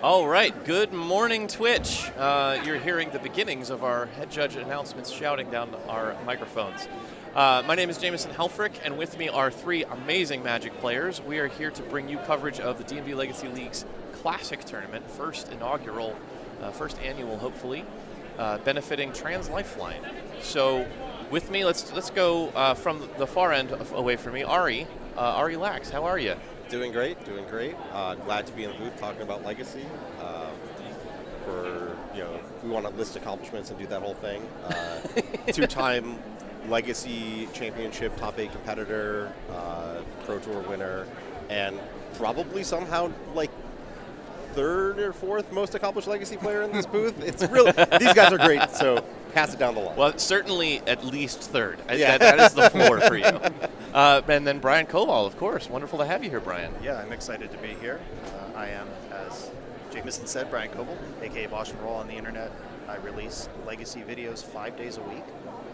All right, good morning, Twitch. You're hearing the beginnings of our head judge announcements shouting down our microphones. My name is Jameson Helfrich, and with me are three amazing Magic players. We are here to bring you coverage of the DMV Legacy League's Classic Tournament, first annual, hopefully, benefiting Trans Lifeline. So, with me, let's go from the far end away from me, Ari. Ari Lax, how are you? Doing great. Glad to be in the booth talking about Legacy. We want to list accomplishments and do that whole thing. Two-time Legacy Championship top 8 competitor, Pro Tour winner, and probably somehow third or fourth most accomplished Legacy player in this booth. It's really these guys are great. So pass it down the line. Well, certainly at least third. Yeah. That is the floor for you. And then Brian Koval, of course. Wonderful to have you here, Brian. Yeah, I'm excited to be here. I am, as Jameson said, Brian Koval, a.k.a. Bosch and Roll on the internet. I release Legacy videos 5 days a week.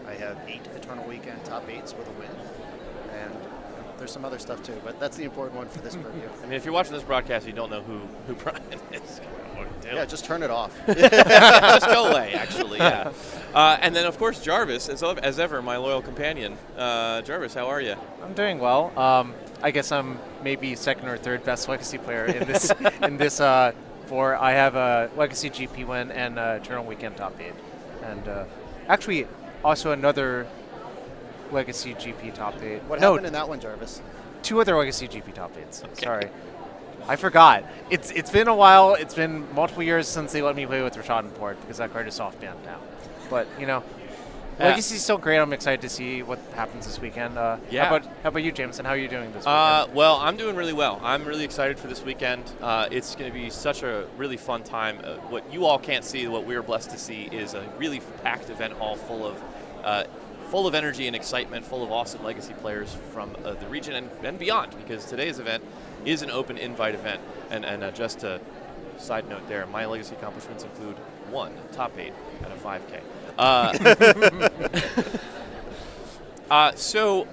I have 8 Eternal Weekend top 8s with a win. And there's some other stuff too, but that's the important one for this preview. I mean, if you're watching this broadcast, you don't know who Brian is. Yeah, just turn it off. Just go away, actually, yeah. And then, of course, Jarvis, as ever, my loyal companion. Jarvis, how are you? I'm doing well. I guess I'm maybe second or third best Legacy player in this. I have a Legacy GP win and Eternal Weekend top 8, and actually also another Legacy GP top 8. What happened in that one, Jarvis? 2 other Legacy GP top 8s. Okay. Sorry. I forgot. It's been a while. It's been multiple years since they let me play with Rashad and Port because that card is soft banned now. But, Legacy's still great. I'm excited to see what happens this weekend. Yeah. How about you, Jameson? How are you doing this weekend? Well, I'm doing really well. I'm really excited for this weekend. It's going to be such a really fun time. What you all can't see, what we're blessed to see, is a really packed event hall full of energy and excitement, full of awesome Legacy players from the region and beyond, because today's event is an open invite event. And just a side note there, my Legacy accomplishments include 1 top 8 at a 5K. So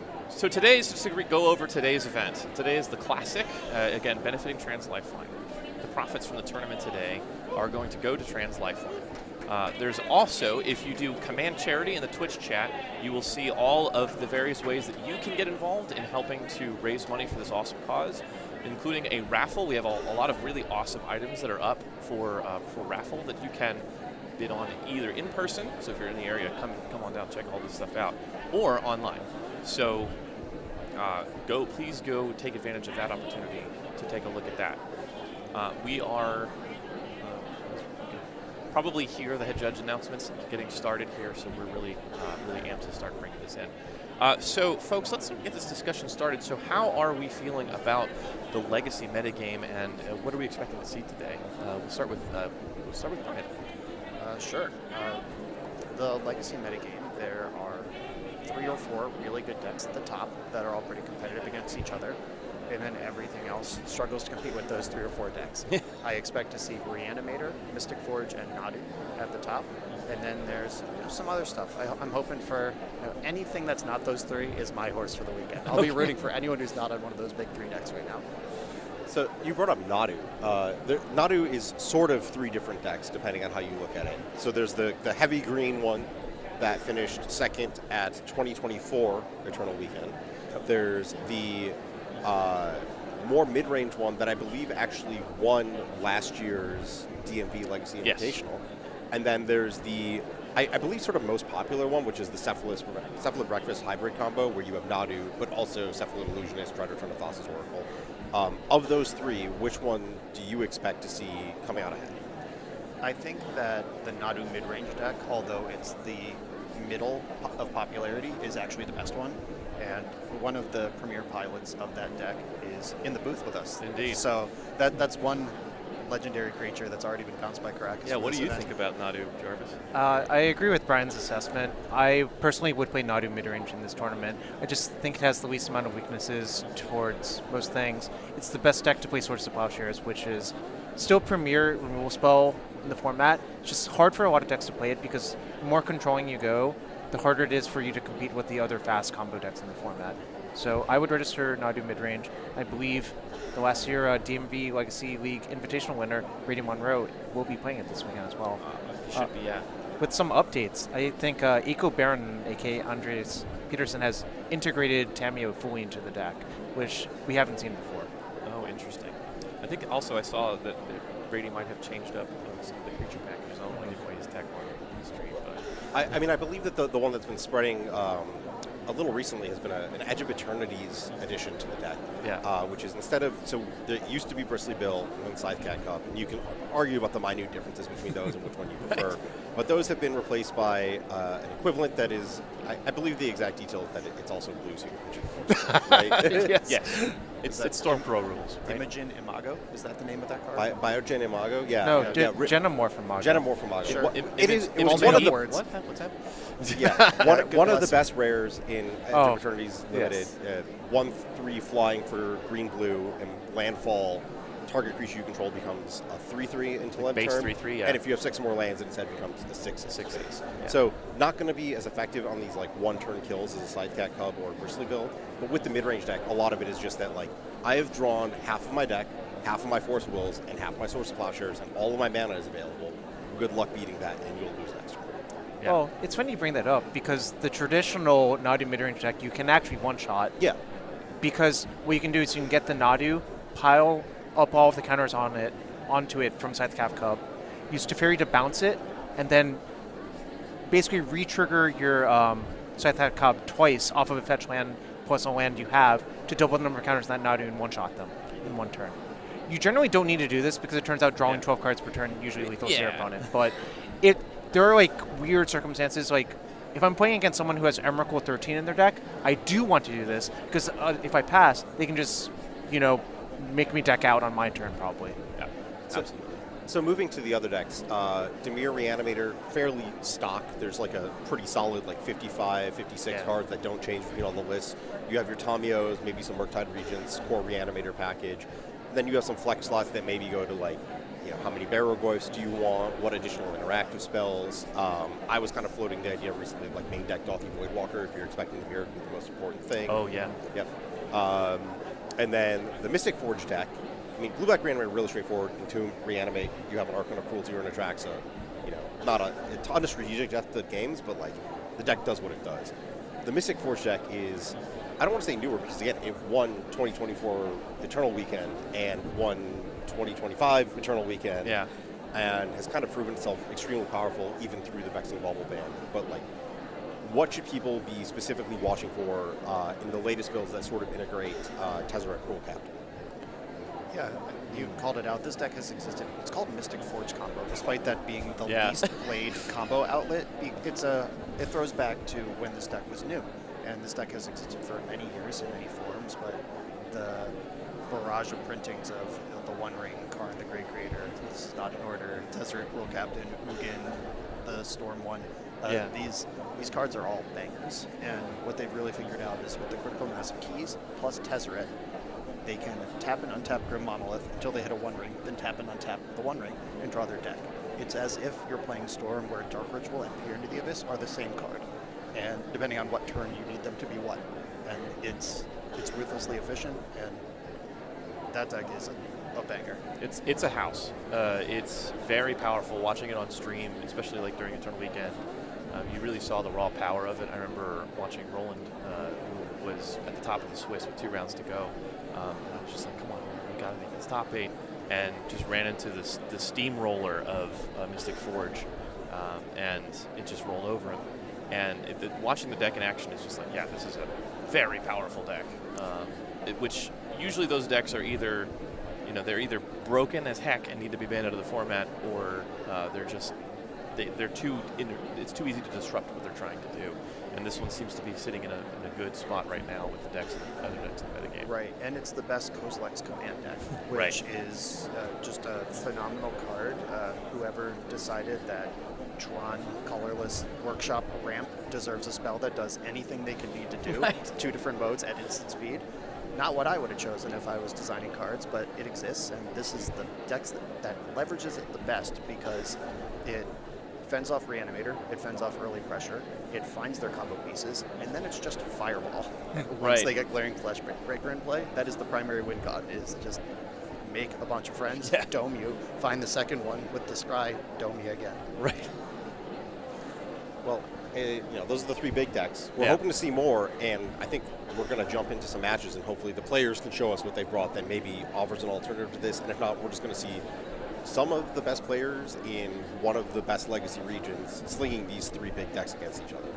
today's, just to go over today's event. Today is the Classic, again, benefiting Trans Lifeline. The profits from the tournament today are going to go to Trans Lifeline. There's also, if you do Command Charity in the Twitch chat, you will see all of the various ways that you can get involved in helping to raise money for this awesome cause, including a raffle. We have a lot of really awesome items that are up for raffle that you can bid on either in person, so if you're in the area, come on down, check all this stuff out, or online. So please go take advantage of that opportunity to take a look at that. We are probably hear the head judge announcements getting started here, so we're really amped to start bringing this in. So, folks, let's get this discussion started. So, how are we feeling about the Legacy metagame, and what are we expecting to see today? We'll start with Brian. Sure. The Legacy metagame, there are 3 or 4 really good decks at the top that are all pretty competitive against each other. And then everything else struggles to compete with those 3 or 4 decks. I expect to see Reanimator, Mystic Forge, and Nadu at the top. And then there's some other stuff. I'm hoping for anything that's not those 3 is my horse for the weekend. I'll be rooting for anyone who's not on one of those big 3 decks right now. So you brought up Nadu. Nadu is sort of 3 different decks depending on how you look at it. So there's the heavy green one that finished second at 2024 Eternal Weekend. There's the more mid-range one that I believe actually won last year's DMV Legacy Invitational. Yes. And then there's the, I believe, sort of most popular one, which is the Cephalid Breakfast hybrid combo, where you have Nadu, but also Cephalid Illusionist, Dreader Trinithasis Oracle. Of those 3, which one do you expect to see coming out ahead? I think that the Nadu mid-range deck, although it's the middle of popularity, is actually the best one. And one of the premier pilots of that deck is in the booth with us. Indeed. So that's one legendary creature that's already been bounced by Caracas. Yeah, what do you think about Nadu, Jarvis? I agree with Brian's assessment. I personally would play Nadu mid-range in this tournament. I just think it has the least amount of weaknesses towards most things. It's the best deck to play Swords to Plowshares, which is still premier removal spell in the format. It's just hard for a lot of decks to play it because the more controlling you go, the harder it is for you to compete with the other fast combo decks in the format. So I would register Nadu midrange. I believe the last year DMV Legacy League Invitational winner, Brady Monroe, will be playing it this weekend as well. Should be, yeah. With some updates, I think Eco Baron, aka Andres Peterson, has integrated Tamiyo fully into the deck, which we haven't seen before. Oh, interesting. I think also I saw that Brady might have changed up some of the creature packages. I don't want to give away his tech on the stream, but I mean, I believe that the one that's been spreading a little recently has been an Edge of Eternities addition to the deck. Yeah. Which is instead of, so there used to be Bristly Bill and Scythe Cat Cup, and you can argue about the minute differences between those and which one you prefer. But those have been replaced by an equivalent that is, I believe the exact details that it's also blue super right? yes. It's Stormcrow rules, right? Imogen Imago, is that the name of that card? Biogen Imago, yeah. No, Genomorph Genomorph. Genomorph Imago. Sure. It was all one of many the words. What's happening? Yeah, one of the lesson. best rares in Edge of Eternities Limited. Yes. 1/3 flying for green-blue, and landfall. Target creature you control becomes a 3/3 until end Base turn. 3/3, yeah. And if you have 6 more lands, it instead becomes a 6/6. 6/6, yeah. So not going to be as effective on these like one-turn kills as a Scythe Cat Cub or Bristly Bill. But with the mid-range deck, a lot of it is just that like I have drawn half of my deck, half of my Force of Wills, and half of my Source of Plowshares, and all of my mana is available. Good luck beating that, and you'll lose next turn. Yeah. Well, it's funny you bring that up because the traditional Nadu midrange deck, you can actually one-shot. Yeah. Because what you can do is you can get the Nadu, pile up all of the counters onto it from Scythe Cat Cub, use Teferi to bounce it, and then basically re-trigger your Scythe Cat Cub twice off of a fetch land plus a land you have to double the number of counters in that Nadu and one-shot them in one turn. You generally don't need to do this because it turns out drawing 12 cards per turn usually lethals your opponent. But there are like weird circumstances. Like if I'm playing against someone who has Emrakul 13 in their deck, I do want to do this because if I pass, they can just make me deck out on my turn probably. Yeah, absolutely. So moving to the other decks, Dimir Reanimator, fairly stock. There's like a pretty solid like 55, 56 cards that don't change between all the lists. You have your Tamios, maybe some Murktide Regents, core Reanimator package. Then you have some flex slots that maybe go to like, how many Barrow-Goyfs do you want? What additional interactive spells? I was kind of floating the idea recently of like main deck Dothy Voidwalker if you're expecting Dimir to be the most important thing. Oh, yeah. Yep. And then the Mystic Forge deck. I mean, Blue-Black Reanimator really straightforward. Entomb, Reanimate. You have an Archon of Cruelty or an Atraxa. Not a ton of strategic depth to games, but like the deck does what it does. The Mystic Forge deck is, I don't want to say newer because again, it won 2024 Eternal Weekend and won 2025 Eternal Weekend. Yeah. And has kind of proven itself extremely powerful even through the Vexing Bubble ban. But like, what should people be specifically watching for in the latest builds that sort of integrate Tezzeret Cruel Captain? Yeah, you called it out. This deck has existed. It's called Mystic Forge combo, despite that being the least played combo outlet. It throws back to when this deck was new, and this deck has existed for many years in many forms. But the barrage of printings of the One Ring, Karn the Great Creator, this is not in order, Tezzeret Cruel Captain, Ugin, the Storm one. These cards are all bangers, and what they've really figured out is with the critical mass of keys plus Tezzeret, they can tap and untap Grim Monolith until they hit a One Ring, then tap and untap the One Ring and draw their deck. It's as if you're playing Storm where Dark Ritual and Peer into the Abyss are the same card, and depending on what turn you need them to be what. And it's ruthlessly efficient, and that deck is a banger. It's a house. It's very powerful. Watching it on stream, especially like during Eternal Weekend, you really saw the raw power of it. I remember watching Roland, who was at the top of the Swiss with 2 rounds to go. And I was just like, come on, we got to make this top 8. And just ran into the steamroller of Mystic Forge, and it just rolled over him. And watching the deck in action is just like, yeah, this is a very powerful deck. Which usually those decks are either, they're either broken as heck and need to be banned out of the format, or it's too easy to disrupt what they're trying to do. And this one seems to be sitting in a good spot right now with the decks and other decks in the metagame. Right, and it's the best Kozilek's command deck, which is just a phenomenal card. Whoever decided that Tron Colorless Workshop Ramp deserves a spell that does anything they can need to do, 2 different modes at instant speed. Not what I would have chosen if I was designing cards, but it exists, and this is the decks that leverages it the best because it fends off Reanimator, it fends off early pressure, it finds their combo pieces, and then it's just fireball. Once Right. they get Glaring Flesh Breaker in play, that is the primary win con, is just make a bunch of friends, Yeah. dome you, find the second one with the scry, dome you again. Right. Well, those are the three big decks. We're Yeah. hoping to see more, and I think we're going to jump into some matches, and hopefully the players can show us what they brought that maybe offers an alternative to this. And if not, we're just going to see some of the best players in one of the best legacy regions slinging these three big decks against each other.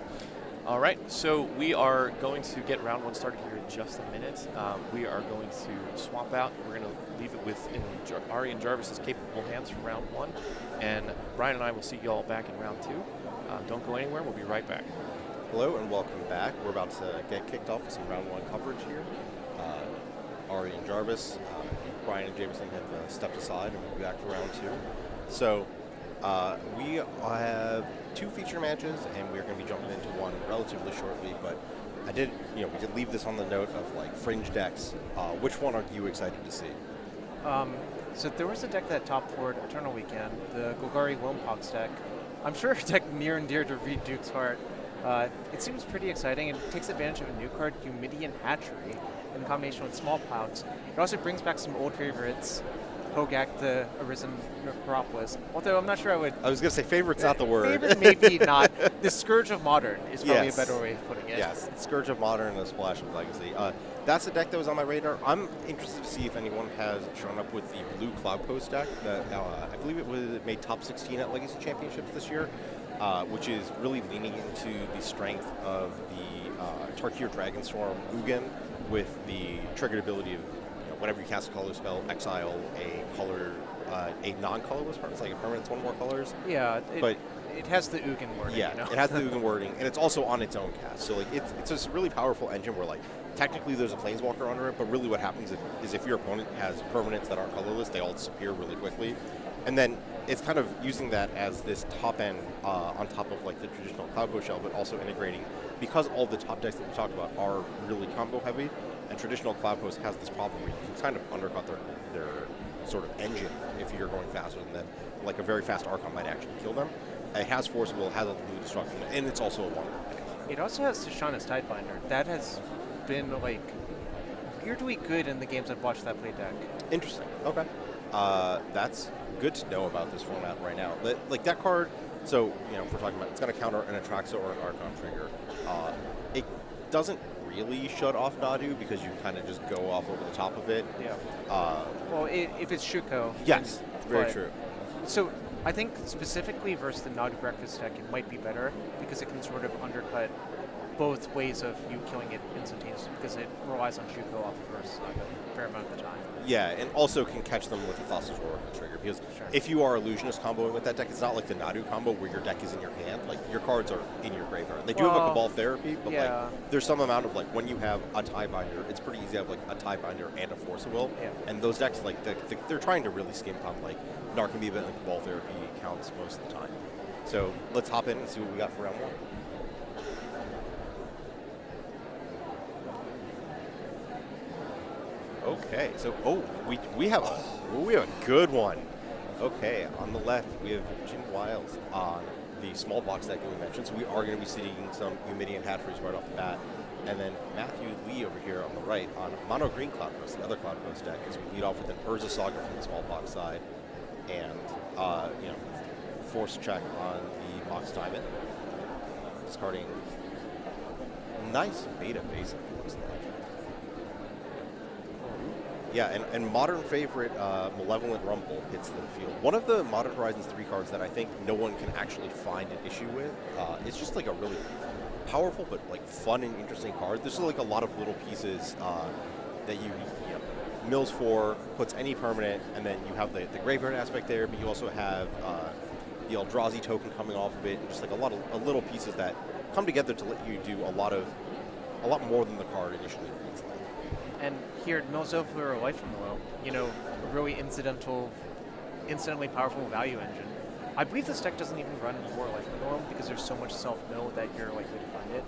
All right, so we are going to get round one started here in just a minute. We are going to swap out. We're going to leave it within Ari and Jarvis's capable hands for round one. And Brian and I will see you all back in round two. Don't go anywhere. We'll be right back. Hello and welcome back. We're about to get kicked off with some round one coverage here. Ari and Jarvis, Brian and Jameson have stepped aside, and we'll be back for round two. So we have two feature matches, and we're going to be jumping into one relatively shortly. But we did leave this on the note of like fringe decks. Which one are you excited to see? So there was a deck that top forward Eternal Weekend, the Golgari Smallpox deck. I'm sure a deck near and dear to Reed Duke's heart. It seems pretty exciting and takes advantage of a new card, Humidian Hatchery, in combination with Smallpox. It also brings back some old favorites, Hogak the Arisen Necropolis. Although I'm not sure I would. I was going to say favorite's not the word. Favorite maybe not. The Scourge of Modern is probably Yes. a better way of putting it. Yes, Scourge of Modern and a Splash of Legacy. That's a deck that was on my radar. I'm interested to see if anyone has shown up with the blue Cloudpost deck. That I believe it made top 16 at Legacy Championships this year, which is really leaning into the strength of the Tarkir Dragonstorm Ugin with the triggered ability of whenever you cast a color spell, exile a non-colorless permanent. It's like a permanent, it's one more colors. Yeah, but it has the Ugin wording. Yeah, you know? it has the Ugin wording, and it's also on its own cast. So like it's this really powerful engine where like technically there's a planeswalker under it, but really what happens is if your opponent has permanents that aren't colorless, they all disappear really quickly. And then it's kind of using that as this top end on top of like the traditional Cloudpost shell, but also integrating, because all the top decks that we talked about are really combo heavy, and traditional Cloudpost has this problem where you can kind of undercut their sort of engine if you're going faster than them. Like a very fast Archon might actually kill them. It has Force Will, has a blue destruction, and it's also a one. It also has Tishana's Tidebinder. That has been like weirdly good in the games I've watched that play deck. Interesting. Okay. That's good to know about this format right now. Like that card, so if we're talking about, it's going to counter an Atraxa or an Archon trigger. It doesn't really shut off Nadu because you kind of just go off over the top of it. Yeah. Well, if it's Shuko. Yes, very but- true. So I think specifically versus the Nadu Breakfast deck, it might be better because it can sort of undercut both ways of you killing it instantaneously because it relies on Shuko off first a fair amount of the time. Yeah, and also can catch them with the Thassa's Oracle trigger, because Sure. if you are Illusionist comboing with that deck, it's not like the Nadu combo where your deck is in your hand. Like, your cards are in your graveyard. They do have a Well, Cabal Therapy, but yeah. like there's some amount of, like, when you have a Tiebinder, it's pretty easy to have, like, a Tiebinder and a Force of Will. Yeah. And those decks, like, they're trying to really skimp on, like, Narcomoeba and Cabal Therapy counts most of the time. So let's hop in and see what we got for round one. Okay, so we have a good one. Okay, on the left we have Jim Wiles on the Smallpox deck that we mentioned. So we are going to be seeing some Humidian Hatcheries right off the bat, and then Matthew Lee over here on the right on Mono Green Cloudpost, the other Cloudpost deck, as we lead off with an Urza Saga from the Smallpox side, and force check on the Mox Diamond, discarding nice beta basic. Looks like. Yeah, and modern favorite Malevolent Rumble hits the field. One of the Modern Horizons 3 cards that I think no one can actually find an issue with. It's just like a really powerful but like fun and interesting card. There's like a lot of little pieces that you mills for, puts any permanent, and then you have the graveyard aspect there, but you also have the Eldrazi token coming off of it, and just like a lot of little pieces that come together to let you do a lot more than the card initially reads like. And here it mills over a Life from the Low. A really instantly powerful value engine. I believe this deck doesn't even run for Life from the Low because there's so much self-mill that you're likely to find it.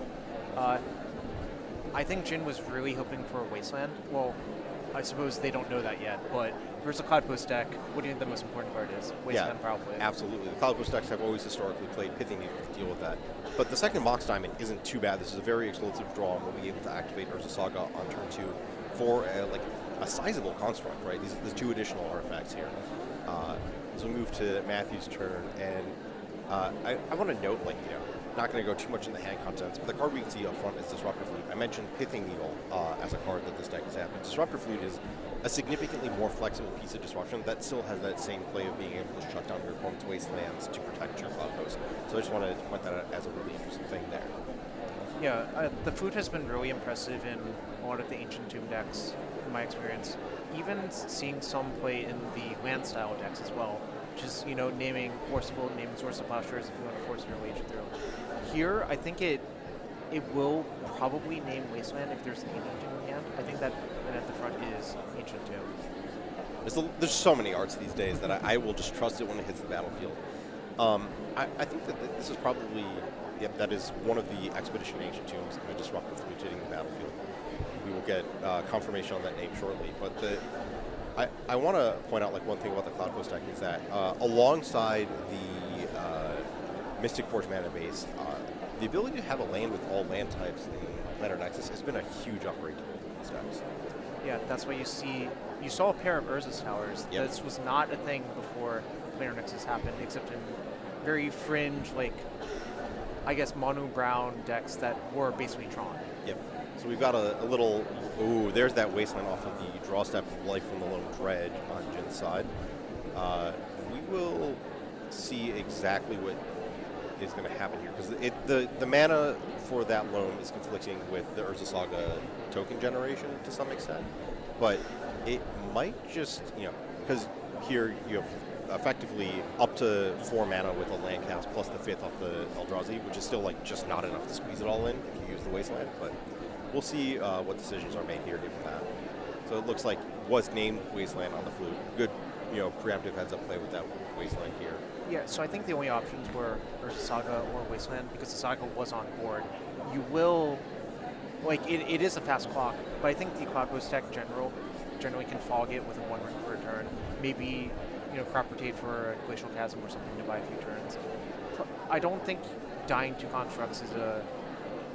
I think Jin was really hoping for a Wasteland. Well, I suppose they don't know that yet, but versus a Cloudpost deck, what do you think the most important part is? Wasteland probably. Absolutely. The Cloudpost decks have always historically played Pithing Needle to deal with that. But the second Mox Diamond isn't too bad. This is a very explosive draw, and we'll be able to activate Urza Saga on turn 2 for a sizable construct, right? There's 2 additional artifacts here. So we move to Matthew's turn, and I want to note, not going to go too much into hand contents, but the card we can see up front is Disruptor Flute. I mentioned Pithing Needle as a card that this deck has had, but Disruptor Flute is a significantly more flexible piece of disruption that still has that same play of being able to shut down your opponent's wastelands to protect your Cloudpost. So I just wanted to point that out as a really interesting thing there. Yeah, the Flute has been really impressive in a lot of the Ancient Tomb decks, in my experience. Even seeing some play in the land style decks as well, which is, naming Forcible, naming Source of Plowshares if you want to force your Rage through. Here, I think it will probably name Wasteland if there's an Ancient Tomb in hand. I think that and at the front is Ancient Tomb. There's so many arts these days that I will just trust it when it hits the battlefield. I think that this is probably, that is one of the Expedition Ancient Tombs and the Disruptor Flute hitting the battlefield. We will get confirmation on that name shortly, but I want to point out one thing about the Cloudpost deck is that alongside the Mystic Forge mana base, the ability to have a land with all land types in Planar Nexus has been a huge upgrade to these decks. Yeah, that's why you saw a pair of Urza's Towers. Yep. This was not a thing before Planar Nexus happened, except in very fringe, I guess, mono brown decks that were basically Tron. Yep. So we've got a little, there's that Wasteland off of the draw step of Life from the Lone Dredge on Jin's side. We will see exactly what is going to happen here, because the mana for that loam is conflicting with the Urza Saga token generation to some extent, but it might just, because here you have effectively up to 4 mana with a land cast plus the 5th off the Eldrazi, which is still just not enough to squeeze it all in if you use the Wasteland, but we'll see what decisions are made here given that. So it looks like was named Wasteland on the Flute. Good, preemptive heads up play with that Wasteland here. Yeah, so I think the only options were Urza Saga or Wasteland, because the Saga was on board. You will, it is a fast clock, but I think the Cloudpost deck generally can fog it with a 1 ring for a turn. Maybe, crop rotate for a Glacial Chasm or something to buy a few turns. I don't think dying to constructs is a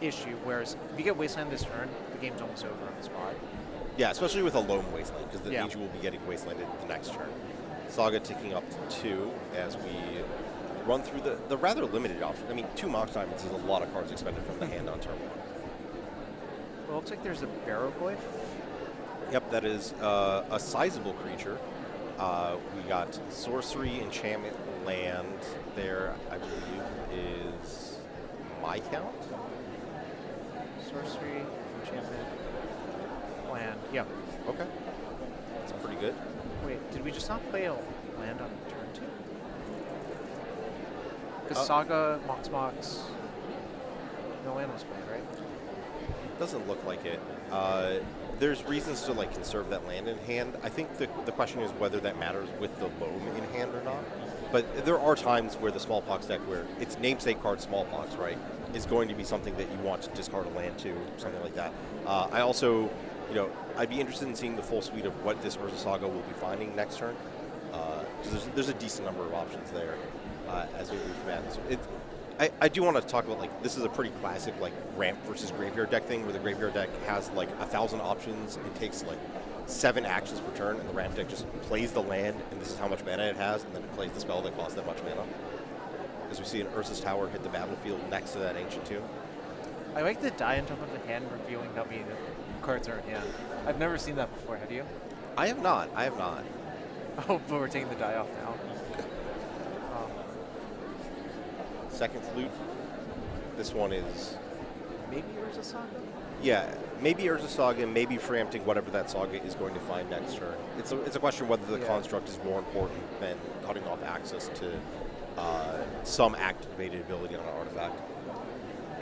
issue, whereas if you get Wasteland this turn, the game's almost over on the spot. Yeah, especially with a loam Wasteland, because that means you will be getting Wastelanded the next turn. Saga ticking up to 2 as we run through the rather limited options. I mean, 2 Mox Diamonds is a lot of cards expended from the hand on turn 1. Well, it looks like there's a Barrowglyph. Yep, that is a sizable creature. We got Sorcery, Enchantment, Land there, I believe, is my count. Sorcery, Enchantment, Land. Yep. Okay. That's pretty good. Wait, did we just not play a land on turn 2? Because Saga, Mox, no land was played, right? Doesn't look like it. There's reasons to conserve that land in hand. I think the question is whether that matters with the loam in hand or not. But there are times where the Smallpox deck, where its namesake card Smallpox, right, is going to be something that you want to discard a land to, something like that. I also, I'd be interested in seeing the full suite of what this Urza Saga will be finding next turn, because there's a decent number of options there as we move through that. I do want to talk about, this is a pretty classic, ramp versus graveyard deck thing, where the graveyard deck has, 1,000 options and takes, 7 actions per turn, and the ramp deck just plays the land, and this is how much mana it has, and then it plays the spell that costs that much mana. As we see an Urza's Tower hit the battlefield next to that Ancient Tomb. I like the die on top of the hand revealing how many cards are in hand. I've never seen that before, have you? I have not. Oh, but we're taking the die off now. Second Flute. This one is... Maybe Urza Saga? Yeah, maybe Urza Saga, maybe preempting whatever that Saga is going to find next turn. It's a question whether the construct is more important than cutting off access to some activated ability on an artifact.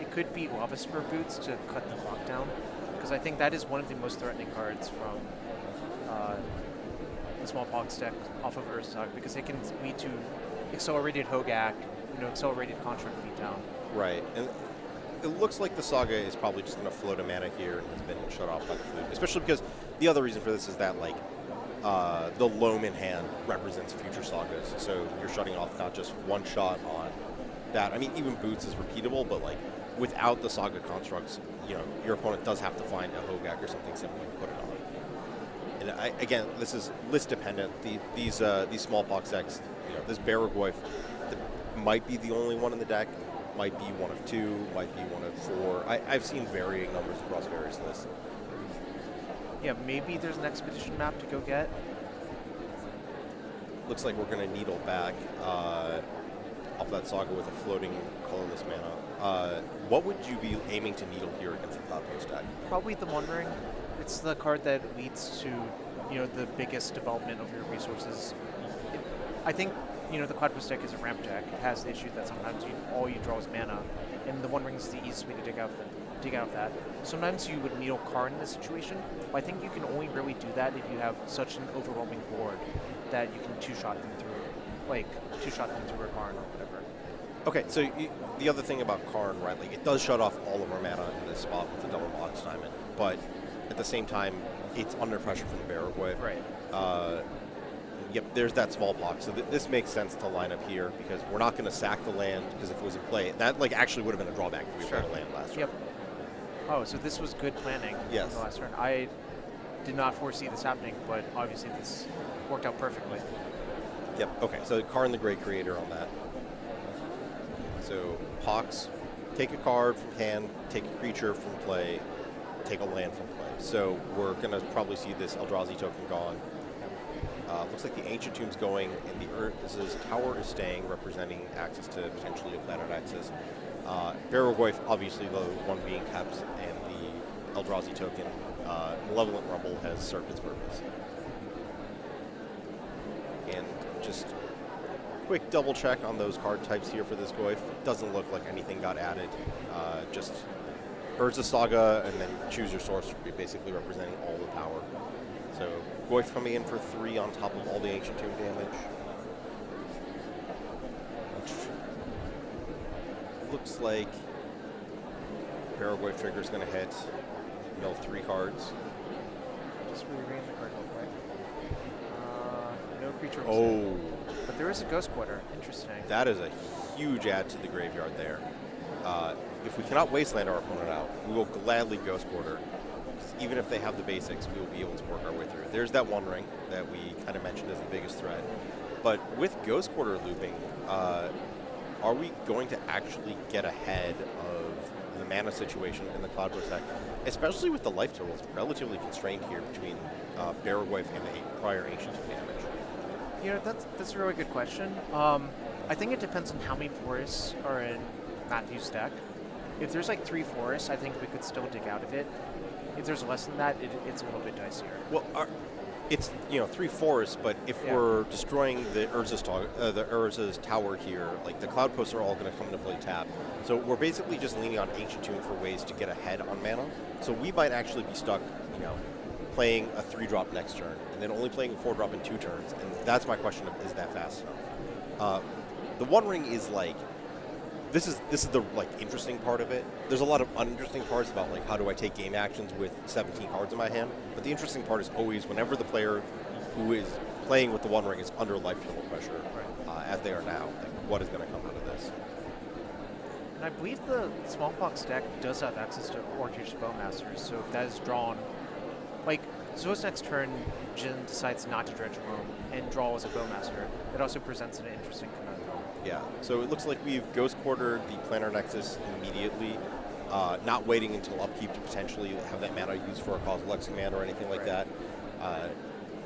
It could be Lava Spur Boots to cut the clock down, because I think that is one of the most threatening cards from the Smallpox deck off of Urza Saga, because it can lead to accelerated Hogak, accelerated construct beatdown. Right, and it looks like the Saga is probably just going to float a mana here and has been shut off by the Flute, especially because the other reason for this is that like the loam in hand represents future sagas, so you're shutting off not just one shot on that. I mean, even Boots is repeatable, but like without the saga constructs, your opponent does have to find a Hogak or something similar to put it on. And again, this is list dependent. These Smallpox decks, this Barragoyf might be the only one in the deck, might be one of two, might be one of four. I've seen varying numbers across various lists. Yeah, maybe there's an expedition map to go get. Looks like we're going to needle back off that saga with a floating colorless mana. What would you be aiming to needle here against the Cloudpost deck? Probably the Wandering. It's the card that leads to, the biggest development of your resources. I think, the Cloudpost deck is a ramp deck. It has the issue that sometimes all you draw is mana, and the Wandering is the easiest way to dig out of that. Sometimes you would needle Karn in this situation, but I think you can only really do that if you have such an overwhelming board that you can two-shot them through a Karn or whatever. Okay, so the other thing about Karn, right, like it does shut off all of our mana in this spot with the double box diamond, but at the same time, it's under pressure from the Barragoyf. Right. Yep, there's that Smallpox. So this makes sense to line up here because we're not going to sack the land because if it was in play, that like actually would have been a drawback if we played a land last turn. Yep. Oh, so this was good planning Yes. in the last turn. I did not foresee this happening, but obviously this worked out perfectly. Yep, okay, so Karn the Great Creator on that. So Pox, take a card from hand, take a creature from play, take a land from play. So we're going to probably see this Eldrazi token gone. Looks like the Ancient Tomb's going, and the Urza's Tower is staying, representing access to potentially a planet access. Barragoyf, obviously the one being kept, and the Eldrazi token, Malevolent Rumble, has served its purpose. And just quick double check on those card types here for this Goyf. Doesn't look like anything got added. Just Urza Saga, and then choose your source, basically representing all the power. So Goyf coming in for 3 on top of all the Ancient Tomb damage. Which looks like Barragoyf trigger is going to hit. Mill 3 cards. Just rearrange the card real quick. No creature. Oh. But there is a Ghost Quarter. Interesting. That is a huge add to the graveyard there. If we cannot wasteland our opponent out, we will gladly Ghost Quarter. Even if they have the basics, we will be able to work our way through. There's that One Ring that we kind of mentioned as the biggest threat. But with Ghost Quarter looping, are we going to actually get ahead of the mana situation in the Cloudpost deck? Especially with the life totals relatively constrained here between Barragoyf and the prior Ancient damage. That's a really good question. I think it depends on how many forests are in Matthew's deck. If there's like 3 forests, I think we could still dig out of it. If there's less than that, it's a little bit dicier. Well, it's 3 forests, but if we're destroying the Urza's tower here, like the Cloudposts are all going to come into play tap. So we're basically just leaning on Ancient Tomb for ways to get ahead on mana. So we might actually be stuck, playing a 3-drop next turn, and then only playing a 4-drop in 2 turns. And that's my question of, is that fast enough? The One Ring is like, this is the interesting part of it. There's a lot of uninteresting parts about how do I take game actions with 17 cards in my hand. But the interesting part is always whenever the player who is playing with the One Ring is under life total pressure, as they are now, what is going to come out of this? And I believe the Smallpox deck does have access to Orcish Bowmasters, so if that is drawn, suppose next turn Jin decides not to dredge Rome and draws a Bowmaster, it also presents an interesting conundrum. Yeah, so it looks like we've Ghost Quartered the Planar Nexus immediately, not waiting until upkeep to potentially have that mana used for a Causal X command or anything like that.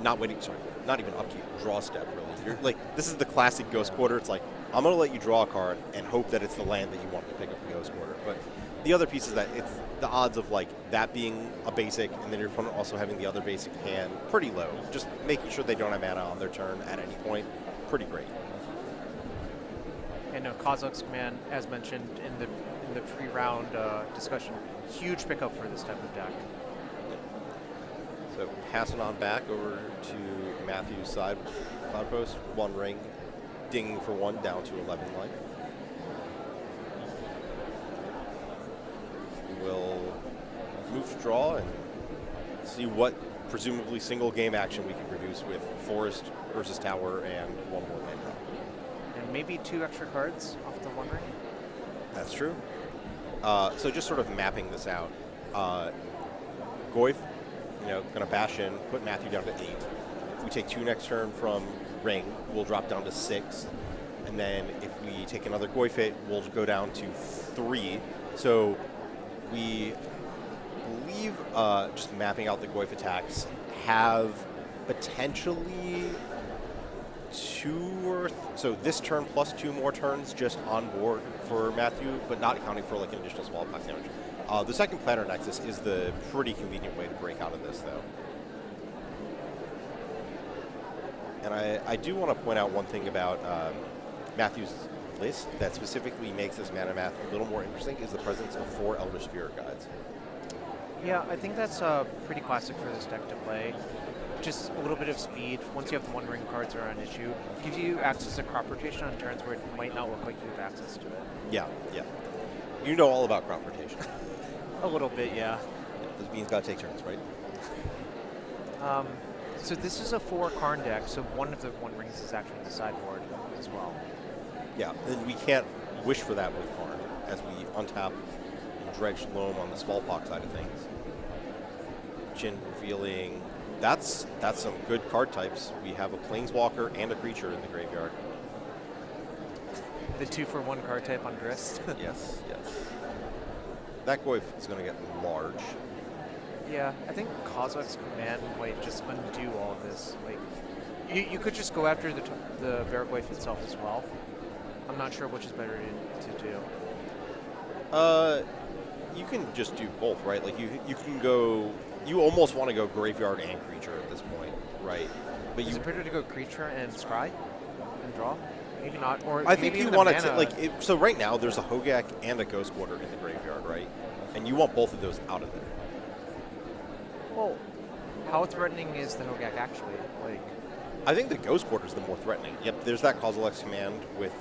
Not even upkeep, draw step, really. This is the classic Ghost Quarter. It's like, I'm going to let you draw a card and hope that it's the land that you want to pick up in Ghost Quarter. But the other piece is that it's the odds of that being a basic and then your opponent also having the other basic hand pretty low. Just making sure they don't have mana on their turn at any point, pretty great. And Kozilek's command, as mentioned in the pre-round discussion, huge pickup for this type of deck. So passing on back over to Matthew's side with Cloudpost, One Ring, dinging for 1 down to 11 life. We will move to draw and see what presumably single game action we can produce with Forest versus Tower and one more mana. And maybe 2 extra cards off the One Ring. That's true. So just sort of mapping this out. Goyf, going to bash in, put Matthew down to 8. If we take 2 next turn from Ring, we'll drop down to 6. And then if we take another Goyf hit, we'll go down to 3. So we believe, just mapping out the Goyf attacks, have potentially 2 or so this turn plus 2 more turns just on board for Matthew, but not accounting for like an additional Smallpox damage. The second Planner Nexus is the pretty convenient way to break out of this, though. And I do want to point out one thing about Matthew's list that specifically makes this mana math a little more interesting is the presence of 4 Elder Spirit Guides. Yeah, I think that's pretty classic for this deck to play. Just a little bit of speed. Once you have the One Ring cards are an issue. Gives you access to crop rotation on turns where it might not look like you have access to it. Yeah. You know all about crop rotation. A little bit, yeah. Those beans gotta take turns, right? So this is a 4 Karn deck, so one of the One Rings is actually in the sideboard as well. Yeah, and we can't wish for that with Karn, as we untap and dredge Loam on the Smallpox side of things. Jin revealing... That's some good card types. We have a Planeswalker and a creature in the graveyard. The 2-for-1 card type on Grist. Yes. That Goyf is going to get large. Yeah, I think Kozilek's command might just undo all of this. Like, you could just go after the Bear Goyf itself as well. I'm not sure which is better to do. You can just do both, right? Like you can go. You almost want to go graveyard and creature at this point, right? But Is it better to go creature and scry and draw? Maybe not. Or I think maybe you want to so right now there's a Hogak and a Ghost Quarter in the graveyard, right? And you want both of those out of there. Well, how threatening is the Hogak actually? Like, I think the Ghost Quarter is the more threatening. Yep, there's that Kozilek's command with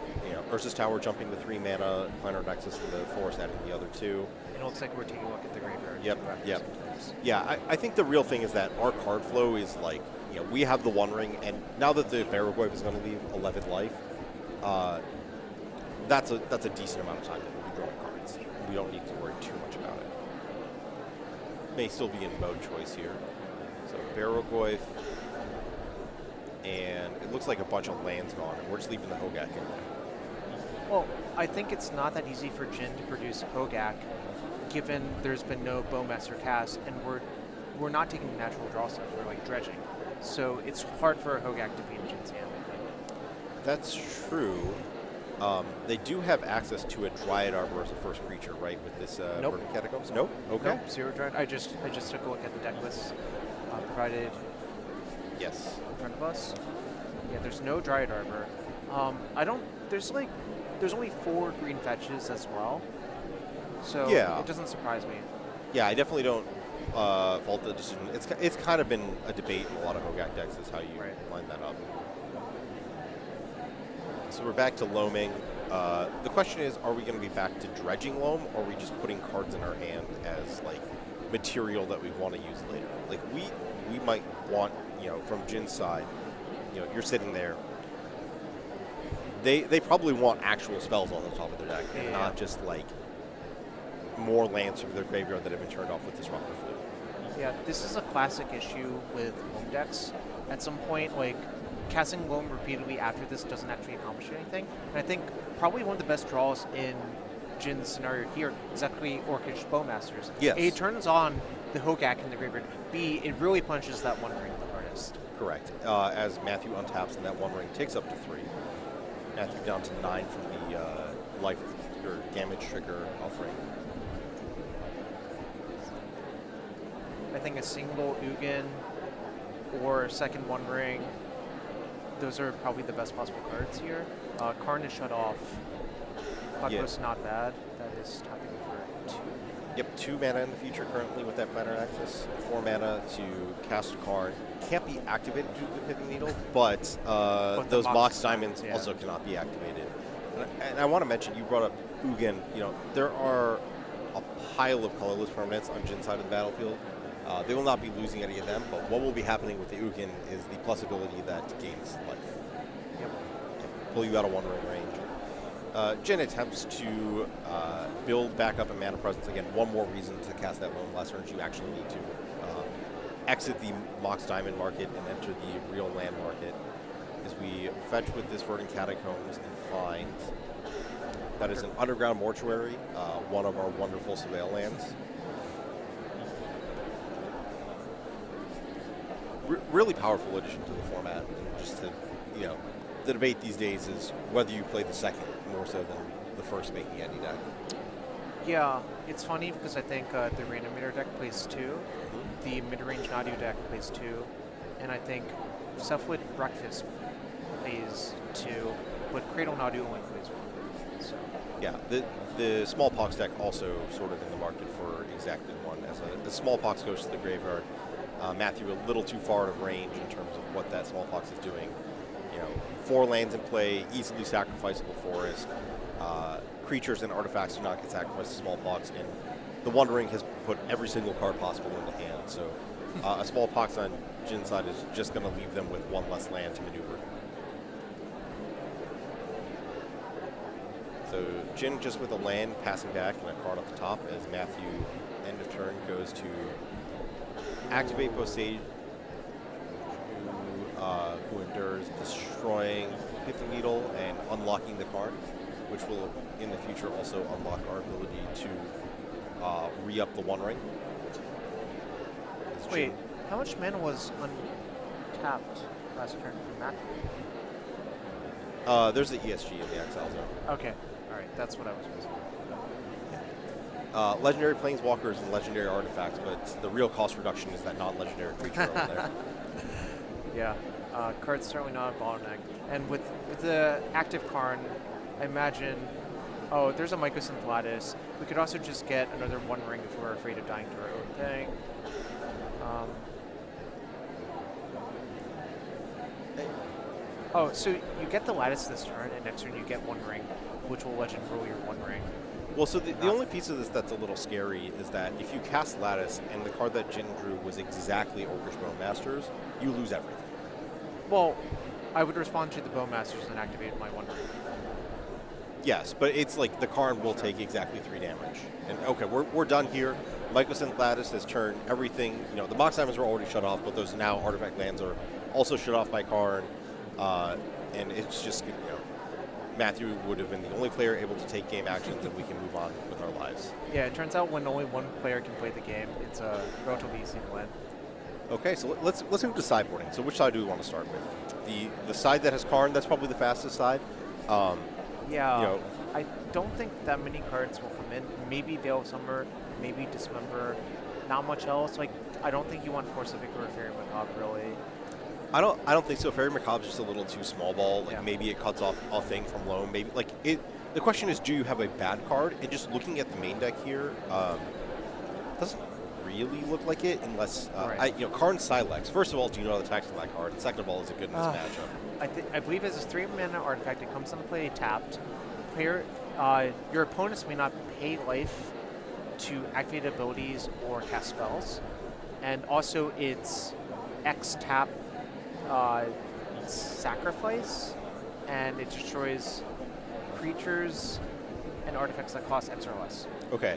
Ursus Tower jumping the 3 mana, Planner Nexus and the Forest adding the other 2. it looks like we're taking a look at the graveyard. Yep. Yeah, I think the real thing is that our card flow is like, we have the One Ring, and now that the Barragoyf is going to leave 11 life, that's a decent amount of time that we'll be drawing cards. We don't need to worry too much about it. May still be in mode choice here. So Barragoyf, and it looks like a bunch of lands gone, and we're just leaving the Hogak in there. Well, I think it's not that easy for Jin to produce Hogak, given there's been no Bowmaster cast, and we're not taking natural draw stuff, we're like dredging. So it's hard for a Hogak to be in Jin's hand, I think. That's true. They do have access to a Dryad Arbor as a first creature, right, with this Nope. Verdant Catacombs? Nope? Okay. No, 0 Dryad. I just took a look at the deck list provided Yes. in front of us. Yeah, there's no Dryad Arbor. There's only 4 green fetches as well. So Yeah. it doesn't surprise me. Yeah, I definitely don't fault the decision. It's kind of been a debate in a lot of Hogak decks is how you line that up. So we're back to loaming. The question is, are we going to be back to dredging loam, or are we just putting cards in our hand as like material that we want to use later? Like we might want, from Jin's side, you're sitting there. They probably want actual spells on the top of their deck, and not just like more lands from their graveyard that have been turned off with Disruptor Flute. Yeah, this is a classic issue with loam decks. At some point, like, casting loam repeatedly after this doesn't actually accomplish anything. And I think probably one of the best draws in Jin's scenario here is actually Orcish Bowmasters. Yes. A, it turns on the Hogak in the graveyard. B, it really punches that One Ring the hardest. Correct. As Matthew untaps and that One Ring takes up to 3. Matthew down to 9 from the life or damage trigger offering. I think a single Ugin or a second One Ring, those are probably the best possible cards here. Karn is shut off. Cloudpost not bad. That is tapping for 2. Yep, 2 mana in the future currently with that Planner Access. 4 mana to cast Karn. Can't be activated due to the Pithing Needle, but those Mox Diamonds also cannot be activated. And I want to mention, you brought up Ugin. There are a pile of colorless permanents on Jin's side of the battlefield. They will not be losing any of them, but what will be happening with the Ugin is the plus ability that gains life. Yep. Pull you out of one-ring range. Jin attempts to build back up a mana presence. Again, one more reason to cast that Lone Less Urge. You actually need to exit the Mox Diamond market and enter the real land market. As we fetch with this Verdant Catacombs and find that is an underground mortuary, one of our wonderful surveil lands. Really powerful addition to the format. And just to, the debate these days is whether you play the second more so than the first making any deck. Yeah, it's funny because I think the Reanimator deck plays 2, the Midrange Nadu deck plays 2, and I think Cephalid Breakfast plays 2, but Cradle Nadu only plays 1. So. Yeah, the Smallpox deck also sort of in the market for exactly 1. As the Smallpox goes to the graveyard, Matthew a little too far out of range in terms of what that Smallpox is doing. 4 lands in play, easily sacrificable forest. Creatures and artifacts do not get sacrificed to Smallpox, and the Wandering has put every single card possible into hand. So a Smallpox on Jin's side is just going to leave them with 1 less land to maneuver. So Jin just with a land passing back and a card at the top as Matthew, end of turn, goes to activate Postage, who endures, destroying Pithing Needle and unlocking the card, which will in the future also unlock our ability to re-up the One Ring. Wait, how much mana was untapped last turn from Matthew? There's the ESG in the Exile Zone. Okay, alright, that's what I was missing. Legendary Planeswalkers and Legendary Artifacts, but the real cost reduction is that non-legendary creature over there. Yeah, card's certainly not a bottleneck. And with the active Karn, I imagine, there's a Mycosynth Lattice. We could also just get another One Ring if we're afraid of dying to our own thing. So you get the Lattice this turn, and next turn you get One Ring, which will Legend roll your One Ring. Well, so the only piece of this that's a little scary is that if you cast Lattice and the card that Jin drew was exactly Orcish Bowmasters, you lose everything. Well, I would respond to the Bowmasters and activate my One Ring. Yes, but it's like the Karn will take exactly 3 damage. And okay, we're done here. Mycosynth Lattice has turned everything, the Mox Diamonds were already shut off, but those now artifact lands are also shut off by Karn. And it's just, Matthew would have been the only player able to take game actions, and we can move on with our lives. Yeah, it turns out when only one player can play the game, it's a relatively easy to win. Okay, so let's move to sideboarding. So which side do we want to start with? The side that has Karn, that's probably the fastest side. I don't think that many cards will come in. Maybe Veil of Summer, maybe Dismember, not much else. I don't think you want Force of Vigor or Fairy Macabre, really. I don't think so. Fairy Macabre's just a little too small ball. Maybe it cuts off a thing from loan. Maybe the question is, do you have a bad card? And just looking at the main deck here, doesn't really look like it unless Karn Silex. First of all, do you know the text of that card? And second of all, is it good in this matchup? I believe it's a 3-mana artifact. It comes into play tapped. Player, your opponents may not pay life to activate abilities or cast spells, and also it's X tap. Sacrifice, and it destroys creatures and artifacts that cost X or less. Okay,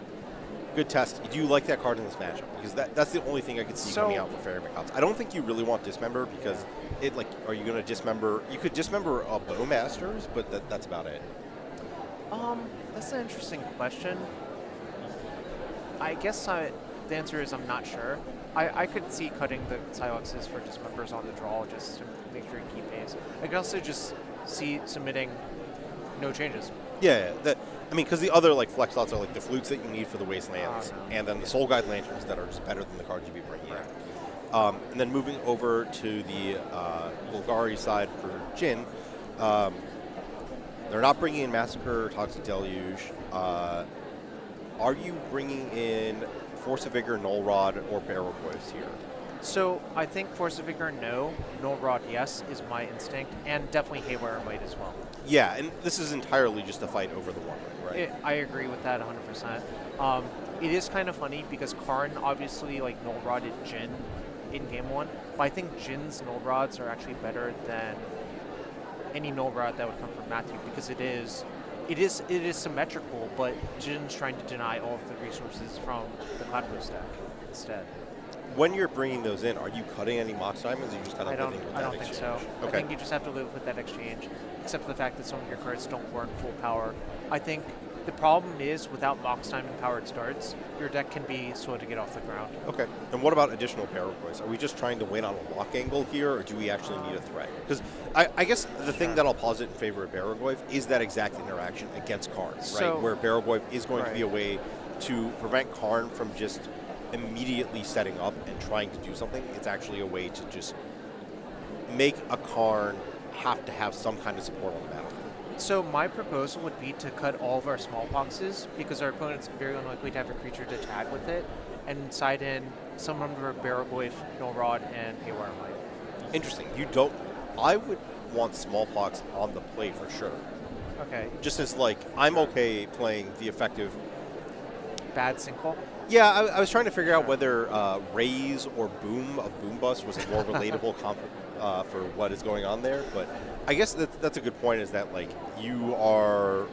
good test. Do you like that card in this matchup? Because that's the only thing I could see coming out for Fairy Macabres. I don't think you really want Dismember because are you going to Dismember? You could Dismember Bowmasters, but that's about it. That's an interesting question. I guess the answer is I'm not sure. I could see cutting the Silexes for Dismembers on the draw just to make sure you keep pace. I could also just see submitting no changes. Yeah, because the other flex slots are the flutes that you need for the Wastelands, and then the Soul Guide Lanterns that are just better than the cards you'd be bringing in. And then moving over to the Golgari side for Jin, they're not bringing in Massacre or Toxic Deluge. Are you bringing in Force of Vigor, Null Rod, or Barrel Voice here? So I think Force of Vigor, no. Null Rod, yes, is my instinct, and definitely Haywire Might as well. Yeah, and this is entirely just a fight over the One Ring, right? I agree with that 100%. it is kind of funny because Karn obviously like null rodded Jin in game 1, but I think Jin's null rods are actually better than any null rod that would come from Matthew because it is symmetrical, but Jin's trying to deny all of the resources from the Cloudpost stack instead. When you're bringing those in, are you cutting any Mox Diamonds, or you just kind of living with that I don't exchange? think so. Okay. I think you just have to live with that exchange, except for the fact that some of your cards don't work full power. I think the problem is without Mox Diamond powered starts, your deck can be slow to get off the ground. Okay. And what about additional Barrel Boys? Are we just trying to win on a lock angle here, or do we actually need a threat? Because I guess the thing that I'll posit in favor of Barrelgoyf is that exact interaction against Karn, right? Where Barrelgoyf is going to be a way to prevent Karn from just immediately setting up and trying to do something. It's actually a way to just make a Karn have to have some kind of support on the battlefield. So my proposal would be to cut all of our Smallpoxes because our opponent's very unlikely to have a creature to tag with it, and side in some number of Barrelgoyf, Null Rod, and Haywire Might. Interesting. You don't... I would want Smallpox on the play for sure. Okay. Just as, like, I'm okay playing the effective... Bad Sinkhole? Yeah, I was trying to figure out whether Raise or Boom of Boom Bust was a more relatable comp for what is going on there, but I guess that's a good point, is that, like, you are...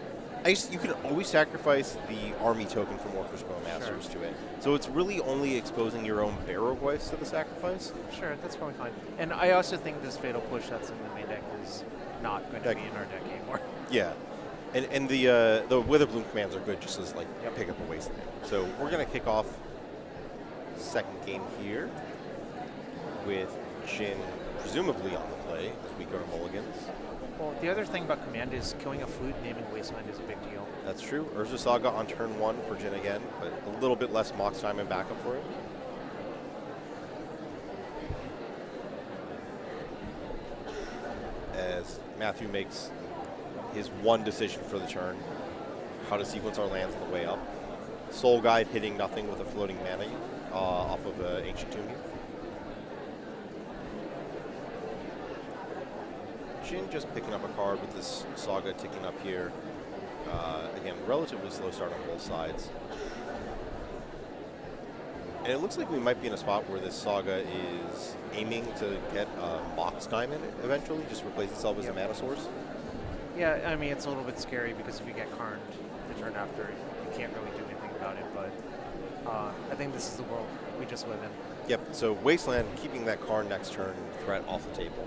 I guess you can always sacrifice the army token from Orcish Bowmasters to it. So it's really only exposing your own Barrelgoyfs to the sacrifice. Sure, that's probably fine. And I also think this Fatal Push that's in the main deck is not going to be in our deck anymore. Yeah. And the Witherbloom commands are good just as, like, pick up a wasteland. So we're going to kick off second game here with Jin presumably on the play as we go to Mulligans. Well, the other thing about command is killing a flute naming Wasteland is a big deal. That's true. Urza Saga on turn 1 for Jin again, but a little bit less Mox time and backup for it. As Matthew makes his one decision for the turn, how to sequence our lands on the way up. Soul Guide hitting nothing with a floating mana off of Ancient Tomb here. Jin just picking up a card with this Saga ticking up here. Again, relatively slow start on both sides. And it looks like we might be in a spot where this Saga is aiming to get a Mox Diamond eventually, just replace itself as a mana source. Yeah, I mean, it's a little bit scary because if you get Karned the turn after, you can't really do anything about it, but I think this is the world we just live in. Yep, so Wasteland keeping that Karn next turn threat off the table.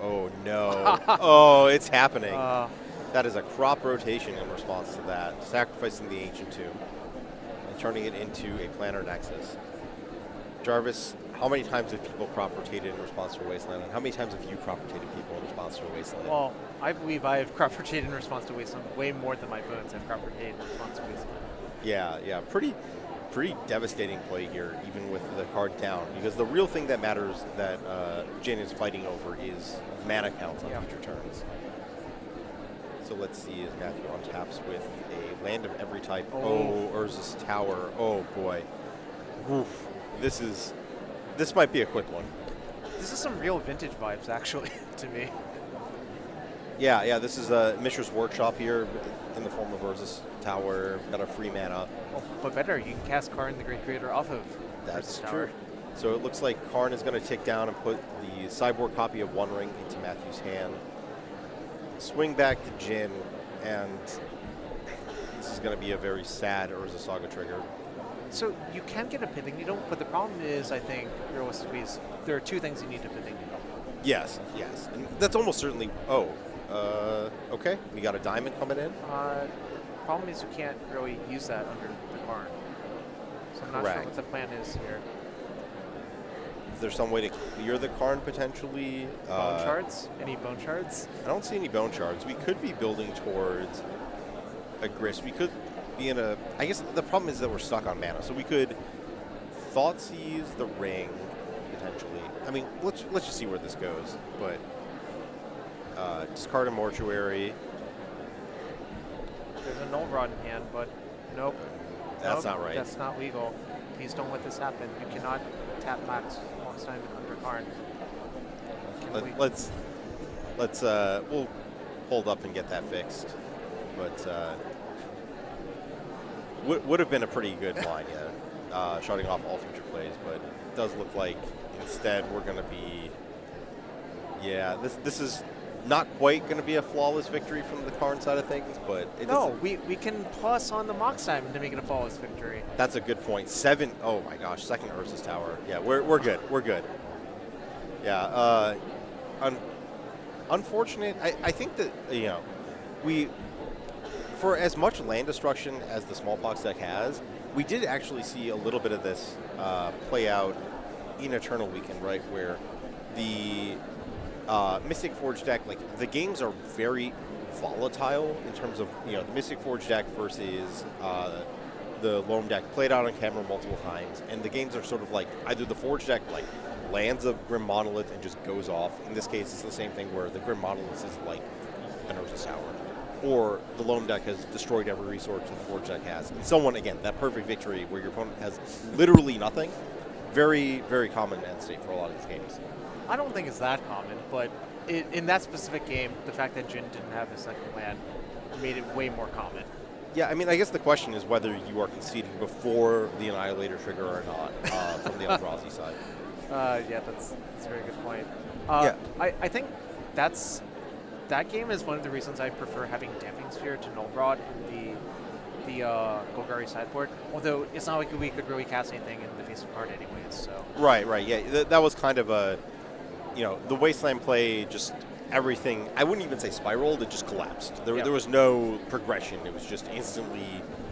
Oh no. Oh, it's happening. That is a crop rotation in response to that, sacrificing the Ancient Tomb and turning it into a Planar Nexus. Jarvis, how many times have people crop rotated in response to a Wasteland, and how many times have you crop rotated people in response to a Wasteland? Well, I believe I have crop rotated in response to Wasteland way more than my opponents have crop rotated in response to Wasteland. Yeah, pretty devastating play here, even with the card down, because the real thing that matters that Jin is fighting over is mana counts on future turns. So let's see as Matthew untaps with a land of every type. Oh, Urza's Tower. Oh boy. Oof. This might be a quick one. This is some real vintage vibes, actually, to me. Yeah, this is Mishra's Workshop here in the form of Urza's Tower. Got a free mana. Oh, but better, you can cast Karn, the Great Creator, off of That's Urza's true. Tower. So it looks like Karn is going to tick down and put the sideboard copy of One Ring into Matthew's hand. Swing back to Jin, and this is going to be a very sad Urza Saga trigger. So you can get a Pithing Needle, but the problem is, I think, realistically, is there are two things you need a Pithing Needle. Yes. And that's almost certainly... okay. We got a diamond coming in. Problem is you can't really use that under the Karn. So I'm not sure what the plan is here. Is there some way to clear the Karn potentially? Bone shards? Any bone shards? I don't see any bone shards. We could be building towards a Grist. We could be in a... I guess the problem is that we're stuck on mana. So we could Thoughtseize the Ring, potentially. I mean, let's just see where this goes. But discard a Mortuary. There's a Null Rod in hand, but nope. That's not right. That's not legal. Please don't let this happen. You cannot tap Max time under Karn. We'll hold up and get that fixed. But would have been a pretty good line, yeah. Shutting off all future plays, but it does look like instead we're going to be, yeah, this is not quite going to be a flawless victory from the Karn side of things, but it No, we can plus on the Mox time to make it a flawless victory. That's a good point. 7, oh my gosh, second Ursus Tower. Yeah, we're good. We're good. Yeah, unfortunate. I think that, you know, for as much land destruction as the Smallpox deck has, we did actually see a little bit of this play out in Eternal Weekend, right, where the Mystic Forge deck, like, the games are very volatile in terms of, you know, the Mystic Forge deck versus the Loam deck played out on camera multiple times, and the games are sort of like either the Forge deck, like, lands a Grim Monolith and just goes off. In this case, it's the same thing where the Grim Monolith is like an Ursus Tower. Or the Loam deck has destroyed every resource the Forge deck has. And someone, again, that perfect victory where your opponent has literally nothing, very, very common end state for a lot of these games. I don't think it's that common, but in that specific game, the fact that Jin didn't have a second land made it way more common. Yeah, I mean, I guess the question is whether you are conceding before the Annihilator trigger or not from the Eldrazi side. Yeah, that's a very good point. Yeah. I think that game is one of the reasons I prefer having Damping Sphere to Null Rod in the Golgari sideboard. Although it's not like we could really cast anything in the face of card anyways. So Right. Yeah, that was kind of a, you know, the Wasteland play, just everything. I wouldn't even say spiraled; it just collapsed. There was no progression. It was just instantly,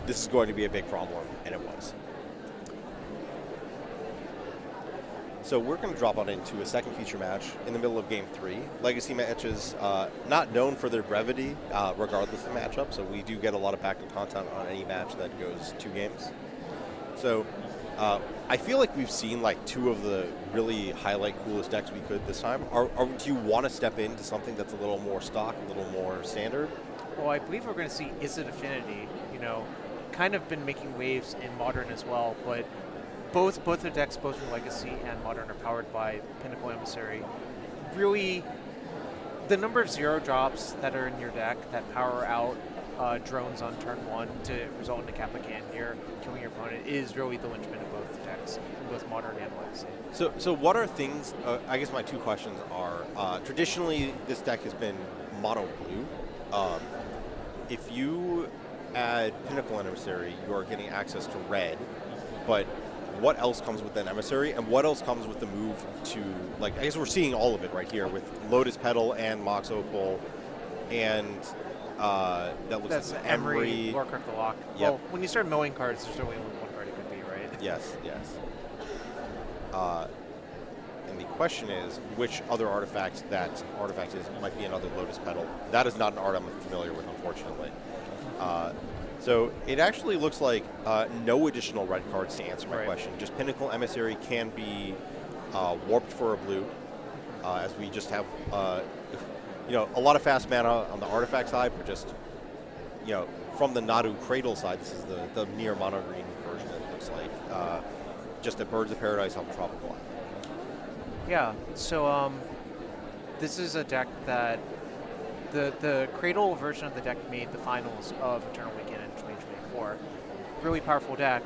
this is going to be a big problem, and it was. So we're going to drop on into a second feature match in the middle of Game 3. Legacy matches, not known for their brevity, regardless of the matchup, so we do get a lot of backup content on any match that goes 2 games. So I feel like we've seen like 2 of the really highlight coolest decks we could this time. Do you want to step into something that's a little more stock, a little more standard? Well, I believe we're going to see Is It Affinity, you know, kind of been making waves in Modern as well, but both the decks, both in Legacy and Modern, are powered by Pinnacle Emissary. Really, the number of 0 drops that are in your deck that power out drones on turn 1 to result in a Kappa Cannoneer killing your opponent is really the linchpin of both decks, in both Modern and Legacy. So what are things, I guess my 2 questions are, traditionally this deck has been mono blue. If you add Pinnacle Emissary, you are getting access to red, but what else comes with that Emissary, and what else comes with the move to, like, I guess we're seeing all of it right here with Lotus Petal and Mox Opal, and that looks That's like Emery, Warcraft the Lock. Yep. Well, when you start mowing cards, there's only one card it could be, right? Yes. And the question is, which other artifact that artifact is might be another Lotus Petal. That is not an art I'm familiar with, unfortunately. So it actually looks like no additional red cards to answer my question. Just Pinnacle Emissary can be warped for a blue, as we just have, you know, a lot of fast mana on the artifact side, but just, you know, from the Nadu Cradle side, this is the near mono green version. It looks like just a Birds of Paradise off a tropical island. Yeah. So this is a deck that the Cradle version of the deck made the finals of Eternal Weekend in 2024. Really powerful deck.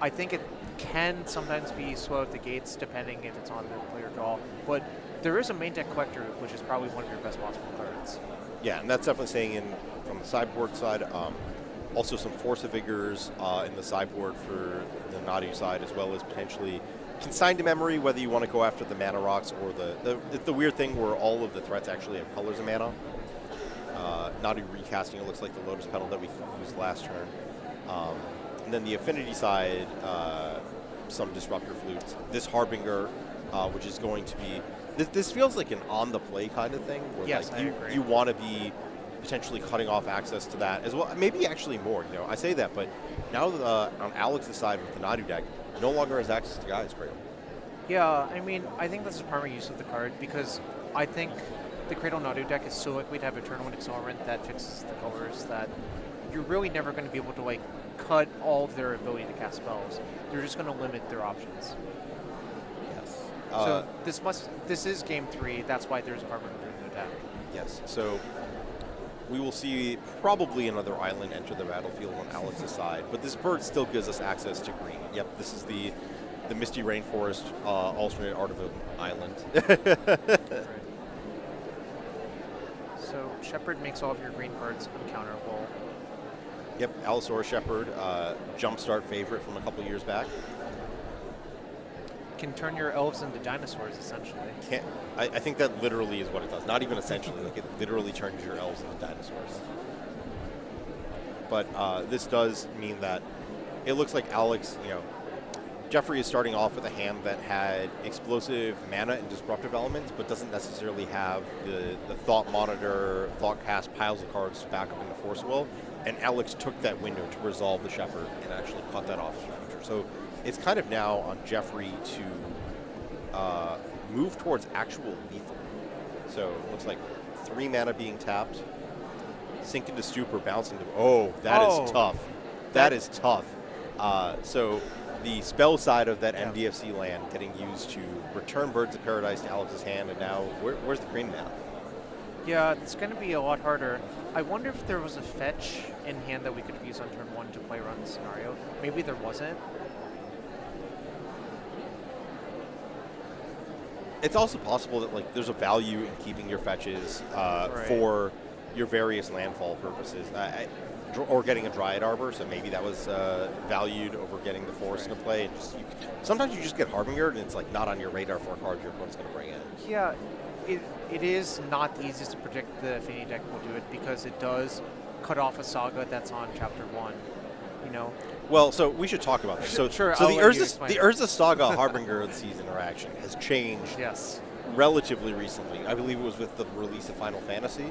I think it can sometimes be slow at the gates depending if it's on the player draw, but there is a main deck collector, which is probably one of your best possible cards. Yeah, and that's definitely staying in from the sideboard side. Also some Force of Vigors in the sideboard for the Nadu side, as well as potentially Consigned to Memory, whether you want to go after the mana rocks or it's the weird thing where all of the threats actually have colors of mana. Nadu recasting, it looks like the Lotus Petal that we used last turn. And then the Affinity side, some Disruptor Flutes. This Harbinger, which is going to be... This feels like an on-the-play kind of thing. Where yes, like I agree. You want to be potentially cutting off access to that as well. Maybe actually more, you know. I say that, but now on Alex's side with the Nadu deck, no longer has access to Gaia's Cradle. Yeah, I mean, I think that's the primary use of the card because I think the Cradle Nadu deck is so likely to have a turn 1 Accelerant that fixes the colors that you're really never going to be able to, like, cut all of their ability to cast spells. They're just going to limit their options. Yes. So this is Game 3. That's why there's a Harbinger in the deck. Yes. So we will see probably another island enter the battlefield on Alex's side, but this bird still gives us access to green. Yep, this is the Misty Rainforest alternate art of an island. So Shepherd makes all of your green cards uncounterable. Yep, Allosaurus Shepherd, jumpstart favorite from a couple years back. Can turn your elves into dinosaurs, essentially. I think that literally is what it does. Not even essentially, like it literally turns your elves into dinosaurs. But this does mean that it looks like Alex, Jeffrey is starting off with a hand that had explosive mana and disruptive elements, but doesn't necessarily have the Thought Monitor, Thought Cast piles of cards to back up into Force Will. And Alex took that window to resolve the Shepherd and actually cut that off as a future. So it's kind of now on Jeffrey to move towards actual lethal. So it looks like 3 mana being tapped, sink into Stupor, bounce into... Oh, that is tough. That is tough. So the spell side of that MDFC land getting used to return Birds of Paradise to Alex's hand, and now where's the green mana? Yeah, it's going to be a lot harder. I wonder if there was a fetch in hand that we could use on turn 1 to play around the scenario. Maybe there wasn't. It's also possible that there's a value in keeping your fetches for your various landfall purposes, or getting a Dryad Arbor. So maybe that was valued over getting the Forest into play. And sometimes you just get Harbinger, and it's not on your radar for a card your opponent's going to bring in. Yeah, it is not the easiest to predict the Affinity deck will do it because it does cut off a saga that's on chapter 1. Well, so we should talk about this. So sure, the Urza Saga Harbinger of the Seas interaction has changed relatively recently. I believe it was with the release of Final Fantasy.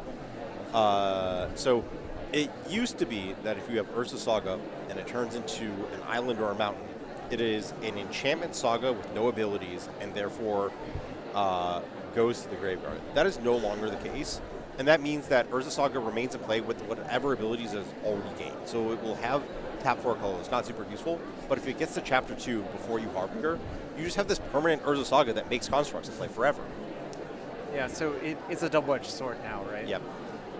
So it used to be that if you have Urza Saga and it turns into an island or a mountain, it is an enchantment saga with no abilities and therefore goes to the graveyard. That is no longer the case. And that means that Urza Saga remains in play with whatever abilities it has already gained. So it will have tap 4 colors, not super useful, but if it gets to chapter 2 before you Harbinger, you just have this permanent Urza Saga that makes constructs to play forever. Yeah, so it's a double-edged sword now, right? Yep.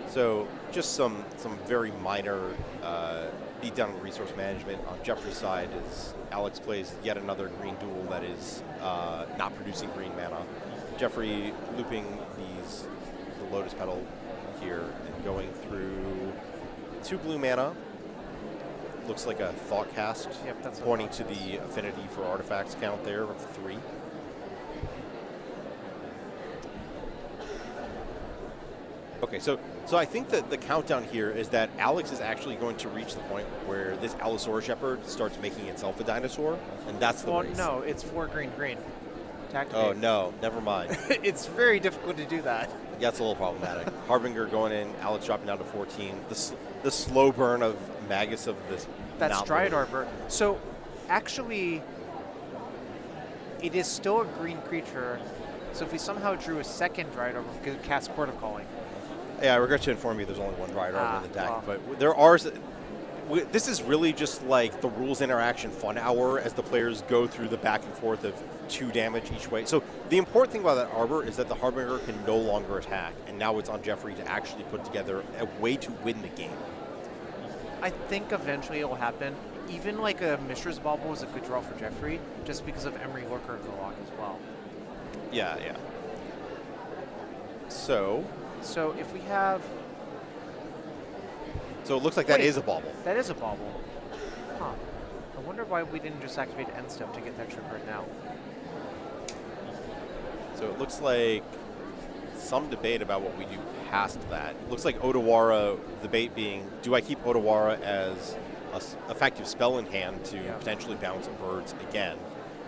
So just some very minor beatdown on resource management on Jeffrey's side as Alex plays yet another green duel that is not producing green mana. Jeffrey looping the Lotus Petal here and going through 2 blue mana. Looks like a Thought Cast, pointing to the Affinity for artifacts count there of 3. Okay, so I think that the countdown here is that Alex is actually going to reach the point where this Allosaurus Shepherd starts making itself a dinosaur, and that's the race. No, it's 4 green. Oh, no, never mind. It's very difficult to do that. Yeah, it's a little problematic. Harbinger going in, Alex dropping down to 14. The slow burn of Magus of this. That's Dryad Arbor. So, actually, it is still a green creature. So if we somehow drew a second Dryad Arbor, we could cast Court of Calling. Yeah, I regret to inform you there's only 1 Dryad Arbor in the deck. But there are... This is really just like the rules interaction fun hour as the players go through the back and forth of 2 damage each way. So the important thing about that Arbor is that the Harbinger can no longer attack, and now it's on Jeffrey to actually put together a way to win the game. I think eventually it will happen. Even like a Mishra's Bauble is a good draw for Jeffrey, just because of Emery Lurker of the Lock as well. Yeah. So if we have... So it looks like that is a bauble. That is a bauble. Huh. I wonder why we didn't just activate End Step to get that triggered now. So it looks like some debate about what we do past that. It looks like Odawara, the debate being, do I keep Odawara as an effective spell in hand to potentially bounce birds again,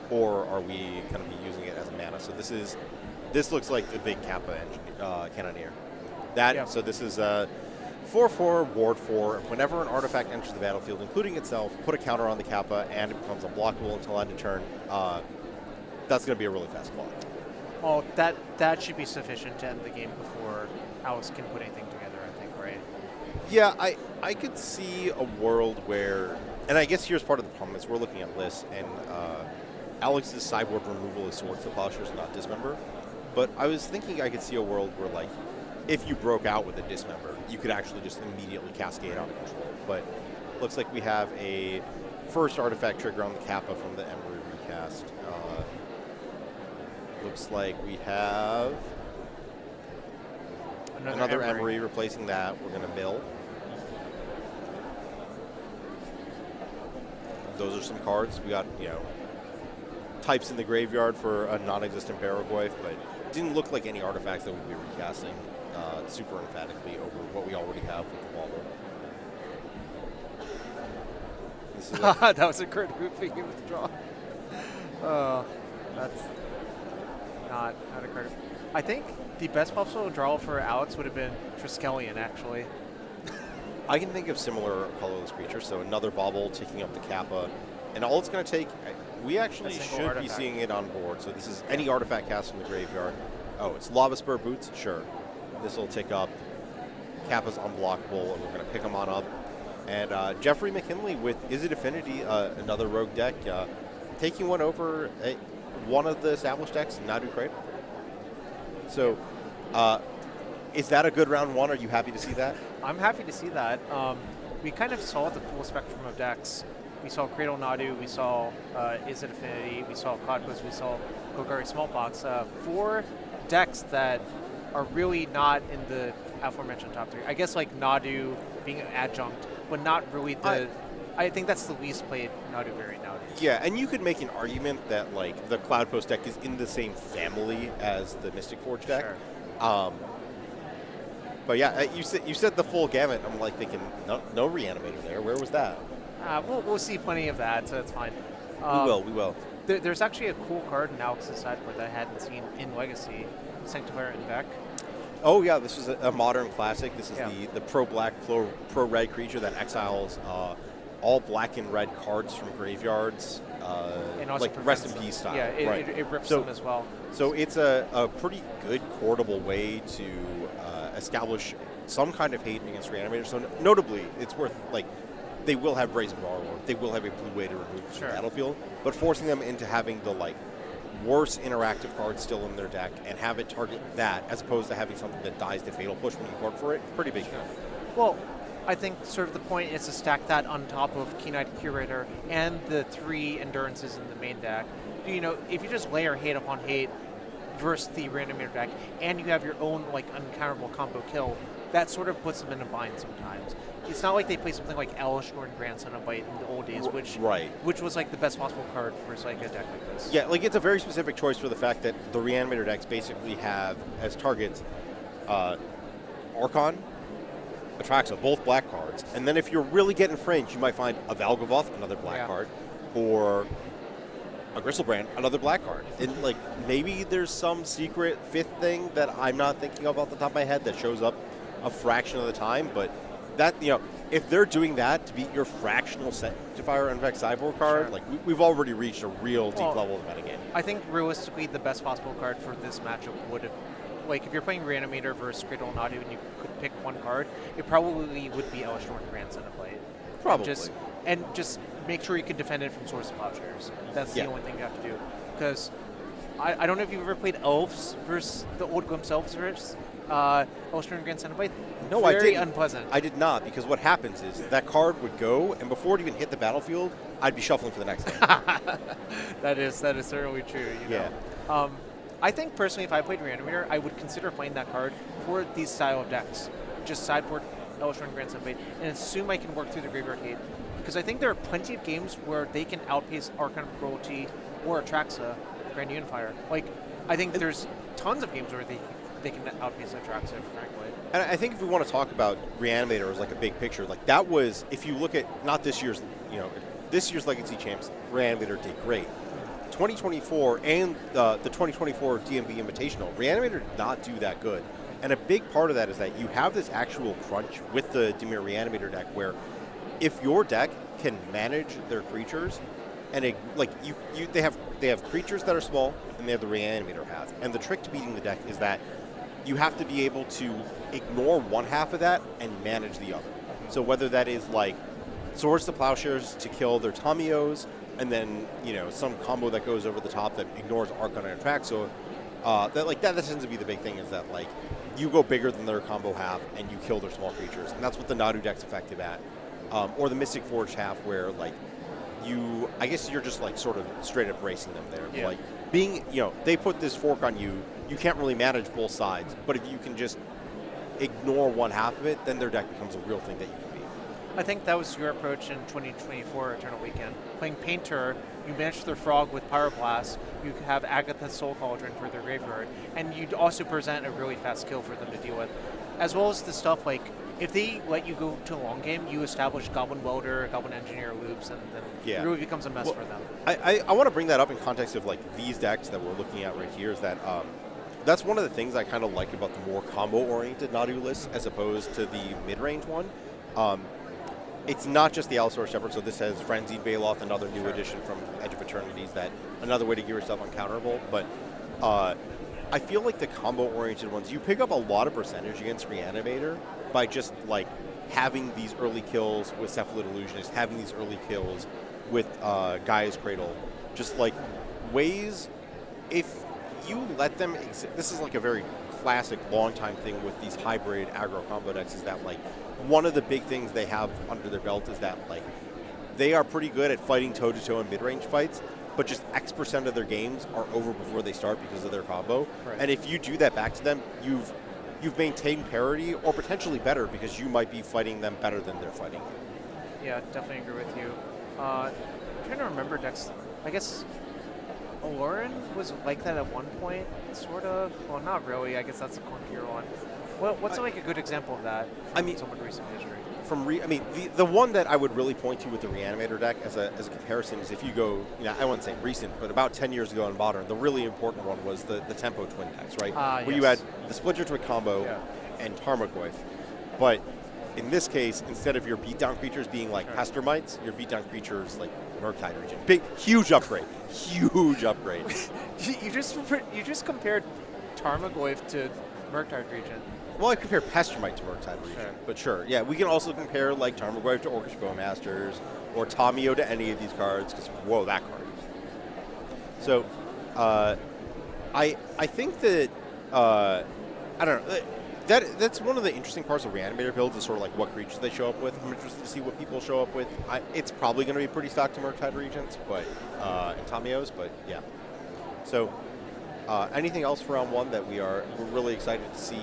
or are we going to be using it as a mana? So this looks like the big Kappa Cannoneer. So this is 4/4, Ward 4. Whenever an artifact enters the battlefield, including itself, put a counter on the Kappa, and it becomes unblockable until end of turn. That's going to be a really fast clock. Oh, that should be sufficient to end the game before Alex can put anything together, I think, right? Yeah, I could see a world where, and I guess here's part of the problem is we're looking at lists, and Alex's sideboard removal is Swords to Plowshares, not Dismember. But I was thinking I could see a world where, if you broke out with a Dismember, you could actually just immediately cascade out of control. But looks like we have a first artifact trigger on the Kappa from the Emery recast. Looks like we have another Emery replacing that. We're going to mill. Those are some cards. We got, types in the graveyard for a non-existent Barrowgoyf, but it didn't look like any artifacts that we'd be recasting super emphatically over what we already have with the Wobble. This is That was a card grouping withdraw. That's not a card. I think the best possible draw for Alex would have been Triskelion, actually. I can think of similar colorless creatures, so another Bobble taking up the Kappa, and all it's going to take, we actually should be seeing it on board, so this is any artifact cast from the graveyard. Oh, it's Lava Spur Boots? Sure. This will take up Kappa's unblockable, and we're going to pick them on up. And Jeffrey McKinley with Is It Affinity, another rogue deck, taking one over one of the established decks, Nadu Cradle. So, is that a good round one? Are you happy to see that? I'm happy to see that. We kind of saw the full spectrum of decks. We saw Cradle Nadu, we saw Is It Affinity, we saw Cloudpost, we saw Golgari Smallpox. 4 decks that are really not in the aforementioned top 3. I guess like Nadu being an adjunct, but not really the... I think that's the least played Nadu variant nowadays. Yeah, and you could make an argument that like the Cloudpost deck is in the same family as the Mystic Forge deck. Sure. But yeah, you said the full gamut. I'm like thinking, no Reanimator there. Where was that? We'll see plenty of that, so that's fine. We will. There's actually a cool card in Alex's sideboard that I hadn't seen in Legacy, Sanctifier Invec. Oh yeah, this is a modern classic. This is Yeah. the pro-black, pro-red creature that exiles all black and red cards from graveyards, And also like Rest in Peace style. Yeah, it rips them as well. So it's a pretty good portable way to establish some kind of hate against Reanimator. So notably, it's worth, like, they will have Brazen Borrower, they will have a blue way to remove from the battlefield, but forcing them into having the, like, worse interactive cards still in their deck and have it target that as opposed to having something that dies to Fatal Push when you court for it, pretty big deal. Well, I think sort of the point is to stack that on top of Keen-Eyed Curator and the 3 Endurances in the main deck. If you just layer hate upon hate versus the Reanimator deck, and you have your own like uncounterable combo kill, that sort of puts them in a bind sometimes. It's not like they play something like Elishnorn and Grandson of Bite in the old days, which was like the best possible card for like a deck like this. Yeah, like it's a very specific choice for the fact that the Reanimator decks basically have as targets Archon, Atraxa, both black cards, and then if you're really getting fringe, you might find a Valgavoth, another black card, or a Gristlebrand, another black card. And like maybe there's some secret 5th thing that I'm not thinking of off the top of my head that shows up a fraction of the time, but that, if they're doing that to beat your fractional Sanctifier and Vex sideboard card, like we've already reached a real deep level of the metagame. I think realistically the best possible card for this matchup would have, like if you're playing Reanimator versus Cradle Nadu and you could pick one card, it probably would be Elishnorn and Grandson of Light. Probably. And just make sure you can defend it from Source of Plowshares. That's the only thing you have to do. Because I don't know if you've ever played Elves versus the Old Glimpse Elves versus Elishnorn and Grandson of Light. No, I didn't. Very unpleasant. I did not, because what happens is that card would go, and before it even hit the battlefield, I'd be shuffling for the next game. That is certainly true. Yeah. I think personally, if I played Reanimator, I would consider playing that card for these style of decks. Just sideboard Elishnorn and Grandson of Light, and assume I can work through the graveyard hate. Because I think there are plenty of games where they can outpace Archon of Cruelty or Atraxa, Grand Unifier. Like, I think there's tons of games where they can outpace Atraxa, frankly. And I think if we want to talk about Reanimator as like a big picture, like that was, if you look at not this year's, this year's Legacy Champs, Reanimator did great. 2024 and the 2024 DMV Invitational, Reanimator did not do that good. And a big part of that is that you have this actual crunch with the Dimir Reanimator deck where if your deck can manage their creatures, and they have creatures that are small, and they have the Reanimator path. And the trick to beating the deck is that you have to be able to ignore one half of that and manage the other. So whether that is like Swords to Plowshares to kill their Tamios, and then some combo that goes over the top that ignores Archon and Atraxa. So that tends to be the big thing, is that like you go bigger than their combo half and you kill their small creatures, and that's what the Nadu deck's effective at, or the Mystic Forge half, where like I guess you're just like sort of straight up racing them there. Yeah. Like being, they put this fork on you. You can't really manage both sides, but if you can just ignore one half of it, then their deck becomes a real thing that you can beat. I think that was your approach in 2024 Eternal Weekend. Playing Painter, you manage their Frog with Pyroblast, you have Agatha's Soul Cauldron for their graveyard, and you'd also present a really fast kill for them to deal with. As well as the stuff like, if they let you go to a long game, you establish Goblin Welder, Goblin Engineer loops, and then it really becomes a mess for them. I want to bring that up in context of like these decks that we're looking at right here, is that that's one of the things I kind of like about the more combo-oriented Nadu lists as opposed to the mid-range one. It's not just the Allosaurus Shepherd, so this has Frenzied Baloth, another new addition from Edge of Eternities, that another way to give yourself uncounterable. But I feel like the combo-oriented ones, you pick up a lot of percentage against Reanimator by just like having these early kills with Cephalid Illusionist, having these early kills with Gaia's Cradle. Just like ways, if you let them this is like a very classic long time thing with these hybrid aggro combo decks, is that like one of the big things they have under their belt is that like they are pretty good at fighting toe to toe in mid-range fights, but just X% of their games are over before they start because of their combo. Right. And if you do that back to them, you've maintained parity, or potentially better, because you might be fighting them better than they're fighting you. Yeah, definitely agree with you. I'm trying to remember decks. I guess Aloran was like that at one point, sort of. Well, not really. I guess that's a clunkier one. Well, what's like a good example of that from somewhat recent history? The one that I would really point to with the Reanimator deck as a comparison is if you go, I wouldn't say recent, but about 10 years ago in Modern, the really important one was the Tempo Twin decks, right? Where you had the Splinter Twin combo and Tarmogoyf. But in this case, instead of your beatdown creatures being like Pester Mites, your beatdown creatures like Murktide Region. Huge upgrade. Huge upgrade. You just compared Tarmogoyf to Murktide Region. Well, I compare Pestermite to Murktide Region, but sure. Yeah, we can also compare like Tarmogoyf to Orcish Bowmasters, or Tamio to any of these cards, because whoa, that card. So, I think that I don't know. That's one of the interesting parts of Reanimator builds, is sort of like what creatures they show up with. I'm interested to see what people show up with. It's probably going to be pretty stock to Murktide Regions, but and Tamios, but yeah. So, anything else for round one that we're really excited to see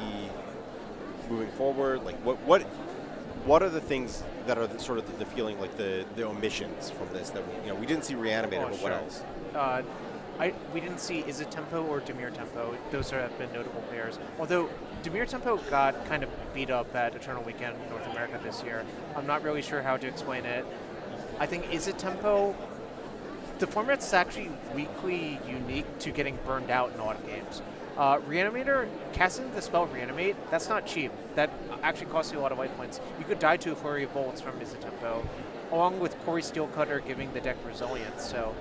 moving forward? Like what are the things that are sort of the feeling, like the omissions from this that we didn't see Reanimator, but what else? We didn't see Is It Tempo or Dimir Tempo. Those have been notable pairs. Although Dimir Tempo got kind of beat up at Eternal Weekend in North America this year. I'm not really sure how to explain it. I think Is It Tempo, the format's actually weakly unique to getting burned out in a lot of games. Reanimator, casting the spell Reanimate, that's not cheap. That actually costs you a lot of life points. You could die to a Flurry of Bolts from Is It Tempo, along with Corey Steelcutter giving the deck resilience. So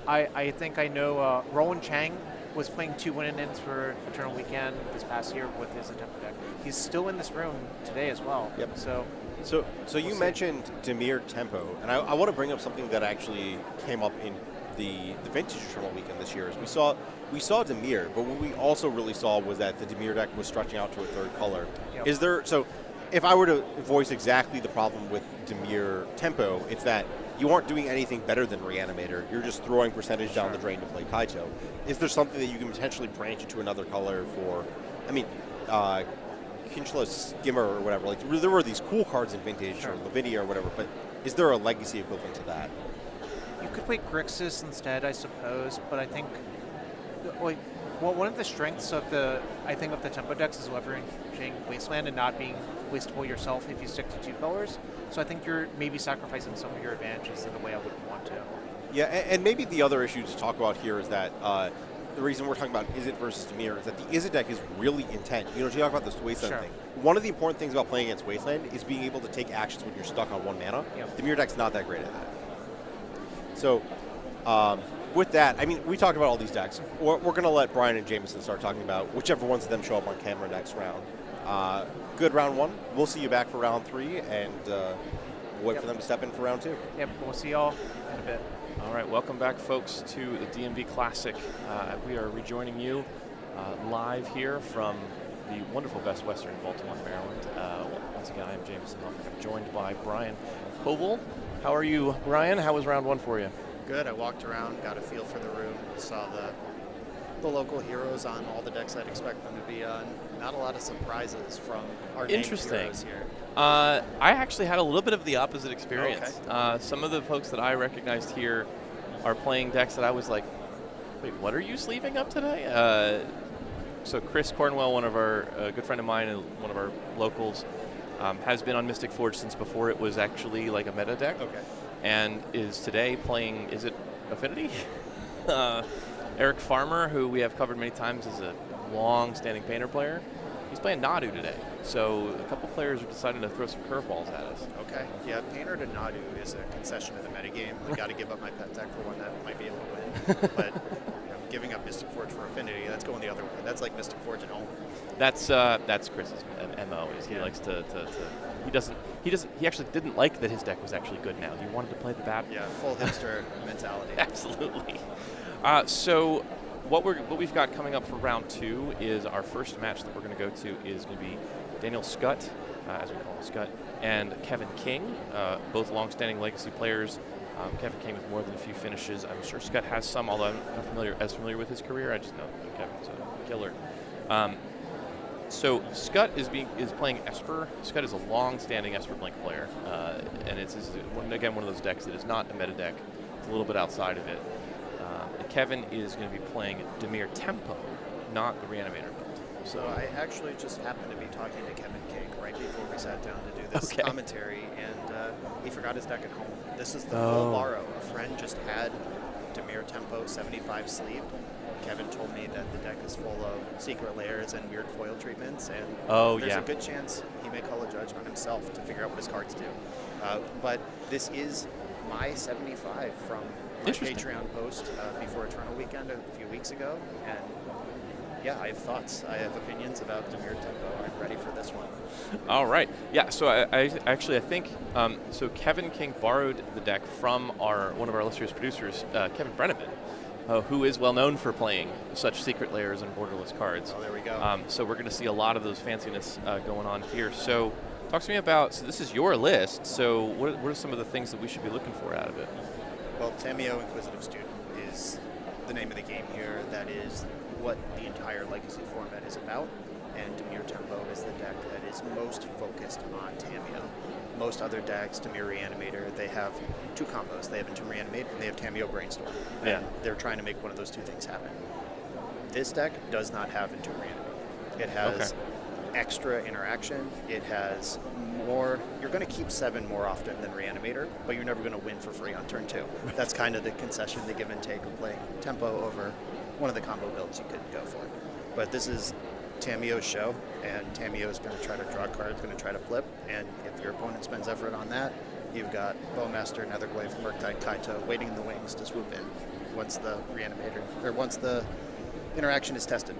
I think I know Roland Chang was playing 2 win-ins for Eternal Weekend this past year with his Tempo deck. He's still in this room today as well. Yep. So you mentioned Dimir Tempo, and I want to bring up something that actually came up in the Vintage Eternal Weekend this year. Is we saw Dimir, but what we also really saw was that the Dimir deck was stretching out to a third color. Yep. If I were to voice exactly the problem with Dimir Tempo, it's that you aren't doing anything better than Reanimator. You're just throwing percentage down the drain to play Kaito. Is there something that you can potentially branch into another color for? Kinchla Skimmer or whatever. Like there were these cool cards in Vintage or Lavinia or whatever, but is there a legacy equivalent to that? You could play Grixis instead, I suppose, but I think one of the strengths of the Tempo decks is leveraging Wasteland and not being wasteful yourself if you stick to 2 colors. So I think you're maybe sacrificing some of your advantages in a way I wouldn't want to. Yeah, and maybe the other issue to talk about here is that the reason we're talking about Izzet versus Dimir is that the Izzet deck is really intense. You talk about this Wasteland thing. One of the important things about playing against Wasteland is being able to take actions when you're stuck on 1 mana. Yep. Dimir deck's not that great at that. So, with that, we talked about all these decks. We're going to let Brian and Jameson start talking about whichever ones of them show up on camera next round. Good round 1. We'll see you back for round 3, and wait for them to step in for round 2. Yep, we'll see y'all in a bit. All right, welcome back, folks, to the DMV Classic. We are rejoining you live here from the wonderful Best Western in Baltimore, Maryland. Once again, I am Jameson Helfrich. I'm joined by Brian Koval. How are you, Brian? How was round one for you? Good. I walked around, got a feel for the room, saw the local heroes on all the decks I'd expect them to be on. Not a lot of surprises from our named heroes here. I actually had a little bit of the opposite experience. Okay. Some of the folks that I recognized here are playing decks that I was like, wait, what are you sleeving up today? So Chris Cornwell, one of our good friend of mine and one of our locals, has been on Mystic Forge since before it was actually like a meta deck. Okay. And is today playing, is it Affinity? Eric Farmer, who we have covered many times, is a long-standing painter player. He's playing Nadu today. So a couple players are deciding to throw some curveballs at us. Okay. Yeah, painter to Nadu is a concession to the metagame. I got to give up my pet deck for one that might be able to win. But giving up Mystic Forge for Affinity, that's going the other way. That's like Mystic Forge at home. That's Chris's MO. Is he likes to he actually didn't like that his deck was actually good now. He wanted to play the bad. Yeah, full hipster mentality. Absolutely. So what we've got coming up for round two is our first match that we're going to go to is going to be Daniel Scutt, as we call him Scutt, and Kevin King, both long-standing Legacy players. Kevin King with more than a few finishes. I'm sure Scutt has some, although I'm not as familiar with his career. I just know Kevin's a killer. So Scutt is playing Esper. Scutt is a long-standing Esper Blink player, and it's again one of those decks that is not a meta deck. It's a little bit outside of it. Kevin is going to be playing Dimir Tempo, not the Reanimator build. So I actually just happened to be talking to Kevin King right before we sat down to do this commentary, and he forgot his deck at home. This is the full borrow. A friend just had Dimir Tempo 75 sleeved. Kevin told me that the deck is full of secret layers and weird foil treatments, and there's a good chance he may call a judge on himself to figure out what his cards do. But this is my 75 from my Patreon post before Eternal Weekend a few weeks ago, and yeah, I have thoughts. I have opinions about Dimir Tempo. I'm ready for this one. All right. Yeah, so I think so Kevin King borrowed the deck from one of our illustrious producers, Kevin Brenneman, who is well known for playing such secret layers and borderless cards. Oh, there we go. So we're going to see a lot of those fanciness going on here. So talk to me about, so this is your list, so what are some of the things that we should be looking for out of it? Well, Tamiyo Inquisitive Student is the name of the game here. That is what the entire Legacy format is about, and Dimir Tempo is the deck that is most focused on Tamiyo. Most other decks, Dimir Reanimator, they have two combos. They have Entomb Reanimate and they have Tamiyo Brainstorm. Yeah. And they're trying to make one of those two things happen. This deck does not have Entomb Reanimate. It has extra interaction. It has more. You're going to keep 7 more often than Reanimator, but you're never going to win for free on turn 2. That's kind of the concession, the give and take of playing Tempo over one of the combo builds you could go for. But this is Tamiyo's show, and Tamiyo is going to try to draw cards, going to try to flip, and if your opponent spends effort on that, you've got Bowmaster, Netherglaive, Murktide, Kaito waiting in the wings to swoop in once the once the interaction is tested.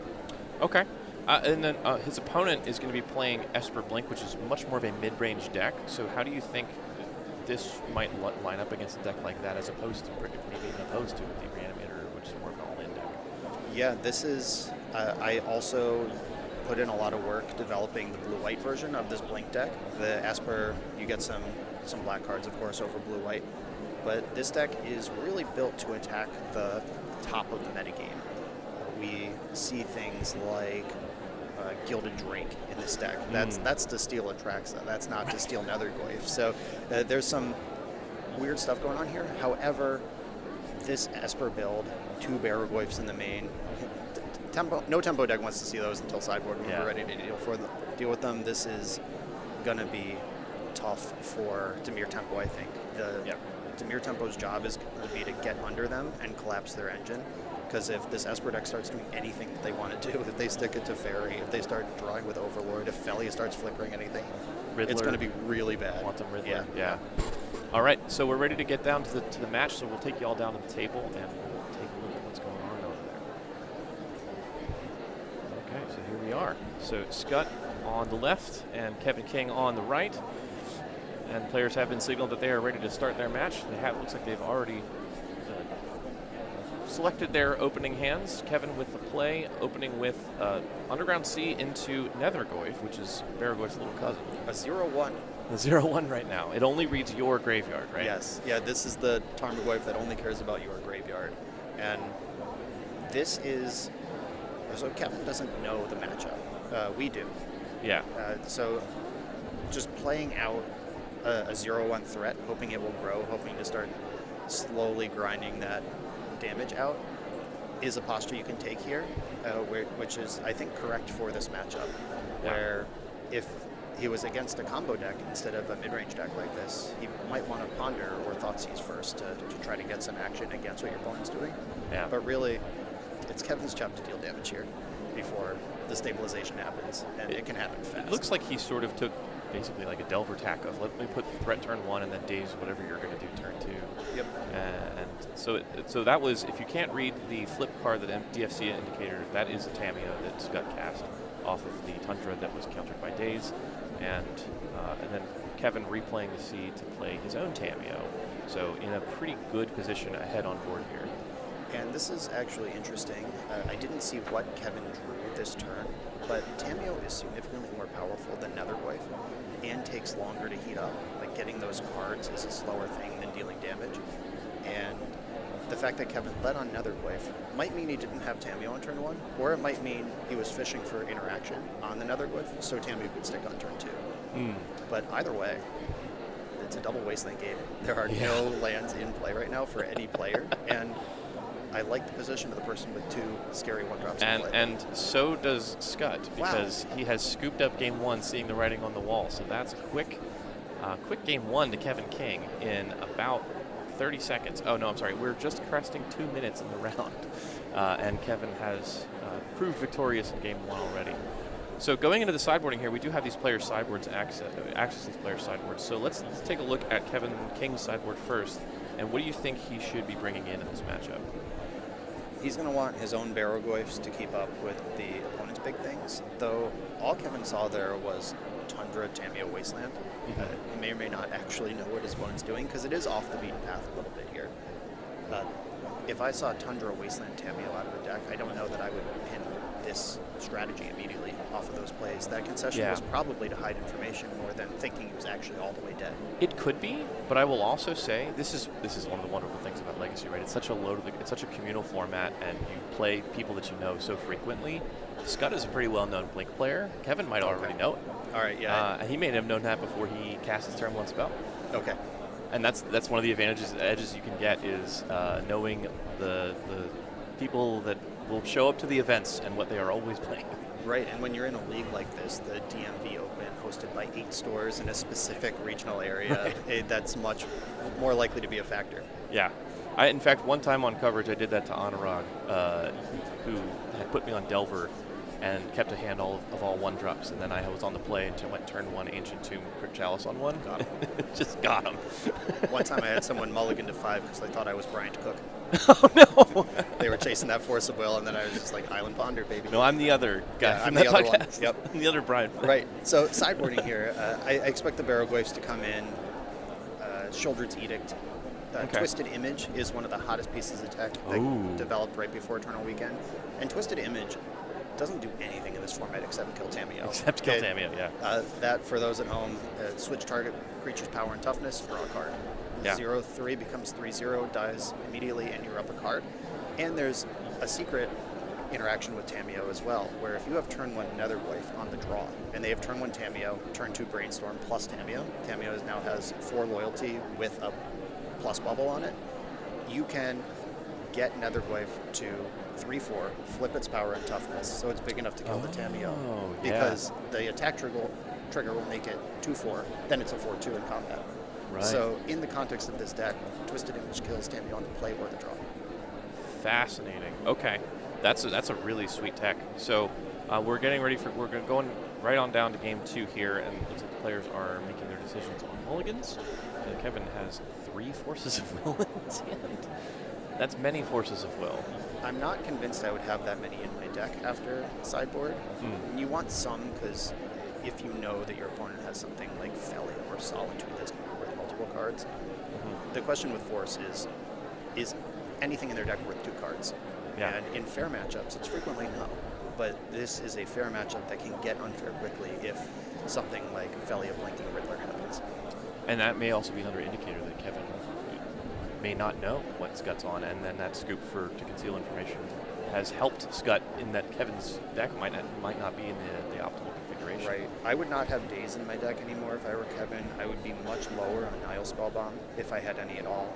Okay. And then his opponent is going to be playing Esper Blink, which is much more of a mid-range deck. So how do you think this might line up against a deck like that, as opposed to maybe even opposed to the Reanimator, which is more of an all-in deck? Yeah, this is. I also put in a lot of work developing the blue-white version of this Blink deck. The Esper, you get some black cards, of course, over blue-white. But this deck is really built to attack the top of the metagame. We see things like Gilded Drake in this deck. That's to steal Atraxa. That's not to steal Netherglaive. So there's some weird stuff going on here. However, this Esper build, 2 Barraglyphs in the main. No Tempo deck wants to see those until sideboard when we're ready to deal with them. This is going to be tough for Dimir Tempo, I think. Dimir Tempo's job is going to be to get under them and collapse their engine. Because if this Esper deck starts doing anything that they want to do, if they stick it to Fairy, if they start drawing with Overlord, if Felia starts flickering anything, Riddler, it's going to be really bad. Quantum Riddler. Yeah. All right, so we're ready to get down to the match, so we'll take you all down to the table and we'll take a look at what's going on over there. Okay, so here we are. So Scutt on the left and Kevin King on the right. And players have been signaled that they are ready to start their match. Looks like they've already selected their opening hands. Kevin with the play, opening with Underground Sea into Nethergoyf, which is Baragoyf's little cousin. A 0-1. The 0-1 right now. It only reads your graveyard, right? Yes. Yeah, this is the Tarmogoyf that only cares about your graveyard. And this is... So Kevin doesn't know the matchup. We do. Yeah. So just playing out a 0-1 threat, hoping it will grow, hoping to start slowly grinding that damage out, is a posture you can take here, which is, I think, correct for this matchup. Yeah. Where if he was against a combo deck instead of a mid-range deck like this, he might want to ponder or Thoughtseize first to try to get some action against what your opponent's doing. Yeah. But really, it's Kevin's job to deal damage here before the stabilization happens, and it can happen fast. It looks like he sort of took basically like a Delver tack of let me put threat turn 1 and then daze whatever you're going to do turn 2. Yep. And so that was, if you can't read the flip card, that DFC indicator, that is a Tamiyo that Scott cast off of the Tundra that was countered by Daze, and then Kevin replaying the sea to play his own Tamiyo. So in a pretty good position ahead on board here. And this is actually interesting. I didn't see what Kevin drew this turn, but Tamiyo is significantly more powerful than Nethergoyf and takes longer to heat up. Like, getting those cards is a slower thing than dealing damage. And the fact that Kevin led on Nethergoyf might mean he didn't have Tamiyo on turn 1, or it might mean he was fishing for interaction on the Nethergoyf, so Tamiyo could stick on turn 2. But either way, it's a double wasteland game. There are no lands in play right now for any player, and I like the position of the person with 2 scary 1-drops in play. And so does Scott, because he has scooped up game 1, seeing the writing on the wall. So that's a quick game 1 to Kevin King in about 30 seconds. Oh, no, I'm sorry. We're just cresting 2 minutes in the round. And Kevin has proved victorious in game 1 already. So going into the sideboarding here, we do have these players' sideboards access these players' sideboards. So let's take a look at Kevin King's sideboard first. And what do you think he should be bringing in this matchup? He's going to want his own Baragoyfs to keep up with the opponent's big things, though all Kevin saw there was Tundra, Tamiyo, Wasteland. He may or may not actually know what his opponent's doing, because it is off the beaten path a little bit here. If I saw Tundra, Wasteland, Tamiyo out of the deck, I don't know that I would pin this strategy immediately off of those plays. That concession was probably to hide information more than thinking he was actually all the way dead. It could be, but I will also say this is one of the wonderful things about Legacy, right? It's such it's such a communal format, and you play people that you know so frequently. Scott is a pretty well-known Blink player. Kevin might already know it. All right, yeah. He may have known that before he cast his turn 1 spell. Okay. And that's one of the edges you can get is knowing the people that will show up to the events and what they are always playing. Right, and when you're in a league like this, the DMV Open, hosted by 8 stores in a specific regional area, that's much more likely to be a factor. Yeah. In fact, one time on coverage, I did that to Anurag, who had put me on Delver and kept a hand of all 1-drops, and then I was on the play until I went turn 1, Ancient Tomb, Crypt Chalice on 1. Got him. Just got him. One time I had someone mulligan to 5 because they thought I was Bryant Cook. Oh, no. They were chasing that Force of Will, and then I was just like, Island Ponder, baby. No, I'm the other guy from I'm that the other podcast. one. Yep. I'm the other Brian. Right. So sideboarding here, I expect the Baragoyfs to come in. Shouldered's Edict. Twisted Image is one of the hottest pieces of tech that developed right before Eternal Weekend. And Twisted Image doesn't do anything in this format except kill Tamiyo. Except kill Tamiyo, yeah. That, for those at home, switch target creature's power and toughness, draw a card. Yeah. 0/3 becomes 3/0, dies immediately, and you're up a card. And there's a secret interaction with Tamiyo as well, where if you have turn 1 Nethergoyf on the draw, and they have turn 1 Tamiyo, turn 2 Brainstorm plus Tamiyo now has 4 loyalty with a plus bubble on it, you can get Nethergoyf to 3/4, flip its power and toughness, so it's big enough to kill the Tamiyo. Because the attack trigger will make it 2/4, then it's a 4/2 in combat. Right. So in the context of this deck, Twisted Image kills Tamiyo on the play or the draw. Fascinating. Okay, that's a really sweet tech. So we're getting ready we're going right on down to game 2 here, and it looks like the players are making their decisions on mulligans. Kevin has 3 Forces of Will in his hand. That's many Forces of Will. I'm not convinced I would have that many in my deck after sideboard. You want some, because if you know that your opponent has something like Felly or Solitude that's going to be worth multiple cards, the question with Force is anything in their deck worth 2 cards. Yeah. And in fair matchups, it's frequently no. But this is a fair matchup that can get unfair quickly if something like Felia Blinking Riddler happens. And that may also be another indicator that Kevin may not know what Scott's on, and then that scoop to conceal information has helped Scott in that Kevin's deck might not be in the optimal configuration. Right. I would not have Daze in my deck anymore if I were Kevin. I would be much lower on Nile Spellbomb if I had any at all.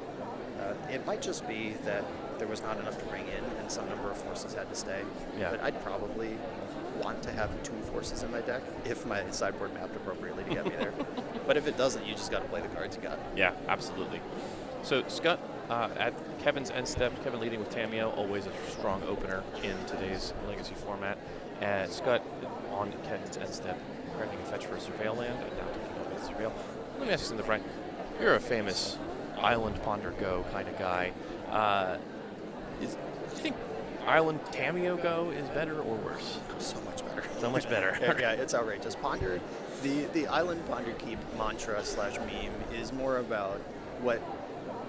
It might just be that there was not enough to bring in and some number of forces had to stay. Yeah. But I'd probably want to have 2 forces in my deck if my sideboard mapped appropriately to get me there. But if it doesn't, you just got to play the cards you got. Yeah, absolutely. So Scott at Kevin's end step, Kevin leading with Tamiyo, always a strong opener in today's Legacy format. And Scott on Kevin's end step, cracking a fetch for a Surveil land, and now taking over the Surveil. Let me ask you something, Brian. You're a famous Island Ponder Go kind of guy. Do you think Island Tamiyo Go is better or worse? So much better. So much better. Yeah, it's outrageous. Ponder, the Island Ponder Keep mantra / meme is more about what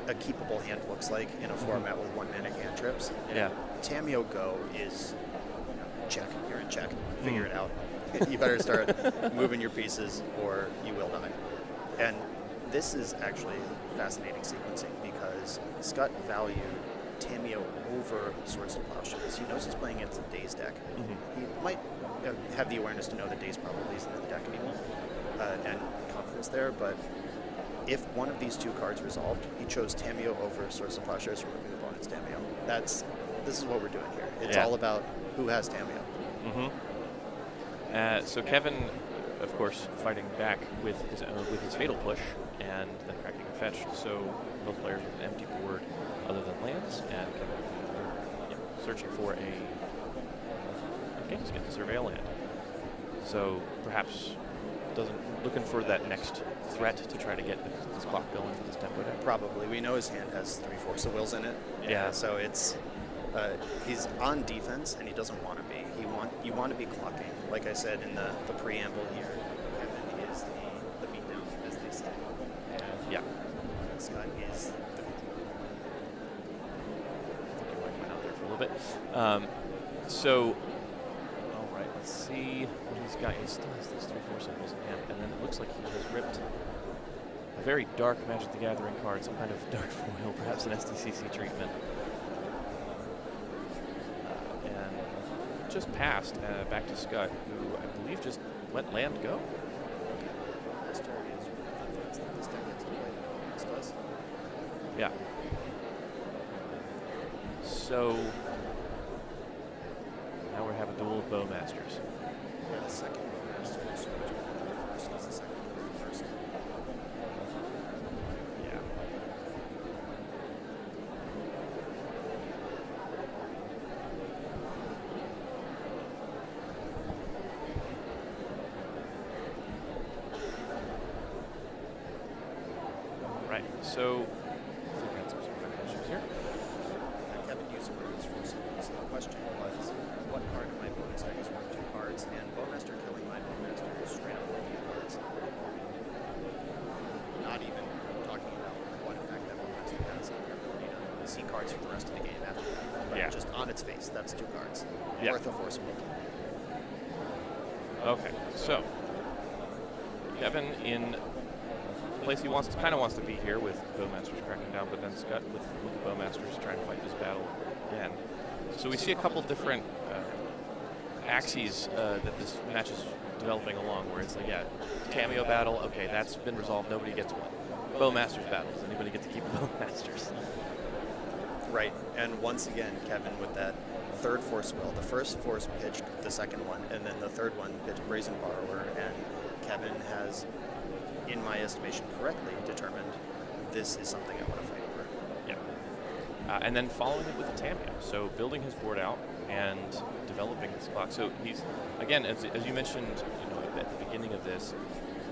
a keepable hand looks like in a format with 1-mana cantrips. Yeah. Tamiyo Go is check. You're in check. Figure it out. You better start moving your pieces or you will die. And this is actually fascinating sequencing because Scott valued Tamiyo over Swords to Plowshares. He knows he's playing against a Daze deck. Mm-hmm. He might have the awareness to know that Daze probably isn't in the deck anymore and confidence there, but if one of these 2 cards resolved, he chose Tamiyo over Swords to Plowshares, removing the opponent's Tamiyo. This is what we're doing here. It's all about who has Tamiyo. Mm-hmm. So Kevin, of course, fighting back with his Fatal Push and then cracking a fetch. So both players with an empty board other than lands, and Kevin searching for he's getting a Surveil land. So perhaps looking for that next threat to try to get this clock going for this tempo deck. Probably. We know his hand has 3 Force of Wills in it. Yeah. So it's he's on defense and he doesn't want to be. You want to be clocking. Like I said in the preamble here, Kevin is the beatdown, as they say. And Scott is the control. I think your mic went out there for a little bit. All right, let's see what he's got. He still has those 3 Force symbols in hand, and then it looks like he has ripped a very dark Magic the Gathering card, some kind of dark foil, perhaps an SDCC treatment. And just passed back to Scott, who I believe just let land go. Master is one of the things that this deck gets to play against us. Yeah. So now we have a duel of Bowmasters. Yeah, the second Master is so much better than the first. It's the second than the first. Yeah. Right. So I think we had some sort of issues here. Kevin used one of his Force of Wills. The question was, what card in my bonus deck is worth 2 cards? And Bowmaster killing my Bowmaster is straight up worth 2 cards. Not even talking about what effect that Bowmaster has on your ability to see cards for the rest of the game after that. But Yeah. just on its face, that's 2 cards. Yeah. Worth a Force of Will. Okay, so Kevin in the place he kind of wants to be here with Bowmasters cracking down, but then Scott with the Bowmasters trying to fight this battle again. So we see a couple different axes that this match is developing along, where it's like, Tamiyo battle, okay, that's been resolved, nobody gets one. Bowmasters battle, does anybody get to keep the Bowmasters? Right, and once again, Kevin with that 3rd Force Will. The first Force pitched the second one, and then the 3rd one pitched Brazen Borrower, and Kevin has, in my estimation, correctly determined this is something I want to fight over. Yeah. And then following it with a Tamiyo, so building his board out and developing this clock. So he's, again, as you mentioned, at the beginning of this,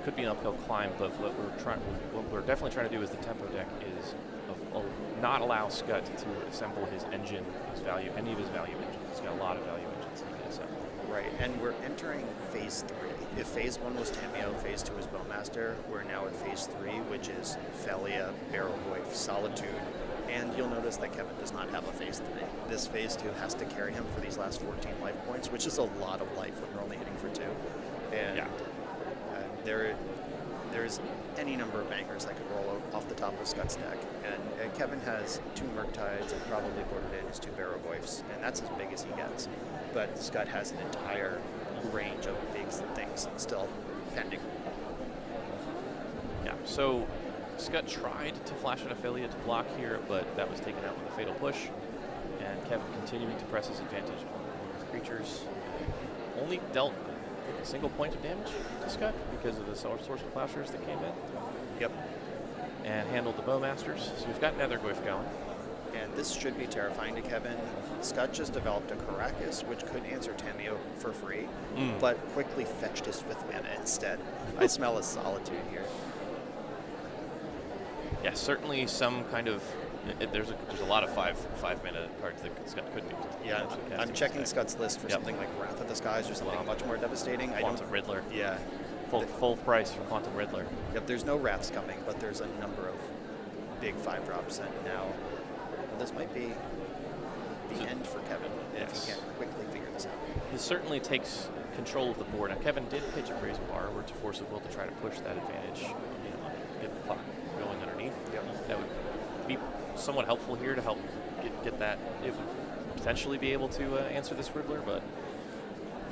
could be an uphill climb, but what we're definitely trying to do as the tempo deck is not allow Scott to assemble his engine, any of his value engines. He's got a lot of value engines he can assemble. Right, and we're entering phase 3. If phase 1 was Tameo, phase 2 is Bowmaster, we're now at phase 3, which is Felia, Barrelgoyf, Solitude, and you'll notice that Kevin does not have a phase 3. This phase 2 has to carry him for these last 14 life points, which is a lot of life when you're only hitting for 2. And there's any number of bangers that could roll off the top of Scott's deck. And Kevin has 2 Murktides and probably boarded in his 2 Barrelgoyfs, and that's as big as he gets. But Scott has an entire range of big things still pending. Yeah, so Scott tried to flash an affiliate to block here, but that was taken out with a fatal push. And Kevin continuing to press his advantage on his creatures. Only dealt, I think, a single point of damage to Scott because of the source of plowshares that came in. Yep. And handled the Bowmasters. So we've got Nethergoyf going. And this should be terrifying to Kevin. Scott just developed a Caracas, which could answer Tameo for free, but quickly fetched his 5th mana instead. I smell a Solitude here. Yeah, certainly some kind of. There's a lot of five mana cards that Scott could be. Yeah, I'm checking Scott's list for something like Wrath of the Skies or something much more devastating. Quantum Riddler. Yeah. Full price for Quantum Riddler. Yep, there's no Wraths coming, but there's a number of big 5-drops, and now this might be the end for Kevin if he can't quickly figure this out. He certainly takes control of the board. Now, Kevin did pitch a Brazen Borrower to Force of Will to try to push that advantage, get the clock going underneath. Yep. That would be somewhat helpful here to help get that. It would potentially be able to answer this Riddler, but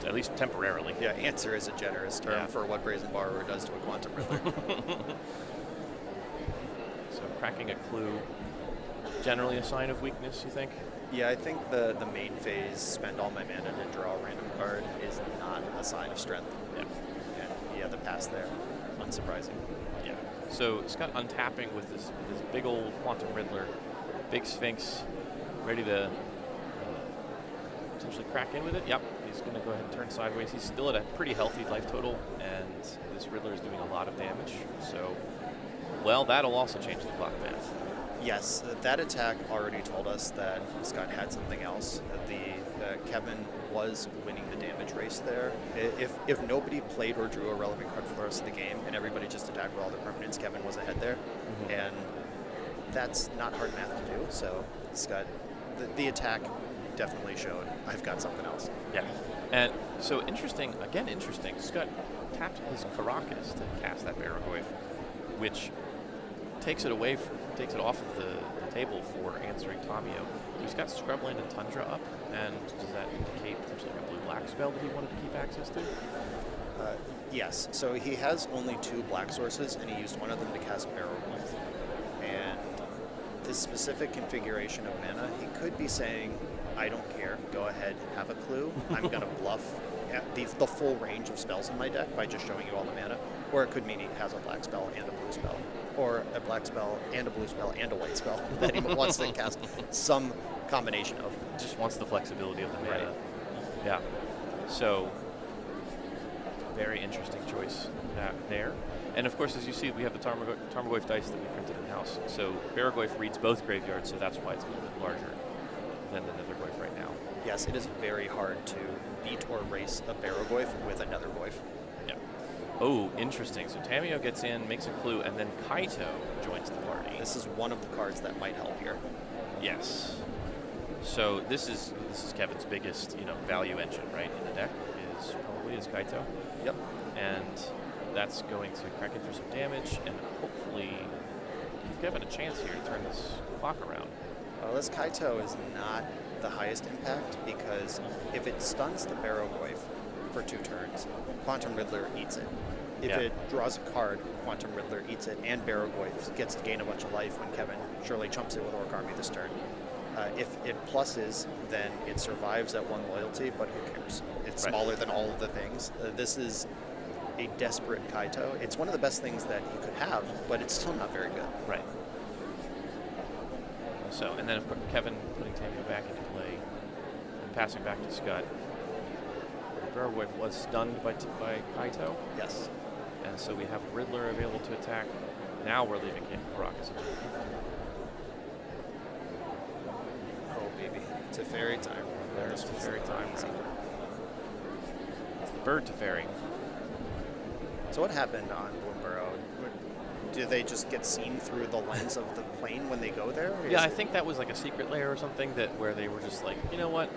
at least temporarily. Yeah, answer is a generous term for what Brazen Borrower does to a Quantum Riddler. So cracking a clue, generally a sign of weakness, you think? Yeah, I think the main phase, spend all my mana to draw a random card, is not a sign of strength. Yeah. And yeah, the pass there, unsurprising. Yeah. So Scott untapping with this big old Quantum Riddler, big Sphinx, ready to potentially crack in with it. Yep. He's going to go ahead and turn sideways. He's still at a pretty healthy life total, and this Riddler is doing a lot of damage. So, well, that'll also change the clock math. Yes, that attack already told us that Scott had something else. Kevin was winning the damage race there. If nobody played or drew a relevant card for the rest of the game and everybody just attacked with all their permanents, Kevin was ahead there. And that's not hard math to do. So Scott, the attack definitely showed I've got something else. Yeah. And so interesting, Scott tapped his Caracas to cast that Barrelgoyf, which takes it off of the table for answering Tameo. He's got Scrubland and Tundra up, and does that indicate potentially a blue-black spell that he wanted to keep access to? Yes, so he has only 2 black sources, and he used one of them to cast Barrelgoyf. And this specific configuration of mana, he could be saying, I don't care, go ahead, have a clue, I'm going to bluff the full range of spells in my deck by just showing you all the mana. Or it could mean he has a black spell and a blue spell. Or a black spell and a blue spell and a white spell that he wants to cast some combination of. Just wants the flexibility of the mana. Right. Yeah. So, very interesting choice there. And of course, as you see, we have the Tarmogoyf dice that we printed in-house. So Barrelgoyf reads both graveyards, so that's why it's a little bit larger than the Nethergoyf right now. Yes, it is very hard to beat or race a Barrelgoyf with another Goyf. Yeah. Oh, interesting. So Tameo gets in, makes a clue, and then Kaito joins the party. This is one of the cards that might help here. Yes. So this is Kevin's biggest, value engine, right, in the deck is probably Kaito. Yep. And that's going to crack in for some damage and hopefully give Kevin a chance here to turn this clock around. Well, this Kaito is not the highest impact because if it stuns the Barrelgoyf for 2 turns, Quantum Riddler eats it. If it draws a card, Quantum Riddler eats it, and Barrelgoyf gets to gain a bunch of life when Kevin surely chumps it with Orc Army this turn. If it pluses, then it survives at 1 loyalty, but who cares? It's smaller than all of the things. This is a desperate Kaito. It's one of the best things that he could have, but it's still not very good. Right. So, and then of course, Kevin putting Tameo back into play and passing back to Scott. Barrelgoyf was stunned by Kaito. Yes. And so we have Riddler available to attack. Now we're leaving Caracas. Oh, baby. It's a fairy time. There's the fairy time. Bird Teferi. So what happened on Bloomburrow? Do they just get seen through the lens of the plane when they go there? Yeah, I think that was like a secret layer or something where they were just like, you know what,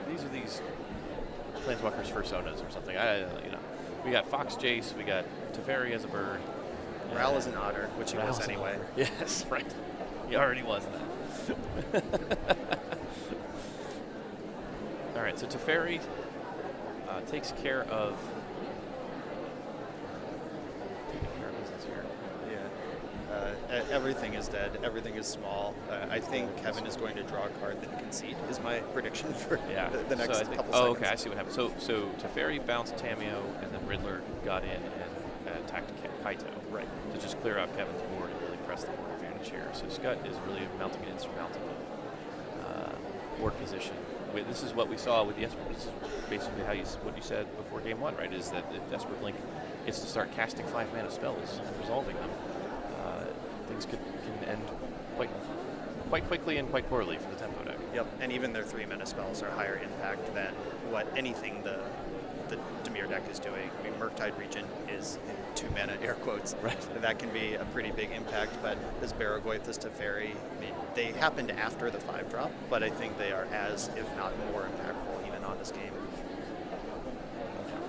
these are these Planeswalkers personas or something. We got Fox Jace, we got Teferi as a bird. Ral is an otter, which he was anyway. Yes, right. He already was that. All right, so Teferi takes care of business here. Yeah. Everything is dead. Everything is small. I think Kevin is going to draw a card that concede, is my prediction for the next couple seconds. Oh, okay, I see what happened. So Teferi bounced Tameo, and then Riddler got in and attacked Kaito. Right. To just clear out Kevin's board and really press the board advantage here. So Scott is really mounting an insurmountable board position. This is what we saw with the Esper. This is basically what you said before game one, right? Is that if Esper Blink gets to start casting 5-mana spells and resolving them, things can end quite quickly and quite poorly for the tempo deck. Yep, and even their 3-mana spells are higher impact than what anything the Dimir deck is doing. I mean, Murktide Regent is 2-mana, air quotes. Right. That can be a pretty big impact, but this Barrogoyf, this Teferi, I mean, they happened after the 5-drop, but I think they are as, if not more impactful even on this game.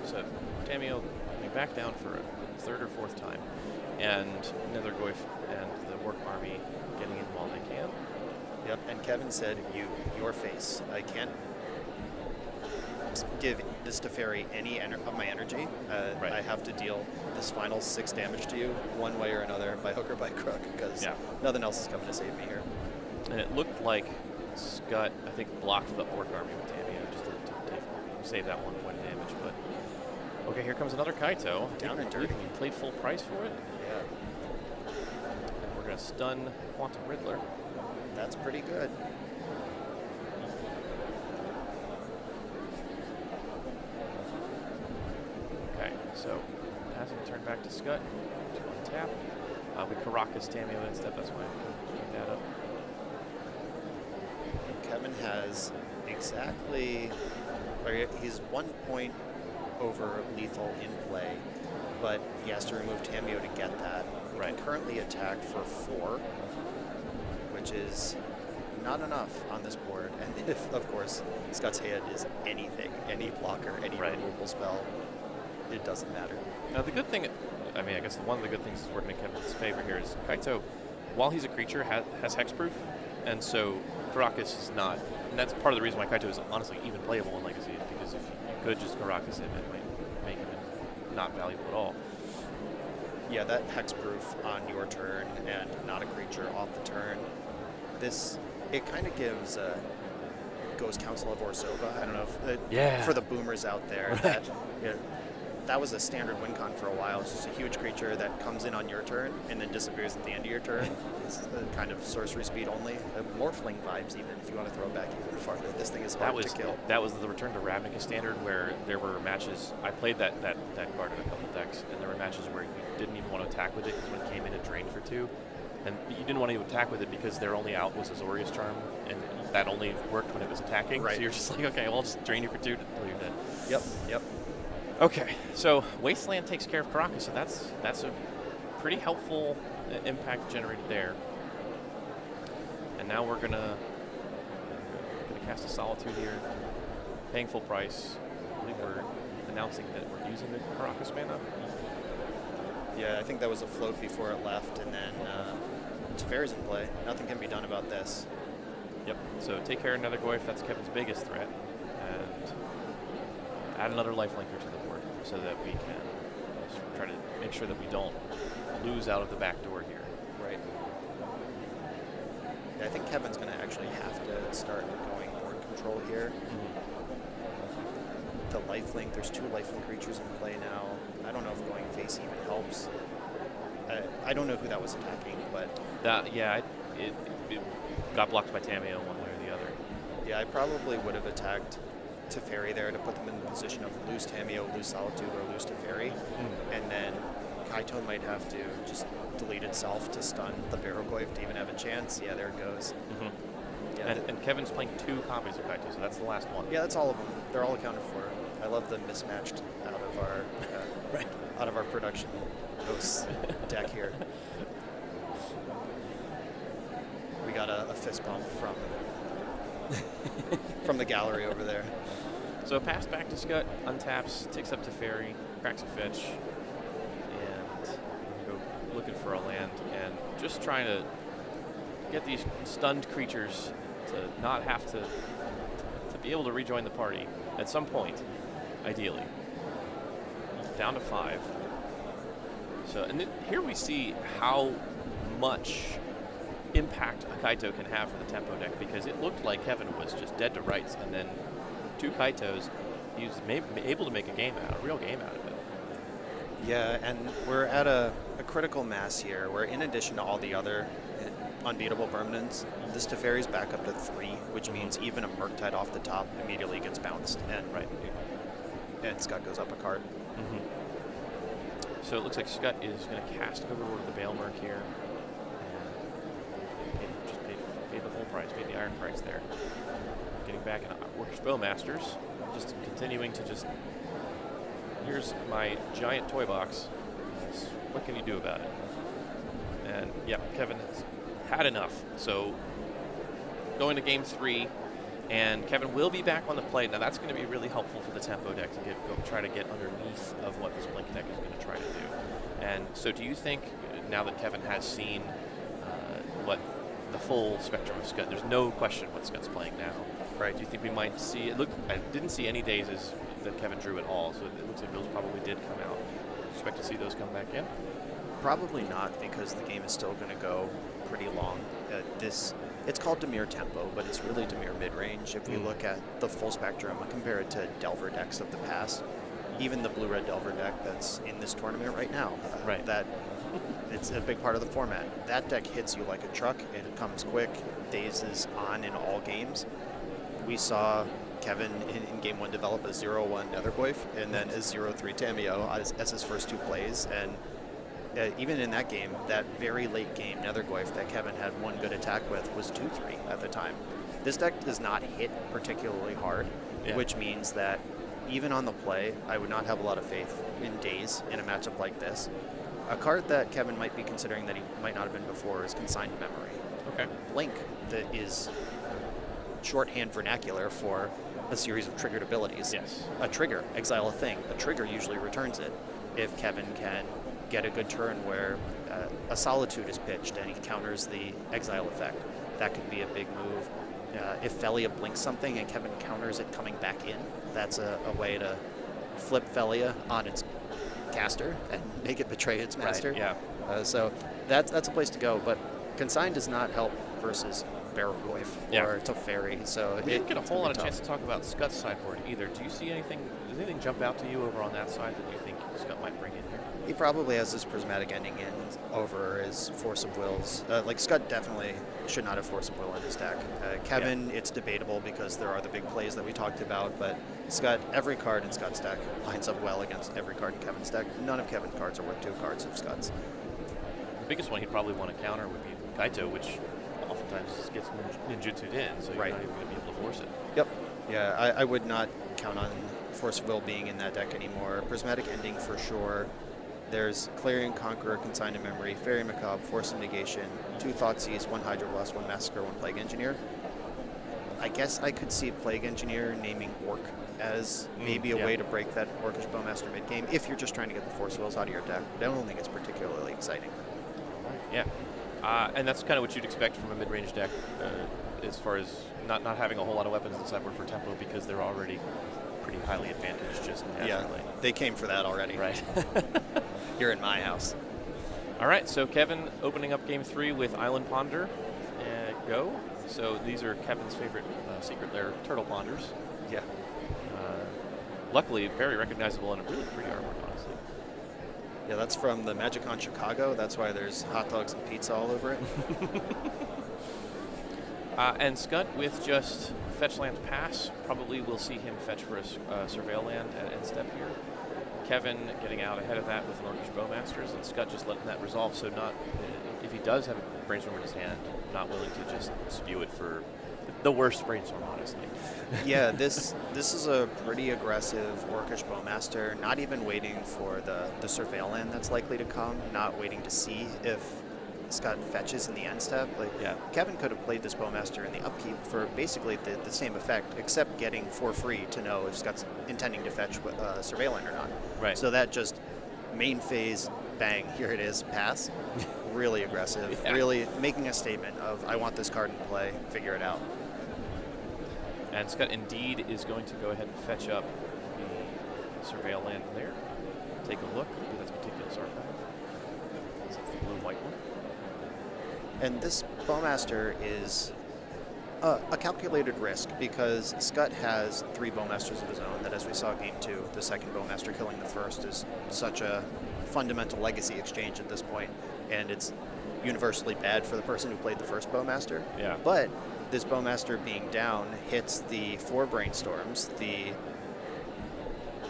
So Tameo coming back down for a third or fourth time, and Nethergoyf and the Work Army getting in while they can. Yep, and Kevin said, your face. I can't give this Teferi any of my energy. Right. I have to deal this final 6 damage to you one way or another, by hook or by crook, because nothing else is coming to save me here. And it looked like Scott, I think, blocked the Orc Army with Tameo just to save that 1 point of damage. But okay, here comes another Kaito. Down and dirty. He played full price for it. Yeah. And we're going to stun Quantum Riddler. That's pretty good. Okay, so passing the turn back to Scott. To untap. We Caracas Tameo instead, that's why I can keep that up. Kevin has exactly, he's 1 point over lethal in play, but he has to remove Tameo to get that. He can currently attack for 4, which is not enough on this board. And if, of course, Scott's hand is anything, any blocker, any removal spell, it doesn't matter. Now the good thing, I mean, I guess one of the good things that's working in Kevin's favor here is Kaito, while he's a creature, has hexproof, and so Caracas is not, and that's part of the reason why Kaito is honestly even playable in Legacy, is because if you could just Caracas him, it might make him not valuable at all. Yeah, that hexproof on your turn and not a creature off the turn, it kind of gives Ghost Council of Orzhova. I don't know if for the boomers out there, that was a standard win con for a while. It's just a huge creature that comes in on your turn and then disappears at the end of your turn. It's kind of sorcery speed only. Morphling vibes, even if you want to throw it back even farther. This thing is hard to kill. That was the return to Ravnica standard, where there were matches. I played that card in a couple decks, and there were matches where you didn't even want to attack with it because when it came in, it drained for 2. And you didn't want to attack with it because their only out was Azorius Charm, and that only worked when it was attacking. Right. So you're just like, okay, well, I'll just drain you for 2 until you're dead. Yep. Okay, so Wasteland takes care of Caracas, so that's a pretty helpful impact generated there. And now we're gonna cast a Solitude here, paying full price. I believe we're announcing that we're using the Caracas mana. Yeah, I think that was a float before it left, and then Teferi's in play. Nothing can be done about this. Yep. So take care of Nethergoyf. That's Kevin's biggest threat, and add another lifelinker to the board so that we can try to make sure that we don't lose out of the back door here. Right. Yeah, I think Kevin's going to actually have to start going board control here. The lifelink, there's 2 lifelink creatures in play now. I don't know if going face even helps. I don't know who that was attacking, but it got blocked by Tameo one way or the other. Yeah, I probably would have attacked Teferi there to put them in the position of lose Tameo, lose Solitude, or lose Teferi. And then Kaito might have to just delete itself to stun the Barrogoyf to even have a chance. Yeah, there it goes. Yeah, and Kevin's playing 2 copies of Kaito, so that's the last one. Yeah, that's all of them. They're all accounted for. I love the mismatched out of of our out of our production host deck here. We got a fist bump from the gallery over there. So pass back to Scott, untaps, takes up to Fairy, cracks a fetch, and go looking for a land, and just trying to get these stunned creatures to not have to be able to rejoin the party at some point, ideally. Down to 5. So, and then here we see how much impact a Kaito can have for the tempo deck, because it looked like Kevin was just dead to rights, and then 2 Kaitos, he was able to make a real game out of it. Yeah, and we're at a critical mass here, where in addition to all the other unbeatable permanents, this Teferi's back up to 3, which means even a Murktide off the top immediately gets bounced, and Scott goes up a card. So it looks like Scott is going to cast Overlord of the Baelmerk here. And paid the full price, paid the iron price there. Getting back in Orcish Bowmasters. Just continuing to just... Here's my giant toy box. What can you do about it? And, yeah, Kevin has had enough. So going to game 3. And Kevin will be back on the plate. Now that's going to be really helpful for the tempo deck to try to get underneath of what this Blink deck is going to try to do. And so do you think, now that Kevin has seen what the full spectrum of Scud, there's no question what Scud's playing now, right? Do you think we might see, I didn't see any dazes that Kevin drew at all, so it looks like those probably did come out. Do you expect to see those come back in? Probably not, because the game is still going to go pretty long. It's called Dimir Tempo, but it's really Dimir Midrange. If we look at the full spectrum, compare it to Delver decks of the past, even the blue-red Delver deck that's in this tournament right now, that it's a big part of the format. That deck hits you like a truck. It comes quick, dazes on in all games. We saw Kevin in Game 1 develop a 0-1 Nethergoyf and then a 0-3 Tameo as his first 2 plays, and even in that game, that very late game Nethergoyf that Kevin had one good attack with was 2-3 at the time. This deck does not hit particularly hard, which means that even on the play, I would not have a lot of faith in Daze in a matchup like this. A card that Kevin might be considering that he might not have been before is Consigned Memory. Okay. Blink, that is shorthand vernacular for a series of triggered abilities. Yes. A trigger, exile a thing. A trigger usually returns it. If Kevin can get a good turn where a Solitude is pitched and he counters the exile effect, that could be a big move. If Felia blinks something and Kevin counters it coming back in, that's a way to flip Felia on its caster and make it betray its master. Right, yeah. So that's a place to go, but Consign does not help versus Barrelgoyf or Teferi. So we didn't get a whole lot of chance to talk about Scott's sideboard either. Do you see anything? Does anything jump out to you over on that side that you think Scott might bring in here? He probably has this Prismatic Ending in over his Force of Wills. Like Scott definitely should not have Force of Will in his deck. Kevin, it's debatable because there are the big plays that we talked about, but Scott, every card in Scott's deck lines up well against every card in Kevin's deck. None of Kevin's cards are worth 2 cards of Scott's. The biggest one he'd probably want to counter would be Kaito, which oftentimes gets ninjutsu'd in, so you're not even going to be able to force it. Yep. Yeah, I would not count on Force of Will being in that deck anymore. Prismatic Ending for sure. There's Clarion Conqueror, Consigned Memory, Fairy Macabre, Force of Negation, 2 Thoughtseize, 1 Hydroblast, 1 Massacre, 1 Plague Engineer. I guess I could see Plague Engineer naming Orc as maybe a way to break that Orcish Bowmaster mid-game if you're just trying to get the Force Wills out of your deck. I don't think it's particularly exciting. Yeah. And that's kind of what you'd expect from a mid-range deck as far as not having a whole lot of weapons in the sideboard for tempo, because they're already pretty highly advantaged just naturally. Yeah, they came for that already. Right. You're in my house. All right, so Kevin opening up game 3 with Island Ponder. Go. So these are Kevin's favorite secret lair turtle ponders. Yeah. Luckily, very recognizable and really pretty artwork, honestly. Yeah, that's from the MagicCon Chicago. That's why there's hot dogs and pizza all over it. And Scud with just fetch land pass. Probably we'll see him fetch for a surveil land at end step here. Kevin getting out ahead of that with Orcish Bowmasters, and Scud just letting that resolve. So not, if he does have a brainstorm in his hand, not willing to just spew it for the worst brainstorm, honestly. Yeah, this is a pretty aggressive Orcish Bowmaster, not even waiting for the Surveil land that's likely to come, not waiting to see if Scott fetches in the end step. Like, Yeah. Kevin could have played this Bowmaster in the upkeep for basically the same effect, except getting for free to know if Scott's intending to fetch Surveil land or not. Right. So that just main phase, bang, here it is, pass. Really aggressive, Yeah. really making a statement of, I want this card in play, figure it out. And Scott indeed is going to go ahead and fetch up the Surveil land there. Take a look. That's Meticulous Archive. That's the blue-white one. And this Bowmaster is a calculated risk because Scott has 3 Bowmasters of his own that, as we saw game 2, the second Bowmaster killing the first is such a fundamental legacy exchange at this point, and it's universally bad for the person who played the first Bowmaster. Yeah. But this Bowmaster being down hits the 4 Brainstorms,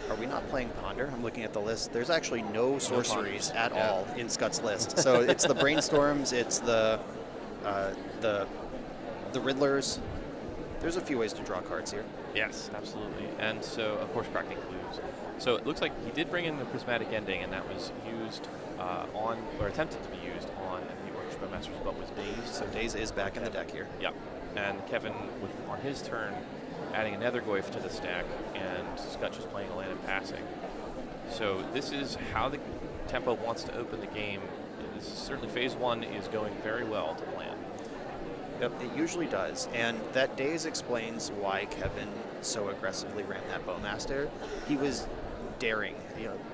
Are we not playing Ponder? I'm looking at the list. There's actually no sorceries at all in Scott's list. So it's the Brainstorms, it's the Riddlers. There's a few ways to draw cards here. Yes, absolutely. And so, of course, Cracking Clues. So it looks like he did bring in the Prismatic Ending, and that was used on, or attempted to be used on the Orcish Bowmasters, but was dazed. So Daze is back in the deck here. Yep. And Kevin, on his turn, adding a Nethergoyf to the stack, and Scott just playing a land and passing. So this is how the tempo wants to open the game. This is certainly phase 1 is going very well to plan. Yep, it usually does. And that Daze explains why Kevin so aggressively ran that Bowmaster. He was daring,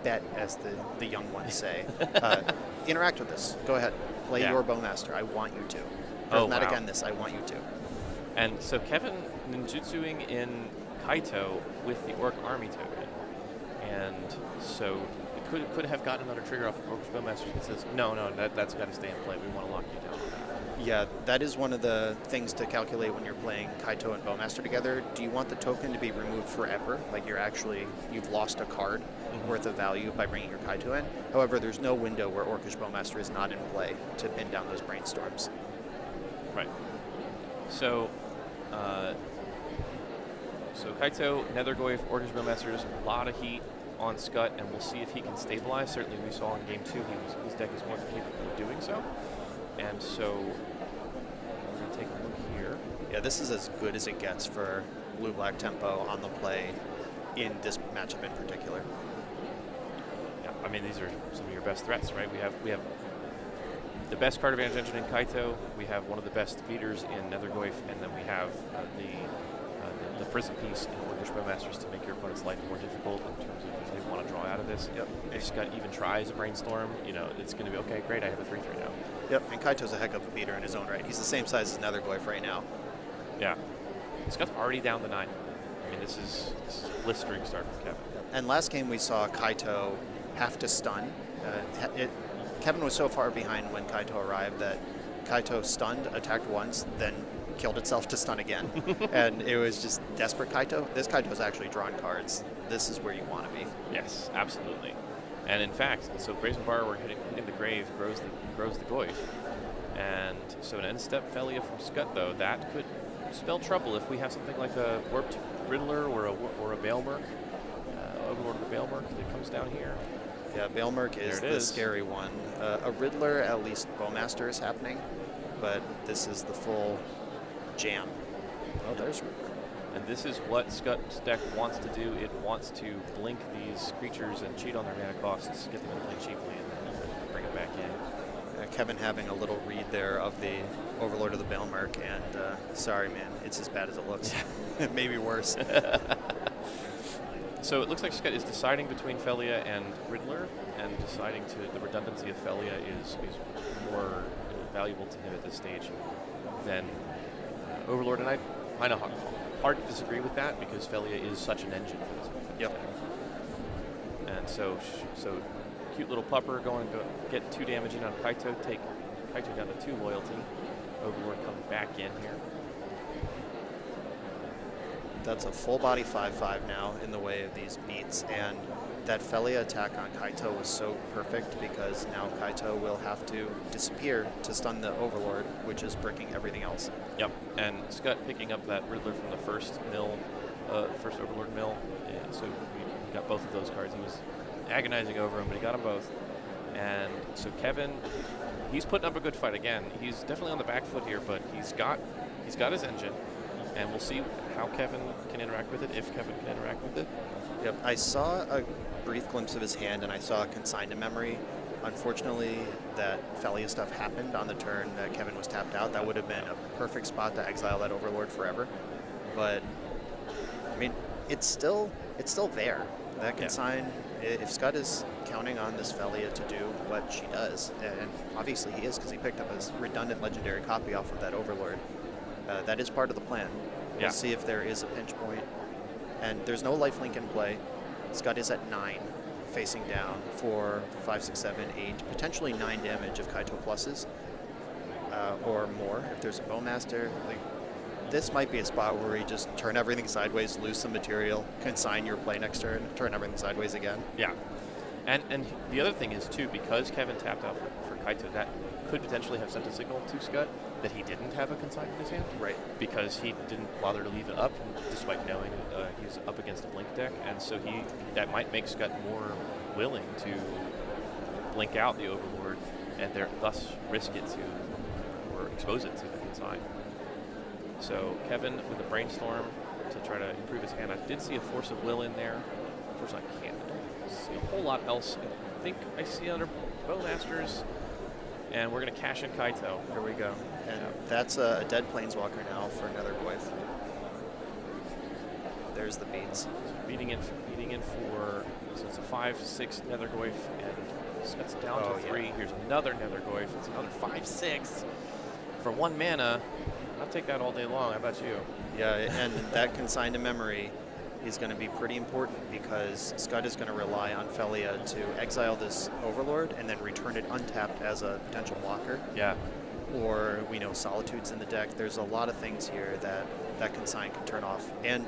bet, as the young ones say. Interact with this. Go ahead. Play your Bowmaster. I want you to. Prismatic End this. I want you to. And so Kevin ninjutsuing in Kaito with the Orc Army token. And so it could have gotten another trigger off of Orcish Bowmasters that says, no, that's got to stay in play. We want to lock you down on that. Yeah, that is one of the things to calculate when you're playing Kaito and Bowmaster together. Do you want the token to be removed forever? Like you've lost a card worth of value by bringing your Kaito in. However, there's no window where Orcish Bowmaster is not in play to pin down those Brainstorms. Right. So, Kaito, Nethergoyf, Orcish Bowmasters, a lot of heat on Scott, and we'll see if he can stabilize. Certainly we saw in game 2 his deck is more than capable of doing so. And so, we're going to take a look here. Yeah, this is as good as it gets for blue-black tempo on the play in this matchup in particular. Yeah, I mean, these are some of your best threats, right? We have the best card advantage engine in Kaito. We have one of the best beaters in Nethergoyf, and then we have the prison piece in Orcish Bowmasters to make your opponent's life more difficult in terms of if they want to draw out of this. Yep. If Scott even tries a Brainstorm, it's going to be, okay, great, I have a 3/3 now. Yep, and Kaito's a heck of a beater in his own right. He's the same size as Nethergoyf right now. Yeah. Scott's already down to 9. I mean, this is a blistering start from Kevin. And last game we saw Kaito have to stun. Kevin was so far behind when Kaito arrived that Kaito stunned, attacked once, then killed itself to stun again. And it was just desperate Kaito. This Kaito's actually drawn cards. This is where you want to be. Yes, absolutely. And in fact, so Brazen Borrower hitting the grave grows the Goyf. And so an end step Felia from Scott, though, that could spell trouble if we have something like a Warped Riddler or a Baelmerk, Overlord of the Baelmerk that comes down here. Yeah, Baelmerk is the scary one. A Riddler, at least Bowmaster is happening, but this is the full jam. Oh, there's Riddler. And this is what Scott's deck wants to do. It wants to blink these creatures and cheat on their mana costs, get them to play cheaply, and then bring it back in. Kevin having a little read there of the Overlord of the Baelmerk, and sorry, man, it's as bad as it looks. Maybe worse. So it looks like Scott is deciding between Felia and Riddler, and deciding the redundancy of Felia is more valuable to him at this stage than Overlord. And I find it hard to disagree with that because Felia is such an engine for this. Yep. And so cute little pupper going to get 2 damage in on Kaito, take Kaito down to 2 loyalty. Overlord coming back in here. That's a full body 5/5 now in the way of these beats, and that Felia attack on Kaito was so perfect because now Kaito will have to disappear to stun the Overlord, which is bricking everything else. Yep, and Scott picking up that Riddler from the first Overlord mill, and so he got both of those cards. He was agonizing over them, but he got them both. And so Kevin, he's putting up a good fight again. He's definitely on the back foot here, but he's got his engine, and we'll see how Kevin can interact with it, if Kevin can interact with it. Yep, I saw a brief glimpse of his hand, and I saw a consigned to memory. Unfortunately, that Felia stuff happened on the turn that Kevin was tapped out. That would have been a perfect spot to exile that Overlord forever. But I mean, it's still there. That consign, if Scott is counting on this Felia to do what she does, and obviously he is because he picked up his redundant legendary copy off of that Overlord, that is part of the plan. We'll see if there is a pinch point. And there's no lifelink in play. Scott is at 9, facing down 4, 5, 6, 7, 8, potentially 9 damage of Kaito pluses, or more if there's a Bowmaster. Like, this might be a spot where you just turn everything sideways, lose some material, consign your play next turn, turn everything sideways again. Yeah. And the other thing is, too, because Kevin tapped out for Kaito, that could potentially have sent a signal to Scott that he didn't have a consign in his hand. Right. Because he didn't bother to leave it up, despite knowing he's up against a blink deck. And so that might make Scott more willing to blink out the Overlord and thus risk it to, or expose it to the consign. So Kevin with a Brainstorm to try to improve his hand. I did see a Force of Will in there. Unfortunately, I can't see a whole lot else. I think I see other Bowmasters. And we're going to cash in Kaito. Here we go. And that's a dead Planeswalker now for another Goyf. There's the beats. So beating in for, so it's a 5/6 Nether Goyf, and Scott's down to 3. Here's another Nether Goyf. It's another 5/6 for 1 mana. I'll take that all day long. How about you? Yeah, and that consigned to memory is going to be pretty important because Scott is going to rely on Felia to exile this Overlord and then return it untapped as a potential blocker. Yeah. Or we know Solitude's in the deck. There's a lot of things here that consign can turn off. And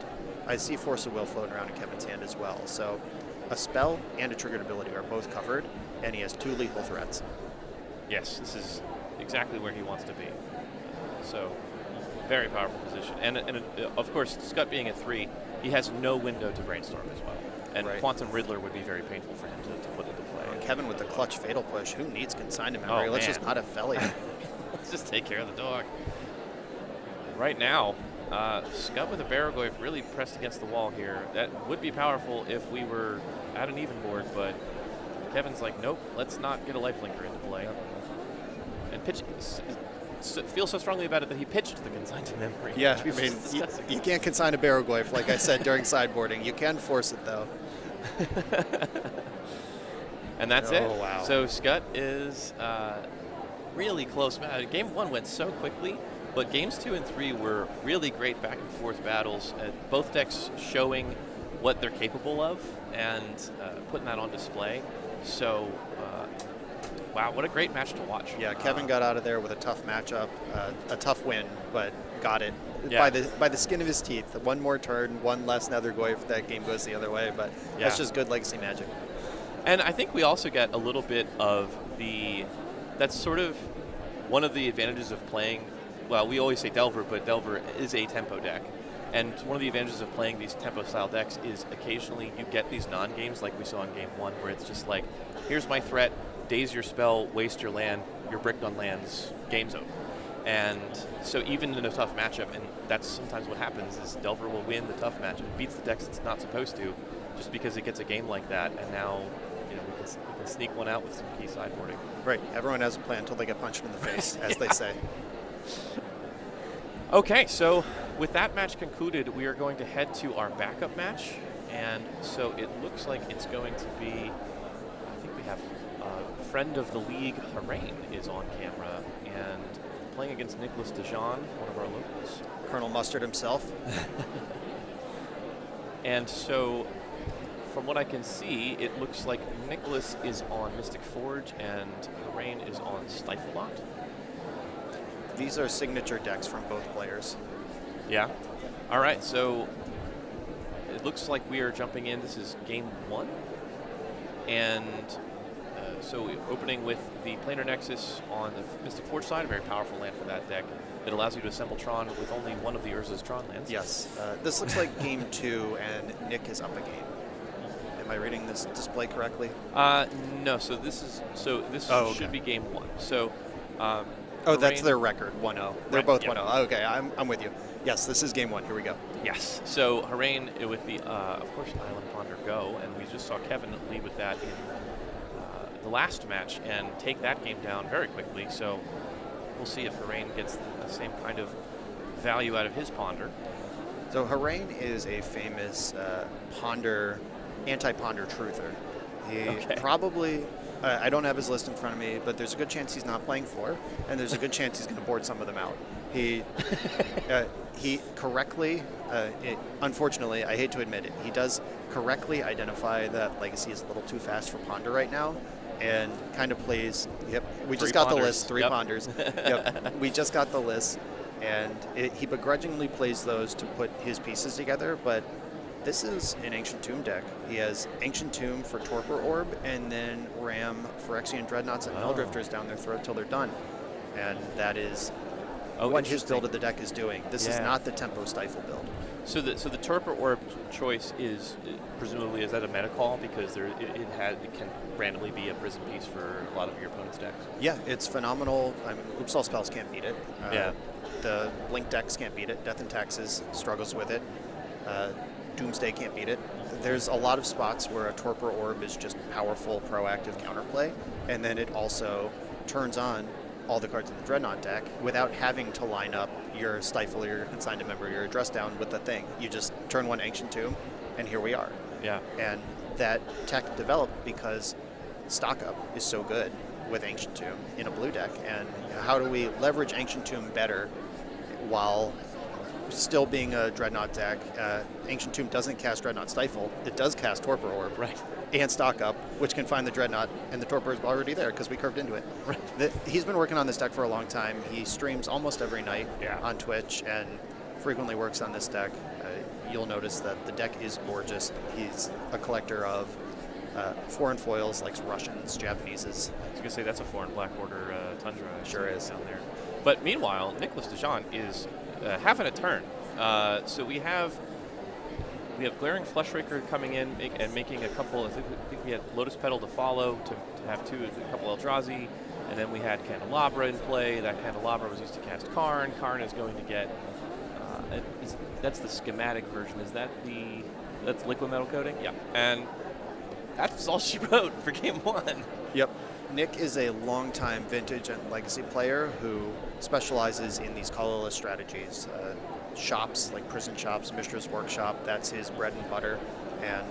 I see Force of Will floating around in Kevin's hand as well. So a spell and a triggered ability are both covered, and he has 2 lethal threats. Yes, this is exactly where he wants to be. So very powerful position. And of course, Scott being at 3, he has no window to Brainstorm as well. And Quantum Riddler would be very painful for him to put into play. And Kevin with the clutch Fatal Push. Who needs consigned to memory? Let's just not have Felia. Let's just take care of the dog. Right now, Scott with a Barragoyf really pressed against the wall here. That would be powerful if we were at an even board, but Kevin's like, nope, let's not get a lifelinker into play. And feels so strongly about it that he pitched the consign to memory. Yeah, I mean, you can't consign a Barragoyf, like I said, during sideboarding. You can force it, though. And that's it. Wow. So Scott is really close. Game 1 went so quickly, but games 2 and 3 were really great back and forth battles. Both decks showing what they're capable of and putting that on display. So, wow, what a great match to watch. Yeah, Kevin got out of there with a tough matchup, a tough win, but got it by the skin of his teeth. One more turn, one less Nether Goyf, that game goes the other way, but that's just good legacy magic. And I think we also get a little bit of that's sort of one of the advantages of playing, well, we always say Delver, but Delver is a tempo deck. And one of the advantages of playing these tempo-style decks is occasionally you get these non-games like we saw in Game 1 where it's just like, here's my threat, daze your spell, waste your land, you're bricked on lands, game's over. And so even in a tough matchup, and that's sometimes what happens, is Delver will win the tough matchup, beats the decks it's not supposed to, just because it gets a game like that, and now we can sneak one out with some key sideboarding. Right, everyone has a plan until they get punched in the face, as they say. Okay, so with that match concluded, we are going to head to our backup match. And so it looks like it's going to be, I think we have a friend of the league, Harain, is on camera and playing against Nicholas DeJean, one of our locals. Colonel Mustard himself. And so from what I can see, it looks like Nicholas is on Mystic Forge and Harain is on Stiflenought. These are signature decks from both players. Yeah. All right, so it looks like we are jumping in. This is game 1. And so opening with the Planar Nexus on the Mystic Forge side, a very powerful land for that deck. It allows you to assemble Tron with only one of the Urza's Tron lands. Yes. This looks like game 2, and Nick is up a game. Am I reading this display correctly? No. So this should be game 1. So. That's their record, 1-0. They're Right, both yep. 1-0. Okay, I'm with you. Yes, this is game 1. Here we go. Yes. So Harain with the, of course, Island Ponder Go, and we just saw Kevin lead with that in the last match and take that game down very quickly. So we'll see if Harain gets the same kind of value out of his Ponder. So Harain is a famous anti-ponder truther. He probably, I don't have his list in front of me, but there's a good chance he's not playing 4, and there's a good chance he's going to board some of them out. He correctly, unfortunately, I hate to admit it, he does correctly identify that Legacy is a little too fast for Ponder right now, and kind of plays, we just got the list, 3 Ponders. We just got the list, and he begrudgingly plays those to put his pieces together, but this is an Ancient Tomb deck. He has Ancient Tomb for Torpor Orb, and then Ram, Phyrexian Dreadnoughts, and Meldrifters down their throat till they're done. And that is what his build of the deck is doing. This is not the Tempo Stifle build. So the Torpor Orb choice is presumably, is that a meta call because it can randomly be a prison piece for a lot of your opponent's decks? Yeah, it's phenomenal. Oops, all spells can't beat it. The Blink decks can't beat it. Death and Taxes struggles with it. Doomsday can't beat it. There's a lot of spots where a Torpor Orb is just powerful, proactive counterplay, and then it also turns on all the cards in the Dreadnought deck without having to line up your Stifle or your Consigned to Member or your Address Down with the thing. You just turn one Ancient Tomb, and here we are. Yeah. And that tech developed because Stock Up is so good with Ancient Tomb in a blue deck, and how do we leverage Ancient Tomb better while still being a Dreadnought deck? Ancient Tomb doesn't cast Dreadnought Stifle. It does cast Torpor Orb. Right. And Stock Up, which can find the Dreadnought, and the Torpor is already there because we curved into it. Right. He's been working on this deck for a long time. He streams almost every night on Twitch and frequently works on this deck. You'll notice that the deck is gorgeous. He's a collector of foreign foils, likes Russians, Japaneses. I was going to say that's a foreign Black Border Tundra. Sure is. Down there. But meanwhile, Nicholas DeJean is having a turn. So we have Glaring Fleshraker coming in and making a couple. I think we had Lotus Petal to follow to have a couple Eldrazi, and then we had Candelabra in play. That Candelabra was used to cast Karn. Karn is going to get. That's the schematic version. Is that that's liquid metal coating? Yeah. And that's all she wrote for game 1. Yep. Nick is a longtime Vintage and Legacy player who specializes in these colorless strategies. Shops like Prison Shops, Mistress Workshop, that's his bread and butter. And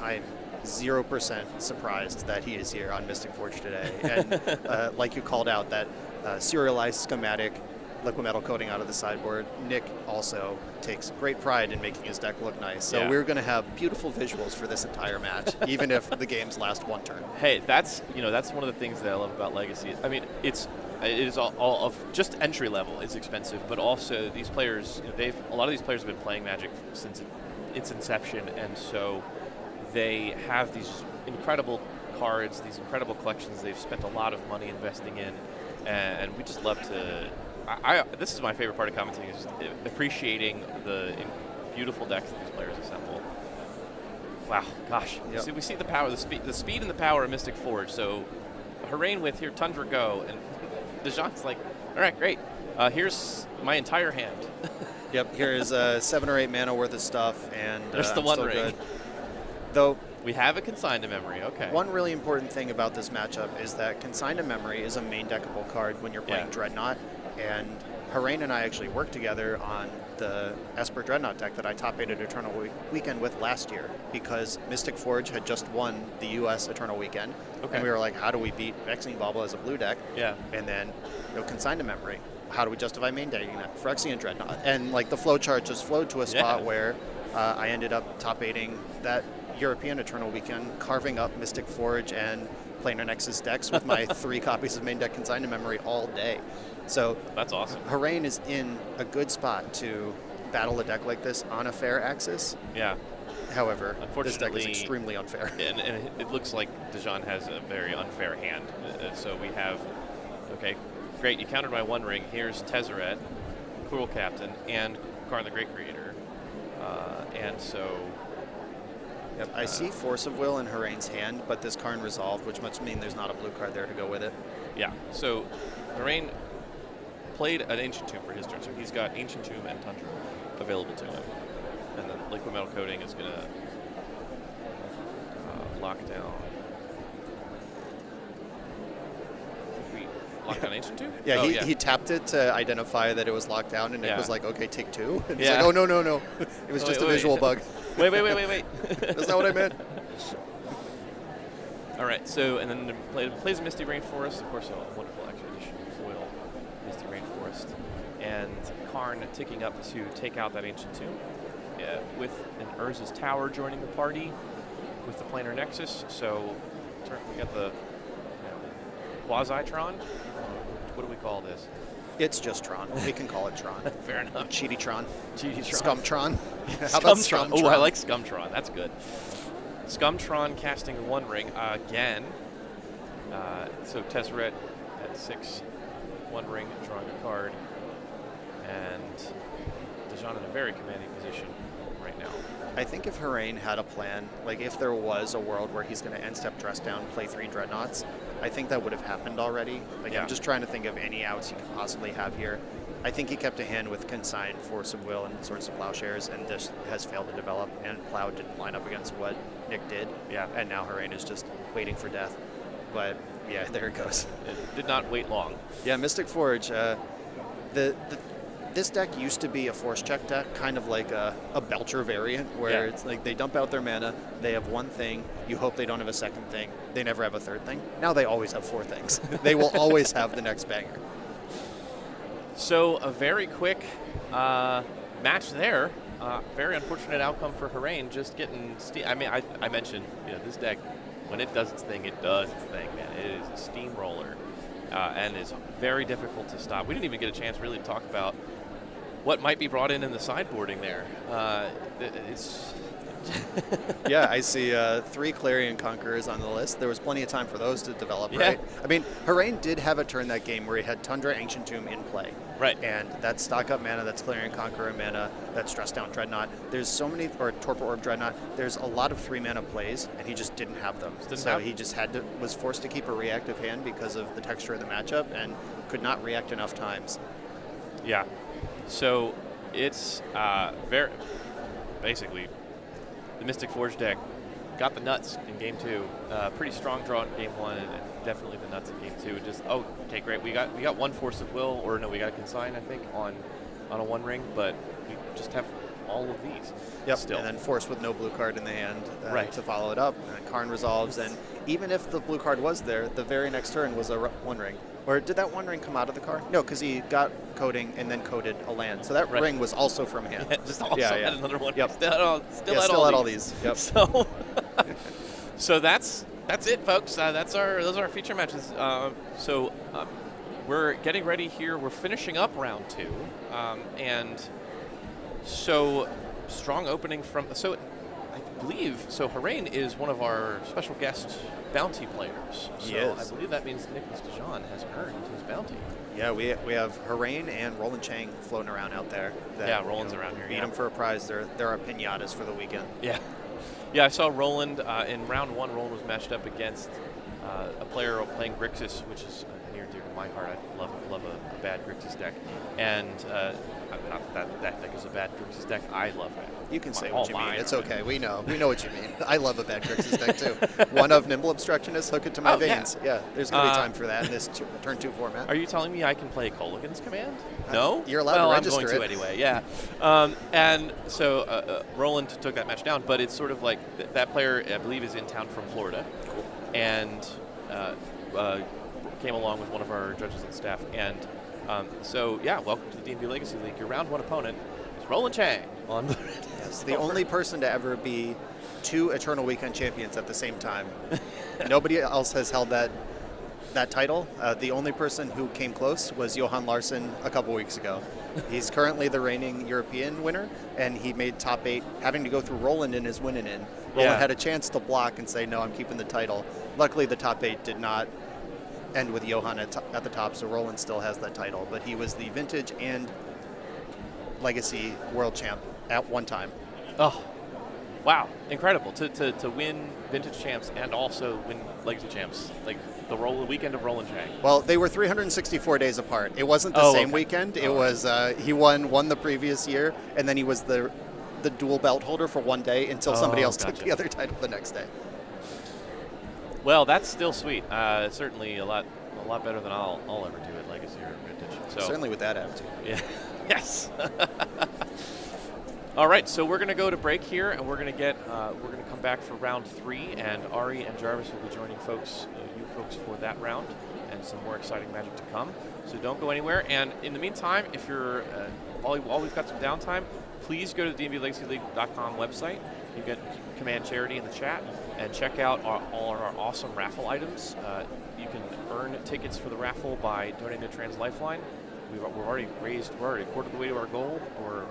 I'm 0% surprised that he is here on Mystic Forge today. And like you called out, that serialized schematic liquid metal coating out of the sideboard, Nick also takes great pride in making his deck look nice. So we're going to have beautiful visuals for this entire match, even if the games last one turn. Hey, that's one of the things that I love about Legacy. I mean, it is all of just entry level. It's expensive, but also these players, a lot of these players have been playing Magic since its inception, and so they have these incredible cards, these incredible collections. They've spent a lot of money investing in, and we just love to. This is my favorite part of commentating, is just appreciating the beautiful decks that these players assemble. Wow, gosh. Yep. We see the power, the speed and the power of Mystic Forge. So Harain with here, Tundra Go, and DeJean's like, all right, great. Here's my entire hand. Yep, here's 7 or 8 mana worth of stuff, and there's the One Ring. Good. Though we have a Consigned to Memory, okay. One really important thing about this matchup is that Consigned to Memory is a main deckable card when you're playing Dreadnought, and Harain and I actually worked together on the Esper Dreadnought deck that I top-8 Eternal Weekend with last year, because Mystic Forge had just won the U.S. Eternal Weekend, and we were like, how do we beat Vexing Bauble as a blue deck? Yeah. And then, Consigned to Memory. How do we justify main decking that? Phyrexian Dreadnought. And like the flow chart just flowed to a spot where I ended up top-8ing that European Eternal Weekend, carving up Mystic Forge and Planar Nexus decks with my 3 copies of main deck Consigned to Memory all day. So that's awesome. Harain is in a good spot to battle a deck like this on a fair axis. Yeah. However, this deck is Unfortunately, extremely unfair. and it looks like Dijon has a very unfair hand. So we have, okay, great, you countered my One Ring. Here's Tezzeret, Cruel Captain, and Karn the Great Creator. And so... Yep, I see Force of Will in Harane's hand, but this Karn resolved, which must mean there's not a blue card there to go with it. Yeah, so Harane played an Ancient Tomb for his turn, so he's got Ancient Tomb and Tundra available to him. And then Liquid Metal Coating is going to lock down... We lock down Ancient Tomb? Yeah, Oh, he tapped it to identify that it was locked down, and it was like, okay, take 2. And he's Yeah. like, oh, no. It was just a visual bug. Wait. That's not what I meant. All right, so, and then plays Misty Rainforest, of course, a wonderful extra edition foil, Misty Rainforest, and Karn ticking up to take out that Ancient Tomb, with an Urza's Tower joining the party, with the Planar Nexus, so we got the Quasi-Tron? What do we call this? It's just Tron. We can call it Tron. Fair enough. Cheaty-Tron. Cheaty-Tron. Scumtron. How about Scumtron? Scumtron? Oh, I like Scumtron. That's good. Scumtron casting One Ring again. So Tezzeret at 6, One Ring, drawing a card. And Dijon in a very commanding position right now. I think if Harane had a plan, like if there was a world where he's going to end step dress down, play 3 Dreadnoughts, I think that would have happened already. Like I'm just trying to think of any outs he could possibly have here. I think he kept a hand with Consign, Force of Will, and Swords of Plowshares, and just has failed to develop. And Plow didn't line up against what Nick did. Yeah. And now Harane is just waiting for death. But yeah, there it goes. It did not wait long. Yeah, Mystic Forge. This deck used to be a force check deck, kind of like a Belcher variant, where it's like they dump out their mana, they have one thing, you hope they don't have a second thing, they never have a third thing. Now they always have 4 things. They will always have the next banger. So a very quick match there. Very unfortunate outcome for Harane, just getting... I mentioned, this deck, when it does its thing, it does its thing, man. It is a steamroller and is very difficult to stop. We didn't even get a chance really to talk about what might be brought in the sideboarding there. It's... Yeah, I see 3 Clarion Conquerors on the list. There was plenty of time for those to develop, right? I mean, Harane did have a turn that game where he had Tundra, Ancient Tomb in play. Right. And that's stock up mana, that's Clarion Conqueror mana, that's Stress Down Dreadnought. There's so many, or Torpor Orb Dreadnought, there's a lot of 3 mana plays, and he just didn't have them. He just was forced to keep a reactive hand because of the texture of the matchup, and could not react enough times. Yeah. So it's basically the Mystic Forge deck got the nuts in game 2. Pretty strong draw in game 1, and definitely the nuts in game 2. Just okay, great. We got 1 Force of Will, or no, we got a Consign, I think, on a One Ring, but we just have all of these. Yep. Still. And then Force with no blue card in the hand Right. to follow it up. And Karn resolves, and even if the blue card was there, the very next turn was a One Ring. Or did that One Ring come out of the card? No, because he got coding and then coded a land. So that ring was also from hand. Yeah, just also had another one. Yep. Still had all these. Yep. So, so that's it, folks. Those are our feature matches. We're getting ready here. We're finishing up round 2, and so strong opening from. So I believe Harane is one of our special guest bounty players. So I believe that means Nicholas Dijon has earned his bounty. Yeah, we have Harane and Roland Chang floating around out there. Roland's around here. Beat them for a prize. There are pinatas for the weekend. Yeah. Yeah, I saw Roland in round 1. Roland was matched up against a player playing Grixis, which is near dear to my heart. I love a bad Grixis deck, and not that deck is a bad Grixis deck. I love that. You can say what you mean. It's okay. We know what you mean. I love a bad Grixis deck too. One of Nimble Obstructionist, hook it to my veins. Yeah, there's going to be time for that in this turn 2 format. Are you telling me I can play Colligan's Command? No? You're allowed to register I'm going to anyway, yeah. And so Roland took that match down, but it's sort of like that player, I believe, is in town from Florida. Cool. And came along with one of our judges and staff. And welcome to the DMV Legacy League. Your round 1 opponent is Roland Chang. Yes, the only person to ever be 2 Eternal Weekend champions at the same time. Nobody else has held that that title. The only person who came close was Johan Larsson a couple weeks ago. He's currently the reigning European winner, and he made top 8, having to go through Roland in his winning in. Roland had a chance to block and say, no, I'm keeping the title. Luckily, the top 8 did not end with Johan at the top, so Roland still has that title. But he was the Vintage and Legacy World Champ at one time. Oh, wow. Incredible. To win Vintage Champs and also win Legacy Champs. Like the weekend of Roland Chang. Well, they were 364 days apart. It wasn't the same okay. weekend. It was, he won the previous year, and then he was the dual belt holder for one day until somebody else took the other title the next day. Well, that's still sweet. Certainly a lot better than I'll ever do at Legacy or Vintage. So Certainly with that attitude. Yeah. Yes. All right, so we're going to go to break here, and we're going to come back for round 3, and Ari and Jarvis will be joining you folks for that round, and some more exciting Magic to come. So don't go anywhere. And in the meantime, if you're while we've got some downtime, please go to the DMVLegacyLeague.com website. You can command charity in the chat and check out all our awesome raffle items. You can earn tickets for the raffle by donating to Trans Lifeline. We're already a quarter of the way to our goal. We're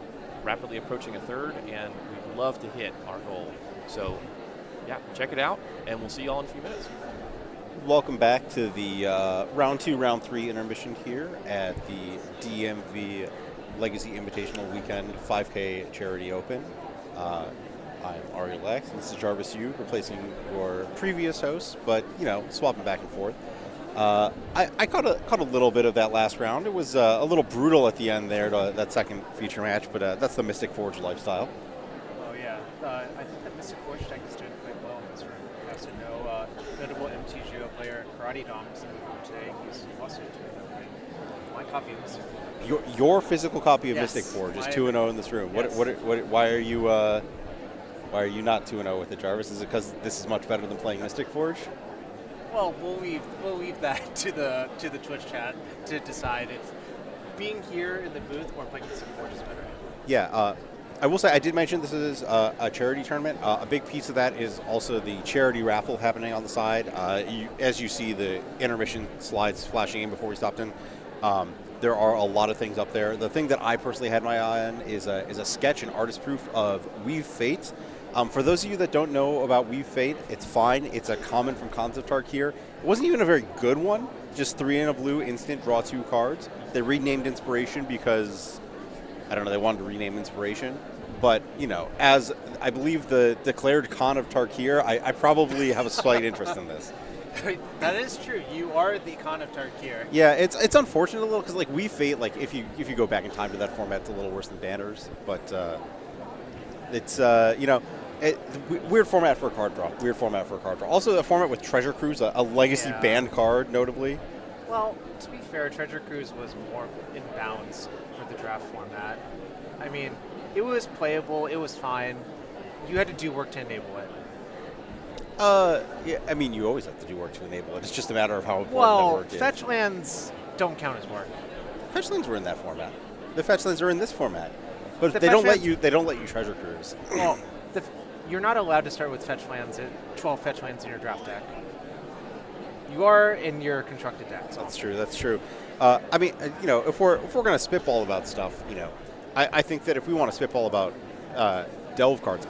rapidly approaching a third, and we'd love to hit our goal. So, yeah, check it out, and we'll see you all in a few minutes. Welcome back to the round 2, round 3 intermission here at the DMV Legacy Invitational Weekend 5K Charity Open. I'm Ari Lex, and this is Jarvis Yu, replacing your previous host, but, swapping back and forth. I caught a little bit of that last round. It was a little brutal at the end there, that second feature match, but that's the Mystic Forge lifestyle. Oh, yeah. I think the Mystic Forge deck is doing quite well in this room. I also know notable MTGO player Karate Dom is in the room today. He's also 2-0. My copy of Mystic Forge. Your physical copy of Yes, Mystic Forge is my- 2-0 in this room. Yes. Why are you not 2-0 with it, Jarvis? Is it because this is much better than playing Mystic Forge? Well, we'll leave that to the Twitch chat to decide if being here in the booth or playing Mystic Forge is better. Yeah, I will say I did mention this is a charity tournament. A big piece of that is also the charity raffle happening on the side. As you see the intermission slides flashing in before we stopped in, there are a lot of things up there. The thing that I personally had my eye on is a sketch and artist proof of Weave Fate. For those of you that don't know about Weave Fate, it's fine. It's a common from Concept Art here. It wasn't even a very good one. Just 3 in a blue, instant, draw 2 cards. They renamed Inspiration because, I don't know, they wanted to rename Inspiration. But, as I believe the declared Khan of Tarkir, I probably have a slight interest in this. That is true. You are the Khan of Tarkir. Yeah, it's unfortunate a little because Weave Fate, if you go back in time to that format, it's a little worse than Banners. But it's weird format for a card draw. Also, a format with Treasure Cruise, a legacy banned card, notably. Well, to be fair, Treasure Cruise was more in bounds for the draft format. I mean, it was playable. It was fine. You had to do work to enable it. Yeah, I mean, you always have to do work to enable it. It's just a matter of how important that Well, work is. fetch lands don't count as work. Fetch lands were in that format. The fetch lands are in this format, but The they fetch don't let lands- you. They don't let you Treasure Cruise. Well, you're not allowed to start with fetch lands at 12 fetch lands in your draft deck. You are in your constructed decks. That's true. That's true. I mean, if we're going to spitball about stuff, I think that if we want to spitball about delve cards,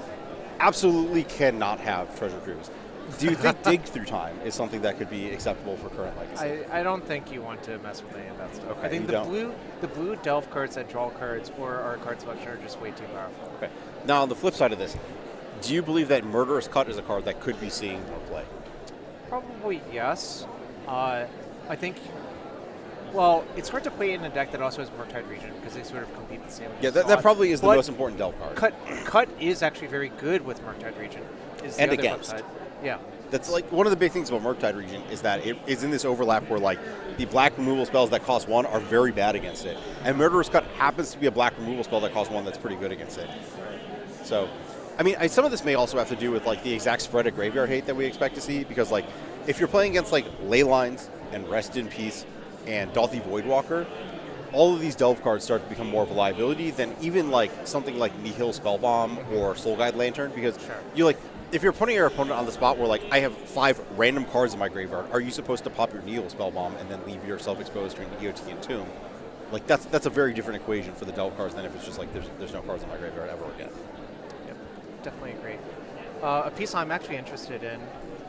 absolutely cannot have Treasure Cruise. Do you think Dig Through Time is something that could be acceptable for current Legacy? I don't think you want to mess with any of that stuff. Okay, I think you the don't. blue delve cards that draw cards or our card selection are just way too powerful. Okay. Now, on the flip side of this, do you believe that Murderous Cut is a card that could be seeing more play? Probably yes. I think. Well, it's hard to play in a deck that also has Murktide Region because they sort of compete the same. Yeah, that probably is the But most important delve card. Cut is actually very good with Murktide Region. Is the And other against. flip side. Yeah. That's one of the big things about Murktide Region is that it is in this overlap where the black removal spells that cost 1 are very bad against it, and Murderous Cut happens to be a black removal spell that costs 1 that's pretty good against it. So, I mean, some of this may also have to do with the exact spread of graveyard hate that we expect to see because if you're playing against Ley Lines and Rest in Peace and Dauthi Voidwalker, all of these delve cards start to become more of a liability than even something like Nihil Spellbomb or Soul Guide Lantern because if you're putting your opponent on the spot where, like, I have 5 random cards in my graveyard, are you supposed to pop your Needle Spellbomb and then leave yourself exposed to an EOT and Tomb? Like, that's a very different equation for the delve cards than if it's just like there's no cards in my graveyard ever again. Yep, definitely agree. A piece I'm actually interested in.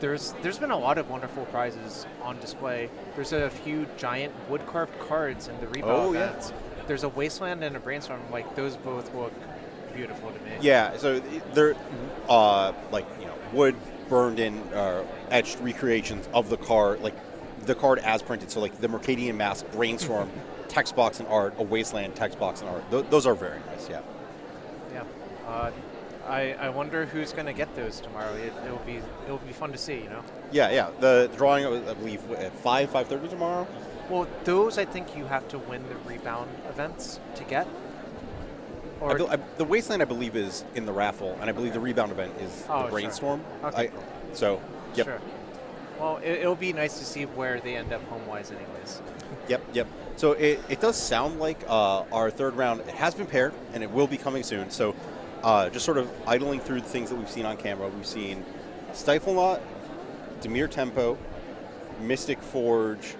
There's been a lot of wonderful prizes on display. There's a few giant wood carved cards in the rebound events. There's a Wasteland and a Brainstorm. Like, those both look beautiful to me. Yeah, so they're like, you know, wood burned in etched recreations of the card, like the card as printed. So like the Mercadian Mask, Brainstorm, text box and art, a Wasteland text box and art. Those are very nice. Yeah. Yeah. I wonder who's going to get those tomorrow. It'll be fun to see, you know. Yeah. The drawing, I believe, at 5:30 tomorrow. Well, those I think you have to win the rebound events to get. Or The Wasteland, I believe, is in the raffle, and I believe the rebound event is the Brainstorm. Sure. Okay. Yep. Sure. Well, it'll be nice to see where they end up home-wise anyways. Yep. So it does sound like our third round, it has been paired, and it will be coming soon. So just sort of idling through the things that we've seen on camera, we've seen Stiflenought, Dimir Tempo, Mystic Forge,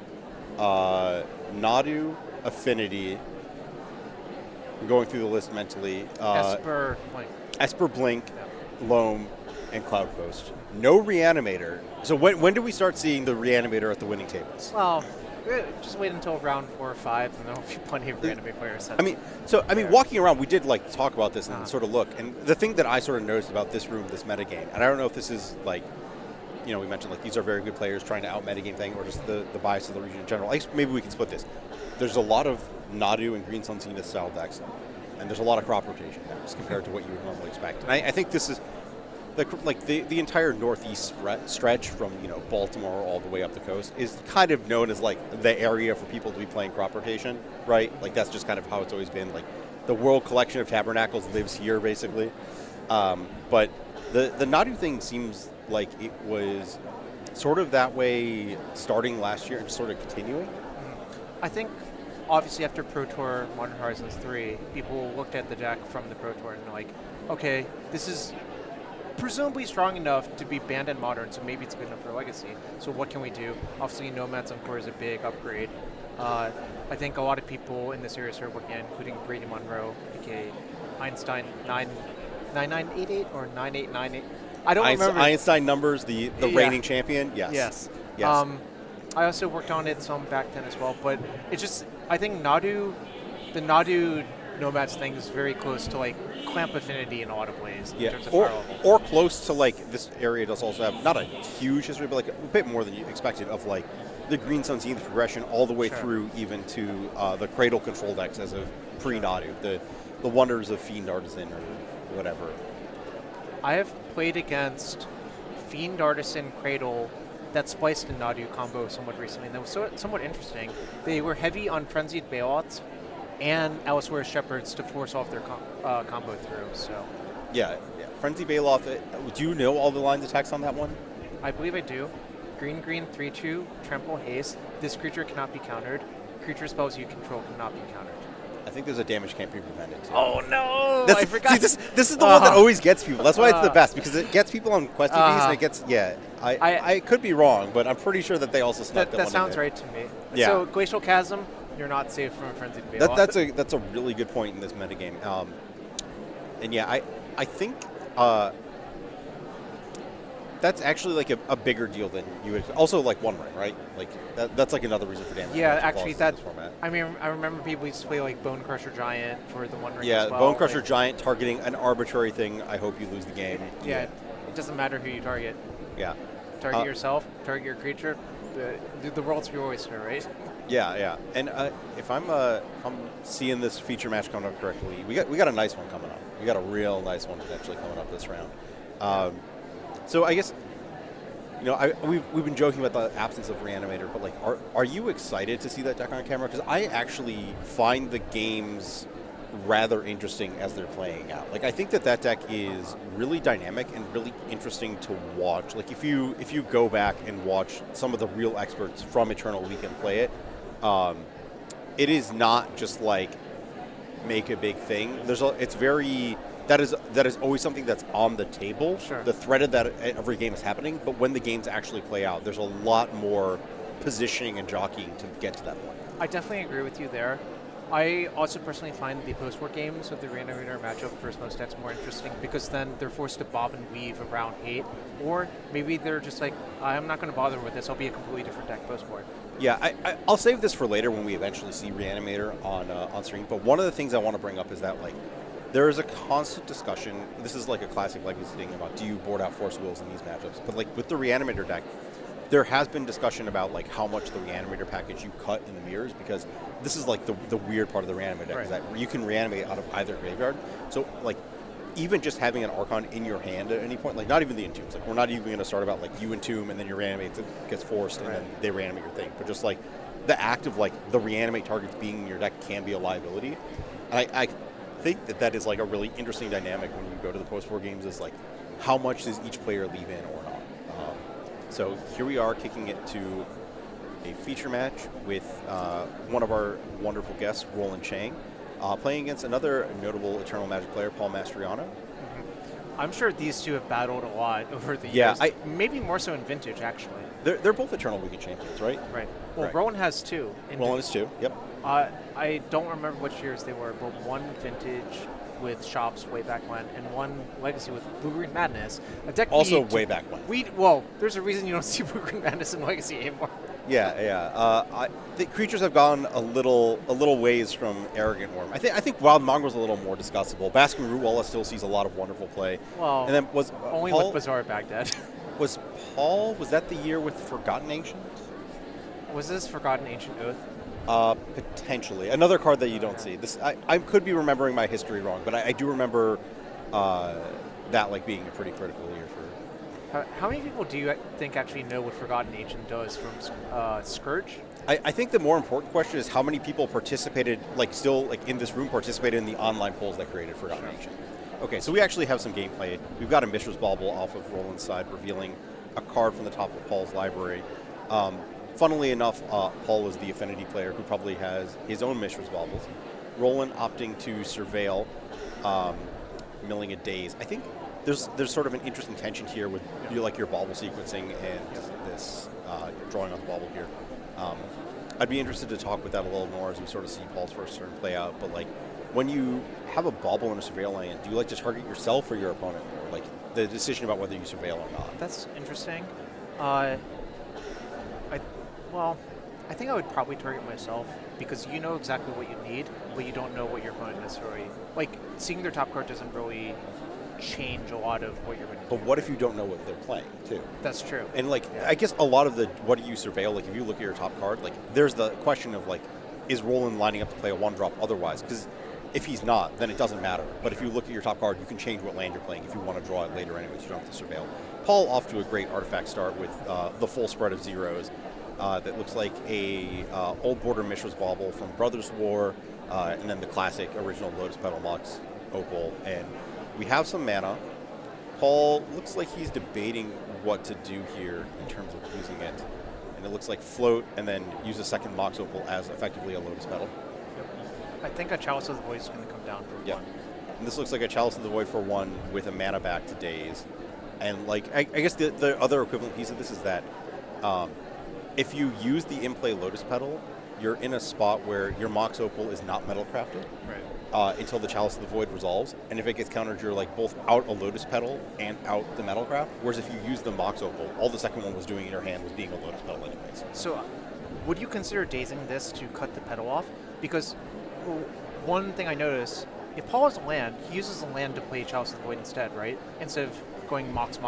Nadu, Affinity. I'm going through the list mentally. Esper, Blink. Esper, Blink, Loam, and Cloudpost. No Reanimator. So when do we start seeing the Reanimator at the winning tables? Well, just wait until round 4 or 5, and there'll be plenty of Reanimate players. Walking around, we did like talk about this and sort of look. And the thing that I sort of noticed about this room, this metagame, and I don't know if this is like, you know, we mentioned like these are very good players trying to out metagame thing, or just the bias of the region in general. I guess maybe we can split this. There's a lot of Nadu and Green Sun Zenith style decks, and there's a lot of crop rotation decks compared to what you would normally expect. And I think this is the entire northeast stretch from, you know, Baltimore all the way up the coast is kind of known as like the area for people to be playing crop rotation, right? Like that's just kind of how it's always been. Like the World Collection of Tabernacles lives here basically. But the Nadu thing seems like it was sort of that way starting last year and sort of continuing. I think obviously after Pro Tour Modern Horizons 3, people looked at the deck from the Pro Tour and like, okay, this is presumably strong enough to be banned in Modern, so maybe it's good enough for Legacy. So what can we do? Obviously, Nomads Encore is a big upgrade. I think a lot of people in this area started looking at, including Brady Monroe, aka Einstein 9988 or 9898. I don't remember. Einstein numbers, the reigning champion. Yes. I also worked on it some back then as well, but it's just, I think the Nadu Nomads thing is very close to like Clamp Affinity in a lot of ways. In terms of power level. Or close to like, this area does also have not a huge history, but like a bit more than you expected of like the Green Sun Zenith progression all the way through even to the Cradle control decks as of pre-Nadu, the wonders of Fiend Artisan or whatever. I have played against Fiend Artisan Cradle that spliced in Nadu combo somewhat recently, and that was somewhat interesting. They were heavy on Frenzied Bailouts and Aliceware's Shepherds to force off their combo through. So yeah. Frenzy Bailout. Do you know all the lines of text on that one? I believe I do. Green 3/2, Trample Haste. This creature cannot be countered. Creature spells you control cannot be countered. I think there's a damage can't be prevented too. Oh no! I forgot. See, this is the one that always gets people. That's why it's the best, because it gets people on Quest TVs and it gets I could be wrong, but I'm pretty sure that they also snuck that one in there. That sounds right to me. Yeah. So Glacial Chasm, you're not safe from a Frenzied Bailout. That's a really good point in this metagame. And yeah, I think that's actually like a bigger deal than you would. Also, like One Ring, right? Like that's like another reason for damage. Yeah, actually, that. I mean, I remember people used to play like Bone Crusher Giant for the One Ring. Yeah, as well. Bone Crusher Giant targeting an arbitrary thing. I hope you lose the game. Yeah, it doesn't matter who you target. Yeah. Target yourself. Target your creature. The world's your oyster, right? Yeah. And if I'm seeing this feature match coming up correctly, we got a nice one coming up. We got a real nice one potentially coming up this round. So I guess, you know, we've been joking about the absence of Reanimator, but like, are you excited to see that deck on camera? Because I actually find the games rather interesting as they're playing out. Like, I think that deck is really dynamic and really interesting to watch. Like, if you go back and watch some of the real experts from Eternal Weekend play it, it is not just like make a big thing. That that is always something that's on the table. Sure. The threat of that every game is happening, but when the games actually play out, there's a lot more positioning and jockeying to get to that point. I definitely agree with you there. I also personally find the post-war games of the Reanimator matchup versus most decks more interesting because then they're forced to bob and weave around hate, or maybe they're just like, I'm not going to bother with this, I'll be a completely different deck post-war. Yeah, I'll save this for later when we eventually see Reanimator on stream, but one of the things I want to bring up is that, like, there is a constant discussion, this is like a classic Legacy thing about do you board out Force Wills in these matchups, but like with the Reanimator deck, there has been discussion about like how much the Reanimator package you cut in the mirrors, because this is like the weird part of the Reanimator deck, is that you can reanimate out of either graveyard. So like even just having an Archon in your hand at any point, like not even the Entombs, like we're not even going to start about like you entomb and then your reanimate gets forced and then they reanimate your thing, but just like the act of like the reanimate targets being in your deck can be a liability. And I think that is like a really interesting dynamic when you go to the post-war games, is like how much does each player leave in or not. So here we are kicking it to a feature match with one of our wonderful guests, Roland Chang, playing against another notable Eternal Magic player, Paul Mastriano. I'm sure these two have battled a lot over the years. Maybe more so in Vintage, actually. They're both Eternal Weekend champions, right? Right. Well, Correct. Rowan has two. Roland is two, yep. I don't remember which years they were, but one Vintage with Shops way back when, and one Legacy with Blue-Green Madness. A deck Also way back when. Well, there's a reason you don't see Blue-Green Madness in Legacy anymore. Yeah. The creatures have gone a little ways from Arrogant Worm. I think Wild Mongrel's a little more discussable. Basking Root Walla still sees a lot of wonderful play. Well, and then was only Paul, with Bazaar Baghdad. Was that the year with Forgotten Ancient? Was this Forgotten Ancient Oath? Potentially. Another card that you don't see. This I could be remembering my history wrong, but I do remember that like being a pretty critical year for. How many people do you think actually know what Forgotten Ancient does from Scourge? I think the more important question is how many people participated, still in this room, participated in the online polls that created Forgotten Ancient. Okay, so we actually have some gameplay. We've got a Mishra's Bauble off of Roland's side, revealing a card from the top of Paul's library. Funnily enough, Paul is the Affinity player who probably has his own Mishra's Baubles. Roland opting to surveil, milling a Daze. I think there's sort of an interesting tension here with your bauble sequencing and this drawing on the bauble here. I'd be interested to talk with that a little more as we sort of see Paul's first turn play out. But when you have a bauble in a surveil land, do you like to target yourself or your opponent? Or the decision about whether you surveil or not? That's interesting. I think I would probably target myself because you know exactly what you need, but you don't know what your opponent necessarily... seeing their top card doesn't really change a lot of what you're going to do. But what if you don't know what they're playing, too? That's true. And, I guess a lot of the what do you surveil, if you look at your top card, there's the question of, is Roland lining up to play a one-drop otherwise? Because if he's not, then it doesn't matter. But if you look at your top card, you can change what land you're playing if you want to draw it later anyways. You don't have to surveil. Paul off to a great artifact start with the full spread of zeros. That looks like a old border Mishra's Bauble from Brothers War, and then the classic original Lotus Petal Mox Opal. And we have some mana. Paul looks like he's debating what to do here in terms of using it. And it looks like float and then use a second Mox Opal as effectively a Lotus Petal. Yep. I think a Chalice of the Void is going to come down for one. And this looks like a Chalice of the Void for one with a mana back to Daze. And I guess the other equivalent piece of this is that if you use the in-play Lotus Petal, you're in a spot where your Mox Opal is not metal crafted until the Chalice of the Void resolves. And if it gets countered, you're both out a Lotus Petal and out the metal craft. Whereas if you use the Mox Opal, all the second one was doing in your hand was being a Lotus Petal anyways. So would you consider dazing this to cut the petal off? Because one thing I noticed, if Paul has a land, he uses the land to play Chalice of the Void instead, right? Instead of going Mox.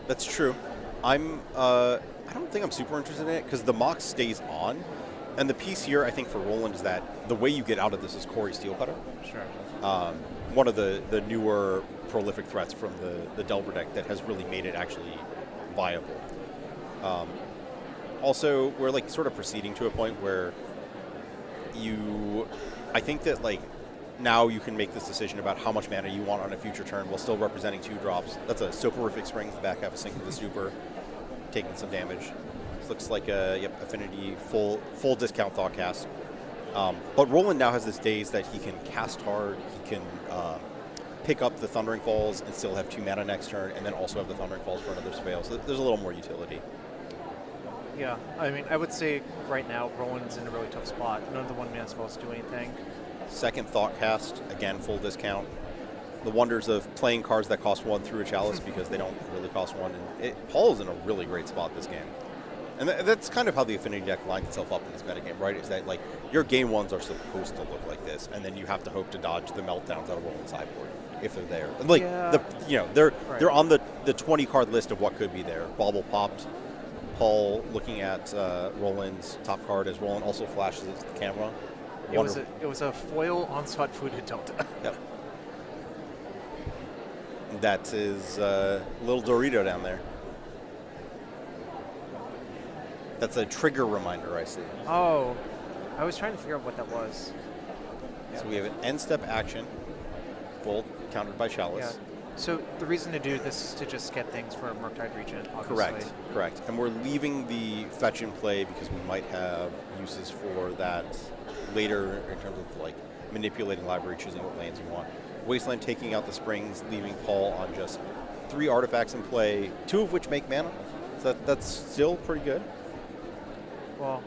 That's true. I don't think I'm super interested in it because the Mox stays on. And the piece here, I think, for Roland is that the way you get out of this is Corey Steelcutter. Sure. One of the newer prolific threats from the Delver deck that has really made it actually viable. Also, we're sort of proceeding to a point where I think that now you can make this decision about how much mana you want on a future turn while still representing 2 drops. That's a Soporific Springs, the back half of Sync of the Super, taking some damage. This looks like a Affinity full discount Thoughtcast. But Roland now has this Daze that he can cast hard, he can pick up the Thundering Falls and still have 2 mana next turn, and then also have the Thundering Falls for another Surveil. So there's a little more utility. Yeah, I mean, I would say right now, Roland's in a really tough spot. None of the 1-mana spells do anything. Second Thoughtcast, again, full discount. The wonders of playing cards that cost 1 through a Chalice because they don't really cost 1. And Paul's in a really great spot this game. And that's kind of how the Affinity deck lines itself up in this metagame, right? Is that, like, your game 1s are supposed to look like this, and then you have to hope to dodge the meltdowns out of Roland's sideboard if they're there. And, like, Yeah. they're on the 20-card list of what could be there. Bauble popped. Paul looking at Roland's top card as Roland also flashes it to the camera. It was a foil onslaught Fluted Delta. Yep. That is little Dorito down there. That's a trigger reminder, I see. Oh, I was trying to figure out what that was. So we have an end step action, full countered by Chalice. Yeah. So the reason to do this is to just get things for Murktide Regent, obviously. Correct. And we're leaving the fetch in play because we might have uses for that later in terms of like manipulating library, choosing what lands we want. Wasteland taking out the springs, leaving Paul on just 3 artifacts in play, 2 of which make mana. So that's still pretty good. Well,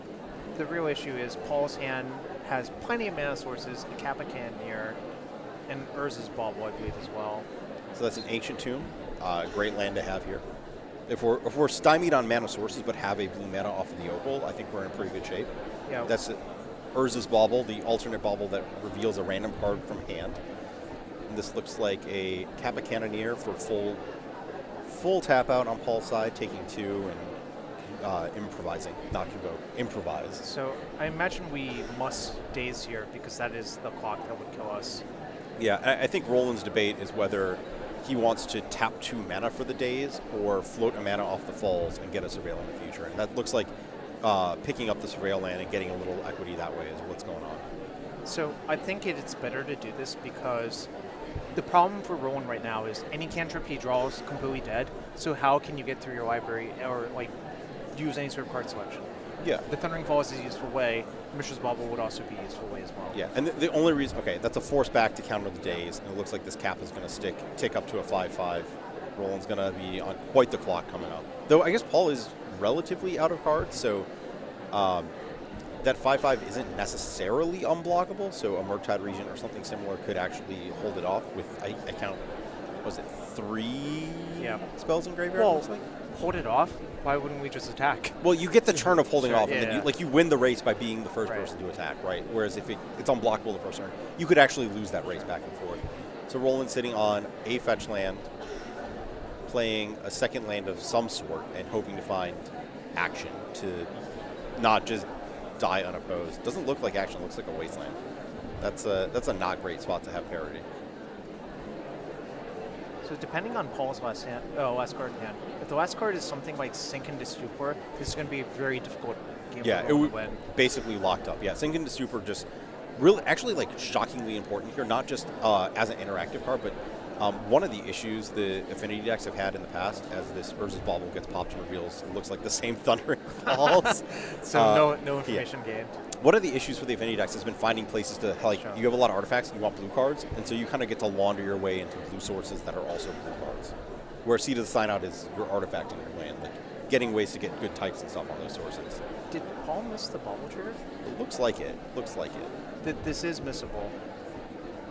the real issue is Paul's hand has plenty of mana sources, a Kappa Cannoneer, and Urza's Bauble, I believe, as well. So that's an Ancient Tomb, great land to have here. If we're stymied on mana sources but have a blue mana off of the Opal, I think we're in pretty good shape. Yeah. That's Urza's Bauble, the alternate Bauble that reveals a random card from hand. And this looks like a Kappa Cannoneer for full tap out on Paul's side, taking 2 and improvising, not convoke, improvise. So I imagine we must daze here because that is the clock that would kill us. Yeah, I think Roland's debate is whether he wants to tap 2 mana for the days or float a mana off the falls and get a Surveil in the future. And that looks like picking up the Surveil land and getting a little equity that way is what's going on. So I think it's better to do this because the problem for Roland right now is any cantrip he draws is completely dead. So how can you get through your library or like use any sort of card selection? Yeah. The Thundering Falls is a useful way. Mishra's Bauble would also be a useful way as well. Yeah, and the only reason, okay, that's a force back to counter the days, and it looks like this cap is going to tick up to a 5/5. Roland's going to be on quite the clock coming up. Though I guess Paul is relatively out of cards, so that 5/5 isn't necessarily unblockable, so a Murktide Regent or something similar could actually hold it off with, I count, was it 3 spells in graveyard? Well, looks like? hold it off? Why wouldn't we just attack? Well, you get the turn of holding Sure, off, and then you win the race by being the first Right. person to attack, right? Whereas if it's unblockable the first turn, you could actually lose that race back and forth. So Roland sitting on a fetch land, playing a second land of some sort, and hoping to find action to not just die unopposed. Doesn't look like action, looks like a wasteland. That's a not great spot to have parity. So depending on Paul's last card in hand, if the last card is something like Sink into Stupor, this is going to be a very difficult game Yeah, for it Roland would to win. basically locked up. Yeah, Sink into Stupor just really, actually, like shockingly important here. Not just as an interactive card, but one of the issues the Affinity decks have had in the past, as this Urza's Bauble gets popped and reveals, it looks like the same Thundering Falls. So no information gained. One of the issues for the Affinity decks has been finding places to, like, Sure. you have a lot of artifacts, you want blue cards, and so you kind of get to launder your way into blue sources that are also blue cards. Where Seed of the Sign-Out is your artifact in your land, like getting ways to get good types and stuff on those sources. Did Paul miss the Bauble trigger? It looks like it. Looks like it. This is missable.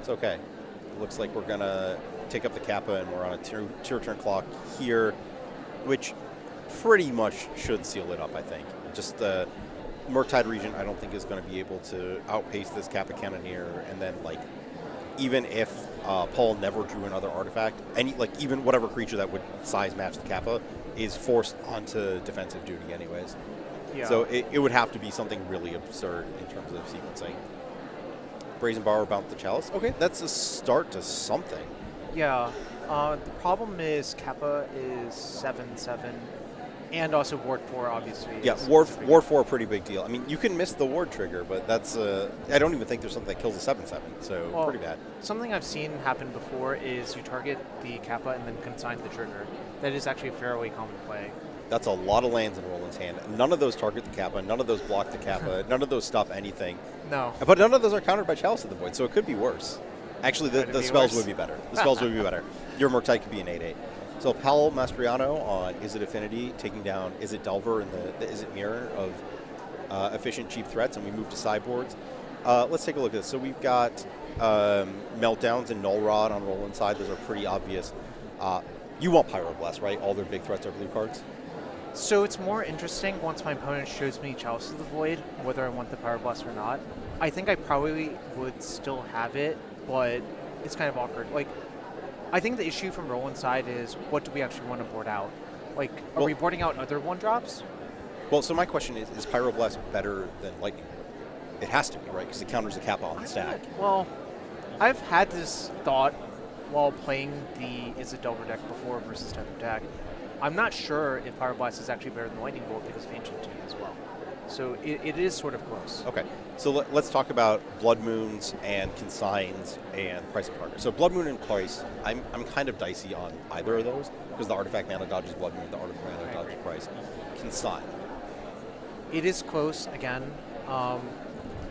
It's okay. It looks like we're going to take up the Kappa, and we're on a two-turn clock here, which pretty much should seal it up, I think. Just the Murktide Regent, I don't think, is going to be able to outpace this Kappa Cannoneer, and then, like, even if Paul never drew another artifact, even whatever creature that would size match the Kappa is forced onto defensive duty anyways. Yeah. So it would have to be something really absurd in terms of sequencing. Brazen Borrower, Bounce the Chalice. Okay, that's a start to something. Yeah. The problem is Kappa is 7/7, and also Ward 4, obviously. Yeah, Ward 4, a pretty big deal. I mean, you can miss the Ward trigger, but that's I don't even think there's something that kills a 7/7, so Well, pretty bad. Something I've seen happen before is you target the Kappa and then consign the trigger. That is actually a fairly common play. That's a lot of lands in Roland's hand. None of those target the Kappa, none of those block the Kappa, none of those stop anything. No. But none of those are countered by Chalice at the Void, so it could be worse. Actually, the spells would be better. The spells would be better. Your Murktide could be an 8/8. So Pal Mastriano on Is It Affinity, taking down Is It Delver and the Is It Mirror of efficient, cheap threats, and we move to sideboards. Let's take a look at this. So we've got Meltdowns and Null Rod on Roland side. Those are pretty obvious. You want Pyroblast, right? All their big threats are blue cards? So it's more interesting once my opponent shows me Chalice of the Void, whether I want the Pyroblast or not. I think I probably would still have it, but it's kind of awkward. Like, I think the issue from Roland's side is, what do we actually want to board out? Like, are we boarding out other 1-drops? Well, so my question is Pyroblast better than Lightning? It has to be, right? Because it counters the Kappa on the stack. Well, I've had this thought while playing the Is It Delver deck before versus type of deck. I'm not sure if Pyroblast is actually better than Lightning Bolt because of Ancient Tomb as well. So it is sort of close. Okay, so let's talk about Blood Moons and Consigns and Price of Target. So Blood Moon and Price, I'm kind of dicey on either of those because the Artifact mana dodges Blood Moon, the Artifact mana dodges Price. Consign. It is close again.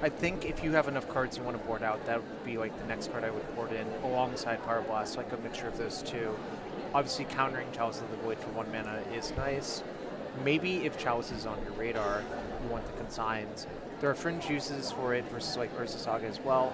I think if you have enough cards you want to board out, that would be like the next card I would board in alongside Pyroblast, like a mixture of those two. Obviously, countering Chalice of the Void for 1 mana is nice. Maybe if Chalice is on your radar, you want the Consigns. There are fringe uses for it versus like Urza Saga as well.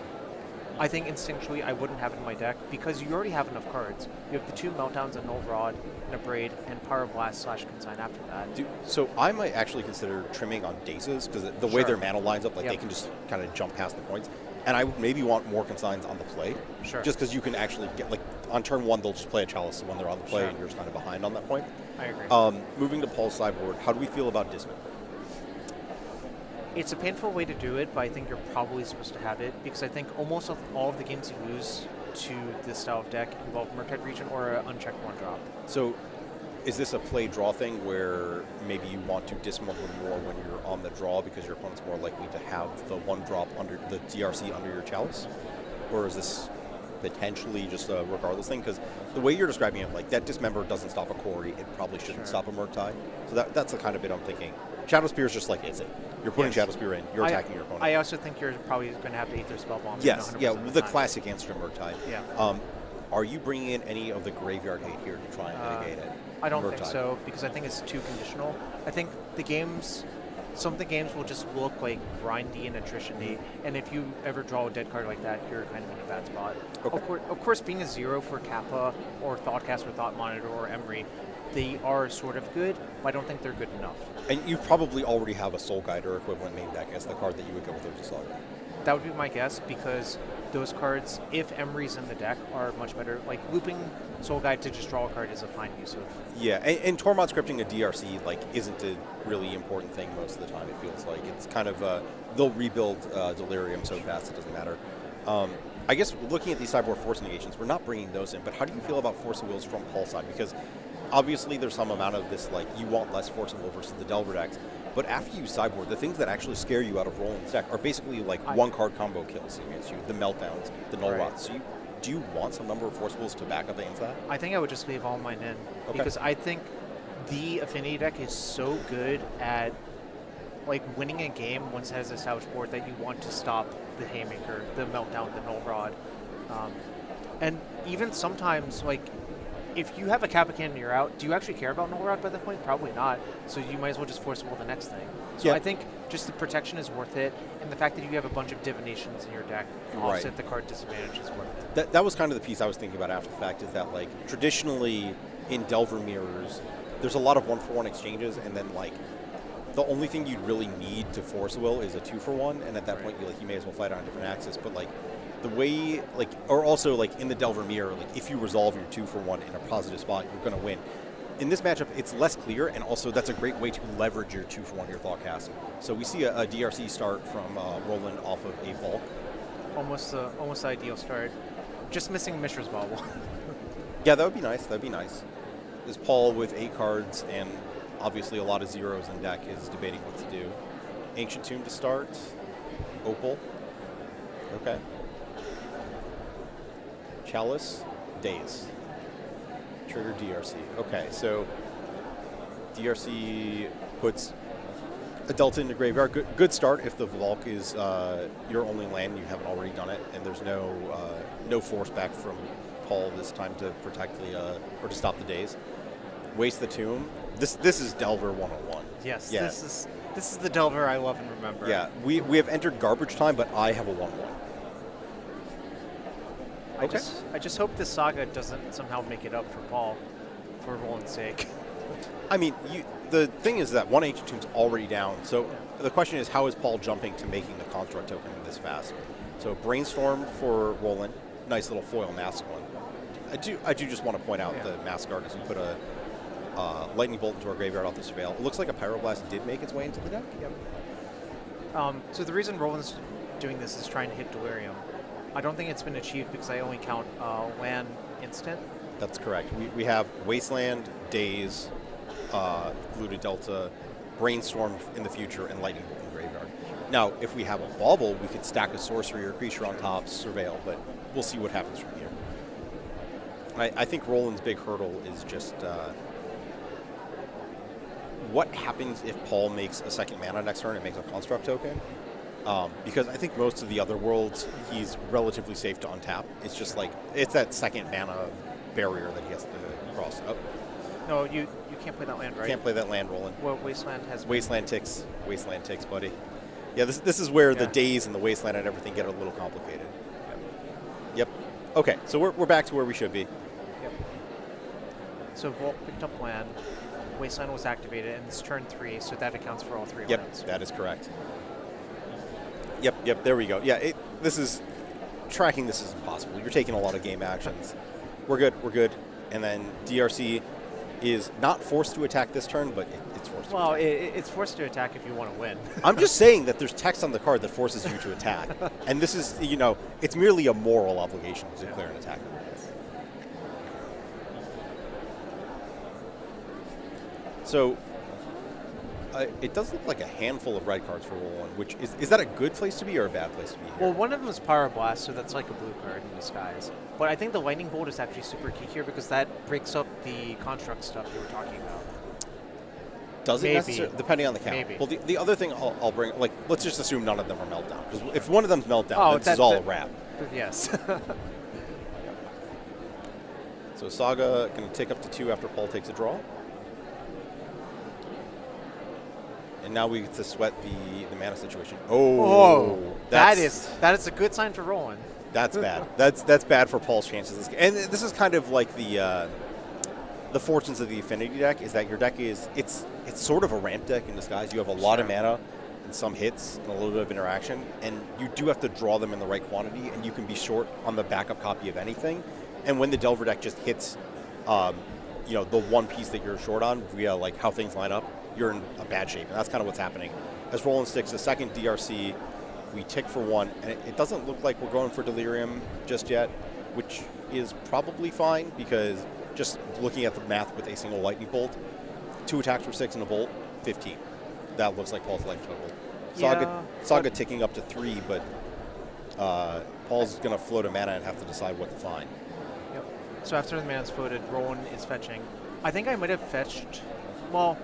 I think instinctually I wouldn't have it in my deck because you already have enough cards. You have the 2 Meltdowns, a Null Rod, and a Braid, and Pyroblast/Consign after that. So I might actually consider trimming on Daces because the way their mana lines up, like they can just kind of jump past the points. And I would maybe want more Consigns on the play. Sure. Just because you can actually get, like, on turn 1, they'll just play a Chalice when they're on the play, and you're just kind of behind on that point. I agree. Moving to Paul's sideboard, how do we feel about Dismember? It's a painful way to do it, but I think you're probably supposed to have it because I think almost all of the games you lose to this style of deck involve Murktide Region or an unchecked 1-drop. So is this a play-draw thing where maybe you want to dismember more when you're on the draw because your opponent's more likely to have the 1-drop under the DRC under your Chalice? Or is this potentially just a regardless thing? Because the way you're describing it, like, that Dismember doesn't stop a Quarry, it probably shouldn't stop a Murktide. So that's the kind of bit I'm thinking. Shadow Spear is just like, it's it. You're putting Shadow Spear in, you're attacking your opponent. I also think you're probably going to have to Aether Spell Bomb. Yes, the classic answer to Murktide. Yeah. Are you bringing in any of the Graveyard Hate here to try and mitigate it? I don't think so, because I think it's too conditional. I think some of the games will just look like grindy and attrition-y, and if you ever draw a dead card like that, you're kind of in a bad spot. Okay. Of course, being a 0 for Kappa or Thoughtcast or Thought Monitor or Emery, they are sort of good, but I don't think they're good enough. And you probably already have a Soul Guide or equivalent main deck as the card that you would go with Urza Saga. That would be my guess, because those cards, if Emery's in the deck, are much better. Like, looping Soul Guide to just draw a card is a fine use of. Yeah, and Tormod scripting a DRC, like, isn't a really important thing most of the time, it feels like. It's kind of, they'll rebuild Delirium so fast it doesn't matter. I guess looking at these sideboard Force Negations, we're not bringing those in, but how do you feel about Force of Wills from Paul's side? Because obviously there's some amount of this, like, you want less Force of Will versus the Delver decks, but after you sideboard, the things that actually scare you out of Roland's deck are basically, like, 1-card combo kills against you, the Meltdowns, the Null Rots. So do you want some number of Force Wills to back up against that? I think I would just leave all mine in, because I think the Affinity deck is so good at, like, winning a game once it has a established board that you want to stop the Haymaker, the Meltdown, the Null Rod. And even sometimes, like, if you have a Kappa Cannon and you're out, do you actually care about Null Rod by that point? Probably not. So you might as well just Force Will the next thing. So I think just the protection is worth it, and the fact that you have a bunch of divinations in your deck to offset the card disadvantage is worth it. That was kind of the piece I was thinking about after the fact, is that, like, traditionally in Delver Mirrors, there's a lot of 1-for-1 exchanges, and then, like, the only thing you'd really need to Force Will is a 2-for-1, and at that point, you may as well fight on a different axis. But, like, the way, like, or also, like, in the Delver Mirror, like, if you resolve your 2-for-1 in a positive spot, you're going to win. In this matchup, it's less clear, and also that's a great way to leverage your 2-for-1, your Thoughtcast. So we see a DRC start from Roland off of a Volk. Almost the ideal start. Just missing Mishra's Bauble. Yeah, that would be nice. That'd be nice. This Paul with 8 cards and obviously a lot of zeros in deck is debating what to do. Ancient Tomb to start. Opal. Okay. Chalice. Daze. Trigger DRC. Okay, so DRC puts a Delta into graveyard. Good start if the Valk is your only land and you haven't already done it, and there's no force back from Paul this time to protect the or to stop the days. Waste the tomb. This is Delver 101. Yes, Yeah. this is the Delver I love and remember. Yeah, we have entered garbage time, but I have a 1/1. Okay. I just hope this saga doesn't somehow make it up for Paul, for Roland's sake. I mean, the thing is that 1 Ancient Tomb's already down, so the question is, how is Paul jumping to making the Construct token this fast? So Brainstorm for Roland, nice little foil mask one. I do just want to point out the Mask Guard as we put a Lightning Bolt into our graveyard off the Surveil. It looks like a Pyroblast did make its way into the deck. Yep. So the reason Roland's doing this is trying to hit Delirium. I don't think it's been achieved because I only count land instant. That's correct. We have Wasteland, Daze, Polluted Delta, Brainstorm in the future, and Lightning Bolt in graveyard. Now, if we have a Bauble, we could stack a Sorcery or Creature on top, Surveil, but we'll see what happens from here. I think Roland's big hurdle is just what happens if Paul makes a second mana next turn and makes a Construct token. Because I think most of the other worlds, he's relatively safe to untap. It's just like, it's that second mana barrier that he has to cross. Oh. No, you can't play that land, right? Can't play that land, Roland. Well, Wasteland has... Wasteland ticks, buddy. Yeah, this is where the days and the Wasteland and everything get a little complicated. Yep. Okay, so we're back to where we should be. Yep. So Volk picked up land, Wasteland was activated, and it's turn 3, so that accounts for all 3 lands. Yep, that is correct. Yep, there we go. Yeah, tracking this is impossible. You're taking a lot of game actions. We're good. And then DRC is not forced to attack this turn, but it's forced to attack. Well, it's forced to attack if you want to win. I'm just saying that there's text on the card that forces you to attack. And this is, it's merely a moral obligation to declare an attack. So, it does look like a handful of red cards for Roland, which is that a good place to be or a bad place to be here? Well, one of them is Pyroblast, so that's like a blue card in disguise. But I think the Lightning Bolt is actually super key here because that breaks up the Construct stuff you were talking about. Does it necessarily? Depending on the count. Maybe. Well, the other thing I'll bring, let's just assume none of them are Meltdown. Because if one of them's Meltdown, this is all a wrap. Yes. So Saga going to take up to 2 after Paul takes a draw. And now we get to sweat the mana situation. Oh, that is a good sign for Roland. That's bad. That's bad for Paul's chances. And this is kind of like the fortunes of the Affinity deck is that your deck it's sort of a ramp deck in disguise. You have a lot of mana and some hits and a little bit of interaction, and you do have to draw them in the right quantity, and you can be short on the backup copy of anything. And when the Delver deck just hits, the one piece that you're short on via like how things line up, you're in a bad shape, and that's kind of what's happening. As Roland sticks a second DRC, we tick for 1, and it doesn't look like we're going for Delirium just yet, which is probably fine because just looking at the math with a single Lightning Bolt, 2 attacks for 6 and a Bolt, 15. That looks like Paul's life total. Saga ticking up to 3, but Paul's going to float a mana and have to decide what to find. Yep. So after the mana's floated, Roland is fetching. I think I might have fetched... Well,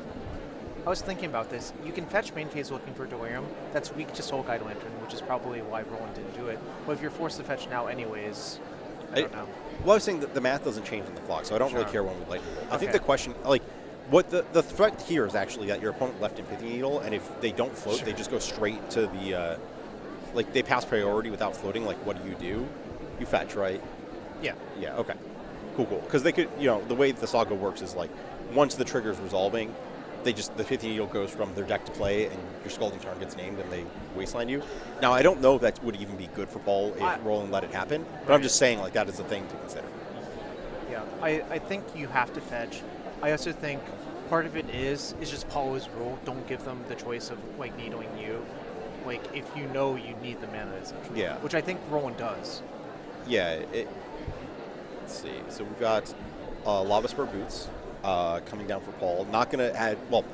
I was thinking about this. You can fetch main phase looking for Delirium. That's weak to Soul Guide Lantern, which is probably why Roland didn't do it. But if you're forced to fetch now anyways, I don't know. Well, I was saying that the math doesn't change in the clock, so I don't really care when we Lightning Bolt. I think Okay. the question, what the threat here is actually that your opponent left in Pithing Needle, and if they don't float, they just go straight to the, they pass priority without floating. Like, what do? You fetch, right? Yeah. Yeah, okay. Cool. Because they could, the way the Saga works is like, once the trigger's resolving, the Pithing Needle goes from their deck to play, and your Scalding Tarn gets named, and they Wasteland you. Now, I don't know if that would even be good for Paul if Roland let it happen, but I'm just saying, like, that is a thing to consider. Yeah, I think you have to fetch. I also think part of it is just Paulo's rule. Don't give them the choice of, like, needling you. Like, if you know you need the mana, essentially. Yeah. Which I think Roland does. Yeah, let's see. So we've got Lava Spur Boots coming down for Paul. Not going to add... Well,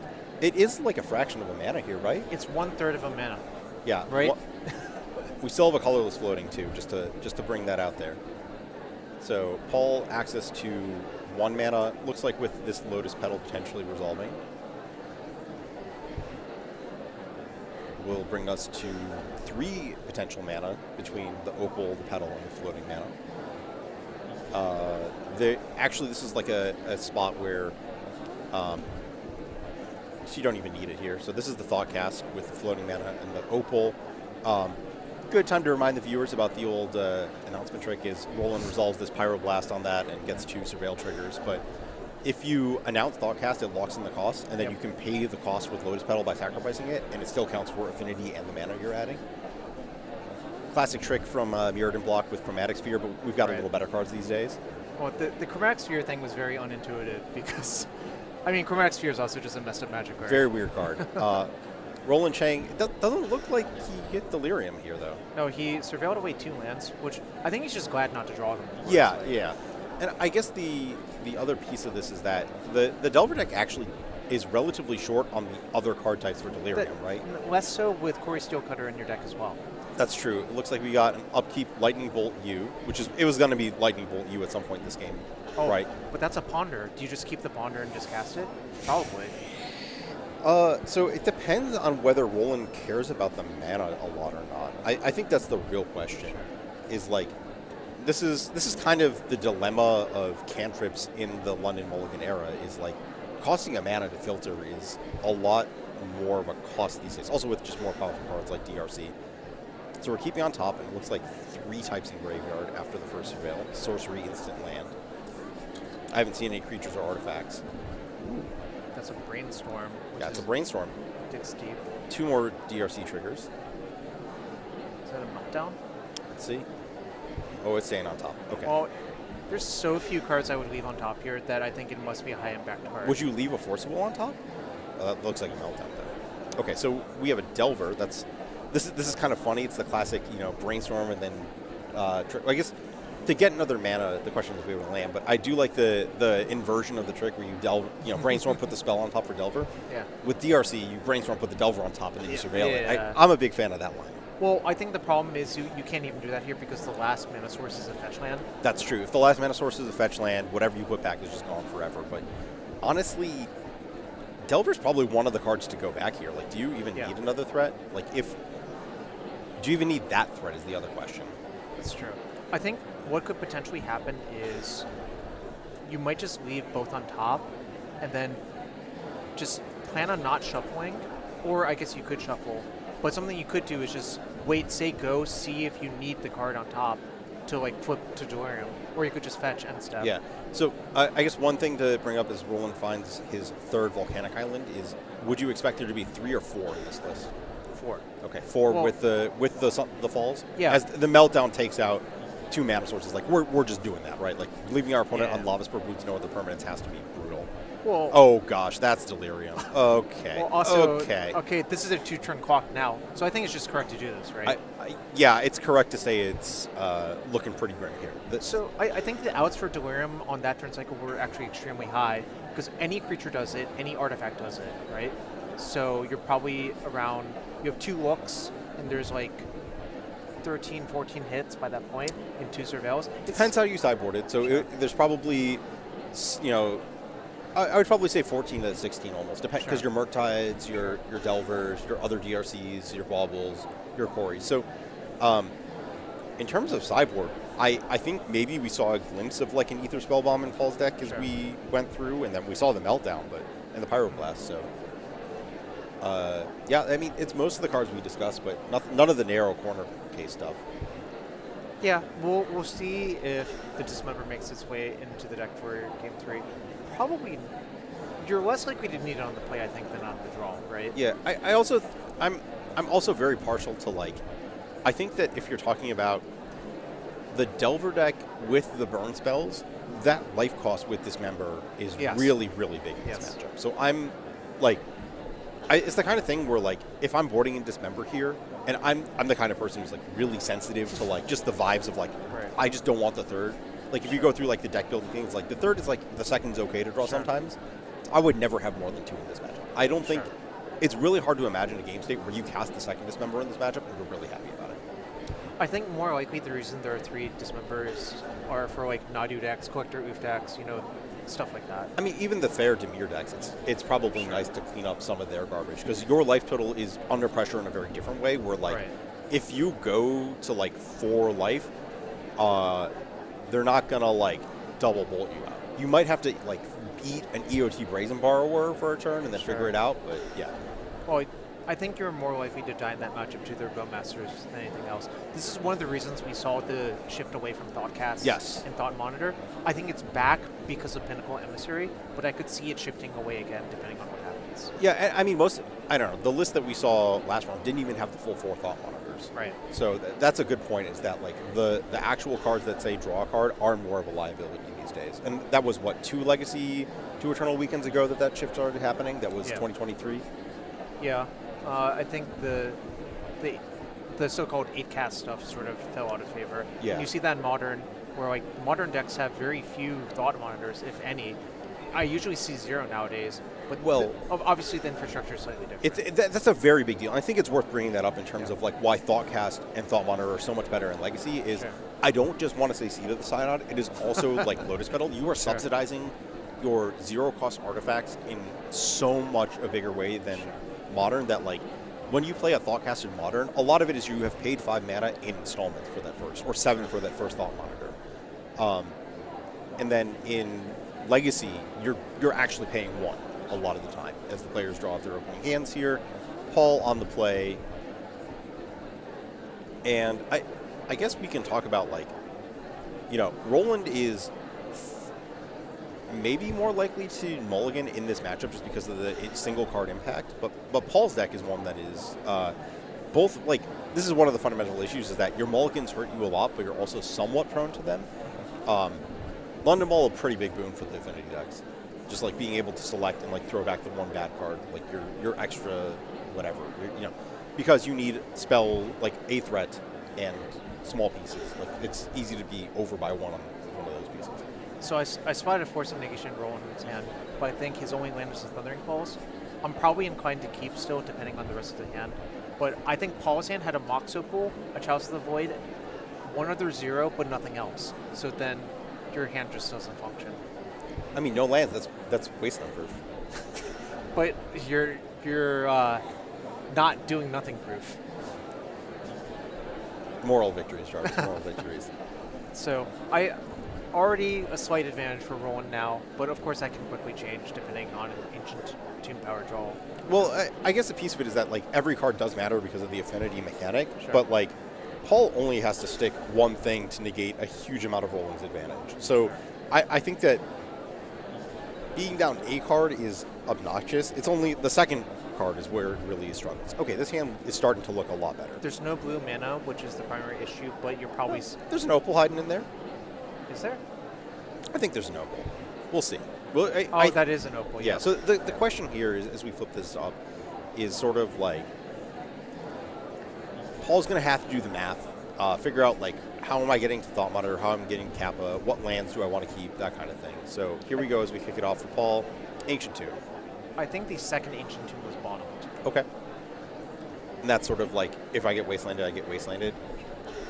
it is like a fraction of a mana here, right? It's 1/3 of a mana. Yeah. Right? We still have a colorless floating, too, just to bring that out there. So Paul access to 1 mana. Looks like with this Lotus Petal potentially resolving. will bring us to 3 potential mana between the Opal, the Petal, and the Floating Mana. Actually, this is like a spot where you don't even need it here. So this is the Thoughtcast with the Floating Mana and the Opal. Good time to remind the viewers about the old announcement trick is Roland resolves this Pyroblast on that and gets 2 Surveil triggers. But if you announce Thoughtcast, it locks in the cost, and then you can pay the cost with Lotus Petal by sacrificing it, and it still counts for Affinity and the mana you're adding. Classic trick from Mirrodin block with Chromatic Sphere, but we've got a little better cards these days. Well, the Chromatic Sphere thing was very unintuitive because, I mean, Chromatic Sphere is also just a messed up magic card. Very weird card. Roland Chang, it doesn't look like he get Delirium here, though. No, he surveilled away 2 lands, which I think he's just glad not to draw them. Yeah. And I guess the other piece of this is that the Delver deck actually is relatively short on the other card types for Delirium, right? Less so with Corey Steelcutter in your deck as well. That's true. It looks like we got an upkeep Lightning Bolt U, it was going to be Lightning Bolt U at some point in this game, right? But that's a Ponder. Do you just keep the Ponder and just cast it? Probably. So it depends on whether Roland cares about the mana a lot or not. I think that's the real question. Is like, this is kind of the dilemma of cantrips in the London Mulligan era. Is like, costing a mana to filter is a lot more of a cost these days. Also with just more powerful cards like DRC. So we're keeping on top, and it looks like 3 types in Graveyard after the first Surveil. Sorcery, instant land. I haven't seen any creatures or artifacts. Ooh, that's a Brainstorm. Yeah, it's a Brainstorm. Digs deep. 2 more DRC triggers. Is that a Meltdown? Let's see. Oh, it's staying on top. Okay. Well, there's so few cards I would leave on top here that I think it must be a high impact card. Would you leave a Forcible on top? That looks like a Meltdown there. Okay, so we have a Delver. This is kind of funny. It's the classic, Brainstorm and then I guess to get another mana, the question is if we have a land. But I do like the inversion of the trick where you Brainstorm, put the spell on top for Delver. Yeah. With DRC, you Brainstorm, put the Delver on top, and then you surveil it. Yeah. I'm a big fan of that line. Well, I think the problem is you can't even do that here because the last mana source is a fetch land. That's true. If the last mana source is a fetch land, whatever you put back is just gone forever. But honestly, Delver's probably one of the cards to go back here. Like, do you even need another threat? Do you even need that threat is the other question. That's true. I think what could potentially happen is you might just leave both on top and then just plan on not shuffling, or I guess you could shuffle. But something you could do is just wait, say go, see if you need the card on top to flip to Delirium, or you could just fetch end step. Yeah. So I guess one thing to bring up as Roland finds his 3rd Volcanic Island is, would you expect there to be 3 or 4 in this list? 4. Okay, 4 with the falls. Yeah. As the Meltdown takes out 2 mana sources, we're just doing that, right? Like leaving our opponent on Lava Spur Boots, no other permanents has to be brutal. Well, oh gosh, that's Delirium. Okay. Well, also, okay, this is a 2-turn clock now, so I think it's just correct to do this, right? Yeah, it's correct to say it's looking pretty grim here. So I think the outs for Delirium on that turn cycle were actually extremely high because any creature does it, any artifact does it, right? So you're probably around, you have 2 looks, and there's 13, 14 hits by that point in 2 surveils. Depends how you sideboard it. So there's probably, I would probably say 14 to 16 almost, because your Murktides, your Delvers, your other DRCs, your Baubles, your Quarries. So in terms of sideboard, I think maybe we saw a glimpse of an Ether Spellbomb in Paul's deck as we went through, and then we saw the Meltdown and the Pyroblast. So yeah, I mean, it's most of the cards we discussed, but none of the narrow corner case stuff. Yeah, we'll see if the Dismember makes its way into the deck for Game 3. Probably, you're less likely to need it on the play, I think, than on the draw, right? Yeah, I'm also very partial to I think that if you're talking about the Delver deck with the burn spells, that life cost with Dismember is really, really big in this matchup. So I'm it's the kind of thing where if I'm boarding in Dismember here, and I'm the kind of person who's really sensitive to just the vibes of I just don't want the 3rd. If you go through the deck building things, the 3rd is the 2nd's okay to draw sometimes. I would never have more than 2 in this matchup. I don't think it's really hard to imagine a game state where you cast the 2nd Dismember in this matchup and we're really happy about it. I think more likely the reason there are 3 Dismembers are for Nadu decks, Collector Oof decks, stuff like that. I mean, even the fair Dimir decks, it's probably nice to clean up some of their garbage, because your life total is under pressure in a very different way, where, like, Right. if you go to, like, 4 life, they're not going to, like, double bolt you out. You might have to, like, beat an EOT Brazen Borrower for a turn and then Sure. figure it out, but yeah. Well, I think you're more likely to die in that matchup to their Bowmasters than anything else. This is one of the reasons we saw the shift away from Thoughtcast Yes. and Thought Monitor. I think it's back because of Pinnacle Emissary, but I could see it shifting away again depending on what happens. Yeah, I mean, I don't know, the list that we saw last round didn't even have the full 4 Thought Monitors. Right. So that's a good point, is that, like, the actual cards that say draw a card are more of a liability these days. And that was, what, 2 Eternal weekends ago that shift started happening? That was 2023? Yeah. I think the so-called 8-cast stuff sort of fell out of favor. Yeah. And you see that in Modern, where, like, Modern decks have very few Thought Monitors, if any. I usually see 0 nowadays, but obviously the infrastructure is slightly different. That's a very big deal. I think it's worth bringing that up in terms of, like, why Thoughtcast and Thought Monitor are so much better in Legacy is I don't just want to say Seed of the Synod, it is also like Lotus Petal. You are subsidizing your 0-cost artifacts in so much a bigger way than Modern, that, like, when you play a Thoughtcast in Modern, a lot of it is you have paid 5 mana in installments for that first, or 7 for that first Thought Monitor. And then in Legacy, you're actually paying 1 a lot of the time as the players draw their opening hands here. Paul on the play. And I guess we can talk about, like, you know, Roland is maybe more likely to mulligan in this matchup just because of the single card impact. But Paul's deck is one that is both, like, this is one of the fundamental issues, is that your mulligans hurt you a lot, but you're also somewhat prone to them. London Ball, a pretty big boon for the Affinity decks. Just, like, being able to select and, like, throw back the 1 bad card, like your extra whatever, you know, because you need spell, like, a threat and small pieces. Like, it's easy to be over by 1 on one of those pieces. So I spotted a Force of Negation roll in his hand, but I think his only land is the Thundering Pulse. I'm probably inclined to keep still, depending on the rest of the hand. But I think Paul's hand had a Moxo Pool, a Chalice of the Void, one other 0, but nothing else. So then your hand just doesn't function. I mean, no lands, that's wasteland proof. But you're not doing nothing proof. Moral victories, Jarvis, moral victories. So I already a slight advantage for Roland now, but of course that can quickly change depending on an Ancient Tomb Power draw. Well, I guess a piece of it is that, like, every card does matter because of the affinity mechanic, but, like, Paul only has to stick one thing to negate a huge amount of Roland's advantage. So I think that being down a card is obnoxious. It's only the second card is where it really struggles. Okay, this hand is starting to look a lot better. There's no blue mana, which is the primary issue, but you're probably... There's an Opal hiding in there. Is there? I think there's an Opal. We'll see. That is an Opal, yeah. So the question here is, as we flip this up, is sort of like, Paul's going to have to do the math, figure out, like, how am I getting to Thought Monitor, how I'm getting Kappa, what lands do I want to keep, that kind of thing. So here we go as we kick it off for Paul. Ancient Tomb. I think the second Ancient Tomb was bottomed. Okay. And that's sort of like, if I get Wastelanded, I get Wastelanded.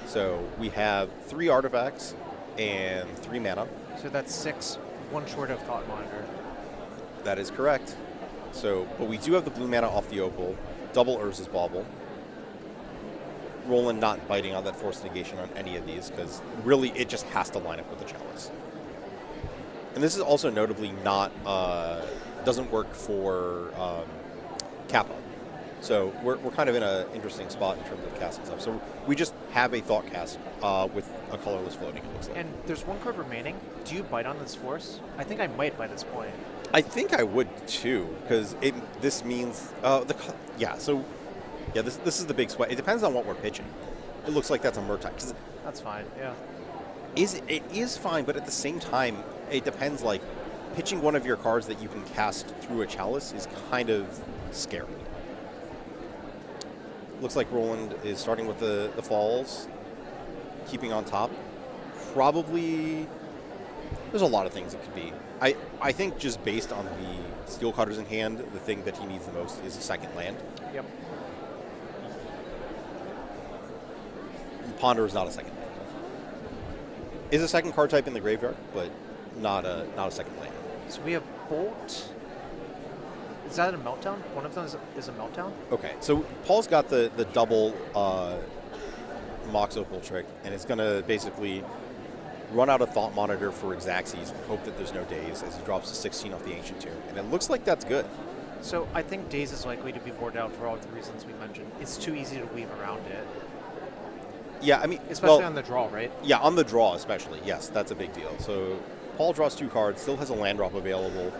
So we have 3 artifacts and 3 mana. So that's 6, 1 short of Thought Monitor. That is correct. So, but we do have the blue mana off the Opal, double Urza's Bauble. Roland not biting on that Force Negation on any of these, because really it just has to line up with the Chalice. And this is also notably not, doesn't work for Kappa. So we're kind of in an interesting spot in terms of casting stuff. So we just have a Thought cast with a colorless floating, it looks like. And there's 1 card remaining. Do you bite on this Force? I think I might by this point. I think I would too, because this means this is the big sweat. It depends on what we're pitching. It looks like that's a Murktide. That's fine. Yeah. It is fine, but at the same time, it depends. Like, pitching one of your cards that you can cast through a Chalice is kind of scary. Looks like Roland is starting with the falls, keeping on top. Probably, there's a lot of things it could be. I think just based on the Steel Cutters in hand, the thing that he needs the most is a second land. Yep. Ponder is not a second land. Is a second card type in the graveyard, but not a second land. So we have Bolt. Is that a Meltdown? One of them is a Meltdown? Okay, so Paul's got the double Mox Opal trick, and it's going to basically run out a Thought Monitor for Xaxes and hope that there's no Daze as he drops a 16 off the Ancient Tomb. And it looks like that's good. So I think Daze is likely to be boarded out for all the reasons we mentioned. It's too easy to weave around it. Yeah, I mean... Especially on the draw, right? Yeah, on the draw especially. Yes, that's a big deal. So Paul draws 2 cards, still has a land drop available.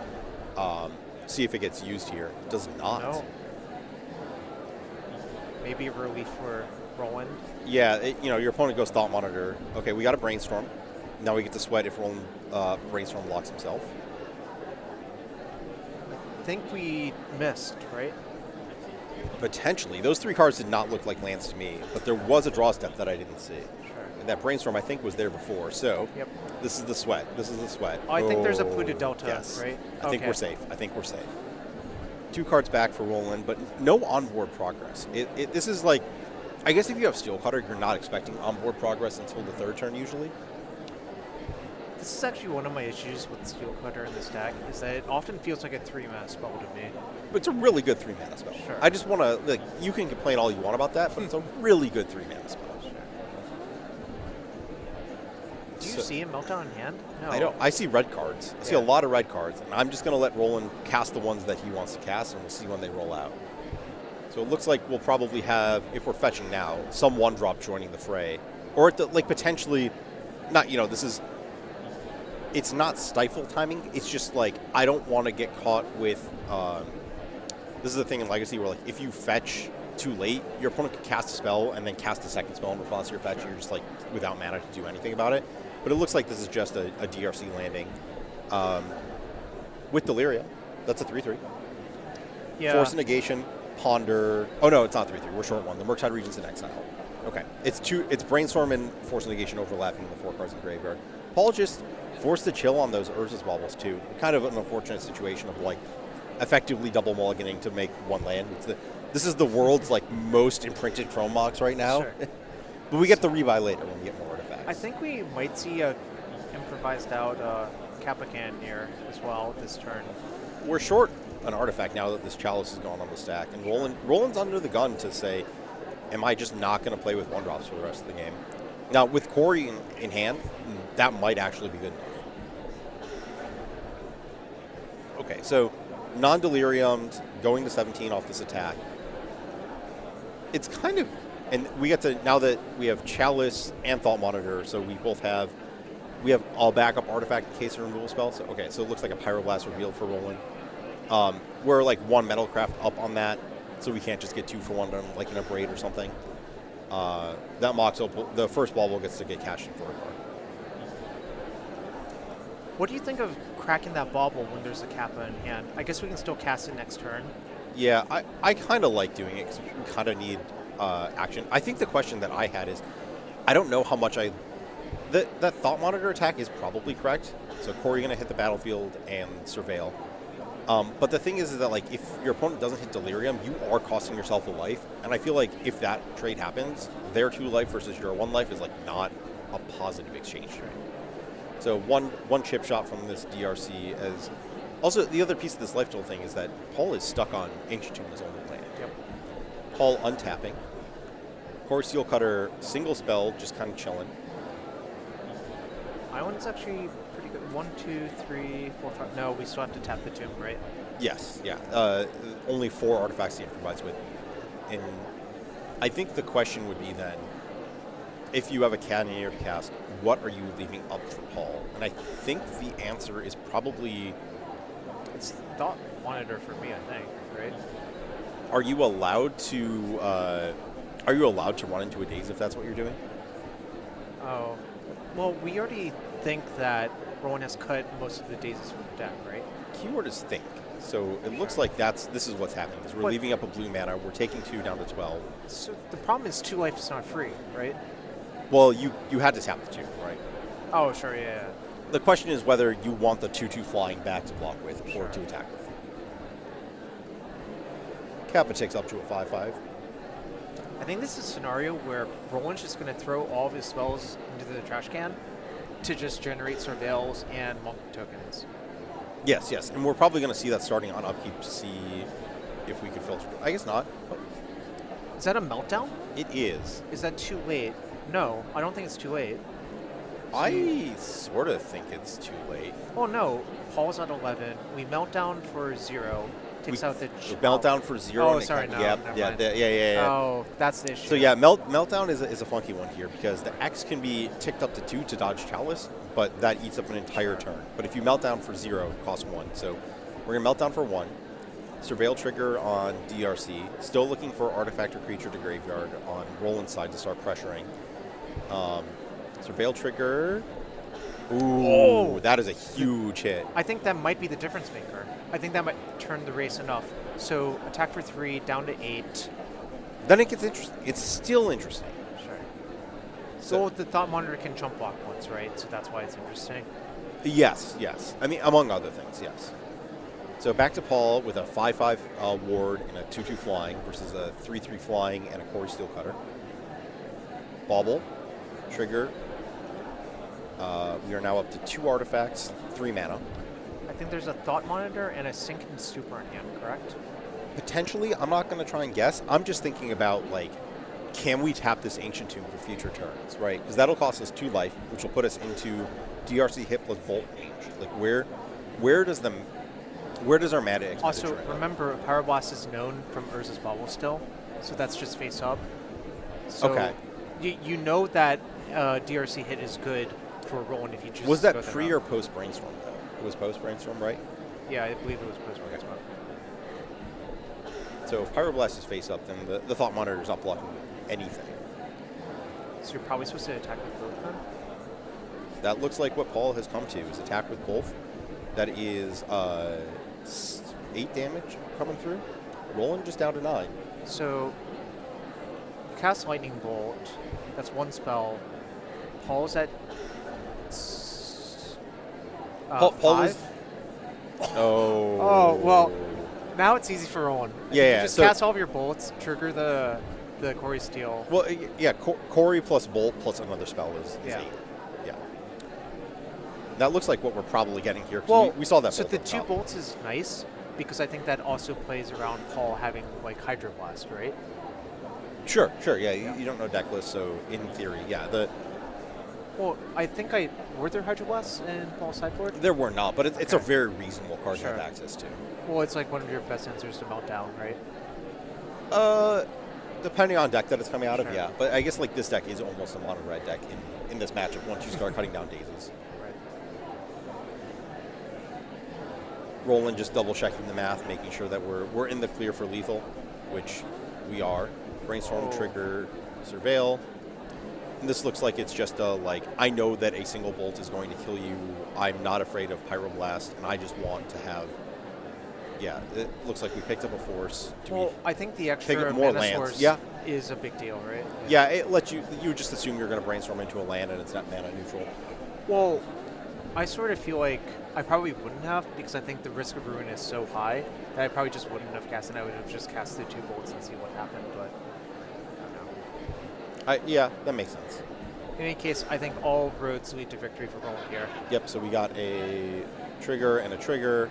See if it gets used here. Does not. No. Maybe a relief for Roland. Yeah, your opponent goes Thought Monitor. Okay, we got a Brainstorm. Now we get to sweat if Roland Brainstorm locks himself. I think we missed, right? Potentially. Those 3 cards did not look like lands to me, but there was a draw step that I didn't see. Sure. And that Brainstorm, I think, was there before. So Yep. this is the sweat. This is the sweat. Oh, I think there's a Pluto Delta, yes. right? I think we're safe. 2 cards back for Roland, but no onboard progress. This is like, I guess if you have Steel Cutter, you're not expecting onboard progress until the 3rd turn usually. This is actually one of my issues with Steel Cutter in this deck, is that it often feels like a 3-mana spell to me. But it's a really good 3-mana spell. Sure. I just want to, you can complain all you want about that, but it's a really good 3-mana spell. Sure. Do you see a Meltdown in hand? No. I don't. I see red cards. I see a lot of red cards, and I'm just going to let Roland cast the ones that he wants to cast, and we'll see when they roll out. So it looks like we'll probably have, if we're fetching now, some 1-drop joining the fray. Or at the, potentially, not, this is, it's not stifle timing. It's just I don't want to get caught with, this is the thing in Legacy where if you fetch too late, your opponent could cast a spell and then cast a second spell in response to your fetch, and you're just without mana to do anything about it. But it looks like this is just a DRC landing. With Delirium, that's a 3/3. Yeah. Force Negation, Ponder. Oh no, it's not 3/3. We're short 1. The Murktide Regent's in exile. Okay, it's Brainstorm and Force Negation overlapping in the 4 cards in the graveyard. Paul just forced to chill on those Urza's Baubles too. Kind of an unfortunate situation of effectively double mulliganing to make 1 land. This is the world's most imprinted Chrome Mox right now. Sure. But we get the rebuy later when we get more artifacts. I think we might see a improvised out Capacan here as well this turn. We're short an artifact now that this Chalice is gone on the stack, and Roland's under the gun to say, am I just not going to play with 1-drops for the rest of the game? Now, with Corey in hand, that might actually be good enough. Okay, so non-deliriumed, going to 17 off this attack. It's kind of, and we get to, now that we have Chalice and Thought Monitor, so we have all backup artifact in case of removal spell. So, okay, so it looks like a Pyroblast revealed for Roland. We're 1 Metalcraft up on that, so we can't just get 2 for 1 done, in a Braid or something. That Mox Opal, the first bauble gets to get cashed in for a card. What do you think of cracking that bauble when there's a Kappa in hand? I guess we can still cast it next turn. Yeah, I kind of like doing it because we kind of need action. I think the question that I had is, I don't know how much that Thought Monitor attack is probably correct. So Corey going to hit the battlefield and surveil. But the thing is that if your opponent doesn't hit Delirium, you are costing yourself a life. And I feel like if that trade happens, their 2 life versus your 1 life is not a positive exchange trade. So one chip shot from this DRC as... Also, the other piece of this life total thing is that Paul is stuck on Ancient Tomb as only land. Yep. Paul untapping. Corey Steel Cutter, single spell, just kind of chilling. My one's actually pretty good. 1, 2, 3, 4, 5. No, we still have to tap the tomb, right? Yes, yeah. Only 4 artifacts the game provides with. And I think the question would be then, if you have a Cannoneer to cast, what are you leaving up for Paul? And I think the answer is probably... It's Thought Monitor for me, I think, right? Are you allowed to run into a Daze if that's what you're doing? Oh. Well, we already think that Rowan has cut most of the Dazes from the deck, right? Keyword is think. So it looks like this is what's happening. Is we're leaving up a blue mana. We're taking 2 down to 12. So the problem is 2 life is not free, right? Well, you had to tap the 2, right? Oh, sure, yeah. The question is whether you want the 2/2 flying back to block with or to attack with. Kappa takes up to a 5/5. I think this is a scenario where Roland's just going to throw all of his spells into the trash can to just generate surveils and monkey tokens. Yes, yes. And we're probably going to see that starting on upkeep to see if we could filter. I guess not. Is that a meltdown? It is. Is that too late? No, I don't think it's too late. I sort of think it's too late. Oh no, Paul's at 11. We melt down for 0. Takes out the meltdown for 0. Oh, and sorry, it no. yeah, never yeah, mind. yeah. Oh, that's the issue. So yeah, meltdown is a funky one here because the X can be ticked up to 2 to dodge Chalice, but that eats up an entire turn. But if you meltdown for 0, it costs 1. So we're gonna meltdown for 1. Surveil trigger on DRC. Still looking for artifact or creature to graveyard on Roland's side to start pressuring. Surveil trigger. Ooh, that is a huge hit. I think that might be the difference maker. I think that might turn the race enough. So attack for 3, down to 8. Then it gets interesting. It's still interesting. Sure. So So the Thought Monitor can jump block once, right? So that's why it's interesting. yes, yes. I mean, among other things, yes. So back to Paul with a 5/5 ward and a 2/2 flying versus a 3/3 flying and a Quarry Steel Cutter. Bauble, trigger. We are now up to 2 artifacts, 3 mana. I think there's a Thought Monitor and a Sink and Stupor in hand, correct? Potentially, I'm not going to try and guess. I'm just thinking about, like, can we tap this Ancient Tomb for future turns, right? Because that'll cost us 2 life, which will put us into DRC hit plus bolt range. Like, where does our mana expenditure Also, end up? remember, Pyroblast is known from Urza's Bubble still, so that's just face up. So Okay. You know that DRC hit is good for Roland if you choose Was to that go that pre route. or post brainstorm though? It was post brainstorm, right? Yeah, I believe it was post Brainstorm. So if Pyroblast is face up, then the Thought Monitor is not blocking anything. So you're probably supposed to attack with both then? That looks like what Paul has come to, is attack with both. That is 8 damage coming through. Rolling just down to 9. So cast Lightning Bolt. That's 1 spell. Paul's at Paul 5. is... Oh. Oh, well, now it's easy for Roland. Yeah, You yeah, just so- cast all of your bolts, trigger the Quarry Steel. Well, yeah, Quarry plus Bolt plus another spell is Yeah. 8. Yeah. That looks like what we're probably getting here. 'Cause Well, we saw that so bolt the on 2 top. bolts is nice because I think that also plays around Paul having like Hydroblast, right? Sure, yeah. You don't know deck list, so in theory, yeah. Well, I think were there Hydroblasts in Paul's sideboard? There were not, but it's a Okay. very reasonable card to Sure. have access to. Well, it's like one of your best answers to Meltdown, right? Depending on deck that it's coming out of, Sure. yeah. But I guess like this deck is almost a mono red deck in this matchup once you start cutting down daisies. Right. Roland just double checking the math, making sure that we're in the clear for lethal, which we are. Brainstorm, Oh. trigger, surveil. And this looks like it's just I know that a single bolt is going to kill you. I'm not afraid of Pyroblast, and I just want to have. Yeah, it looks like we picked up a force. Well, I think the Pick extra up more mana lands. source Yeah. is a big deal, right? Yeah, it lets you just assume you're going to brainstorm into a land and it's not mana neutral. Well, I sort of feel like I probably wouldn't have because I think the risk of ruin is so high that I probably just wouldn't have cast, and I would have just cast the 2 bolts and see what happened. But I don't know. Yeah, that makes sense. In any case, I think all roads lead to victory for Roland here. Yep, so we got a trigger and a trigger.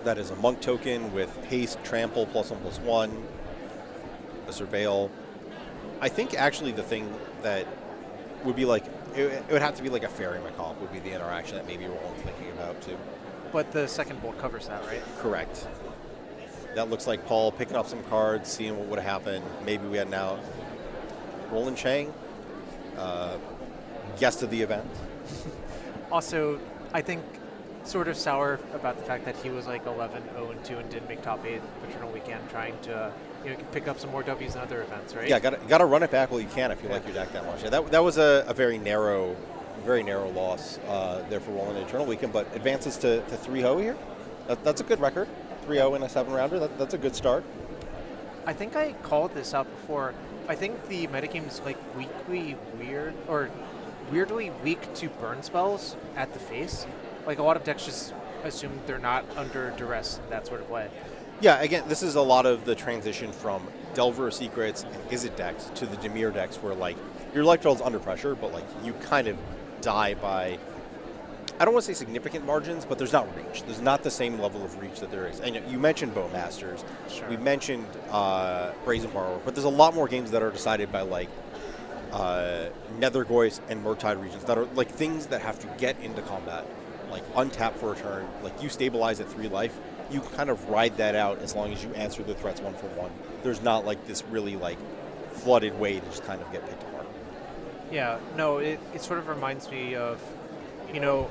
That is a monk token with haste, trample, +1/+1, a surveil. I think actually the thing that would be like, it would have to be like a fairy macomp would be the interaction that maybe Roland's thinking about too. But the second bolt covers that, right? Correct. That looks like Paul picking up some cards, seeing what would have happened. Maybe we had now Roland Chang, guest of the event. Also, I think sort of sour about the fact that he was like 11-0-2 and didn't make top 8 Paternal Weekend, trying to pick up some more W's in other events, right? Yeah, got to run it back while you can if you like your deck that much. Yeah, that was a very narrow loss there for Roland Eternal Weekend, but advances to 3-0 here. That's a good record. 3-0 in a 7-rounder. That's a good start. I think I called this out before. I think the metagame is like weirdly weak to burn spells at the face. Like a lot of decks just assume they're not under duress in that sort of way. Yeah, again, this is a lot of the transition from Delver Secrets and Izzet decks to the Dimir decks where like your life total is under pressure, but like you kind of die by, I don't want to say significant margins, but there's not reach. There's not the same level of reach that there is. And you mentioned Bowmasters. Sure. We mentioned Brazen Borrower, but there's a lot more games that are decided by like Nethergoyce and Murktide regions that are like things that have to get into combat, like untap for a turn. Like you stabilize at 3 life, you kind of ride that out as long as you answer the threats 1 for 1. There's not like this really like flooded way to just kind of get picked apart. Yeah, no, it sort of reminds me of, you know,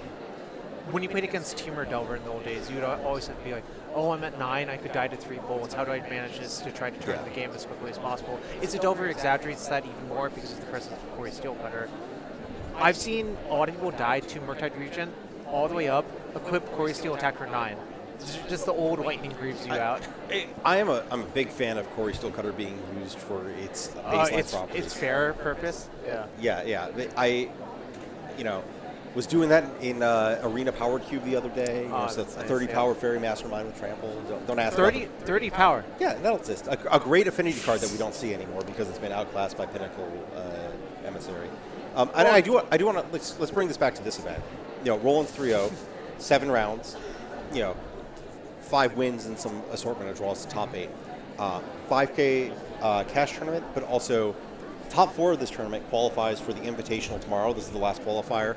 when you played against Teamer Delver in the old days, you'd always have to be like, oh, I'm at 9, I could die to 3 bullets. How do I manage this to try to turn the game as quickly as possible? Delver exaggerates that even more because of the presence of Corey Steelcutter. I've seen a lot of people die to Murktide region, all the way up, equip Corey Steel attack for 9. Just the old lightning grieves you out. I'm a big fan of Corey Steelcutter being used for its baseline properties. It's fair purpose. Yeah. Yeah. I, was doing that in Arena Powered Cube the other day. So it's a 30 power Fairy Mastermind with Trample. Don't ask. 30 power. Yeah, that'll exist. A great Affinity card that we don't see anymore because it's been outclassed by Pinnacle Emissary. And I do want to let's bring this back to this event. Roland 3-0, 7 rounds. 5 wins and some assortment of draws to top 8. 5K cash tournament, but also top 4 of this tournament qualifies for the Invitational tomorrow. This is the last qualifier.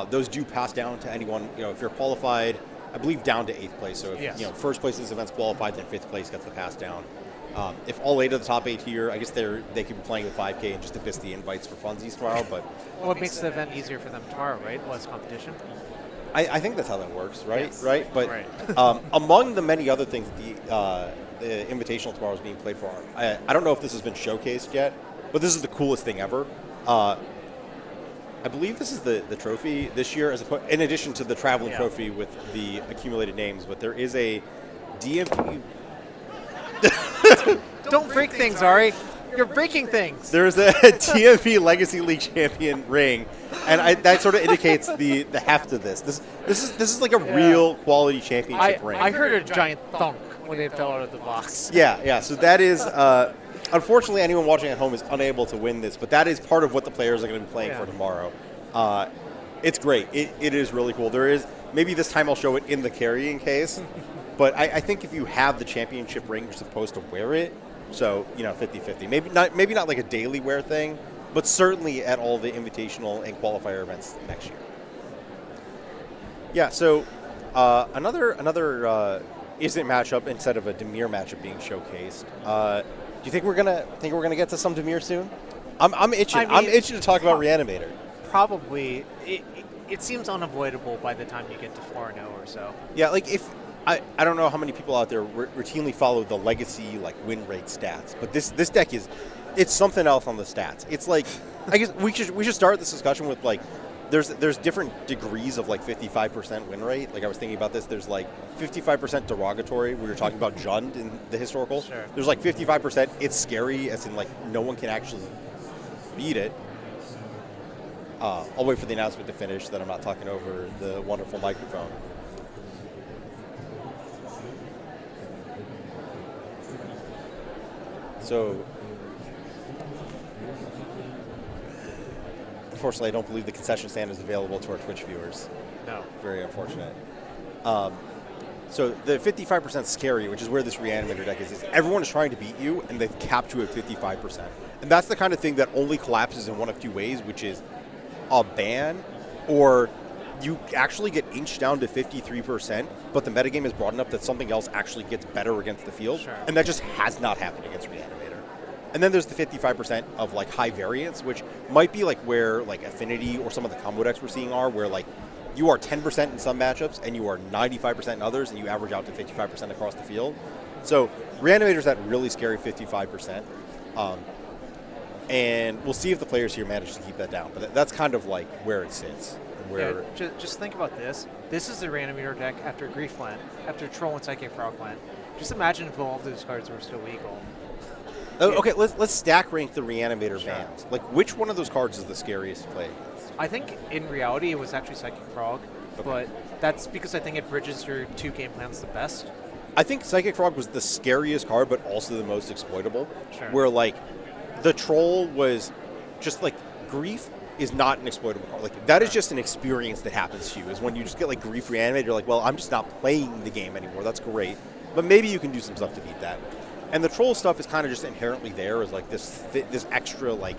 Those do pass down to anyone, if you're qualified, I believe down to 8th place. So if first place of this event's qualified, then 5th place gets the pass down. If all 8 of the top 8 here, I guess they could be playing the 5K and just to miss the invites for funsies tomorrow. But it makes the event easier for them tomorrow, right? Less competition. I think that's how that works, right? Yes. Right. But among the many other things that the Invitational tomorrow is being played for, I don't know if this has been showcased yet, but this is the coolest thing ever. I believe this is the trophy this year, in addition to the traveling trophy with the accumulated names. But there is a DMV. Don't break things, Ari. You're breaking things. There's a DMV Legacy League champion ring, and that sort of indicates the heft of this. This is like a real quality championship ring. I heard a giant thunk when it fell out of the box. Yeah. So that is, unfortunately, anyone watching at home is unable to win this, but that is part of what the players are going to be playing for tomorrow. It's great. It is really cool. There is, maybe this time I'll show it in the carrying case, but I think if you have the championship ring, you're supposed to wear it. So, 50-50. Maybe not like a daily wear thing, but certainly at all the Invitational and qualifier events next year. Yeah, so another isn't matchup instead of a Dimir matchup being showcased. Do you think we're gonna get to some Dimir soon? I'm itching. I'm itching to talk about Reanimator. Probably. It seems unavoidable by the time you get to 4-0 or so. Yeah, like if I don't know how many people out there routinely follow the legacy win rate stats, but this deck it's something else on the stats. It's like, I guess we should start this discussion with there's different degrees of 55% win rate. Like I was thinking about this. There's 55% derogatory. We were talking about Jund in the historical. Sure. There's 55%. It's scary, as in no one can actually beat it. I'll wait for the announcement to finish, that I'm not talking over the wonderful microphone. So, unfortunately, I don't believe the concession stand is available to our Twitch viewers. No. Very unfortunate. So the 55% scary, which is where this Reanimator deck is everyone is trying to beat you, and they've capped you at 55%. And that's the kind of thing that only collapses in one of two ways, which is a ban, or you actually get inched down to 53%, but the metagame is broad enough that something else actually gets better against the field. Sure. And that just has not happened against Reanimator. And then there's the 55% of high variance, which might be where Affinity or some of the combo decks we're seeing are, where you are 10% in some matchups and you are 95% in others, and you average out to 55% across the field. So Reanimator's that really scary 55%. And we'll see if the players here manage to keep that down. But that's kind of where it sits. Where just think about this. This is the Reanimator deck after Griefland, after Troll and Psychic Frogland. Just imagine if all of those cards were still legal. Okay, let's stack rank the Reanimator bans. Which one of those cards is the scariest to play against? I think in reality it was actually Psychic Frog, but that's because I think it bridges your two game plans the best. I think Psychic Frog was the scariest card, but also the most exploitable. Sure. Where the Troll was just Grief is not an exploitable card. Like that is just an experience that happens to you. Is when you just get like Grief Reanimator, you're like, well, I'm just not playing the game anymore. That's great, but maybe you can do some stuff to beat that. And the troll stuff is kind of just inherently there as like this extra like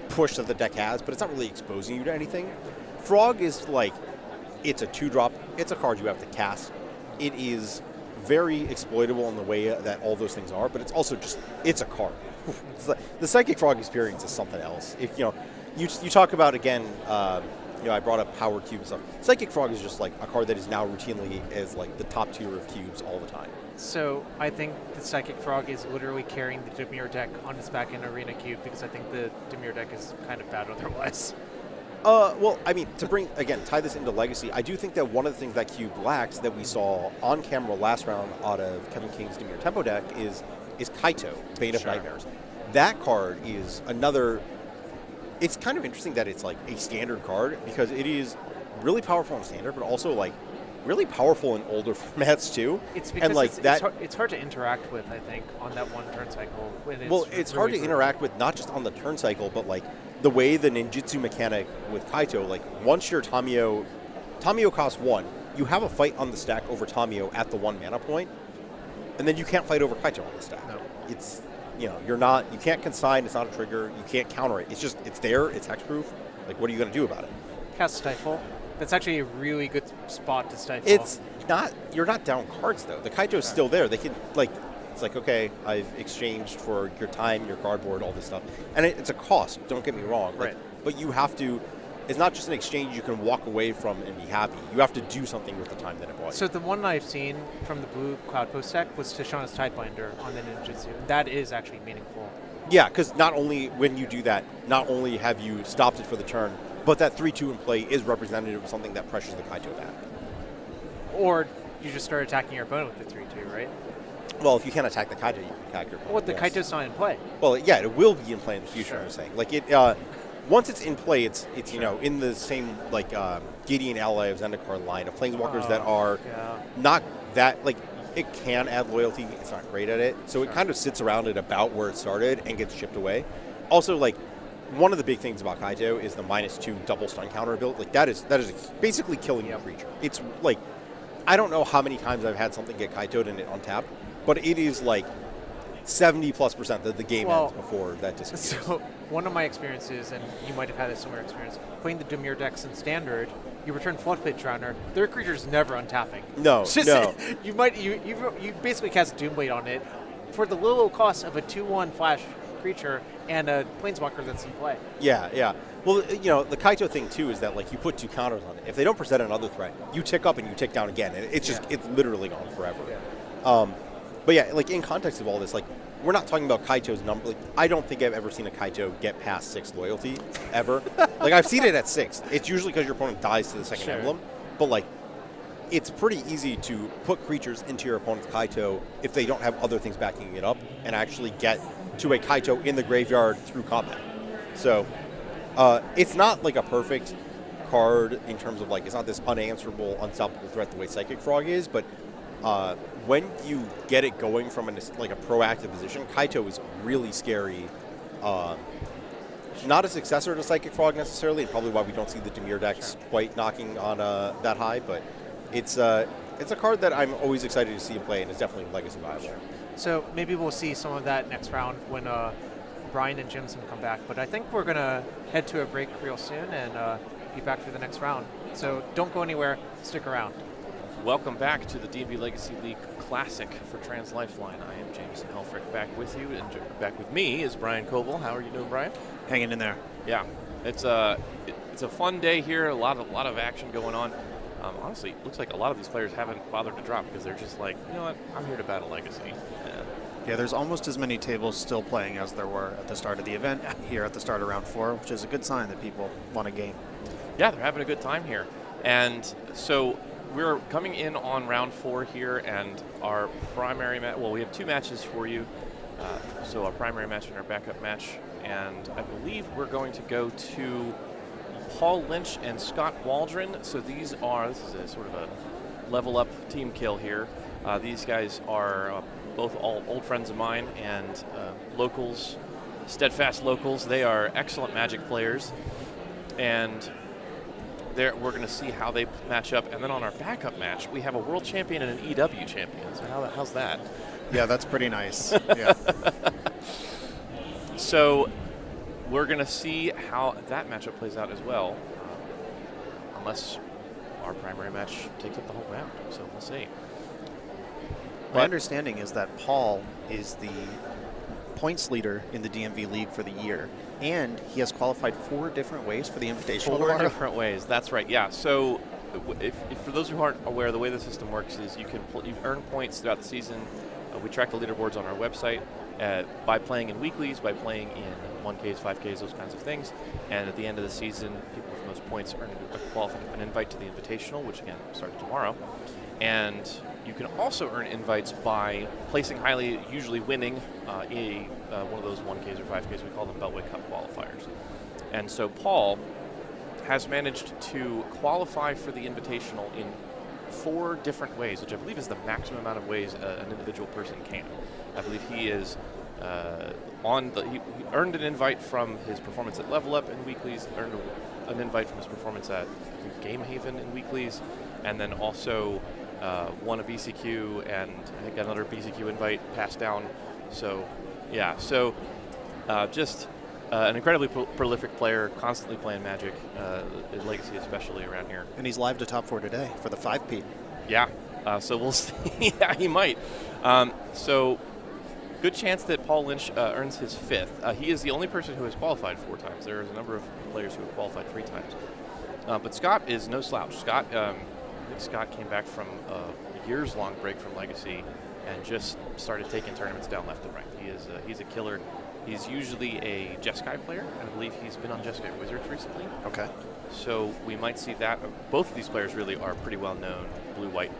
push that the deck has, but it's not really exposing you to anything. Frog is like, it's a 2-drop. It's a card you have to cast. It is very exploitable in the way that all those things are, but it's also just, it's a card. It's like, the Psychic Frog experience is something else. If you talk about again, I brought up Power Cube and stuff. Psychic Frog is just like a card that is now routinely as like the top tier of cubes all the time. So I think the Psychic Frog is literally carrying the Dimir deck on its back in Arena Cube because I think the Dimir deck is kind of bad otherwise. Well, I mean, tie this into Legacy, I do think that one of the things that Cube lacks that we saw on camera last round out of Kevin King's Dimir Tempo deck is Kaito, Bane of Nightmares. That card is another... It's kind of interesting that it's like a standard card because it is really powerful in standard, but also like really powerful in older formats too. It's because and like it's hard to interact with, I think, on that one turn cycle. It's hard to interact with not just on the turn cycle, but like the way the ninjutsu mechanic with Kaito, like once your Tamio costs 1, you have a fight on the stack over Tamio at the 1 mana point, and then you can't fight over Kaito on the stack. No. It's you can't consign, it's not a trigger, you can't counter it. It's just, it's there, it's hexproof. Like, what are you going to do about it? Cast Stifle. That's actually a really good spot to Stifle. It's not, you're not down cards though. The Kaito's still there. They can, like, it's like, okay, I've exchanged for your time, your cardboard, all this stuff. And it's a cost, don't get me wrong. Like, right. But you have to, it's not just an exchange you can walk away from and be happy. You have to do something with the time that it bought you. So the one I've seen from the blue Cloudpost deck was Tishana's Tidebinder on the ninjutsu. That is actually meaningful. Yeah, because not only when you do that, not only have you stopped it for the turn, but that 3-2 in play is representative of something that pressures the Kaito back. Or you just start attacking your opponent with the 3-2, right? Well, if you can't attack the Kaito, you can attack your opponent. Well, the Kaito's not in play. Well, yeah, it will be in play in the future, Sure. I'm saying. Like, it, once it's in play, it's in the same, like, Gideon ally of Zendikar line of Planeswalkers that are not that, like, it can add loyalty. It's not great at it. So it kind of sits around at about where it started and gets chipped away. Also, like, one of the big things about Kaito is the -2 double stun counter ability. Like, that is basically killing your creature. It's, like, I don't know how many times I've had something get Kaito'd and it untapped, but it is, like, 70+% that the game ends before that disappears. So one of my experiences, and you might have had a similar experience, playing the Dimir decks in Standard, you return Floodpit Drowner, their creature's never untapping. No, no. You basically cast Doomblade on it for the low cost of a 2/1 flash creature and a Planeswalker that's in play. Yeah, yeah. Well, the Kaito thing too is that, like, you put 2 counters on it. If they don't present another threat, you tick up and you tick down again. And it's just, it's literally gone forever. Yeah. But yeah, like, in context of all this, like, we're not talking about Kaito's number. Like, I don't think I've ever seen a Kaito get past 6 loyalty, ever. Like, I've seen it at 6. It's usually because your opponent dies to the second emblem. But, like, it's pretty easy to put creatures into your opponent's Kaito if they don't have other things backing it up and actually get to a Kaito in the graveyard through combat. So, it's not, like, a perfect card in terms of, like, it's not this unanswerable, unstoppable threat the way Psychic Frog is, but when you get it going from a proactive position, Kaito is really scary. Not a successor to Psychic Frog necessarily, and probably why we don't see the Dimir decks quite knocking on that high, but it's a card that I'm always excited to see him play, and it's definitely legacy viable. So maybe we'll see some of that next round when Brian and Jimson come back, but I think we're going to head to a break real soon and be back for the next round. So don't go anywhere, stick around. Welcome back to the DMV Legacy League Classic for Trans Lifeline. I am Jameson Helfrich back with you, and back with me is Brian Coble. How are you doing, Brian? Hanging in there. Yeah, it's a fun day here. A lot of action going on. Honestly, it looks like a lot of these players haven't bothered to drop because they're just like, you know what, I'm here to battle Legacy. Yeah, there's almost as many tables still playing as there were at the start of the event here at the start of round 4, which is a good sign that people want a game. Yeah, they're having a good time here. And so we're coming in on round 4 here, and our primary match, well, we have 2 matches for you. So our primary match and our backup match. And I believe we're going to go to Paul Lynch and Scott Waldron. So this is a sort of a level up team kill here. These guys are both all old friends of mine and locals, steadfast locals. They are excellent Magic players. And there, we're going to see how they match up. And then on our backup match, we have a world champion and an EW champion. So how's that? Yeah, that's pretty nice. Yeah. So we're going to see how that matchup plays out as well, unless our primary match takes up the whole round. So we'll see. My understanding is that Paul is the points leader in the DMV League for the year, and he has qualified 4 different ways for the Invitational. 4 different ways. That's right. Yeah. So, if for those who aren't aware, the way the system works is you earn points throughout the season. We track the leaderboards on our website by playing in weeklies, by playing in 1Ks, 5Ks, those kinds of things. And at the end of the season, people with the most points earn an invite to the Invitational, which again starts tomorrow. And you can also earn invites by placing highly, usually winning one of those 1Ks or 5Ks. We call them Beltway Cup qualifiers. And so Paul has managed to qualify for the Invitational in 4 different ways, which I believe is the maximum amount of ways an individual person can. I believe he is he earned an invite from his performance at Level Up in weeklies, earned an invite from his performance at Game Haven in weeklies, and then also won a BCQ and I think got another BCQ invite passed down. So, yeah, just an incredibly prolific player, constantly playing Magic, in Legacy especially around here. And he's live to top 4 today for the 5P. Yeah, so we'll see. Yeah, he might. So good chance that Paul Lynch earns his 5th. He is the only person who has qualified 4 times. There is a number of players who have qualified 3 times. But Scott is no slouch. I think Scott came back from a years-long break from Legacy and just started taking tournaments down left and right. He's a killer. He's usually a Jeskai player, and I believe he's been on Jeskai Wizards recently. Okay. So we might see that. Both of these players really are pretty well-known blue-white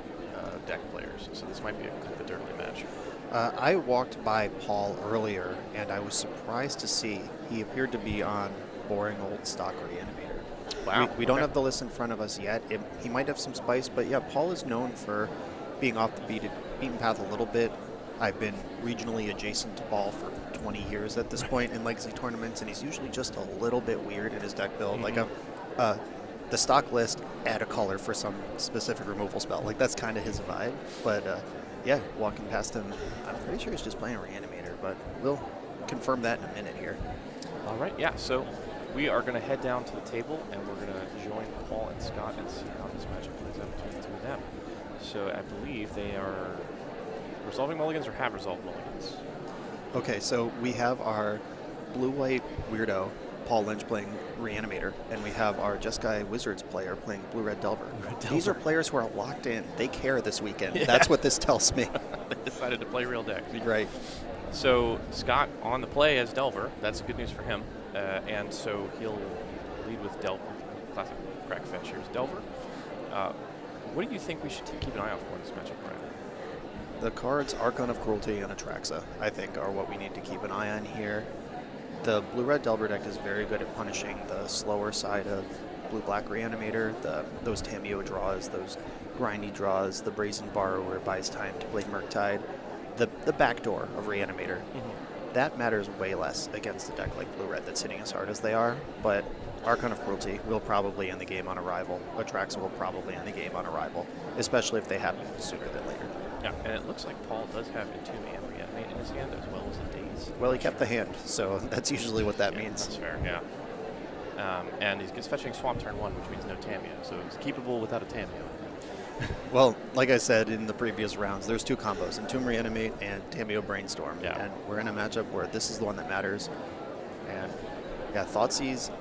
deck players, so this might be a kind of a dirty match. I walked by Paul earlier, and I was surprised to see he appeared to be on boring old stock Reanimator. Wow. We don't have the list in front of us yet. He might have some spice, but yeah, Paul is known for being off the beaten path a little bit. I've been regionally adjacent to Paul for 20 years at this point in Legacy tournaments, and he's usually just a little bit weird in his deck build. Mm-hmm. Like the stock list, add a color for some specific removal spell. Like that's kind of his vibe. But yeah, walking past him, I'm pretty sure he's just playing Reanimator, but we'll confirm that in a minute here. All right, yeah, so we are going to head down to the table, and we're going to join Paul and Scott and see how this matchup plays out between the 2 of them. So I believe they are resolving mulligans or have resolved mulligans. Okay, so we have our blue-white weirdo, Paul Lynch, playing Reanimator, and we have our Jeskai Wizards player playing Blue-Red Delver. These are players who are locked in. They care this weekend. Yeah. That's what this tells me. They decided to play real decks. Right. So Scott on the play as Delver. That's good news for him. And so he'll lead with Delver. Classic crack fetch here is Delver. What do you think we should keep an eye out for in this matchup, Brian? The cards Archon of Cruelty and Atraxa, I think, are what we need to keep an eye on here. The Blue-Red Delver deck is very good at punishing the slower side of Blue-Black Reanimator, those Tamiyo draws, those grindy draws, the Brazen Borrower buys time to play Murktide, the backdoor of Reanimator. Mm-hmm. That matters way less against a deck like Blue-Red that's hitting as hard as they are, but Archon of Cruelty will probably end the game on arrival. Atraxa will probably end the game on arrival, especially if they happen sooner than later. Yeah, and it looks like Paul does have Entomb and Reanimate in his hand as well as the Daze. Well, he kept the hand, so that's usually what that means. That's fair, yeah. And he's fetching Swamp turn 1, which means no Tamiyo, so he's keepable without a Tamiyo. Well, like I said in the previous rounds, there's 2 combos, Entomb Reanimate and Tamiyo Brainstorm. Yeah. And we're in a matchup where this is the one that matters. And yeah, Thoughtseize.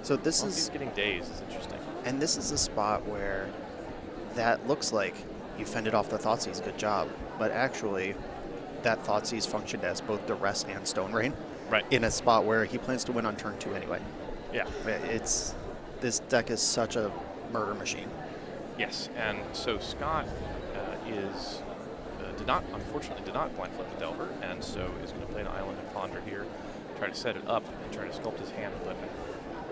So this is getting Daze is interesting. And this is a spot where that looks like you fended off the Thoughtseize, good job. But actually, that Thoughtseize functioned as both Duress and Stone Rain. Right. In a spot where he plans to win on turn 2 anyway. Yeah. This deck is such a murder machine. Yes, and so Scott unfortunately did not blind flip the Delver, and so is going to play an Island and Ponder here, try to set it up and try to sculpt his hand, but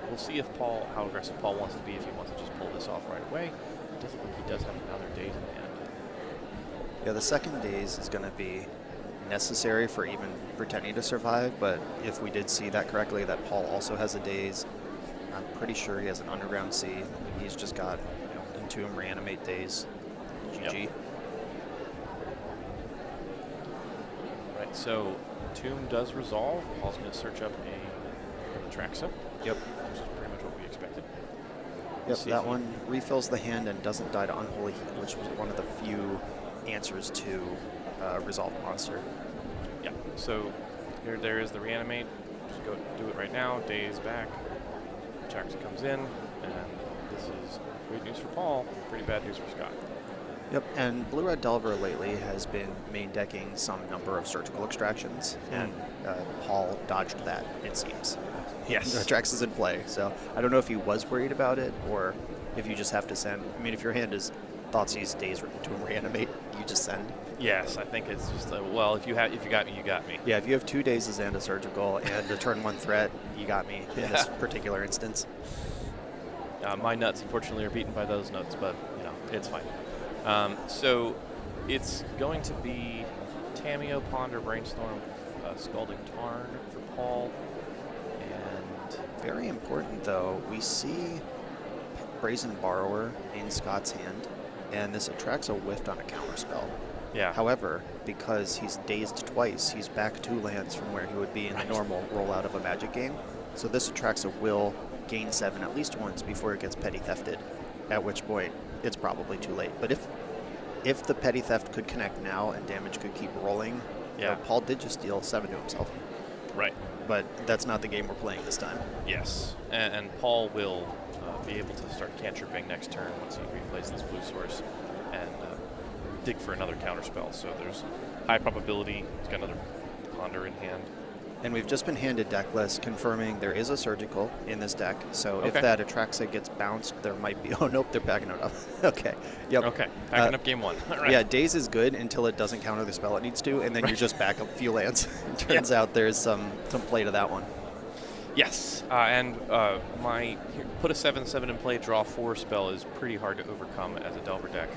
we'll see how aggressive Paul wants to be, if he wants to just pull this off right away. It doesn't look he does have another Daze in hand. Yeah, the second Daze is going to be necessary for even pretending to survive, but if we did see that correctly, that Paul also has a Daze, I'm pretty sure he has an Underground Sea. He's just got Entomb, Reanimate Days, GG. Yep. Right, so Tomb does resolve. Paul's going to search up a Traxa. Yep. Which is pretty much what we expected. Yep, that one refills the hand and doesn't die to Unholy Heat, which was one of the few answers to Resolve Monster. Yeah, so there is the Reanimate. Just go do it right now. Days back. Traxa comes in, and this is good news for Paul, pretty bad news for Scott. Yep, and Blue-Red Delver lately has been main decking some number of surgical extractions, and Paul dodged that, it seems. Yes. Trax is in play, so I don't know if he was worried about it, or if you just have to send. I mean, if your hand is Thoughtseize, Days to Reanimate, you just send. Yes, I think it's just well, if you got me, you got me. Yeah, if you have 2 Dazes and a surgical and a turn 1 threat, you got me in this particular instance. My nuts, unfortunately, are beaten by those nuts, but it's fine. So it's going to be Tamiyo, Ponder, Brainstorm, Scalding Tarn for Paul, and very important though, we see Brazen Borrower in Scott's hand, and this attracts a whiffed on a counterspell. Yeah. However, because he's dazed twice, he's back 2 lands from where he would be in a normal rollout of a Magic game. So this Atraxa will gain 7 at least once before it gets petty thefted, at which point it's probably too late. But if the petty theft could connect now and damage could keep rolling, Paul did just deal 7 to himself. Right. But that's not the game we're playing this time. Yes, and Paul will be able to start cantripping next turn once he replays this blue source and dig for another counterspell. So there's high probability he's got another Ponder in hand. And we've just been handed deck lists confirming there is a surgical in this deck. So if that Atraxa gets bounced, there might be. Oh, nope, they're backing it up. Okay. Yep. Okay. Backing up game 1. All right. Yeah, Daze is good until it doesn't counter the spell it needs to, and then you just back up a few lands. Turns out there's some play to that one. Yes. And my put a 7/7 in play, draw 4 spell is pretty hard to overcome as a Delver deck.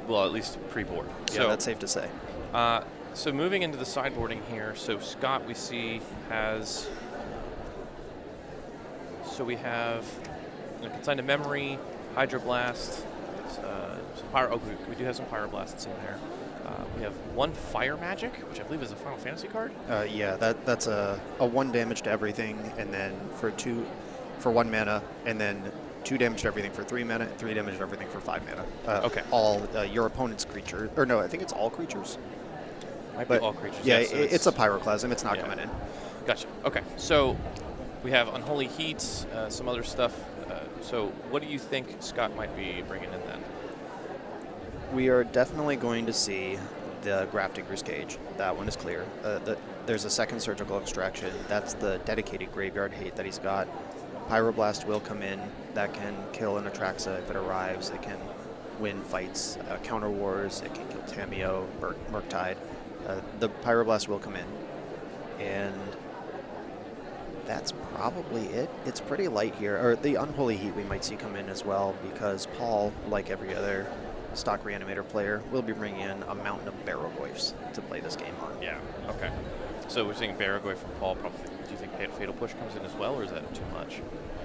Well, at least pre-board. Yeah, so that's safe to say. So moving into the sideboarding here, so Scott we see has, so we have Consigned to Memory, Hydroblast, we do have some Pyroblasts in there. We have 1 Fire Magic, which I believe is a Final Fantasy card. Yeah, that's a 1 damage to everything, and then for 1 mana, and then 2 damage to everything for 3 mana, 3 damage to everything for 5 mana. Okay. All your opponent's creature, or no, I think it's all creatures. Might be all creatures. Yeah, so it's a Pyroclasm. It's not coming in. Gotcha. Okay, so we have Unholy Heat, some other stuff. So what do you think Scott might be bringing in then? We are definitely going to see the Grafdigger's Cage. That one is clear. There's a second surgical extraction. That's the dedicated graveyard hate that he's got. Pyroblast will come in. That can kill an Atraxa if it arrives. It can win fights, counter wars. It can kill Tamiyo, Murktide. The Pyroblast will come in. And that's probably it. It's pretty light here. Or the Unholy Heat we might see come in as well, because Paul, like every other stock Reanimator player, will be bringing in a mountain of Barrogoyfs to play this game on. Yeah, okay. So we're seeing Barrogoyf from Paul probably. Do you think Fatal Push comes in as well, or is that too much?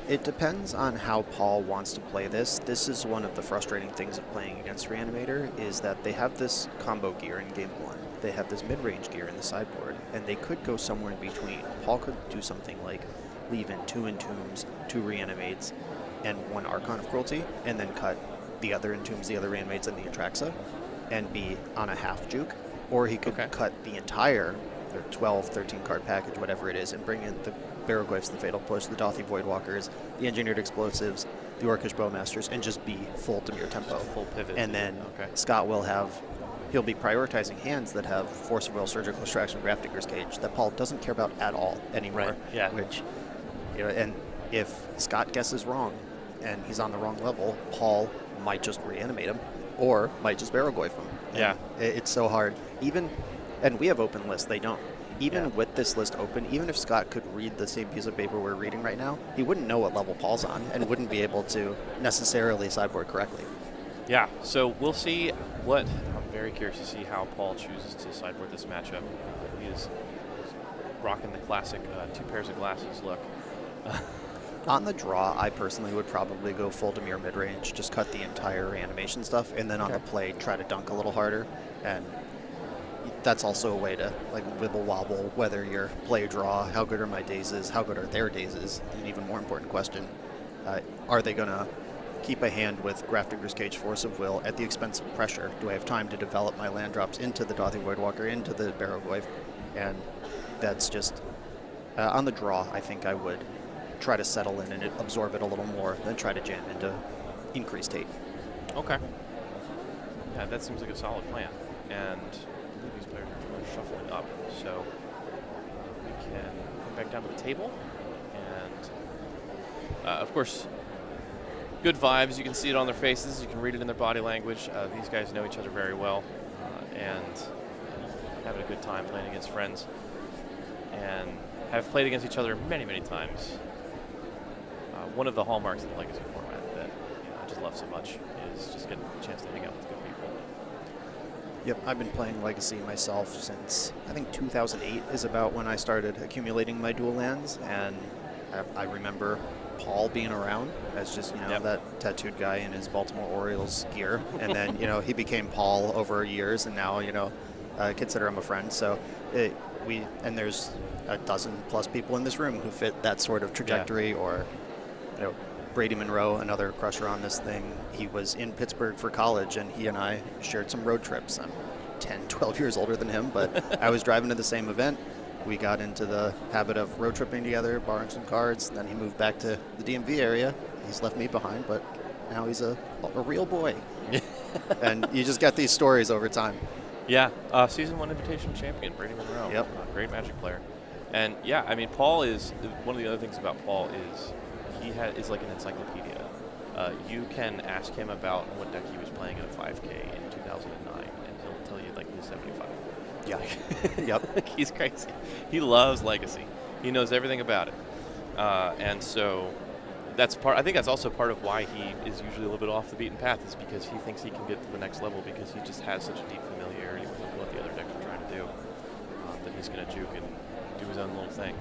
It depends on how Paul wants to play this. This is one of the frustrating things of playing against Reanimator, is that they have this combo gear in game 1. They have this mid-range gear in the sideboard, and they could go somewhere in between. Paul could do something like leave in 2 Entombs, 2 Reanimates, and 1 Archon of Cruelty, and then cut the other Entombs, the other Reanimates, and the Atraxa, and be on a half juke. Or he could cut the entire 12, 13 card package, whatever it is, and bring in the Barrogoyfs, the Fatal Push, the Dothy Voidwalkers, the Engineered Explosives, the Orcish Bowmasters, and just be full Dimir tempo. Full pivot. And then Scott will he'll be prioritizing hands that have Force of Will, Surgical Extraction, Grafdigger's Cage that Paul doesn't care about at all anymore. Right. Yeah. Which, and if Scott guesses wrong and he's on the wrong level, Paul might just reanimate him or might just Barrogoyf him. Yeah. It's so hard. And we have open lists, they don't. Even with this list open, even if Scott could read the same piece of paper we're reading right now, he wouldn't know what level Paul's on and wouldn't be able to necessarily sideboard correctly. Yeah, so we'll see I'm very curious to see how Paul chooses to sideboard this matchup. He is rocking the classic 2 pairs of glasses look. On the draw, I personally would probably go full Demir mid-range, just cut the entire reanimation stuff, and then on the play, try to dunk a little harder. And that's also a way to like wibble wobble whether your play draw, how good are my dazes, how good are their dazes, an even more important question. Are they going to keep a hand with Grafdigger's Cage, Force of Will at the expense of pressure? Do I have time to develop my land drops into the Dothy Voidwalker, into the Barrogoyf? And that's just, on the draw, I think I would try to settle in and absorb it a little more, then try to jam into increased hate. Okay. Yeah, that seems like a solid plan. And I believe these players are shuffling up, so we can come back down to the table. And, of course, good vibes. You can see it on their faces. You can read it in their body language. These guys know each other very well and having a good time playing against friends. And have played against each other many, many times. One of the hallmarks of the Legacy format that I just love so much is just getting a chance to hang out with good people. Yep, I've been playing Legacy myself since, I think 2008 is about when I started accumulating my dual lands, and I remember Paul being around as just, that tattooed guy in his Baltimore Orioles gear, and then, he became Paul over years, and now, I consider him a friend, so there's a dozen plus people in this room who fit that sort of trajectory, or Brady Monroe, another crusher on this thing. He was in Pittsburgh for college, and he and I shared some road trips. I'm 10, 12 years older than him, but I was driving to the same event. We got into the habit of road tripping together, borrowing some cards. Then he moved back to the DMV area. He's left me behind, but now he's a real boy. And you just get these stories over time. Yeah, Season 1 Invitational champion, Brady Monroe. Yep. Great Magic player. And yeah, I mean, Paul is, one of the other things about Paul is he is like an encyclopedia. You can ask him about what deck he was playing at a 5K in 2009, and he'll tell you like he's 75. Yeah. Yep. He's crazy. He loves Legacy. He knows everything about it. And so that's part. I think that's also part of why he is usually a little bit off the beaten path, is because he thinks he can get to the next level because he just has such a deep familiarity with what the other decks are trying to do that he's going to juke and do his own little thing.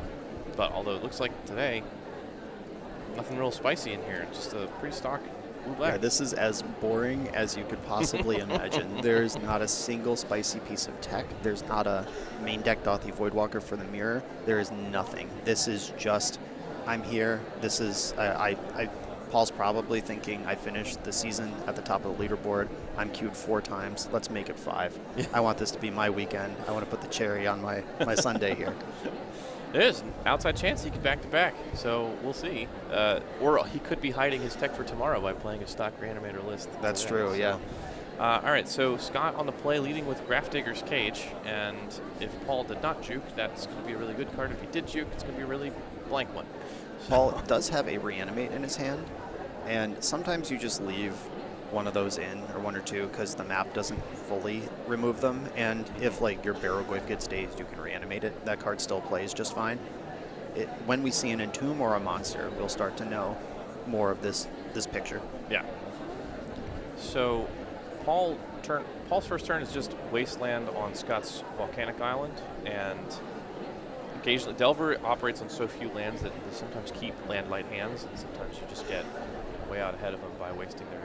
But although it looks like today, nothing real spicy in here. Just a pretty stock blue-black. Yeah, this is as boring as you could possibly imagine. There's not a single spicy piece of tech. There's not a main deck Dothy Voidwalker for the mirror. There is nothing. This is just, I'm here. This is, Paul's probably thinking I finished the season at the top of the leaderboard. I'm queued 4 times. Let's make it 5. I want this to be my weekend. I want to put the cherry on my Sunday here. There's an outside chance he could back-to-back, so we'll see. Or he could be hiding his tech for tomorrow by playing a stock Reanimator list. That's true, yeah. All right, so Scott on the play leading with Grafdigger's Cage, and if Paul did not juke, that's going to be a really good card. If he did juke, it's going to be a really blank one. Paul does have a Reanimate in his hand, and sometimes you just leave one of those in, or 1 or 2, because the map doesn't fully remove them, and if like your Barrogoyf gets dazed, you can reanimate it. That card still plays just fine. When we see an Entomb or a monster, we'll start to know more of this picture. Yeah. So Paul's first turn is just Wasteland on Scott's Volcanic Island, and occasionally Delver operates on so few lands that they sometimes keep land-light hands, and sometimes you just get way out ahead of them by wasting their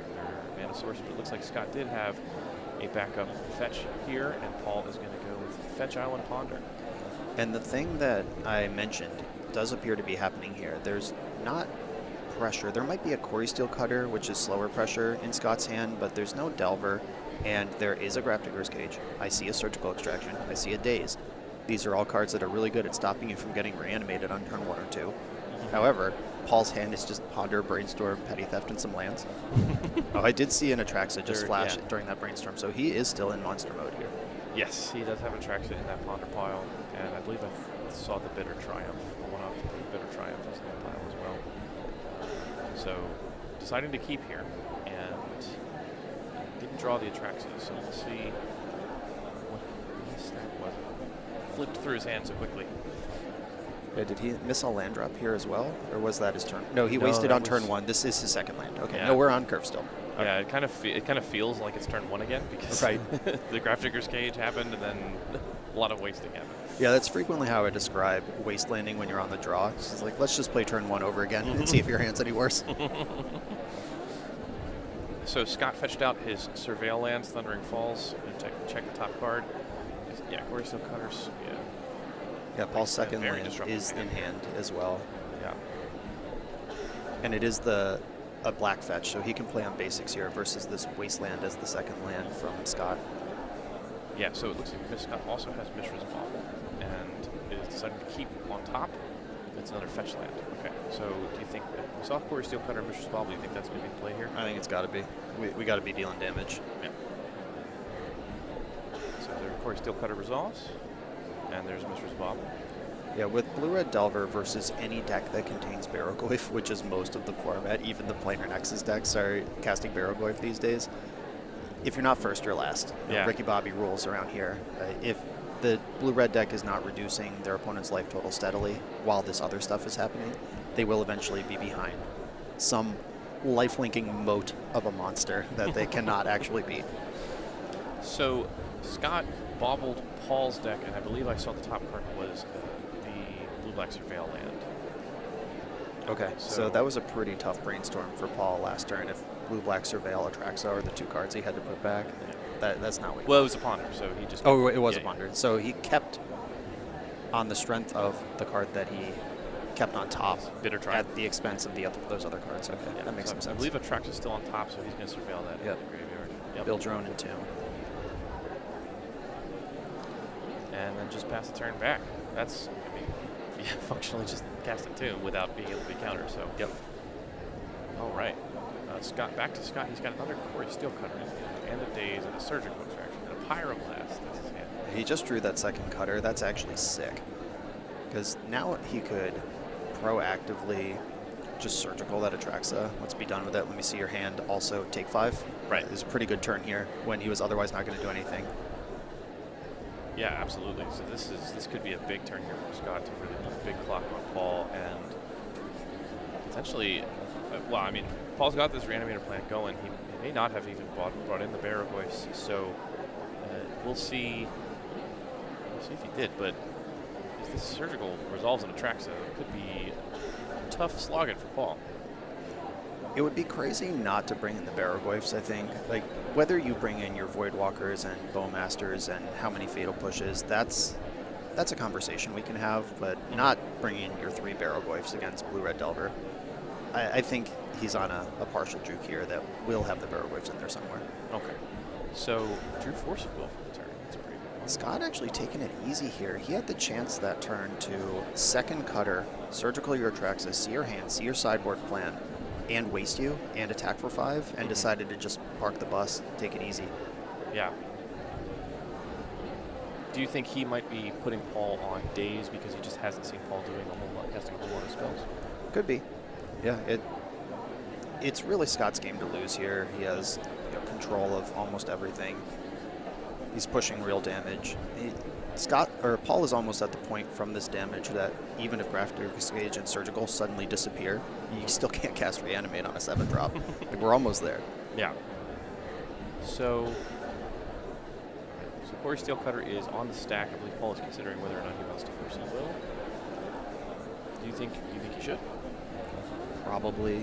mana source. But it looks like Scott did have a backup fetch here, and Paul is going to go with Fetch Island Ponder. And the thing that I mentioned does appear to be happening here. There's not pressure. There might be a Quarry Steel Cutter, which is slower pressure in Scott's hand, but there's no Delver, and there is a Grafdigger's Cage. I see a Surgical Extraction. I see a Daze. These are all cards that are really good at stopping you from getting reanimated on turn 1 or 2. However, Paul's hand is just Ponder, Brainstorm, Petty Theft, and some lands. Oh, I did see an Atraxa just flash during that Brainstorm, so he is still in monster mode here. Yes, he does have Atraxa in that Ponder pile, and I believe I saw the Bitter Triumph. One of the Bitter Triumph is in that pile as well. So, deciding to keep here, and didn't draw the Atraxa, so we'll see what stack was. Flipped through his hand so quickly. Did he miss a land drop here as well, or was that his turn? No, he wasted on turn 1. This is his second land. Okay, no, we're on curve still. Okay. Yeah, it kind of feels like it's turn 1 again because the Grafdigger's Cage happened, and then A lot of wasting happening. Yeah, that's frequently how I describe wastelanding when you're on the draw. It's like, let's just play turn 1 over again and see if your hand's any worse. So Scott fetched out his Surveil lands, Thundering Falls, and check the top card. Yeah, Quarry Steel Cutters. Yeah. Yeah, Paul's second Very land disruptive is hand. in hand as well. Yeah. And it is a black fetch, so he can play on basics here versus this wasteland as the second land from Scott. Yeah, so it looks like Miss Scott also has Mishra's Bauble and is deciding to keep on top. It's another fetch land. Okay, so do you think we saw Quarry Steel Cutter and Mishra's Bauble? Do you think that's going to be the play here? I think it's got to be. We got to be dealing damage. Yeah. So their Quarry Steel Cutter resolves, and there's Mishra's Bauble. Yeah, with Blue-Red Delver versus any deck that contains Barrowglyph, which is most of the format, even the Planar Nexus decks are casting Barrowglyph these days. If you're not first, you're last. Yeah. Ricky Bobby rules around here. If the Blue-Red deck is not reducing their opponent's life total steadily while this other stuff is happening, they will eventually be behind some life-linking moat of a monster that they cannot actually beat. So Scott bobbled Paul's deck, and I believe I saw the top card was the Blue-Black Surveil land. Okay, so that was a pretty tough brainstorm for Paul last turn. If Blue-Black Surveil, Atraxa are the two cards he had to put back, that's not what he Well, it was a ponder, so he just... Oh, it was yeah, a ponder. So he kept on the strength of the card that he kept on top Bitter Triumph. at the expense of those other cards. Okay, Yeah, that makes so some sense. I believe Atraxa is still on top, so he's going to surveil that Yep. in the graveyard. Yep. Build your own Entomb. And then just pass the turn back. That's, I mean, yeah, functionally just cast a tomb without being able to be countered, so. Yep. All right. Scott, back to Scott. He's got another Quarry Steel Cutter in his hand, and a Daze, and a Surgical Extraction, and a Pyroblast. That's his hand. He just drew that second cutter. That's actually sick. Because now he could proactively just surgical that Atraxa. Let's be done with it. Let me see your hand. Also take 5. Right. It was a pretty good turn here when he was otherwise not going to do anything. Yeah, absolutely. So this could be a big turn here for Scott to really put a big clock on Paul and potentially, well, I mean, Paul's got this Reanimator plan going. He may not have even brought in the Barrowglyphs, so we'll see. We'll see if he did, but if this surgical resolves in Atraxa, it could be tough slogging for Paul. It would be crazy not to bring in the Barrowglyphs, I think. Like, whether you bring in your Voidwalkers and Bowmasters and how many Fatal Pushes, that's a conversation we can have, but not bringing in your 3 Barrowglyphs against Blue-Red Delver. I think he's on a partial juke here that will have the Barrowglyphs in there somewhere. Okay. So, drew Force of Will for the turn. That's a pretty good one. Scott actually taking it easy here. He had the chance that turn to second cutter, surgical your Atraxa, see your hand, see your sideboard plan, and waste you, and attack for 5, and decided to just park the bus, take it easy. Yeah. Do you think he might be putting Paul on Daze because he just hasn't seen Paul doing a whole lot, casting a whole lot of spells? Could be. Yeah, it's really Scott's game to lose here. He has control of almost everything. He's pushing real damage. Paul is almost at the point from this damage that even if Grafter Cascade and Surgical suddenly disappear, you still can't cast Reanimate on a 7-drop. Like, we're almost there. Yeah. So Quarry Steel Cutter is on the stack. I believe Paul is considering whether or not he wants to force his will. Do you think he should? Probably.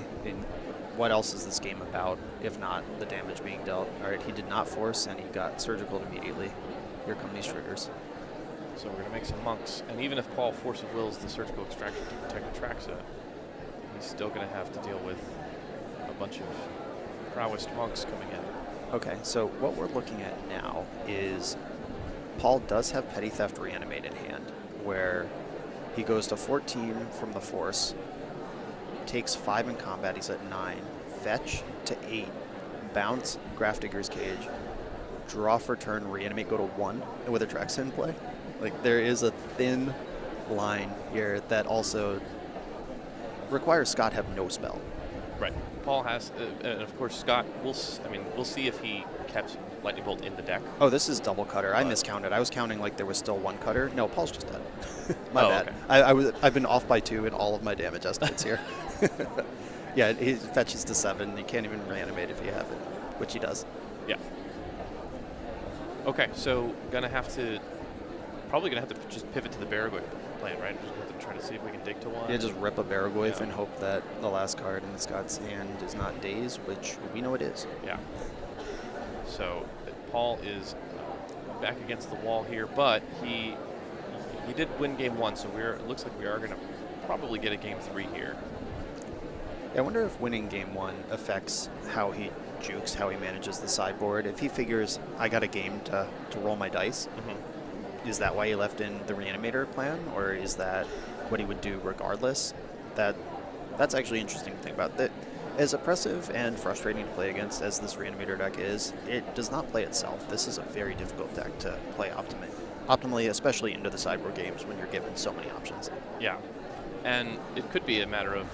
What else is this game about, if not the damage being dealt? All right, he did not force, and he got surgical immediately. Here come these triggers. So we're going to make some monks. And even if Paul Force of Wills the Surgical Extraction to protect Atraxa, he's still going to have to deal with a bunch of prowessed monks coming in. Okay, so what we're looking at now is Paul does have Petty Theft Reanimate in hand, where he goes to 14 from the Force, takes 5 in combat, he's at 9, fetch to 8, bounce, Grafdigger's Cage, draw for turn, Reanimate, go to 1, and with Atraxa in play. Like, there is a thin line here that also requires Scott have no spell. Right. Paul has, and of course Scott. We'll see if he kept Lightning Bolt in the deck. Oh, this is double cutter. I miscounted. I was counting like there was still 1 cutter. No, Paul's just dead. My bad. Okay. I've been off by 2 in all of my damage estimates here. Yeah, he fetches to 7. You can't even reanimate if you have it, which he does. Yeah. Okay, so gonna have to probably going to have to just pivot to the Baragoi plan, right? Just have to try to see if we can dig to one. Yeah, just rip a Baragoi Yeah. and hope that the last card in Scott's hand is not Daze, which we know it is. Yeah. So Paul is back against the wall here, but he did win game 1, so it looks like we are going to probably get a game 3 here. I wonder if winning game 1 affects how he jukes, how he manages the sideboard. If he figures, I got a game to roll my dice, is that why he left in the Reanimator plan, or is that what he would do regardless? That's actually interesting to think about. That as oppressive and frustrating to play against as this Reanimator deck is, it does not play itself. This is a very difficult deck to play optimally, especially into the sideboard games when you're given so many options. Yeah. And it could be a matter of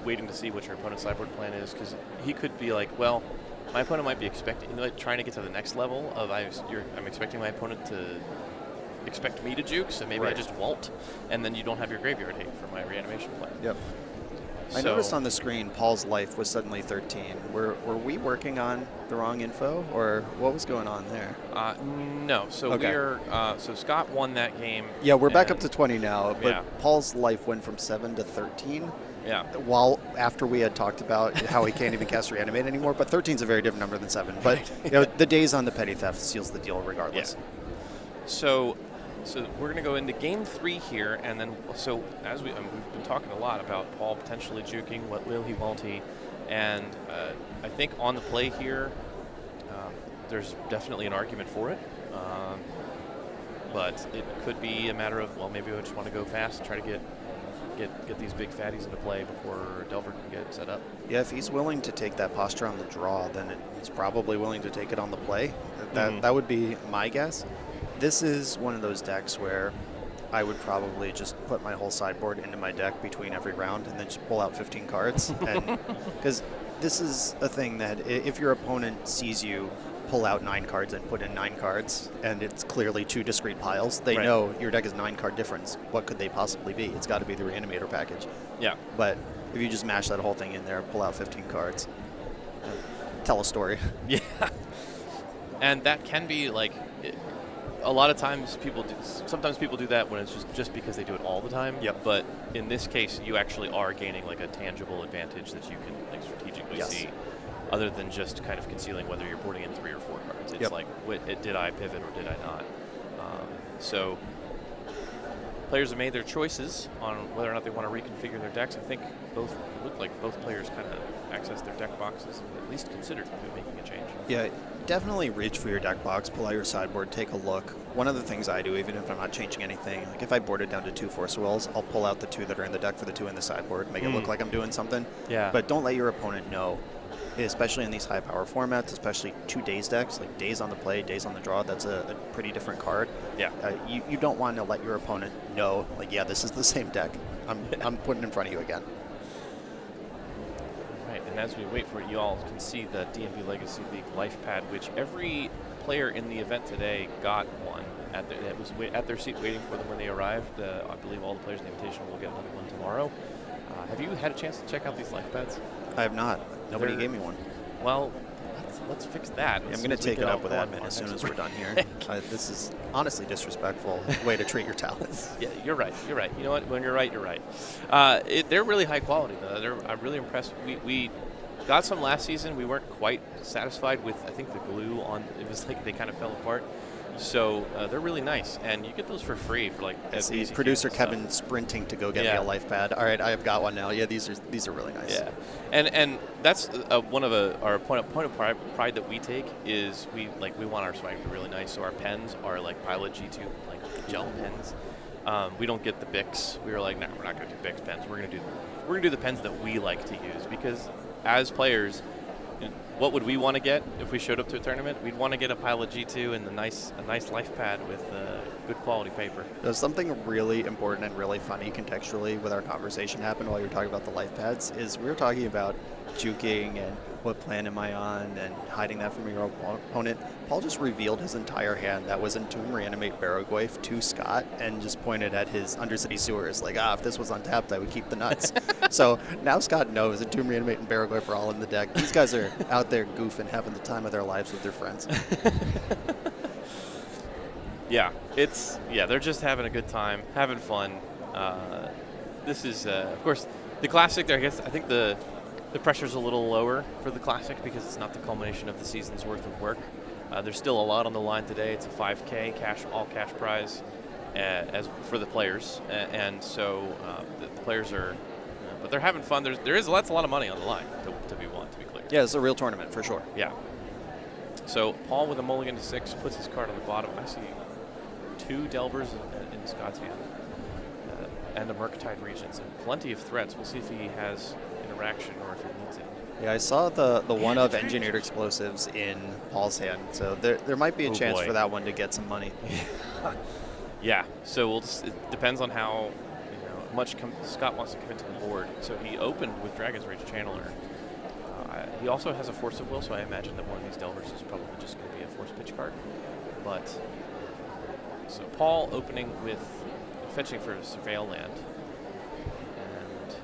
waiting to see what your opponent's sideboard plan is, because he could be like, well, my opponent might be expecting, trying to get to the next level of I'm expecting my opponent to expect me to juke, so maybe I just won't, and then you don't have your graveyard hate for my reanimation plan. Yep. I noticed on the screen Paul's life was suddenly 13. Were we working on the wrong info, or what was going on there? No. So Okay. so Scott won that game. Yeah, we're back up to 20 now, but Yeah. Paul's life went from 7 to 13. Yeah. While after we had talked about how he can't even cast Reanimate anymore, but 13 is a very different number than 7. But the days on the petty theft seals the deal regardless. Yeah. So we're going to go into game 3 here, and then as we've been talking a lot about Paul potentially juking, what will he, won't he, and I think on the play here, there's definitely an argument for it, but it could be a matter of, well, maybe I just want to go fast and try to get these big fatties into play before Delver can get set up. Yeah, if he's willing to take that posture on the draw, then he's probably willing to take it on the play. That would be my guess. This is one of those decks where I would probably just put my whole sideboard into my deck between every round and then just pull out 15 cards. Because this is a thing that if your opponent sees you pull out 9 cards and put in 9 cards, and it's clearly 2 discrete piles, they know your deck is 9 card difference. What could they possibly be? It's got to be the Reanimator package. Yeah. But if you just mash that whole thing in there, pull out 15 cards, tell a story. Yeah. And that can be like... A lot of times sometimes people do that when it's just because they do it all the time. Yep. But in this case, you actually are gaining like a tangible advantage that you can like strategically see, other than just kind of concealing whether you're boarding in 3 or 4 cards. It's like, did I pivot or did I not? So players have made their choices on whether or not they want to reconfigure their decks. I think it looked like both players kind of accessed their deck boxes and at least considered making a change. Yeah, definitely reach for your deck box, pull out your sideboard, take a look. One of the things I do, even if I'm not changing anything, like if I board it down to 2 Force Wills, I'll pull out the 2 that are in the deck for the 2 in the sideboard, make it look like I'm doing something. Yeah. But don't let your opponent know, especially in these high power formats, especially 2 Daze decks, like Daze on the play, Daze on the draw, that's a pretty different card. Yeah. You don't want to let your opponent know, like, yeah, this is the same deck. I'm putting it in front of you again. And as we wait for it, you all can see the DMV Legacy League life pad, which every player in the event today got one. It was at their seat waiting for them when they arrived. I believe all the players in the Invitational will get another one tomorrow. Have you had a chance to check out these life pads? I have not. Nobody gave me one. Well, let's fix that. I'm going to take it up with admin as soon as we're done here. This is honestly disrespectful way to treat your talents. Yeah, you're right. You're right. You know what? When you're right, you're right. They're really high quality, though. I'm really impressed. We got some last season. We weren't quite satisfied with, I think, the glue on. It was like they kind of fell apart. So they're really nice, and you get those for free for like. I see producer Kevin sprinting to go get me a life pad. All right, I've got one now. Yeah, these are really nice. Yeah, and that's one of our point of pride that we take is we want our swag to be really nice. So our pens are like Pilot G2 like gel pens. We don't get the Bics. We were like, no, we're not going to do Bics pens. We're going to do the pens that we like to use, because as players, what would we want to get if we showed up to a tournament? We'd want to get a Pilot G2 and a nice life pad with good quality paper. There's something really important and really funny contextually with our conversation happened while you were talking about the life pads. Is we were talking about juking and what plan am I on and hiding that from your opponent. Paul just revealed his entire hand that was Entomb, Reanimate, Baragoi to Scott and just pointed at his Undercity Sewers like, if this was untapped, I would keep the nuts. So now Scott knows Entomb, Reanimate, and Baragoi are all in the deck. These guys are out there goofing, having the time of their lives with their friends. Yeah, they're just having a good time, having fun. This is, of course, the Classic. I think the pressure's a little lower for the Classic because it's not the culmination of the season's worth of work. There's still a lot on the line today. It's a 5K all cash prize as for the players, and so the players are, but they're having fun. That's a lot of money on the line to be won. To be clear. Yeah, it's a real tournament for sure. Yeah. So Paul with a mulligan to 6 puts his card on the bottom. I see 2 Delvers in Scott's hand and a Murktide Regents and plenty of threats. We'll see if he has interaction or if he needs it. Yeah, I saw the one of Engineered Explosives in Paul's hand, so there might be a chance for that one to get some money. Yeah, so it depends on how much Scott wants to commit to the board. So he opened with Dragon's Rage Channeler. He also has a Force of Will, so I imagine that one of these Delvers is probably just going to be a Force Pitch card. But so Paul opening with fetching for a Surveil land. And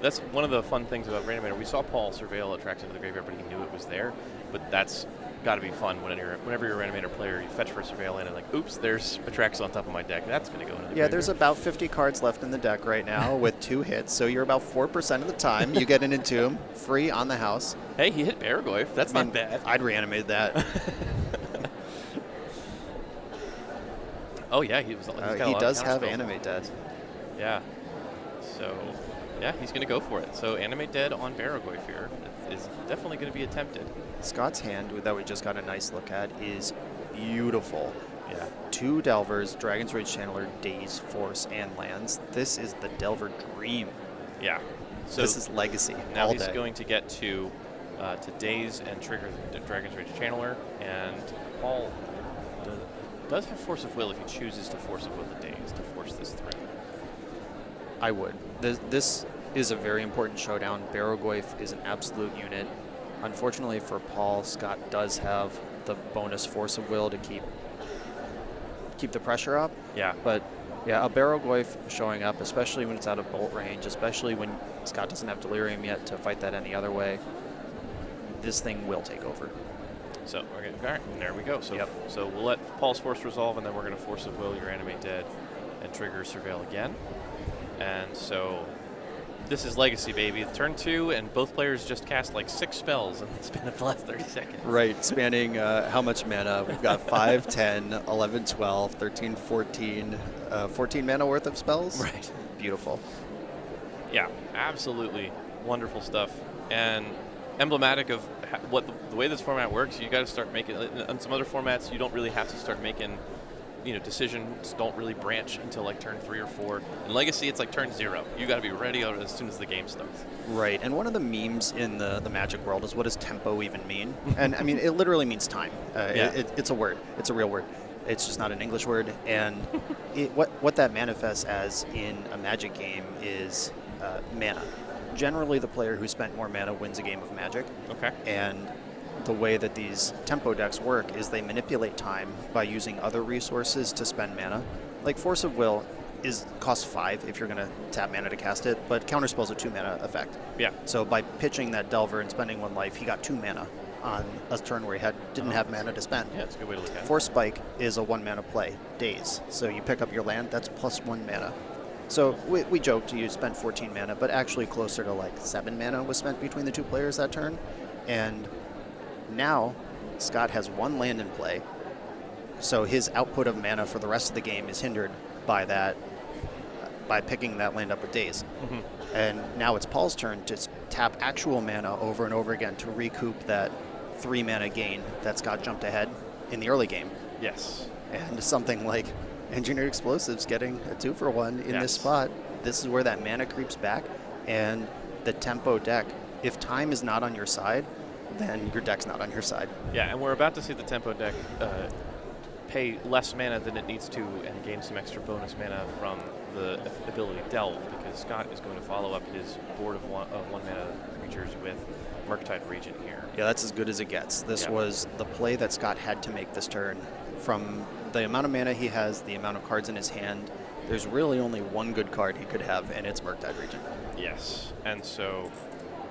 that's one of the fun things about Reanimator. We saw Paul Surveil attracted to the graveyard, but he knew it was there. But that's got to be fun whenever you're a Reanimator player, you fetch for a Surveil land and like, oops, there's Atraxa on top of my deck. That's going to go into the graveyard. There's about 50 cards left in the deck right now with 2 hits, so you're about 4% of the time you get an Entomb free on the house. Hey, he hit Baragoyf. That's not bad. I'd reanimate that. Oh yeah, he does have Animate Dead. Yeah. So, yeah, he's going to go for it. So Animate Dead on Baragoyf here is definitely going to be attempted. Scott's hand that we just got a nice look at is beautiful. Yeah. 2 Delvers, Dragon's Rage Channeler, Daze, Force, and lands. This is the Delver dream. Yeah. So this is Legacy. Now all he's day. going to get to Daze and trigger the Dragon's Rage Channeler, and Paul does have Force of Will if he chooses to Force of Will the Daze to force this through. I would. This is a very important showdown. Baragoyf is an absolute unit. Unfortunately for Paul, Scott does have the bonus Force of Will to keep the pressure up. Yeah. But yeah, a Baragoyf showing up, especially when it's out of bolt range, especially when Scott doesn't have Delirium yet to fight that any other way, this thing will take over. So we're going to, all right, and there we go. So, so we'll let Paul's Force resolve, and then we're going to Force of Will your Animate Dead and trigger Surveil again. And so this is Legacy, baby. Turn 2, and both players just cast like 6 spells in the span of the last 30 seconds. Right, spanning how much mana? We've got 5, 10, 11, 12, 13, 14, 14 mana worth of spells. Right. Beautiful. Yeah, absolutely wonderful stuff. And emblematic of the way this format works, you got to start making, on some other formats, you don't really have to start making, decisions don't really branch until like turn 3 or 4. In Legacy, it's like turn 0. You got to be ready as soon as the game starts. Right, and one of the memes in the Magic world is, what does tempo even mean? And I mean, it literally means time. It's a word. It's a real word. It's just not an English word. And what that manifests as in a Magic game is mana. Generally, the player who spent more mana wins a game of Magic. Okay. And the way that these tempo decks work is they manipulate time by using other resources to spend mana. Like Force of Will costs 5 if you're going to tap mana to cast it, but counterspell's a 2 mana effect. Yeah. So by pitching that Delver and spending 1 life, he got 2 mana on a turn where he didn't have mana to spend. Yeah, it's a good way to look at it. Force Spike is a 1 mana play, Daze. So you pick up your land, that's plus 1 mana. So we joked you spent 14 mana, but actually closer to like 7 mana was spent between the 2 players that turn. And now Scott has 1 land in play, so his output of mana for the rest of the game is hindered by that, by picking that land up with Daze. Mm-hmm. And now it's Paul's turn to tap actual mana over and over again to recoup that 3 mana gain that Scott jumped ahead in the early game. Yes. And something like Engineered Explosives getting a 2-for-1 in this spot. This is where that mana creeps back, and the tempo deck, if time is not on your side, then your deck's not on your side. Yeah, and we're about to see the tempo deck pay less mana than it needs to and gain some extra bonus mana from the ability Delve, because Scott is going to follow up his board of one mana creatures with Murktide Regent here. Yeah, that's as good as it gets. This was the play that Scott had to make this turn. From the amount of mana he has, the amount of cards in his hand, there's really only 1 good card he could have, and it's Murktide Regent. Yes, and so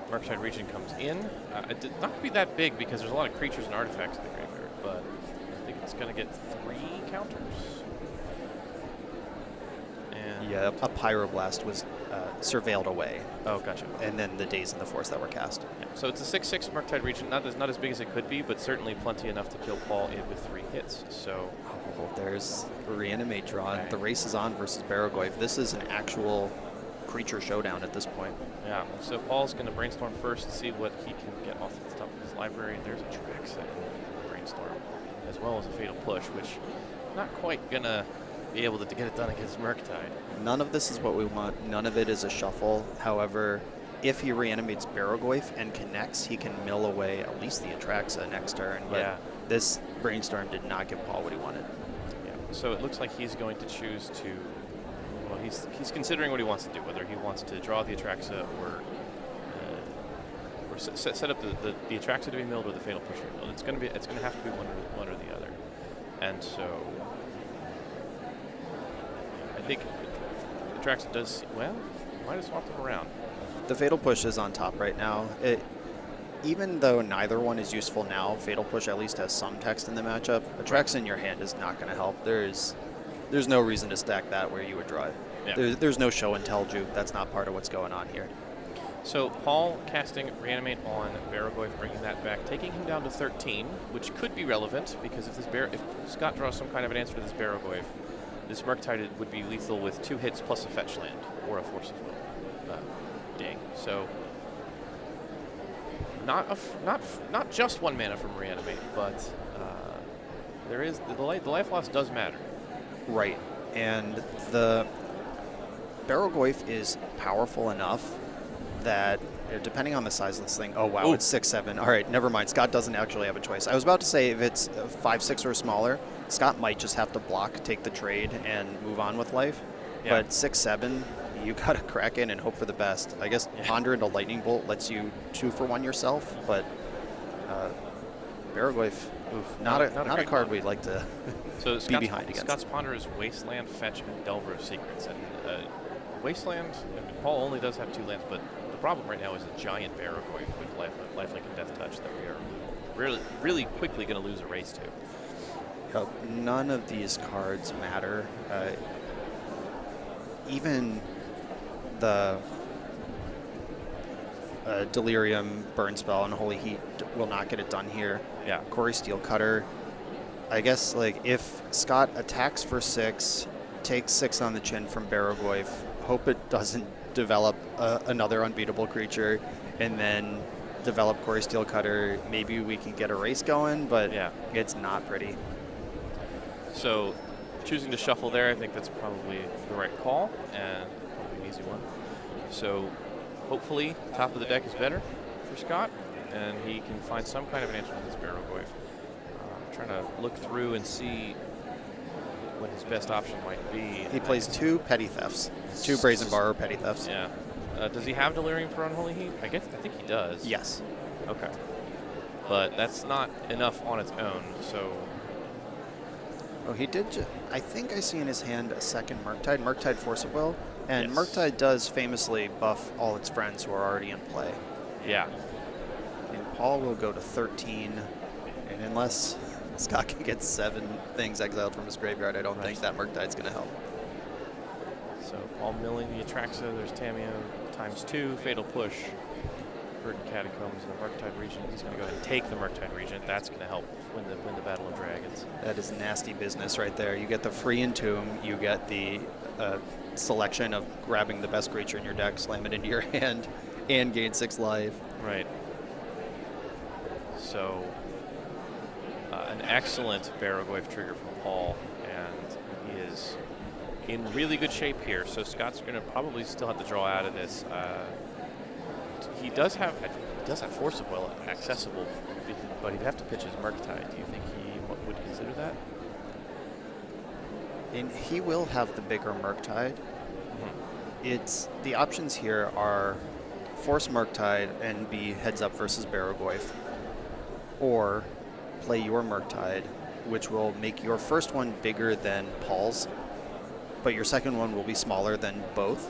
Murktide Regent comes in. It's not going to be that big because there's a lot of creatures and artifacts in the graveyard, but I think It's going to get 3 counters. And Yeah, a Pyroblast was surveilled away, oh, gotcha. and then the Daze and the Force that were cast. Yeah. So it's a 6/6 Murktide Regent, not as big as it could be, but certainly plenty enough to kill Paul with 3 hits. So Oh, there's Reanimate drawn. Okay. The race is on versus Baragoyf. This is an actual creature showdown at this point. yeah, so Paul's going to brainstorm first to see what he can get off the top of his library. There's a Traxa in brainstorm, as well as a Fatal Push, which not quite going to be able to get it done against Murktide. None of this is what we want. None of it is a shuffle. However, if he reanimates Baragoyf and connects, he can mill away at least the Atraxa next turn. But Yeah. this brainstorm did not give Paul what he wanted. Yeah. So it looks like he's going to choose to. Well, he's considering what he wants to do, whether he wants to draw the Atraxa or set up the Atraxa to be milled or the Fatal Push to be milled. It's going to have to be one or the other, and so I think Atraxa does well. Might have swapped them around. The Fatal Push is on top right now. Even though neither one is useful now, Fatal Push at least has some text in the matchup. Atraxa in your hand is not going to help. There's no reason to stack that where you would draw it. Yeah. There's no show and tell juke. That's not part of what's going on here. So Paul casting Reanimate on Baragoyf, bringing that back, taking him down to 13, which could be relevant because if Scott draws some kind of an answer to this Baragoyf, this Murktide would be lethal with 2 hits plus a fetch land or a Force of Will. Ding. So not just 1 mana from Reanimate, but there is the life loss does matter. Right. And the Baragoyf is powerful enough that, depending on the size of this thing, oh wow, Ooh. it's 6/7. All right, never mind. Scott doesn't actually have a choice. I was about to say if it's 5/6 or smaller, Scott might just have to block, take the trade, and move on with life. Yeah. But 6/7, you gotta crack in and hope for the best. I guess Ponder into Lightning Bolt lets you 2-for-1 yourself, but Baragoyf, not a great card one. we'd like to So be Scott's, behind against. Scott's Ponder is Wasteland, Fetch, and Delver of Secrets. And Wasteland, I mean, Paul only does have 2 lands, but the problem right now is a giant Baragoyf with lifelink and Death Touch that we are really quickly going to lose a race to. None of these cards matter. Even the Delirium, Burn Spell, and Holy Heat will not get it done here. Yeah. Corey Steelcutter. I guess like if Scott attacks for 6, takes 6 on the chin from Baragoyf, hope it doesn't develop another unbeatable creature, and then develop Corey Steelcutter, maybe we can get a race going, but Yeah. it's not pretty. So choosing to shuffle there, I think that's probably the right call and probably an easy one. So hopefully top of the deck is better for Scott, and he can find some kind of an answer to this Baragoyf. I'm trying to look through and see what his best option might be. He plays 2 Petty Thefts, 2 Brazen Bar or Petty Thefts. Yeah. Does he have Delirium for Unholy Heat? I think he does. Yes. Okay. But that's not enough on its own, so Oh, he did. I think I see in his hand a second Murktide Force of Will, and Yes. Murktide does famously buff all its friends who are already in play. yeah. And Paul will go to 13, and unless Scott can get 7 things exiled from his graveyard, I don't think that Murktide's going to help. So Paul milling the Atraxa, there's Tamiyo ×2, Fatal Push, Verdant Catacombs, and the Murktide Regent. He's going to go ahead and take the Murktide Regent. That's going to help win the Battle of Dragons. That is nasty business right there. You get the free Entomb, you get the selection of grabbing the best creature in your deck, slam it into your hand, and gain 6 life. Right. So an excellent Baragoyf trigger from Paul, and he is in really good shape here. So Scott's going to probably still have to draw out of this. He does have Force of Will accessible, but he'd have to pitch his Murktide. Do you think he would consider that? And he will have the bigger Murktide. It's the options here are force Murktide and be heads up versus Baragoyf, or play your Murktide, which will make your first one bigger than Paul's, but your second one will be smaller than both.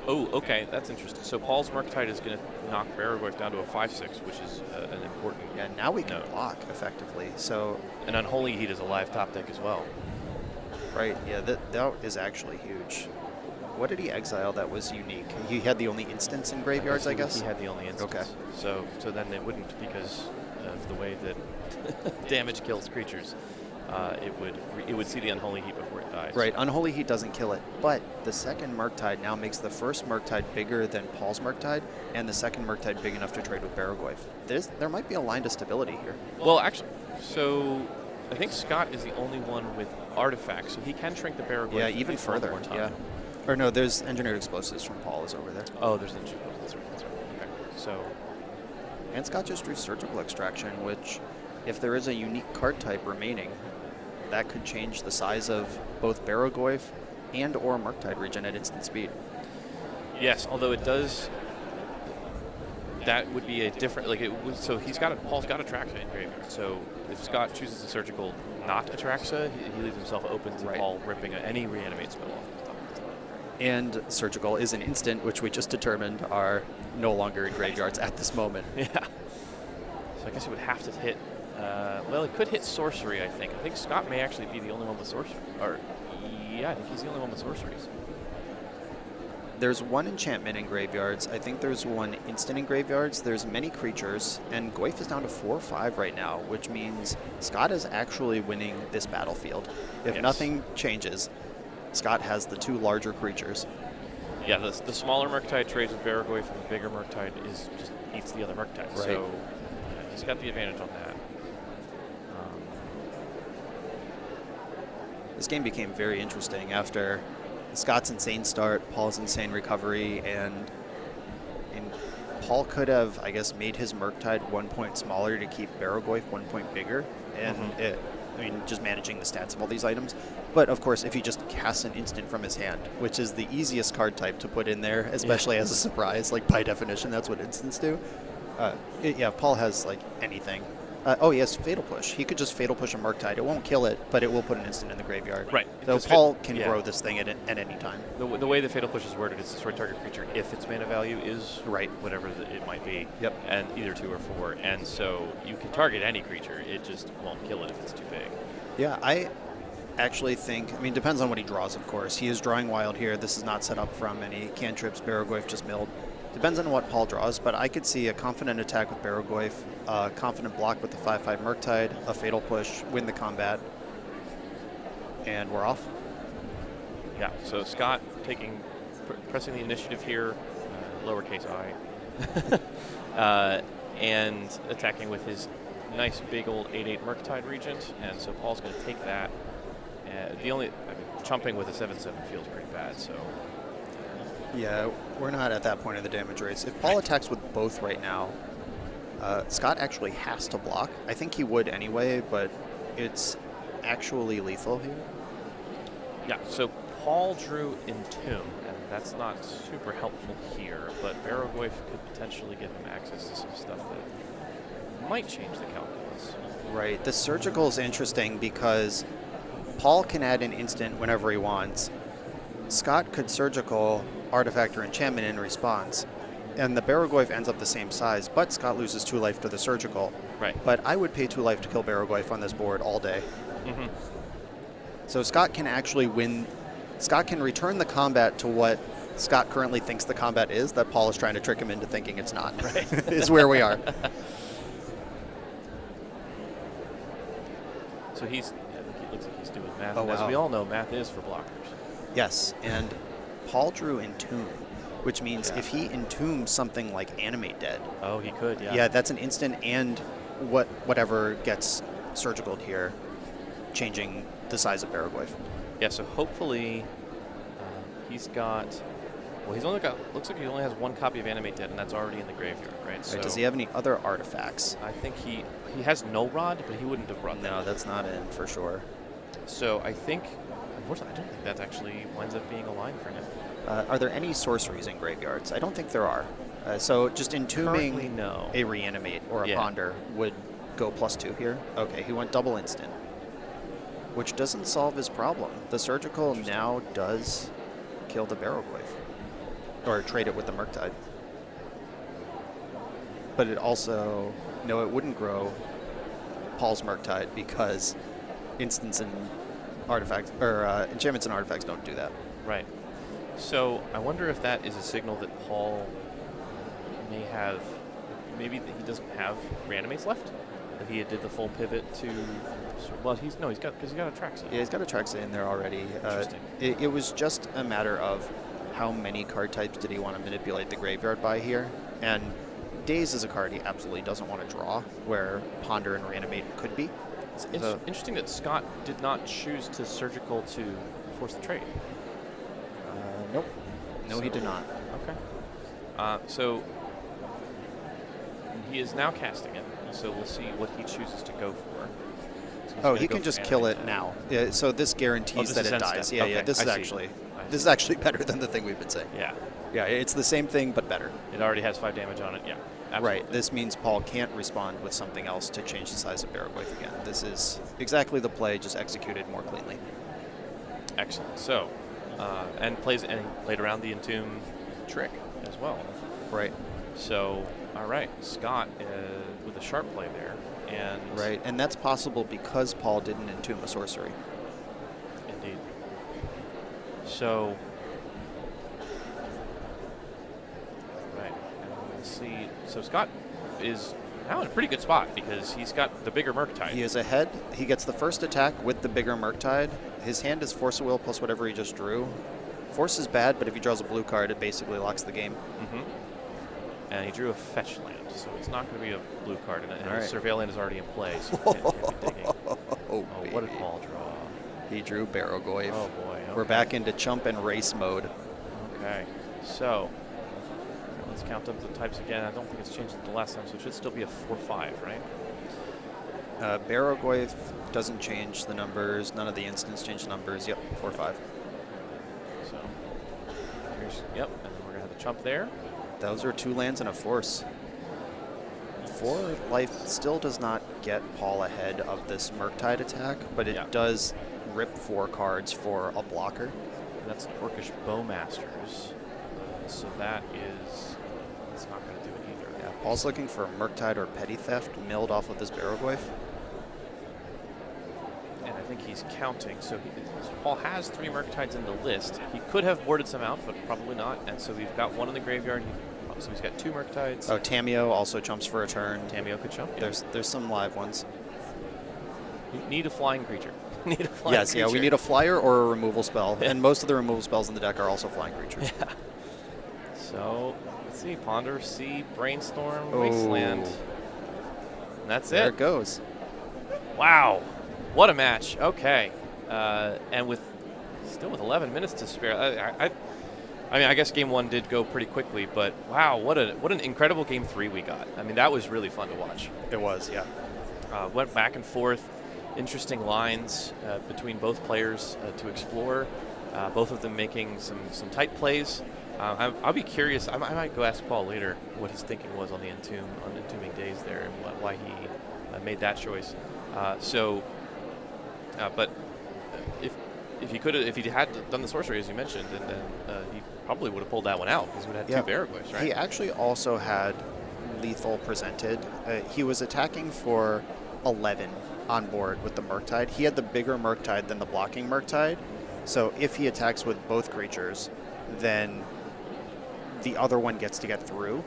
Oh, okay, that's interesting. So Paul's Murktide is going to knock Baragorth down to a 5/6, which is an important. Yeah, now we can note. block effectively. So, And Unholy Heat is a live top deck as well. right, yeah, that is actually huge. What did he exile that was unique? He had the only instance in graveyards, I guess? He had the only instance. Okay. So then it wouldn't, because of the way that damage kills creatures. It would see the Unholy Heat before it dies. Right, Unholy Heat doesn't kill it, but the second Murktide now makes the first Murktide bigger than Paul's Murktide, and the second Murktide big enough to trade with Baragorth. There might be a line to stability here. Well, actually, so I think Scott is the only one with artifacts, so he can shrink the Baragorth. Yeah, even one further. more time. Yeah. Or no, there's Engineered Explosives from Paul is over there. Oh, there's the that's right. Okay. So, And Scott just drew Surgical Extraction, which, if there is a unique card type remaining, that could change the size of both Baragorth and or Murktide region at instant speed. yes, although it does. That would be a different, so Paul's got Atraxa in graveyard. So if Scott chooses a Surgical, not Atraxa, he leaves himself open to Right. Paul ripping any Reanimate spell off. And Surgical is an instant, which we just determined are no longer in graveyards at this moment. Yeah. So I guess it would have to hit. Well, it could hit sorcery. I think Scott may actually be the only one with sorcery. Or yeah, I think he's the only one with sorceries. There's one enchantment in graveyards. I think there's one instant in graveyards. There's many creatures, and Goyf is down to 4/5 right now, which means Scott is actually winning this battlefield. If Yes. nothing changes, Scott has the two larger creatures. Yeah, the smaller Murktide trades with Baragorth, and the bigger Murktide just eats the other Murktide. Right. So he's got the advantage on that. This game became very interesting after Scott's insane start, Paul's insane recovery, and Paul could have, I guess, made his Murktide 1 point smaller to keep Baragorth 1 point bigger, and just managing the stats of all these items. But of course, if he just casts an instant from his hand, which is the easiest card type to put in there, especially as a surprise, like by definition, that's what instants do. Paul has like anything. He has Fatal Push. He could just Fatal Push a Murktide. It won't kill it, but it will put an instant in the graveyard. Right. So Just Paul can grow this thing at any time. The way the Fatal Push is worded is destroy target creature if its mana value is Right. whatever it might be. Yep. And either 2 or 4. And so you can target any creature. It just won't kill it if it's too big. Yeah, I actually think, depends on what he draws, of course. He is drawing wild here. This is not set up from any cantrips. Baragorth just milled. Depends on what Paul draws, but I could see a confident attack with Baragorth, a confident block with the 5/5 Murktide, a Fatal Push, win the combat, and we're off. Yeah, so Scott pressing the initiative here, lowercase I, and attacking with his nice big old 8/8 Murktide Regent, and so Paul's going to take that. Chumping with a 7/7 feels pretty bad, so. Yeah, we're not at that point of the damage race. If Paul attacks with both right now, Scott actually has to block. I think he would anyway, but it's actually lethal here. Yeah, so Paul drew Entomb, and that's not super helpful here, but Baragorth could potentially give him access to some stuff that might change the calculus. Right. The Surgical is interesting because Paul can add an instant whenever he wants. Scott could Surgical, Artifact, or Enchantment in response, and the Baragorth ends up the same size, but Scott loses 2 life to the Surgical. Right. But I would pay 2 life to kill Baragorth on this board all day. Mm-hmm. So Scott can actually win. Scott can return the combat to what Scott currently thinks the combat is, that Paul is trying to trick him into thinking it's not. Right. Is where we are. So it looks like he's doing math. Oh, and as wow. we all know, math is for blockers. Yes, and Paul drew Entomb, which means if he entombs something like Animate Dead, Oh, he could, yeah. yeah, that's an instant, and whatever gets Surgical'd here, changing the size of Baragorth. Yeah, so hopefully he's got. Well, looks like he only has 1 copy of Animate Dead, and that's already in the graveyard, right? So Right, does he have any other artifacts? I think he has no rod, but he wouldn't have run that. No, that's not in for sure. So I think, unfortunately, I don't think that actually winds up being a line for him. Are there any sorceries in graveyards? I don't think there are. So just entombing Currently, no. a Reanimate or a Yeah. Ponder would go +2 here. Okay, he went double instant, which doesn't solve his problem. The Surgical now does kill the Baragorth. or trade it with the Murktide. But it also, no, it wouldn't grow Paul's Murktide because instants and artifacts, or enchantments and artifacts don't do that. Right. So I wonder if that is a signal that Paul may have, maybe that he doesn't have Reanimates left. That he did the full pivot to, well, he's got because he's got a Traxa. Yeah, he's got a Traxa in there already. Interesting. It was just a matter of how many card types did he want to manipulate the graveyard by here, and Daze is a card he absolutely doesn't want to draw, where Ponder and Reanimate could be. It's interesting that Scott did not choose to surgical to force the trade. Nope. No, he did not. Okay. So he is now casting it, so we'll see what he chooses to go for. So he's Oh, gonna he go can for just kill Animate it now. Yeah, so this guarantees this that is it end dies. step. Yeah, Okay, yeah. This I is see. actually I this is see. actually better than the thing we've been saying. Yeah. Yeah, it's the same thing but better. It already has 5 damage on it. Yeah. Absolutely. Right. This means Paul can't respond with something else to change the size of Barragoyf again. This is exactly the play, just executed more cleanly. Excellent. So, and played around the Entomb trick as well. Right. So, all right, Scott with a sharp play there, and Right, and that's possible because Paul didn't entomb a sorcery. indeed. So, right, and let's see. So Scott is now in a pretty good spot because he's got the bigger Murktide. He is ahead. He gets the first attack with the bigger Murktide. His hand is Force of Will plus whatever he just drew. Force is bad, but if he draws a blue card, it basically locks the game. And he drew a fetch land, so it's not going to be a blue card, and All right. his Surveil land is already in play, so he can't be digging. Oh, What did baby. Paul draw? He drew Barragoyf. Oh boy. We're okay. back into chump and race mode. Okay, so let's count up the types again. I don't think it's changed the last time, so it should still be a 4/5, right? Barragoyf doesn't change the numbers. None of the instants change the numbers. Yep, 4/5. So here's and then we're gonna have the chump there. Those are 2 lands and a force. 4 life still does not get Paul ahead of this Murktide attack, but it Yeah. does rip 4 cards for a blocker. And that's Orcish Bowmasters. So that is, it's not going to do it either. Yeah, Paul's looking for Murktide or Petty Theft milled off of this Barragoyf. And I think he's counting. So Paul has 3 Murktides in the list. He could have boarded some out, but probably not. And so we've got 1 in the graveyard. So he's got 2 Murktides. Oh, Tameo also jumps for a turn. Tameo could jump. Yeah. There's some live ones. You need a flying creature. Need a flying Yes, creature. yeah, we need a flyer or a removal spell, Yeah. and most of the removal spells in the deck are also flying creatures. Yeah. So let's see. Ponder, Sea, Brainstorm, Oh. Wasteland. And that's There it. it goes. Wow, what a match. Okay, and with 11 minutes to spare, I mean, I guess game 1 did go pretty quickly, but wow, what an incredible game 3 we got. I mean, that was really fun to watch. It was, yeah. Went back and forth, interesting lines between both players to explore. Both of them making some tight plays. I'll be curious. I might go ask Paul later what his thinking was on the entombing days there and why he made that choice. But if he had done the sorcery as you mentioned, then he probably would have pulled that one out because he would have had 2 Barragoyfs, right? He actually also had lethal presented. He was attacking for 11 on board with the Murktide. He had the bigger Murktide than the blocking Murktide. So if he attacks with both creatures, then the other one gets to get through.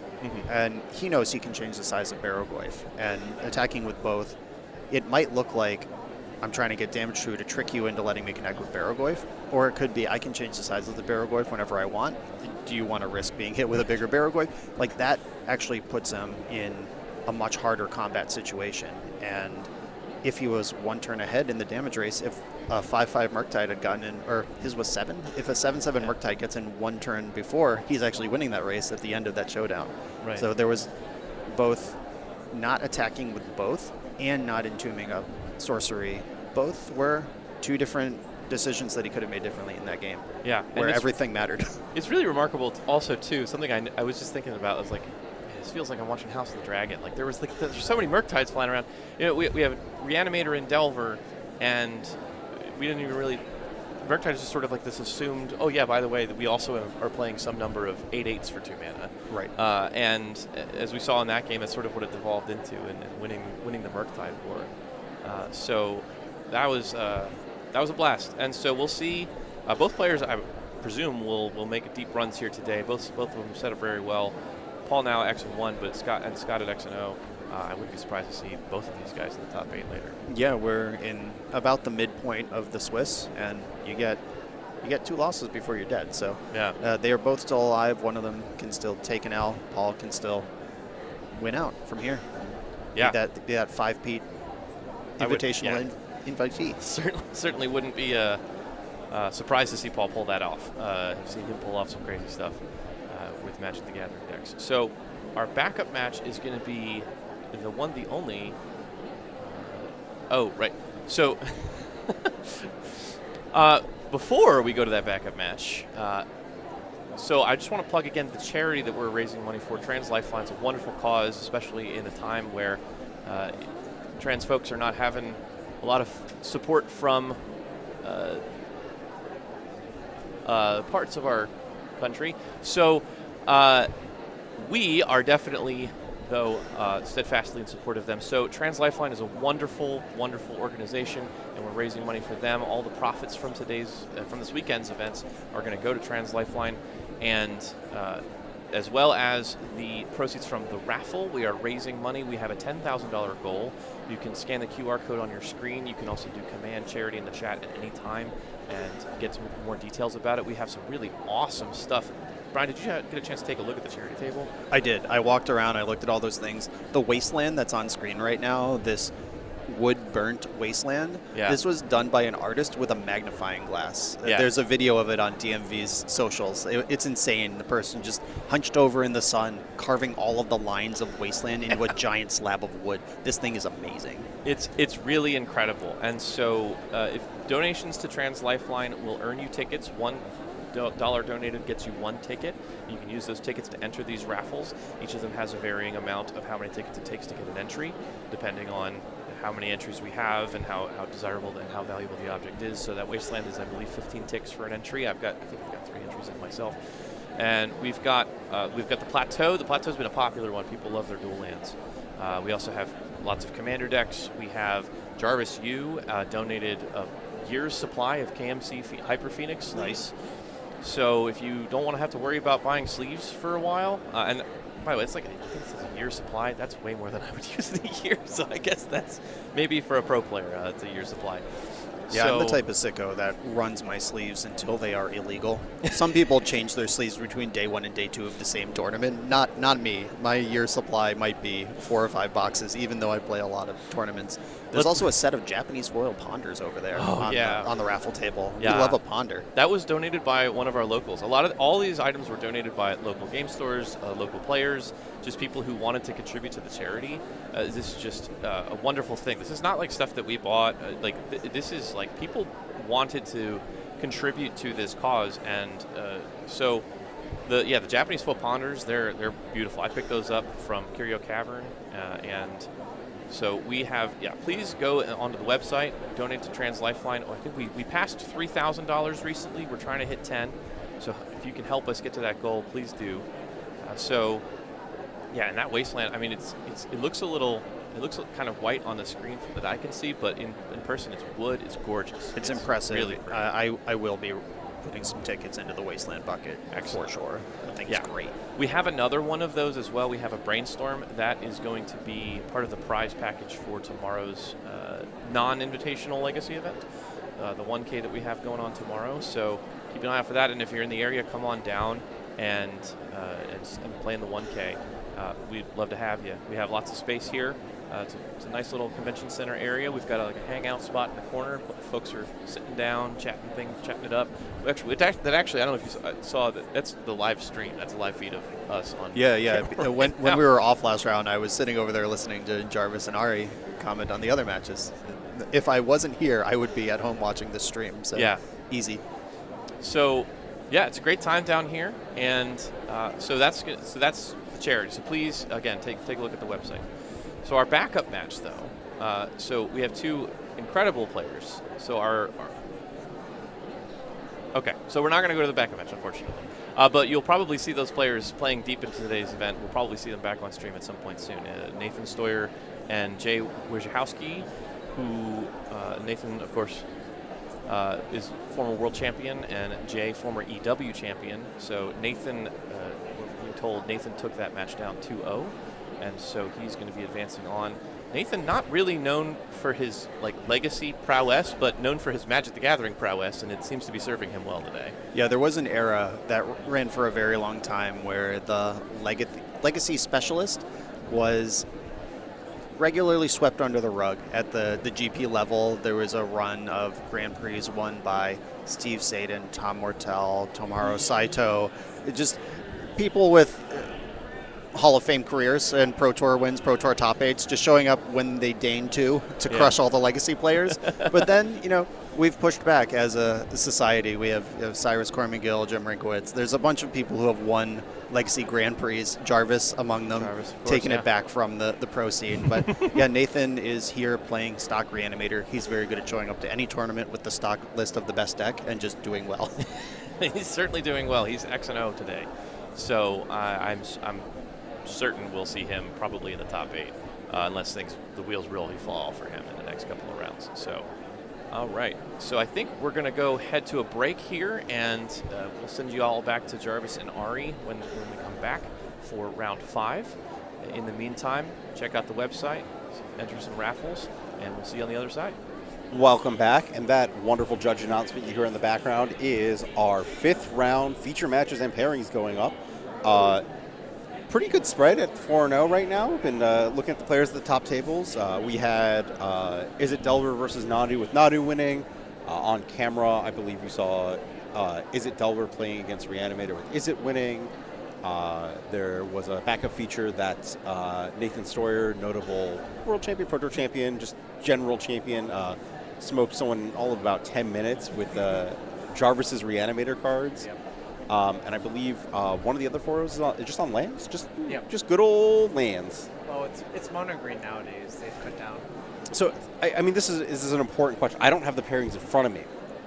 And he knows he can change the size of Barragoyf. And attacking with both, it might look like I'm trying to get damage through to trick you into letting me connect with Barragoyf. Or it could be I can change the size of the Barragoyf whenever I want. Do you want to risk being hit with a bigger Barragoyf? Like, that actually puts him in a much harder combat situation. And if he was 1 turn ahead in the damage race, if a 5/5 Murktide had gotten in, or his was 7, if a 7/7 Murktide gets in 1 turn before, he's actually winning that race at the end of that showdown. Right. So there was both not attacking with both and not entombing a sorcery. Both were 2 different decisions that he could have made differently in that game. Yeah, where and everything mattered. It's really remarkable also too. Something I was just thinking about. I was like, this feels like I'm watching House of the Dragon. Like there's so many Murktides flying around. You know, we have Reanimator and Delver, and we didn't even really Murktide is just sort of like this assumed, oh yeah, by the way, that we also are playing some number of 8/8s for 2 mana. Right. And as we saw in that game, that's sort of what it devolved into, and winning the Murktide War. So that was a blast. And so we'll see. Both players, I presume, will make deep runs here today. Both of them set up very well. Paul now X and 1, but Scott at X and O. I wouldn't be surprised to see both of these guys in the top 8 later. Yeah, we're in about the midpoint of the Swiss, and you get 2 losses before you're dead. So yeah, they are both still alive. One of them can still take an L. Paul can still win out from here. Yeah, be that 5-peat invitational invitee. Certainly wouldn't be surprised to see Paul pull that off. I've seen him pull off some crazy stuff with Magic the Gathering decks. So our backup match is going to be the one, the only. Oh, right. So before we go to that backup match, so I just want to plug again the charity that we're raising money for. Trans Lifeline is a wonderful cause, especially in a time where trans folks are not having a lot of support from parts of our country. So we are definitely, though, steadfastly in support of them. So Trans Lifeline is a wonderful, wonderful organization, and we're raising money for them. All the profits from this weekend's events are going to go to Trans Lifeline, and as well as the proceeds from the raffle, we are raising money. We have a $10,000 goal. You can scan the QR code on your screen. You can also do command charity in the chat at any time and get some more details about it. We have some really awesome stuff. Brian, did you get a chance to take a look at the charity table? I did. I walked around. I looked at all those things. The wasteland that's on screen right now, this wood-burnt wasteland, this was done by an artist with a magnifying glass. Yeah. There's a video of it on DMV's socials. It's insane. The person just hunched over in the sun, carving all of the lines of wasteland into a giant slab of wood. This thing is amazing. It's really incredible. And so if donations to Trans Lifeline will earn you tickets. $1 donated gets you 1 ticket. You can use those tickets to enter these raffles. Each of them has a varying amount of how many tickets it takes to get an entry, depending on how many entries we have and how desirable and how valuable the object is. So that wasteland is, I believe, 15 ticks for an entry. I think I've got 3 entries in myself. And we've got the Plateau. The Plateau's been a popular one. People love their dual lands. We also have lots of commander decks. We have Jarvis Yu donated a year's supply of KMC Hyper Phoenix sleeves. So if you don't want to have to worry about buying sleeves for a while, and by the way, I think it's a year's supply. That's way more than I would use in a year. So I guess that's maybe for a pro player, it's a year's supply. Yeah, so, I'm the type of sicko that runs my sleeves until they are illegal. Some people change their sleeves between day 1 and day 2 of the same tournament. Not me. My year's supply might be 4 or 5 boxes, even though I play a lot of tournaments. There's also a set of Japanese foil ponders over there on the raffle table. Yeah. We love a ponder. That was donated by one of our locals. All these items were donated by local game stores, local players, just people who wanted to contribute to the charity. This is just a wonderful thing. This is not like stuff that we bought. This is like people wanted to contribute to this cause, and so the Japanese foil ponders, they're beautiful. I picked those up from Curio Cavern, and so we have, please go onto the website, donate to Trans Lifeline. I think we passed $3,000 recently. We're trying to hit 10. So if you can help us get to that goal, please do. And that wasteland, I mean, it looks kind of white on the screen that I can see, but in person it's wood. It's gorgeous. It's impressive. Really I will be putting some tickets into the wasteland bucket. Excellent. For sure. I think it's great. We have another one of those as well. We have a Brainstorm. That is going to be part of the prize package for tomorrow's non-invitational Legacy event, the 1K that we have going on tomorrow. So keep an eye out for that. And if you're in the area, come on down and play in the 1K. We'd love to have you. We have lots of space here. It's a nice little convention center area. We've got a hangout spot in the corner. Folks are sitting down, chatting it up. Actually, I don't know if you saw that. That's the live stream. That's a live feed of us on. Yeah. when we were off last round, I was sitting over there listening to Jarvis and Ari comment on the other matches. If I wasn't here, I would be at home watching this stream. So easy. So it's a great time down here, and so that's the charity. So please, again, take a look at the website. So our backup match, though, so we have 2 incredible players. So Okay, so we're not going to go to the back event, unfortunately. But you'll probably see those players playing deep into today's event. We'll probably see them back on stream at some point soon. Nathan Stoyer and Jay Wojciechowski, who Nathan, of course, is former world champion, and Jay, former EW champion. So Nathan, we're told Nathan took that match down 2-0, and so he's going to be advancing on. Nathan, not really known for his legacy prowess, but known for his Magic the Gathering prowess, and it seems to be serving him well today. Yeah, there was an era that ran for a very long time where the legacy specialist was regularly swept under the rug. At the GP level, there was a run of Grand Prix won by Steve Sadin, Tom Mortel, Tomohiro Saito. Just people with Hall of Fame careers and Pro Tour wins, Pro Tour top 8s, just showing up when they deign to crush all the legacy players. But then, we've pushed back as a society. We have Cyrus Cormangill, Jim Rinkowitz. There's a bunch of people who have won legacy Grand Prix, Jarvis among them, taking it back from the pro scene. But yeah, Nathan is here playing stock Reanimator. He's very good at showing up to any tournament with the stock list of the best deck and just doing well. He's certainly doing well. He's X&O today. So I'm certain we'll see him probably in the top 8, unless the wheels really fall for him in the next couple of rounds. So, all right. So I think we're going to go head to a break here, and we'll send you all back to Jarvis and Ari when we come back for round 5. In the meantime, check out the website, enter some raffles, and we'll see you on the other side. Welcome back, and that wonderful judge announcement you hear in the background is our 5th round feature matches and pairings going up. Pretty good spread at 4-0 right now. We've been looking at the players at the top tables. We had Is It Delver versus Nadu, with Nadu winning. On camera, I believe you saw Is It Delver playing against Reanimator with Is It winning. There was a backup feature that Nathan Stoyer, notable world champion, Pro Tour champion, just general champion, smoked someone all of about 10 minutes with Jarvis's Reanimator cards. Yep. And I believe one of the other foros is just on lands, just good old lands. Well, it's mono green nowadays. They've cut down. So I mean, this is an important question. I don't have the pairings in front of me,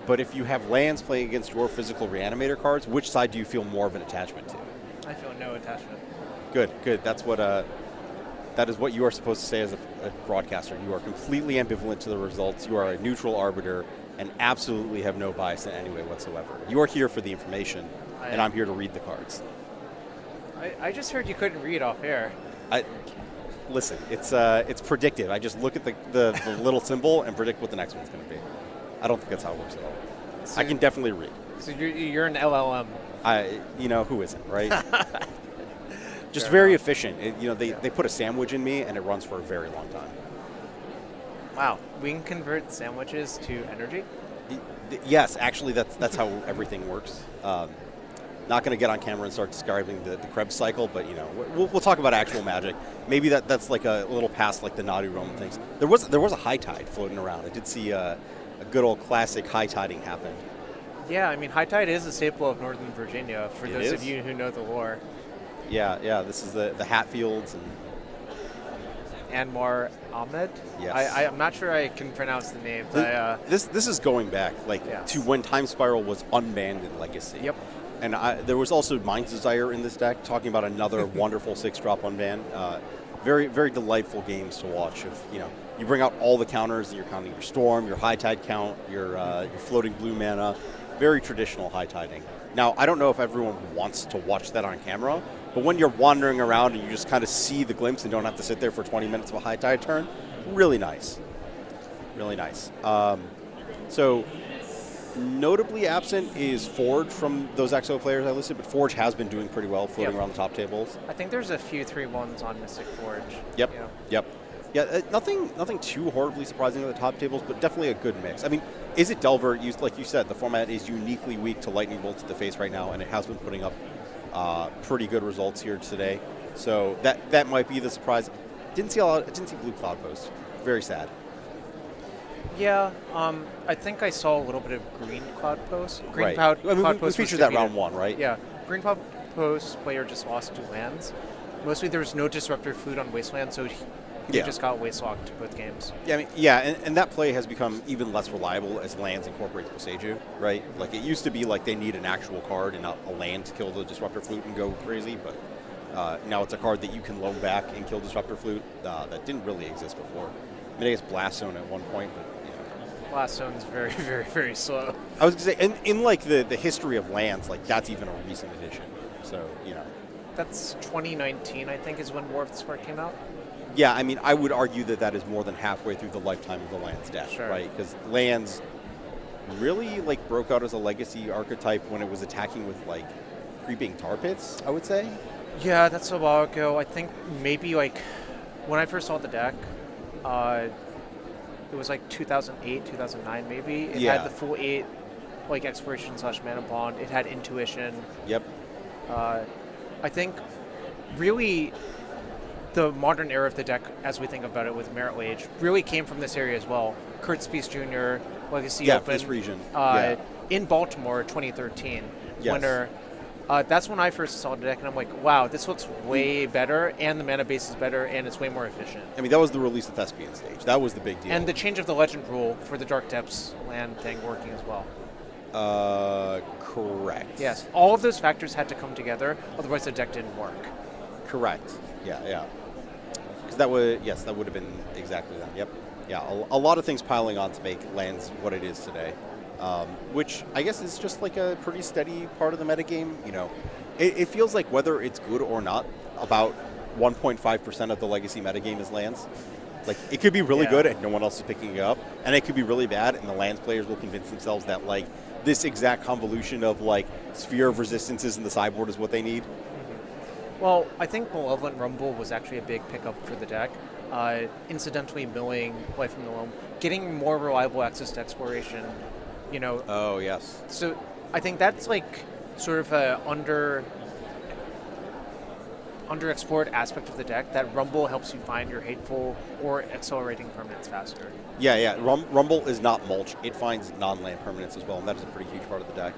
but if you have lands playing against your physical Reanimator cards, which side do you feel more of an attachment to? I feel no attachment. Good. That's what that is what you are supposed to say as a broadcaster. You are completely ambivalent to the results. You are a neutral arbiter and absolutely have no bias in any way whatsoever. You are here for the information, and I'm here to read the cards. I just heard you couldn't read off air. Listen, it's predictive. I just look at the little symbol and predict what the next one's going to be. I don't think that's how it works at all. So I can definitely read. So you're an LLM. Who isn't, right? Just very efficient. They put a sandwich in me, and it runs for a very long time. Wow, we can convert sandwiches to energy? Yes, actually, that's how everything works. Not going to get on camera and start describing the Krebs cycle, but we'll talk about actual Magic. Maybe that's like a little past like the Nadu realm and things. There was a high tide floating around. I did see a good old classic high tiding happen. Yeah, I mean, high tide is a staple of Northern Virginia, for those of you who know the lore. Yeah, this is the Hatfields and Anwar Ahmed? Yes. I'm not sure I can pronounce the names. This is going back to when Time Spiral was unbanned in Legacy. Yep. And there was also Mind's Desire in this deck, talking about another wonderful 6-drop unban. Very, very delightful games to watch. You bring out all the counters, and you're counting your Storm, your High Tide count, your floating blue mana. Very traditional high tiding. Now, I don't know if everyone wants to watch that on camera, but when you're wandering around and you just kind of see the glimpse and don't have to sit there for 20 minutes of a high tide turn, really nice. Really nice. So, notably absent is Forge from those XO players I listed, but Forge has been doing pretty well floating around the top tables. I think there's a few 3-1s on Mystic Forge. Yep. Yeah, nothing too horribly surprising at the top tables, but definitely a good mix. I mean, Is It Delver, like you said, the format is uniquely weak to lightning bolts to the face right now, and it has been putting up pretty good results here today. So that might be the surprise. Didn't see blue Cloudpost. Very sad. Yeah, I think I saw a little bit of green Cloudpost. Right. Cloudpost we featured that round 1, right? Yeah. Green Cloudpost player just lost 2 lands. Mostly there was no Disruptor Flute on Wasteland, so They Yeah. just got waste-locked both games. Yeah, I mean, yeah, and that play has become even less reliable as lands incorporates Boseiju, right? Like, it used to be like they need an actual card and not a land to kill the Disruptor Flute and go crazy, but now it's a card that you can loan back and kill Disruptor Flute. That didn't really exist before. I mean, I guess Blast Zone at one point, but Blast Zone's very, very, very slow. I was going to say, in like the history of lands, like that's even a recent addition. So, That's 2019, I think, is when War of the Spark came out. Yeah, I mean, I would argue that that is more than halfway through the lifetime of the lands deck, Sure. right? Because lands really like broke out as a legacy archetype when it was attacking with like creeping tar pits, I would say. Yeah, that's a while ago. I think maybe like when I first saw the deck, it was like 2008, 2009 maybe. It Yeah. had the full 8 like Exploration / Mana Bond. It had Intuition. Yep. I think really the modern era of the deck, as we think about it with Merit Wage, really came from this area as well. Kurt Spies Jr., Legacy Yeah, Open. this region. In Baltimore, 2013. Yes. Winter. That's when I first saw the deck, and I'm like, wow, this looks way better, and the mana base is better, and it's way more efficient. I mean, that was the release of Thespian Stage. That was the big deal. And the change of the legend rule for the Dark Depths land thing working as well. Correct. Yes, all of those factors had to come together, otherwise the deck didn't work. Correct. Yeah. Because that would have been exactly that. Yep. Yeah, a lot of things piling on to make lands what it is today, which I guess is just like a pretty steady part of the metagame. It feels like whether it's good or not, about 1.5% of the legacy metagame is lands. Like, it could be really good and no one else is picking it up, and it could be really bad, and the lands players will convince themselves that like this exact convolution of like Sphere of Resistances in the sideboard is what they need. Well, I think Malevolent Rumble was actually a big pickup for the deck. Incidentally milling Life from the Loam, getting more reliable access to exploration, Oh, yes. So I think that's like sort of a underexplored aspect of the deck, that Rumble helps you find your hateful or accelerating permanents faster. Yeah. Rumble is not mulch. It finds non-land permanents as well, and that is a pretty huge part of the deck.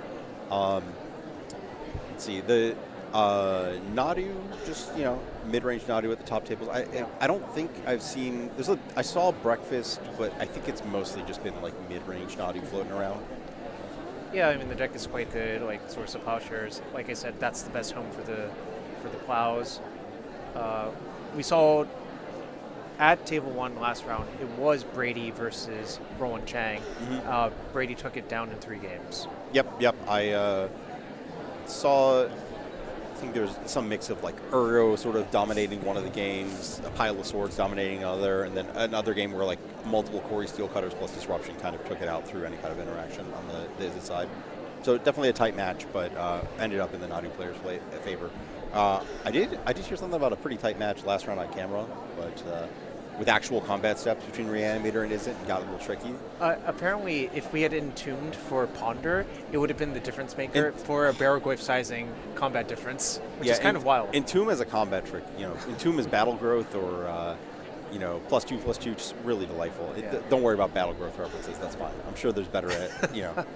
Let's see. The Nadu, just, mid-range Nadu at the top tables. I don't think I've seen... I saw Breakfast, but I think it's mostly just been, like, mid-range Nadu floating around. Yeah, I mean, the deck is quite good, like Source of Plowshares. Like I said, that's the best home for the plows. We saw at Table 1 last round, it was Brady versus Rowan Chang. Mm-hmm. Brady took it down in 3 games. Yep. I saw... I think there's some mix of like Urgo sort of dominating one of the games, a Pile of Swords dominating another, and then another game where like multiple Corey Steel Cutters plus Disruption kind of took it out through any kind of interaction on the Izzet side. So definitely a tight match, but ended up in the Nadu players' favor. I did hear something about a pretty tight match last round on camera, but with actual combat steps between Reanimator and Izzet, it got a little tricky. Apparently, if we had entombed for Ponder, it would have been the difference maker for a Barrowgoyf sizing combat difference, which is kind of wild. Entomb as a combat trick, Entomb is battle growth or, +2/+2, just really delightful. Don't worry about battle growth references, that's fine. I'm sure there's better at,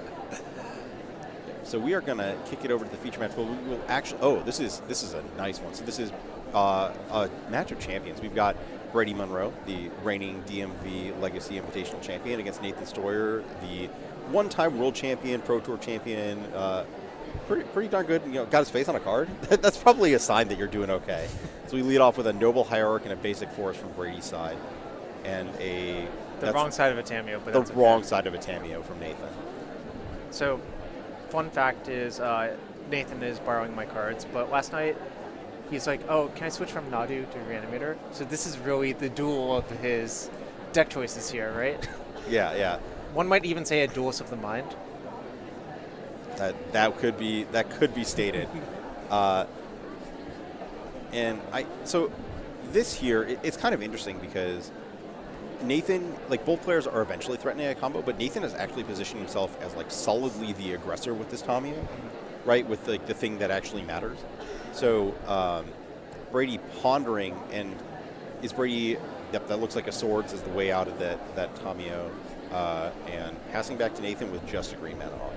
So we are going to kick it over to the feature match. But we will actually, this is a nice one. So this is a match of champions. We've got Brady Monroe, the reigning DMV Legacy Invitational champion, against Nathan Stoyer, the one-time world champion, Pro Tour champion. Pretty darn good. Got his face on a card. That's probably a sign that you're doing okay. So we lead off with a Noble Hierarch and a Basic Forest from Brady's side, and the wrong side of a Tameo, but the that's wrong side of a Tameo from Nathan. So, fun fact is Nathan is borrowing my cards, but last night he's like, oh, can I switch from Nadu to Reanimator? So this is really the duel of his deck choices here, right? Yeah. One might even say a duelist of the mind. That could be stated. So this here, it's kind of interesting because Nathan, like, both players are eventually threatening a combo, but Nathan has actually positioned himself as like solidly the aggressor with this Tamio, right? With like the thing that actually matters. So Brady pondering, and is Brady? Yep, that looks like a swords is the way out of that Tamio, and passing back to Nathan with just a green mana on.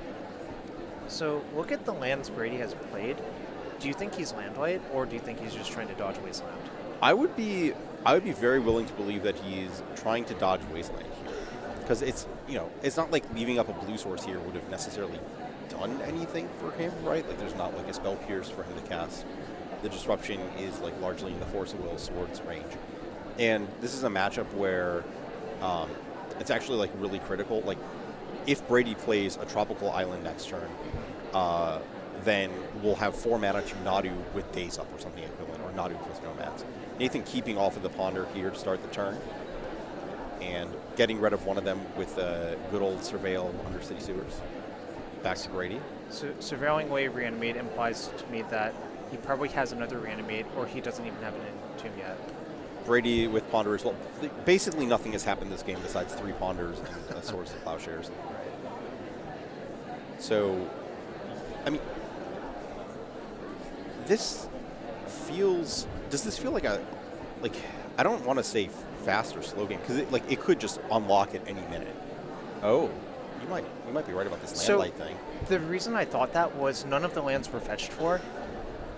So look at the lands Brady has played. Do you think he's land light, or do you think he's just trying to dodge Wasteland? I would be very willing to believe that he's trying to dodge Wasteland here, because it's it's not like leaving up a blue source here would have necessarily done anything for him, right? Like there's not like a spell pierce for him to cast. The disruption is like largely in the Force of Will Swords range, and this is a matchup where it's actually like really critical. Like if Brady plays a Tropical Island next turn, then we'll have 4 mana to Nadu with Days Up or something equivalent, or Nadu plus Nomads. Nathan keeping off of the Ponder here to start the turn, and getting rid of one of them with a good old Surveil under City Sewers. Back to Brady. So surveilling away Reanimate implies to me that he probably has another Reanimate, or he doesn't even have an Entomb yet. Brady with Ponder as well. Basically nothing has happened this game besides 3 Ponders and Swords of Plowshares. So, I mean, does this feel like I don't want to say fast or slow game, because it could just unlock at any minute. Oh, you might be right about this landlight thing. The reason I thought that was none of the lands were fetched for,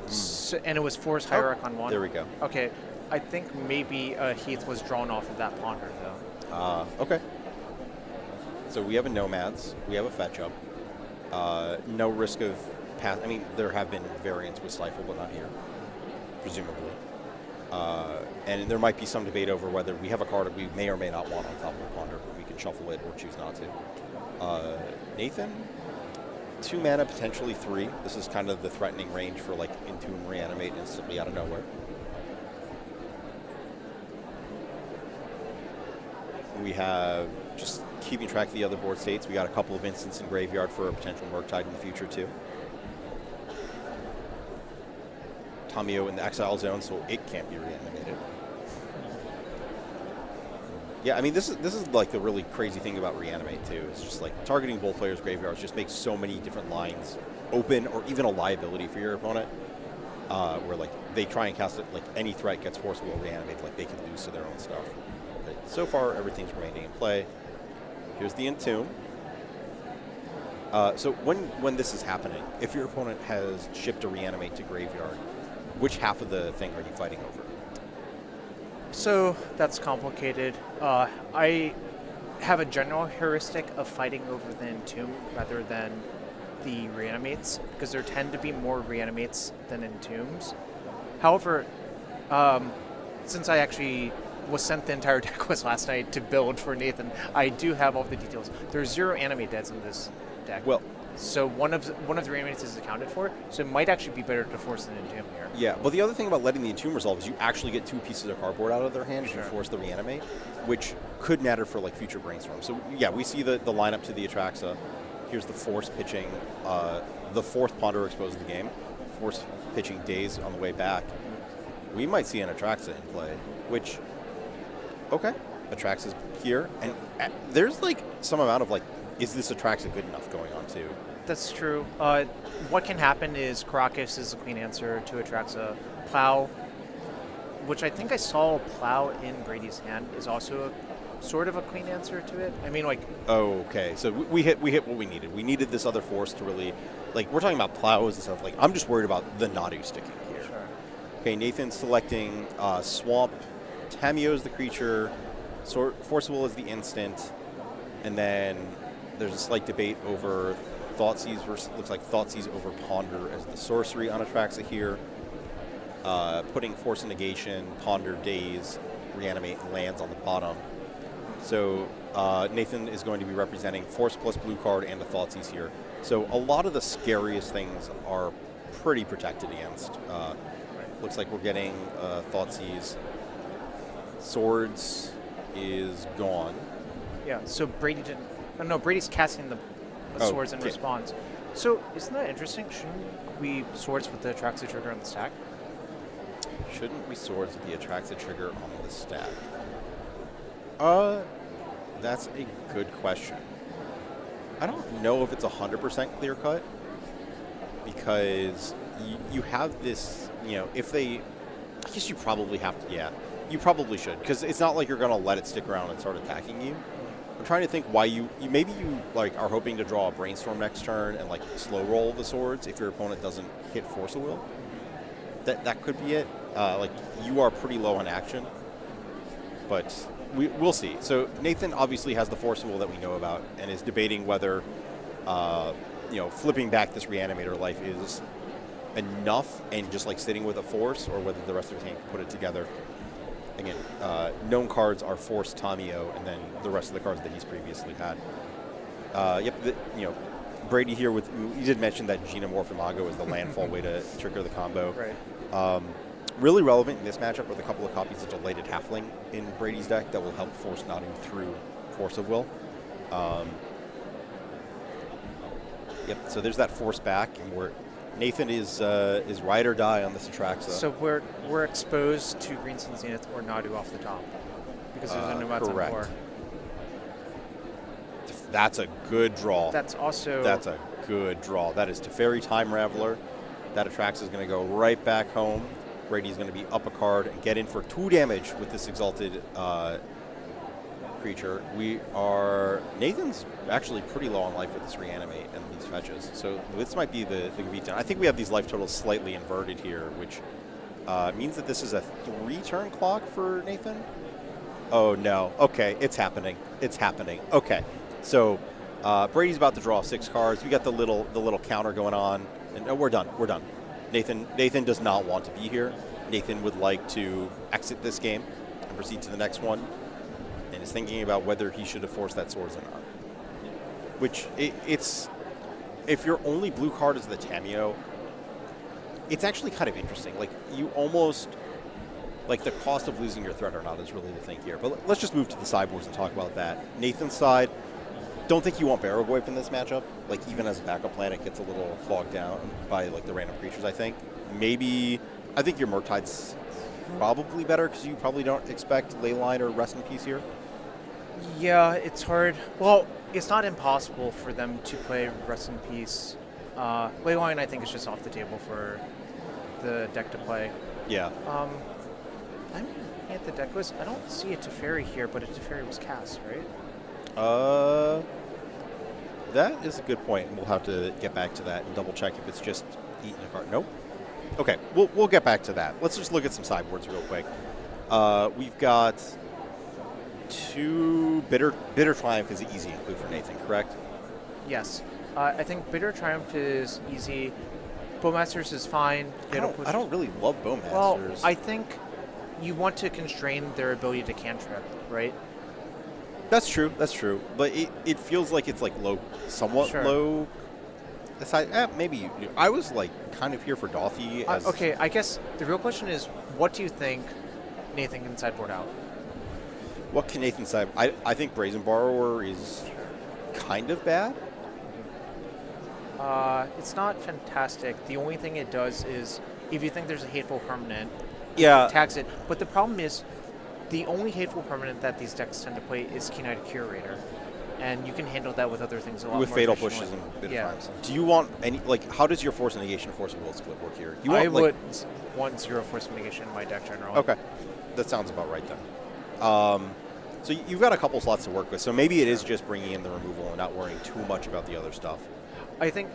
so, and it was Force Hierarch on 1. There we go. Okay, I think maybe Heath was drawn off of that Ponder, though. Okay. So we have a Nomads, we have a fetch up. No risk of pass. I mean, there have been variants with Stifle, but not here, presumably. And there might be some debate over whether we have a card that we may or may not want on top of the Ponder. We can shuffle it or choose not to. Nathan, 2 mana, potentially 3. This is kind of the threatening range for like Entomb, Reanimate instantly out of nowhere. We have, just keeping track of the other board states, we got a couple of instants in Graveyard for a potential Murktide in the future too. Tamiyo in the Exile Zone, so it can't be Reanimated. Yeah, I mean, this is like the really crazy thing about Reanimate too. It's just like targeting both players' graveyards just makes so many different lines open, or even a liability for your opponent, where like they try and cast it, like any threat gets forcible Reanimate, like they can lose to their own stuff. But so far, everything's remaining in play. Here's the Entomb. So when this is happening, if your opponent has shipped a Reanimate to graveyard, which half of the thing are you fighting over? So that's complicated. I have a general heuristic of fighting over the Entomb rather than the Reanimates, because there tend to be more Reanimates than Entombs. However, since I actually was sent the entire deck quest last night to build for Nathan, I do have all the details. There's 0 Animate Deads in this deck. Well, so one of the Reanimates is accounted for, so it might actually be better to force an Entomb here. Yeah, but the other thing about letting the Entomb resolve is you actually get 2 pieces of cardboard out of their hand if Sure. you force the Reanimate, which could matter for like future brainstorms. So yeah, we see the lineup to the Atraxa. Here's the Force pitching the 4th Ponder exposed to the game. Force pitching Days on the way back. We might see an Atraxa in play, which, okay, Atraxa's here. And there's like some amount of like, is this Atraxa good enough going on too? That's true. What can happen is Caracas is a clean answer to Atraxa. Plow, which I think I saw Plow in Brady's hand, is also sort of a clean answer to it. I mean, like... Okay, so we hit what we needed. We needed this other force to really... Like, we're talking about plows and stuff. Like, I'm just worried about the Nadu sticking here. Sure. Okay, Nathan's selecting Swamp. Tamiyo's the creature. Forcible is the instant. And then there's a slight debate over Thoughtseize versus... Looks like Thoughtseize over Ponder as the sorcery on Atraxa here. Putting Force and Negation, Ponder, Daze, Reanimate, and lands on the bottom. So Nathan is going to be representing Force plus blue card and the Thoughtseize here. So a lot of the scariest things are pretty protected against. Looks like we're getting Thoughtseize. Swords is gone. Yeah, so Brady didn't... No, Brady's casting the swords in response. So isn't that interesting? Shouldn't we swords with the Atraxa trigger on the stack? Shouldn't we swords with the Atraxa trigger on the stack? That's a good question. I don't know if it's 100% clear cut, because you have this, if they, I guess you probably have to, yeah, you probably should, because it's not like you're going to let it stick around and start attacking you. I'm trying to think why you maybe you like are hoping to draw a brainstorm next turn and like slow roll the swords if your opponent doesn't hit Force of Will. That could be it. Like, you are pretty low on action, but we'll see. So Nathan obviously has the Forcible that we know about and is debating whether, flipping back this Reanimator life is enough and just like sitting with a Force, or whether the rest of the team can put it together. Again, known cards are Force, Tamio, and then the rest of the cards that he's previously had. Brady here you did mention that Xenomorph Imago is the landfall way to trigger the combo. Right. Really relevant in this matchup with a couple of copies of Delighted Halfling in Brady's deck that will help force Nadu through Force of Will. So there's that Force back, and Nathan is ride or die on this Atraxa. So we're exposed to Green Sun Zenith or Nadu off the top because there's a Nomad correct. 4. That's a good draw. That's a good draw. That is Teferi Time Raveler. That Atraxa is going to go right back home. Brady's going to be up a card and get in for 2 damage with this Exalted creature. Nathan's actually pretty low on life with this Reanimate and these fetches. So this might be the beatdown. I think we have these life totals slightly inverted here, which means that this is a 3-turn clock for Nathan. Oh, no. Okay, it's happening. Okay. So Brady's about to draw 6 cards. We got the little counter going on, and we're done. Nathan does not want to be here. Nathan would like to exit this game and proceed to the next one, and is thinking about whether he should have forced that Swords or not. Which it's if your only blue card is the Tamio, it's actually kind of interesting. Like, you almost like the cost of losing your threat or not is really the thing here. But let's just move to the sideboards and talk about that. Nathan's side. Don't think you want Barrowgoyf in this matchup. Like, even as a backup plan, it gets a little clogged down by like the random creatures. I think your Murktide's probably better because you probably don't expect Leyline or Rest in Peace here. Yeah, it's hard. Well, it's not impossible for them to play Rest in Peace. Leyline, I think, is just off the table for the deck to play. Yeah. I'm looking at the deck list. I don't see a Teferi here, but a Teferi was cast, right? That is a good point, and we'll have to get back to that and double check if it's just eating a card. Nope. Okay, we'll get back to that. Let's just look at some sideboards real quick. We've got 2 Bitter Triumph is easy to include for Nathan, correct? Yes. I think Bitter Triumph is easy. Bowmasters is fine. I don't really love Bowmasters. Well, I think you want to constrain their ability to cantrip, right? That's true. But it feels like it's like somewhat low. Aside, maybe I was like kind of here for Dothy. Okay, I guess the real question is, what do you think Nathan can sideboard out? What can Nathan sideboard? I think Brazen Borrower is kind of bad. It's not fantastic. The only thing it does is, if you think there's a hateful permanent, it tags it. But the problem is, the only hateful permanent that these decks tend to play is Keen-Eyed Curator, and you can handle that with other things a lot with more Fatal Pushes and Bitter Triumphs. Do you want any, how does your Force Negation Force of Will split work here? I would want 0 Force Negation in my deck generally. Okay, that sounds about right then. So you've got a couple slots to work with, so maybe it is just bringing in the removal and not worrying too much about the other stuff. I think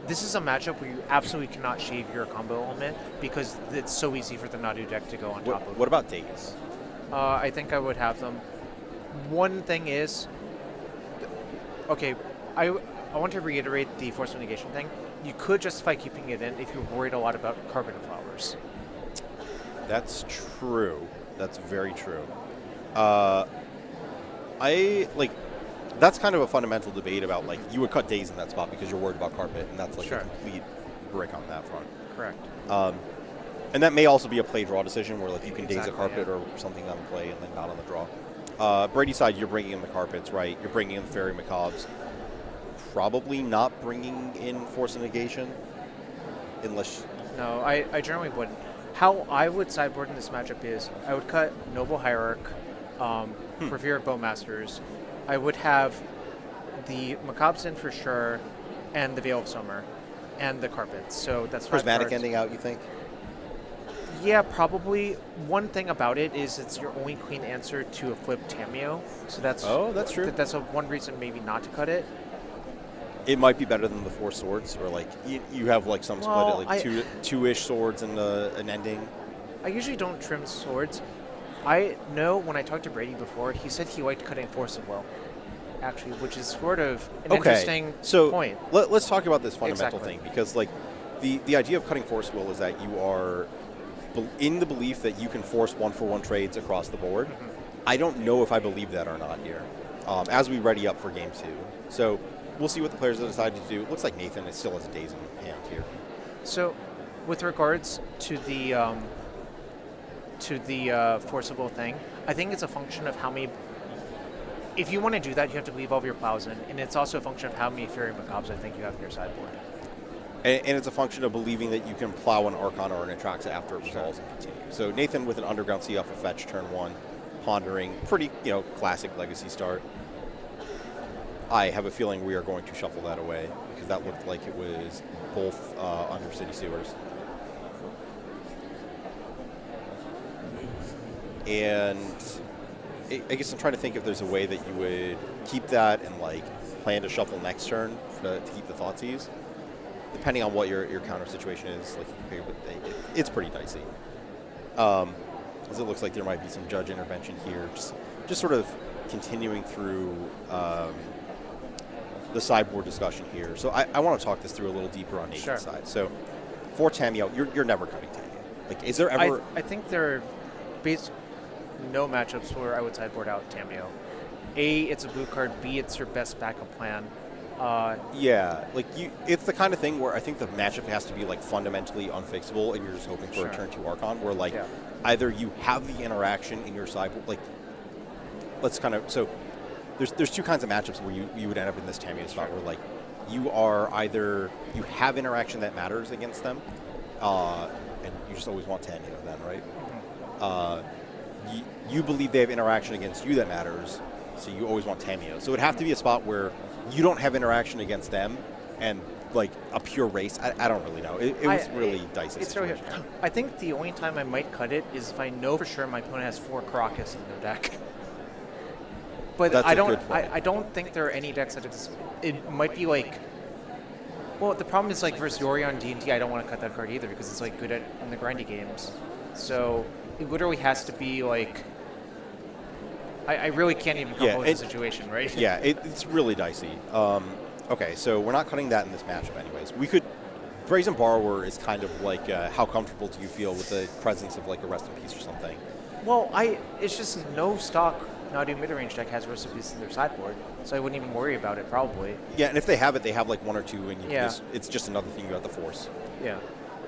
this is a matchup where you absolutely cannot shave your combo element because it's so easy for the Nadu deck to go on top of. What about Days? I think I would have them. One thing is, okay, I want to reiterate the Force of Negation thing. You could justify keeping it in if you're worried a lot about Carpet of Flowers. That's true. That's very true. That's kind of a fundamental debate about, like, you would cut Days in that spot because you're worried about Carpet, and that's like a complete brick on that front. Correct. And that may also be a play draw decision where, like, you can Daze a Carpet or something on play and then not on the draw. Brady's side, you're bringing in the Carpets, right? You're bringing in the Fairy Macabres. Probably not bringing in Force of Negation unless... No, I generally wouldn't. How I would sideboard in this matchup is I would cut Noble Hierarch for fear of Bowmasters. I would have the Macabres in for sure, and the Veil of Summer, and the Carpets. So that's 5 Prismatic cards. ending out, you think? Yeah, probably. One thing about it is it's your only clean answer to a flip Tamio. So that's true. That's one reason maybe not to cut it. It might be better than the 4 swords, or like you have like some split at like two-ish swords and an ending. I usually don't trim swords. I know when I talked to Brady before, he said he liked cutting Force of Will, actually, which is sort of an interesting point. Let's talk about this fundamental Exactly. thing, because like the idea of cutting Force of Will is that you are in the belief that you can force 1-for-1 trades across the board. I don't know if I believe that or not here, as we ready up for Game 2. So we'll see what the players decide to do. It looks like Nathan is still has a days in hand here. So, with regards to the forcible thing, I think it's a function of how many. If you want to do that, you have to leave all of your plows in, and it's also a function of how many Fairy Macabres I think you have in your sideboard. And it's a function of believing that you can plow an Archon or an Atraxa after it resolves and continue. So Nathan with an Underground Sea off a fetch turn 1, pondering, pretty classic Legacy start. I have a feeling we are going to shuffle that away because that looked like it was both under City Sewers. And I guess I'm trying to think if there's a way that you would keep that and like plan to shuffle next turn to keep the Thoughtseize. Depending on what your counter situation is, like it's pretty dicey. As it looks like there might be some judge intervention here, just sort of continuing through the sideboard discussion here. So I want to talk this through a little deeper on Nathan's side. So for Tamiyo, you're never cutting Tamiyo. Like, is there ever? I think there are no matchups where I would sideboard out Tamiyo. A, it's a blue card. B, it's your best backup plan. Yeah, like it's the kind of thing where I think the matchup has to be like fundamentally unfixable, and you're just hoping for a turn 2 Archon, where like either you have the interaction in your sideboard, like let's kind of there's two kinds of matchups where you would end up in this Tamiyo spot where like you are either you have interaction that matters against them, and you just always want Tamiyo then, right? You believe they have interaction against you that matters, so you always want Tamiyo. So it would have to be a spot where you don't have interaction against them, and like a pure race. I don't really know. It was really dicey. It's really, I think the only time I might cut it is if I know for sure my opponent has 4 Caracas in their deck. But That's I a don't. good point. I don't think there are any decks that it might be like. Well, the problem is like versus Yorion D&D, I don't want to cut that card either because it's like good in the grindy games. So it literally has to be like. I really can't even come up with the situation, right? Yeah, it's really dicey. Okay, so we're not cutting that in this matchup anyways. We could... Brazen Borrower is kind of like, how comfortable do you feel with the presence of like a Rest in Peace or something? Well, it's just no stock Nadu midrange deck has Rest in Peace in their sideboard, so I wouldn't even worry about it, probably. Yeah, and if they have it, they have like 1 or 2, and you it's just another thing you have to force. Yeah.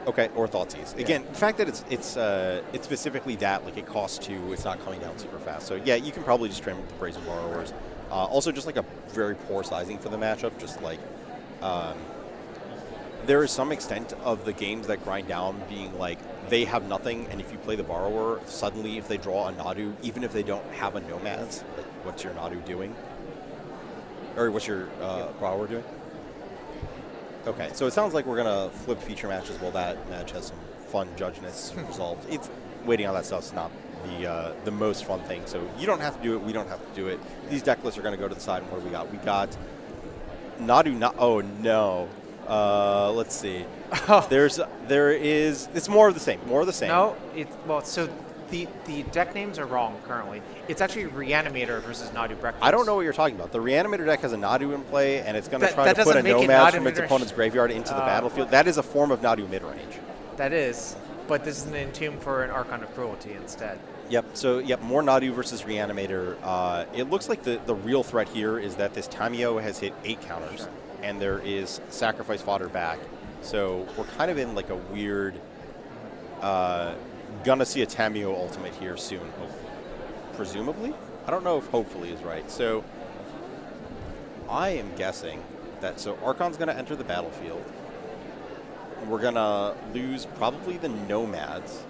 Okay, or Thoughtseize. Again, the fact that it's specifically that, like it costs 2, it's not coming down super fast. So yeah, you can probably just trim the Brazen Borrowers. Also, just like a very poor sizing for the matchup. Just like there is some extent of the games that grind down being like they have nothing, and if you play the Borrower, suddenly if they draw a Nadu, even if they don't have a Nomads, like what's your Nadu doing? Or what's your Borrower doing? Okay, so it sounds like we're going to flip feature matches while that match has some fun judgeness resolved. It's waiting on that stuff's not the most fun thing, so you don't have to do it, we don't have to do it. These deck lists are going to go to the side, and what do we got? We got Nadu, oh no. Let's see. There is, it's more of the same, No, so the deck names are wrong currently. It's actually Reanimator versus Nadu Breakfast. I don't know what you're talking about. The Reanimator deck has a Nadu in play, and it's going to try to put a Nomad from its opponent's graveyard into the battlefield. That is a form of Nadu midrange. That is, but this is an Entomb for an Archon of Cruelty instead. Yep, so more Nadu versus Reanimator. It looks like the real threat here is that this Tamiyo has hit 8 counters, and there is Sacrifice Fodder back. So we're kind of in like a weird... gonna see a Tamiyo ultimate here soon, presumably? I don't know if hopefully is right. So I am guessing that, so Archon's gonna enter the battlefield. We're gonna lose probably the Nomads,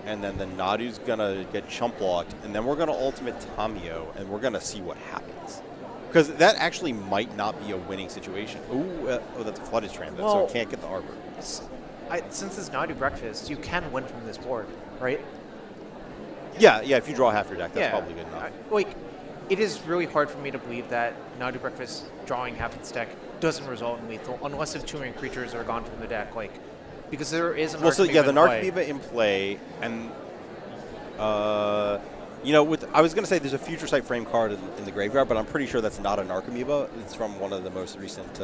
and then the Nadu's gonna get chump blocked, and then we're gonna ultimate Tamiyo, and we're gonna see what happens. Because that actually might not be a winning situation. Ooh, that's a flooded transit, so it can't get the Arbor. Since it's Nadu Breakfast, you can win from this board, right? Yeah, if you draw half your deck, that's probably good enough. It is really hard for me to believe that Nadu Breakfast drawing half its deck doesn't result in lethal, unless if 2 creatures are gone from the deck. Because there is an Well, so Archimeva yeah, the in play. Narcomoeba in play, and I was going to say there's a Future Sight frame card in the graveyard, but I'm pretty sure that's not a Narcomoeba. It's from one of the most recent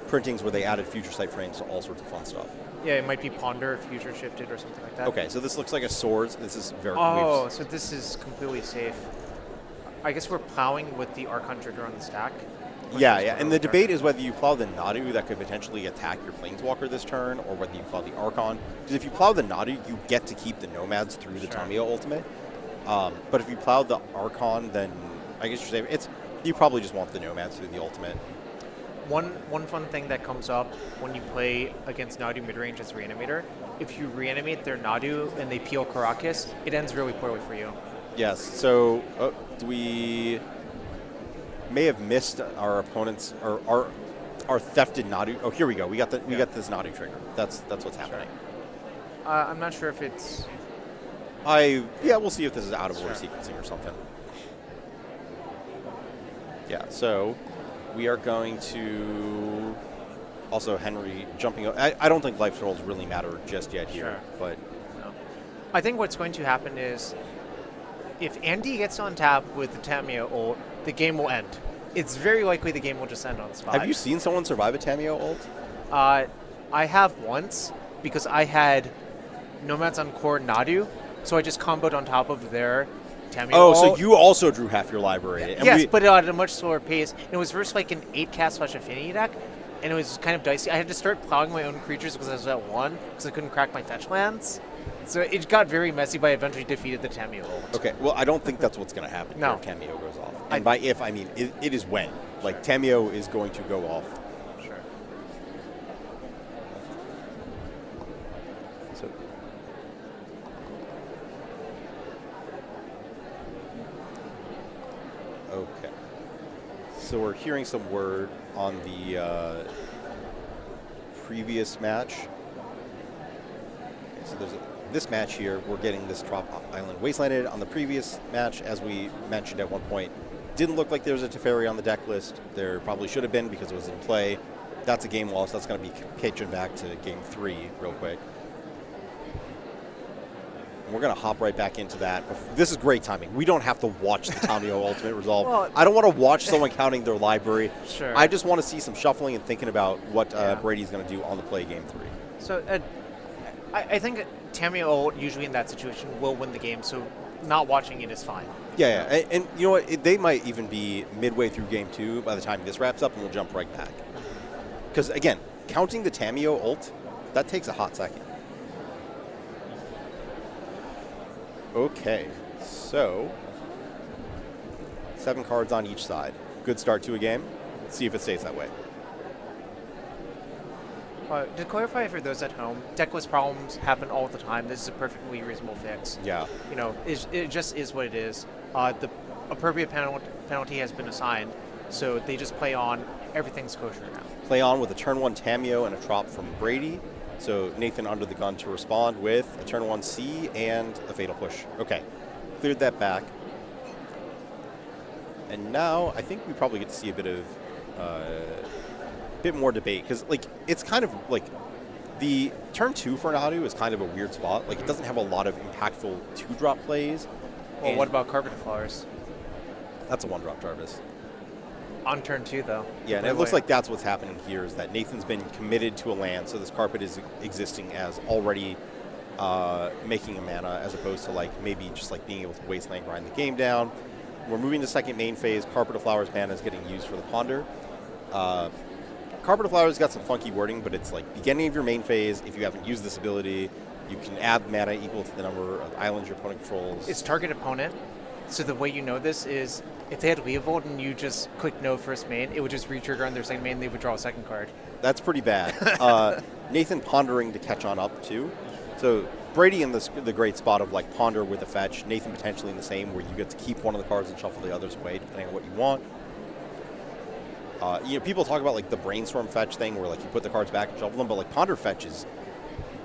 printings where they added Future Sight frames to all sorts of fun stuff. Yeah, it might be Ponder, Future Shifted, or something like that. Okay, so this looks like a Swords. This is very. Oh, so this is completely safe. I guess we're plowing with the Archon trigger on the stack. Yeah, and the debate is whether you plow the Nadu that could potentially attack your Planeswalker this turn, or whether you plow the Archon. Because if you plow the Nadu, you get to keep the Nomads through the Tamio Ultimate. But if you plow the Archon, then I guess you're saying you probably just want the Nomads through the Ultimate. One fun thing that comes up when you play against Nadu midrange as Reanimator, if you reanimate their Nadu and they peel Caracas, it ends really poorly for you. Yes, so we may have missed our opponent's or our thefted Nadu. Oh, here we go. We got this Nadu trigger. That's what's happening. I'm not sure if it's. We'll see if this is out of order sequencing or something. Yeah, so we are going to also Henry jumping. I don't think life totals really matter just yet here, but no. I think what's going to happen is if Andy gets on tap with the Tamio ult, the game will end. It's very likely the game will just end on the spot. Have you seen someone survive a Tamio ult? I have once because I had Nomads on core Nadu, so I just comboed on top of their Tamio ult. So you also drew half your library. And yes, but at a much slower pace. And it was versus like an 8-cast / Affinity deck, and it was kind of dicey. I had to start plowing my own creatures because I was at 1, because I couldn't crack my fetch lands. So it got very messy, but I eventually defeated the Tamio ult. Okay, well, I don't think that's what's going to happen No. if Tamio goes off. And by if, I mean it is when. Like, Tamio is going to go off. Sure. So, okay. So we're hearing some word on the previous match. Okay, so there's this match here, we're getting this Trop Island Wastelanded. On the previous match, as we mentioned at one point, didn't look like there was a Teferi on the deck list. There probably should have been because it was in play. That's a game loss. That's going to be pitching back to game 3 real quick. And we're going to hop right back into that. This is great timing. We don't have to watch the Tamio Ultimate Resolve. Well, I don't want to watch someone counting their library. Sure. I just want to see some shuffling and thinking about what Brady's going to do on the play game 3. So I think Tamio ult usually in that situation will win the game, so not watching it is fine. Yeah. And you know what? They might even be midway through game 2 by the time this wraps up, and we'll jump right back. Because, again, counting the Tamio ult, that takes a hot second. Okay, so 7 cards on each side. Good start to a game. Let's see if it stays that way. To clarify for those at home, deckless problems happen all the time. This is a perfectly reasonable fix. Yeah. You know, it just is what it is. The appropriate penalty has been assigned, so they just play on. Everything's kosher now. Play on with a turn 1 Tamio and a Trop from Brady. So Nathan under the gun to respond with a turn 1 C and a Fatal Push. Okay, cleared that back. And now I think we probably get to see a bit of bit more debate, because like it's kind of like the turn 2 for Nadu is kind of a weird spot. Like it doesn't have a lot of impactful 2-drop plays. Well, what about Carpet Flowers? That's a 1-drop Jarvis. On turn 2, though. Yeah, and it looks like that's what's happening here, is that Nathan's been committed to a land, so this Carpet is existing as already making a mana, as opposed to like maybe just like being able to wasteland grind the game down. We're moving to second main phase. Carpet of Flowers mana is getting used for the Ponder. Carpet of Flowers got some funky wording, but it's like beginning of your main phase. If you haven't used this ability, you can add mana equal to the number of islands your opponent controls. It's target opponent. So the way you know this is if they had Leovold and you just click no first main, it would just re-trigger on their second main and they would draw a second card. That's pretty bad. Nathan pondering to catch on up, too. So Brady in the great spot of like ponder with a fetch. Nathan potentially in the same, where you get to keep one of the cards and shuffle the others away, depending on what you want. People talk about like the brainstorm fetch thing, where like you put the cards back and shuffle them, but like ponder fetch is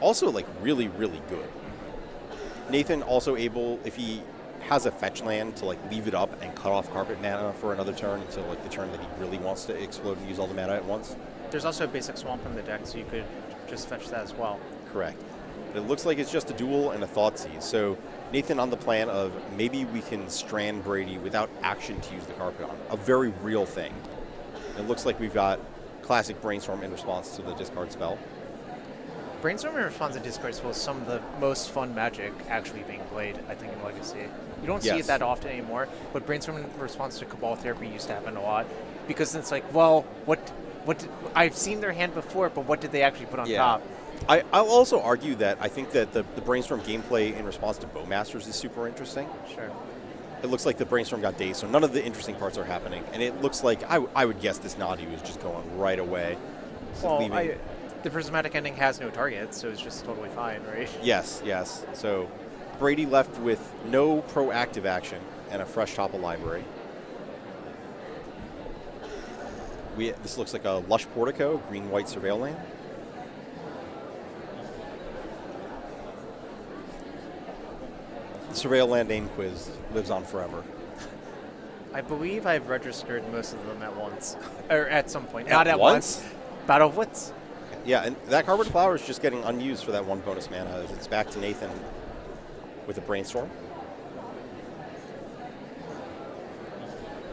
also like really, really good. Nathan also able, if he has a fetch land, to like leave it up and cut off carpet mana for another turn until like the turn that he really wants to explode and use all the mana at once. There's also a basic swamp in the deck, so you could just fetch that as well. correct. But it looks like it's just a duel and a Thoughtseize. So Nathan on the plan of maybe we can strand Brady without action to use the Carpet on. A very real thing. It looks like we've got classic Brainstorm in response to the discard spell. Brainstorm in response to discard spell is some of the most fun Magic actually being played, I think, in Legacy. You don't see it Yes. that often anymore, but Brainstorm in response to Cabal Therapy used to happen a lot. Because it's like, well, what I've seen their hand before, but what did they actually put on top? I'll also argue that I think that the Brainstorm gameplay in response to Bowmasters is super interesting. Sure. It looks like the Brainstorm got dazed, so none of the interesting parts are happening. And it looks like, I would guess this Nadu is just going right away. So Well, the Prismatic Ending has no target, so it's just totally fine, right? Yes, yes. So Brady left with no proactive action and a fresh top of library. This looks like a Lush Portico, green-white Surveil land. The Surveil land name quiz lives on forever. I believe I've registered most of them at once. Or at some point. At Not at once? once. Battle of Wits. Yeah, and that Carpet Flower is just getting unused for that one bonus mana. It's back to Nathan with a Brainstorm.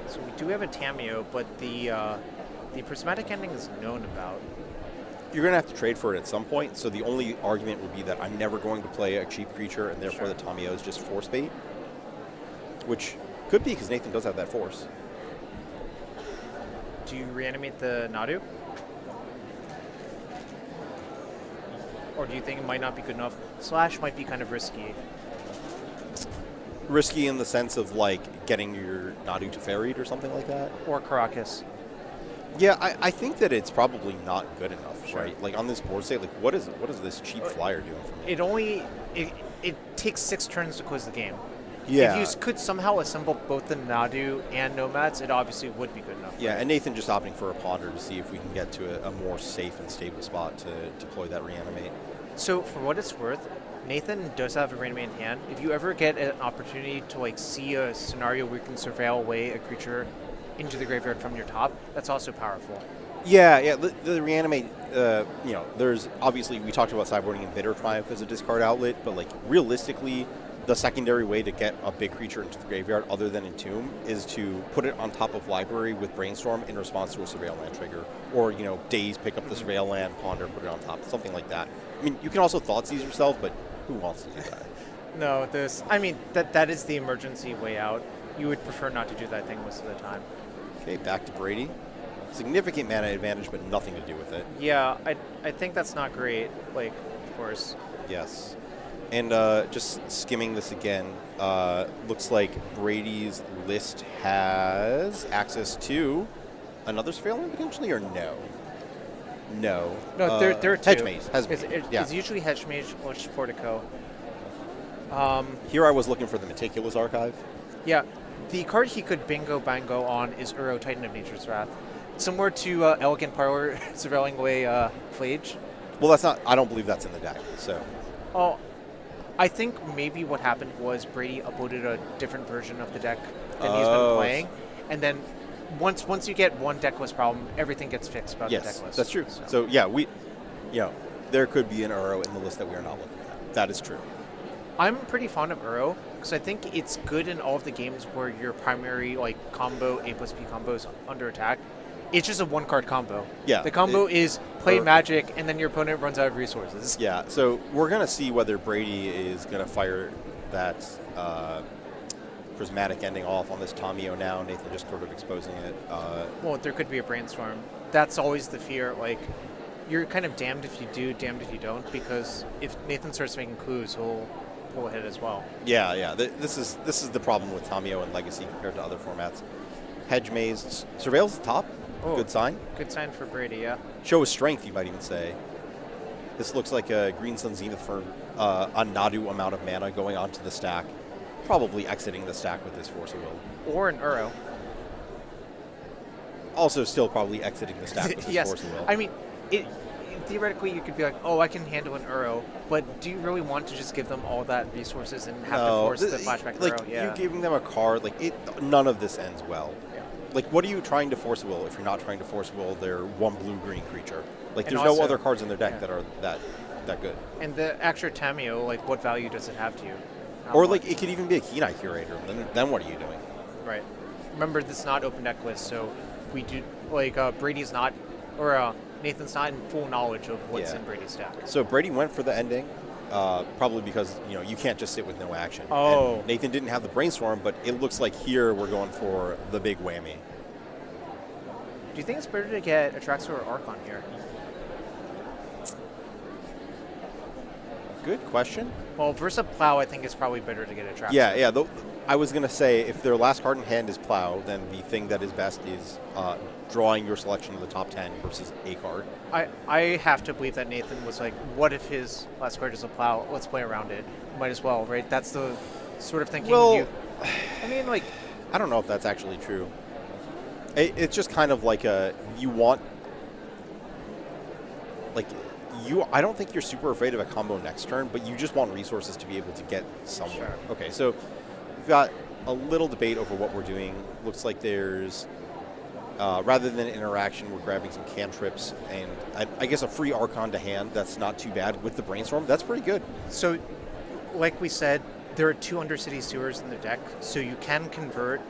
So we do have a Tameo, but the Prismatic Ending is known about. You're going to have to trade for it at some point, so the only argument would be that I'm never going to play a cheap creature, and therefore the Tameo is just force bait. Which could be, because Nathan does have that force. Do you reanimate the Nadu? Or do you think it might not be good enough? Slash might be kind of risky. Risky in the sense of, like, getting your Nadu to ferried or something like that? Or Caracas. Yeah, I think that it's probably not good enough, Sure. right? Like, on this board state, like, what is this cheap flyer doing for me? It takes 6 turns to close the game. Yeah. If you could somehow assemble both the Nadu and Nomads, it obviously would be good enough. Yeah, and Nathan just opting for a Ponder to see if we can get to a more safe and stable spot to deploy that Reanimate. So, for what it's worth, Nathan does have a Reanimate in hand. If you ever get an opportunity to, like, see a scenario where you can surveil away a creature into the graveyard from your top, that's also powerful. Yeah, the Reanimate, there's obviously, we talked about sideboarding and Bitter Triumph as a discard outlet, but, like, realistically, the secondary way to get a big creature into the graveyard other than Entomb is to put it on top of library with Brainstorm in response to a Surveil land trigger. Or, Daze, pick up the Surveil land, Ponder, put it on top, something like that. I mean, you can also Thoughtseize yourself, but who wants to do that? No, that is the emergency way out. You would prefer not to do that thing most of the time. Okay, back to Brady. Significant mana advantage, but nothing to do with it. Yeah, I think that's not great, like, of course. Yes. And just skimming this again, looks like Brady's list has access to another Surveil land potentially, or no? No. No, there are two. Hedge Maze. It's usually Hedge Maze or Portico. Here I was looking for the Meticulous Archive. Yeah, the card he could bingo bango on is Uro, Titan of Nature's Wrath. Similar to Elegant Parlor surveilling away Flage. Well, that's not. I don't believe that's in the deck. So. Oh, I think maybe what happened was Brady uploaded a different version of the deck than he's been playing, and then once you get one deck list problem, everything gets fixed about the deck list. Yes, that's true. So yeah, there could be an Uro in the list that we are not looking at. That is true. I'm pretty fond of Uro because I think it's good in all of the games where your primary combo A plus P combo is under attack. It's just a one-card combo. Yeah. The combo is play Magic, and then your opponent runs out of resources. Yeah, so we're going to see whether Brady is going to fire that Prismatic Ending off on this Tameo now. Nathan just sort of exposing it. Well, there could be a Brainstorm. That's always the fear. Like, you're kind of damned if you do, damned if you don't, because if Nathan starts making clues, he'll pull ahead as well. Yeah. This is the problem with Tameo and Legacy compared to other formats. Hedge Maze. Surveil's the top. Oh, good sign. Good sign for Brady, yeah. Show his strength, you might even say. This looks like a Green Sun Zenith for a Nadu amount of mana going onto the stack. Probably exiting the stack with this Force of Will. Or an Uro. Also still probably exiting the stack with this Yes. Force of Will. I mean, theoretically you could be like, oh, I can handle an Uro, but do you really want to just give them all that resources and have to force the flashback Uro? Yeah. You giving them a card, none of this ends well. Like, what are you trying to force will if you're not trying to force will their one blue-green creature? Like, And there's also, no other cards in their deck that are that that good. And the extra Tameo, like, what value does it have to you? Not Or much. like it could even be a Keen-Eye Curator. Then what are you doing? Right. Remember, this is not open deck list, so we do, like, Brady's not, or Nathan's not in full knowledge of what's Yeah. in Brady's deck. So Brady went for the ending, probably because you can't just sit with no action. Oh. And Nathan didn't have the brainstorm, but it looks like here we're going for the big whammy. Do you think it's better to get Atraxa or Archon here? Good question. Well, versus Plow, I think it's probably better to get Atraxa. Yeah. I was gonna say if their last card in hand is Plow, then the thing that is best is drawing your selection of the top 10 versus a card. I have to believe that Nathan was like, what if his last card is a Plow? Let's play around it. Might as well, right? That's the sort of thinking Well, I mean, like, I don't know if that's actually true. It's just kind of like you want, like, I don't think you're super afraid of a combo next turn, but you just want resources to be able to get somewhere. Sure. Okay, so we've got a little debate over what we're doing. Looks like there's, rather than interaction, we're grabbing some cantrips and I guess a free Archon to hand. That's not too bad with the Brainstorm. That's pretty good. so, like we said, there are 2 Undercity Sewers in the deck, so you can convert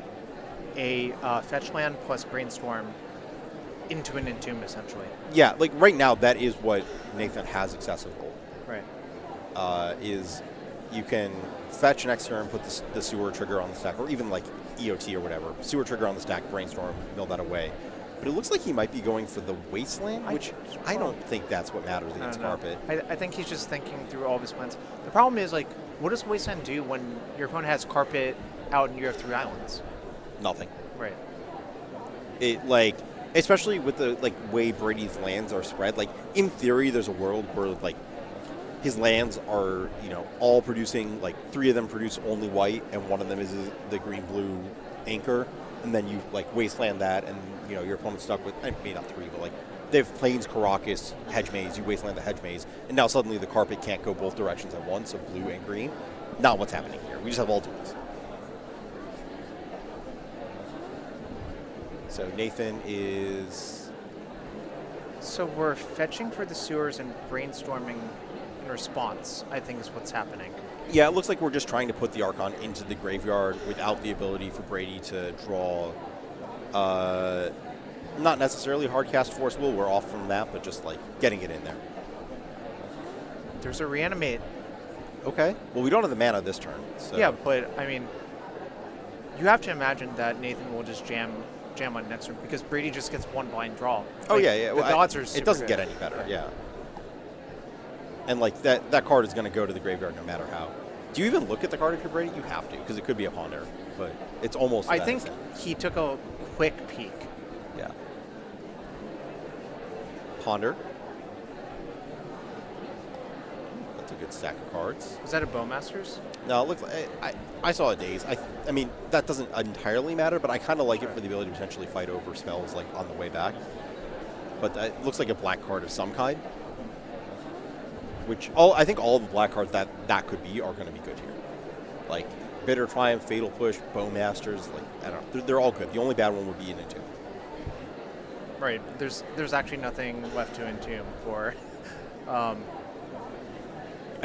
a fetch land plus Brainstorm into an Entomb, essentially. Yeah, like right now, that is what Nathan has accessible. Right. Is you can fetch next turn, put the sewer trigger on the stack, or even like EOT or whatever. Sewer trigger on the stack, brainstorm, mill that away. But it looks like he might be going for the wasteland, which I don't think that's what matters against carpet. I think he's just thinking through all of his plans. The problem is, like, what does wasteland do when your opponent has carpet out and you have 3 islands? Nothing. Right. It like, especially with the like way Brady's lands are spread. Like in theory, there's a world where like his lands are all producing, like 3 of them produce only white, and 1 of them is the green-blue anchor, and then you like wasteland that, and your opponent's stuck with maybe not 3, but like they have Plains, Caracas, Hedge Maze. You wasteland the Hedge Maze, and now suddenly the carpet can't go both directions at once, so blue and green. Not what's happening here. We just have all duels. So Nathan is. So we're fetching for the sewers and brainstorming in response, I think is what's happening. Yeah, it looks like we're just trying to put the Archon into the graveyard without the ability for Brady to draw. Not necessarily hard cast Force Will. We're off from that, but just like getting it in there. There's a Reanimate. Okay. Well, we don't have the mana this turn. So. Yeah, but I mean, you have to imagine that Nathan will just jam on next turn because Brady just gets 1 blind draw. Oh Like, yeah. The odds are. It doesn't get any better. Yeah. And like that card is going to go to the graveyard no matter how. Do you even look at the card if you're Brady? You have to, because it could be a Ponder, but it's almost. I think he took a quick peek. Yeah. Ponder. That's a good stack of cards. Was that a Bowmasters? No, it looks like I saw a Daze. I mean, that doesn't entirely matter, but I kind of like it for the ability to potentially fight over spells like on the way back. But it looks like a black card of some kind. Which I think all of the black cards that could be are going to be good here. Like Bitter Triumph, Fatal Push, Bowmasters, like I don't know, they're all good. The only bad one would be an Entomb. Right. There's actually nothing left to Entomb for. I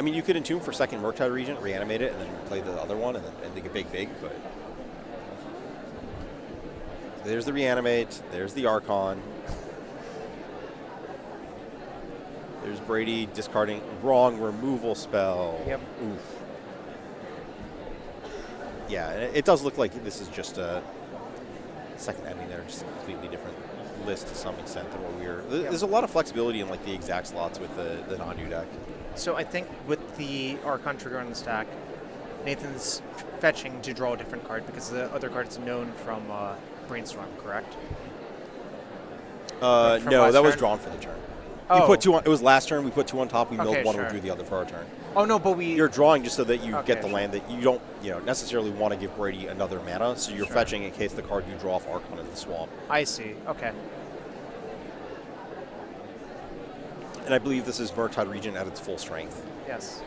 mean, you could Entomb for second Murktide Regent, reanimate it, and then play the other one, and make it big. But there's the Reanimate. There's the Archon. There's Brady discarding wrong removal spell. Yep. Oof. Yeah, it does look like this is just a second ending there, just a completely different list to some extent than what we were. There's a lot of flexibility in like the exact slots with the Nadu deck. So I think with the Archon trigger on the stack, Nathan's fetching to draw a different card because the other card is known from Brainstorm, correct? No, that was turn? drawn for the turn. Oh. You put 2 on. It was last turn. We put 2 on top. We milled Okay, 1 sure. and we drew the other for our turn. Oh no, but You're drawing just so that you Okay, get the sure. land that you don't, necessarily want to give Brady another mana. So you're Sure. fetching in case the card you draw off Archon in the swamp. I see. Okay. And I believe this is Murktide Regent at its full strength. Yes.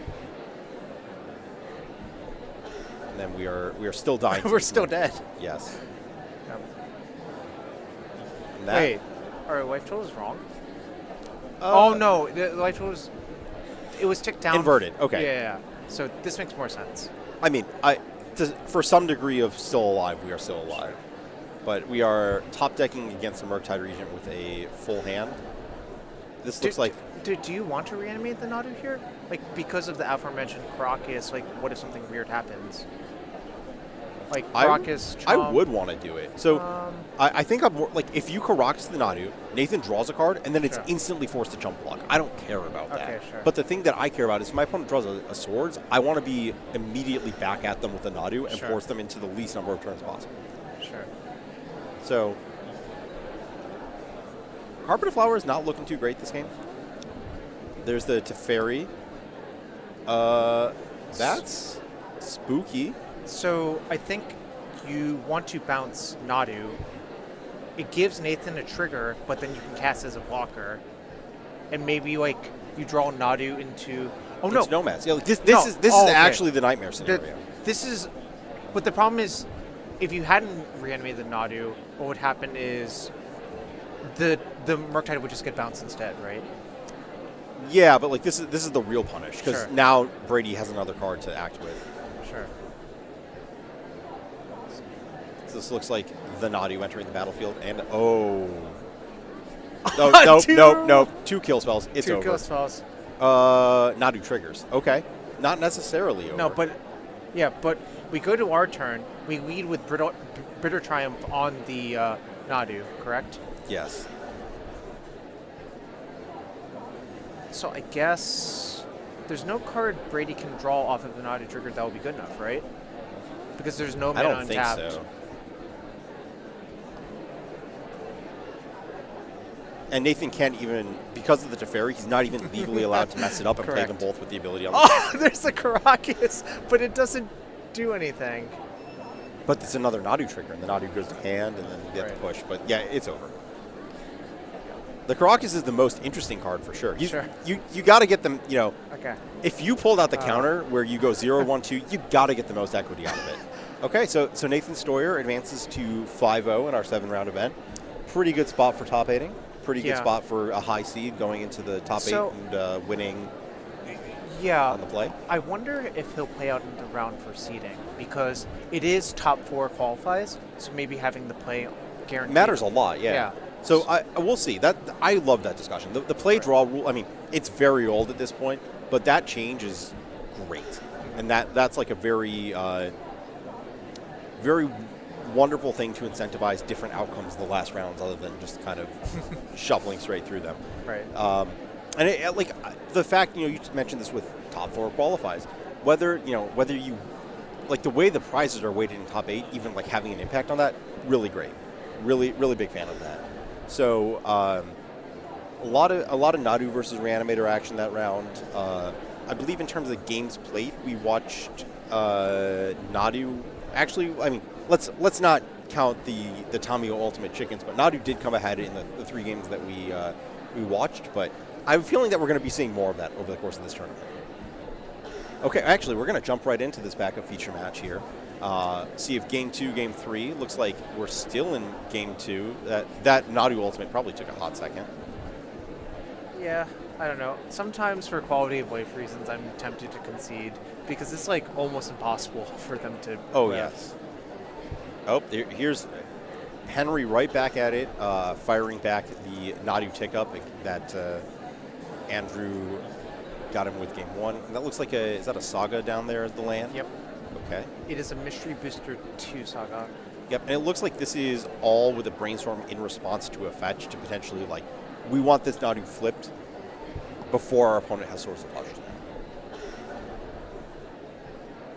And then we are still dying. We're still dead. Yes. Yep. And that- Wait, our life total is wrong. Oh no, the life total is. it was ticked down. Inverted, okay. Yeah. So this makes more sense. I mean, for some degree of still alive, we are still alive. But we are top decking against the Murktide Regent with a full hand. This looks like... Do you want to reanimate the Nadu here? Like, because of the aforementioned Caracas, like, what if something weird happens? Like, Caracas, I would want to do it. So, I think I'm more... Like, if you Caracas the Nadu, Nathan draws a card, and then it's instantly forced to jump block. I don't care about that. Okay, sure. But the thing that I care about is if my opponent draws a Swords, I want to be immediately back at them with the Nadu and force them into the least number of turns possible. Sure. So, Carpet of Flower is not looking too great this game. There's the Teferi. That's spooky. So I think you want to bounce Nadu. It gives Nathan a trigger, but then you can cast as a blocker. And maybe like you draw Nadu into... Oh, no. It's Nomads. Yeah, like this No. is Okay. actually the nightmare scenario. This is... But the problem is, if you hadn't reanimated the Nadu, what would happen is the Murktide would just get bounced instead, right? Yeah, but like this is the real punish because Sure. now Brady has another card to act with. Sure. So this looks like the Nadu entering the battlefield, and nope. 2 kill spells. It's over. 2 kill spells. Nadu triggers. Okay, not necessarily over. No, but we go to our turn. We lead with Bitter Triumph on the Nadu, correct? yes. So I guess there's no card Brady can draw off of the Nadu trigger that will be good enough, right? Because there's no I mana don't think untapped. so. And Nathan can't even, because of the Teferi, he's not even legally allowed to mess it up and play them Correct. both with the ability on the Oh, there's a Caracas, but it doesn't do anything. But it's another Nadu trigger, and the Nadu goes to hand, and then you get the push. But yeah, it's over. The Caracas is the most interesting card for sure. Sure. You got to get them, Okay. if you pulled out the counter where you go 0-1-2, you got to get the most equity out of it. Okay, so Nathan Stoyer advances to 5-0 in our 7-round event. Pretty good spot for top 8ing. Pretty good spot for a high seed going into the top 8 and winning on the play. I wonder if he'll play out in the round for seeding because it is top 4 qualifies, so maybe having the play guaranteed. Matters a lot, yeah. So we'll see. I love that discussion. The play draw rule, I mean, it's very old at this point, but that change is great. And that's like a very, very wonderful thing to incentivize different outcomes in the last rounds other than just kind of shuffling straight through them. Right. And like the fact, you mentioned this with top 4 qualifies, whether you, like the way the prizes are weighted in top 8, even like having an impact on that, really great. Really, really big fan of that. So a lot of Nadu versus Reanimator action that round. I believe in terms of games played, we watched Nadu. Actually, I mean, let's not count the Tamio Ultimate Chickens, but Nadu did come ahead in the 3 games that we watched. But I have a feeling that we're going to be seeing more of that over the course of this tournament. Okay, actually, we're going to jump right into this backup feature match here. See if game 2, game 3 looks like we're still in game 2. That Nadu Ultimate probably took a hot second. Yeah, I don't know. Sometimes for quality of life reasons, I'm tempted to concede because it's like almost impossible for them to. Oh live. yes. Oh, here's Henry right back at it, firing back the Nadu tick up that Andrew got him with game 1. And that looks like is that a Saga down there as the land? Yep. Okay. It is a Mystery Booster 2 Saga. Yep, and it looks like this is all with a brainstorm in response to a fetch to potentially, like, we want this Nadu flipped before our opponent has Source of Pleasures now.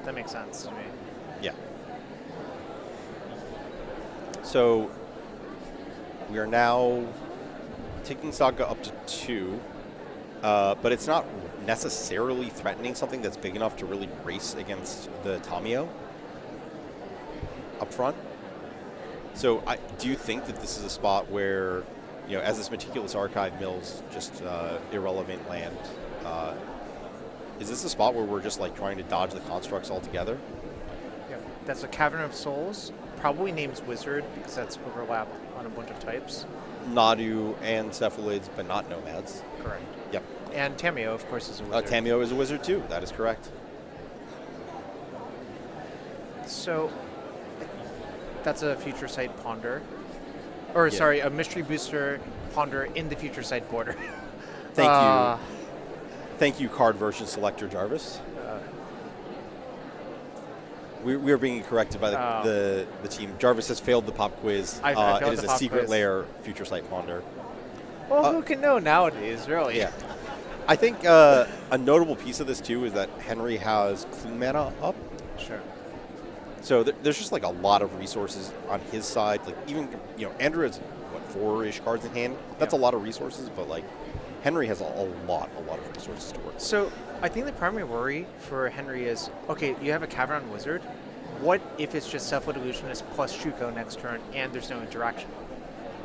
That makes sense to me. Yeah. So we are now taking Saga up to 2, but it's not necessarily threatening something that's big enough to really race against the Tamio up front. So do you think that this is a spot where, as this Meticulous Archive mills just irrelevant land, is this a spot where we're just like trying to dodge the constructs altogether? Yeah, that's a Cavern of Souls. Probably names Wizard because that's overlap on a bunch of types. Nadu and Cephalids, but not Nomads. Correct. Yep. And Tamio, of course, is a wizard. Tamio is a wizard too. That is correct. So that's a Future Sight Ponder. Or, Yeah. sorry, a Mystery Booster Ponder in the Future Sight border. Thank you. Thank you, card version selector Jarvis. We are being corrected by the team. Jarvis has failed the pop quiz. I failed it is the a pop secret quiz. layer Future Sight Ponder. Well, who can know nowadays, really? Yeah. I think a notable piece of this, too, is that Henry has Clue Mana up. Sure. So there's just, like, a lot of resources on his side. Like, even, Andrew has, 4-ish cards in hand. That's a lot of resources, but, like, Henry has a lot of resources to work with. So I think the primary worry for Henry is, okay, you have a Cavern Wizard. What if it's just Self-Willed Illusionist plus Shuko next turn and there's no interaction?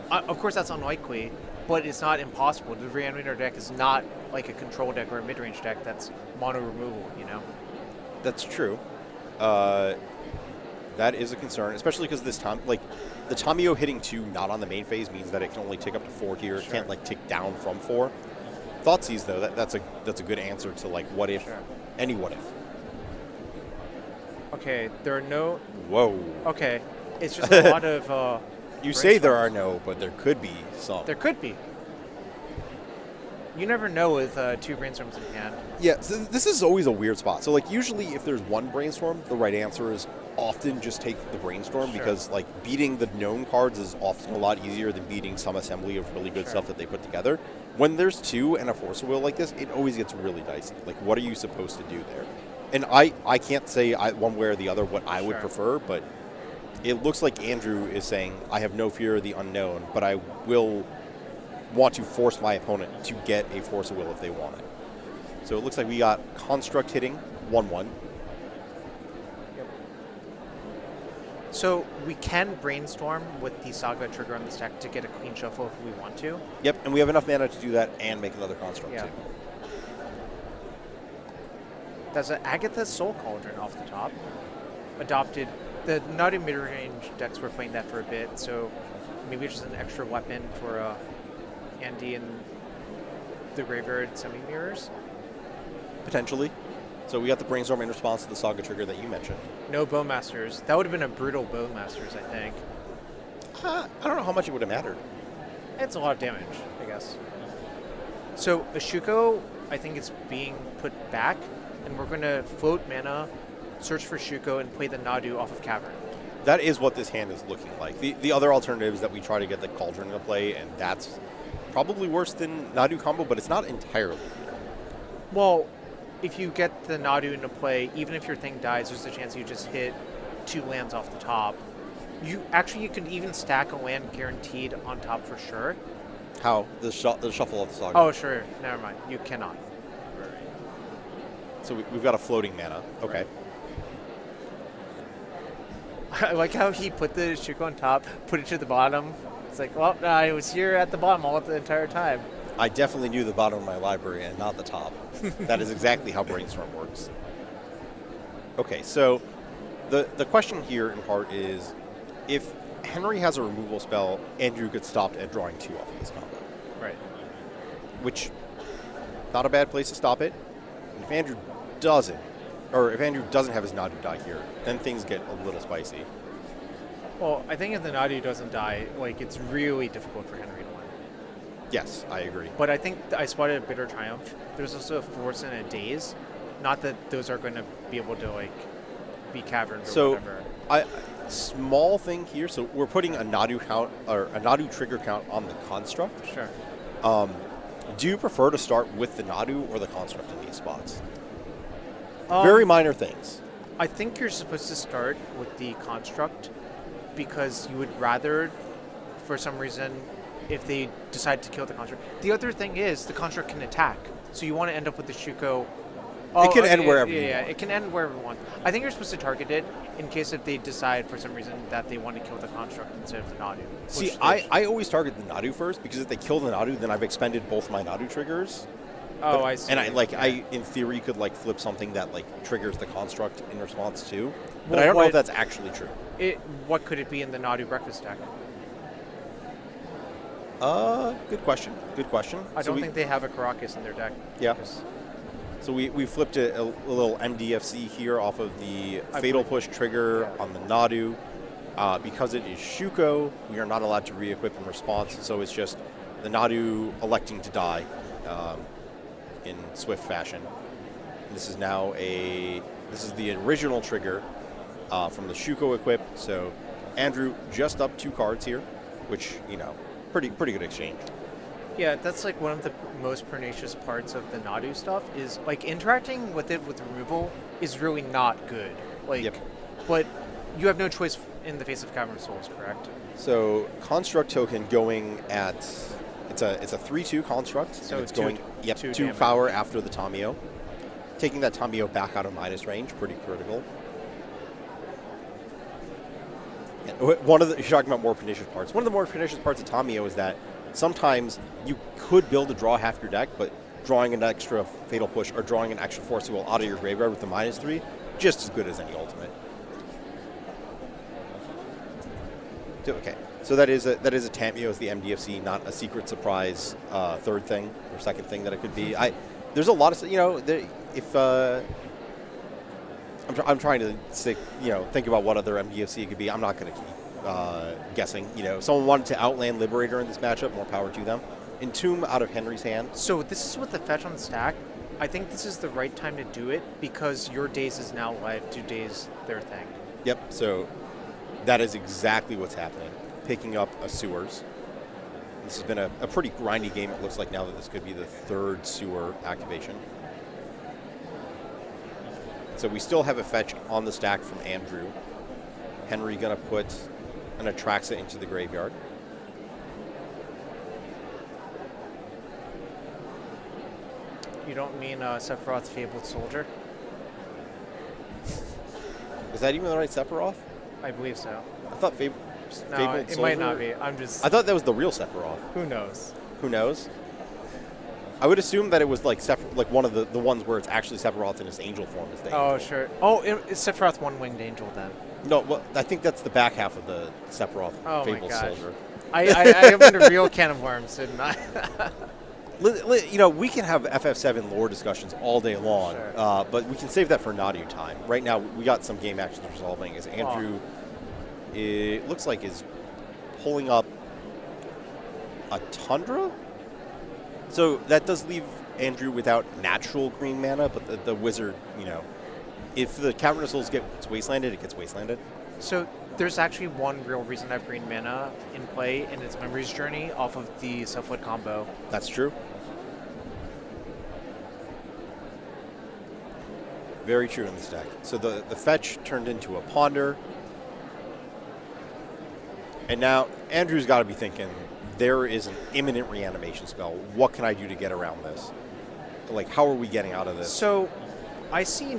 Of course, that's unlikely, but it's not impossible. The Reanimator deck is not like a control deck or a mid-range deck that's mono removal, That's true. That is a concern, especially because this time, like, the Tamio hitting 2 not on the main phase means that it can only tick up to 4 here. It can't, like, tick down from 4. Thoughtseize, though, that's a good answer to, like, what if, any what if. Okay, there are no... Whoa. Okay, it's just a lot of... You say there are no, but there could be some. There could be. You never know with 2 brainstorms in hand. Yeah, so this is always a weird spot. So, like, usually if there's one brainstorm, the right answer is often just take the brainstorm because, like, beating the known cards is often a lot easier than beating some assembly of really good stuff that they put together. When there's 2 and a Force of Will like this, it always gets really dicey. Like, what are you supposed to do there? And I can't say one way or the other what I would prefer, but it looks like Andrew is saying, I have no fear of the unknown, but I will want to force my opponent to get a Force of Will if they want it. So it looks like we got Construct hitting 1/1. Yep. So we can brainstorm with the Saga trigger on this deck to get a clean shuffle if we want to. Yep, and we have enough mana to do that and make another Construct too. There's an Agatha's Soul Cauldron off the top. Adopted. The Nadu mid-range decks were playing that for a bit, so maybe just an extra weapon for Andy and the Graveyard Semi-Mirrors. Potentially. So we got the Brainstorm in response to the Saga trigger that you mentioned. No Bowmasters. That would have been a brutal Bowmasters, I think. I don't know how much it would have mattered. It's a lot of damage, I guess. So Shuko, I think it's being put back, and we're going to float mana, search for Shuko, and play the Nadu off of Cavern. That is what this hand is looking like. The other alternative is that we try to get the Cauldron into play, and that's probably worse than Nadu combo, but it's not entirely clear. Well, if you get the Nadu into play, even if your thing dies, there's a chance you just hit 2 lands off the top. You can even stack a land guaranteed on top for sure. How? The shuffle of the Saga. Oh, sure. Never mind. You cannot. So we've got a floating mana. Okay. I like how he put the Shuko on top, put it to the bottom. It's like, well, I was here at the bottom all the entire time. I definitely knew the bottom of my library and not the top. That is exactly how Brainstorm works. Okay, so the question here in part is, if Henry has a removal spell, Andrew gets stopped at drawing 2 off of this combo. Right. Which, not a bad place to stop it. And if Andrew doesn't have his Nadu die here, then things get a little spicy. Well, I think if the Nadu doesn't die, like, it's really difficult for Henry to win. Yes, I agree. But I think I spotted a Bitter Triumph. There's also a Force and a Daze. Not that those are going to be able to, like, be Caverns or whatever. Small thing here. So we're putting a Nadu count or a Nadu trigger count on the Construct. Sure. Do you prefer to start with the Nadu or the Construct in these spots? Very minor things. I think you're supposed to start with the Construct because you would rather, for some reason, if they decide to kill the Construct. The other thing is the Construct can attack, so you want to end up with the Shuko. It can end wherever you want. Yeah, it can end wherever you want. I think you're supposed to target it in case if they decide for some reason that they want to kill the Construct instead of the Nadu. See, I always target the Nadu first because if they kill the Nadu, then I've expended both my Nadu triggers. Oh, I see. And I in theory could like flip something that like triggers the Construct in response too. But I don't know if that's actually true. What could it be in the Nadu breakfast deck? Good question. Good question. I don't think they have a Caracas in their deck. Yeah. 'Cause So we flipped a little MDFC here off of the Fatal Push trigger on the Nadu. Because it is Shuko, we are not allowed to re-equip in response, so it's just the Nadu electing to die in swift fashion. This is now this is the original trigger from the Shuko equip, so Andrew just up 2 cards here, which, pretty good exchange. Yeah, that's like one of the most pernicious parts of the Nadu stuff is like interacting with it with removal is really not good. Like, Yep. but you have no choice in the face of Cavern of Souls, correct? So Construct token going at it's a 3/2 construct. So and it's two- going two 2 damage. power after the Tamio. Taking that Tamio back out of minus range, pretty critical. And you're talking about more pernicious parts. One of the more pernicious parts of Tamio is that sometimes you could build to draw half your deck, but drawing an extra Fatal Push or drawing an extra Force Will out of your graveyard with the -3, just as good as any ultimate. Okay, so that is a Tamio as the MDFC, not a secret surprise third thing or second thing that it could be. There's a lot of I'm trying to think about what other MDFC it could be. I'm not going to keep guessing. If someone wanted to outland Liberator in this matchup, more power to them. Entomb out of Henry's hand. So this is with the fetch on the stack. I think this is the right time to do it because your days is now live, 2 days their thing. Yep. So that is exactly what's happening. Picking up a Sewers. This has been a pretty grindy game. It looks like now that this could be the 3rd Sewer activation. So we still have a fetch on the stack from Andrew. Henry going to put an Atraxa into the graveyard. You don't mean Sephiroth Fabled Soldier? Is that even the right Sephiroth? I believe so. I thought No, Fabled it Soldier. might not be. I'm just. I thought that was the real Sephiroth. Who knows? Who knows? I would assume that it was like one of the ones where it's actually Sephiroth in his angel form. Is the Oh, angel. sure. Oh, it's Sephiroth One-Winged Angel then. No, well, I think that's the back half of the Sephiroth Oh my Fabled gosh. Soldier. I opened a real can of worms, didn't I? We can have FF7 lore discussions all day long, Sure. but we can save that for Nadu time. Right now, we got some game actions resolving as Andrew, it looks like, is pulling up a Tundra? So that does leave Andrew without natural green mana, but the wizard, if the Cavern of Souls gets wastelanded, it gets wastelanded. So there's actually one real reason I have green mana in play, and it's Memory's Journey off of the Self-Led combo. That's true. Very true in this deck. So the fetch turned into a Ponder. And now Andrew's got to be thinking, there is an imminent reanimation spell. What can I do to get around this? Like, how are we getting out of this? So I see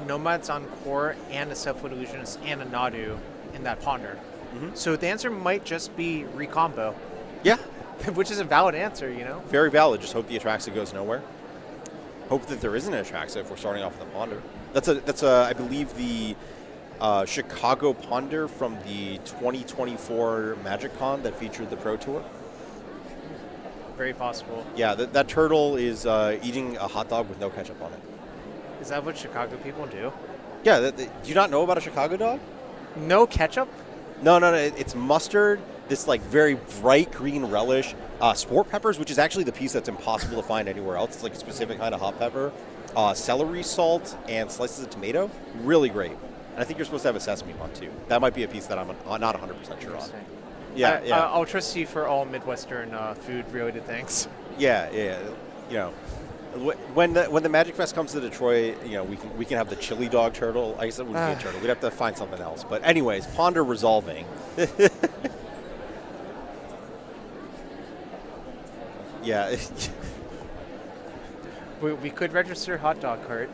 Nomads on Core and a Self-Led Illusionist and a Nadu in that Ponder. Mhm. So the answer might just be recombo, Yeah, which is a valid answer, very valid. Just hope the Atraxa goes nowhere. Hope that there isn't an Atraxa if we're starting off with a Ponder. That's I believe the Chicago Ponder from the 2024 Magic Con that featured the Pro Tour. Very possible. Yeah, that turtle is eating a hot dog with no ketchup on it. Is that what Chicago people do? Yeah, do you not know about a Chicago dog? No ketchup? No, it's mustard, this like very bright green relish, sport peppers, which is actually the piece that's impossible to find anywhere else. It's like a specific kind of hot pepper, celery salt, and slices of tomato. Really great. And I think you're supposed to have a sesame one too. That might be a piece that I'm not 100% sure on. Interesting. Yeah, yeah. I'll trust you for all Midwestern food-related things. Yeah. When the Magic Fest comes to Detroit, we can have the chili dog turtle. I guess it wouldn't be a turtle. We'd have to find something else. But anyways, Ponder resolving. Yeah. We could register hot dog cart.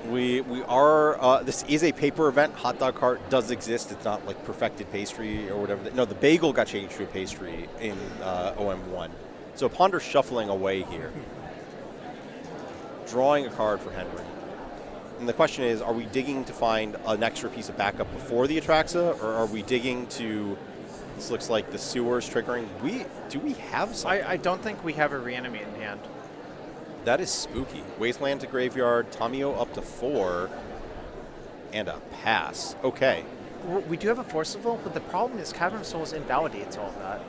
We are. This is a paper event. Hot dog cart does exist. It's not like perfected pastry or whatever. No, the bagel got changed to a pastry in OM1. So Ponder shuffling away here. Drawing a card for Henry. And the question is, are we digging to find an extra piece of backup before the Atraxa, or are we digging to This looks like the sewer's triggering. Do we have something? I don't think we have a Reanimate in hand. That is spooky. Wasteland to graveyard, Tamio up to 4, and a pass. Okay. We do have a Forcible, but the problem is Cavern of Souls invalidates all of that.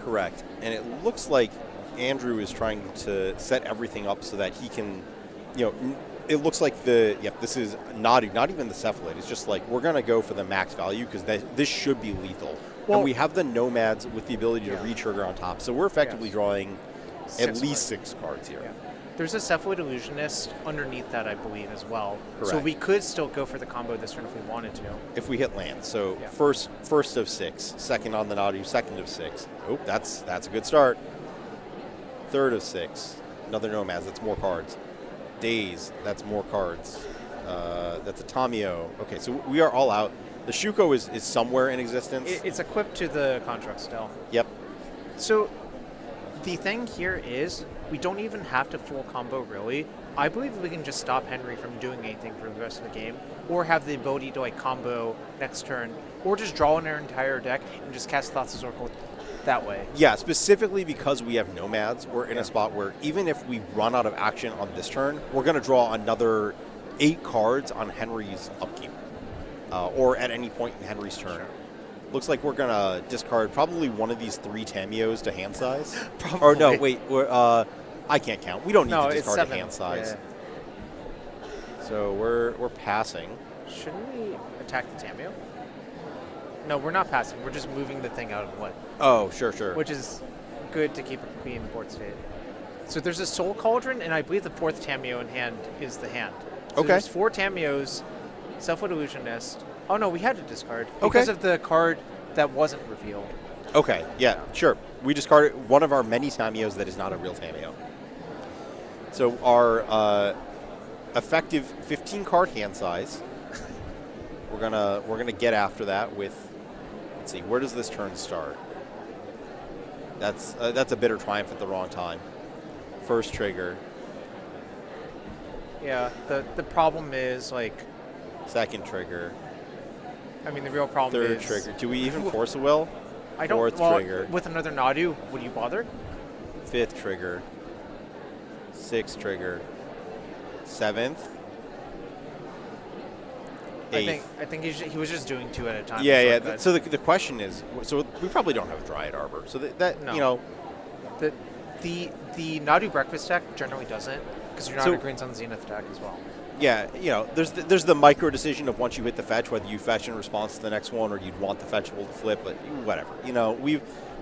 Correct. And it looks like Andrew is trying to set everything up so that he can, it looks like this is not even the Cephalid. It's just like we're going to go for the max value because this should be lethal. Well, and we have the Nomads with the ability to re-trigger on top. So we're effectively drawing at least 6 cards here. Yeah. There's a Cephalid Illusionist underneath that, I believe, as well. Correct. So we could still go for the combo this turn if we wanted to. If we hit land. So Yeah. first of 6, second on the Nadu, second of 6. Oh, that's a good start. Third of 6, another Nomads, that's more cards. Days, that's more cards. That's a Tamio. Okay, so we are all out. The Shuko is somewhere in existence. It's equipped to the construct still. Yep. So the thing here is we don't even have to full combo, really. I believe we can just stop Henry from doing anything for the rest of the game, or have the ability to combo next turn, or just draw in our entire deck and just cast Thoughtless Oracle that way. Yeah, specifically because we have Nomads, we're in a spot where even if we run out of action on this turn, we're going to draw another 8 cards on Henry's upkeep, or at any point in Henry's turn. Looks like we're going to discard probably one of these 3 Tamios to hand size. Probably. Or no, wait, I can't count. We don't need to it's discard 7. a hand size. Yeah. So we're passing. Shouldn't we attack the Tamio? No, we're not passing. We're just moving the thing out of what? Oh, sure. Which is good to keep a queen board state. So there's a Soul Cauldron, and I believe the 4th Tamio in hand is the hand. So Okay. there's 4 Tamios, Self-Wood Illusionist. Oh no, we had to discard because of the card that wasn't revealed. Okay, yeah, sure. We discarded one of our many Tamios that is not a real Tamio. So our effective 15 card hand size. We're gonna get after that with. Let's see, where does this turn start? That's a Bitter Triumph at the wrong time. First trigger. Yeah, the problem is Second trigger. I mean the real problem Third is trigger. Do we even force a will? I don't. Fourth well, trigger. with another Nadu, would you bother? Fifth trigger. Sixth trigger. Seventh. Eighth. I think he was just doing 2 at a time. Yeah. So the question is, so we probably don't have Dryad Arbor. So that No. The Nadu Breakfast deck generally doesn't, because you're not a Greens on Zenith deck as well. Yeah, there's the micro decision of once you hit the fetch, whether you fetch in response to the next one or you'd want the fetchable to flip, but whatever.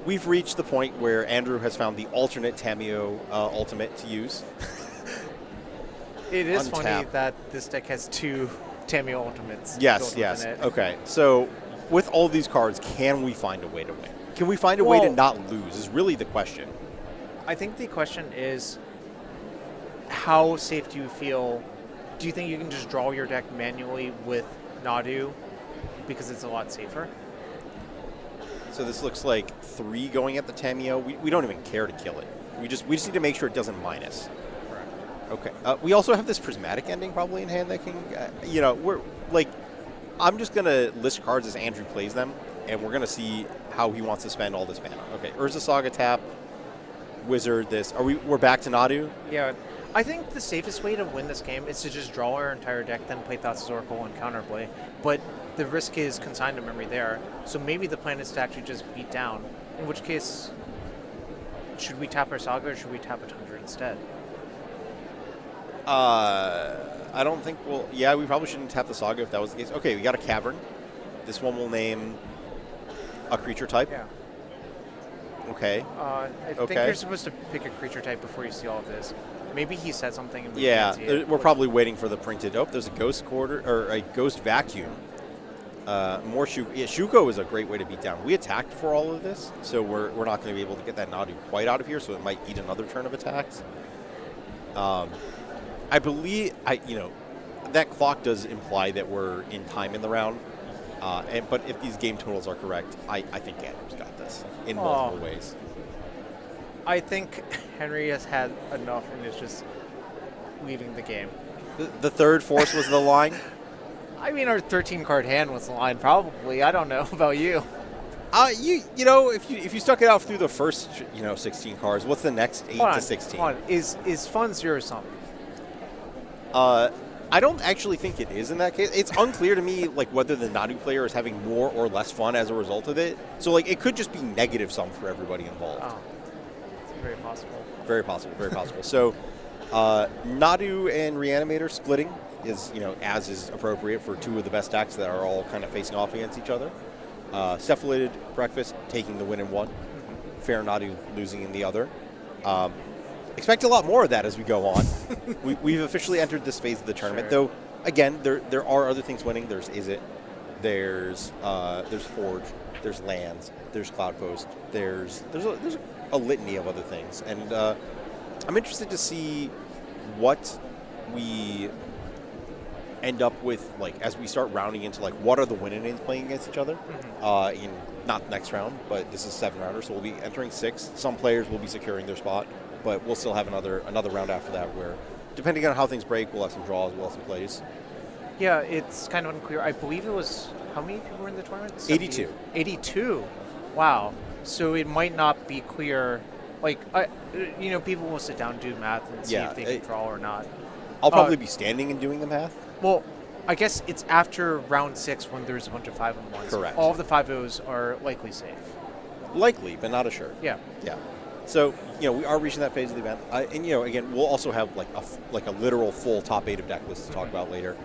We've reached the point where Andrew has found the alternate Tamio ultimate to use. It is Untap. funny that this deck has 2 Tamio ultimates. Yes. built within it. Okay, so with all these cards, can we find a way to win? Can we find a way to not lose is really the question. I think the question is, how safe do you feel? Do you think you can just draw your deck manually with Nadu because it's a lot safer? So this looks like 3 going at the Tamio. We don't even care to kill it. We just need to make sure it doesn't minus. Correct. Okay. We also have this Prismatic Ending probably in hand that can, we're I'm just gonna list cards as Andrew plays them, and we're gonna see how he wants to spend all this mana. Okay. Urza Saga tap, Wizard. This. We're back to Nadu. Yeah. I think the safest way to win this game is to just draw our entire deck, then play Thoughtless Oracle and counterplay. But the risk is consigned to memory there. So maybe the plan is to actually just beat down. In which case, should we tap our Saga or should we tap a Tundra instead? I don't think we'll. Yeah, we probably shouldn't tap the Saga if that was the case. Okay, we got a Cavern. This one will name a creature type. Yeah. Okay. I think you're supposed to pick a creature type before you see all of this. Maybe he said something and we can't see it. We're probably waiting for the printed. Oh, there's a Ghost Quarter or a Ghost Vacuum. More Shuko. Yeah, Shuko is a great way to beat down. We attacked for all of this, so we're not going to be able to get that Nadu quite out of here. So it might eat another turn of attacks. I believe that clock does imply that we're in time in the round. But if these game totals are correct, I think Andrew's got this in multiple ways. I think Henry has had enough and is just leaving the game. The third force was the line? I mean, our 13-card hand was the line, probably. I don't know about you. You know, if you stuck it out through the first 16 cards, what's the next 8 to 16? Hold on. Is fun zero sum? I don't actually think it is in that case. It's unclear to me like whether the Nadu player is having more or less fun as a result of it. So like it could just be negative sum for everybody involved. Oh, it's very possible. Very possible. Very possible. So Nadu and Reanimator splitting is as is appropriate for two of the best decks that are all kind of facing off against each other. Cephalated Breakfast taking the win in one. Fair Nadu losing in the other. Expect a lot more of that as we go on. We've officially entered this phase of the tournament, though. Again, there are other things winning. There's Izzet, there's Forge, there's Lands, there's Cloudpost, there's a litany of other things, and I'm interested to see what we end up with, like as we start rounding into like what are the winning names playing against each other in not next round, but this is 7 rounder, so we'll be entering 6. Some players will be securing their spot. But we'll still have another round after that where, depending on how things break, we'll have some draws, we'll have some plays. Yeah, it's kind of unclear. I believe it was, how many people were in the tournament? 82. 82. Wow. So it might not be clear. Like, people will sit down and do math and see if they can draw or not. I'll probably be standing and doing the math. Well, I guess it's after round 6 when there's a bunch of 5-on-1s. Correct. All of the 5-0s are likely safe. Likely, but not assured. Yeah. Yeah. So, we are reaching that phase of the event. And, again, we'll also have like a literal full top 8 of deck lists to talk about later.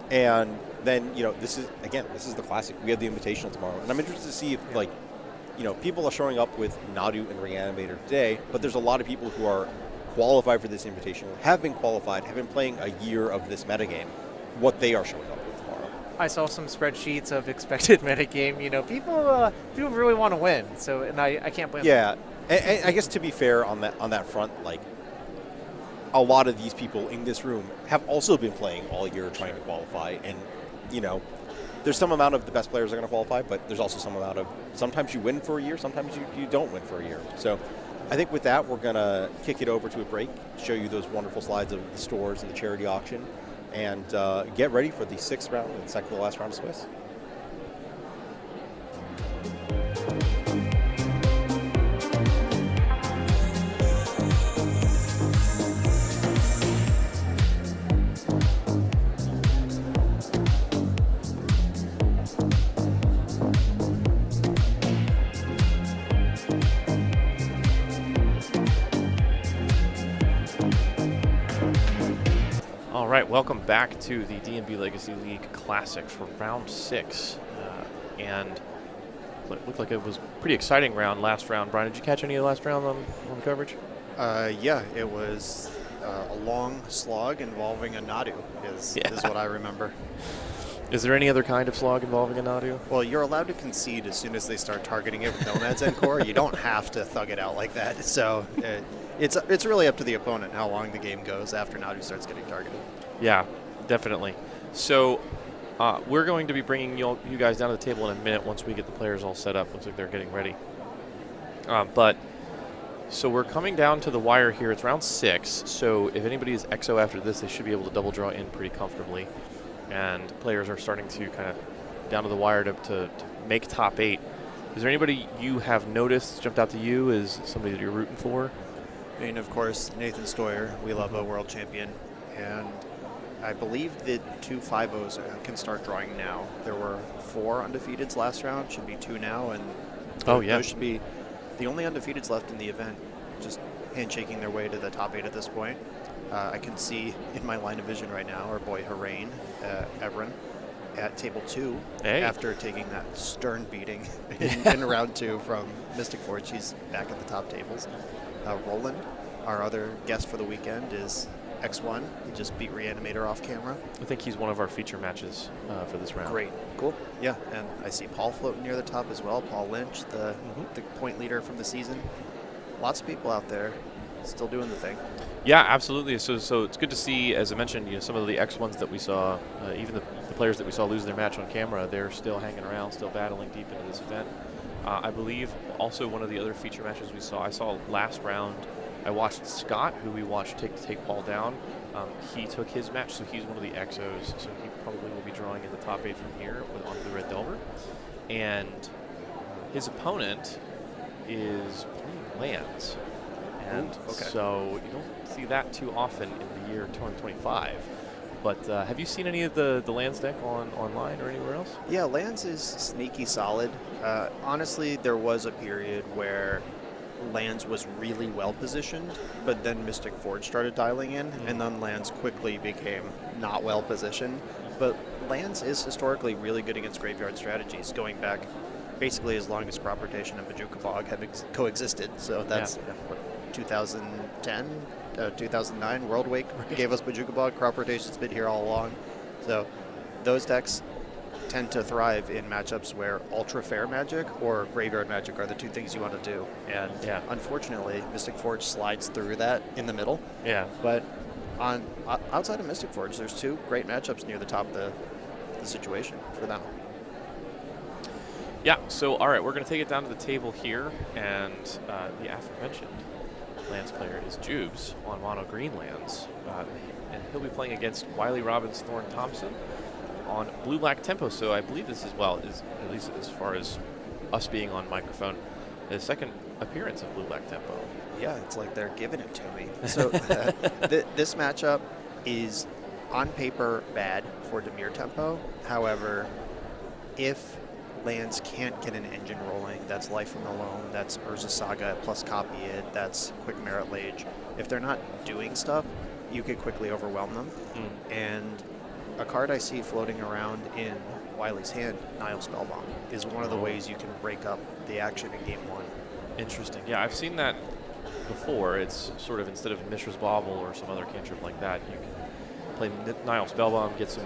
And then, this is the classic. We have the Invitational tomorrow. And I'm interested to see if, people are showing up with Nadu and Reanimator today, but there's a lot of people who are qualified for this Invitational, have been qualified, have been playing a year of this metagame, what they are showing up with tomorrow. I saw some spreadsheets of expected metagame. People really want to win, so and I can't blame them. Yeah, and I guess to be fair on that front, like a lot of these people in this room have also been playing all year trying to qualify, and there's some amount of the best players are going to qualify, but there's also some amount of sometimes you win for a year, sometimes you don't win for a year. So I think with that we're going to kick it over to a break, show you those wonderful slides of the stores and the charity auction, and get ready for the 6th round and second to the last round of Swiss. All right, welcome back to the DMV Legacy League Classic for round 6. And it looked like it was a pretty exciting round last round. Brian, did you catch any of the last round on the coverage? Yeah, it was a long slog involving a Nadu is what I remember. Is there any other kind of slog involving a Nadu? Well, you're allowed to concede as soon as they start targeting it with Nomad's End Core. You don't have to thug it out like that. So it's really up to the opponent how long the game goes after Nadu starts getting targeted. Yeah, definitely. So we're going to be bringing you guys down to the table in a minute once we get the players all set up. Looks like they're getting ready. So we're coming down to the wire here. It's round 6. So if anybody is XO after this, they should be able to double draw in pretty comfortably. And players are starting to kind of down to the wire to make top 8. Is there anybody you have noticed jumped out to you as somebody that you're rooting for? I mean, of course, Nathan Stoyer. We love a world champion. And I believe that 2 5-0s can start drawing now. There were 4 undefeateds last round. Should be 2 now. And those should be the only undefeateds left in the event, just handshaking their way to the top 8 at this point. I can see in my line of vision right now our boy Harain, Everin, at table 2 after taking that stern beating in round 2 from Mystic Forge. He's back at the top tables. Roland, our other guest for the weekend, is X1. He just beat Reanimator off camera. I think he's one of our feature matches for this round. Great. Cool. Yeah, and I see Paul floating near the top as well. Paul Lynch, the point leader from the season. Lots of people out there still doing the thing. Yeah, absolutely. So it's good to see, as I mentioned, some of the X1s that we saw, even the players that we saw lose their match on camera, they're still hanging around, still battling deep into this event. I believe also one of the other feature matches I saw last round, I watched Scott, who we watched take Paul down. He took his match, so he's one of the XOs, so he probably will be drawing in the top 8 from here on the Red Delver. and his opponent is playing lands. And Ooh, okay. so you don't see that too often in the year 2025. But have you seen any of the lands deck online or anywhere else? Yeah, lands is sneaky solid. Honestly, there was a period where lands was really well positioned, but then Mystic Forge started dialing in, and then lands quickly became not well positioned. But lands is historically really good against graveyard strategies, going back basically as long as crop rotation and Bajuka Bog have coexisted. So that's what, 2010, 2009 World Wake gave us Bajuka Bog. Crop rotation's been here all along. So those decks tend to thrive in matchups where ultra fair magic or graveyard magic are the two things you want to do. And unfortunately, Mystic Forge slides through that in the middle. Yeah. But outside of Mystic Forge, there's two great matchups near the top of the situation for them. Yeah, so all right, we're going to take it down to the table here, and the aforementioned lands player is Jubes on mono green lands, and he'll be playing against Wiley Robbins Thorne Thompson on blue-black tempo. So I believe this is, well, is at least as far as us being on microphone, the second appearance of blue-black tempo. Yeah, it's like they're giving it to me. So this matchup is on paper bad for Dimir tempo. However, if lands can't get an engine rolling, that's Life from the Loam, that's Urza Saga plus Copy It, that's Quick Merit Lage. If they're not doing stuff, you could quickly overwhelm them. And a card I see floating around in Wiley's hand, Nile Spellbomb, is one of the ways you can break up the action in game one. Interesting. Yeah, I've seen that before. It's sort of, instead of Mishra's Bauble or some other cantrip like that, you can play Nile Spellbomb, get some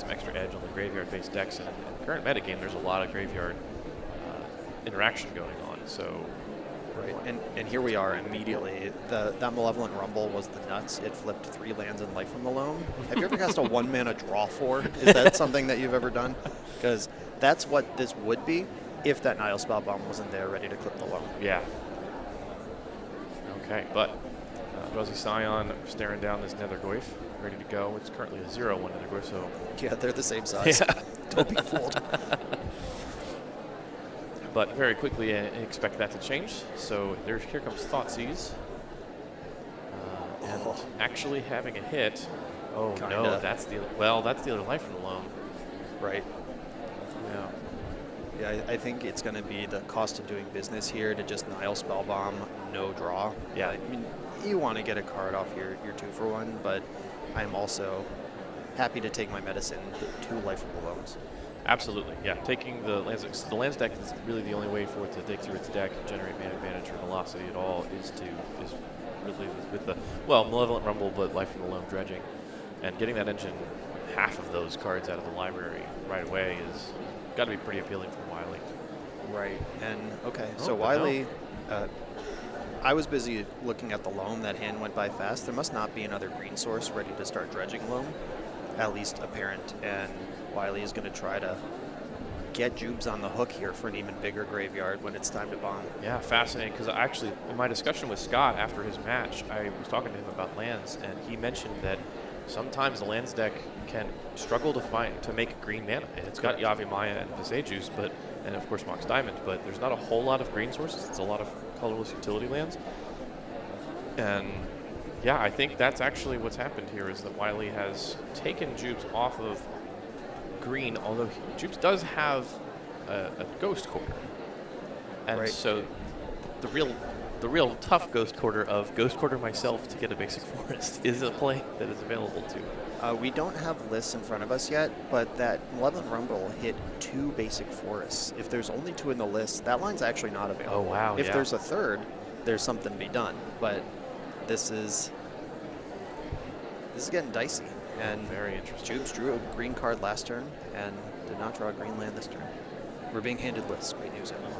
extra edge on the graveyard-based decks. And in the current metagame, there's a lot of graveyard interaction going on. So, right. And here we are immediately. That Malevolent Rumble was the nuts. It flipped 3 lands in Life from the Loam. Have you ever cast a 1-mana draw 4? Is that something that you've ever done? Because that's what this would be if that Nile Spellbomb wasn't there ready to clip the Loam. Yeah. Okay, but Drowsy Scion staring down this Nethergoyf, ready to go. It's currently a 0-1 Nethergoyf, so... Yeah, they're the same size. Yeah. Don't be fooled. But very quickly, expect that to change. So here comes Thoughtseize. And actually having a hit. Oh, Kinda. no, that's the other Life from the Loam. Right. Yeah. Yeah, I think it's going to be the cost of doing business here to just Nile Spellbomb, no draw. Yeah. I mean, you want to get a card off your 2-for-1, but I'm also happy to take my medicine, hit 2 Life from the Loams. Absolutely, yeah. Taking the lands deck is really the only way for it to dig through its deck, generate mana advantage or velocity at all, is really with the Malevolent Rumble, but Life from the Loam dredging, and getting that engine, half of those cards out of the library right away is got to be pretty appealing for Wiley. Right, and okay, so Wiley, I was busy looking at the Loam. That hand went by fast. There must not be another green source ready to start dredging Loam, at least apparent, and Wiley is going to try to get Jubes on the hook here for an even bigger graveyard when it's time to bomb. Yeah, fascinating, because actually in my discussion with Scott after his match, I was talking to him about lands, and he mentioned that sometimes the lands deck can struggle to make green mana. And it's got Yavimaya and Visage's, and of course Mox Diamond, but there's not a whole lot of green sources. It's a lot of colorless utility lands. And yeah, I think that's actually what's happened here, is that Wiley has taken Jubes off of green, although Jubes does have a Ghost Quarter. And so the real tough Ghost Quarter of Ghost Quarter myself to get a basic forest is a play that is available to. We don't have lists in front of us yet, but that Malevolent Rumble hit 2 basic forests. If there's only 2 in the list, that line's actually not available. Oh, wow, If there's a third, there's something to be done. But this is getting dicey. And very interesting. Jubes drew a green card last turn and did not draw a green land this turn. We're being handed lists. Great news, everyone.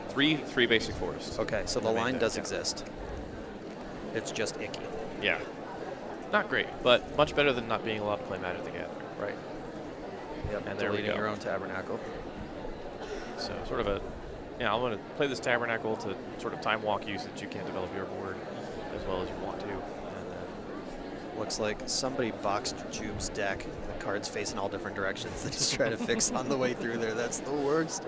3 basic forests. Okay, so the line does exist. It's just icky. Yeah. Not great, but much better than not being allowed to play Magic the Gathering. Right. Yep, And there we deleting go. your own Tabernacle. So sort of I'm going to play this Tabernacle to sort of time walk you so that you can't develop your board as well as you want to. And then Looks like somebody boxed Jube's deck. The cards facing all different directions. They just try to fix on the way through there. That's the worst.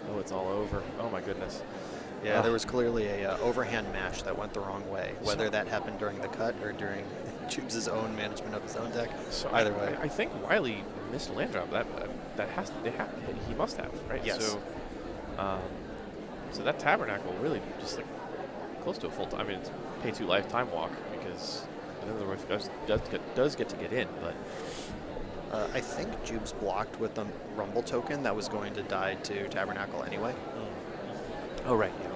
Oh, it's all over. Oh my goodness. Yeah, there was clearly a overhand mash that went the wrong way. Whether that happened during the cut or during Jube's own management of his own deck. So either way. I think Wiley missed a land drop. That has to, he must have, right? Yes. So that Tabernacle really just like close to a full time. I mean, it's pay 2 life time walk because in other words, does get to get in, but I think Jube's blocked with the Rumble token that was going to die to Tabernacle anyway. oh right, yeah.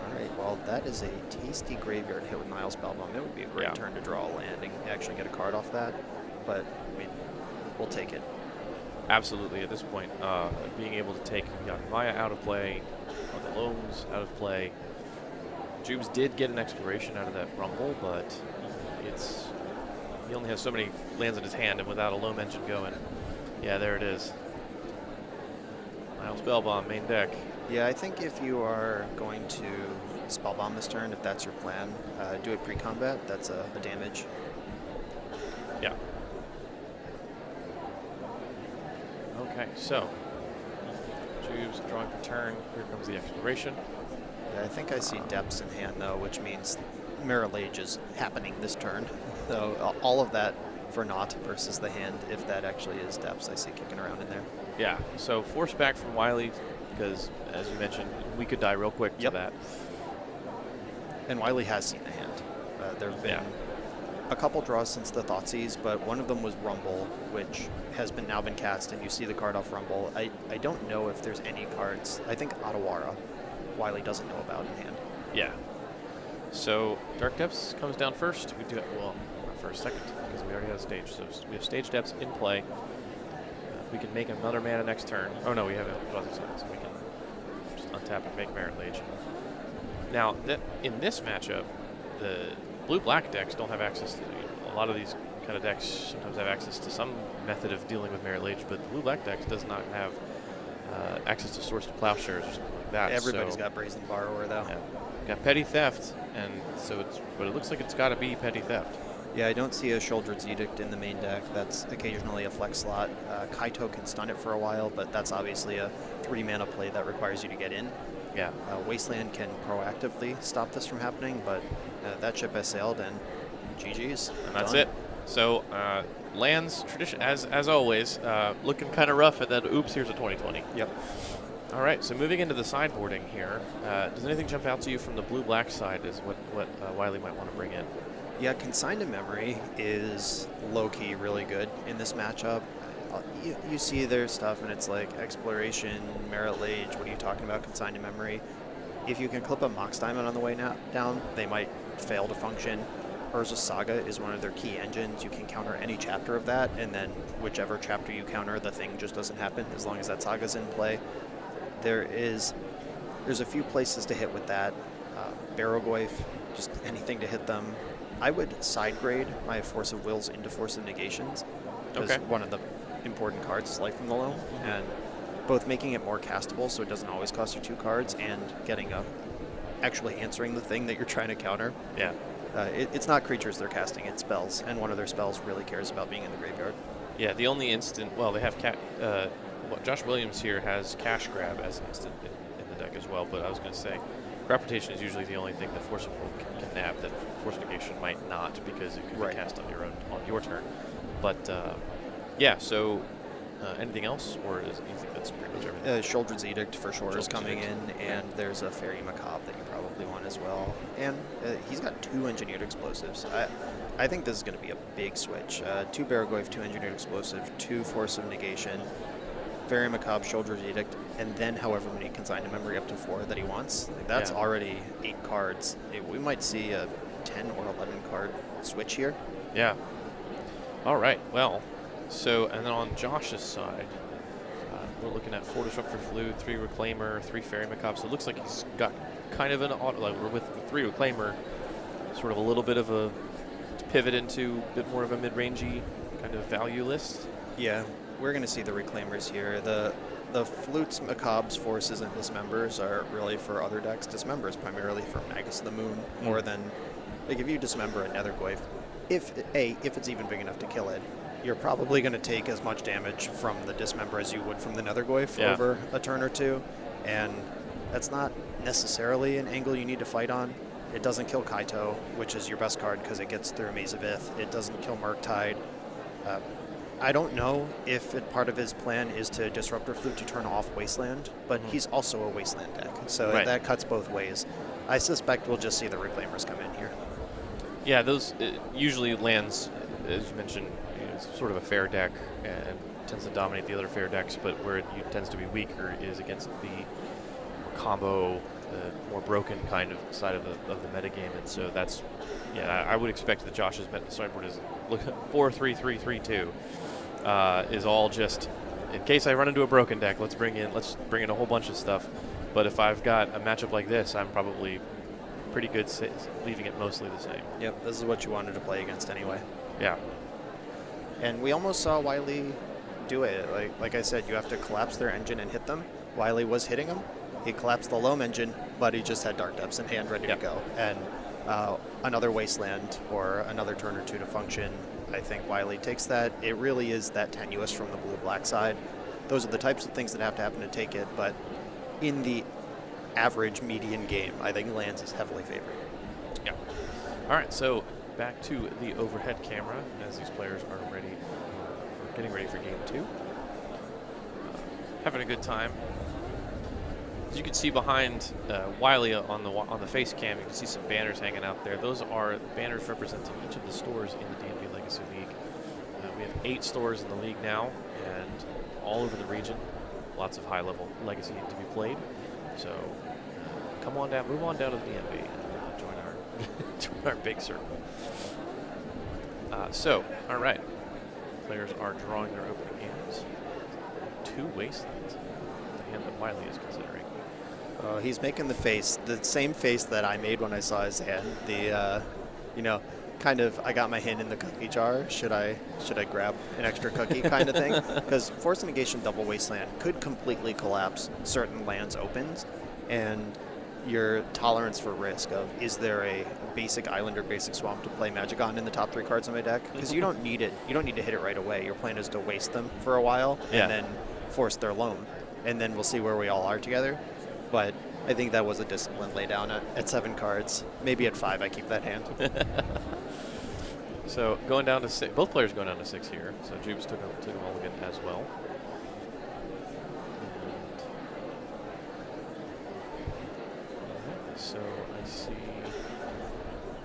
All right, well, that is a tasty graveyard hit with Nile Spellbomb. It would be a great turn to draw a land and actually get a card off that, but I mean, we'll take it. Absolutely, at this point, being able to take Maya out of play, the Loams out of play. Jubes did get an exploration out of that Rumble, but he only has so many lands in his hand, and without a Loam engine going, yeah, there it is. Nile Spellbomb, main deck. Yeah, I think if you are going to Spellbomb this turn, if that's your plan, do it pre-combat. That's a damage. Yeah. Okay, so Jubes drawing for turn. Here comes the exploration. Yeah, I think I see depths in hand though, which means Mirror Lage is happening this turn. So all of that for naught versus the hand, if that actually is depths, I see kicking around in there. Yeah, so force back from Wiley because, as you mentioned, we could die real quick to that. And Wiley has seen the hand. There have been a couple draws since the Thoughtseize, but one of them was Rumble, which has now been cast, and you see the card off Rumble. I don't know if there's any cards. I think Otawara, Wiley doesn't know about in hand. Yeah. So Dark Depths comes down first. We do it, well, not first, second, because we already have stage. So we have stage depths in play. We can make another mana next turn. Oh no, we have a Draws Exile, so we can just untap and make Merit Lage. Now, in this matchup, the blue-black decks don't have access to, a lot of these kind of decks sometimes have access to some method of dealing with Merit Lage, but the blue-black decks does not have access to Source to Plowshares or something like that. Everybody's got Brazen Borrower though. Yeah. Got Petty Theft, and so but it looks like it's got to be Petty Theft. Yeah, I don't see a Shouldered's Edict in the main deck. That's occasionally a flex slot. Kaito can stun it for a while, but that's obviously a 3-mana play that requires you to get in. Yeah. Wasteland can proactively stop this from happening, but that ship has sailed, and GG's. And that's it. So lands, tradition as always, looking kind of rough, and then oops, here's a 2020. Yep. All right, so moving into the sideboarding here, does anything jump out to you from the blue-black side is what Wiley might want to bring in? Yeah, Consigned to Memory is low-key really good in this matchup. You see their stuff, and it's like Exploration, Merit Lage, what are you talking about, Consigned to Memory? If you can clip a Mox Diamond on the way down, they might fail to function. Urza Saga is one of their key engines. You can counter any chapter of that, and then whichever chapter you counter, the thing just doesn't happen as long as that Saga's in play. There's a few places to hit with that. Barrogoyf, just anything to hit them. I would side grade my Force of Wills into Force of Negations, because one of the important cards is Life from the Loam, and both making it more castable so it doesn't always cost you 2 cards, and getting actually answering the thing that you're trying to counter. Yeah. It's not creatures they're casting, it's spells, and one of their spells really cares about being in the graveyard. Yeah, the only instant, well, they have Josh Williams here has Cash Grab as an instant in the deck as well, but I was going to say, Crop Rotation is usually the only thing that Force of Will can nab that Force Negation might not, because it could be cast on your turn. But yeah, so anything else, or do you think that's pretty much everything? Shouldered's Edict for sure is coming in, and there's a Fairy Macabre that you probably want as well. And he's got 2 Engineered Explosives. I think this is going to be a big switch. 2 Barrogoyf, 2 Engineered Explosive, 2 Force of Negation, Fairy Macabre, Shouldered's Edict, and then however many Consigned to Memory up to 4 that he wants. That's already 8 cards. We might see a 10 or 11 card switch here. Yeah. All right. Well, so, and then on Josh's side, we're looking at 4 Disruptor Flute, 3 Reclaimer, 3 Fairy Macabre. So it looks like he's got kind of an auto, like we're with 3 Reclaimer, sort of a little bit of a pivot into a bit more of a mid-rangey kind of value list. Yeah, we're going to see the Reclaimers here. the Flutes, Macabres, Forces, and Dismembers are really for other decks. Dismembers primarily for Magus of the Moon, more than, like, if you dismember a Nethergoyf, if it's even big enough to kill it, you're probably going to take as much damage from the Dismember as you would from the Nethergoyf over a turn or two, and that's not necessarily an angle you need to fight on. It doesn't kill Kaito, which is your best card because it gets through Maze of Ith. It doesn't kill Murktide. I don't know if part of his plan is to Disruptor Flute to turn off Wasteland, but he's also a Wasteland deck, so that cuts both ways. I suspect we'll just see the Reclaimers come in here. Yeah, those usually lands, as you mentioned, is sort of a fair deck and tends to dominate the other fair decks, but where it tends to be weaker is against the combo, the more broken kind of side of the metagame, and so that's, I would expect that Josh's sideboard is 4-3-3-3-2 is all just in case I run into a broken deck. Let's bring in a whole bunch of stuff. But if I've got a matchup like this, I'm probably pretty good leaving it mostly the same. Yep, this is what you wanted to play against anyway. Yeah. And we almost saw Wily do it. Like I said, you have to collapse their engine and hit them. Wily was hitting them. He collapsed the Loam engine, but he just had Dark Depths in hand ready to go. And another Wasteland or another turn or two to function. I think Wily takes that. It really is that tenuous from the blue-black side. Those are the types of things that have to happen to take it, but in the average median game, I think lands is heavily favored. Yeah. All right, so back to the overhead camera as these players are ready, getting ready for game 2. Having a good time. As you can see behind Wily on the face cam, you can see some banners hanging out there. Those are banners representing each of the stores in the DMV Legacy League. We have 8 stores in the league now, and all over the region. Lots of high-level Legacy to be played. So come on down, move on down to the DMV, and join our big circle. All right, players are drawing their opening hands. 2 Wastelands, the hand that Wily is considering. He's making the same face that I made when I saw his hand. The, kind of, I got my hand in the cookie jar. Should I grab an extra cookie kind of thing? Because Force Negation Double Wasteland could completely collapse certain lands opens, and your tolerance for risk of, is there a basic island or basic swamp to play Magic on in the top 3 cards on my deck? Because you don't need it. You don't need to hit it right away. Your plan is to waste them for a while and then force their loam, and then we'll see where we all are together. But I think that was a disciplined lay down at 7 cards. Maybe at 5 I keep that hand. So going down to 6, both players going down to 6 here. So Jubes took a mulligan as well. And so I see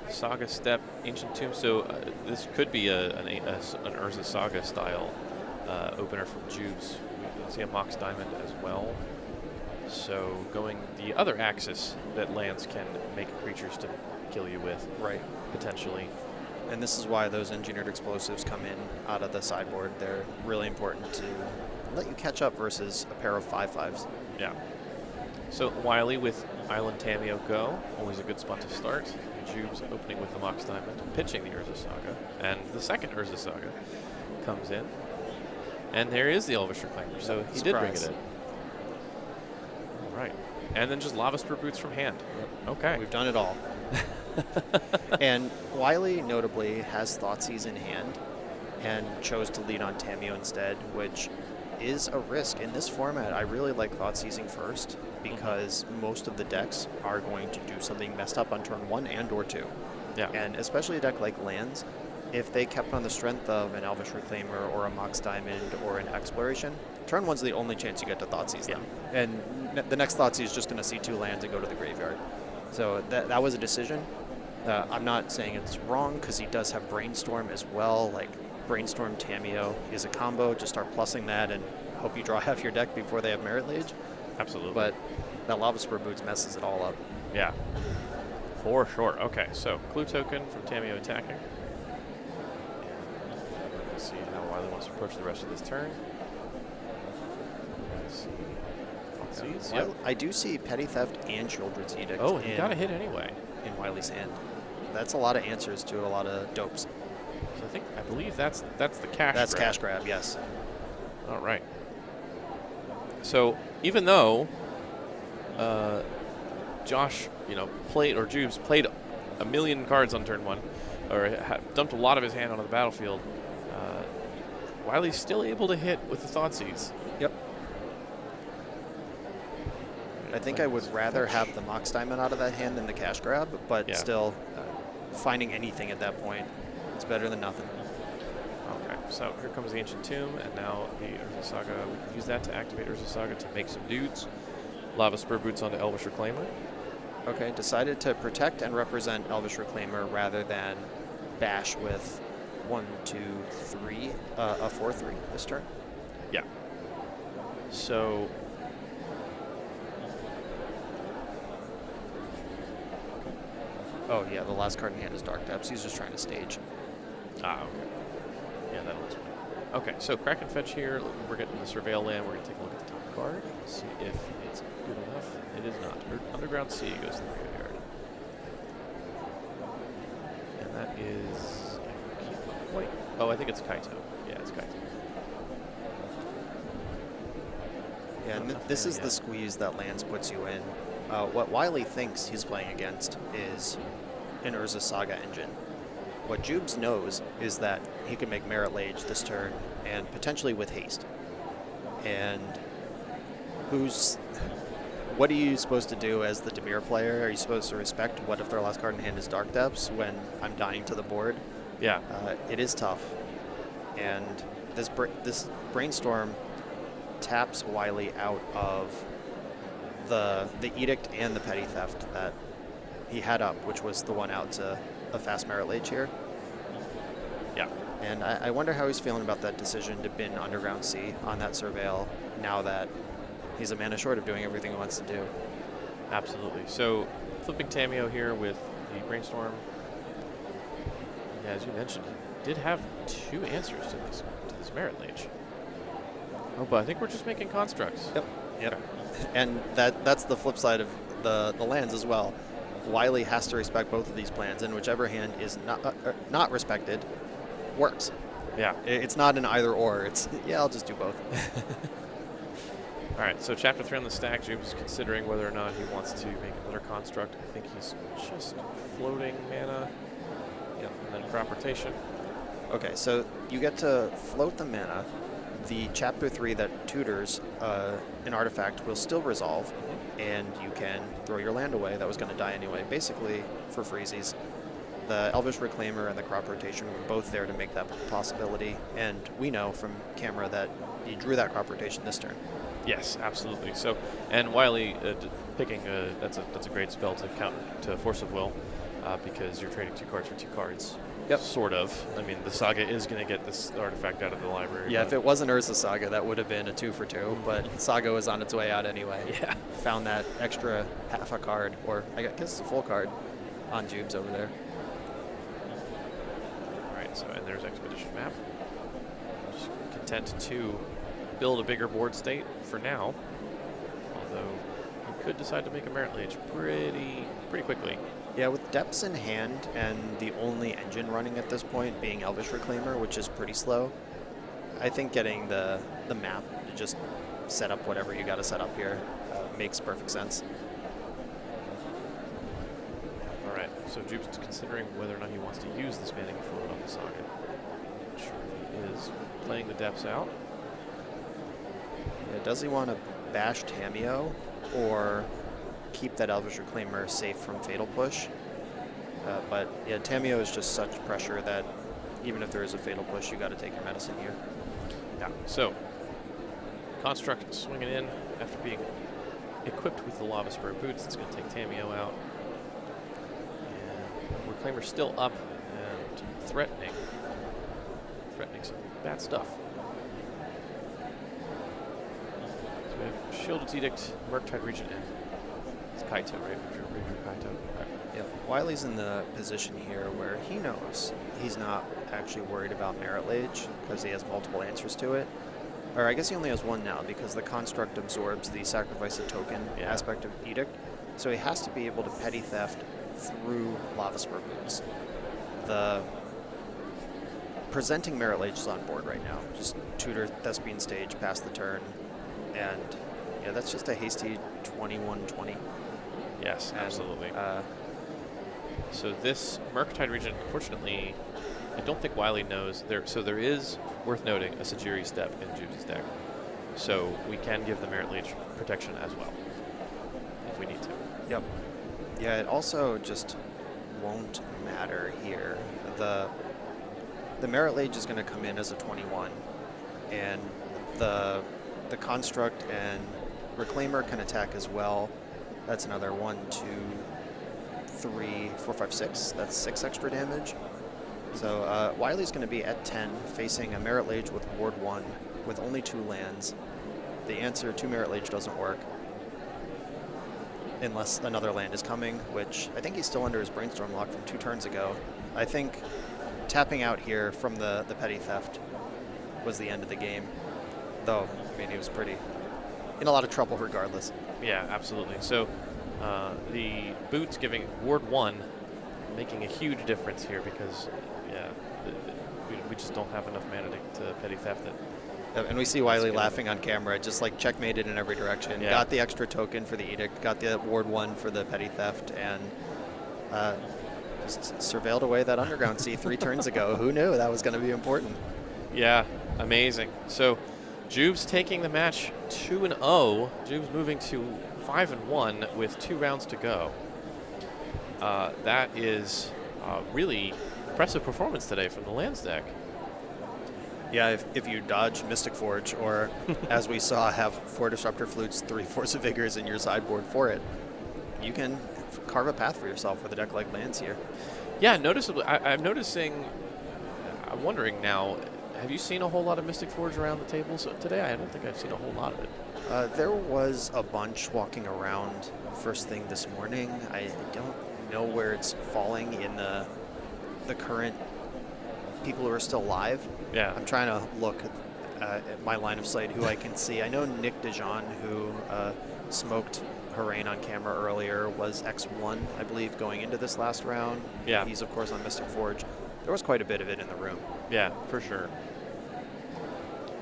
Saga Step, Ancient Tomb. So this could be an Urza Saga style opener from Jubes. We can see a Mox Diamond as well. So going the other axis that lands can make creatures to kill you with, right? Potentially. And this is why those engineered explosives come in out of the sideboard. They're really important to let you catch up versus a pair of 5/5s. Yeah. So Wily with Island Tameo go, always a good spot to start. Jubes opening with the Mox Diamond, pitching the Urza Saga, and the second Urza Saga comes in. And there is the Elvish Reclaimer, so he did bring it in. Right. And then just Lava Spur Boots from hand. Yep. Okay. We've done it all. And Wily notably has Thoughtseize in hand and chose to lead on Tameo instead, which is a risk. In this format, I really like Thoughtseizing first because most of the decks are going to do something messed up on turn 1 and or 2. Yeah. And especially a deck like Lands, if they kept on the strength of an Elvish Reclaimer or a Mox Diamond or an Exploration, turn 1's the only chance you get to Thoughtseize them. And the next Thoughtseize is just going to see 2 lands and go to the graveyard. So that was a decision. I'm not saying it's wrong because he does have Brainstorm as well. Like Brainstorm Tameo is a combo. Just start plussing that and hope you draw half your deck before they have Merit Lage. Absolutely. But that Lava Spur Boots messes it all up. Yeah. For sure. Okay, so Clue Token from Tameo attacking. Let's see how Wily wants to approach the rest of this turn. Let's see. Yep. I do see Petty Theft and Children's Edict. Oh, he got a hit anyway. In Wily's hand. That's a lot of answers to a lot of dopes. So I believe that's the cash. That's grab. cash grab, yes. All right. So even though Josh, played, or Jubes played a million cards on turn 1, or dumped a lot of his hand onto the battlefield, Wiley's still able to hit with the Thoughtseize. Yep. I think I would rather have the Mox Diamond out of that hand than the cash grab, but still, finding anything at that point, it's better than nothing. Okay, so here comes the Ancient Tomb, and now the Urza Saga. We can use that to activate Urza Saga to make some dudes. Lava Spur Boots onto Elvish Reclaimer. Okay, decided to protect and represent Elvish Reclaimer rather than bash with 1, 2, 3, a 4/3 this turn. Yeah. So oh yeah, the last card in hand is Dark Depths. He's just trying to stage. okay. Yeah, that'll explain. Okay, so Crack and Fetch here. We're getting the Surveil land. We're going to take a look at the top card, see if it's good enough. It is not. Underground Sea goes to the graveyard. And that is, I can't quite, I think it's Kaito. Yeah, it's Kaito. Yeah, and this is the squeeze that lands puts you in. What Wiley thinks he's playing against is an Urza Saga engine. What Jubes knows is that he can make Merit Lage this turn, and potentially with haste. And what are you supposed to do as the Dimir player? Are you supposed to respect what if their last card in hand is Dark Depths when I'm dying to the board? Yeah. It is tough. And this Brainstorm taps Wiley out of the Edict and the Petty Theft that he had up, which was the one out to a fast Merit Lage here. Yeah. And I wonder how he's feeling about that decision to bin Underground Sea on that Surveil now that he's a mana short of doing everything he wants to do. Absolutely. So flipping Tameo here with the Brainstorm. Yeah, as you mentioned, he did have 2 answers to this Merit Lage. Oh, but I think we're just making constructs. Yep. Okay. And that's the flip side of the lands as well. Wiley has to respect both of these plans, and whichever hand is not respected works. Yeah. It's not an either or. It's, I'll just do both. All right, so Chapter 3 on the stack. James is considering whether or not he wants to make another construct. I think he's just floating mana. Yep, and then crop rotation. Okay, so you get to float the mana. The Chapter 3 that tutors an artifact will still resolve, and you can throw your land away that was going to die anyway, basically for freezies. The Elvish Reclaimer and the crop rotation were both there to make that a possibility, and we know from camera that he drew that crop rotation this turn. Yes, absolutely. So, and Wiley picking that's a great spell to counter to Force of Will, because you're trading 2 cards for 2 cards. Yep. Sort of. I mean, the Saga is going to get this artifact out of the library. Yeah, if it wasn't Urza Saga, that would have been a 2 for 2, but Saga was on its way out anyway. Yeah. Found that extra half a card, or I guess it's a full card, on Jubes over there. All right, so, and there's Expedition Map. Just content to build a bigger board state for now, although he could decide to make a Merit Lage pretty quickly. Yeah, with Depths in hand and the only engine running at this point being Elvish Reclaimer, which is pretty slow, I think getting the map to just set up whatever you got to set up here makes perfect sense. All right, so Jubes is considering whether or not he wants to use this mana float on the Saga. Not sure if he is playing the Depths out. Yeah, does he want to bash Tameo or keep that Elvish Reclaimer safe from Fatal Push? But yeah, Tameo is just such pressure that even if there is a Fatal Push, you got to take your medicine here. Yeah, so Construct swinging in after being equipped with the Lava Spur Boots. It's going to take Tameo out. And Reclaimer's still up and threatening some bad stuff. So we have Shielded Edict, Murktide Regent, and it's Kaito, right? We drew Kaito. Okay. Yeah, Wiley's in the position here where he knows he's not actually worried about Merit Lage because he has multiple answers to it. Or I guess he only has one now because the construct absorbs the sacrifice a token aspect of Edict. So he has to be able to Petty Theft through Lava Spur Boots. The presenting Merit Lage is on board right now. Just tutor Thespian Stage past the turn and Yeah, that's just a hasty 21-20. Yes, And, absolutely. So this Murktide region, unfortunately, I don't think Wiley knows. So there is, worth noting, a Sajiri step in Juve's deck. So we can give the Merit Leech protection as well, if we need to. Yep. Yeah, it also just won't matter here. The Merit Leech is going to come in as a 21, and the Construct and Reclaimer can attack as well. That's another 1, 2, 3, 4, 5, 6. That's 6 extra damage. So Wiley's going to be at 10, facing a Merit Lage with Ward 1, with only 2 lands. The answer to Merit Lage doesn't work, unless another land is coming, which I think he's still under his Brainstorm lock from 2 turns ago. I think tapping out here from the Petty Theft was the end of the game. Though, I mean, he was pretty in a lot of trouble regardless. Yeah, absolutely. So the boots giving Ward 1, making a huge difference here because, yeah, we just don't have enough mana to Petty Theft it. And we see Wiley laughing on camera, just like checkmated in every direction. Yeah. Got the extra token for the Edict, got the Ward 1 for the Petty Theft, and just surveilled away that Underground Sea 3 turns ago. Who knew that was going to be important? Yeah, amazing. So Juve's taking the match 2-0. Juve's moving to 5-1 with 2 rounds to go. That is really impressive performance today from the Lands deck. Yeah, if you dodge Mystic Forge, or as we saw, have 4 Disruptor Flutes, 3 Force of Vigors in your sideboard for it, you can carve a path for yourself with a deck like Lands here. Yeah, noticeably. I'm noticing, I'm wondering now, have you seen a whole lot of Mystic Forge around the tables today? I don't think I've seen a whole lot of it. There was a bunch walking around first thing this morning. I don't know where it's falling in the current people who are still live. Yeah. I'm trying to look at my line of sight who I can see. I know Nick DeJean, who smoked Harain on camera earlier, was X1, I believe, going into this last round. Yeah. He's, of course, on Mystic Forge. There was quite a bit of it in the room. Yeah, for sure.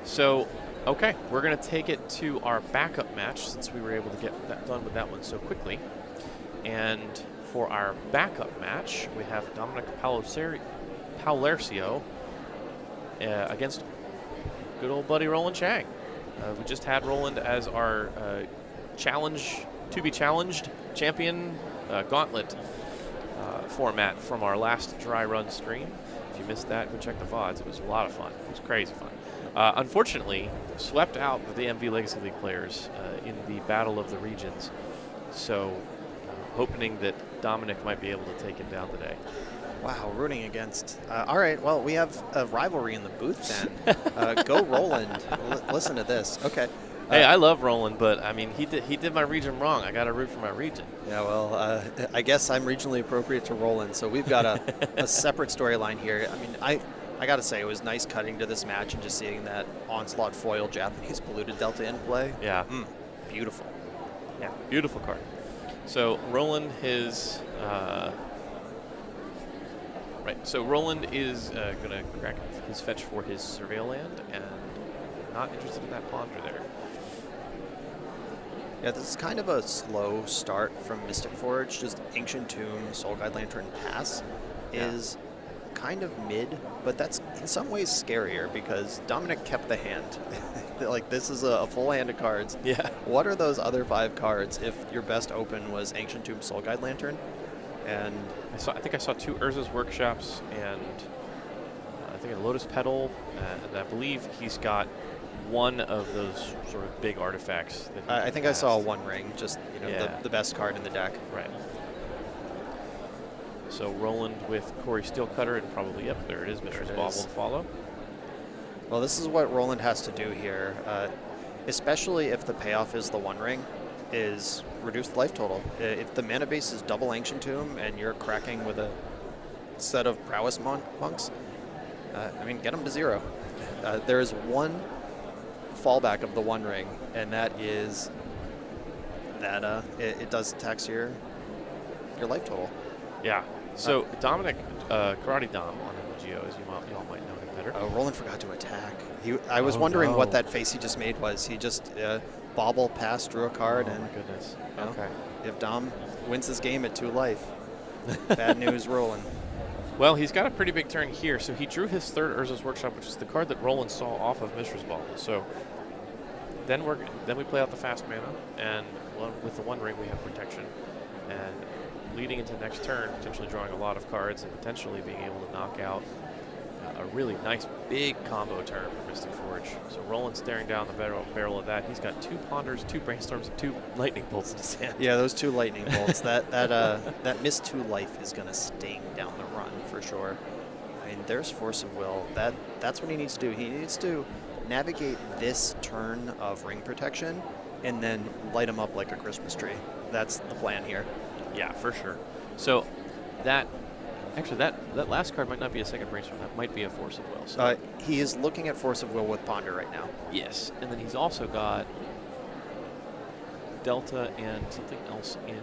So, okay, we're going to take it to our backup match since we were able to get that done with that one so quickly. And for our backup match, we have Dominic Paulercio against good old buddy Roland Chang. We just had Roland as our to-be challenged champion gauntlet format from our last dry run stream. If you missed that, go check the VODs. It was a lot of fun. It was crazy fun. Unfortunately, swept out the DMV Legacy League players in the Battle of the Regions. So, hoping that Dominic might be able to take him down today. Wow, rooting against. All right, well, we have a rivalry in the booth then. Go Roland. Listen to this. Okay. Hey, I love Roland, but I mean, he did my region wrong. I got to root for my region. Yeah, well, I guess I'm regionally appropriate to Roland, so we've got a separate storyline here. I mean, I got to say, it was nice cutting to this match and just seeing that Onslaught foil Japanese Polluted Delta in play. Yeah. Beautiful. Yeah, beautiful card. So Roland, So Roland is going to crack his fetch for his Surveil land, and not interested in that Ponder there. Yeah, this is kind of a slow start from Mystic Forge. Just Ancient Tomb, Soul Guide Lantern Pass is kind of mid, but that's in some ways scarier because Dominic kept the hand. Like, this is a full hand of cards. Yeah. What are those other 5 cards if your best open was Ancient Tomb, Soul Guide Lantern? And I think I saw 2 Urza's Workshops and I think a Lotus Petal, and I believe he's got one of those sort of big artifacts. That I think I saw One Ring, just the best card in the deck. Right. So Roland with Corey Steelcutter and probably, there it is, Mishra's Bauble to follow. Well, this is what Roland has to do here, especially if the payoff is the One Ring, is reduce the life total. If the mana base is double Ancient Tomb and you're cracking with a set of Prowess monks, get them to 0. There is one fallback of the One Ring, and that is that it does tax your life total. Yeah. So Dominic, Karate Dom on MG, Geo, as you all might know him better. Roland forgot to attack. I was wondering what that face he just made was. He just bobble passed, drew a card, Oh and my goodness. you know, Okay. if Dom wins this game at 2 life, bad news, Roland. Well, he's got a pretty big turn here, so he drew his third Urza's Workshop, which is the card that Roland saw off of Mishra's Bauble. So then we play out the fast mana, and with the One Ring we have protection, and leading into next turn, potentially drawing a lot of cards and potentially being able to knock out a really nice big combo turn for Mystic Forge. So Roland's staring down the barrel of that. He's got 2 Ponders, 2 Brainstorms, and 2 Lightning Bolts in his hand. Yeah, those 2 lightning bolts. that missed 2 life is gonna sting down the run for sure. I mean, there's Force of Will. That's what he needs to do. He needs to navigate this turn of ring protection and then light him up like a Christmas tree. That's the plan here. Yeah, for sure. So that last card might not be a second Brainstorm. That might be a Force of Will. So He is looking at Force of Will with Ponder right now. yes, and then he's also got Delta and something else in.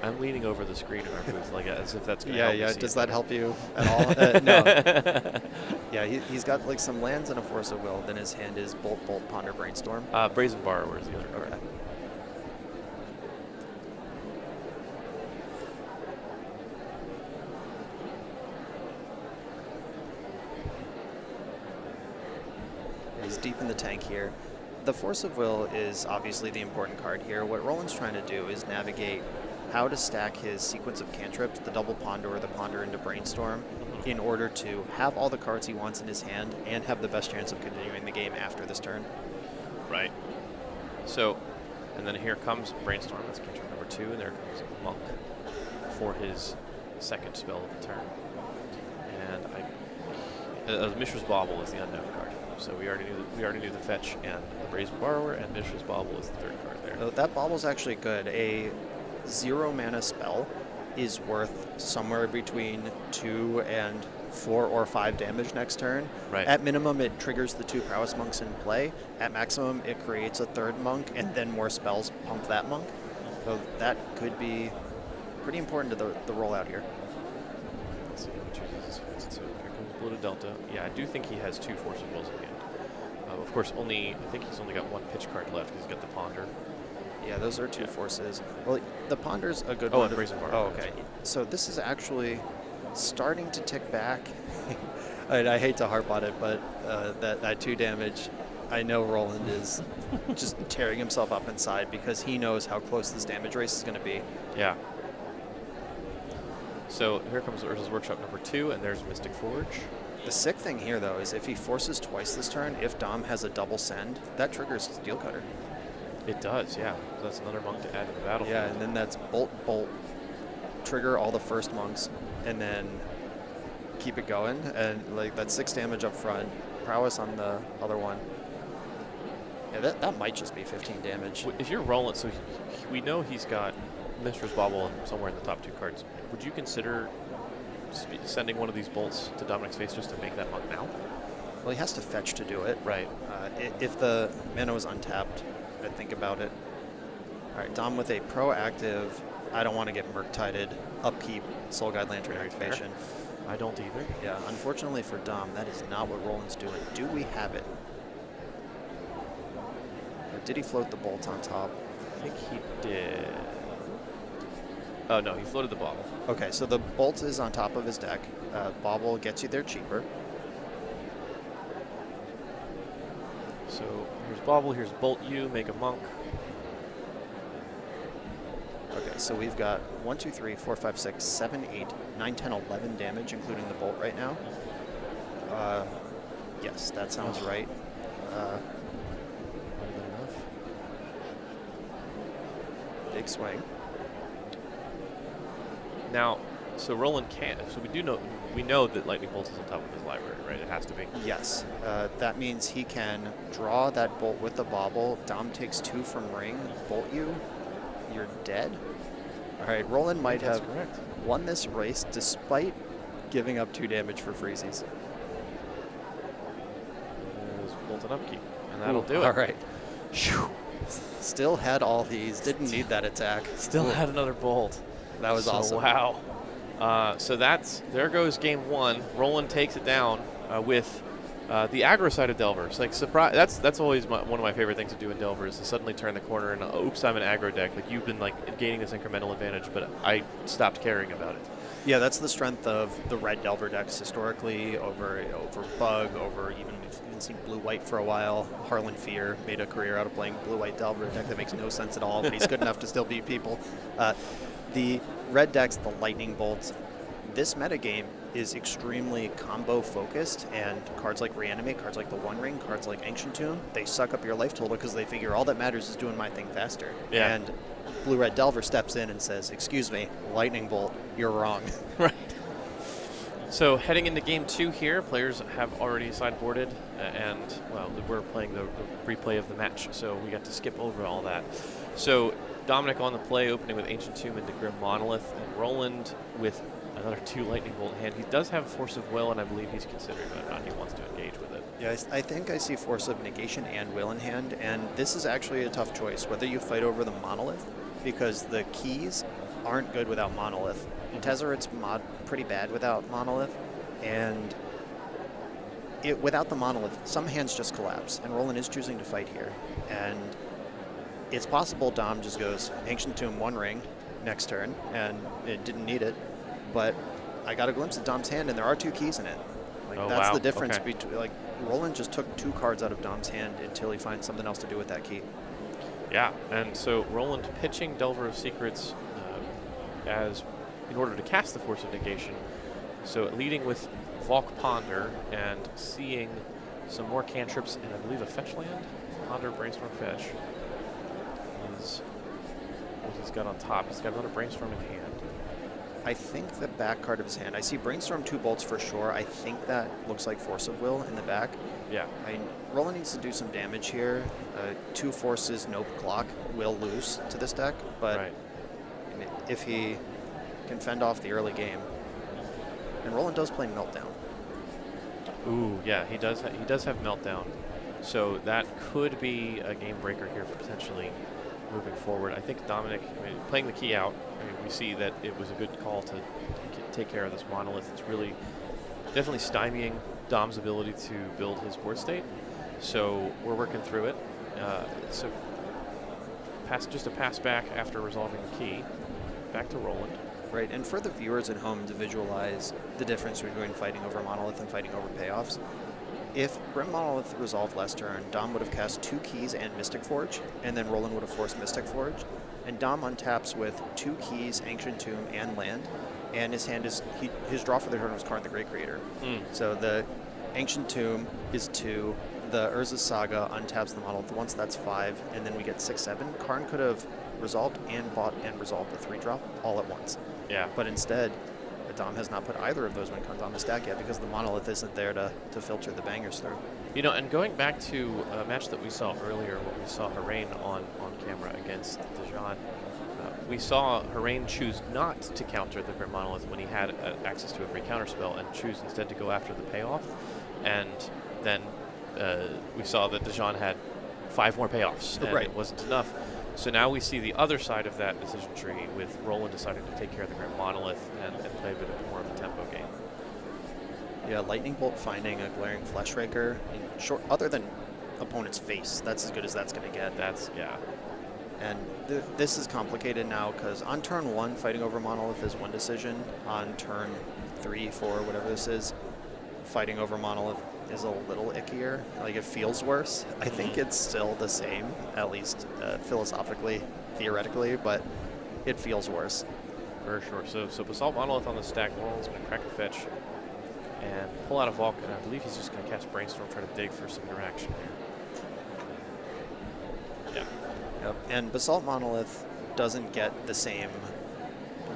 I'm leaning over the screen in our booth, like as if that's going to help me see Does it that better. help you at all? No. Yeah, he's got like some lands and a Force of Will. Then his hand is Bolt, Ponder, Brainstorm. Brazen Borrower is the other card. Okay. He's deep in the tank here. The Force of Will is obviously the important card here. What Roland's trying to do is navigate how to stack his sequence of cantrips, the double Ponder or the Ponder into Brainstorm, in order to have all the cards he wants in his hand and have the best chance of continuing the game after this turn. Right. So, and then here comes Brainstorm. That's cantrip number 2, and there comes Monk for his second spell of the turn. And Mishra's Bauble is the unknown card. So we already knew the fetch and the Brazen Borrower, and Mishra's Bauble is the third card there. That Bauble's actually good. A 0 mana spell is worth somewhere between 2 and 4 or 5 damage next turn. Right. At minimum, it triggers the 2 Prowess Monks in play. At maximum, it creates a 3rd monk, and then more spells pump that monk. So that could be pretty important to the rollout here. Let's see what chooses. So here comes Bloated Delta. Yeah, I do think he has 2 Force of Wills in hand. Of course, I think he's only got 1 pitch card left because he's got the Ponder. Yeah, those are 2 forces. Well, the Ponder's a good Oh, one. and Brazen Borrower. Oh, okay. So this is actually starting to tick back. I hate to harp on it, but that 2 damage, I know Roland is just tearing himself up inside because he knows how close this damage race is going to be. Yeah. So here comes Urza's Workshop number 2, and there's Mystic Forge. The sick thing here, though, is if he forces twice this turn, if Dom has a double send, that triggers Steel Cutter. It does, yeah. So that's another monk to add to the battlefield. Yeah, and then that's Bolt, trigger all the first monks, and then keep it going. And like that's 6 damage up front, prowess on the other one. Yeah, that might just be 15 damage. If you're rolling, so we know he's got Mishra's Bauble somewhere in the top 2 cards. Would you consider sending one of these bolts to Dominic's face just to make that monk now? Well, he has to fetch to do it. Right. If the mana was untapped, I'd think about it. All right, Dom with a proactive, I don't want to get Murktided, upkeep, Soul Guide Lantern Very fair. activation. I don't either. Yeah, unfortunately for Dom, that is not what Roland's doing. Do we have it? Or did he float the bolt on top? I think he did. Oh, no, he floated the bauble. Okay, so the bolt is on top of his deck. Bauble gets you there cheaper. So here's Bauble, here's Bolt You, make a monk. Okay, so we've got 1, 2, 3, 4, 5, 6, 7, 8, 9, 10, 11 damage, including the bolt right now. Yes, that sounds right. Better than enough. Big swing. Now, so Roland can't. So we know that Lightning Bolt is on top of his library, right? It has to be. Yes, that means he can draw that bolt with the bauble. Dom takes 2 from ring, bolt you, you're dead. All right, Roland might That's have correct. won this race despite giving up 2 damage for freezies. There's Bolt and Upkeep, and that'll do it. All right. Phew. Still had all these, didn't need that attack. Still Ooh, had another Bolt. that was So, awesome. Wow. So there goes game 1. Roland takes it down with the aggro side of Delvers. Like surprise, that's always one of my favorite things to do in Delvers is to suddenly turn the corner and oops, I'm an aggro deck. Like you've been like gaining this incremental advantage, but I stopped caring about it. Yeah, that's the strength of the red Delver decks historically over Bug, over we've even seen blue-white for a while. Harlan Fear made a career out of playing blue-white Delver deck that makes no sense at all, but he's good enough to still beat people. The red decks, the lightning bolts, this metagame is extremely combo focused, and cards like Reanimate, cards like the One Ring, cards like Ancient Tomb, they suck up your life total because they figure all that matters is doing my thing faster. Yeah. And Blue-Red Delver steps in and says, excuse me, Lightning Bolt, you're wrong. Right. So heading into game 2 here, players have already sideboarded, and well, we're playing the replay of the match, so we got to skip over all that. So Dominic on the play, opening with Ancient Tomb into Grim Monolith, and Roland with another 2 Lightning Bolt in hand. He does have Force of Will, and I believe he's considering whether or not he wants to engage with it. Yeah, I think I see Force of Negation and Will in hand, and this is actually a tough choice, whether you fight over the Monolith, because the keys aren't good without Monolith. Tezzeret's pretty bad without Monolith, and without the Monolith, some hands just collapse, and Roland is choosing to fight here. And it's possible Dom just goes Ancient Tomb, One Ring next turn, and it didn't need it, but I got a glimpse of Dom's hand, and there are 2 keys in it. Like, oh, that's wow. the difference Okay. between, like, Roland just took 2 cards out of Dom's hand until he finds something else to do with that key. Yeah, and so Roland pitching Delver of Secrets as in order to cast the Force of Negation. So leading with Valk Ponder and seeing some more cantrips and I believe a fetch land. Ponder, Brainstorm, Fetch is what he's got on top. He's got another Brainstorm in hand. I think the back card of his hand, I see Brainstorm 2 bolts for sure. I think that looks like Force of Will in the back. Yeah. Roland needs to do some damage here. 2 forces, no clock will lose to this deck, but Right. if he can fend off the early game, and Roland does play Meltdown. Ooh, yeah, he does have Meltdown. So that could be a game breaker here for potentially moving forward. I think Dominic, playing the key out, we see that it was a good call to take care of this Monolith. It's really definitely stymieing Dom's ability to build his board state. So we're working through it. So just a pass back after resolving the key. Back to Roland. Right, and for the viewers at home to visualize the difference between fighting over Monolith and fighting over payoffs, if Grim Monolith resolved last turn, Dom would have cast 2 keys and Mystic Forge, and then Roland would have forced Mystic Forge, and Dom untaps with 2 keys, Ancient Tomb, and land, and his hand is, his draw for the turn was Karn the Great Creator. So the Ancient Tomb is 2, the Urza's Saga untaps the Monolith once, that's 5, and then we get 6/7. Karn could have resolved and bought and resolved the 3-drop all at once. Yeah. But instead, Dom has not put either of those win cons on the stack yet because the Monolith isn't there to filter the bangers through. You know, and going back to a match that we saw earlier, when we saw Harain on camera against Dijon, we saw Harain choose not to counter the Grim Monolith when he had access to a free counterspell and choose instead to go after the payoff. And then we saw that Dijon had 5 more payoffs, and it wasn't enough. So now we see the other side of that decision tree with Roland deciding to take care of the Grim Monolith and play a bit more of a tempo game. Yeah, Lightning Bolt finding a glaring Flesh Raker in short, other than opponent's face, that's as good as that's going to get. Yeah. And this is complicated now because on turn 1, fighting over Monolith is one decision. On turn 3, 4, whatever this is, fighting over Monolith is a little ickier. Like, it feels worse. I think it's still the same, at least philosophically, theoretically, but it feels worse. For sure. So Basalt Monolith on the stack. Roland's going to crack a fetch and pull out a Valk, and I believe he's just going to cast Brainstorm, try to dig for some interaction here. Yeah. Yep. And Basalt Monolith doesn't get the same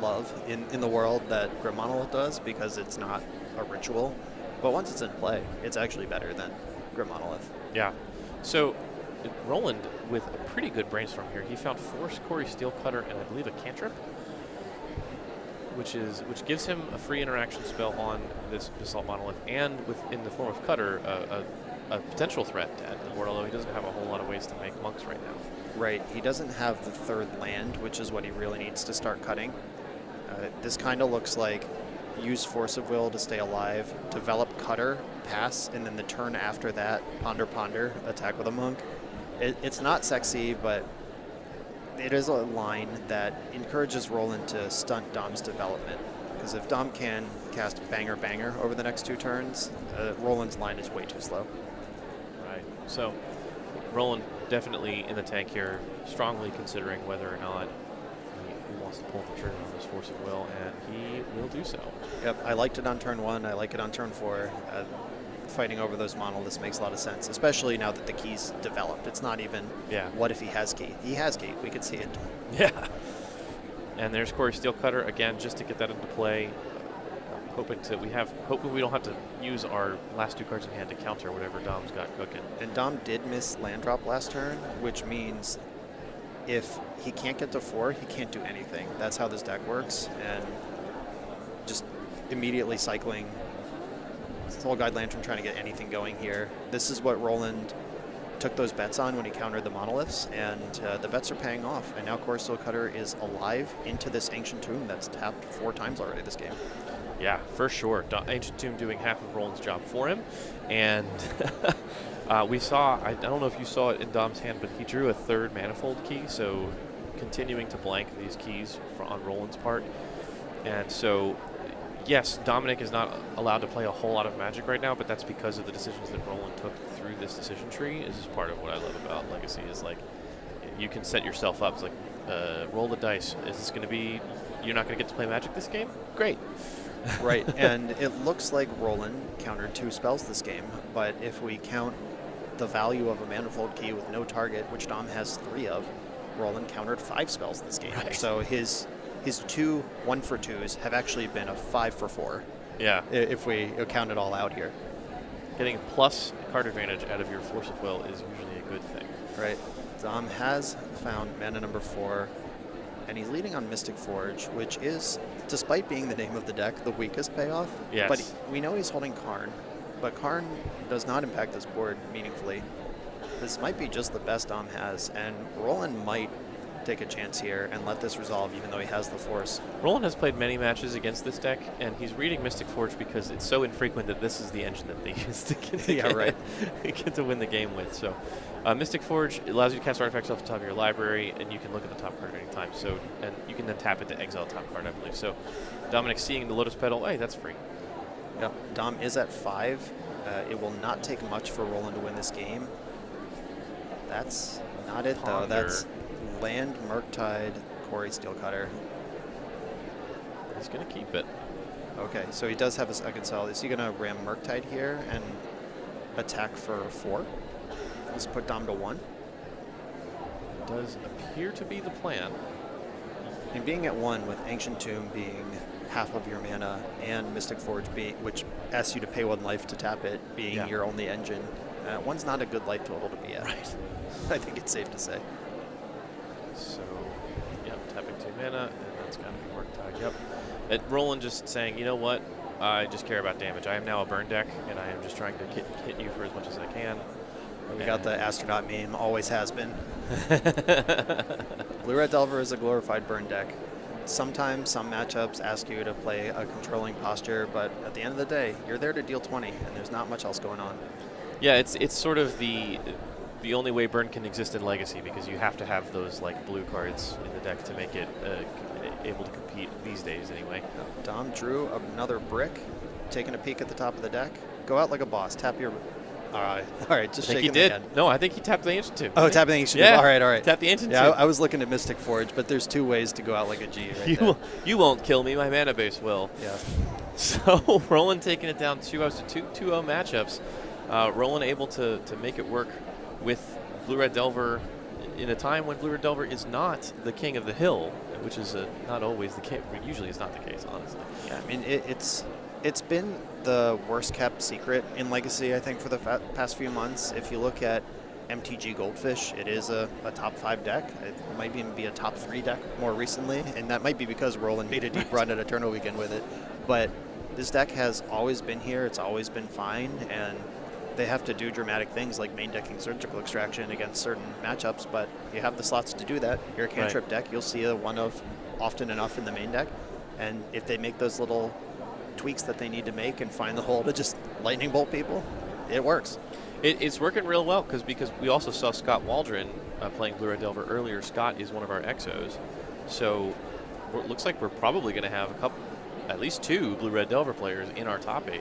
love in the world that Grim Monolith does because it's not a ritual. But once it's in play, it's actually better than Grim Monolith. Yeah. So Roland with a pretty good Brainstorm here. He found Force, Corey Steelcutter, and I believe a cantrip, which gives him a free interaction spell on this Basalt Monolith, and in the form of Cutter, a potential threat to add to the board, although he doesn't have a whole lot of ways to make monks right now. Right. He doesn't have the 3rd land, which is what he really needs to start cutting. This kind of looks like use Force of Will to stay alive, develop Cutter, pass, and then the turn after that, Ponder, attack with a Monk. It's not sexy, but it is a line that encourages Roland to stunt Dom's development. Because if Dom can cast Banger over the next 2 turns, Roland's line is way too slow. Right. So Roland definitely in the tank here, strongly considering whether or not he wants to pull the trigger on this Force of Will, and he will do so. Yep, I liked it on turn 1. I like it on turn 4. Fighting over those monoliths makes a lot of sense, especially now that the key's developed. It's not even, what if he has key? He has key. We could see it. Yeah. And there's Corey Steelcutter again, just to get that into play. Hoping we don't have to use our last 2 cards in hand to counter whatever Dom's got cooking. And Dom did miss land drop last turn, which means if he can't get to 4, he can't do anything. That's how this deck works, and just immediately cycling Soul Guide Lantern, trying to get anything going here. This is what Roland took those bets on when he countered the monoliths, and the bets are paying off. And now Corey Steelcutter is alive into this Ancient Tomb that's tapped 4 times already this game. Yeah, for sure. Ancient Tomb doing half of Roland's job for him. And we saw, I don't know if you saw it in Dom's hand, but he drew a 3rd Manifold key, so continuing to blank these keys on Roland's part. And so, yes, Dominic is not allowed to play a whole lot of Magic right now, but that's because of the decisions that Roland took through this decision tree. This is part of what I love about Legacy, is like, you can set yourself up. It's like, roll the dice. Is this going to be, you're not going to get to play Magic this game? Great. Right, and it looks like Roland countered 2 spells this game, but if we count the value of a Manifold Key with no target, which Dom has 3 of, Roland countered 5 spells this game. Right. So his 2 1-for-2s have actually been a 5-for-4. Yeah. If we count it all out here. Getting plus card advantage out of your Force of Will is usually a good thing. Right. Dom has found mana number 4, and he's leading on Mystic Forge, which is, despite being the name of the deck, the weakest payoff. Yes. But we know he's holding Karn, but Karn does not impact this board meaningfully. This might be just the best Dom has, and Roland might take a chance here and let this resolve, even though he has the Force. Roland has played many matches against this deck, and he's reading Mystic Forge because it's so infrequent that this is the engine that they use to get to win the game with. So, Mystic Forge allows you to cast artifacts off the top of your library, and you can look at the top card at any time. So, and you can then tap it to exile top card, I believe. So, Dominic seeing the Lotus Petal, hey, that's free. Yep, Dom is at 5. It will not take much for Roland to win this game. That's not it, though. That's land, Murktide, Corey Steelcutter. He's going to keep it. Okay, so he does have a second spell. Is he going to ram Murktide here and attack for 4? Let's put Dom to 1. It does appear to be the plan. And being at 1 with Ancient Tomb being half of your mana and Mystic Forge, which asks you to pay 1 life to tap it, being your only engine, 1's not a good life total to be at. Right. I think it's safe to say. So, tapping 2 mana, and that's got to be Murktide. Yep. And Roland just saying, you know what? I just care about damage. I am now a burn deck, and I am just trying to hit you for as much as I can. We got the astronaut meme, always has been. Blue-Red Delver is a glorified burn deck. Sometimes some matchups ask you to play a controlling posture, but at the end of the day, you're there to deal 20, and there's not much else going on. Yeah, it's sort of the only way burn can exist in Legacy, because you have to have those like blue cards in the deck to make it able to compete these days anyway. Dom drew another brick, taking a peek at the top of the deck. Go out like a boss. Tap your... All right, just shaking he did. the hand. No, I think he tapped the Ancient Tomb. Oh, tapping the Ancient Tomb. All right. Tap the Ancient Tomb. Yeah, I was looking at Mystic Forge, but there's 2 ways to go out like a G right there. You won't kill me. My mana base will. Yeah. So Roland taking it down 2-0 matchups. Roland able to make it work with Blue-Red Delver in a time when Blue-Red Delver is not the king of the hill, which is not always the case. Usually is not the case, honestly. Yeah, I mean, it's been the worst kept secret in Legacy, I think, for the past few months. If you look at MTG Goldfish, it is a top 5 deck. It might even be a top 3 deck more recently, and that might be because Roland made a deep run at Eternal Weekend with it. But this deck has always been here. It's always been fine, and they have to do dramatic things like main decking Surgical Extraction against certain matchups, but you have the slots to do that. You're a cantrip deck. You'll see a 1 of often enough in the main deck, And if they make those little tweaks that they need to make and find the hole to just lightning bolt people, it works. It's working real well because we also saw Scott Waldron playing Blue Red Delver earlier. Scott is one of our exos, so it looks like we're probably going to have at least 2 Blue Red Delver players in our top 8.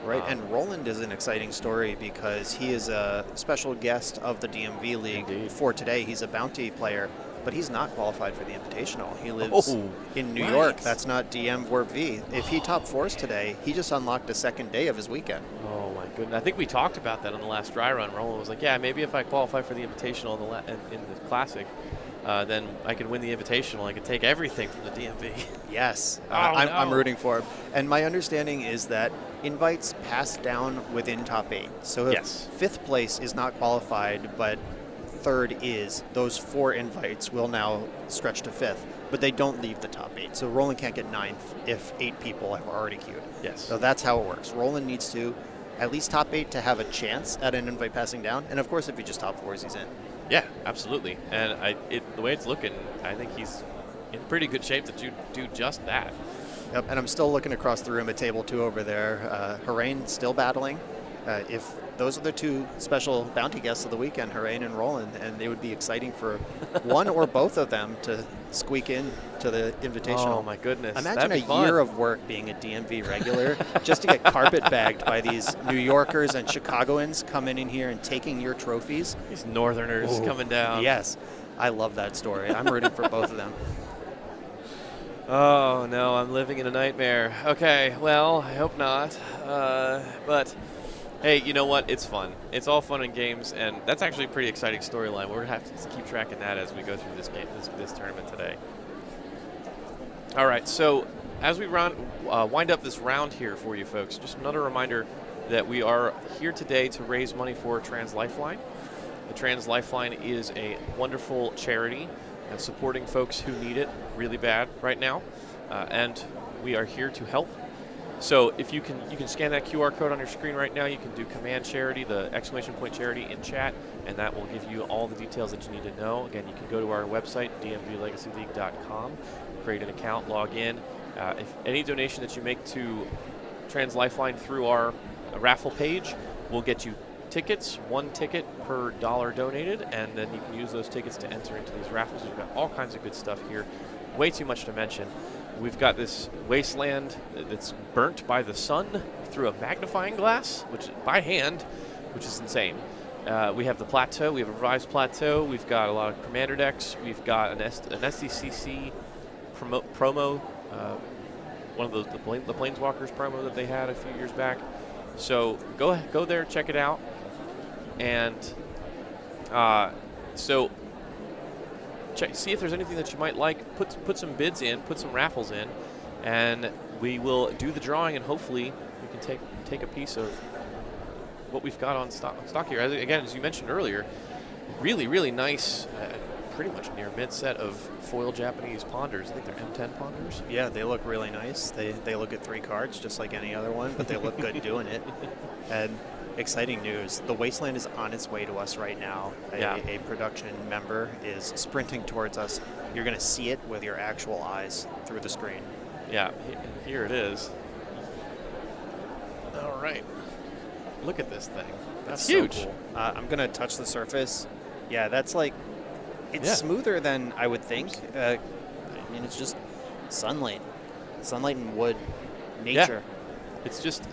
Right, and Roland is an exciting story because he is a special guest of the DMV League. Indeed. For today. He's a bounty player, but he's not qualified for the Invitational. He lives in New York. That's not DM Warp V. If he top 4s today, he just unlocked the second day of his weekend. Oh my goodness! I think we talked about that on the last dry run. Roland was like, "Yeah, maybe if I qualify for the Invitational in the Classic, then I can win the Invitational. I can take everything from the DMV." Yes, Oh, I'm no. rooting for him. And my understanding is that invites pass down within top 8. So if Yes. 5th place is not qualified, but 3rd is, those 4 invites will now stretch to 5th. But they don't leave the top 8. So Roland can't get 9th if 8 people have already queued. Yes. So that's how it works. Roland needs to at least top 8 to have a chance at an invite passing down. And of course, if he just top 4s, he's in. Yeah, absolutely. And the way it's looking, I think he's in pretty good shape to do just that. Yep, and I'm still looking across the room at table 2 over there. Harain still battling. If those are the 2 special bounty guests of the weekend, Harain and Roland, and it would be exciting for one or both of them to squeak in to the Invitational. Oh my goodness! Imagine That'd a be fun. year of work being a DMV regular just to get carpet bagged by these New Yorkers and Chicagoans coming in here and taking your trophies. These Northerners coming down. Yes, I love that story. I'm rooting for both of them. Oh no, I'm living in a nightmare. Okay, well, I hope not. But hey, you know what? It's fun. It's all fun and games, and that's actually a pretty exciting storyline. We're gonna have to keep tracking that as we go through this game, this tournament today. All right, so as we wind up this round here for you folks, just another reminder that we are here today to raise money for Trans Lifeline. The Trans Lifeline is a wonderful charity supporting folks who need it really bad right now, and we are here to help. So if you can scan that QR code on your screen right now. You can do command charity, the exclamation point charity in chat, and that will give you all the details that you need to know. Again, you can go to our website, dmvlegacyleague.com, create an account, log in. If any donation that you make to Trans Lifeline through our raffle page will get you tickets, 1 ticket per $1 donated, and then you can use those tickets to enter into these raffles. We've got all kinds of good stuff here. Way too much to mention. We've got this wasteland that's burnt by the sun through a magnifying glass, which by hand, which is insane. We have the plateau. We have a revised plateau. We've got a lot of commander decks. We've got an SDCC promo, one of the Planeswalkers promo that they had a few years back. So go there, check it out. And see if there's anything that you might like. Put some bids in, put some raffles in, and we will do the drawing. And hopefully, we can take a piece of what we've got on stock here. Again, as you mentioned earlier, really, really nice, pretty much near mint set of foil Japanese Ponders. I think they're M10 Ponders. Yeah, they look really nice. They look at 3 cards just like any other one, but they look good doing it. And exciting news, the Wasteland is on its way to us right now. A production member is sprinting towards us. You're going to see it with your actual eyes through the screen. Yeah, here it is. All right. Look at this thing. That's huge. So cool. I'm going to touch the surface. Yeah, that's like, it's smoother than I would think. I mean, it's just sunlight. Sunlight and wood. Nature. Yeah. It's just,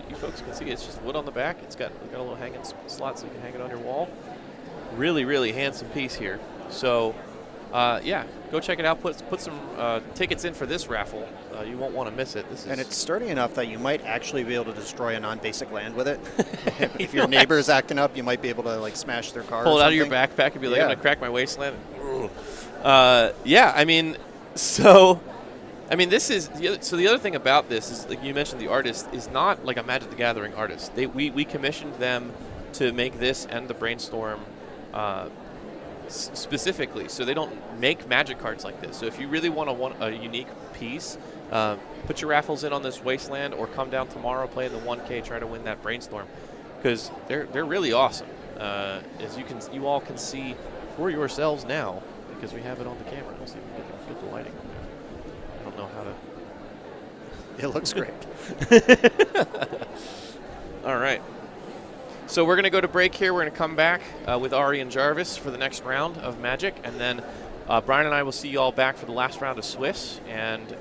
you folks can see it's just wood on the back. It's got a little hanging slot so you can hang it on your wall. Really, really handsome piece here. So, go check it out. Put some tickets in for this raffle. You won't want to miss it. And it's sturdy enough that you might actually be able to destroy a non-basic land with it. If your neighbor's acting up, you might be able to like smash their car. Pull it or out of your something. backpack and be like, I'm gonna crack my wasteland. I mean, this is the other thing about this is, like you mentioned, the artist is not like a Magic the Gathering artist. We commissioned them to make this and the Brainstorm specifically, so they don't make Magic cards like this. So if you really want a unique piece, put your raffles in on this Wasteland, or come down tomorrow, play in the 1K, try to win that Brainstorm, because they're really awesome. As you all can see for yourselves now, because we have it on the camera. Let's see if we can get the lighting. I don't know how to It looks great. All right. So we're going to go to break here. We're going to come back with Ari and Jarvis for the next round of Magic, and then Brian and I will see you all back for the last round of Swiss, and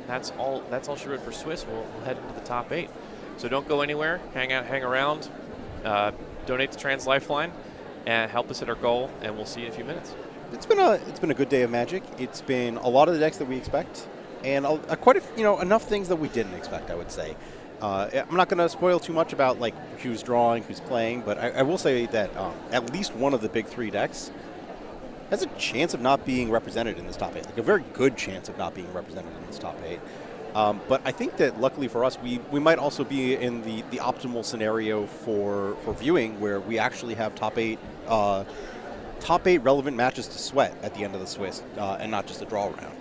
that's all she wrote for Swiss. We'll head into the top 8. So don't go anywhere. Hang around. Donate to Trans Lifeline, and help us hit our goal. And we'll see you in a few minutes. It's been a good day of Magic. It's been a lot of the decks that we expect, and enough things that we didn't expect, I would say. I'm not going to spoil too much about like who's drawing, who's playing, but I will say that at least one of the big 3 decks has a chance of not being represented in this top 8, like a very good chance of not being represented in this top 8. But I think that luckily for us, we might also be in the optimal scenario for viewing, where we actually have top 8 relevant matches to sweat at the end of the Swiss, and not just a draw round.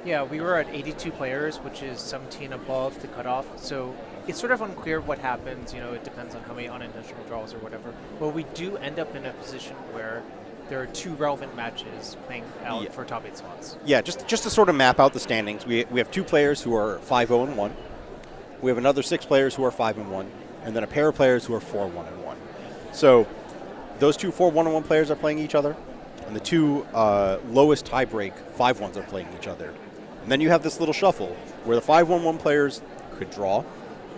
Yeah, we were at 82 players, which is 17 above the cutoff. So it's sort of unclear what happens. It depends on how many unintentional draws or whatever. But we do end up in a position where there are 2 relevant matches playing out for top 8 spots. Yeah, just to sort of map out the standings, we have 2 players who are 5-0-1. We have another 6 players who are 5-1, and then a pair of players who are 4-1-1. So those 2 4-1-1 players are playing each other, and the 2 lowest tiebreak 5-1s are playing each other. And then you have this little shuffle where the 5-1-1 players could draw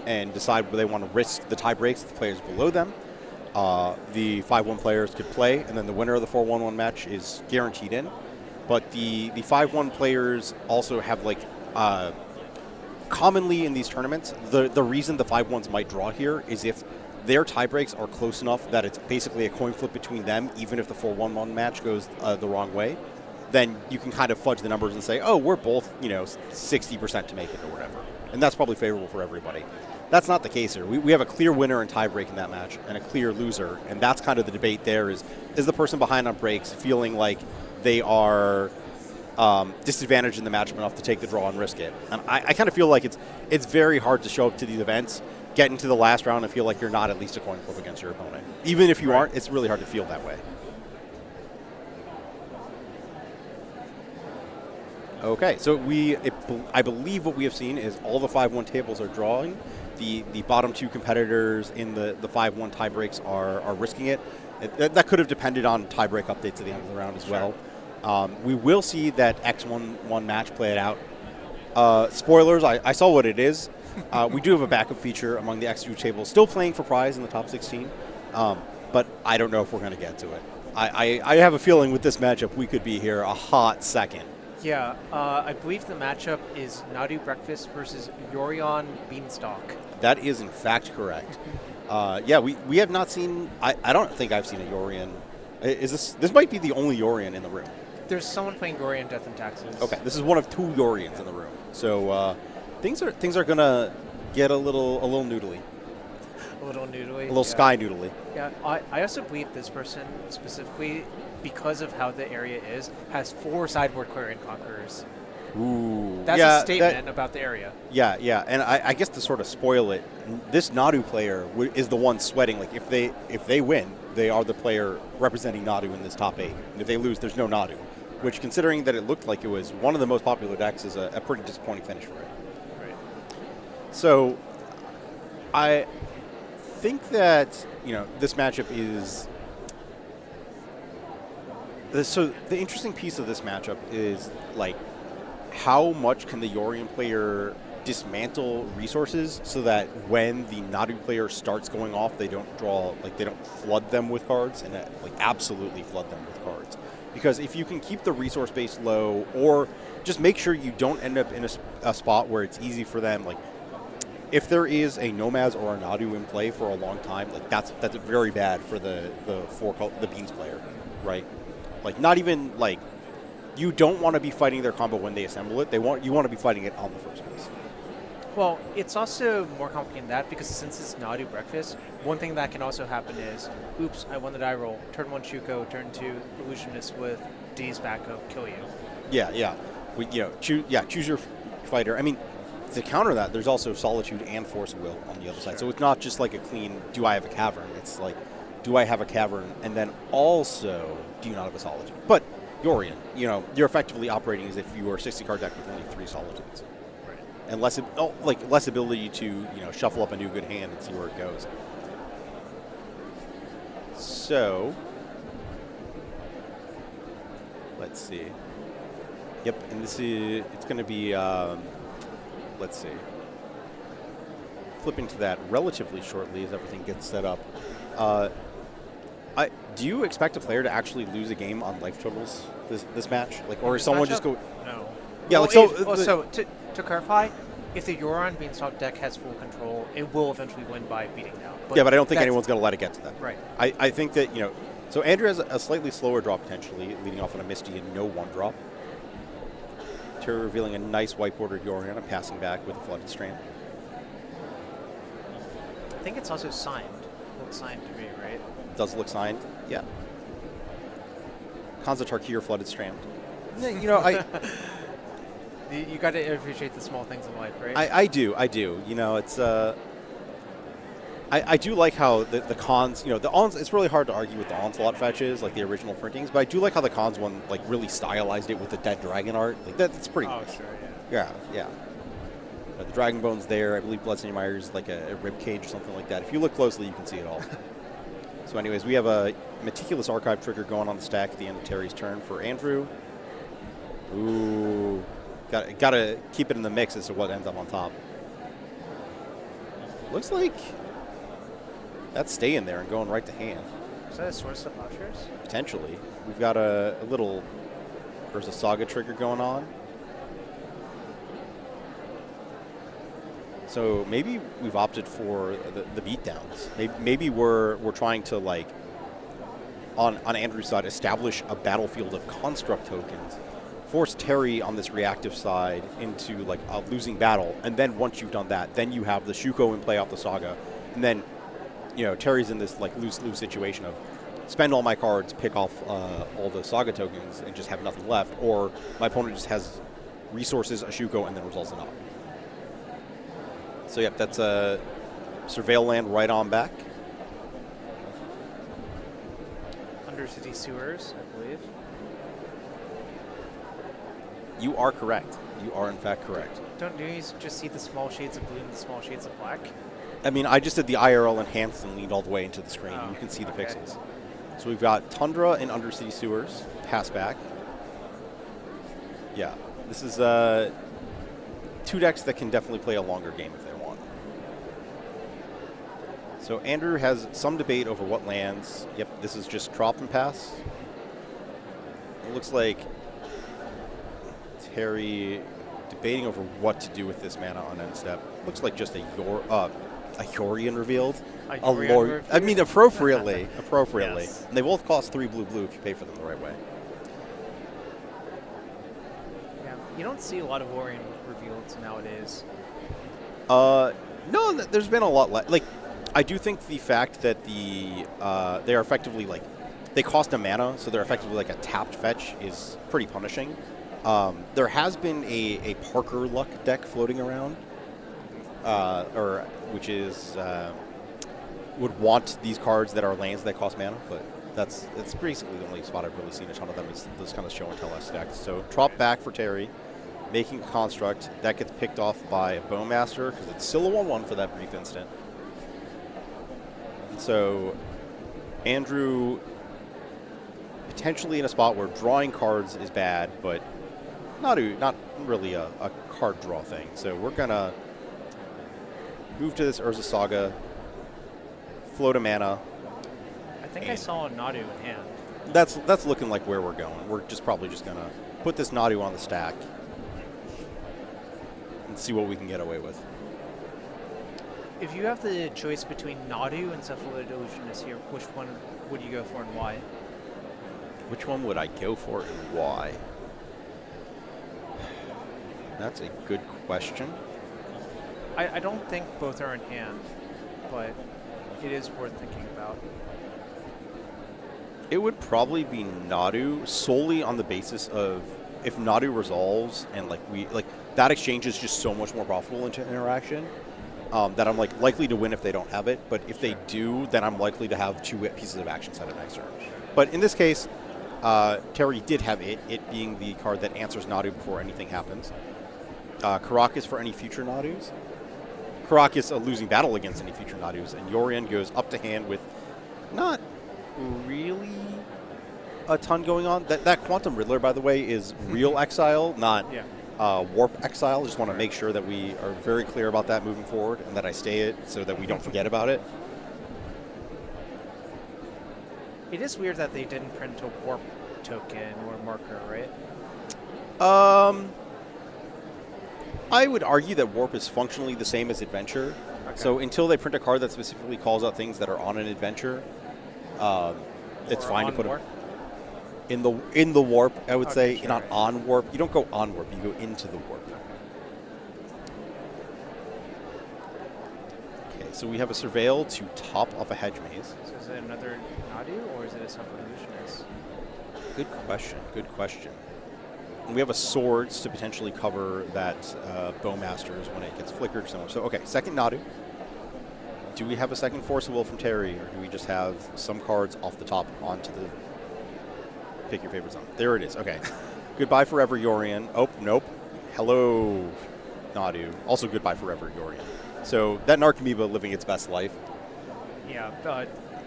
and decide whether they want to risk the tie breaks of the players below them. The 5-1 players could play, and then the winner of the 4-1-1 match is guaranteed in. But the 5-1 players also have, like, commonly in these tournaments, the reason the 5-1s might draw here is if their tie breaks are close enough that it's basically a coin flip between them, even if the 4-1-1 match goes the wrong way. Then you can kind of fudge the numbers and say, oh, we're both, 60% to make it or whatever. And that's probably favorable for everybody. That's not the case here. We have a clear winner and tiebreak in that match and a clear loser, and that's kind of the debate there is the person behind on breaks feeling like they are disadvantaged in the matchup enough to take the draw and risk it? And I kind of feel like it's very hard to show up to these events, get into the last round, and feel like you're not at least a coin flip against your opponent. Even if you aren't, it's really hard to feel that way. Okay, so I believe what we have seen is all the 5-1 tables are drawing. The bottom 2 competitors in the 5-1 tie breaks are risking it. That could have depended on tiebreak updates at the end of the round as well. We will see that X1 match play it out. Spoilers, I saw what it is. We do have a backup feature among the X2 tables, still playing for prize in the top 16, but I don't know if we're going to get to it. I have a feeling with this matchup we could be here a hot second. Yeah, I believe the matchup is Nadu Breakfast versus Yorion Beanstalk. That is in fact correct. We have not seen. I don't think I've seen a Yorion. This might be the only Yorion in the room. There's someone playing Yorion Death and Taxes. Okay, this is one of 2 Yorions in the room. So things are gonna get a little noodly. A little noodly. A little sky noodly. Yeah, I also believe this person specifically, because of how the area is, has 4 sideboard Clarion Conquerors. Ooh. That's a statement about the area. Yeah, and I guess to sort of spoil it, this Nadu player is the one sweating. Like if they win, they are the player representing Nadu in this top 8. And if they lose, there's no Nadu. Which, considering that it looked like it was one of the most popular decks, is a pretty disappointing finish for it. Right. So, I think that this matchup is. So the interesting piece of this matchup is like how much can the Yorion player dismantle resources so that when the Nadu player starts going off, they don't flood them with cards and absolutely flood them with cards. Because if you can keep the resource base low, or just make sure you don't end up in a spot where it's easy for them, like if there is a Nomads or a Nadu in play for a long time, like that's very bad for the Beans player, right? Like not even like you don't want to be fighting their combo when they assemble it. You want to be fighting it on the first piece. Well, it's also more complicated than that because since it's Nadu Breakfast, one thing that can also happen is, oops, I won the die roll. Turn 1 Shuko, turn 2 Illusionist with D's backup, kill you. Yeah. Choose your fighter. I mean, to counter that, there's also Solitude and Force of Will on the other side. So it's not just like a clean, do I have a Cavern? It's like, do I have a Cavern? And then also, do you not have a Solitude? But Yorion, you're effectively operating as if you were a 60-card deck with only 3 Solitudes. and less ability to shuffle up a new good hand and see where it goes. So let's see. Yep, and it's going to be let's see. Flipping to that relatively shortly as everything gets set up. Do you expect a player to actually lose a game on life totals this match? Or is someone just go? No. Yeah, well, so to clarify, if the Yorion Beanstalk deck has full control, it will eventually win by beating down. But I don't think anyone's going to let it get to that. Right. I think that so Andrew has a slightly slower draw potentially, leading off on a Misty and no 1-drop. Terry revealing a nice white-bordered Yorion and passing back with a Flooded Strand. I think it's also signed. Looks signed to me, right? Does look signed, yeah. Kanza Tarkir Flooded Strand. You got to appreciate the small things in life, right? I do. It's I do like how the cons, it's really hard to argue with the Onslaught fetches, like the original printings, but I do like how the cons one really stylized it with the dead dragon art. That's pretty Oh, nice. sure, Yeah. The dragon bone's there. I believe Bloodstained Mire's like a rib cage or something like that. If you look closely, you can see it all. So anyways, we have a Meticulous Archive trigger going on the stack at the end of Terry's turn for Andrew. Ooh. Got to keep it in the mix as to what ends up on top. Looks like that's staying there and going right to hand. Is that a source of Plowshares? Potentially. We've got a little Urza Saga trigger going on. So maybe we've opted for the beatdowns. Maybe we're trying to on Andrew's side establish a battlefield of construct tokens, force Terry on this reactive side into a losing battle, and then once you've done that, then you have the Shuko in play off the Saga, and then Terry's in this lose-lose situation of spend all my cards, pick off all the Saga tokens, and just have nothing left, or my opponent just has resources, a Shuko, and then results in knock. So, yep, that's a Surveil land right on back. Undercity Sewers, I believe. You are correct. You are, in fact, correct. Don't you just see the small shades of blue and the small shades of black? I mean, I just did the IRL enhanced and leaned all the way into the screen. You can see the pixels. So we've got Tundra and Undercity Sewers, pass back. Yeah, this is two decks that can definitely play a longer game if they want. So Andrew has some debate over what lands. Yep, this is just drop and pass. It looks like Terry debating over what to do with this mana on end step. Looks like just a Yorion revealed. I mean, appropriately. Yes. And they both cost 3 blue if you pay for them the right way. Yeah, you don't see a lot of Yorion revealed nowadays. No, there's been a lot less. I do think the fact that they are effectively they cost a mana, so they're effectively a tapped fetch is pretty punishing. There has been a Parker Luck deck floating around, which is would want these cards that are lands that cost mana, but that's basically the only spot I've really seen a ton of them is this kind of show and tell S decks. So drop back for Terry, making a construct that gets picked off by a Bowmaster because it's still a 1/1 for that brief instant. And so Andrew potentially in a spot where drawing cards is bad, but not really a card draw thing. So we're gonna move to this Urza Saga, float a mana. I think I saw a Nadu in hand. That's looking like where we're going. We're probably just gonna put this Nadu on the stack and see what we can get away with. If you have the choice between Nadu and Cephalid Illusionist here, which one would you go for and why? Which one would I go for and why? That's a good question. I don't think both are in hand, but it is worth thinking about. It would probably be Nadu solely on the basis of if Nadu resolves and that exchange is just so much more profitable into interaction that I'm likely to win if they don't have it. But if they do, then I'm likely to have 2 pieces of action set up next turn. But in this case, Terry did have it being the card that answers Nadu before anything happens. Caracas for any future Nadus. Caracas a losing battle against any future Nadus, and Yorion goes up to hand with not really a ton going on. That Quantum Riddler, by the way, is real exile, not warp exile. Just want to make sure that we are very clear about that moving forward, and that I stay it so that we don't forget about it. It is weird that they didn't print a warp token or marker, right? I would argue that warp is functionally the same as adventure. Okay. So until they print a card that specifically calls out things that are on an adventure, it's fine to put warp? them in the warp. I would say sure, not right. on warp. You don't go on warp. You go into the warp. Okay, so we have a Surveil to top off a Hedge Maze. So is it another Nadu or is it a Self-Illusionist? Good question. Good question. And we have a Swords to potentially cover that Bowmasters when it gets flickered somewhere. So, okay, second Nadu. Do we have a second Force of Will from Terry, or do we just have some cards off the top onto the... Pick your favorite zone. There it is. Okay. Goodbye forever, Yorion. Oh, nope. Hello, Nadu. Also goodbye forever, Yorion. So that Narcomoeba living its best life. Yeah,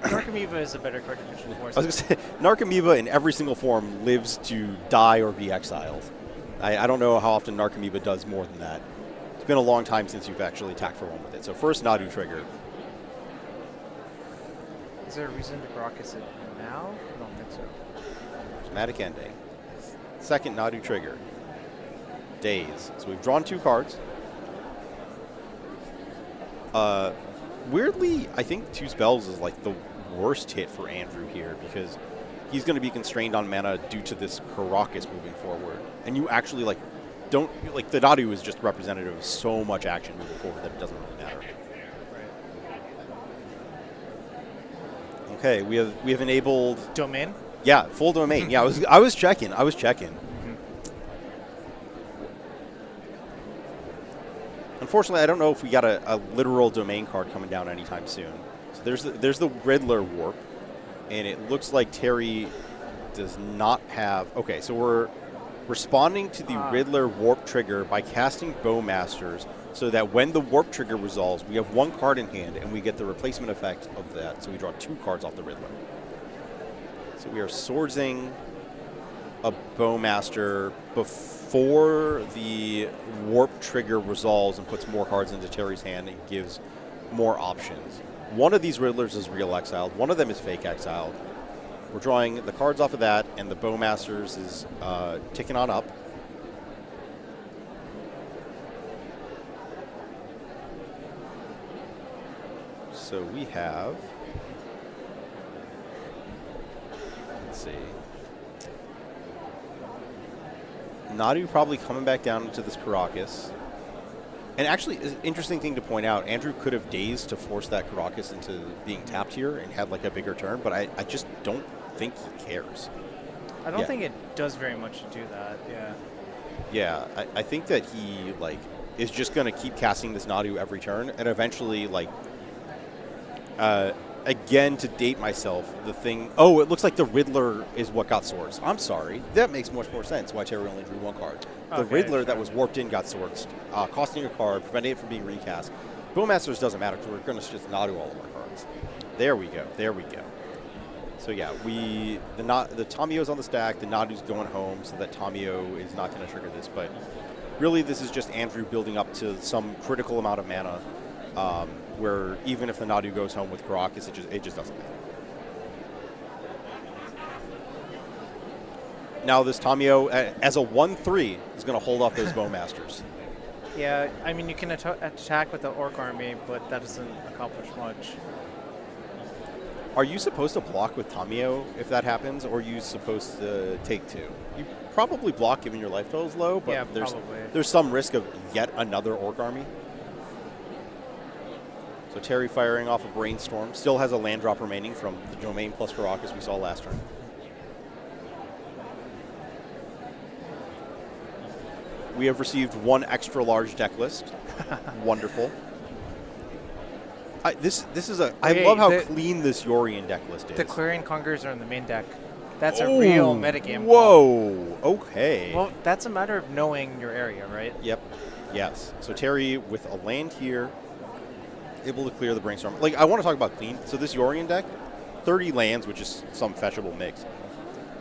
Narcomoeba is a better card to mention for us. I was going to say, Narcomoeba in every single form lives to die or be exiled. I don't know how often Narcomoeba does more than that. It's been a long time since you've actually attacked for one with it. So first Nadu trigger. Is there a reason to Caracas it now? I don't think so. Dramatic ending. Second Nadu trigger. Daze. So we've drawn 2 cards. Weirdly, I think 2 spells is like the worst hit for Andrew here because he's going to be constrained on mana due to this Caracas moving forward. And you actually don't the Nadu is just representative of so much action moving forward that it doesn't really matter. Right. Okay, we have enabled Domain? Yeah, full domain. Yeah, I was checking. Unfortunately, I don't know if we got a literal domain card coming down anytime soon. So there's the Riddler warp, and it looks like Terry does not have. Okay, so we're responding to the Riddler warp trigger by casting Bowmasters, so that when the warp trigger resolves, we have 1 card in hand, and we get the replacement effect of that. So we draw 2 cards off the Riddler. So we are swordsing a Bowmaster before the warp trigger resolves and puts more cards into Terry's hand and gives more options. One of these Riddlers is real exiled. One of them is fake exiled. We're drawing the cards off of that, and the Bowmasters is ticking on up. So we have... Let's see. Nadu probably coming back down into this Caracas. And actually, an interesting thing to point out, Andrew could have dazed to force that Caracas into being tapped here and had like a bigger turn, but I just don't think he cares. I don't think it does very much to do that, yeah. Yeah, I think that he is just going to keep casting this Nadu every turn, and eventually, again, to date myself, the thing... Oh, it looks like the Riddler is what got swords. I'm sorry. That makes much more sense why Terry only drew 1 card. The Riddler that was warped in got swords, costing a card, preventing it from being recast. Bowmasters doesn't matter because we're going to just Nadu all of our cards. There we go. So yeah, the Tamio's on the stack, the Nadu's going home, so that Tamio is not going to trigger this. But really, this is just Andrew building up to some critical amount of mana, where even if the Nadu goes home with Caracas, it just doesn't matter. Now this Tamio, as a 1/3, is going to hold off those Bowmasters. Yeah, I mean, you can attack with the Orc army, but that doesn't accomplish much. Are you supposed to block with Tamio if that happens, or are you supposed to take 2? You probably block given your life total is low, but yeah, there's some risk of yet another Orc army. So Terry firing off a Brainstorm. Still has a land drop remaining from the Domain plus Caracas we saw last turn. We have received 1 extra large deck list. Wonderful. I love how clean this Yorion deck list is. The Clarion Congers are in the main deck. That's a real metagame. Whoa. Okay. Well, that's a matter of knowing your area, right? Yep. Yes. So Terry with a land here, able to clear the Brainstorm. Like, I want to talk about clean. So this Yorion deck, 30 lands, which is some fetchable mix.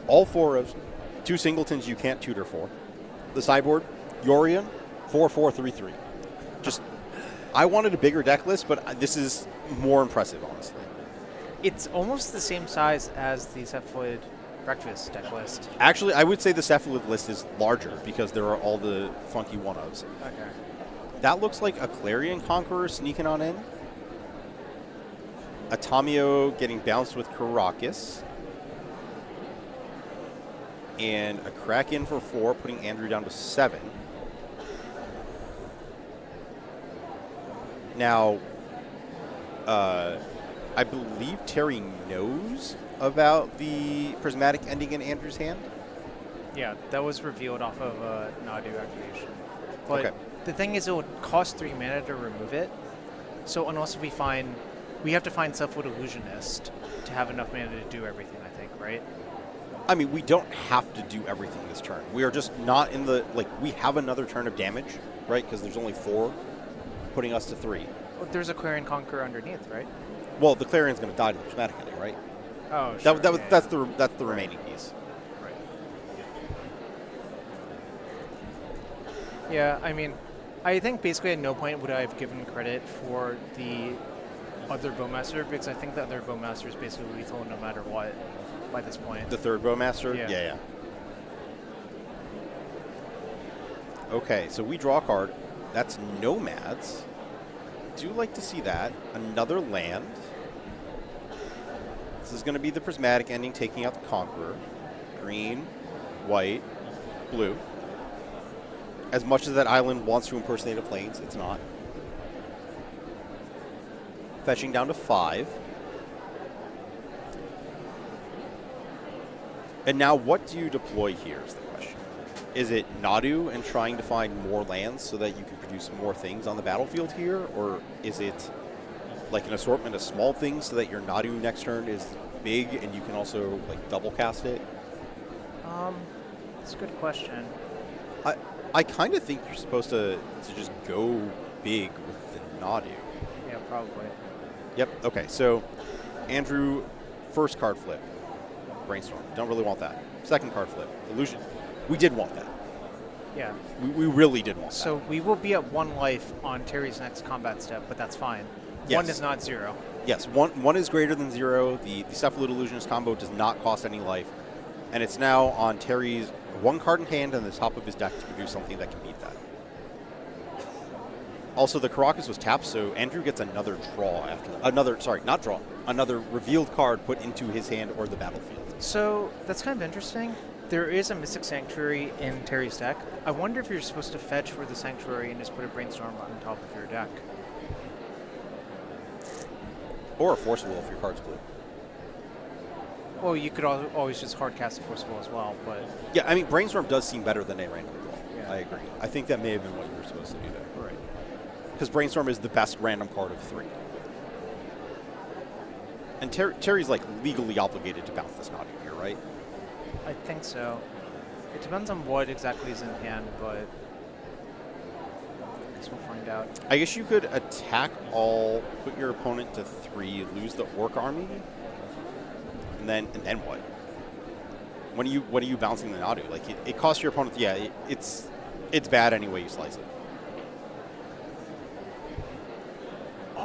All 4-ofs, 2 singletons you can't tutor for. The sideboard, Yorion, 4-4-3-3. Just, I wanted a bigger deck list, but this is more impressive, honestly. It's almost the same size as the Cephalid Breakfast deck list. Actually, I would say the Cephalid list is larger because there are all the funky 1-ofs. Okay. That looks like a Clarion Conqueror sneaking on in. A Tamio getting bounced with Karakas. And a Kraken for 4, putting Andrew down to 7. Now, I believe Terry knows about the Prismatic ending in Andrew's hand. Yeah, that was revealed off of Nadu activation. But Okay. the thing is, it would cost 3 mana to remove it. So unless we have to find Cephalid Illusionist to have enough mana to do everything, I think, right? I mean, we don't have to do everything this turn. We are just not in the, like, we have another turn of damage, right? Because there's only 4, putting us to 3. Well, there's a Clarion Conqueror underneath, right? Well, the Clarion's going to die to the Prismatic ending, right? Oh, sure. That's the remaining piece. Right. Yeah, I mean, I think basically at no point would I have given credit for the other Bowmaster, because I think the other Bowmaster is basically lethal no matter what by this point. The third Bowmaster? Yeah. Yeah. Okay, so we draw a card. That's Nomads. Do like to see that. Another land. This is going to be the Prismatic ending, taking out the Conqueror. Green, white, blue. As much as that island wants to impersonate a Plains, it's not. Fetching down to 5. And now what do you deploy here is the question. Is it Nadu and trying to find more lands so that you can produce more things on the battlefield here? Or is it like an assortment of small things so that your Nadu next turn is big and you can also like double cast it? That's a good question. I kind of think you're supposed to just go big with the Nadu. Yeah, probably. Yep, okay, so Andrew, first card flip. Brainstorm. Don't really want that. Second card flip. Illusion. We did want that. Yeah. We really did want that. So we will be at 1 life on Terry's next combat step, but that's fine. Yes. 1 is not 0. Yes, one is greater than 0. The Cephalid Illusionist combo does not cost any life. And it's now on Terry's 1 card in hand and the top of his deck to produce something that can beat that. Also, the Karakas was tapped, so Andrew gets another draw after that. Another revealed card put into his hand or the battlefield. So that's kind of interesting. There is a Mystic Sanctuary in Terry's deck. I wonder if you're supposed to fetch for the Sanctuary and just put a Brainstorm on top of your deck. Or a Forcible if your card's blue. Well, you could always just hardcast a Forcible as well, but... Yeah, I mean, Brainstorm does seem better than a random draw. Yeah. I agree. I think that may have been what you were supposed to do there. Right. Because Brainstorm is the best random card of 3. And Terry's like legally obligated to bounce this Nadu here, right? I think so. It depends on what exactly is in hand, but I guess we'll find out. I guess you could attack all, put your opponent to 3, lose the Orc army, and then what? When are you bouncing the Nadu? Like it costs your opponent. Yeah, it's bad any way you slice it.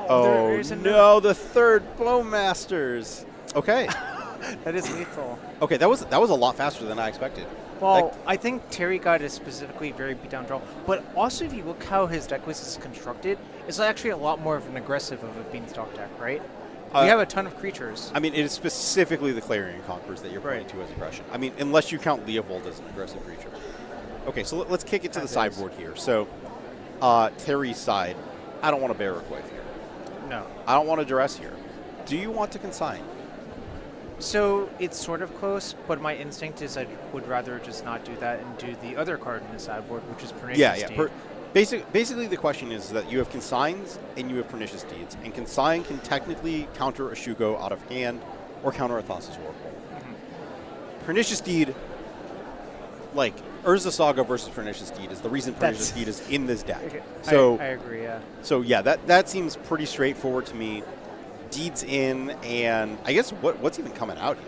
Oh no, the third Bowmasters. Okay. That is lethal. Okay, that was a lot faster than I expected. Well, I think Terry got a specifically very beat-down draw, but also if you look how his deck list is constructed, it's actually a lot more of an aggressive of a Beanstalk deck, right? We have a ton of creatures. I mean, it is specifically the Clarion Conquerors that you're pointing to as aggression. I mean, unless you count Leovold as an aggressive creature. Okay, so let's kick it to the sideboard here. So, Terry's side, I don't want to bear Requaith here. No. I don't want to duress here. Do you want to consign? So it's sort of close, but my instinct is I would rather just not do that and do the other card in the sideboard, which is Pernicious Deed. Basically, the question is that you have Consigns and you have Pernicious Deeds, and Consign can technically counter a Shugo out of hand or counter a Thassa's Oracle. Pernicious Deed, like, Urza Saga versus Pernicious Deed is the reason Pernicious Deed is in this deck. Okay. So I agree, yeah. So yeah, that seems pretty straightforward to me. Deed's in, and I guess what's even coming out here?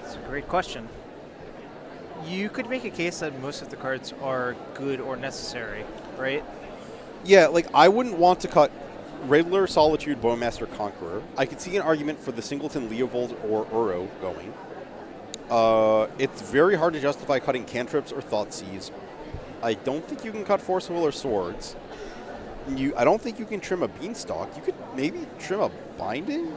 It's a great question. You could make a case that most of the cards are good or necessary, right? Yeah, like I wouldn't want to cut Raidler, Solitude, Bowmaster, Conqueror. I could see an argument for the Singleton, Leovold, or Uro going. It's very hard to justify cutting Cantrips or Thoughtseize. I don't think you can cut Force Will or Swords. I don't think you can trim a Beanstalk. You could maybe trim a Binding?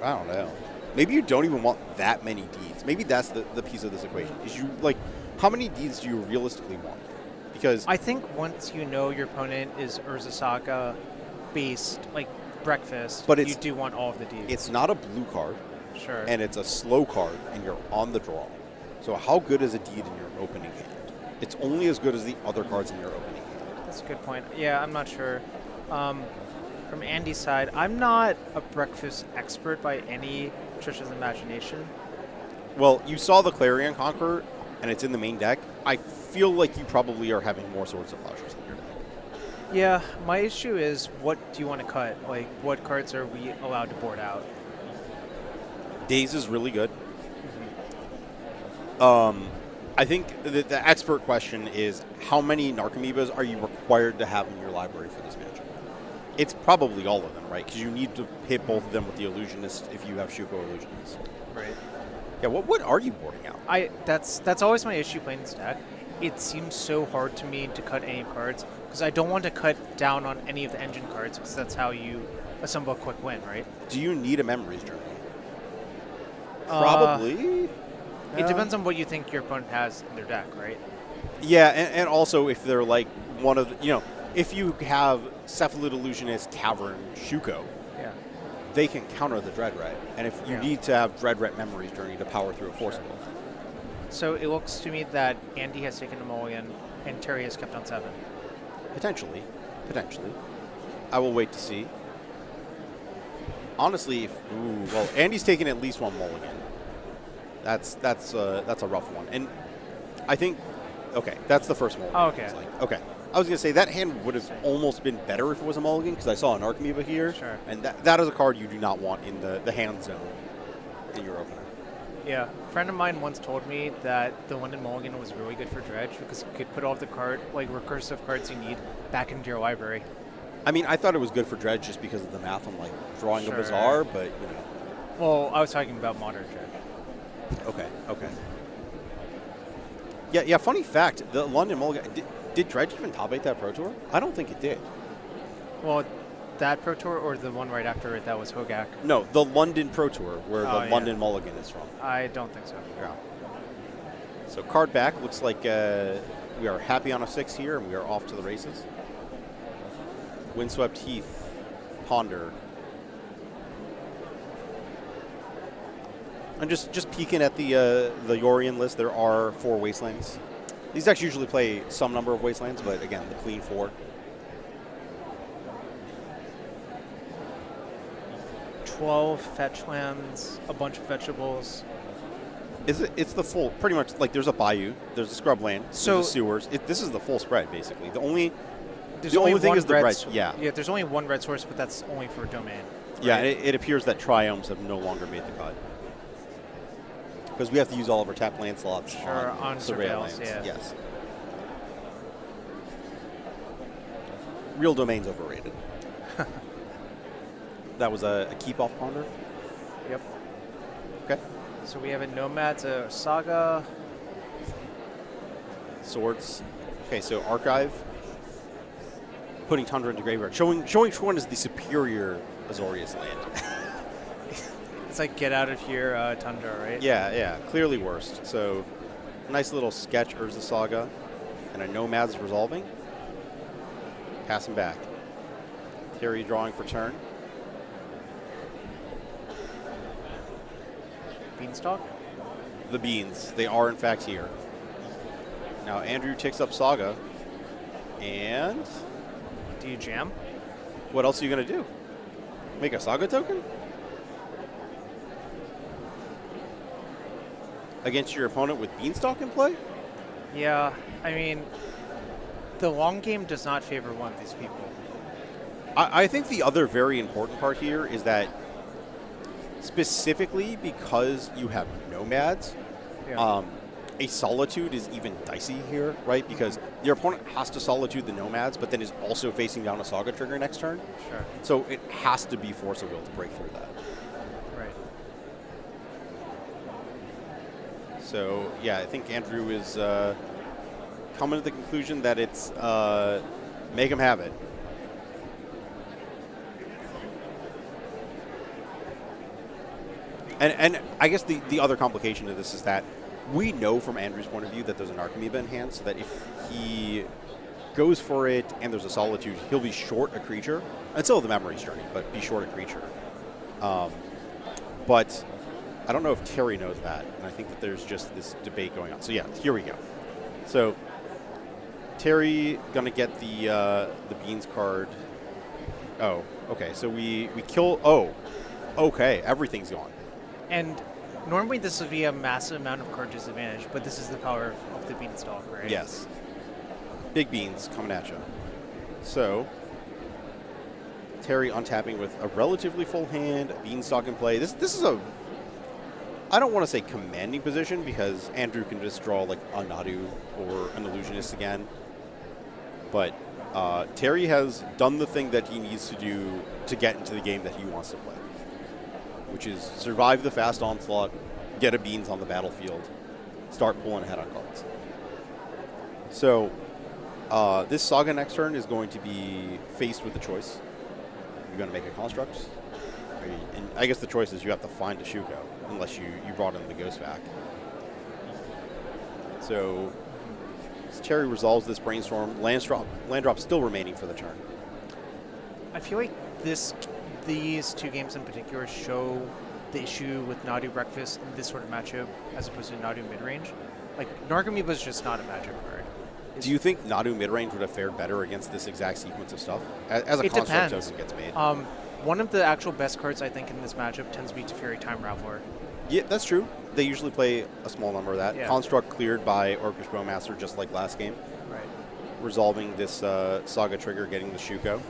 I don't know. Maybe you don't even want that many deeds. Maybe that's the piece of this equation. Is you like, how many deeds do you realistically want? Because I think once you know your opponent is Urza Saga based, like breakfast, but you do want all of the deeds. it's not a blue card, Sure. and it's a slow card, and you're on the draw. So how good is a deed in your opening hand? It's only as good as the other cards in your opening hand. That's a good point. Yeah, I'm not sure. From Andy's side, I'm not a breakfast expert by any stretch of the imagination. Well, you saw the Clarion Conqueror, and it's in the main deck. I feel like you probably are having more Swords of Plowshares in your deck. Yeah, my issue is what do you want to cut? Like, what cards are we allowed to board out? Daze is really good. I think the expert question is how many Narcomoebas are you required to have in your library for this matchup? It's probably all of them, right? Because you need to hit both of them with the Illusionist if you have Shuko Illusionist. Right. Yeah, what are you boarding out? That's always my issue playing this deck. It seems so hard to me to cut any cards because I don't want to cut down on any of the engine cards because that's how you assemble a quick win, right? Do you need a Memories Journey? Probably. It depends on what you think your opponent has in their deck, right? Yeah, and also if they're like one of the, if you have Cephalid Illusionist, Cavern, Shuko, Yeah. they can counter the Dreadret. And if you need to have Dreadret Memories Journey to power through a Force Will. So it looks to me that Andy has taken a mulligan and Terry has kept on 7. Potentially. I will wait to see. Honestly, well, Andy's taken at least one mulligan. That's a rough one. And I think, okay, that's the first mulligan. Oh, okay. It's like, okay. I was going to say that hand would have almost been better if it was a mulligan because I saw an Archimedes here. Sure. And that is a card you do not want in the hand zone in your opener. Yeah. A friend of mine once told me that the London Mulligan was really good for Dredge because you could put all the recursive cards you need back into your library. I mean, I thought it was good for Dredge just because of the math on, drawing a Bazaar, but, Well, I was talking about modern Dredge. Okay. Yeah, funny fact, the London Mulligan, did Dredge even top 8 that Pro Tour? I don't think it did. Well, that Pro Tour or the one right after it that was Hogak? No, the London Pro Tour, where the London Mulligan is from. I don't think so. Yeah. So card back, looks like we are happy on a 6 here, and we are off to the races. Windswept Heath, Ponder. I'm just peeking at the Yorion list. There are 4 Wastelands. These decks usually play some number of Wastelands, but again, the clean 4. 12 fetch lands, a bunch of vegetables. It's the full, pretty much, there's a bayou, there's a scrub land, So- there's a sewers. This is the full spread, basically. The only There's only only thing one is the red red, so- yeah. Yeah, there's only one red source, but that's only for domain. Yeah, right? it appears that Triomes have no longer made the cut. Because we have to use all of our tap land slots on Surveillance, yeah. Yes. Real domain's overrated. That was a keep-off Ponder? Yep. Okay. So we have a Nomads, a Saga. Swords. Okay, so Archive. Putting Tundra into graveyard. Showing which one is the superior Azorius land. It's like get out of here, Tundra, right? Yeah, clearly worst. So, nice little sketch Urza Saga, and a Nomad's resolving. Passing back. Terry drawing for turn. Beanstalk? The Beans. They are, in fact, here. Now, Andrew takes up Saga. And Do you jam? what else are you going to do? Make a Saga token? against your opponent with Beanstalk in play? Yeah, I mean, the long game does not favor one of these people. I think the other very important part here is that specifically because you have nomads, a Solitude is even dicey here, right? Because your opponent has to Solitude the nomads, but then is also facing down a Saga trigger next turn. Sure. So it has to be Force of Will to break through that. Right. So, yeah, I think Andrew is coming to the conclusion that it's make him have it. And I guess the other complication to this is that we know from Andrew's point of view that there's an Archemy in hand, so that if he goes for it and there's a Solitude, he'll be short a creature. Until the Memory's Journey, but be short a creature. But I don't know if Terry knows that, and I think that there's just this debate going on. So yeah, here we go. So Terry gonna get the Beans card. Oh, okay. So we kill. Oh, okay. Everything's gone. And normally this would be a massive amount of card disadvantage, but this is the power of the Beanstalk, right? Yes. Big beans coming at you. So Terry untapping with a relatively full hand, Beanstalk in play. This is a, I don't want to say commanding position because Andrew can just draw like a Nadu or an Illusionist again. But Terry has done the thing that he needs to do to get into the game that he wants to play, which is survive the fast onslaught, get a Beans on the battlefield, start pulling ahead on cards. So this Saga next turn is going to be faced with a choice. You're going to make a construct. And I guess the choice is you have to find a Shuko, unless you brought in the Ghost back. So as Terry resolves this brainstorm, land drop still remaining for the turn. I feel like these two games in particular show the issue with Nadu Breakfast in this sort of matchup as opposed to Nadu Midrange. Like, Narcomoeba is just not a magic card. Do you think Nadu Midrange would have fared better against this exact sequence of stuff? As a construct token gets made. One of the actual best cards, I think, in this matchup tends to be Teferi Time Raveler. Yeah, that's true. They usually play a small number of that. Yeah. Construct cleared by Orcish Bowmaster, just like last game. Right. Resolving this Saga trigger, getting the Shuko.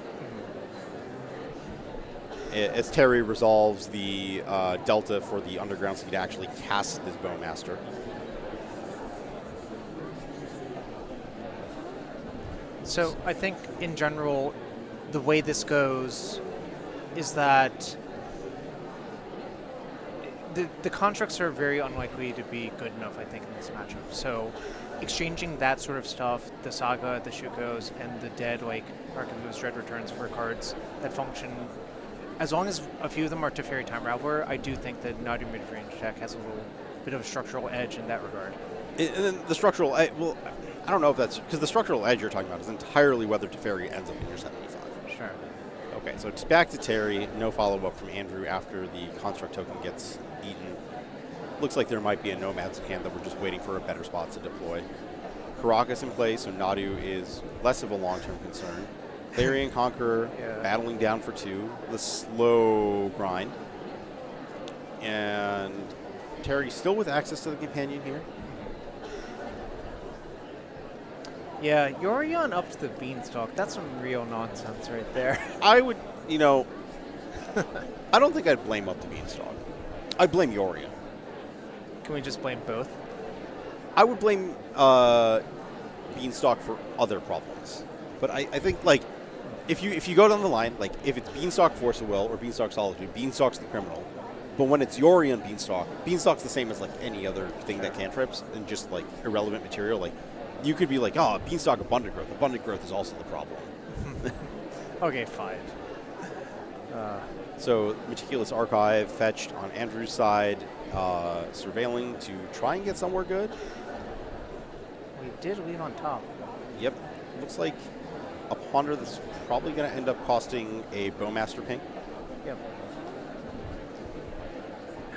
As Terry resolves the Delta for the Underground Sea to actually cast this Bowmaster. So I think, in general, the way this goes is that the constructs are very unlikely to be good enough, I think, in this matchup. So exchanging that sort of stuff, the Saga, the Shukos, and the dead, like Archimedes Dread Returns for cards that function, as long as a few of them are Teferi Time Raveler, I do think that Nadu Midrange deck has a little bit of a structural edge in that regard. And then the structural, well, I don't know if that's, because the structural edge you're talking about is entirely whether Teferi ends up in your 75. Sure. Okay, so it's back to Terry. No follow-up from Andrew after the construct token gets eaten. Looks like there might be a Nomad's hand that we're just waiting for a better spot to deploy. Karakas in play, so Nadu is less of a long-term concern. Clarion Conqueror battling down for 2. The slow grind. And Terry still with access to the companion here. Yeah, Yorion up to the Beanstalk. That's some real nonsense right there. I would, I don't think I'd blame up the Beanstalk. I'd blame Yorion. Can we just blame both? I would blame Beanstalk for other problems. But I think, like, if you go down the line, like, if it's Beanstalk Force of Will or Beanstalk Solitude, Beanstalk's the criminal. But when it's Yorion Beanstalk, Beanstalk's the same as, like, any other thing that cantrips and just, like, irrelevant material. Like, you could be like, oh, Beanstalk Abundant Growth. Abundant Growth is also the problem. Okay, fine. So, Meticulous Archive fetched on Andrew's side, surveilling to try and get somewhere good. We did leave on top. Yep. Looks like a Ponder that's probably going to end up costing a Bowmaster ping. Yep.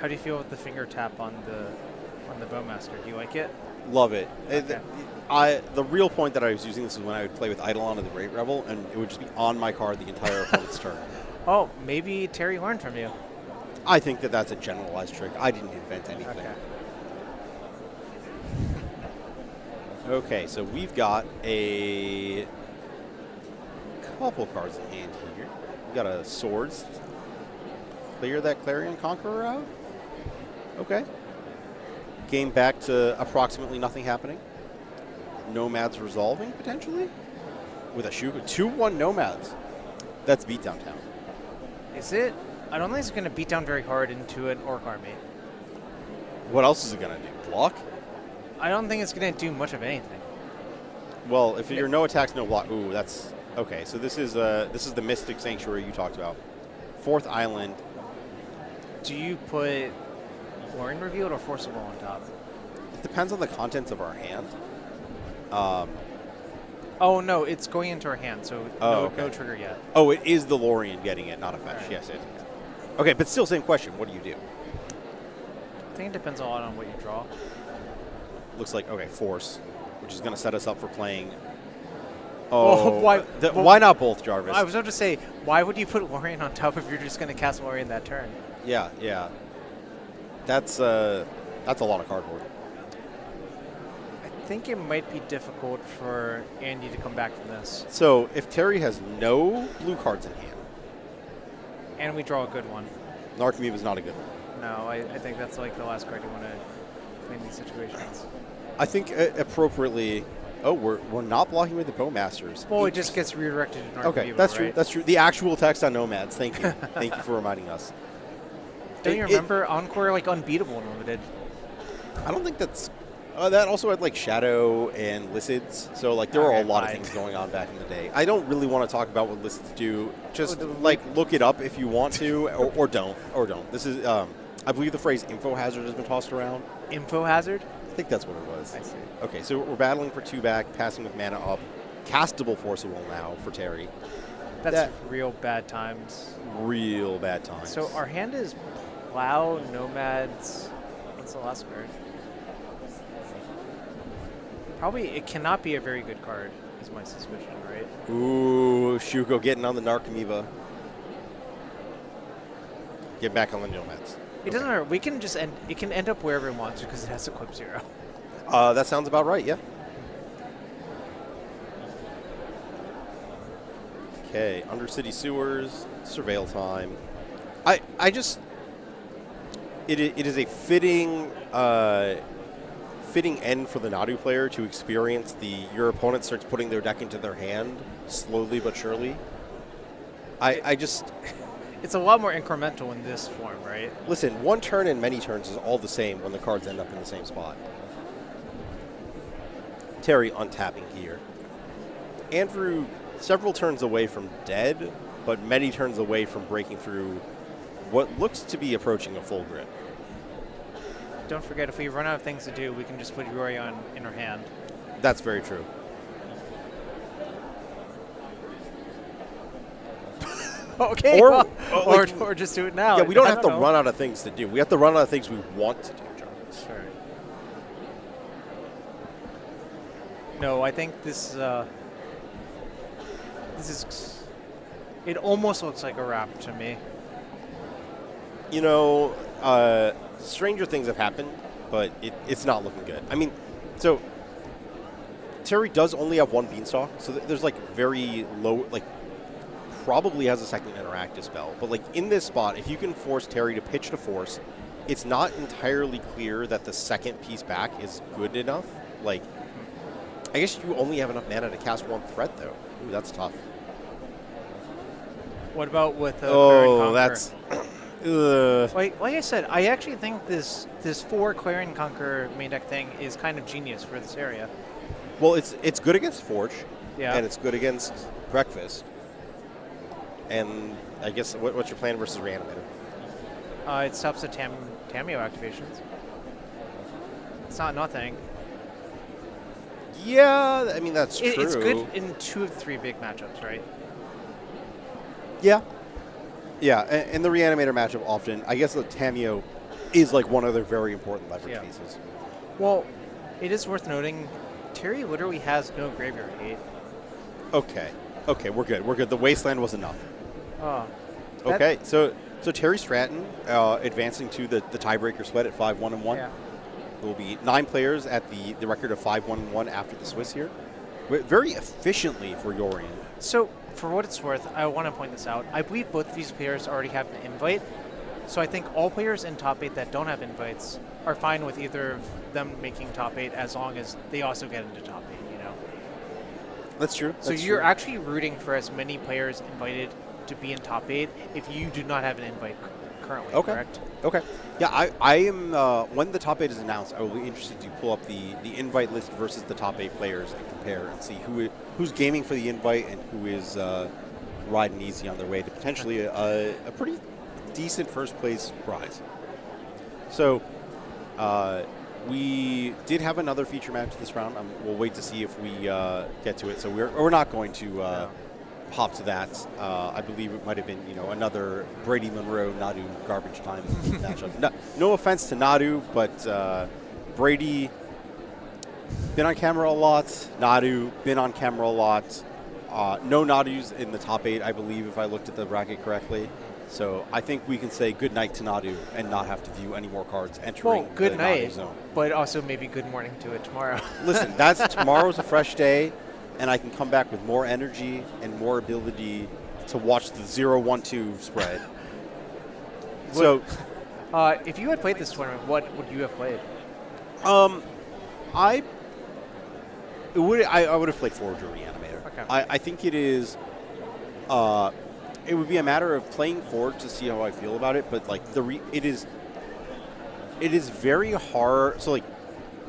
How do you feel with the finger tap on the Bowmaster? Do you like it? Love it. Okay. The real point that I was using this is when I would play with Eidolon of the Great Rebel, and it would just be on my card the entire opponent's turn. Oh, maybe Terry learned from you. I think that that's a generalized trick. I didn't invent anything. Okay. Okay, so we've got a couple cards in hand here. We got a Swords. Clear that Clarion Conqueror out. Okay. Game back to approximately nothing happening. Nomads resolving, potentially? With a Shuka. 2-1 Nomads. That's beat downtown. Is it? I don't think it's going to beat down very hard into an Orc army. What else is it going to do? Block? I don't think it's going to do much of anything. Well, if you're no attacks, no block. Ooh, that's... Okay, so this is the Mystic Sanctuary you talked about. 4th Island. Do you put Warren Revealed or Forcible on top? It depends on the contents of our hand. Oh, no, it's going into our hand, so no trigger yet. Oh, it is the Lorien getting it, not a fetch. Right. Yes. Okay, but still, same question. What do you do? I think it depends a lot on what you draw. Looks like, okay, Force, which is going to set us up for playing... why not both, Jarvis? I was about to say, why would you put Lorien on top if you're just going to cast Lorien that turn? Yeah. That's a lot of cardboard. I think it might be difficult for Andy to come back from this. So if Terry has no blue cards in hand, And we draw a good one. Narcomoeba is not a good one. No, I think that's like the last card you want to play in these situations. I think appropriately. Oh, we're not blocking with the Bowmasters. Well, it just gets redirected to Narcomoeba, Okay, that's true. right? That's true. The actual text on Nomads. Thank you. Thank you for reminding us. Don't you remember Encore like unbeatable in Limited? I don't think that's. That also had like Shadow and Lycids, so like there were a lot of things going on back in the day. I don't really want to talk about what Lycids do. Just like look it up if you want to, or don't. This is, I believe the phrase info hazard has been tossed around. Info hazard? I think that's what it was. I see. Okay, so we're battling for 2 back, passing with mana up, castable Forcible now for Terry. That's real bad times. Real bad times. So our hand is Plow, Nomads. What's the last card? Probably it cannot be a very good card, is my suspicion, right? Ooh, Shuko getting on the Narcomoeba. Get back on the Nomads. It doesn't matter. We can just end. It can end up wherever it wants because it has Equip 0. That sounds about right. Yeah. Okay, Undercity Sewers, Surveil time. I just. It is a fitting end for the Nadu player to experience your opponent starts putting their deck into their hand slowly but surely. I just. It's a lot more incremental in this form, right? Listen, one turn and many turns is all the same when the cards end up in the same spot. Terry untapping here. Andrew several turns away from dead, but many turns away from breaking through what looks to be approaching a full grip. Don't forget, if we run out of things to do, we can just put Yorion in our hand. That's very true. Okay, or just do it now. Yeah, we don't have to know. run out of things to do. We have to run out of things we want to do, Jarvis. Sure. No, I think this is. It almost looks like a wrap to me. You know, stranger things have happened, but it's not looking good. I mean, so Terry does only have 1 Beanstalk, so there's like very low, like probably has a second interactive spell. But like in this spot, if you can force Terry to pitch to Force, it's not entirely clear that the second piece back is good enough. Like, I guess you only have enough mana to cast 1 threat, though. Ooh, that's tough. What about with Oh, that's... Like I said, I actually think this 4 Clarion Conqueror main deck thing is kind of genius for this area. Well, it's good against Forge, yeah, and it's good against Breakfast. And I guess what's your plan versus Reanimator? It stops the Tameo activations. It's not nothing. Yeah, I mean that's true. It's good in 2 of the 3 big matchups, right? Yeah. Yeah, and the Reanimator matchup often, I guess the Tameo is like one of their very important leverage pieces. Well, it is worth noting, Terry literally has no graveyard hate. Okay, we're good. The Wasteland was enough. Oh. Okay, so Terry Stratton advancing to the tiebreaker split at 5-1-1. Yeah. There will be 9 players at the record of 5-1-1 after the Swiss here. Very efficiently for Yorion. So, for what it's worth, I want to point this out. I believe both of these players already have an invite. So I think all players in top 8 that don't have invites are fine with either of them making top 8 as long as they also get into top 8, you know? That's true. So That's you're true. actually rooting for as many players invited to be in top 8 if you do not have an invite currently, Okay. correct? Okay. Yeah, I am, when the top 8 is announced, I will be interested to pull up the invite list versus the top 8 players and compare and see who's gaming for the invite and who is riding easy on their way to potentially a pretty decent first place prize. So, we did have another feature match this round. We'll wait to see if we get to it. So we're not going to hop to that. I believe it might have been another Brady Monroe Nadu garbage time matchup. No offense to Nadu, but Brady been on camera a lot. Nadu been on camera a lot. No Nadus in the top 8, I believe, if I looked at the bracket correctly. So I think we can say good night to Nadu and not have to view any more cards entering Good the night, Nadu zone. but also maybe good morning to it tomorrow. Listen, tomorrow's a fresh day, and I can come back with more energy and more ability to watch the 0-1-2 spread. So, if you had played this tournament, what would you have played? I would have played Forge or Reanimator. Okay. I think it is. It would be a matter of playing Forge to see how I feel about it, but like it is very hard. So like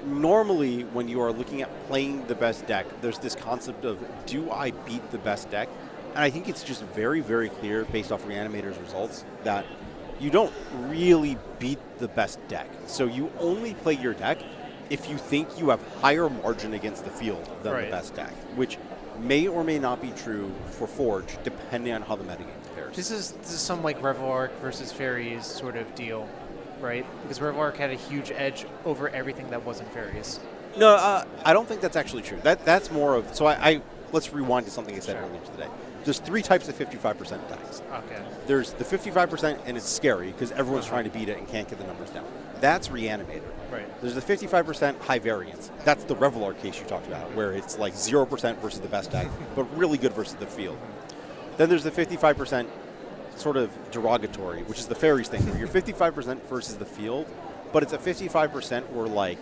normally when you are looking at playing the best deck, there's this concept of do I beat the best deck? And I think it's just very, very clear based off Reanimator's results that you don't really beat the best deck. So you only play your deck if you think you have higher margin against the field than the best deck, which may or may not be true for Forge, depending on how the metagame compares. This is some like Revelark versus Fairies sort of deal, right? Because Revelark had a huge edge over everything that wasn't Fairies. No, I don't think that's actually true. That's more of... So let's rewind to something I said earlier today. There's 3 types of 55% decks. Okay. There's the 55%, and it's scary because everyone's trying to beat it and can't get the numbers down. That's Reanimator. Right. There's the 55% high variance. That's the Revelar case you talked about, where it's like 0% versus the best deck, but really good versus the field. Then there's the 55% sort of derogatory, which is the Fairies thing, where you're 55% versus the field, but it's a 55% where like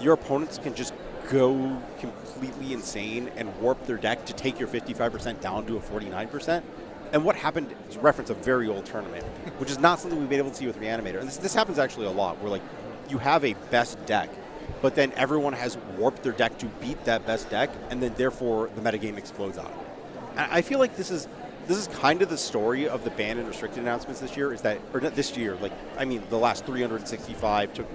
your opponents can just go completely insane and warp their deck to take your 55% down to a 49%. And what happened is reference a very old tournament, which is not something we've been able to see with Reanimator. And this happens actually a lot, where like you have a best deck, but then everyone has warped their deck to beat that best deck, and then therefore the metagame explodes out of it. I feel like this is kind of the story of the banned and restricted announcements this year, or not this year, like, I mean, the last 365 to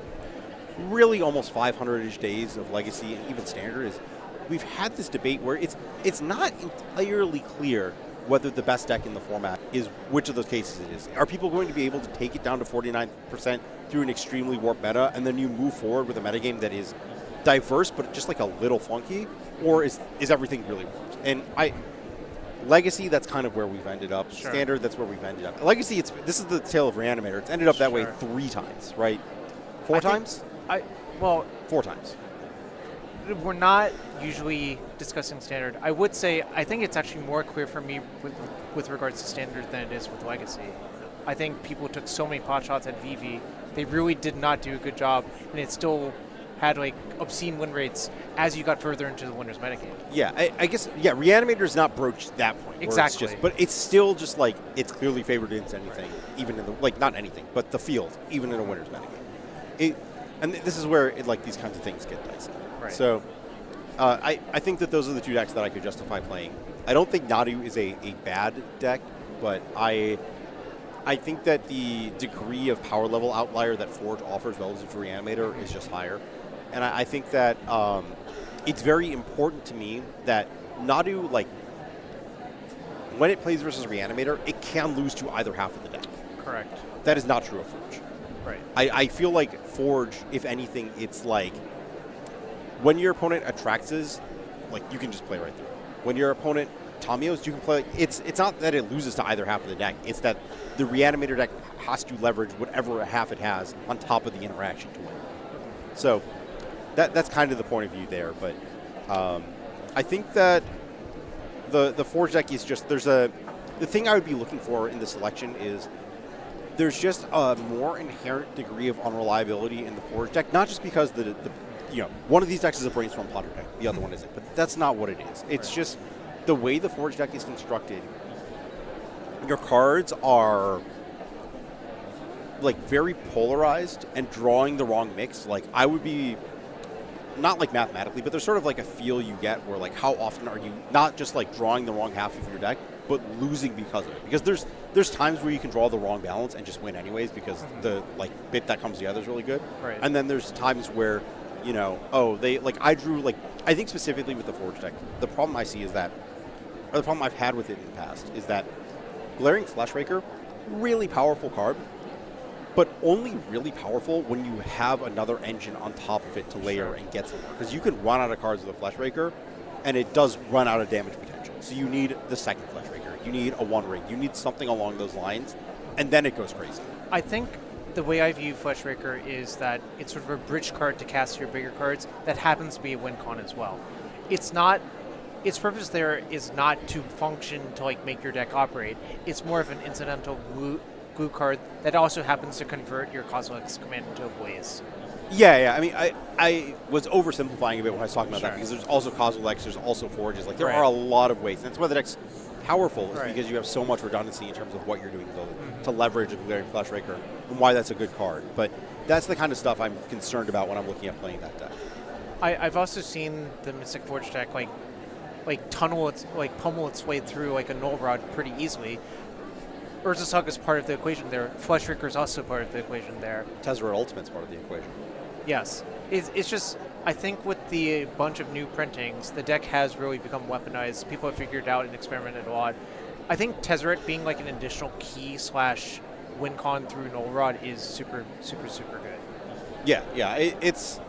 really almost 500-ish days of Legacy and even Standard is we've had this debate where it's not entirely clear whether the best deck in the format is which of those cases it is. Are people going to be able to take it down to 49% through an extremely warped meta, and then you move forward with a metagame that is diverse but just like a little funky, or is everything really warped? And Legacy, that's kind of where we've ended up. Sure. Standard, that's where we've ended up. Legacy, this is the tale of Reanimator. It's ended up that way 3 times, right? 4 times? 4 times. We're not usually discussing Standard. I would say I think it's actually more clear for me with regards to Standard than it is with Legacy. I think people took so many pot shots at VV. They really did not do a good job, and it still had like obscene win rates as you got further into the winner's metagame. Yeah, I guess, Reanimator's not broached that point. Exactly. But it's still just like, it's clearly favored against anything, even in the, like, not anything, but the field, even in a winner's metagame. And this is where these kinds of things get dicey. Right. So I think that those are the 2 decks that I could justify playing. I don't think Nadu is a bad deck, but I think that the degree of power level outlier that Forge offers relative to Reanimator is just higher. And I think that it's very important to me that Nadu, like, when it plays versus Reanimator, it can lose to either half of the deck. Correct. That is not true of Forge. Right. I feel like Forge, if anything, it's like when your opponent Atraxes, like, you can just play right through it. When your opponent Tamios, you can play. It's not that it loses to either half of the deck. It's that the Reanimator deck has to leverage whatever half it has on top of the interaction to win. So that's kind of the point of view there. But I think that the Forge deck is just the thing I would be looking for in the selection is there's just a more inherent degree of unreliability in the Forge deck, not just because one of these decks is a Brainstorm Plotter deck, the other one isn't, but that's not what it is. It's just the way the Forge deck is constructed. Your cards are like very polarized and drawing the wrong mix. Like I would be not like mathematically, but there's sort of like a feel you get where like how often are you not just like drawing the wrong half of your deck, but losing because of it. Because there's times where you can draw the wrong balance and just win anyways because the like bit that comes together is really good. Right. And then there's times where, I drew like I think specifically with the Forge deck, the problem I see is that, or the problem I've had with it in the past is that Glaring Fleshraker, really powerful card, but only really powerful when you have another engine on top of it to layer and get somewhere. Because you can run out of cards with a Fleshraker, and it does run out of damage potential. So you need the second Fleshraker. You need a One Ring. You need something along those lines, and then it goes crazy. I think the way I view Fleshraker is that it's sort of a bridge card to cast your bigger cards that happens to be a win con as well. It's not... Its purpose there is not to function to like make your deck operate. It's more of an incidental glue card that also happens to convert your Cosmos command into a blaze. Yeah. I mean, I was oversimplifying a bit when I was talking about that because there's also Cosmolex, there's also Forges. Like there are a lot of ways. And that's why the deck's powerful is because you have so much redundancy in terms of what you're doing to leverage a Glaring Fleshraker and why that's a good card. But that's the kind of stuff I'm concerned about when I'm looking at playing that deck. I've also seen the Mystic Forge deck pummel its way through like a Null Rod pretty easily. Urza's Hug is part of the equation there. Fleshraker is also part of the equation there. Tezzeret Ultimate's part of the equation. Yes. It's just, I think with the bunch of new printings, the deck has really become weaponized. People have figured it out and experimented a lot. I think Tezzeret being like an additional key / win con through Null Rod is super, super, super good. Yeah. It's...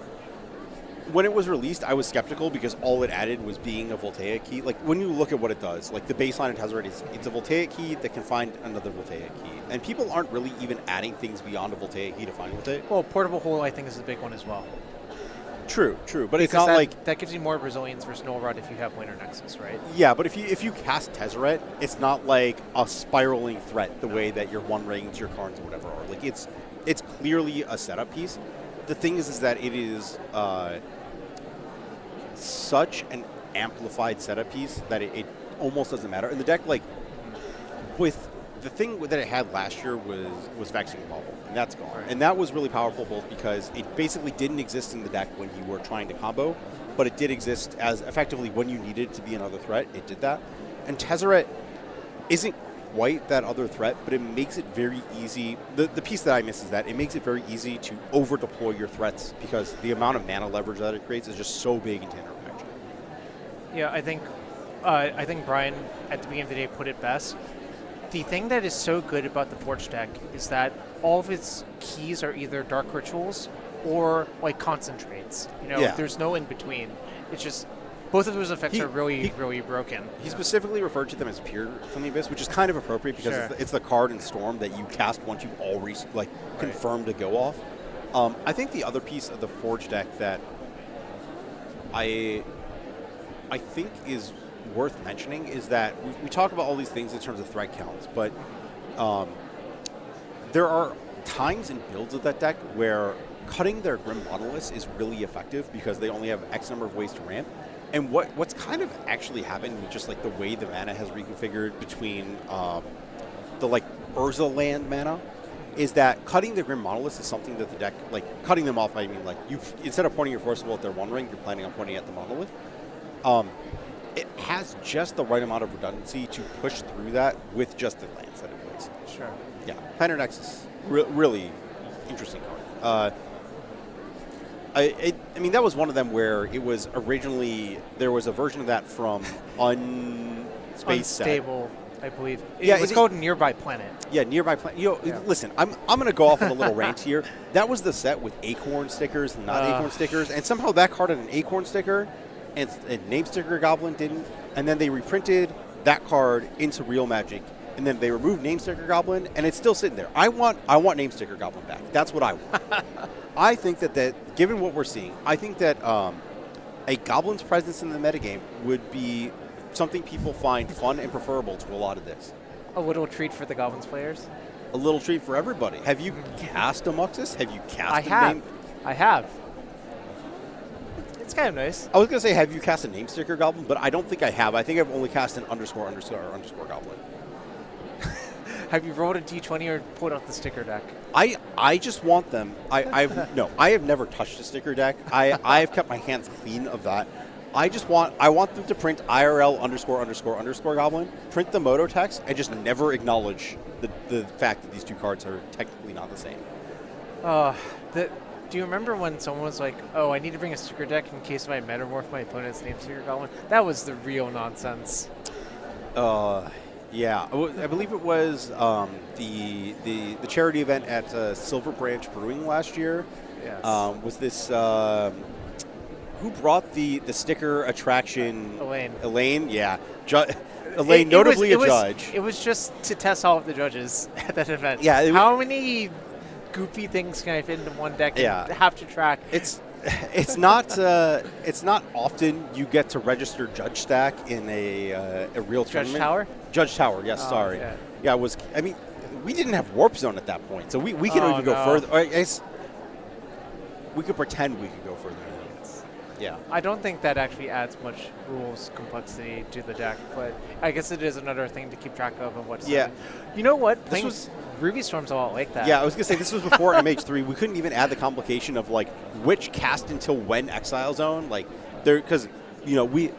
When it was released, I was skeptical because all it added was being a Voltaic key. Like, when you look at what it does, like, the baseline of Tezzeret is it's a Voltaic key that can find another Voltaic key. And people aren't really even adding things beyond a Voltaic key to find Voltaic. Well, Portable Hole, I think, is the big one as well. True. But it's because not like... That gives you more resilience versus Null Rod if you have Planar Nexus, right? Yeah, but if you cast Tezzeret, it's not like a spiraling threat the way that your One Rings, your Karns, or whatever are. Like, it's clearly a setup piece. The thing is that it is... such an amplified setup piece that it almost doesn't matter. And the deck, like, with the thing that it had last year was Vaccine Bubble, and that's gone. And that was really powerful both because it basically didn't exist in the deck when you were trying to combo, but it did exist as effectively when you needed it to be another threat, it did that. And Tezzeret isn't quite that other threat, but it makes it very easy. The piece that I miss is that it makes it very easy to over-deploy your threats because the amount of mana leverage that it creates is just so big in Tanner Action. Yeah, I think Brian, at the beginning of the day, put it best. The thing that is so good about the Forge deck is that all of its keys are either Dark Rituals or, like, concentrates. There's no in-between. It's just... Both of those effects are really broken. He specifically referred to them as Peer from the Abyss, which is kind of appropriate because it's the card in Storm that you cast once you've already confirmed to go off. I think the other piece of the Forge deck that I think is worth mentioning is that we talk about all these things in terms of threat counts, but there are times in builds of that deck where cutting their Grim Monoliths is really effective because they only have X number of ways to ramp. And what's kind of actually happened with just like the way the mana has reconfigured between the like Urza land mana is that cutting the Grim Monoliths is something that the deck, like cutting them off, I mean like you instead of pointing your Forcible at their One Ring, you're planning on pointing at the Monolith. It has just the right amount of redundancy to push through that with just the lands that it plays. Sure. Yeah, Planar Nexus, really interesting card. I mean, that was one of them where it was originally, there was a version of that from Unstable, I believe. It was called Nearby Planet. Yeah, Nearby Planet. Listen, I'm going to go off on a little rant here. That was the set with Acorn stickers and not Acorn stickers, and somehow that card had an Acorn sticker, and Name Sticker Goblin didn't, and then they reprinted that card into Real Magic, and then they removed Name Sticker Goblin, and it's still sitting there. I want Name Sticker Goblin back. That's what I want. I think that given what we're seeing, I think that a Goblin's presence in the metagame would be something people find fun and preferable to a lot of this. A little treat for the Goblins players. A little treat for everybody. Have you cast a Muxus? Have you cast I have. It's kind of nice. I was going to say, have you cast a Name Sticker Goblin? But I don't think I have. I think I've only cast an underscore Goblin. Have you rolled a d20 or pulled out the sticker deck? I just want them. I have never touched a sticker deck. I've kept my hands clean of that. I want them to print IRL ___ Goblin, print the Moto text, and just never acknowledge the fact that these two cards are technically not the same. Do you remember when someone was like, "Oh, I need to bring a sticker deck in case if I metamorph my opponent's Name Sticker Goblin"? That was the real nonsense. Yeah, I believe it was the charity event at Silver Branch Brewing last year. Yes. Was this who brought the sticker attraction? Elaine, yeah. Elaine, notably a judge. It was just to test all of the judges at that event. Yeah. How many goofy things can I fit into one deck and have to track? It's not often you get to register Judge Stack in a real tournament. Judge Tower? Judge Tower, yes, sorry. Okay. Yeah, we didn't have Warp Zone at that point, so we can even go further. I guess we could pretend we could go further. Yeah. I don't think that actually adds much rules complexity to the deck, but I guess it is another thing to keep track of and what's Yeah. You know what? This was Ruby Storm's a lot like that. Yeah, I was going to say, this was before MH3. We couldn't even add the complication of, like, which cast until when exile zone. Like, because, we're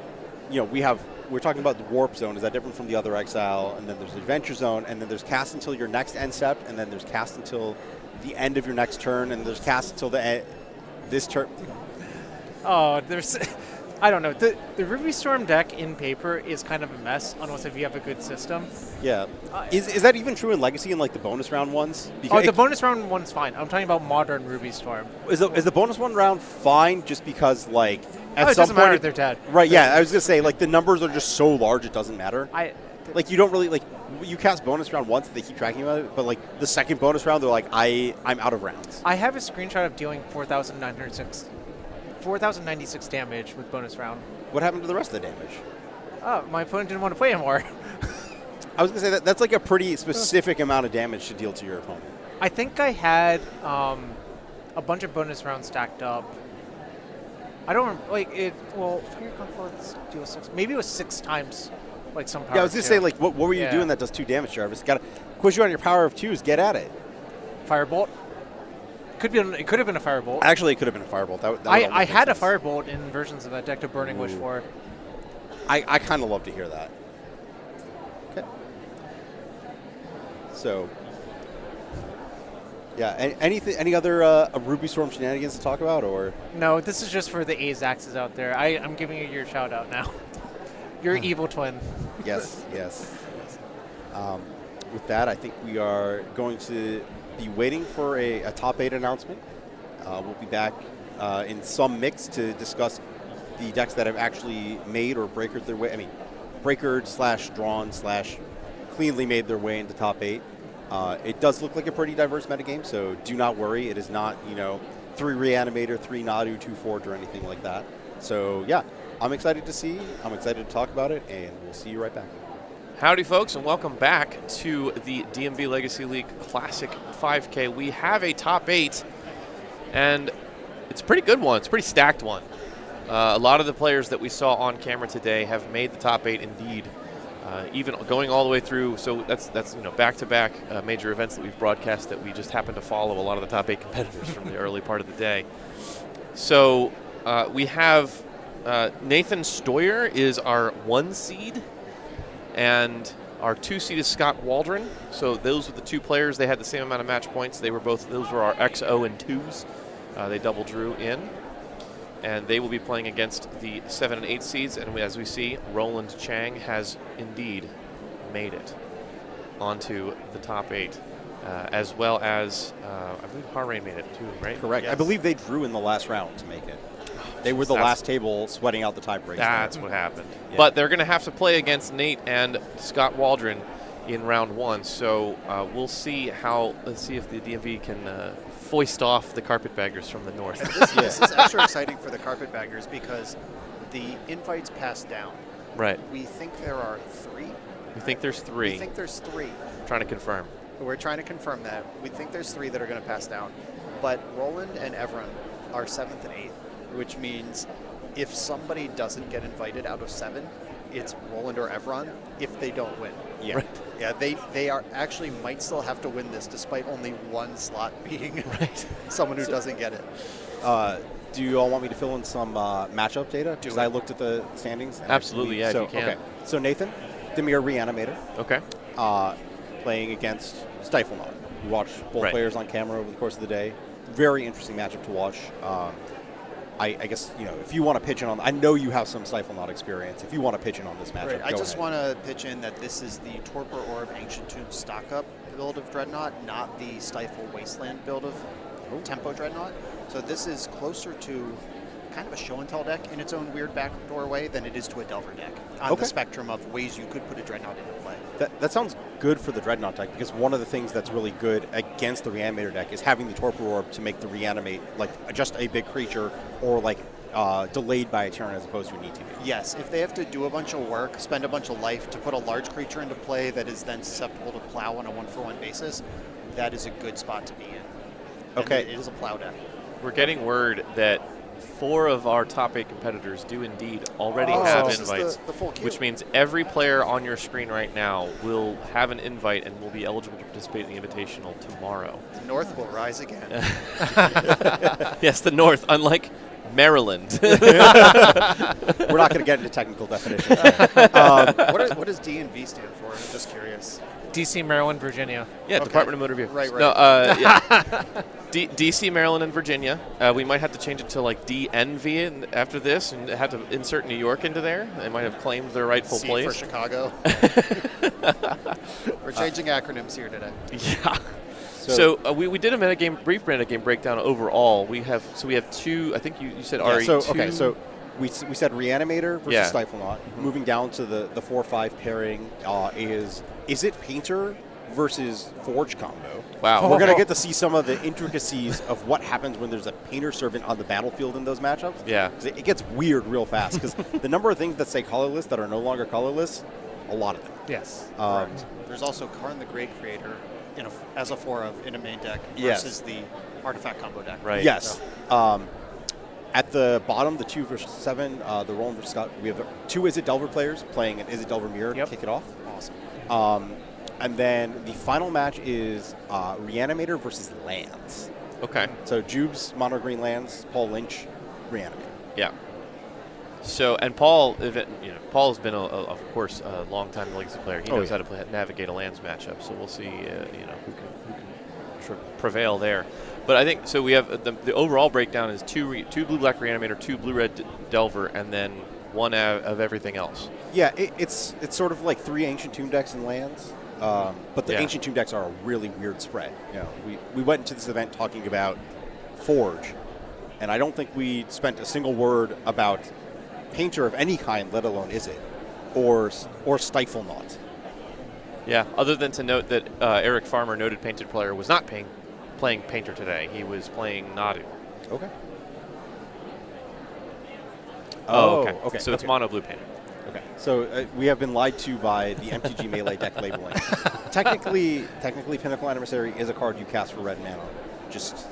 talking about the Warp Zone. Is that different from the other exile? And then there's the Adventure Zone, and then there's cast until your next end step, and then there's cast until the end of your next turn, and there's cast until this turn. Oh, I don't know. The Ruby Storm deck in paper is kind of a mess, unless if you have a good system. Yeah. Is that even true in Legacy in, like, the bonus round ones? Because the bonus round one's fine. I'm talking about modern Ruby Storm. Is the bonus one round fine just because, like, at it some doesn't point... matter if they're dead. Right, yeah. I was going to say, like, the numbers are just so large it doesn't matter. Like, you don't really, like, you cast bonus round once, they keep tracking about it, but, like, the second bonus round, they're like, I'm out of rounds. I have a screenshot of dealing 4,096 damage with bonus round. What happened to the rest of the damage? Oh, my opponent didn't want to play anymore. I was going to say, that's like a pretty specific amount of damage to deal to your opponent. I think I had a bunch of bonus rounds stacked up. I don't remember, like, Fire Confluence deal 6. Maybe it was 6 times, like, some power. Yeah, I was going to say, like, what were you doing that does 2 damage, Jarvis? Got to quiz you on your power of 2s. Get at it. Firebolt. It could have been a Firebolt. Actually, it could have been a Firebolt. I had a Firebolt in versions of that deck to Burning Wish for. I kind of love to hear that. Okay. So, yeah. Any other Ruby Storm shenanigans to talk about, or? No, this is just for the Azaxes out there. I'm giving you your shout out now. Your evil twin. Yes. With that, I think we are going to be waiting for a top 8 announcement. We'll be back in some mix to discuss the decks that have actually made or breakered their way. I mean, breakered / drawn / cleanly made their way into top 8. It does look like a pretty diverse metagame, so do not worry. It is not, 3 Reanimator, 3 Nadu, 2 Forge, or anything like that. So, yeah, I'm excited to see. I'm excited to talk about it, and we'll see you right back. Howdy, folks, and welcome back to the DMV Legacy League Classic 5K. We have a top 8, and it's a pretty good one. It's a pretty stacked one. A lot of the players that we saw on camera today have made the top 8 indeed, even going all the way through. So that's back-to-back major events that we've broadcast that we just happen to follow a lot of the top 8 competitors from the early part of the day. So we have Nathan Stoyer is our 1 seed. And our 2 seed is Scott Waldron. So those were the 2 players. They had the same amount of match points. Those were our XO and 2s. They double drew in. And they will be playing against the 7 and 8 seeds. And as we see, Roland Chang has indeed made it onto the top 8. As well as, I believe Harrain made it too, right? Correct. Yes. I believe they drew in the last round to make it. They were the last table sweating out the tiebreaks. That's what happened. Yeah. But they're going to have to play against Nate and Scott Waldron in round 1. So we'll see let's see if the DMV can foist off the carpetbaggers from the north. And this is extra exciting for the carpetbaggers because the invites pass down. Right. We think there are 3. We think there's 3. We think there's 3. Trying to confirm. We're trying to confirm that. We think there's 3 that are going to pass down. But Roland and Evron are 7th and 8th, which means if somebody doesn't get invited out of 7, it's Roland or Evron if they don't win. Yeah. Right. Yeah, they are actually might still have to win this despite only one slot being someone who doesn't get it. Do you all want me to fill in some matchup data? Because I looked at the standings. Absolutely, yeah, if you can. Okay. So Nathan, Demir Reanimator, Okay. playing against Stiflenought. We watched both players on camera over the course of the day. Very interesting matchup to watch. I guess, if you want to pitch in on, I know you have some Stiflenought experience. If you want to pitch in on this matchup, I just want to pitch in that this is the Torpor Orb Ancient Tomb stock-up build of Dreadnought, not the Stifle Wasteland build of Tempo Dreadnought. So this is closer to kind of a show and tell deck in its own weird backdoor way than it is to a Delver deck on the spectrum of ways you could put a Dreadnought into play. That sounds good for the Dreadnought deck, because one of the things that's really good against the Reanimator deck is having the Torpor Orb to make the Reanimate like just a big creature or like delayed by a turn as opposed to an ETB. Yes, if they have to do a bunch of work, spend a bunch of life to put a large creature into play that is then susceptible to plow on a 1-for-1 basis, that is a good spot to be in. Okay. And it is a plow deck. We're getting word that 4 of our top 8 competitors do indeed already have this is invites, the full queue. which means every player on your screen right now will have an invite and will be eligible to participate in the Invitational tomorrow. The North will rise again. Yes, the North, unlike Maryland. We're not going to get into technical definitions. What does DMV stand for? I'm just curious. DC, Maryland, Virginia. Yeah, Department of Motor Vehicles. Right. No, yeah. DC, Maryland, and Virginia. We might have to change it to like DNV after this and have to insert New York into there. They might have claimed their rightful C place. for Chicago. We're changing acronyms here today. Yeah. So we did a brief metagame breakdown overall. We have 2. I think you said RE2. So we said Reanimator versus Stiflenought. Moving down to the 4-5 pairing is it Painter versus Forge combo? Wow. We're going to get to see some of the intricacies of what happens when there's a Painter Servant on the battlefield in those matchups. Yeah. 'Cause it gets weird real fast because the number of things that say colorless that are no longer colorless, a lot of them. Yes. There's also Karn the Great Creator as a 4 in a main deck Yes. versus the artifact combo deck. Right. Yes. At the bottom, the 2 versus 7, the Roland versus Scott, we have 2 Izzet Delver players playing an Izzet Delver Mirror to kick it off. Awesome. And then the final match is Reanimator versus Lands. Okay. So Jube's Mono Green Lands, Paul Lynch, Reanimator. Yeah. So, and Paul's been, of course, a long-time Legacy player. He knows how to navigate a lands matchup. So we'll see, who can prevail there. But I think so. We have the overall breakdown is 2 blue-black Reanimator, 2 blue-red Delver, and then 1 of everything else. Yeah, it's sort of like 3 Ancient Tomb decks and lands. But the Ancient Tomb decks are a really weird spread. We went into this event talking about Forge, and I don't think we spent a single word about Painter of any kind, let alone Izzet, or Stiflenought. Yeah, other than to note that Eric Farmer, noted Painted player, was not playing Painter today. He was playing Nadu. Okay. Okay. So it's mono blue Painter. Okay. So we have been lied to by the MTG Melee deck labeling. Technically, Pinnacle Adversary is a card you cast for red mana, just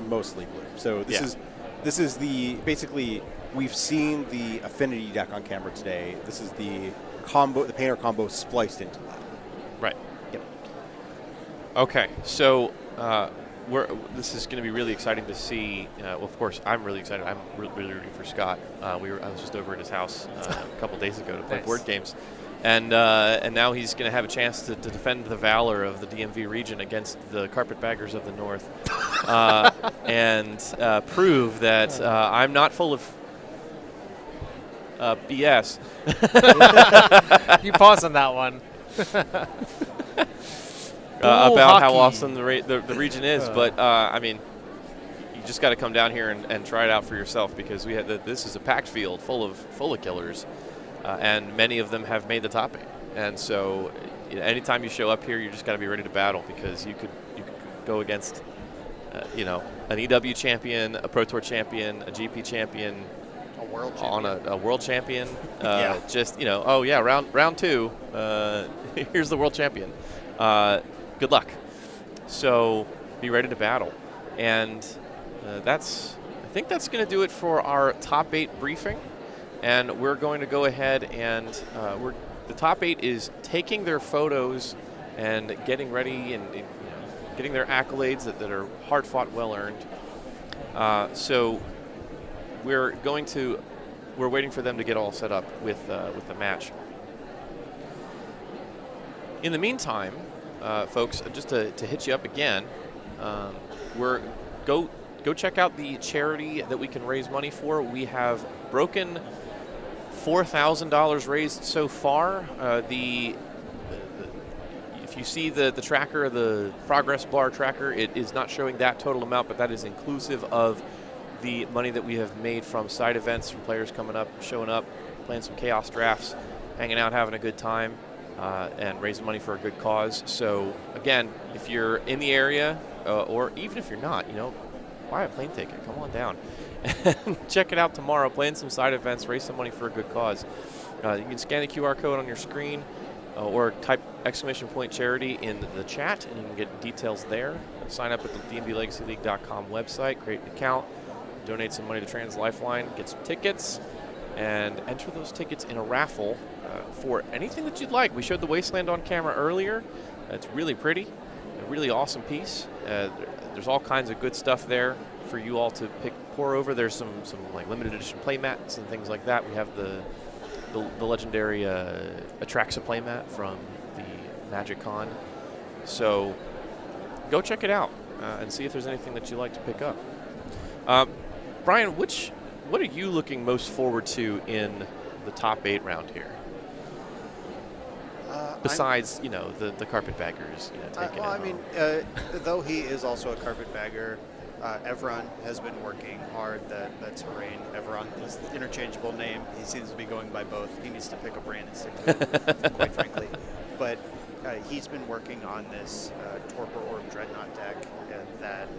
mostly blue. So this is the basically we've seen the Affinity deck on camera today. This is the Painter combo spliced into that. Right. Yep. Okay. So this is going to be really exciting to see. Well, of course, I'm really excited. I'm really rooting for Scott. I was just over at his house a couple days ago to play board games, and now he's going to have a chance to defend the valor of the DMV region against the carpetbaggers of the North, and prove that I'm not full of BS. You pause on that one. About how awesome the region is, but I mean, you just got to come down here and try it out for yourself, because this is a packed field full of killers, and many of them have made the top 8, and so anytime you show up here, you just got to be ready to battle, because you could go against an EW champion, a Pro Tour champion, a GP champion, A world on champion. a world champion. Yeah. Just round 2. Here's the world champion. Good luck. So be ready to battle, and I think that's going to do it for our top 8 briefing. And we're going to go ahead and the top 8 is taking their photos and getting ready and getting their accolades that are hard fought, well earned. So we're waiting for them to get all set up with the match. In the meantime, folks, just to hit you up again, go check out the charity that we can raise money for. We have broken $4,000 raised so far. If you see the tracker, the progress bar tracker, it is not showing that total amount, but that is inclusive of the money that we have made from side events, from players coming up, showing up, playing some chaos drafts, hanging out, having a good time, and raising money for a good cause. So again, if you're in the area, or even if you're not, buy a plane ticket, come on down. Check it out tomorrow, playing some side events, raise some money for a good cause. You can scan the QR code on your screen, or type !charity in the chat, and you can get details there. Sign up at the DMVLegacyLeague.com website, create an account, donate some money to Trans Lifeline, get some tickets, and enter those tickets in a raffle for anything that you'd like. We showed the Wasteland on camera earlier. It's really pretty, a really awesome piece. There's all kinds of good stuff there for you all to pour over. There's some like limited edition playmats and things like that. We have the legendary Atraxa playmat from the Magic Con. So go check it out and see if there's anything that you like to pick up. Brian, what are you looking most forward to in the top 8 round here? Besides, the carpetbaggers, taking it home. Though he is also a carpetbagger, Evron has been working hard. That's Harain. Evron is the interchangeable name. He seems to be going by both. He needs to pick a brand and stick to it, quite frankly. But he's been working on this Torpor Orb Dreadnought deck that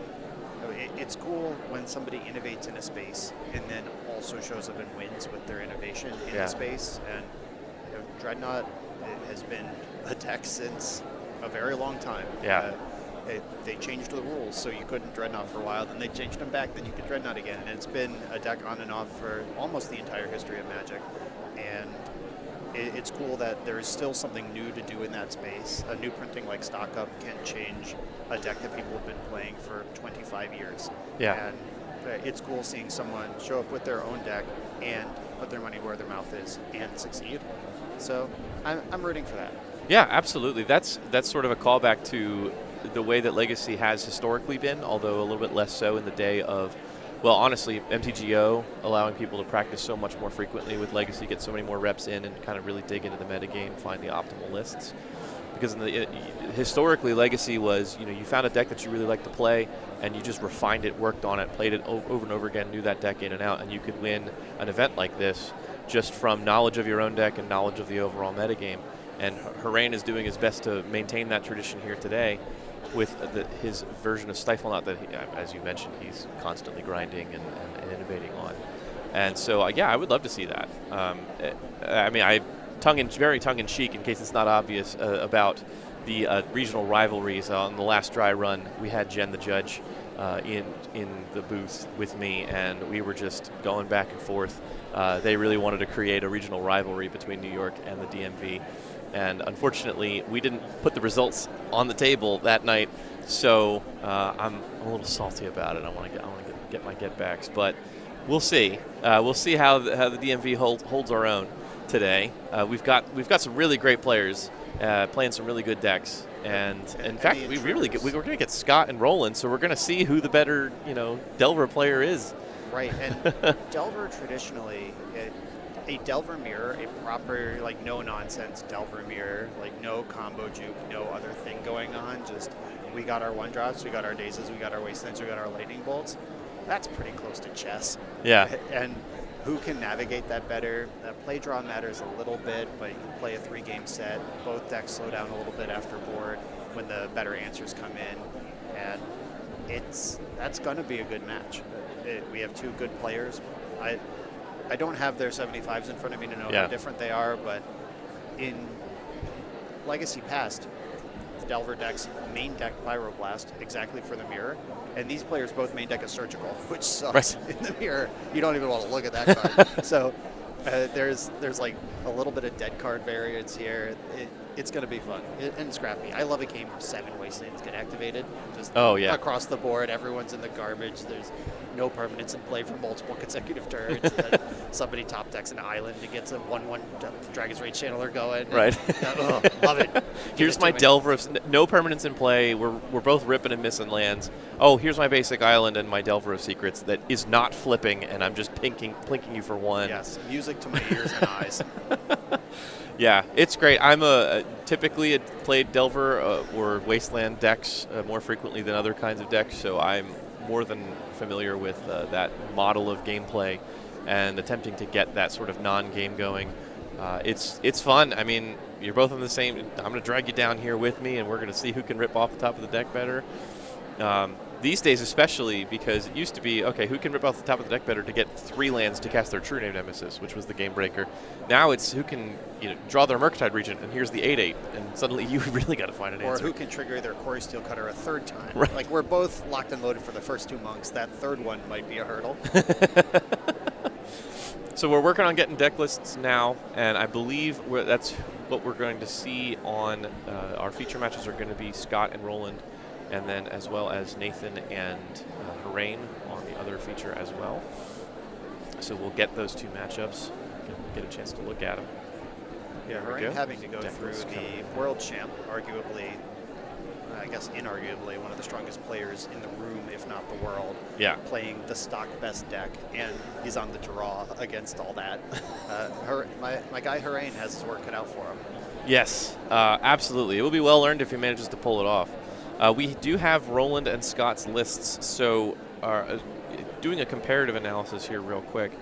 it's cool when somebody innovates in a space and then also shows up and wins with their innovation in the space. And Dreadnought has been a deck since a very long time. Yeah. They changed the rules, so you couldn't Dreadnought for a while, then they changed them back, then you could Dreadnought again. And it's been a deck on and off for almost the entire history of Magic. And it's cool that there is still something new to do in that space. A new printing like Stock Up can change a deck that people have been playing for 25 years. Yeah. And it's cool seeing someone show up with their own deck and put their money where their mouth is and succeed. So I'm rooting for that. Yeah, absolutely. That's sort of a callback to the way that Legacy has historically been, although a little bit less so in the day of, well, honestly, MTGO allowing people to practice so much more frequently with Legacy, get so many more reps in, and kind of really dig into the metagame, find the optimal lists. Because historically, Legacy was, you found a deck that you really liked to play, and you just refined it, worked on it, played it over and over again, knew that deck in and out, and you could win an event like this just from knowledge of your own deck and knowledge of the overall metagame. And Harain is doing his best to maintain that tradition here today with his version of Stiflenought that, as you mentioned, he's constantly grinding and innovating on. And so, I would love to see that. Very tongue-in-cheek, in case it's not obvious, about the regional rivalries. On the last dry run, we had Jen the Judge in the booth with me, and we were just going back and forth. They really wanted to create a regional rivalry between New York and the DMV. And unfortunately, we didn't put the results on the table that night, so I'm a little salty about it. I want to get my get-backs, but we'll see. We'll see how the DMV holds our own today. We've got some really great players playing some really good decks, and in fact, we're going to get Scott and Roland, so we're going to see who the better Delver player is. Right, and Delver traditionally. A Delver mirror, a proper, no-nonsense Delver mirror, no combo juke, no other thing going on, just we got our one-drops, we got our dazes, we got our wastelands, we got our lightning bolts. That's pretty close to chess. Yeah. And who can navigate that better. Play draw matters a little bit, but you play a 3-game set. Both decks slow down a little bit after board when the better answers come in, and that's going to be a good match. We have 2 good players. I don't have their 75s in front of me to know how different they are, but in Legacy Past, Delver decks main deck Pyroblast exactly for the mirror, and these players both main deck a Surgical, which sucks in the mirror. You don't even want to look at that card. So there's like a little bit of dead card variance here. It's going to be fun and scrappy. I love a game where 7 Wastelands get activated. Just across the board, everyone's in the garbage. There's no permanence in play for multiple consecutive turns. And then somebody top decks an island to get some 1/1 Dragon's Rage Channeler going. Right. Love it. Here's my Delver of no permanence in play. We're both ripping and missing lands. Oh, here's my basic island and my Delver of Secrets that is not flipping, and I'm just plinking you for 1. Yes, music to my ears and eyes. Yeah, it's great. I'm typically played Delver or Wasteland decks more frequently than other kinds of decks, so I'm more than familiar with that model of gameplay and attempting to get that sort of non-game going. It's fun. I mean, you're both on the same. I'm going to drag you down here with me, and we're going to see who can rip off the top of the deck better. These days especially, because it used to be, okay, who can rip off the top of the deck better to get 3 lands to cast their True Name Nemesis, which was the game breaker. Now it's who can draw their Murktide Regent, and here's the 8/8, and suddenly you really got to find an answer. Or who can trigger their Quarry Steel Cutter a 3rd time. Right. Like, we're both locked and loaded for the first 2 monks. That 3rd one might be a hurdle. So we're working on getting deck lists now, and I believe that's what we're going to see on our feature matches are going to be Scott and Roland, and then as well as Nathan and Harain on the other feature as well. So we'll get those 2 matchups, get a chance to look at them. Yeah, There we Harain go. having to go Deck through list coming. the World Champ, arguably, I guess inarguably, one of the strongest players in the room, if not the world. Yeah. Playing the stock best deck, and he's on the draw against all that. My guy Harain has his work cut out for him. Yes, absolutely. It will be well earned if he manages to pull it off. We do have Roland and Scott's lists, so doing a comparative analysis here real quick.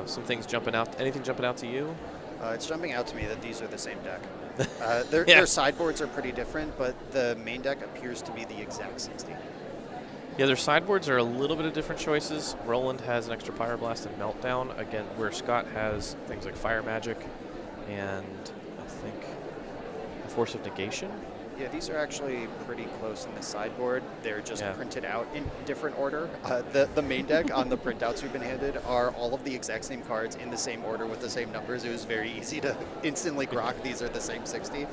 Some things jumping out. Anything jumping out to you? It's jumping out to me that these are the same deck. Their sideboards are pretty different, but the main deck appears to be the exact 60. Yeah, their sideboards are a little bit of different choices. Roland has an extra Pyroblast and Meltdown, again, where Scott has things like Fire Magic and I think a Force of Negation. Yeah, these are actually pretty close in the sideboard. They're just printed out in different order. The main deck on the printouts we've been handed are all of the exact same cards in the same order with the same numbers. It was very easy to instantly grok these are the same 60.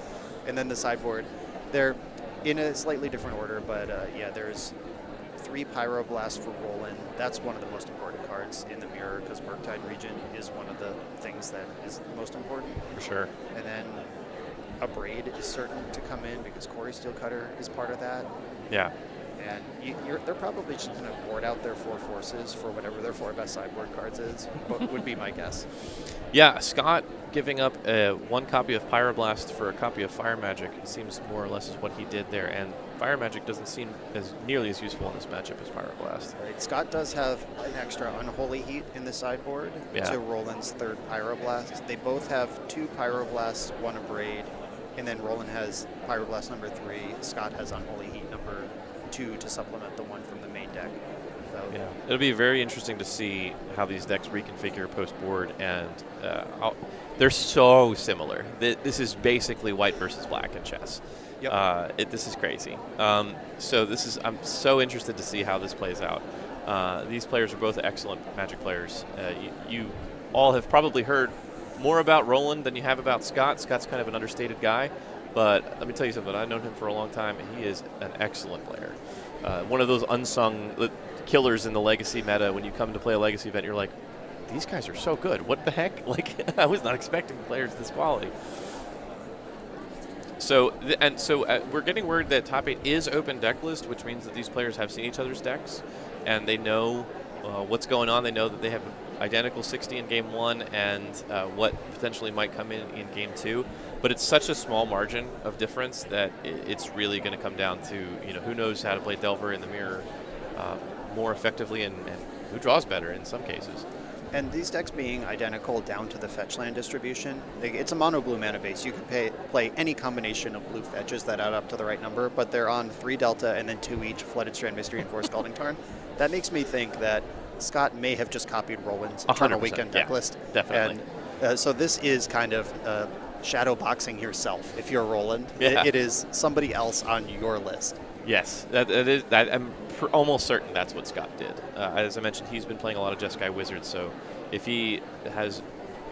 And then the sideboard, they're in a slightly different order, but there's 3 Pyroblasts for Roland. That's one of the most important cards in the mirror because Murktide Regent is one of the things that is most important. For sure. And then a Braid is certain to come in because Quarry Steel Cutter is part of that. Yeah. And they're probably just going to board out their 4 forces for whatever their 4 best sideboard cards is, would be my guess. Yeah, Scott giving up 1 copy of Pyroblast for a copy of Fire Magic seems more or less is what he did there, and Fire Magic doesn't seem as nearly as useful in this matchup as Pyroblast. Right. Scott does have an extra Unholy Heat in the sideboard to Roland's 3rd Pyroblast. They both have 2 Pyroblasts, 1 Abrade, and then Roland has Pyroblast number 3. Scott has Unholy Heat number 2 to supplement the 1 from the main deck. So yeah, it'll be very interesting to see how these decks reconfigure post-board, and they're so similar. This is basically white versus black in chess. Yep. This is crazy. I'm so interested to see how this plays out. These players are both excellent Magic players. You all have probably heard more about Roland than you have about Scott. Scott's kind of an understated guy, but let me tell you something. I've known him for a long time, and he is an excellent player. One of those unsung killers in the Legacy meta. When you come to play a Legacy event, you're like, these guys are so good. What the heck? Like, I was not expecting players this quality. So we're getting word that top 8 is open deck list, which means that these players have seen each other's decks, and they know what's going on. They know that they have identical 60 in game 1 and what potentially might come in game 2. But it's such a small margin of difference that it's really going to come down to who knows how to play Delver in the mirror more effectively and who draws better in some cases. And these decks being identical down to the fetch land distribution, it's a mono blue mana base. You can play any combination of blue fetches that add up to the right number, but they're on 3 Delta and then 2 each, Flooded Strand, Mystery, and 4 Scalding Tarn. That makes me think that Scott may have just copied Roland's Eternal Weekend deck list. Definitely. And so this is kind of shadow boxing yourself if you're Roland. Yeah. It is somebody else on your list. Yes, that is. I'm almost certain that's what Scott did. As I mentioned, he's been playing a lot of Jeskai Wizards, so if he has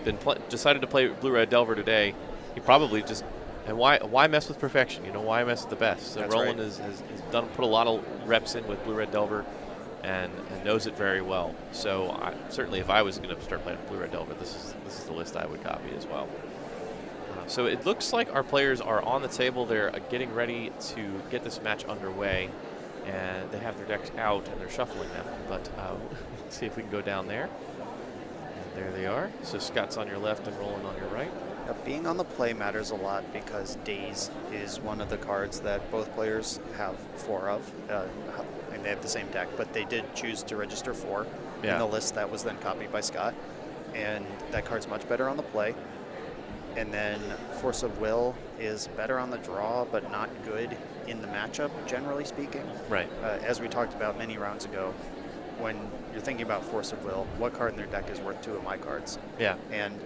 been decided to play Blue-Red Delver today, he probably just. And why mess with perfection? You know, why mess with the best? So That's Roland right. has put a lot of reps in with Blue-Red Delver, and knows it very well. So certainly, if I was going to start playing Blue-Red Delver, this is the list I would copy as well. So it looks like our players are on the table. They're getting ready to get this match underway, and they have their decks out and they're shuffling them. But let's see if we can go down there. And there they are. So Scott's on your left and Roland on your right. Being on the play matters a lot because Daze is one of the cards that both players have 4 of. And they have the same deck, but they did choose to register 4 in the list that was then copied by Scott. And that card's much better on the play. And then Force of Will is better on the draw, but not good in the matchup, generally speaking. Right. As we talked about many rounds ago, when you're thinking about Force of Will, what card in their deck is worth 2 of my cards? Yeah. And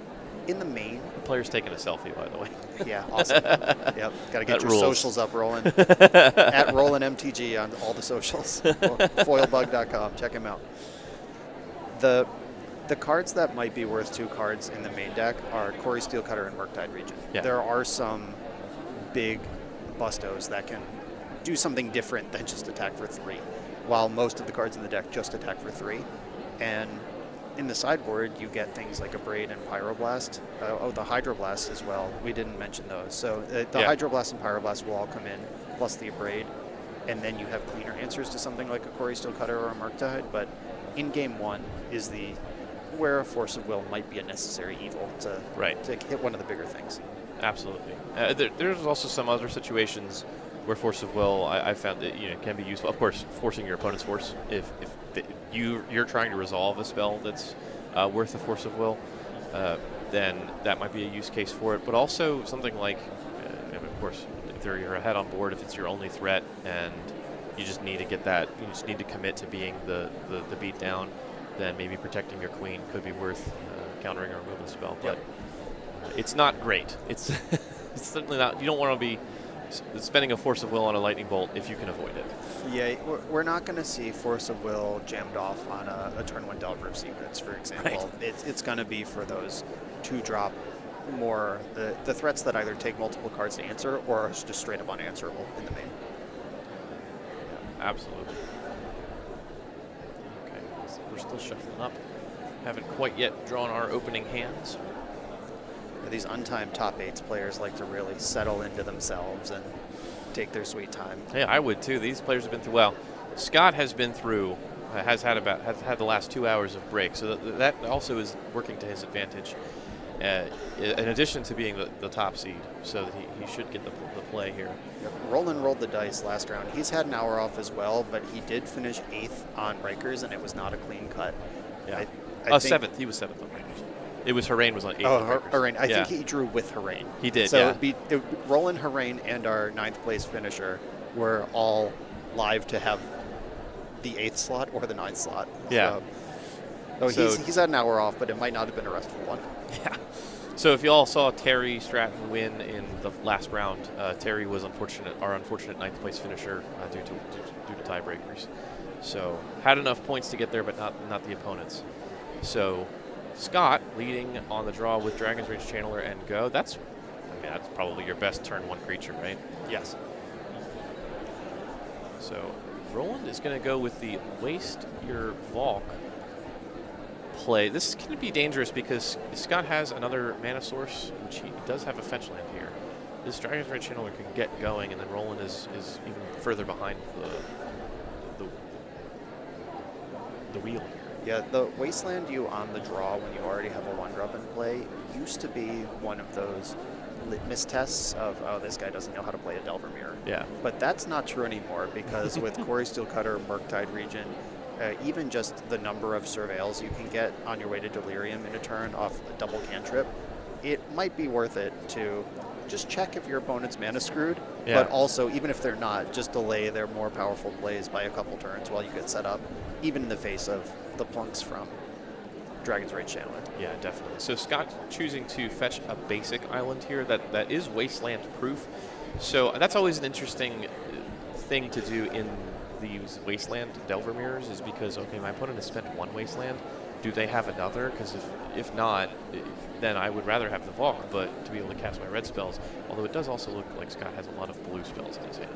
in the main... The player's taking a selfie, by the way. Yeah, awesome. Yep, got to get That your rules. socials up, Roland. At Roland MTG on all the socials. Foilbug.com, check him out. The cards that might be worth 2 cards in the main deck are Quarry Steelcutter and Murktide Regent. Yeah. There are some big bustos that can do something different than just attack for 3, while most of the cards in the deck just attack for 3. And in the sideboard, you get things like Abrade and Pyroblast. The Hydroblast as well. We didn't mention those. So the Hydroblast and Pyroblast will all come in, plus the Abrade. And then you have cleaner answers to something like a Quarry Steelcutter or a Murktide. But in game 1 is where a Force of Will might be a necessary evil to hit one of the bigger things. Absolutely. There's also some other situations where Force of Will I found that can be useful. Of course, forcing your opponent's force. If you're trying to resolve a spell that's worth a Force of Will, then that might be a use case for it. But also something like, of course, if you're ahead on board, if it's your only threat and you just need to get that, you just need to commit to being the beat down, then maybe protecting your queen could be worth countering or removing the spell. But it's not great. It's certainly not. You don't want to be spending a Force of Will on a lightning bolt if you can avoid it. Yeah, we're not going to see Force of Will jammed off on a turn 1 Delver of Secrets, for example. Right. It's going to be for those 2-drop more, the threats that either take multiple cards to answer or are just straight up unanswerable in the main. Yeah, absolutely. Okay, so we're still shuffling up. Haven't quite yet drawn our opening hands. These untimed top 8s players like to really settle into themselves and take their sweet time. Yeah, I would too. These players have been through. Well, Scott has been through. Has had the last 2 hours of break, so that also is working to his advantage. In addition to being the top seed, so that he should get the play here. Yep. Roland rolled the dice last round. He's had an hour off as well, but he did finish 8th on Breakers, and it was not a clean cut. Yeah. I 7th. He was 7th on Breakers. It was Harain was on 8th. Oh, Harain. I think he drew with Harain. He did, so Roland, Harain, and our 9th place finisher were all live to have the 8th slot or the 9th slot. Yeah. So he's had an hour off, but it might not have been a restful one. Yeah. So if you all saw Terry Stratton win in the last round, Terry was our unfortunate 9th place finisher due to tiebreakers. So had enough points to get there, but not the opponents. So Scott leading on the draw with Dragon's Rage Channeler and Go. That's probably your best turn 1 creature, right? Yes. So Roland is going to go with the Waste Your Valk play. This is going to be dangerous because Scott has another mana source, which he does have a fetch land here. This Dragon's Rage Channeler can get going, and then Roland is even further behind the wheel here. Yeah, the Wasteland you on the draw when you already have a 1-drop in play used to be one of those litmus tests of, oh, this guy doesn't know how to play a Delver Mirror. Yeah. But that's not true anymore because with Quarry Steelcutter, Murktide Regent, even just the number of surveils you can get on your way to Delirium in a turn off a double cantrip, it might be worth it to just check if your opponent's mana screwed, but also, even if they're not, just delay their more powerful plays by a couple turns while you get set up, even in the face of the plunks from Dragon's Rage Channeler. Yeah, definitely. So Scott choosing to fetch a basic island here that is Wasteland proof. So that's always an interesting thing to do in these Wasteland Delver mirrors, is because, okay, my opponent has spent one Wasteland. Do they have another? Because if not, then I would rather have the Valk, but to be able to cast my red spells. Although it does also look like Scott has a lot of blue spells in his hand.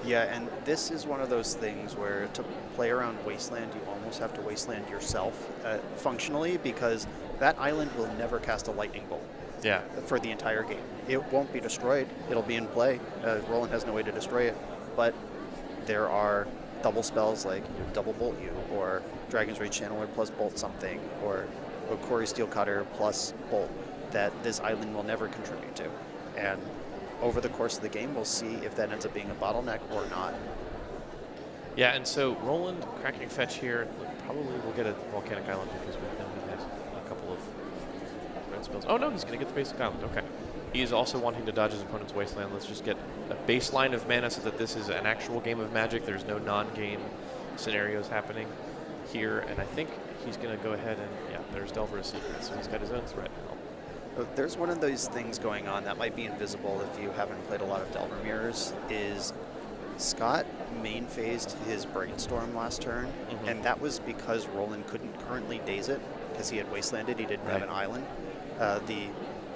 Yeah, and this is one of those things where to play around Wasteland, you almost have to Wasteland yourself functionally, because that island will never cast a lightning bolt. Yeah. For the entire game. It won't be destroyed. It'll be in play. Roland has no way to destroy it, but there are double spells like double bolt you, or Dragon's Rage Channeler plus bolt something, or Corey Steel Cutter plus bolt that this island will never contribute to. And over the course of the game, we'll see if that ends up being a bottleneck or not. Yeah, and so Roland cracking fetch here, probably will get a Volcanic Island because we know he has a couple of red spells. Oh no, he's going to get the basic island. Okay. He's also wanting to dodge his opponent's Wasteland. Let's just get a baseline of mana so that this is an actual game of Magic. There's no non-game scenarios happening here, and I think he's going to go ahead and, yeah, there's Delver's Secret, so he's got his own threat now. There's one of those things going on that might be invisible if you haven't played a lot of Delver Mirrors, is Scott main phased his Brainstorm last turn, and that was because Roland couldn't currently daze it, because he had Wastelanded, he didn't have an island.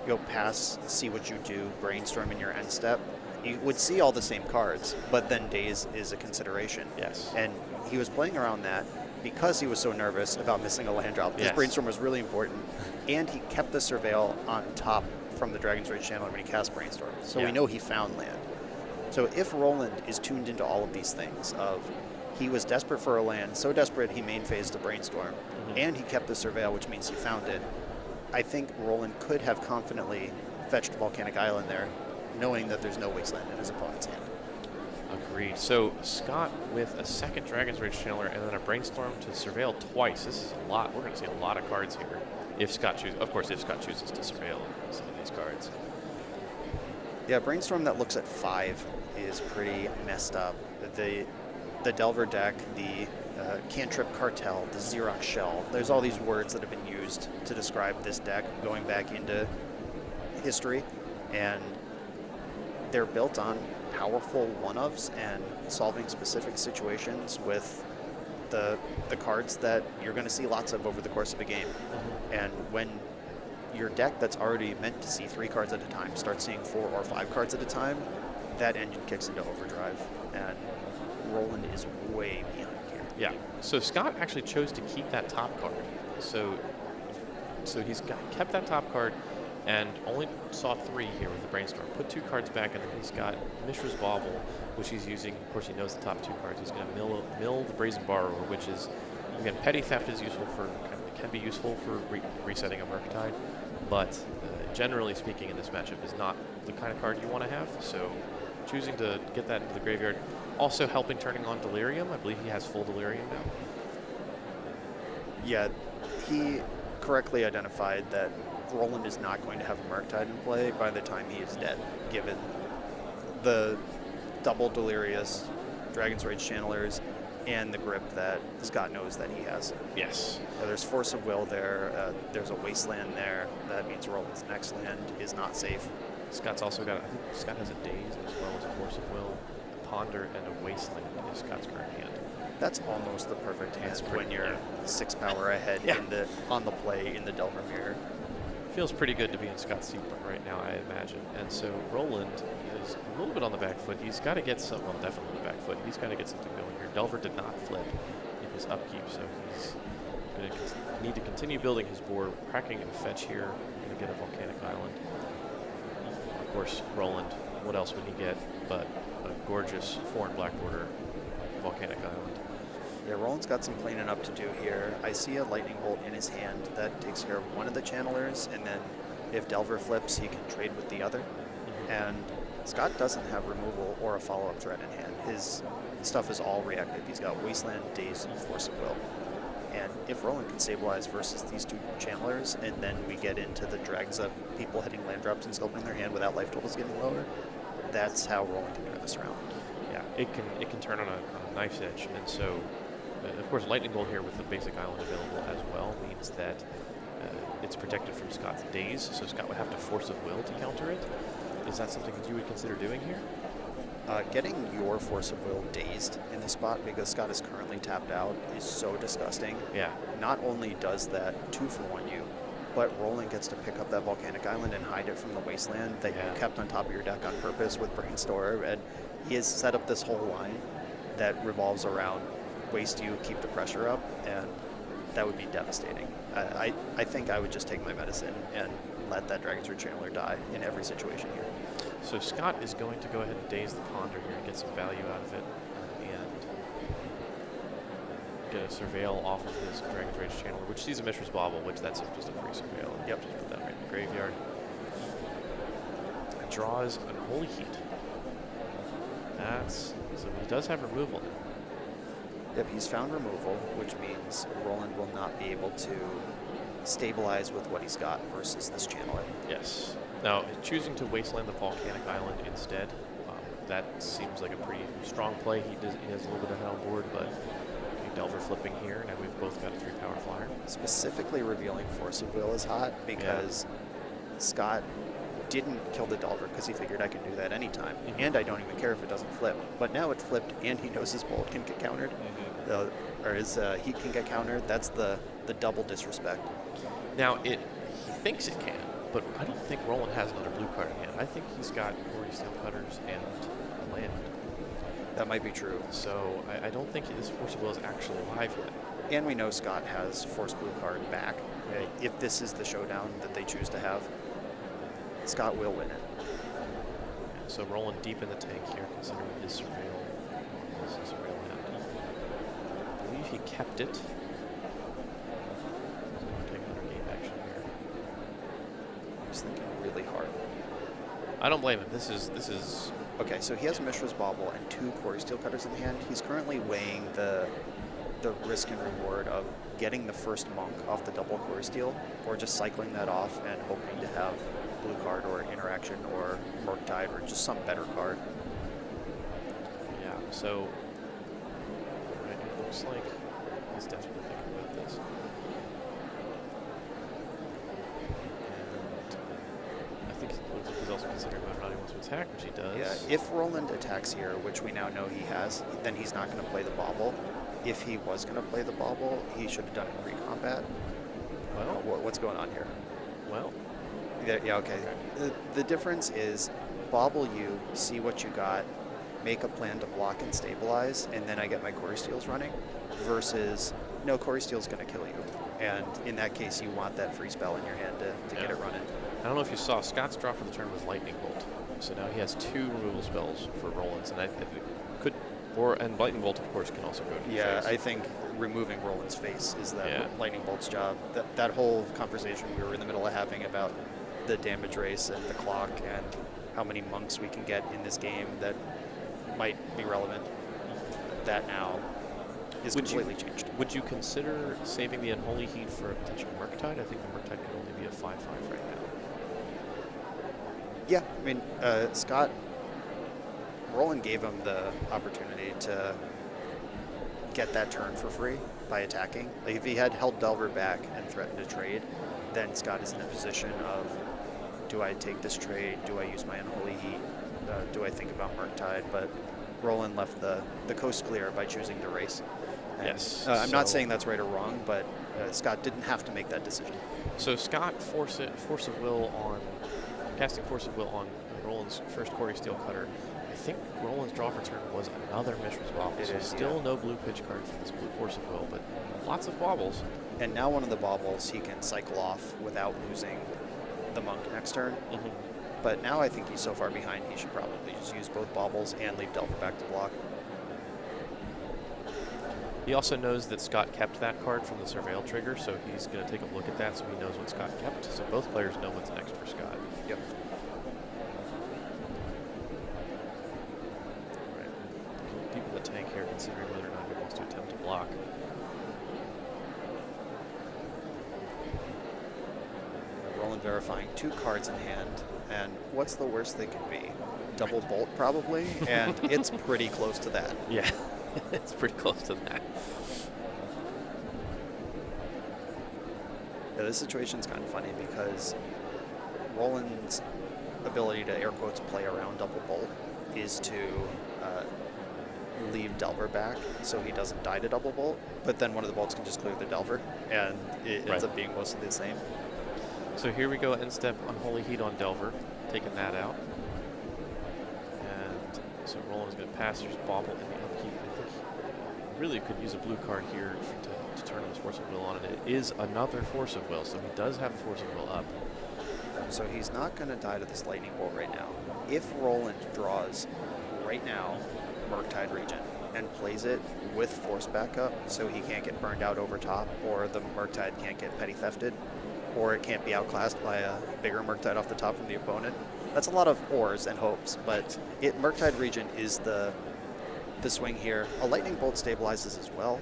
You'll pass, see what you do, Brainstorm in your end step. You would see all the same cards, but then daze is a consideration. Yes. And he was playing around that because he was so nervous about missing a land drop. His Brainstorm was really important, and he kept the Surveil on top from the Dragon's Rage Channeler when he cast Brainstorm. So we know he found land. So if Roland is tuned into all of these things of he was desperate for a land, so desperate he main phased the Brainstorm, and he kept the Surveil, which means he found it, I think Roland could have confidently fetched Volcanic Island there, knowing that there's no Wasteland in his opponent's hand. Agreed. So Scott with a second Dragon's Rage Channeler and then a Brainstorm to Surveil twice. This is a lot. We're going to see a lot of cards here. If Scott chooses, of course, if Scott chooses to Surveil some of these cards. Yeah, Brainstorm that looks at 5 is pretty messed up. The Delver deck, the Cantrip Cartel, the Xerox Shell, there's all these words that have been used to describe this deck going back into history, and they're built on powerful one-ofs and solving specific situations with the cards that you're going to see lots of over the course of a game. And when your deck that's already meant to see 3 cards at a time starts seeing 4 or 5 cards at a time, that engine kicks into overdrive, and Roland is way behind here. Yeah. So Scott actually chose to keep that top card. So he's kept that top card and only saw 3 here with the Brainstorm. Put 2 cards back, and then he's got Mishra's Bauble, which he's using. Of course, he knows the top 2 cards. He's going to mill the Brazen Borrower, which is, again, Petty Theft is useful for, can be useful for resetting a Murktide, but generally speaking in this matchup is not the kind of card you want to have. So choosing to get that into the graveyard, also helping turning on Delirium. I believe he has full Delirium now. Yeah, he correctly identified that Roland is not going to have a Murktide in play by the time he is dead, given the double Delirious, Dragon's Rage Channelers, and the grip that Scott knows that he has. Yes. There's Force of Will there. There's a Wasteland there. That means Roland's next land is not safe. Scott's also got, I think Scott has a Daze as well as a Force of Will, a Ponder, and a Wasteland in Scott's current hand. That's almost the perfect hand when you're yeah. 6 power ahead on the play in the Delver Mirror. Feels pretty good to be in Scott's seat right now, I imagine. And so Roland is a little bit on the back foot. He's got to get some, well, definitely on the back foot. He's got to get something going here. Delver did not flip in his upkeep, so he's going to need to continue building his board, cracking a fetch here, going to get a Volcanic Island. Of course, Roland, what else would he get but a gorgeous 4 and black border Volcanic Island? Yeah, Roland's got some cleaning up to do here. I see a Lightning Bolt in his hand that takes care of one of the channelers, and then if Delver flips, he can trade with the other. And Scott doesn't have removal or a follow-up threat in hand. His stuff is all reactive. He's got Wasteland, Daze, and Force of Will. And if Roland can stabilize versus these two channelers, and then we get into the dregs of people hitting land drops and sculpting their hand without life totals getting lower, that's how Roland can turn this around. Yeah, it can turn on a knife's edge, and so of course Lightning Bolt here with the basic island available as well means that it's protected from Scott's Daze, so Scott would have to Force of Will to counter it. Is that something that you would consider doing here? Getting your Force of Will dazed in this spot because Scott is currently tapped out is so disgusting. Yeah. Not only does that 2-for-1 you, but Roland gets to pick up that Volcanic Island and hide it from the Wasteland that you kept on top of your deck on purpose with Brainstorm, and he has set up this whole line that revolves around waste you, keep the pressure up, and that would be devastating. I think I would just take my medicine and let that Dragon's Root Channeler die in every situation here. So Scott is going to go ahead and daze the Ponder here and get some value out of it, and get a Surveil off of his Dragon's Rage Channeler, which sees a Mishra's Bauble, which that's just a free Surveil. Yep, just put that right in the graveyard. It draws Unholy Heat. So he does have removal now. Yep, he's found removal, which means Roland will not be able to stabilize with what he's got versus this channeler. Yes. Now, choosing to Wasteland the Volcanic Island instead, that seems like a pretty strong play. He has a little bit of hell board, but okay, Delver flipping here. Now we've both got a 3-power flyer. Specifically revealing Force of Will is hot because Scott didn't kill the Delver because he figured I can do that anytime, and I don't even care if it doesn't flip. But now it flipped, and he knows his Bolt can get countered, or his Heat can get countered. That's the double disrespect. Now, he thinks it can, but I don't think Roland has another blue card in hand. I think he's got Quarry Steel Cutters and a land. That might be true. So I don't think this Force of Will is actually alive yet. And we know Scott has Force Blue card back. If this is the showdown that they choose to have, Scott will win it. So Roland deep in the tank here, considering his Surveil. This is a real hand. I believe he kept it. He's going to take another game action here. He's thinking really hard. I don't blame him. This is Okay, so he has a Mishra's Bauble and 2 Quarry Steel Cutters in hand. He's currently weighing the risk and reward of getting the first Monk off the double Quarry Steel, or just cycling that off and hoping to have blue card or interaction or Murktide or just some better card. Yeah, so it looks like he's definitely thinking about this. And I think it looks like he's also considering whether or not he wants to attack, which he does. Yeah, if Roland attacks here, which we now know he has, then he's not going to play the Bauble. If he was going to play the Bauble, he should have done it in pre-combat. Well, What's going on here? well, Yeah, okay. The difference is Bauble you, see what you got, make a plan to block and stabilize, and then I get my Quarry Steels running, versus, no, Quarry Steel's going to kill you. And in that case, you want that free spell in your hand to get it running. I don't know if you saw, Scott's draw for the turn was Lightning Bolt. So now he has 2 removal spells for Roland's, and I think could, and Lightning Bolt, of course, can also go to Yeah, face. I think removing Roland's face is that Lightning Bolt's job. That whole conversation we were in the middle of having about the damage race and the clock and how many monks we can get in this game that might be relevant, that now is completely changed. Would you consider saving the Unholy Heat for a potential Murktide? I think the Murktide could only be a 5/5 right now. Yeah, I mean, Roland gave him the opportunity to get that turn for free by attacking. Like, if he had held Delver back and threatened to trade, then Scott is in a position of, do I take this trade? Do I use my Unholy Heat? Do I think about Murktide? But Roland left the coast clear by choosing to race. And, Yes. I'm not saying that's right or wrong, but Scott didn't have to make that decision. So Scott casting Force of Will on Roland's first Quarry Steel Cutter. I think Roland's draw for turn was another Mishra's Bauble. It So is, still no blue pitch card for this blue Force of Will, but lots of baubles. And now one of the baubles he can cycle off without losing the monk next turn. But now I think he's so far behind, he should probably just use both baubles and leave Delver back to block. He also knows that Scott kept that card from the Surveil trigger, so he's going to take a look at that so he knows what Scott kept. So both players know what's next for Scott. Yep. Right. Deep in the tank here. considering whether or not he wants to attempt to block. Roland verifying 2 cards in hand, and what's the worst they could be? Double bolt, probably, and it's pretty close to that. Yeah, it's pretty close to that. Yeah, this situation's kind of funny because Roland's ability to, air quotes, play around double bolt is to leave Delver back so he doesn't die to double bolt, but then one of the bolts can just clear the Delver, and it ends up being mostly the same. So here we go, end step Unholy Heat on Delver, taking that out. And so Roland's going to pass. There's Bauble in the upkeep. I think he really could use a blue card here to turn his Force of Will on, and it is another Force of Will, so he does have a Force of Will up. So he's not going to die to this Lightning Bolt right now. If Roland draws right now Murktide Regent and plays it with Force backup so he can't get burned out over top, or the Murktide can't get petty thefted, or it can't be outclassed by a bigger Murktide off the top from the opponent. That's a lot of ors and hopes, but Murktide Regent is the swing here. A Lightning Bolt stabilizes as well.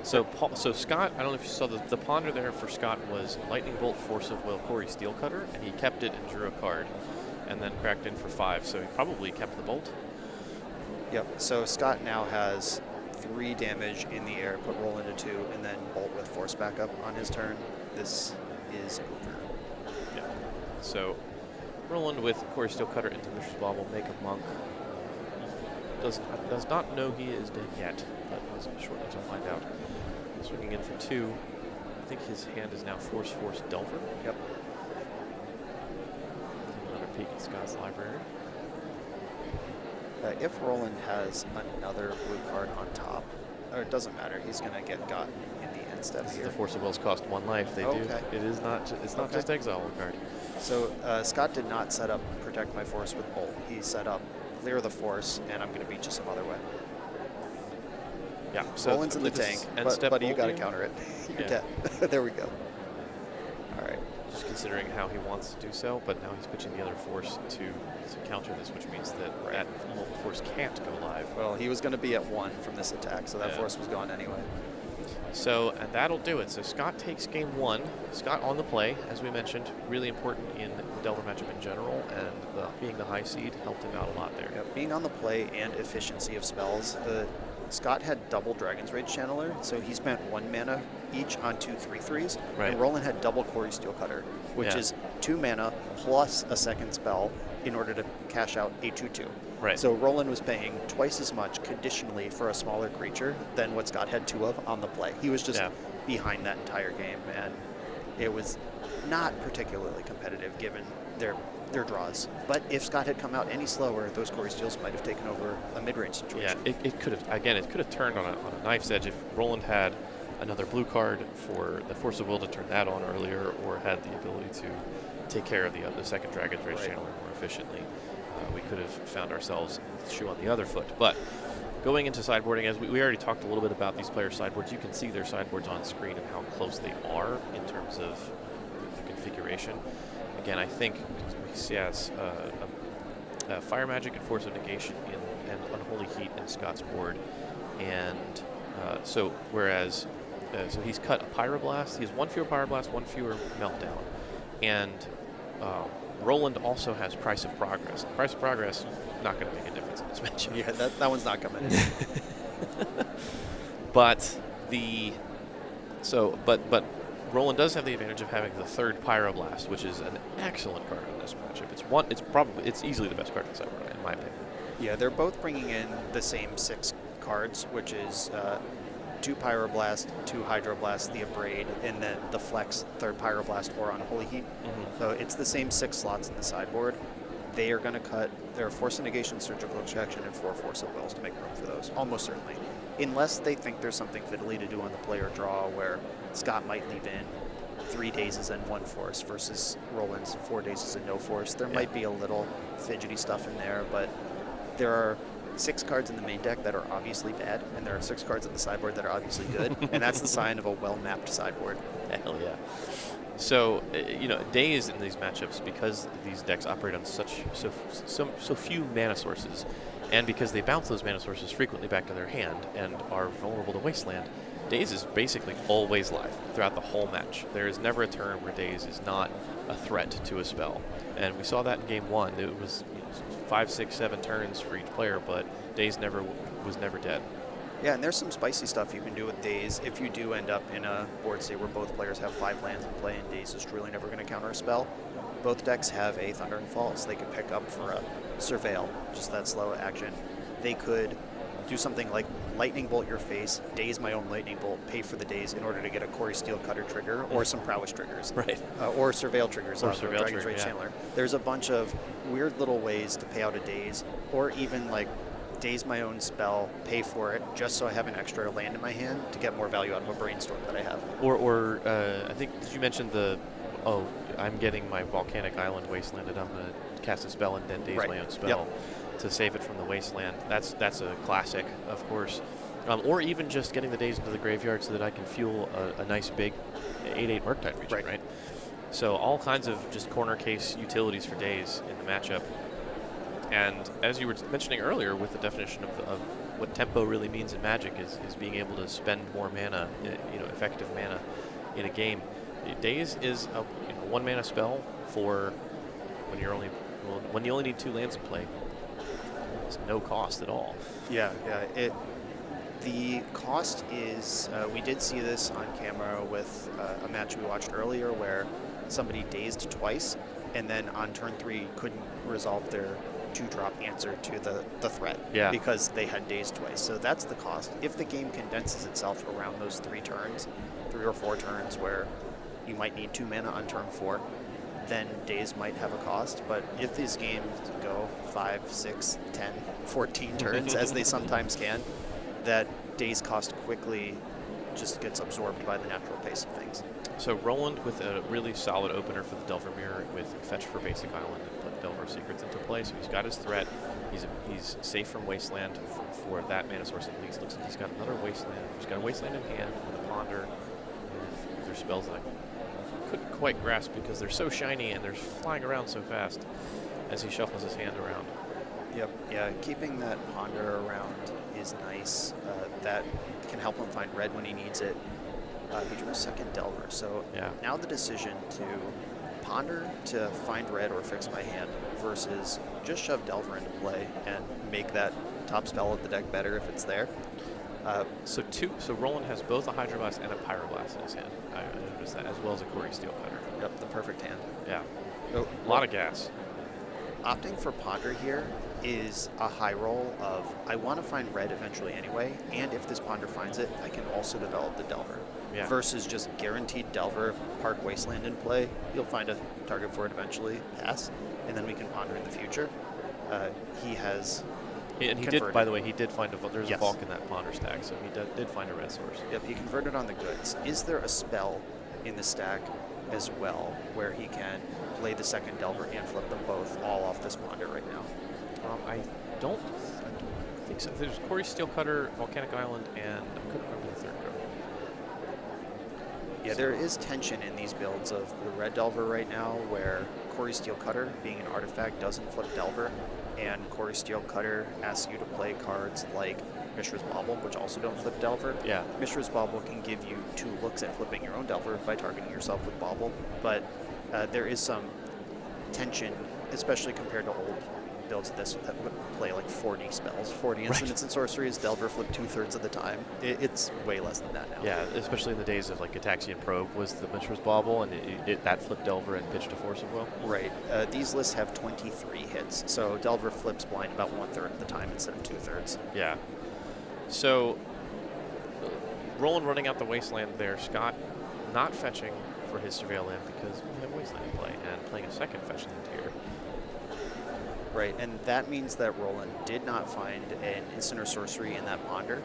So Scott, I don't know if you saw the ponder there for Scott was Lightning Bolt, Force of Will, Corey Steel Cutter, and he kept it and drew a card, and then cracked in for 5. So he probably kept the bolt. Yep. So Scott now has 3 damage in the air, put Roland into 2, and then bolt with Force backup on his turn. This is over. Yeah. So Roland with Corey Steel Cutter into Mishra's Bauble, make a monk. Does not know he is dead yet, but has shortly to find out. Swinging in for 2. I think his hand is now Force Delver. Yep. Another peek at Scott's library. If Roland has another blue card on top, or it doesn't matter, he's going to get got in the end step here. The Force of Wills cost 1 life. They do. It is not. It's not just exile a card. So Scott did not set up Protect My Force with Bolt. He set up Clear the Force, and I'm going to beat you some other way. Yeah. So Roland's in the tank, but you got to counter it. You're dead. There we go. All right. Just considering how he wants to do so, but now he's pitching the other Force to counter this, which means that that Force can't go live. Well, he was going to be at 1 from this attack, so that Force was gone anyway. So, and that'll do it. So Scott takes game 1. Scott on the play, as we mentioned, really important in the Delver matchup in general, and being the high seed helped him out a lot there. Yeah, being on the play and efficiency of spells, Scott had double Dragon's Rage Channeler, so he spent 1 mana each on 2 3/3s, and Roland had double Corey Steel Cutter, which is 2 mana plus a second spell in order to cash out a 2/2. Right. So Roland was paying twice as much conditionally for a smaller creature than what Scott had 2 of on the play. He was just behind that entire game, and it was not particularly competitive given their draws. But if Scott had come out any slower, those Corey Steels might have taken over a mid-range situation. Yeah, it could have, again, it could have turned on a knife's edge if Roland had another blue card for the Force of Will to turn that on earlier, or had the ability to take care of the second Dragon's Rage Channeler more efficiently. We could have found ourselves with the shoe on the other foot. But going into sideboarding, as we already talked a little bit about these players' sideboards, you can see their sideboards on screen and how close they are in terms of the configuration. Again, I think he has Fire Magic and Force of Negation and Unholy Heat in Scott's board. And so he's cut a Pyroblast. He has 1 fewer Pyroblast, 1 fewer Meltdown. And Roland also has Price of Progress. Price of Progress, not going to make a difference in this matchup. Yeah, that one's not coming. But Roland does have the advantage of having the 3rd Pyroblast, which is an excellent card in this matchup. It's easily the best card in the sideboard, in my opinion. Yeah, they're both bringing in the same 6 cards, which is 2 Pyroblast, 2 Hydroblast, the Abrade, and then the Flex 3rd Pyroblast or Unholy Heat. So it's the same 6 slots in the sideboard. They are going to cut their Force of Negation, Surgical Extraction, and 4 Force of Wills to make room for those, almost certainly. Unless they think there's something fiddly to do on the player draw where Scott might leave in 3 dazes and 1 Force versus Roland's 4 dazes and no Force. There might be a little fidgety stuff in there, but there are 6 cards in the main deck that are obviously bad, and there are 6 cards in the sideboard that are obviously good, and that's the sign of a well-mapped sideboard. Hell yeah. So, days in these matchups, because these decks operate on so few mana sources, And because they bounce those mana sources frequently back to their hand and are vulnerable to Wasteland, Daze is basically always live throughout the whole match. There is never a turn where Daze is not a threat to a spell. And we saw that in game 1. It was 5, 6, 7 turns for each player, but Daze was never dead. Yeah, and there's some spicy stuff you can do with Daze if you do end up in a board state where both players have 5 lands in play and Daze is truly never going to counter a spell. Both decks have a Thunder and Fall, so they could pick up for a Surveil, just that slow action. They could do something like Lightning Bolt your face, Daze my own Lightning Bolt, pay for the Daze in order to get a Corey Steel Cutter trigger or some Prowess triggers. Right. Or Surveil triggers, Or Dragon's Surveil Rage yeah. Chandler. There's a bunch of weird little ways to pay out a Daze, or even like Daze my own spell, pay for it, just so I have an extra land in my hand to get more value out of a Brainstorm that I have. Or I think, did you mention I'm getting my Volcanic Island Wastelanded, I'm going to cast a spell and then Daze Right. my own spell to save it from the Wasteland. That's a classic, of course. Or even just getting the Daze into the graveyard so that I can fuel a nice big 8/8 Murktide region, right? So all kinds of just corner case utilities for Daze in the matchup. And as you were mentioning earlier, with the definition of what tempo really means in Magic is being able to spend more mana, effective mana in a game. Daze is a 1 mana spell for when you only need 2 lands in play. It's no cost at all. Yeah. The cost is, we did see this on camera with a match we watched earlier where somebody dazed twice and then on turn 3 couldn't resolve their 2-drop answer to the threat because they had dazed twice. So that's the cost. If the game condenses itself around those 3 or 4 turns where you might need 2 mana on turn 4, then Daze might have a cost. But if these games go 5, 6, 10, 14 turns, as they sometimes can, that Daze cost quickly just gets absorbed by the natural pace of things. So Roland with a really solid opener for the Delver Mirror with Fetch for Basic Island and put Delver Secrets into play. So he's got his threat. He's safe from Wasteland for that mana source at least. Looks like he's got another Wasteland. He's got a Wasteland in hand with a Ponder. And there's spells that I couldn't quite grasp because they're so shiny and they're flying around so fast as he shuffles his hand around. Yep. Yeah, keeping that Ponder around is nice. That can help him find red when he needs it. He drew a second Delver, so now the decision to Ponder to find red or fix my hand versus just shove Delver into play and make that top spell of the deck better if it's there. So Roland has both a Hydroblast and a Pyroblast in his hand. I noticed that, as well as a Corey Steel Cutter. Yep, the perfect hand. Yeah. A lot of gas. Opting for Ponder here is a high roll of, I want to find red eventually anyway, and if this Ponder finds it, I can also develop the Delver. Yeah. Versus just guaranteed Delver, Park Wasteland in play, you'll find a target for it eventually, pass, and then we can Ponder in the future. He has And he did, by the way, he did find there's a Valk in that Ponder stack, so he did find a red source. Yep, he converted on the goods. Is there a spell in the stack as well where he can play the second Delver and flip them both all off this Ponder right now? I don't think so. There's Corey Steel Cutter, Volcanic Island, and I couldn't remember the third card. Yeah, there is tension in these builds of Blue-Red Delver right now where Corey Steel Cutter, being an artifact, doesn't flip Delver, and Corey Steel Cutter asks you to play cards like Mishra's Bauble, which also don't flip Delver. Yeah. Mishra's Bauble can give you 2 looks at flipping your own Delver by targeting yourself with Bauble, but there is some tension, especially compared to old builds of this that would play like 40 spells, 40 instants and sorceries, Delver flip 2/3 of the time. It's way less than that now. Yeah, especially in the days of like Gataxian Probe was the Mishra's Bauble, and that flipped Delver and pitched a Force of Will. Right. These lists have 23 hits, so Delver flips blind about 1/3 of the time instead of 2/3. Yeah. So, Roland running out the Wasteland there, Scott not fetching for his Surveil Land because we have Wasteland in play, and playing a second fetch land here. Right, and that means that Roland did not find an instant or sorcery in that Ponder,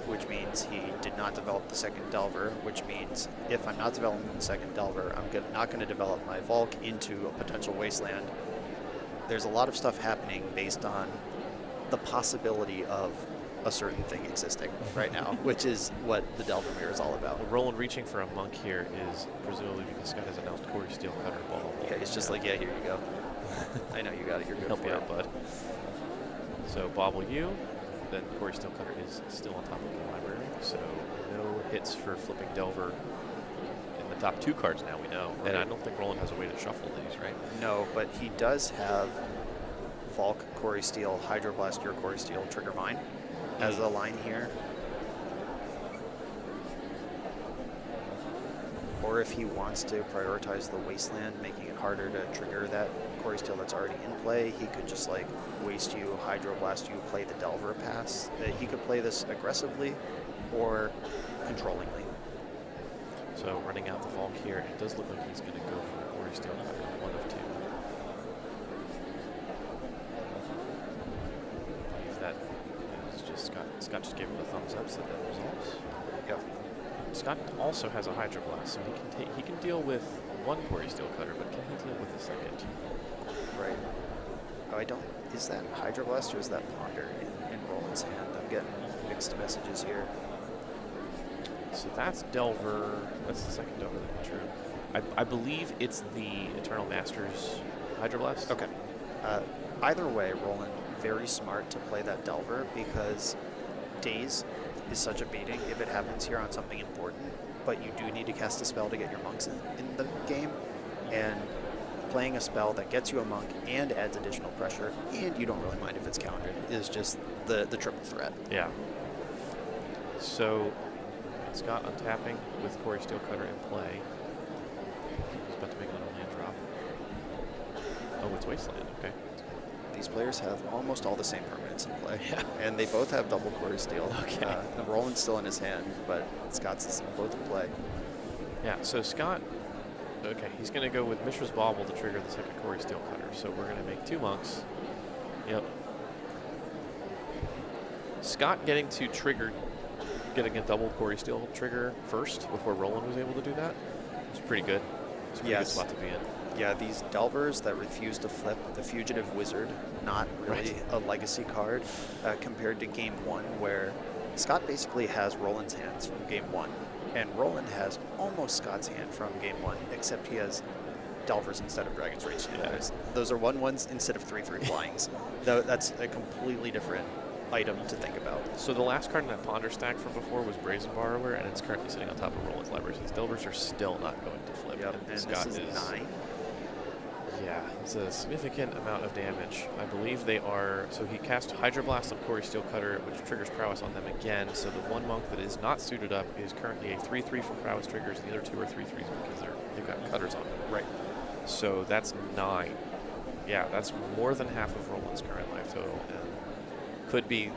which means he did not develop the second Delver, which means if I'm not developing the second Delver, I'm not going to develop my Valk into a potential Wasteland. There's a lot of stuff happening based on the possibility of a certain thing existing right now, which is what the Delver Mirror is all about. Well, Roland reaching for a Monk here is presumably because Scott has announced Corey Steel Cutter Ball. Yeah, he's just like, yeah, here you go. I know you got it. You're good. Help for you it. out, bud. So Bobble you, then Corey Steelcutter is still on top of the library, so no hits for flipping Delver in the top 2 cards now, we know. Right. And I don't think Roland has a way to shuffle these, right? No, but he does have Volk, Corey Steel, Hydroblast, your Corey Steel, Trigger Mine as a line here. Or if he wants to prioritize the Wasteland, making it harder to trigger that Corey Steel that's already in play, he could just like waste you, Hydroblast you, play the Delver pass. He could play this aggressively or controllingly. So running out the Volk here, it does look like he's going to go for a Corey Steelcutter, 1 of 2. I believe that is just Scott just gave him the thumbs up, so that resolves. Yep. Scott also has a Hydroblast, so he can deal with 1 Corey Steelcutter, but can he deal with a second? Right. Oh, I don't. Is that Hydroblast or is that Ponder in Roland's hand? I'm getting mixed messages here. So that's Delver. That's the second Delver that he drew. I believe it's the Eternal Masters Hydroblast. Okay. Either way, Roland, very smart to play that Delver because Daze is such a beating if it happens here on something important, but you do need to cast a spell to get your monks in the game, and playing a spell that gets you a monk and adds additional pressure, and you don't really mind if it's countered, is just the triple threat. Yeah. So Scott untapping with Corey Steelcutter in play. He's about to make another land drop. Oh, it's Wasteland. Okay. These players have almost all the same permanents in play, Yeah. and they both have double Corey Steel. Okay. And Roland's still in his hand, but Scott's is both in play. Yeah. So Scott. Okay, he's going to go with Mishra's Bauble to trigger the second Corey Steelcutter. So we're going to make 2 monks. Yep. Scott getting to trigger, getting a double Corey Steel trigger first before Roland was able to do that. It's pretty good. It's a pretty good spot to be in. Yeah, these Delvers that refuse to flip, the Fugitive Wizard, not really a legacy card, compared to Game 1, where Scott basically has Roland's hands from Game 1, and Roland has almost Scott's hand from Game 1, except he has Delvers instead of Dragon's Rage. Yeah. Those are 1/1s instead of 3/3 flyings. Though that's a completely different item to think about. So the last card in that Ponder stack from before was Brazen Borrower, and it's currently sitting on top of Roland's library. These Delvers are still not going to flip. Yep, and Scott this is 9. Yeah, it's a significant amount of damage. I believe they are, so he cast Hydroblast on Corey Steelcutter, which triggers prowess on them again. So the 1 monk that is not suited up is currently a 3/3 from prowess triggers, and the other 2 are 3/3s because they've got cutters on them. Right. So that's 9. Yeah, that's more than half of Roland's current life total, and could be,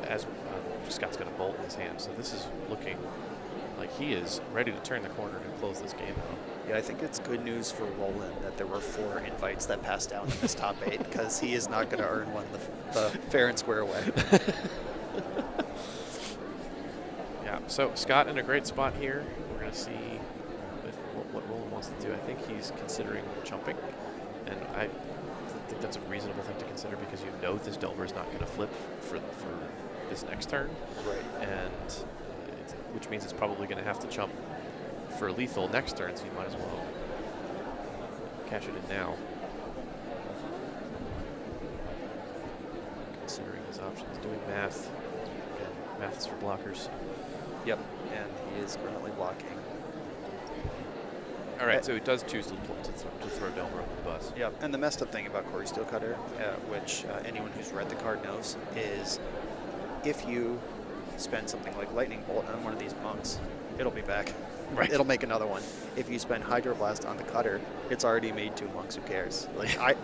as Scott's got a bolt in his hand. So this is looking like he is ready to turn the corner and close this game out. Yeah, I think it's good news for Roland that there were 4 invites that passed down in this top 8, because he is not going to earn one the fair and square way. Yeah, so Scott in a great spot here. We're going to see what Roland wants to do. I think he's considering jumping, and I think that's a reasonable thing to consider because you know this Delver is not going to flip for this next turn. Right. And which means it's probably going to have to jump for lethal next turn, so you might as well cash it in now. Considering his options, doing math. Again, math is for blockers. Yep, and he is currently blocking. All right, so he does choose to throw Delver under the bus. Yep, and the messed up thing about Corey Steelcutter, which anyone who's read the card knows, is if you spend something like Lightning Bolt on one of these monks, it'll be back. Right. It'll make another one. If you spend Hydroblast on the cutter, it's already made 2 monks. Who cares? Like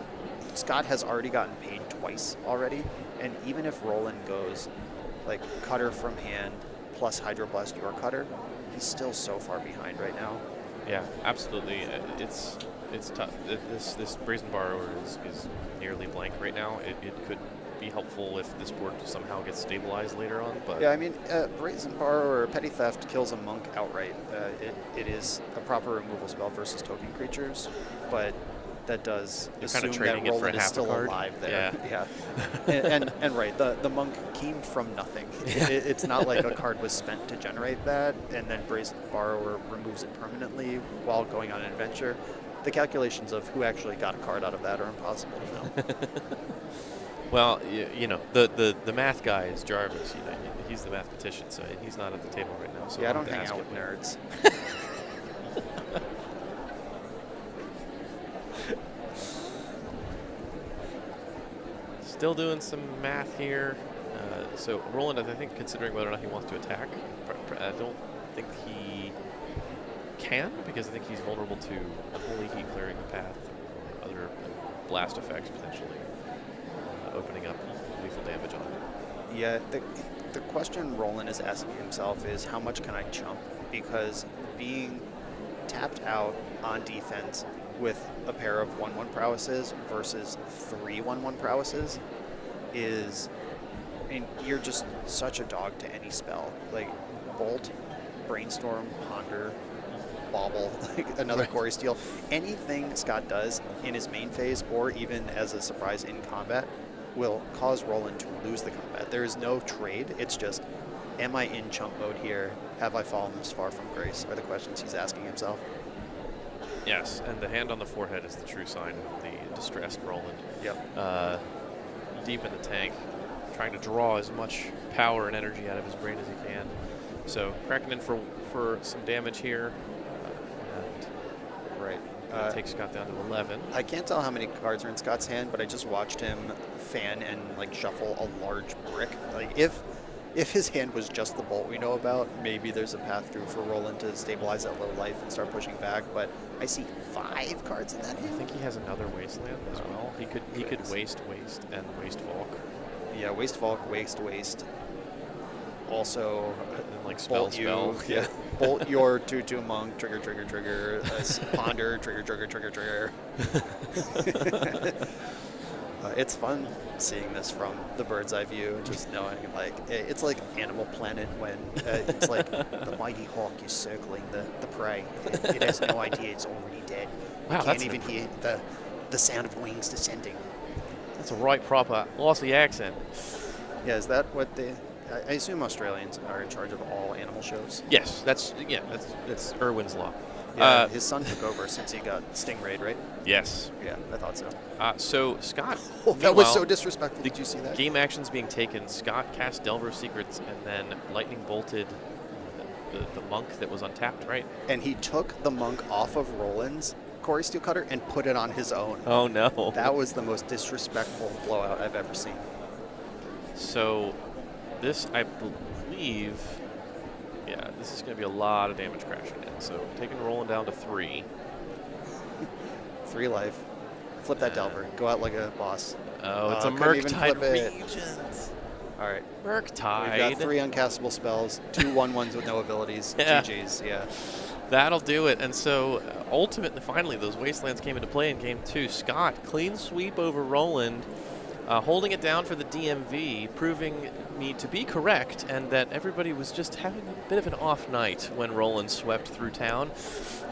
Scott has already gotten paid twice already, and even if Roland goes like cutter from hand plus Hydroblast your cutter, he's still so far behind right now. Yeah, absolutely. It's tough. This Brazen Borrower is nearly blank right now. It could be helpful if this board somehow gets stabilized later on, but Yeah, I mean, Brazen Borrower or Petty Theft kills a monk outright. It is a proper removal spell versus token creatures, but that does You're assume kinda trading that it for Roland is half a still card. alive there. Yeah. Yeah. and right, the monk came from nothing. It's not like a card was spent to generate that, and then Brazen Borrower removes it permanently while going on an adventure. The calculations of who actually got a card out of that are impossible to know. Well, you know, the math guy is Jarvis. You know, he's the mathematician, so he's not at the table right now. So Yeah, I I'll don't have to hang ask out him with later. nerds. Still doing some math here. So Roland, I think, considering whether or not he wants to attack, I don't think he can, because I think he's vulnerable to Holy Heat clearing the path, or other blast effects potentially opening up lethal damage on it. Yeah, the question Roland is asking himself is how much can I chump? Because being tapped out on defense with a pair of 1/1 prowesses versus 3 1/1 prowesses is, I mean, you're just such a dog to any spell. Like Bolt, Brainstorm, Ponder, Bauble, like another Corey Steele. Anything Scott does in his main phase or even as a surprise in combat will cause Roland to lose the combat. There is no trade. It's just, am I in chump mode here? Have I fallen this far from grace? Are the questions he's asking himself. Yes, and the hand on the forehead is the true sign of the distressed Roland. Yep. Deep in the tank, trying to draw as much power and energy out of his brain as he can. So cracking in for some damage here. Right. Gonna take Scott down to 11. I can't tell how many cards are in Scott's hand, but I just watched him fan and like shuffle a large brick. Like if his hand was just the Bolt we know about, maybe there's a path through for Roland to stabilize that low life and start pushing back. But I see 5 cards in that I hand. think he has another Wasteland as well. He could waste and waste Volk. Yeah, waste Volk, waste. Also, And like Bolt spell. Yeah. Bolt your 2/2 monk, trigger. Ponder, trigger. It's fun seeing this from the bird's eye view, just knowing like it's like Animal Planet when it's like the mighty hawk is circling the prey. It has no idea it's already dead. Wow, You that's can't even hear the sound of wings descending. That's a right proper Aussie accent. Yeah, is that what I assume Australians are in charge of all animal shows? Yes, that's Irwin's law. Yeah, his son took over since he got Stingrayed, right? Yes. Yeah, I thought so. So Scott. Oh, that was so meanwhile, disrespectful. Did you see that? Game actions being taken. Scott cast Delver Secrets and then lightning bolted the monk that was untapped, right? And he took the monk off of Roland's Corey Steelcutter and put it on his own. Oh no. That was the most disrespectful blowout I've ever seen. So this, I believe, yeah, this is going to be a lot of damage crashing in. So taking Roland down to 3. 3 life. Flip that Delver. Go out like a boss. Oh, it's a couldn't even Murktide flip it. Regent. All right. Murktide. We've got 3 uncastable spells, 2 1/1s with no abilities. Yeah. GG's, yeah. That'll do it. And so ultimately, finally, those Wastelands came into play in Game 2. Scott, clean sweep over Roland, holding it down for the DMV, proving me to be correct and that everybody was just having a bit of an off night when Roland swept through town.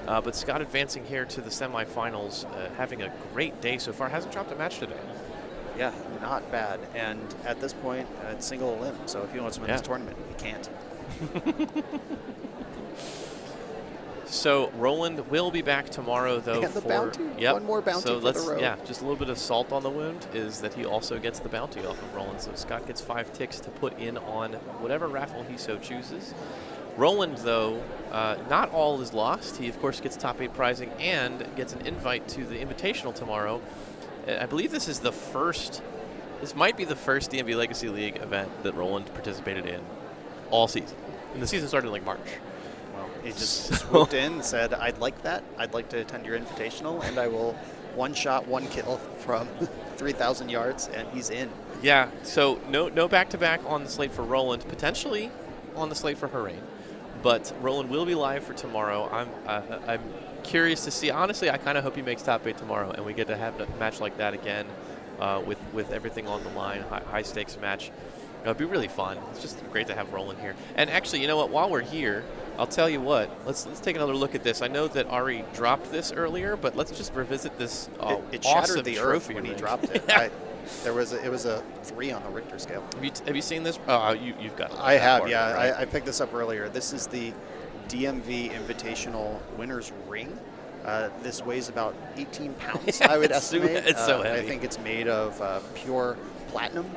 But Scott advancing here to the semifinals, having a great day so far. Hasn't dropped a match today. Yeah, not bad. And at this point, it's single limb. So if he wants to win this tournament, he can't. So Roland will be back tomorrow, though. And the bounty. Yep. One more bounty so for the road. Yeah, just a little bit of salt on the wound is that he also gets the bounty off of Roland. So Scott gets 5 ticks to put in on whatever raffle he so chooses. Roland, though, not all is lost. He, of course, gets top 8 prizing and gets an invite to the Invitational tomorrow. I believe this is the first. This might be the first DMV Legacy League event that Roland participated in all season. And the season started in like March. He just swooped in and said, I'd like that. I'd like to attend your invitational, and I will one shot, one kill from 3,000 yards, and he's in. Yeah, so no back-to-back on the slate for Roland, potentially on the slate for Harain. But Roland will be live for tomorrow. I'm curious to see. Honestly, I kind of hope he makes top 8 tomorrow, and we get to have a match like that again with everything on the line, high-stakes match. It'd be really fun. It's just great to have Roland here. And actually, you know what? While we're here, I'll tell you what. Let's take another look at this. I know that Ari dropped this earlier, but let's just revisit this. It awesome shattered the earth trophy when he ring. dropped it. It was a 3 on the Richter scale. Have you seen this? You've got it. I have, Part, yeah. right? I picked this up earlier. This is the DMV Invitational winner's ring. This weighs about 18 pounds, I would estimate. It's so heavy. I think it's made of pure platinum.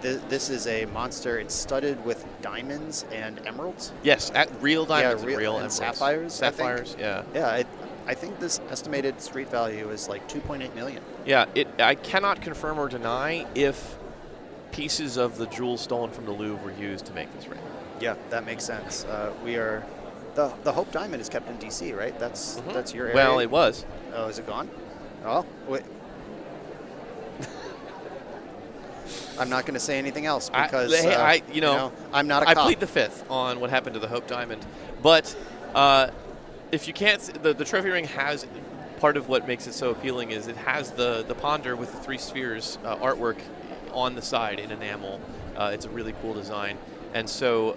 This is a monster. It's studded with diamonds and emeralds. Yes, real diamonds and real and emeralds. sapphires. Sapphires, yeah. Yeah, I think this estimated street value is like 2.8 million. Yeah, I cannot confirm or deny if pieces of the jewels stolen from the Louvre were used to make this ring. Yeah, that makes sense. We are the Hope Diamond is kept in DC, right? That's your area. Well, it was. Oh, is it gone? Oh, wait. I'm not going to say anything else because I'm not a cop. I plead the fifth on what happened to the Hope Diamond, but if you can't, the trophy ring has part of what makes it so appealing is it has the ponder with the 3 spheres artwork on the side in enamel. It's a really cool design, and so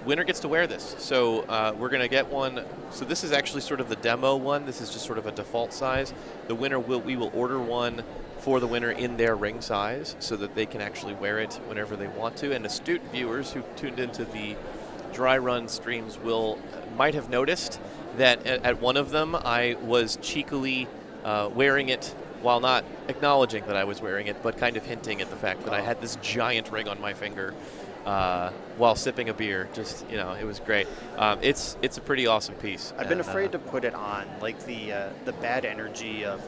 winner gets to wear this. So we're going to get one. So this is actually sort of the demo one. This is just sort of a default size. The winner we will order one for the winner in their ring size so that they can actually wear it whenever they want to. And astute viewers who tuned into the dry run streams might have noticed that at one of them I was cheekily wearing it while not acknowledging that I was wearing it, but kind of hinting at the fact that I had this giant ring on my finger while sipping a beer. Just, it was great. It's a pretty awesome piece. I've been afraid to put it on, like the bad energy of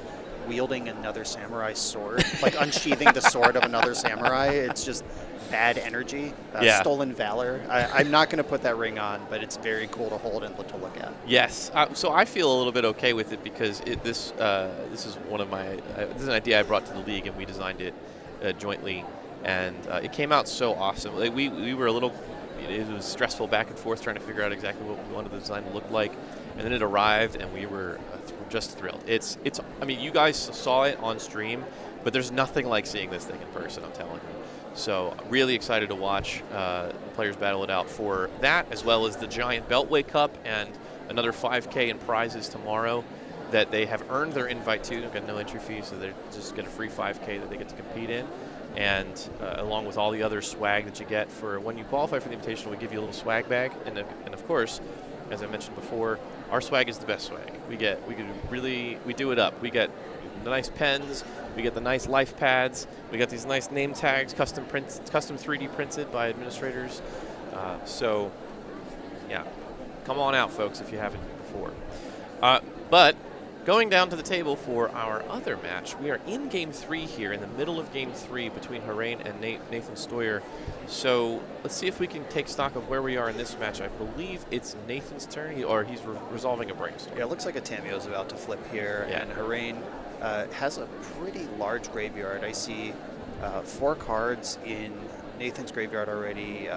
wielding another samurai's sword, like unsheathing the sword of another samurai. It's just bad energy, stolen valor. I'm not going to put that ring on, but it's very cool to hold and to look at. Yes, so I feel a little bit okay with it because this is one of my this is an idea I brought to the league and we designed it jointly, and it came out so awesome. Like we were a little, it was stressful back and forth trying to figure out exactly what we wanted the design to look like, and then it arrived and we were just thrilled. It's I mean, you guys saw it on stream, but there's nothing like seeing this thing in person, I'm telling you. So really excited to watch players battle it out for that, as well as the giant Beltway Cup and another 5K in prizes tomorrow that they have earned their invite to. They've got no entry fee, so they just get a free 5K that they get to compete in. And along with all the other swag that you get for when you qualify for the Invitational, we give you a little swag bag. And of course, as I mentioned before, our swag is the best swag. We do it up. We get the nice pens, we get the nice life pads, we got these nice name tags, custom 3D printed by administrators. So, yeah, come on out, folks, if you haven't before. But going down to the table for our other match, we are in Game 3 here, in the middle of Game 3 between Harain and Nathan Stoyer. So let's see if we can take stock of where we are in this match. I believe it's Nathan's turn, or he's resolving a brainstorm. Yeah, it looks like a Tamio's about to flip here, and Harain has a pretty large graveyard. I see 4 cards in Nathan's graveyard already.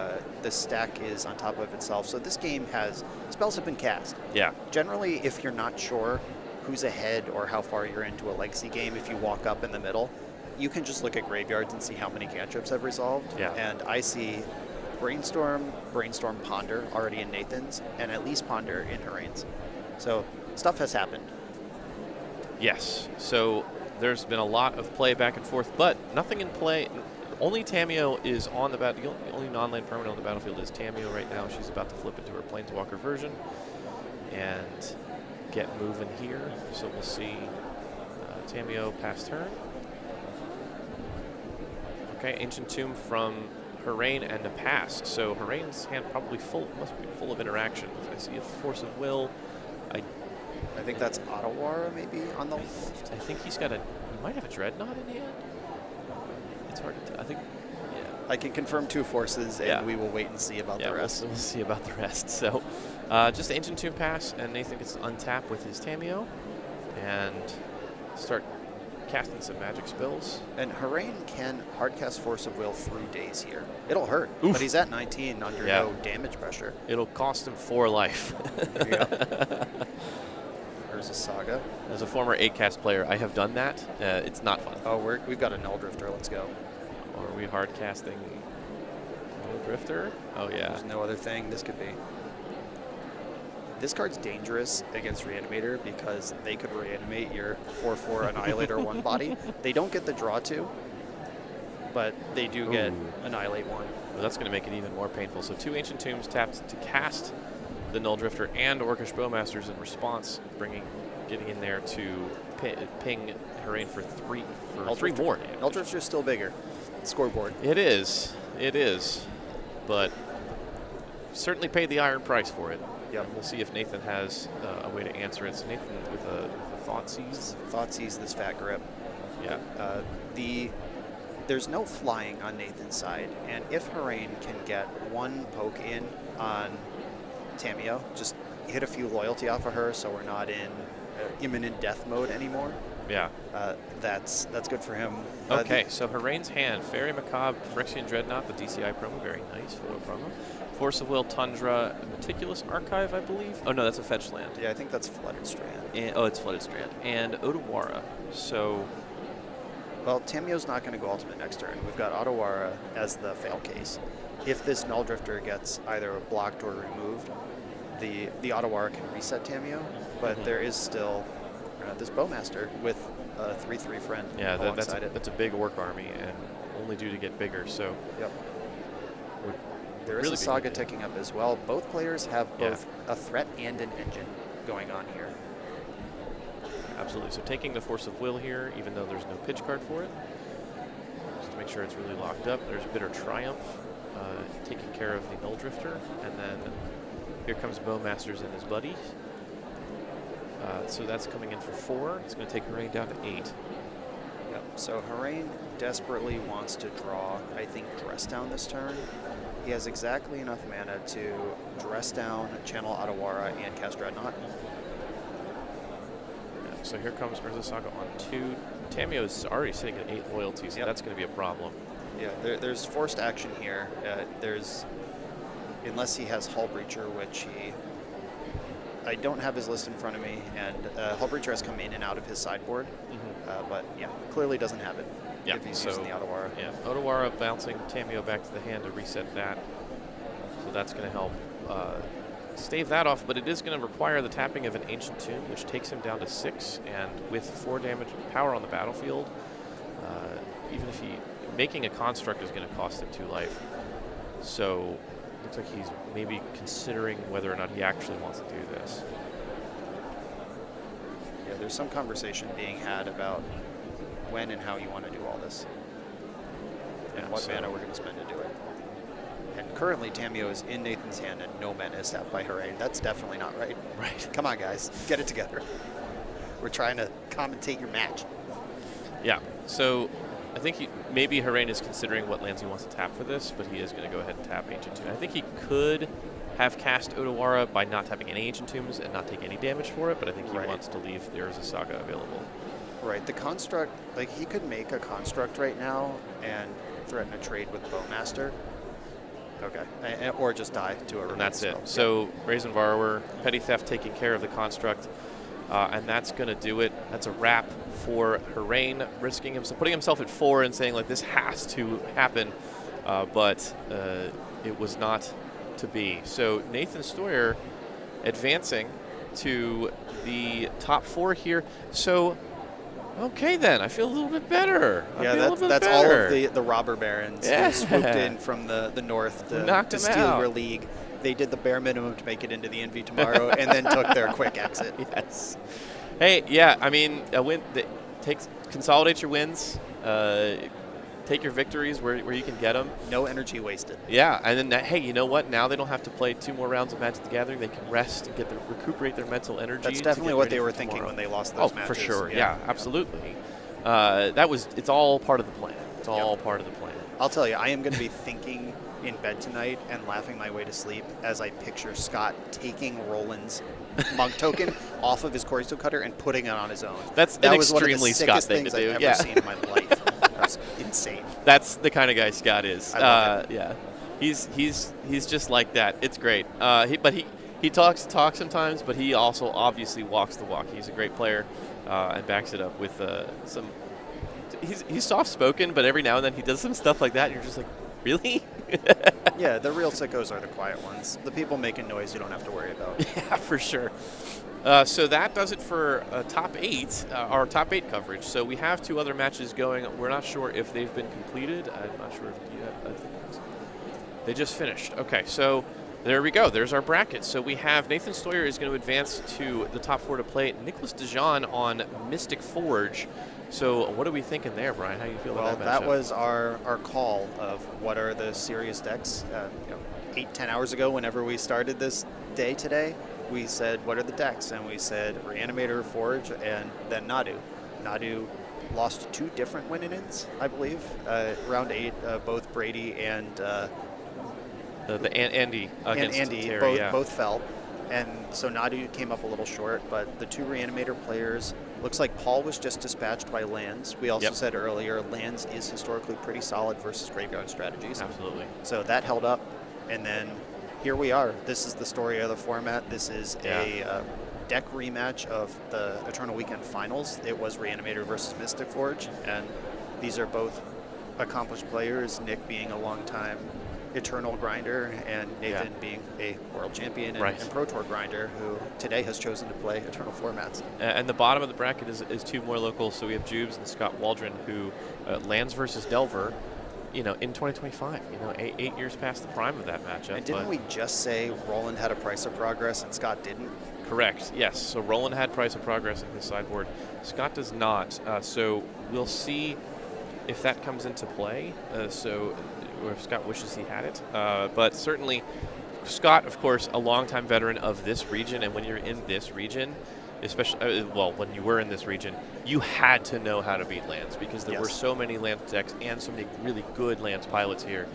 The stack is on top of itself. So this game has spells have been cast. Yeah. Generally, if you're not sure who's ahead or how far you're into a legacy game, if you walk up in the middle, you can just look at graveyards and see how many cantrips have resolved. Yeah. And I see Brainstorm, Ponder already in Nathan's, and at least Ponder in Harain's. So stuff has happened. Yes. So there's been a lot of play back and forth, but nothing in play. Only Tamio is on the battlefield. The only non-land permanent on the battlefield is Tamio right now. She's about to flip into her Planeswalker version and get moving here. So we'll see Tamio pass turn. Okay, Ancient Tomb from Harain and a pass. So Harain's hand probably must be full of interactions. I see a Force of Will. I think that's Ottawara maybe on the left. I think he might have a Dreadnought in hand. It's hard to tell. I think, yeah. I can confirm 2 forces, and we will wait and see about the rest. We'll see about the rest. So just Ancient Tomb pass, and Nathan gets to untap with his Tamio and start casting some magic spells. And Harain can hardcast Force of Will through days here. It'll hurt, but he's at 19 under no damage pressure. It'll cost him 4 life. There you go. There's a Saga. As a former 8-cast player, I have done that. It's not fun. Oh, we've got a Null Drifter. Let's go. Are we hard casting Null Drifter? Oh, yeah. There's no other thing this could be. This card's dangerous against Reanimator because they could reanimate your 4/4 Annihilator 1 body. They don't get the draw 2, but they do get Annihilate 1. Well, that's going to make it even more painful. So 2 Ancient Tombs tapped to cast the Null Drifter and Orcish Bowmasters in response, getting in there to ping Harain for three more damage. Null Drifter's still bigger. Scoreboard. It is, but certainly paid the iron price for it. Yep. We'll see if Nathan has a way to answer it. So Nathan with a Thoughtseize. Thoughtseize this fat grip. Yeah. There's no flying on Nathan's side, and if Harain can get one poke in on Tamiyo, just hit a few loyalty off of her so we're not in imminent death mode anymore. Yeah. That's good for him. Okay, so Harain's Hand, Fairy Macabre, Phyrexian Dreadnought, the DCI promo, very nice, photo promo. Force of Will, Tundra, Meticulous Archive, I believe. Oh no, that's a fetch land. Yeah, I think that's Flooded Strand. And, it's Flooded Strand. And Otawara. So, well, Tamiyo's not going to go ultimate next turn. We've got Otawara as the fail case. If this Null Drifter gets either blocked or removed, the Otawara can reset Tamiyo, but there is still this Bowmaster with a 3/3 friend alongside it. That's a big orc army and only due to get bigger. So, yep. There is a Saga ticking up as well. Both players have both a threat and an engine going on here. Absolutely. So taking the Force of Will here, even though there's no pitch card for it, just to make sure it's really locked up. There's Bitter Triumph, taking care of the Null Drifter, and then here comes Bowmasters and his buddies. So that's coming in for 4. It's going to take Harain down to 8. Yep. So Harain desperately wants to draw, I think, Dress Down this turn. He has exactly enough mana to Dress Down, channel Otawara, and cast Dreadnought. Yeah, so here comes Urza Saga on 2. Tamiyo is already sitting at 8 loyalty, so that's going to be a problem. Yeah, there's forced action here. Unless he has Hull Breacher, which I don't have his list in front of me, and Hull Breacher has come in and out of his sideboard, but yeah, clearly doesn't have it if he's using the Otawara. Yeah, Otawara bouncing Tamiyo back to the hand to reset that, so that's going to help stave that off, but it is going to require the tapping of an Ancient Tomb, which takes him down to 6, and with 4 damage power on the battlefield, even if making a construct is going to cost him 2 life. So looks like he's maybe considering whether or not he actually wants to do this. Yeah, there's some conversation being had about when and how you want to do all this, and what mana we're going to spend to do it. And currently, Tamiyo is in Nathan's hand, and no mana is tapped by Harain. That's definitely not right. Right. Come on, guys, get it together. We're trying to commentate your match. Yeah. So I think maybe Harain is considering what lands he wants to tap for this, but he is going to go ahead and tap Ancient Tomb. I think he could have cast Otawara by not tapping any Ancient Tombs and not take any damage for it, but I think he wants to leave the Urza Saga available. Right. The construct, like, he could make a construct right now and threaten a trade with Bowmaster. Okay. Or just die to a And that's spell. it. So Brazen Borrower, Petty Theft taking care of the construct, and that's going to do it. That's a wrap for Harain, putting himself at 4 and saying, like, this has to happen, but it was not to be. So Nathan Stoyer advancing to the top 4 here. So, okay then, I feel a little bit better. That's all of the robber barons who swooped in from the north to steal your league. They did the bare minimum to make it into the NV tomorrow and then took their quick exit. Yes. Hey, yeah, I mean, a win. Consolidate your wins. Take your victories where you can get them. No energy wasted. Yeah, and then hey, you know what? Now they don't have to play 2 more rounds of Magic the Gathering. They can rest and recuperate their mental energy. That's definitely what they were thinking when they lost those matches. Oh, for sure. Yeah, absolutely. It's all part of the plan. It's all part of the plan. I'll tell you, I am going to be thinking in bed tonight and laughing my way to sleep as I picture Scott taking Roland's monk token off of his Chorizo cutter and putting it on his own. That's an extremely Scott thing to do. I've ever seen in my life. That's insane. That's the kind of guy Scott is. I love it. Yeah, he's just like that. It's great. He talks sometimes, but he also obviously walks the walk. He's a great player and backs it up with some. He's soft spoken, but every now and then he does some stuff like that, and you're just like, really? Yeah, the real sickos are the quiet ones. The people making noise you don't have to worry about. Yeah, for sure. So that does it for top 8, our top 8 coverage. So we have 2 other matches going. We're not sure if they've been completed. I'm not sure if I think they just finished. Okay, so There we go. There's our bracket. So we have Nathan Stoyer is going to advance to the top 4 to play Nicholas DeJean on Mystic Forge. So what are we thinking there, Brian? How do you feel about that matchup? That was our call of what are the serious decks. 8-10 hours ago, whenever we started this day today, we said, what are the decks? And we said Reanimator, Forge, and then Nadu. Nadu lost 2 different win-ins, I believe. Round 8, both Brady and Andy against Andy Terry, both fell. And so Nadu came up a little short, but the 2 Reanimator players, looks like Paul was just dispatched by Lands. We also said earlier, Lands is historically pretty solid versus graveyard strategies. Absolutely. So that held up, and then here we are. This is the story of the format. This is a deck rematch of the Eternal Weekend Finals. It was Reanimator versus Mystic Forge, and these are both accomplished players, Nick being a long-time Eternal grinder, and Nathan being a world champion and Pro Tour grinder who today has chosen to play Eternal formats. And the bottom of the bracket is 2 more locals. So we have Jubes and Scott Waldron, who Lands versus Delver, in 2025. 8 years past the prime of that matchup. And didn't we just say Roland had a price of progress and Scott didn't? Correct. Yes. So Roland had price of progress in his sideboard. Scott does not. So we'll see if that comes into play. Or if Scott wishes he had it. But certainly, Scott, of course, a longtime veteran of this region. And when you're in this region, especially, when you were in this region, you had to know how to beat Lands because there were so many Lands decks and so many really good Lands pilots here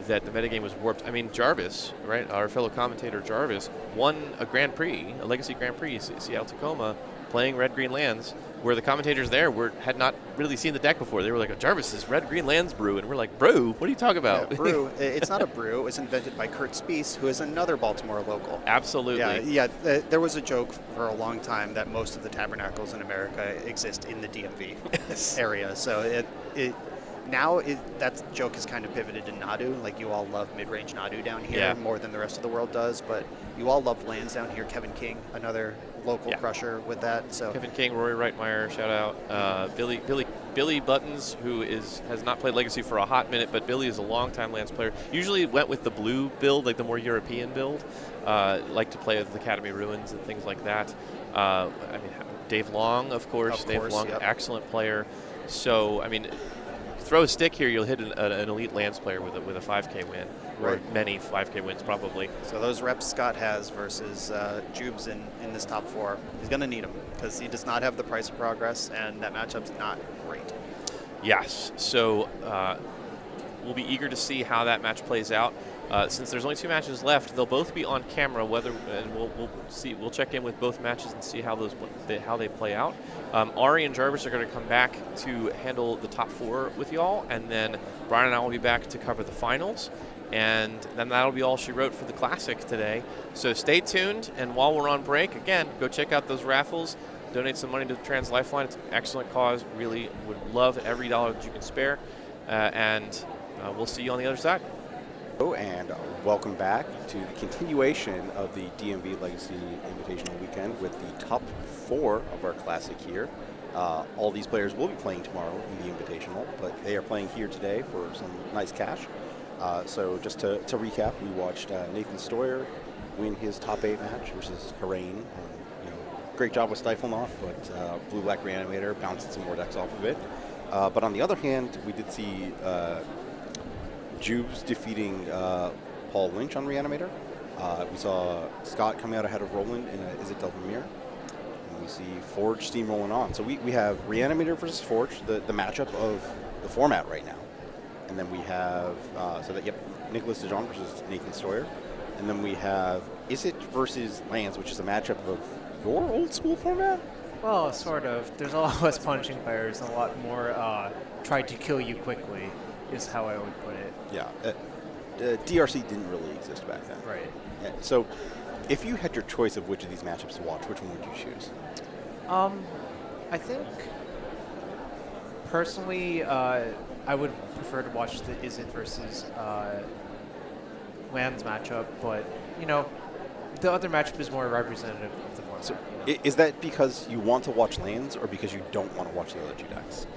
that the metagame was warped. I mean, Jarvis, right, our fellow commentator Jarvis, won a Grand Prix, a Legacy Grand Prix, Seattle Tacoma, playing Red-Green Lands, where the commentators there had not really seen the deck before. They were like, Jarvis is Red-Green Lands brew, and we're like, brew? What are you talking about? Yeah, brew. It's not a brew. It was invented by Kurt Spiess, who is another Baltimore local. Absolutely. There was a joke for a long time that most of the tabernacles in America exist in the DMV area. So that joke has kind of pivoted to Nadu. Like, you all love mid-range Nadu down here more than the rest of the world does, but you all love Lands down here. Kevin King, another local crusher with that. So Kevin King, Rory Reitmeyer, shout out. Billy Buttons, who has not played Legacy for a hot minute, but Billy is a longtime Lands player. Usually went with the blue build, like the more European build. Like to play with the Academy Ruins and things like that. Dave Long, of course. Dave Long, excellent player. So, throw a stick here, you'll hit an elite Lands player with a 5K win, or many 5K wins probably. So those reps Scott has versus Jubes in this top 4, he's going to need them because he does not have the price of progress, and that matchup's not great. Yes, so we'll be eager to see how that match plays out. Since there's only 2 matches left, they'll both be on camera. And we'll see. We'll check in with both matches and see how they play out. Ari and Jarvis are going to come back to handle the top 4 with y'all, and then Brian and I will be back to cover the finals. And then that'll be all she wrote for the Classic today. So stay tuned. And while we're on break, again, go check out those raffles. Donate some money to the Trans Lifeline. It's an excellent cause. Really would love every dollar that you can spare. And we'll see you on the other side. And welcome back to the continuation of the DMV Legacy Invitational Weekend with the top 4 of our Classic here. All these players will be playing tomorrow in the Invitational, but they are playing here today for some nice cash. So just to recap, we watched Nathan Stoyer win his top 8 match versus Harain. Great job with Stiflenought, but Blue-Black Reanimator bounced some more decks off of it. But on the other hand, we did see Jubes defeating Paul Lynch on Reanimator. We saw Scott coming out ahead of Roland in a Is It Delvermere. And we see Forge steamrolling on. So we have Reanimator versus Forge, the matchup of the format right now. And then we have, Nicholas DeJean versus Nathan Stoyer. And then we have Is It versus Lands, which is a matchup of your old school format? Well, sort of. There's a lot less punishing players and a lot more try to kill you quickly, is how I would put it. Yeah. DRC didn't really exist back then. Right. Yeah, so if you had your choice of which of these matchups to watch, which one would you choose? I think, personally, I would prefer to watch the Is It versus Lands matchup, but, the other matchup is more representative of the format. So is that because you want to watch Lands or because you don't want to watch the other 2 decks?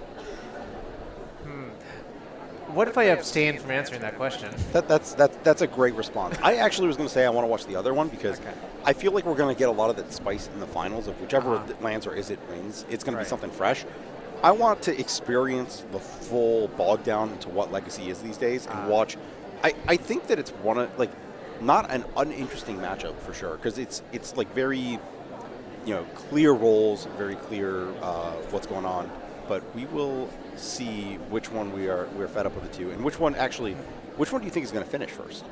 What if I abstain from answering that question? That's a great response. I actually was going to say I want to watch the other one because Okay. I feel like we're going to get a lot of that spice in the finals of whichever Uh-huh. lands or is it wins. It's going to Right. be something fresh. I want to experience the full bog down into what Legacy is these days and watch. I think that it's one of like not an uninteresting matchup for sure because it's like very clear roles, very clear what's going on. But we will see which one we're fed up with the two, and which one do you think is going to finish first?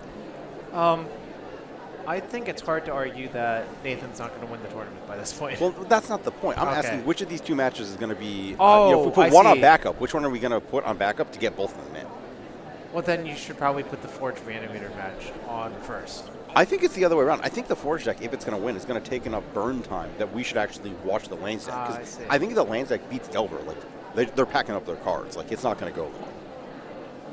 I think it's hard to argue that Nathan's not going to win the tournament by this point. Well, that's not the point. I'm Okay. asking which of these two matches is going to be. If Oh, we put I one on see. backup, which one are we going to put on backup to get both of them in? Well, then you should probably put the Forge Reanimator match on first. I think it's the other way around. I think the Forge deck, if it's going to win, is going to take enough burn time that we should actually watch the Lanes deck. I 'Cause see. I think the Lanes deck beats Delver. Like they're packing up their cards. Like it's not going to go long.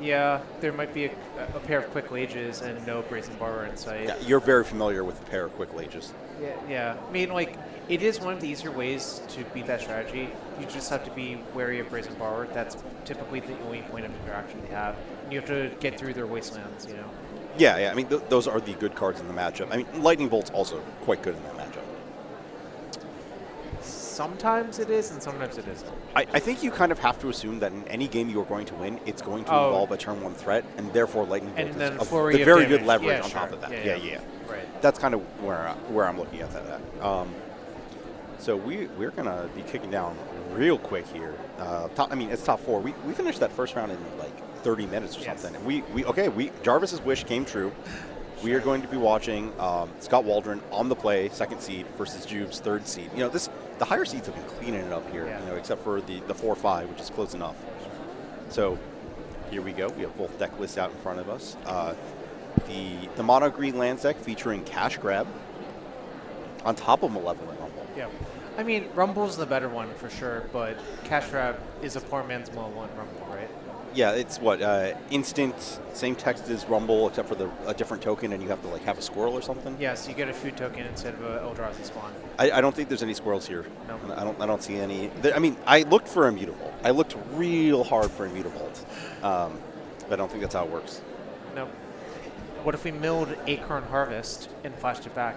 Yeah, there might be a pair of quick lages and no Brazen Borrower in sight. Yeah, you're very familiar with the pair of quick lages. Yeah. I mean, like, it is one of the easier ways to beat that strategy. You just have to be wary of Brazen Borrower. That's typically the only point of interaction they have. And you have to get through their wastelands, you know. Yeah. I mean, those are the good cards in the matchup. I mean, Lightning Bolt's also quite good in that matchup. Sometimes it is, and sometimes it isn't. I think you kind of have to assume that in any game you are going to win, it's going to Oh. involve a turn one threat, and therefore Lightning Bolt And then is flurry the of very damage. good leverage Yeah, on top sure. of that. Yeah. Right. That's kind of where I'm looking at that at. So we're gonna be kicking down real quick here. It's top four. We finished that first round in like 30 minutes or Yes. something. And Jarvis's wish came true. We are going to be watching Scott Waldron on the play, second seed, versus Jube's third seed. The higher seeds have been cleaning it up here, Yeah. except for the 4-5, which is close enough. So here we go. We have both deck lists out in front of us. The mono green lands deck featuring Cash Grab on top of Malevolent Rumble. Yeah. I mean, Rumble's the better one for sure, but Cash Grab is a poor man's Malevolent Rumble, right? Yeah, it's instant, same text as Rumble, except for a different token, and you have to have a squirrel or something. Yeah, so you get a food token instead of an Eldrazi spawn. I don't think there's any squirrels here. No. I don't see any. I looked for Immutable. I looked real hard for Immutable, but I don't think that's how it works. No. What if we milled Acorn Harvest and flashed it back?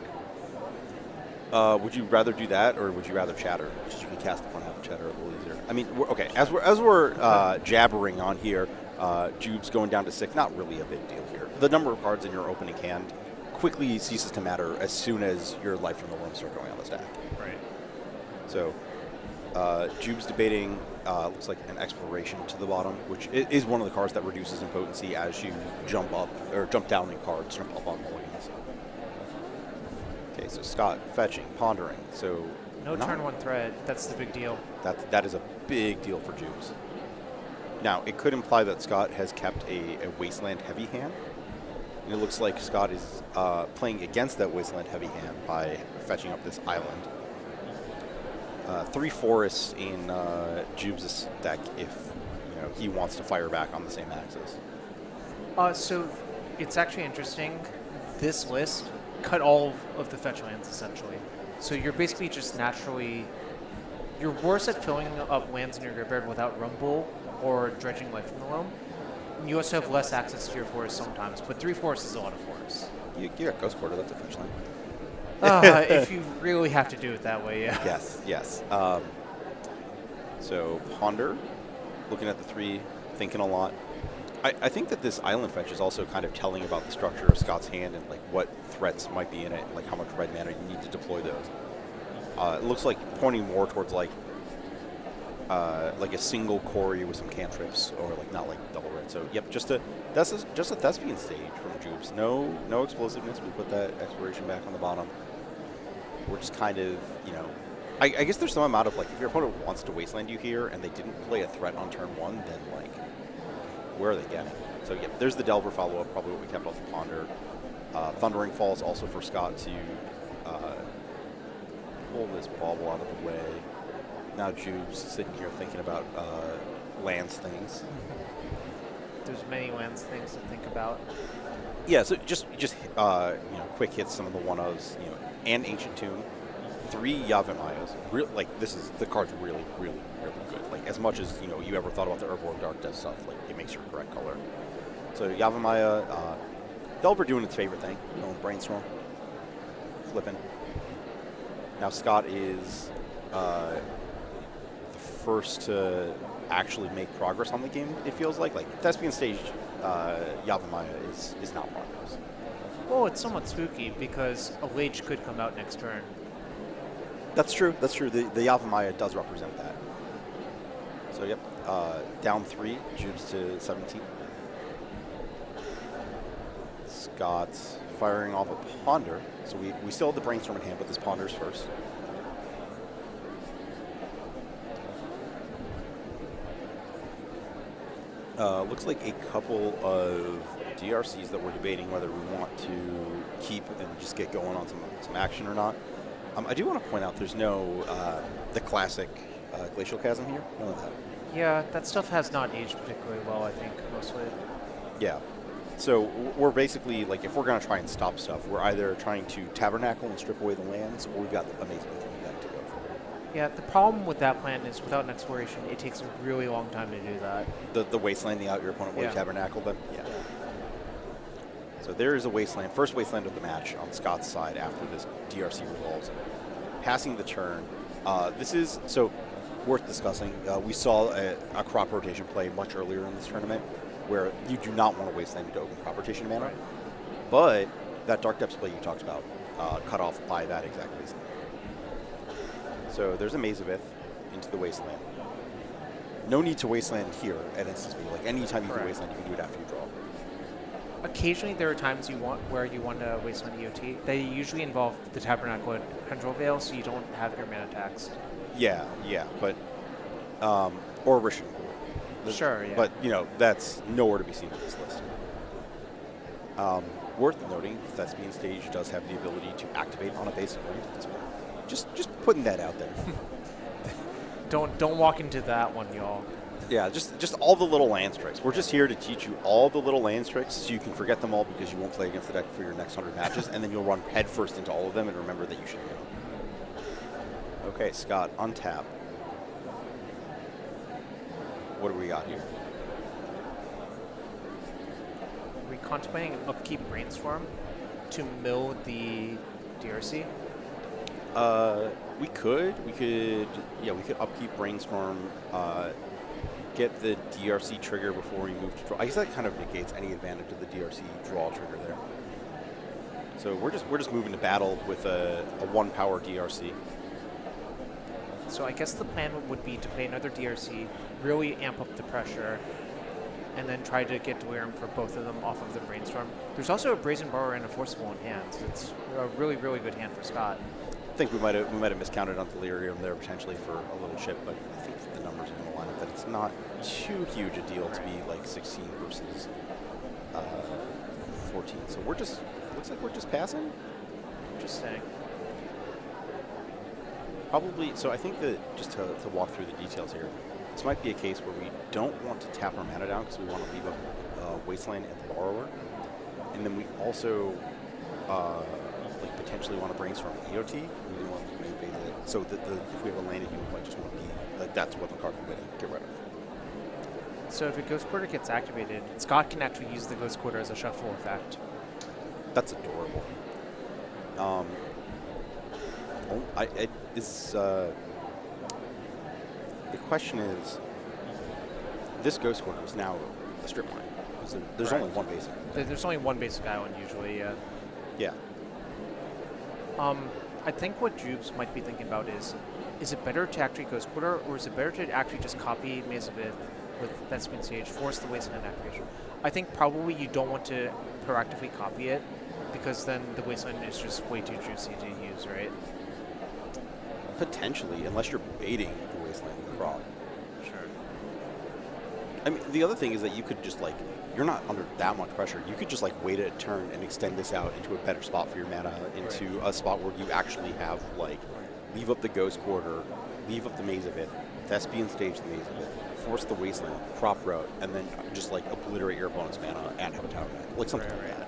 Would you rather do that, or would you rather Chatter? Because you can cast the front half of Chatter a little easier. I mean, as we're jabbering on here, Jube's going down to 6. Not really a big deal here. The number of cards in your opening hand quickly ceases to matter as soon as your Life from the Womb start going on the stack. Right. So, Jube's debating, looks like an Exploration to the bottom, which is one of the cards that reduces in potency as you jump up, or jump down in cards, jump up on mulligans. Okay, so Scott fetching, pondering. So No turn one threat. That's the big deal. that is a big deal for Jubes. Now, it could imply that Scott has kept a Wasteland heavy hand. And it looks like Scott is playing against that Wasteland heavy hand by fetching up this island. 3 forests in Jubes' deck if he wants to fire back on the same axis. So it's actually interesting. This list cut all of the fetch lands essentially. So you're basically just you're worse at filling up lands in your graveyard without Rumble or dredging Life from the Loam. You also have less access to your forest sometimes, but 3 forests is a lot of forests. You got Ghost Quarter, that's a fetch land. If you really have to do it that way, yeah. Yes. So Ponder, looking at the 3, thinking a lot. I think that this island fetch is also kind of telling about the structure of Scott's hand and what threats might be in it, and how much red mana you need to deploy those. It looks like pointing more towards like a single quarry with some cantrips, or not like double red. So yep, just a Thespian stage from Jubes. No explosiveness. We put that exploration back on the bottom. We're just kind of I guess there's some amount of if your opponent wants to wasteland you here and they didn't play a threat on turn 1, then where are they getting? So yep, there's the Delver follow up, probably what we kept off the Ponder. Thundering Falls also for Scott to pull this bauble out of the way. Now Jube's sitting here thinking about lands things. There's many lands things to think about. Yeah, so just quick hits some of the 1-ofs, and Ancient Tomb, 3 Yavimeyas. The card's really, really, really good. As much as you ever thought about the Urborg Dark Death stuff, it makes your correct color. So Yavimaya, Delver doing its favorite thing, going Brainstorm, flipping. Now Scott is the first to actually make progress on the game, it feels like. Like, Thespian Stage, Yavimaya is not progress. Well, it's somewhat spooky because a Lage could come out next turn. That's true. That's true. The Yavimaya does represent that. So, yep. Down 3, Jubes to 17. Scott's firing off a Ponder. So we still have the Brainstorm in hand, but this Ponder's first. Looks like a couple of DRCs that we're debating whether we want to keep and just get going on some action or not. I do want to point out there's no the classic Glacial Chasm here. None of that. Yeah, that stuff has not aged particularly well, I think, mostly. Yeah. So we're basically, like, if we're going to try and stop stuff, we're either trying to Tabernacle and strip away the lands, or we've got the Amazing Thing to go for. Yeah, the problem with that plan is without an exploration, it takes a really long time to do that. The Wastelanding out your opponent will Yeah. Tabernacle them? Yeah. So there is a Wasteland, first Wasteland of the match on Scott's side after this DRC revolves. Passing the turn. This is, so, worth discussing. We saw a crop rotation play much earlier in this tournament where you do not want to Wasteland to open crop rotation mana. Right. But that Dark Depths play you talked about cut off by that exact Wasteland. So there's a Maze of Ith into the Wasteland. No need to Wasteland here at Instance B. Like, anytime you can Wasteland, you can do it after you draw. Occasionally, there are times where you want to Wasteland EOT. They usually involve the Tabernacle and Pendril Veil, so you don't have your mana taxed. Yeah, but or Rishon. Sure, yeah. But, you know, that's nowhere to be seen on this list. Worth noting, Thespian Stage does have the ability to activate on a basic land at this point. Just putting that out there. Don't walk into that one, y'all. Yeah, just all the little land tricks. We're just here to teach you all the little land tricks so you can forget them all because you won't play against the deck for your next 100 matches, and then you'll run headfirst into all of them and remember that you should know. Okay, Scott, untap. What do we got here? Are we contemplating an upkeep Brainstorm to mill the DRC? We could upkeep Brainstorm, get the DRC trigger before we move to draw. I guess that kind of negates any advantage of the DRC draw trigger there. So we're just moving to battle with a 1-power DRC. So I guess the plan would be to play another DRC, really amp up the pressure, and then try to get Delirium for both of them off of the Brainstorm. There's also a Brazen Borrower and a Forcible in hand, so it's a really, really good hand for Scott. I think we might have miscounted on Delirium there potentially for a little chip, but I think the numbers are going to line up that it's not too huge a deal to be like 16 versus 14. So looks like we're just passing. Interesting. Probably, so I think that just to walk through the details here, this might be a case where we don't want to tap our mana down because we want to leave up Wasteland and the Borrower. And then we also potentially want to Brainstorm EOT. We didn't want to invade it. So if we have a land in here, we might just want to be, like, that's what the card we're going to get rid of. So if a Ghost Quarter gets activated, Scott can actually use the Ghost Quarter as a shuffle effect. That's adorable. The question is, this Ghost Quarter is now a strip line. There's only one basic. There's only one basic island usually, yeah. Yeah. I think what Jubes might be thinking about is it better to actually Ghost Quarter, or is it better to actually just copy Maze of Ith with Thespian Stage, force the Wasteland activation? I think probably you don't want to proactively copy it, because then the Wasteland is just way too juicy to use, right? Potentially, unless you're baiting the Wasteland with the crop. Sure. I mean, the other thing is that you could just, like, you're not under that much pressure. You could just, like, wait a turn and extend this out into a better spot for your mana, into a spot where you actually have, like, leave up the Ghost Quarter, leave up the Maze of Ith, Thespian Stage the Maze of Ith, force the Wasteland, crop route, and then just, like, obliterate your opponent's mana and have a tower back. Like, something like that.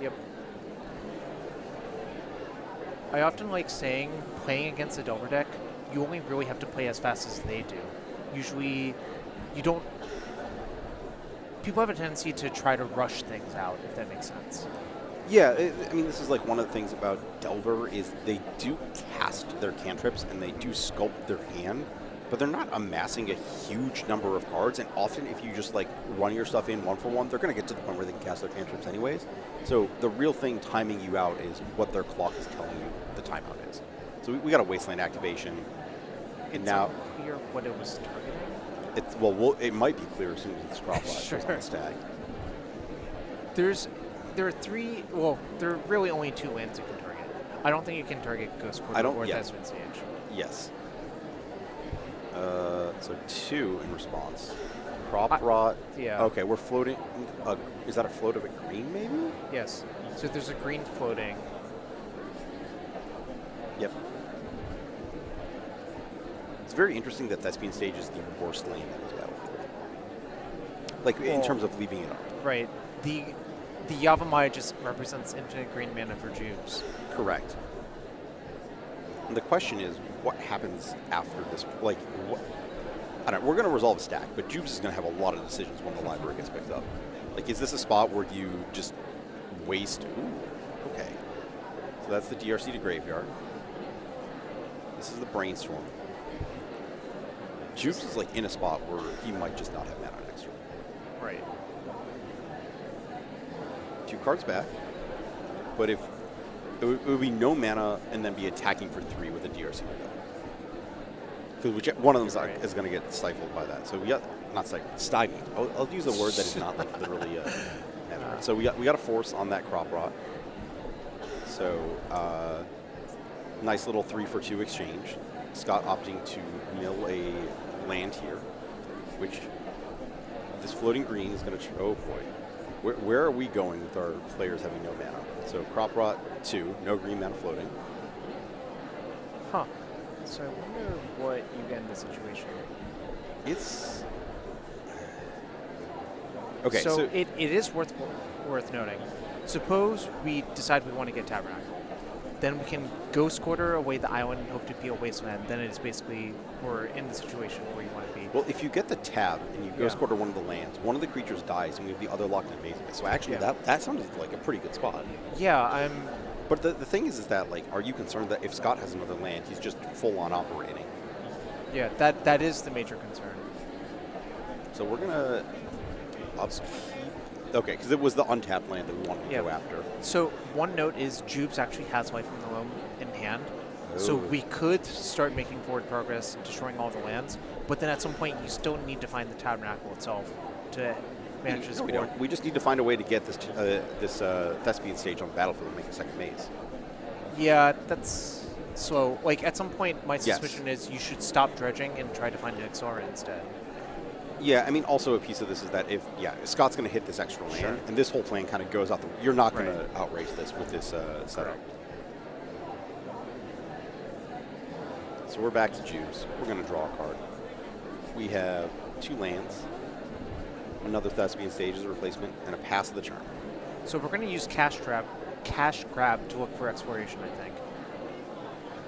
Yep. I often like saying, playing against the Delver deck, you only really have to play as fast as they do. Usually, you don't... people have a tendency to try to rush things out, if that makes sense. Yeah, I mean, this is like one of the things about Delver is they do cast their cantrips and they do sculpt their hand, but they're not amassing a huge number of cards. And often, if you just like run your stuff in one for one, they're going to get to the point where they can cast their cantrips anyways. So the real thing timing you out is what their clock is telling you the timeout is. So we got a Wasteland activation. It's now unclear what it was targeting. it's it might be clear as soon as the scrap Sure. goes on the stack. There are three. Well, there are really only 2 lands you can target. I don't think you can target Ghost Quarter or Thespian Stage. Yes. So 2 in response. Crop Rot. Yeah. Okay, we're floating. Is that a float of a green, maybe? Yes. So there's a green floating. Yep. It's very interesting that Thespian Stage is the worst land in this battlefield. Like, in terms of leaving it up. Right. The Yavimaya just represents infinite green mana for Jubes. Correct. And the question is, what happens after this? Like, I don't know. We're going to resolve a stack, but Jubes is going to have a lot of decisions when the library gets picked up. Like, is this a spot where you just waste? Ooh, okay. So that's the DRC to graveyard. This is the brainstorm. Jubes is like in a spot where he might just not have mana next turn. Right. 2 cards back, but if it would be no mana and then be attacking for 3 with a DRC window. Because one of them is going to get stifled by that. So we got not stifled, stymied. I'll use a word that is not like literally. So we got a force on that Crop Rot. So nice little 3 for 2 exchange. Scott opting to mill a land here, which this floating green is going to. Oh boy. Where are we going with our players having no mana? So Crop Rot 2, no green mana floating. Huh. So I wonder what you get in this situation. It's okay. So it is worth noting. Suppose we decide we want to get Tabernacle. Then we can Ghost Quarter away the island and hope to be a wasteland. Then it is basically we're in the situation where you want to be. Well, if you get the tab and you Ghost Quarter one of the lands, one of the creatures dies and we have the other locked in base. So actually that sounds like a pretty good spot. Yeah, But the thing is that, like, are you concerned that if Scott has another land, he's just full on operating? Yeah, that is the major concern. So we're gonna upkeep. Okay, because it was the untapped land that we wanted to go after. So one note is Jubes actually has Life from the Loam in hand. So we could start making forward progress, destroying all the lands, but then at some point you still need to find the Tabernacle itself to manage this board. We don't. We just need to find a way to get this Thespian Stage on the battlefield and make a second maze. Yeah, that's slow. Like, at some point, my suspicion is you should stop dredging and try to find an Exora instead. Yeah, I mean, also a piece of this is that if Scott's going to hit this extra land, and this whole plan kind of goes out the. You're not going to outrace this with this setup. So we're back to Jubes. We're going to draw a card. We have 2 lands, another Thespian Stage as a replacement, and a pass of the turn. So we're going to use cash grab to look for exploration, I think.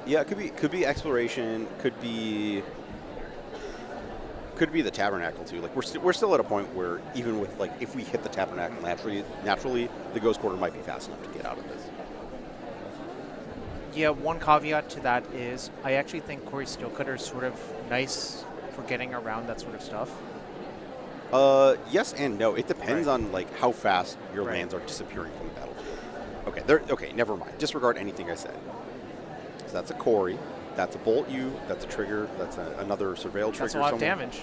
Yeah, it could be exploration, could be the Tabernacle too. Like we're still at a point where even with like if we hit the Tabernacle naturally the Ghost Quarter might be fast enough to get out of this. Yeah, one caveat to that is I actually think Corey Steelcutter is sort of nice for getting around that sort of stuff. Yes and no. It depends on like how fast your lands are disappearing from the battlefield. Okay, never mind. Disregard anything I said. So that's a Corey. That's a Bolt U. That's a trigger. That's another Surveil trigger. That's a lot of damage.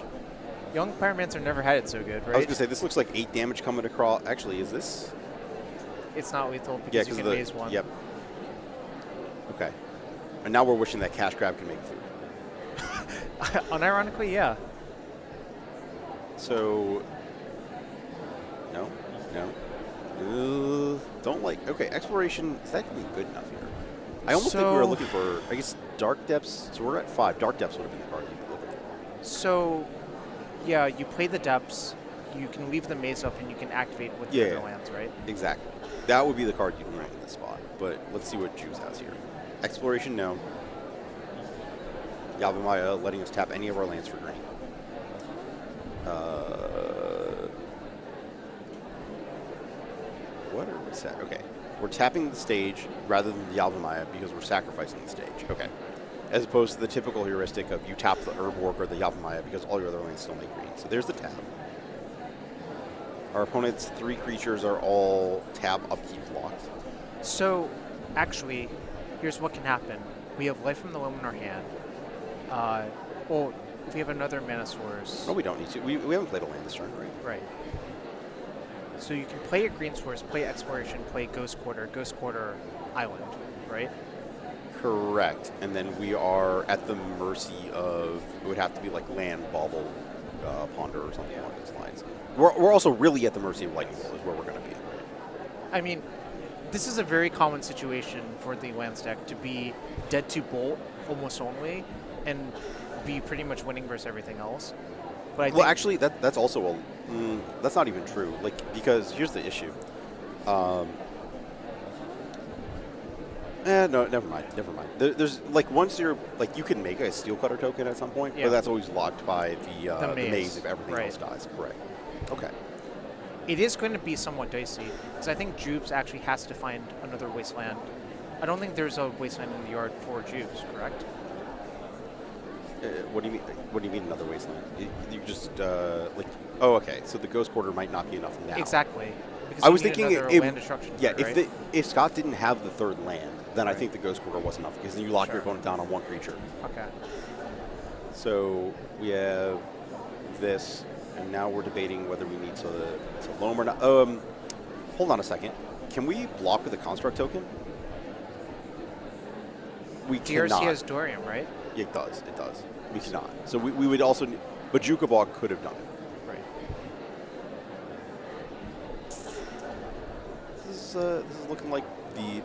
Young Pyromancer never had it so good, right? I was going to say, this looks like 8 damage coming across. Actually, is this? It's not lethal because you can raise 1. Yep. Okay. And now we're wishing that cash grab can make food. Unironically, yeah. So, no. Don't like. Okay, exploration, is that even good enough here? I almost think we were looking for, I guess, Dark Depths. So we're at 5. Dark Depths would have been the card you'd be looking for. So, yeah, you play the Depths, you can leave the maze up, and you can activate with the other lands, right? Exactly. That would be the card you'd leave in this spot. But let's see what Jubes has here. Exploration, no. Yavimaya letting us tap any of our lands for green. set. Okay. We're tapping the stage rather than the Yavimaya because we're sacrificing the stage. Okay. As opposed to the typical heuristic of you tap the Herb Orc or the Yavimaya because all your other lands still make green. So there's the tap. Our opponent's 3 creatures are all tab upkeep blocked. So, actually, here's what can happen. We have Life from the Loam in our hand. Well, if we have another Mana Source. No, we don't need to. We haven't played a land this turn, right? Right. So you can play a Green Source, play Exploration, play Ghost Quarter, Island, right? Correct. And then we are at the mercy of, it would have to be like Land, Bauble, Ponder, or something along those lines. We're also really at the mercy of Lightning Bolt is where we're going to be. I mean, this is a very common situation for the Lands deck to be dead to Bolt almost only and be pretty much winning versus everything else. But I think Actually, that's also that's not even true. Like, because here's the issue. No, never mind. There's like once you're like you can make a Steel Cutter token at some point, Yeah. but that's always locked by the maze. maze if everything Right. else dies. Correct. Okay. it is going to be somewhat dicey because I think Jubes actually has to find another wasteland. I don't think there's a wasteland in the yard for Jubes, correct? What do you mean? What do you mean another wasteland? You just like oh okay. So the Ghost Quarter might not be enough now. Exactly. Because I you was need thinking another land destruction. yeah. card, right? If Scott didn't have the 3rd land, then I Right. think the Ghost Quarter was enough because then you lock your Sure. opponent down on 1 creature. Okay. So we have this, and now we're debating whether we need to loam or not. Hold on a second. Can we block with a construct token? We DRC cannot. has Dorian, right? It does. It does. We cannot. So we would also. But Jukabog could have done it. Right. This is looking like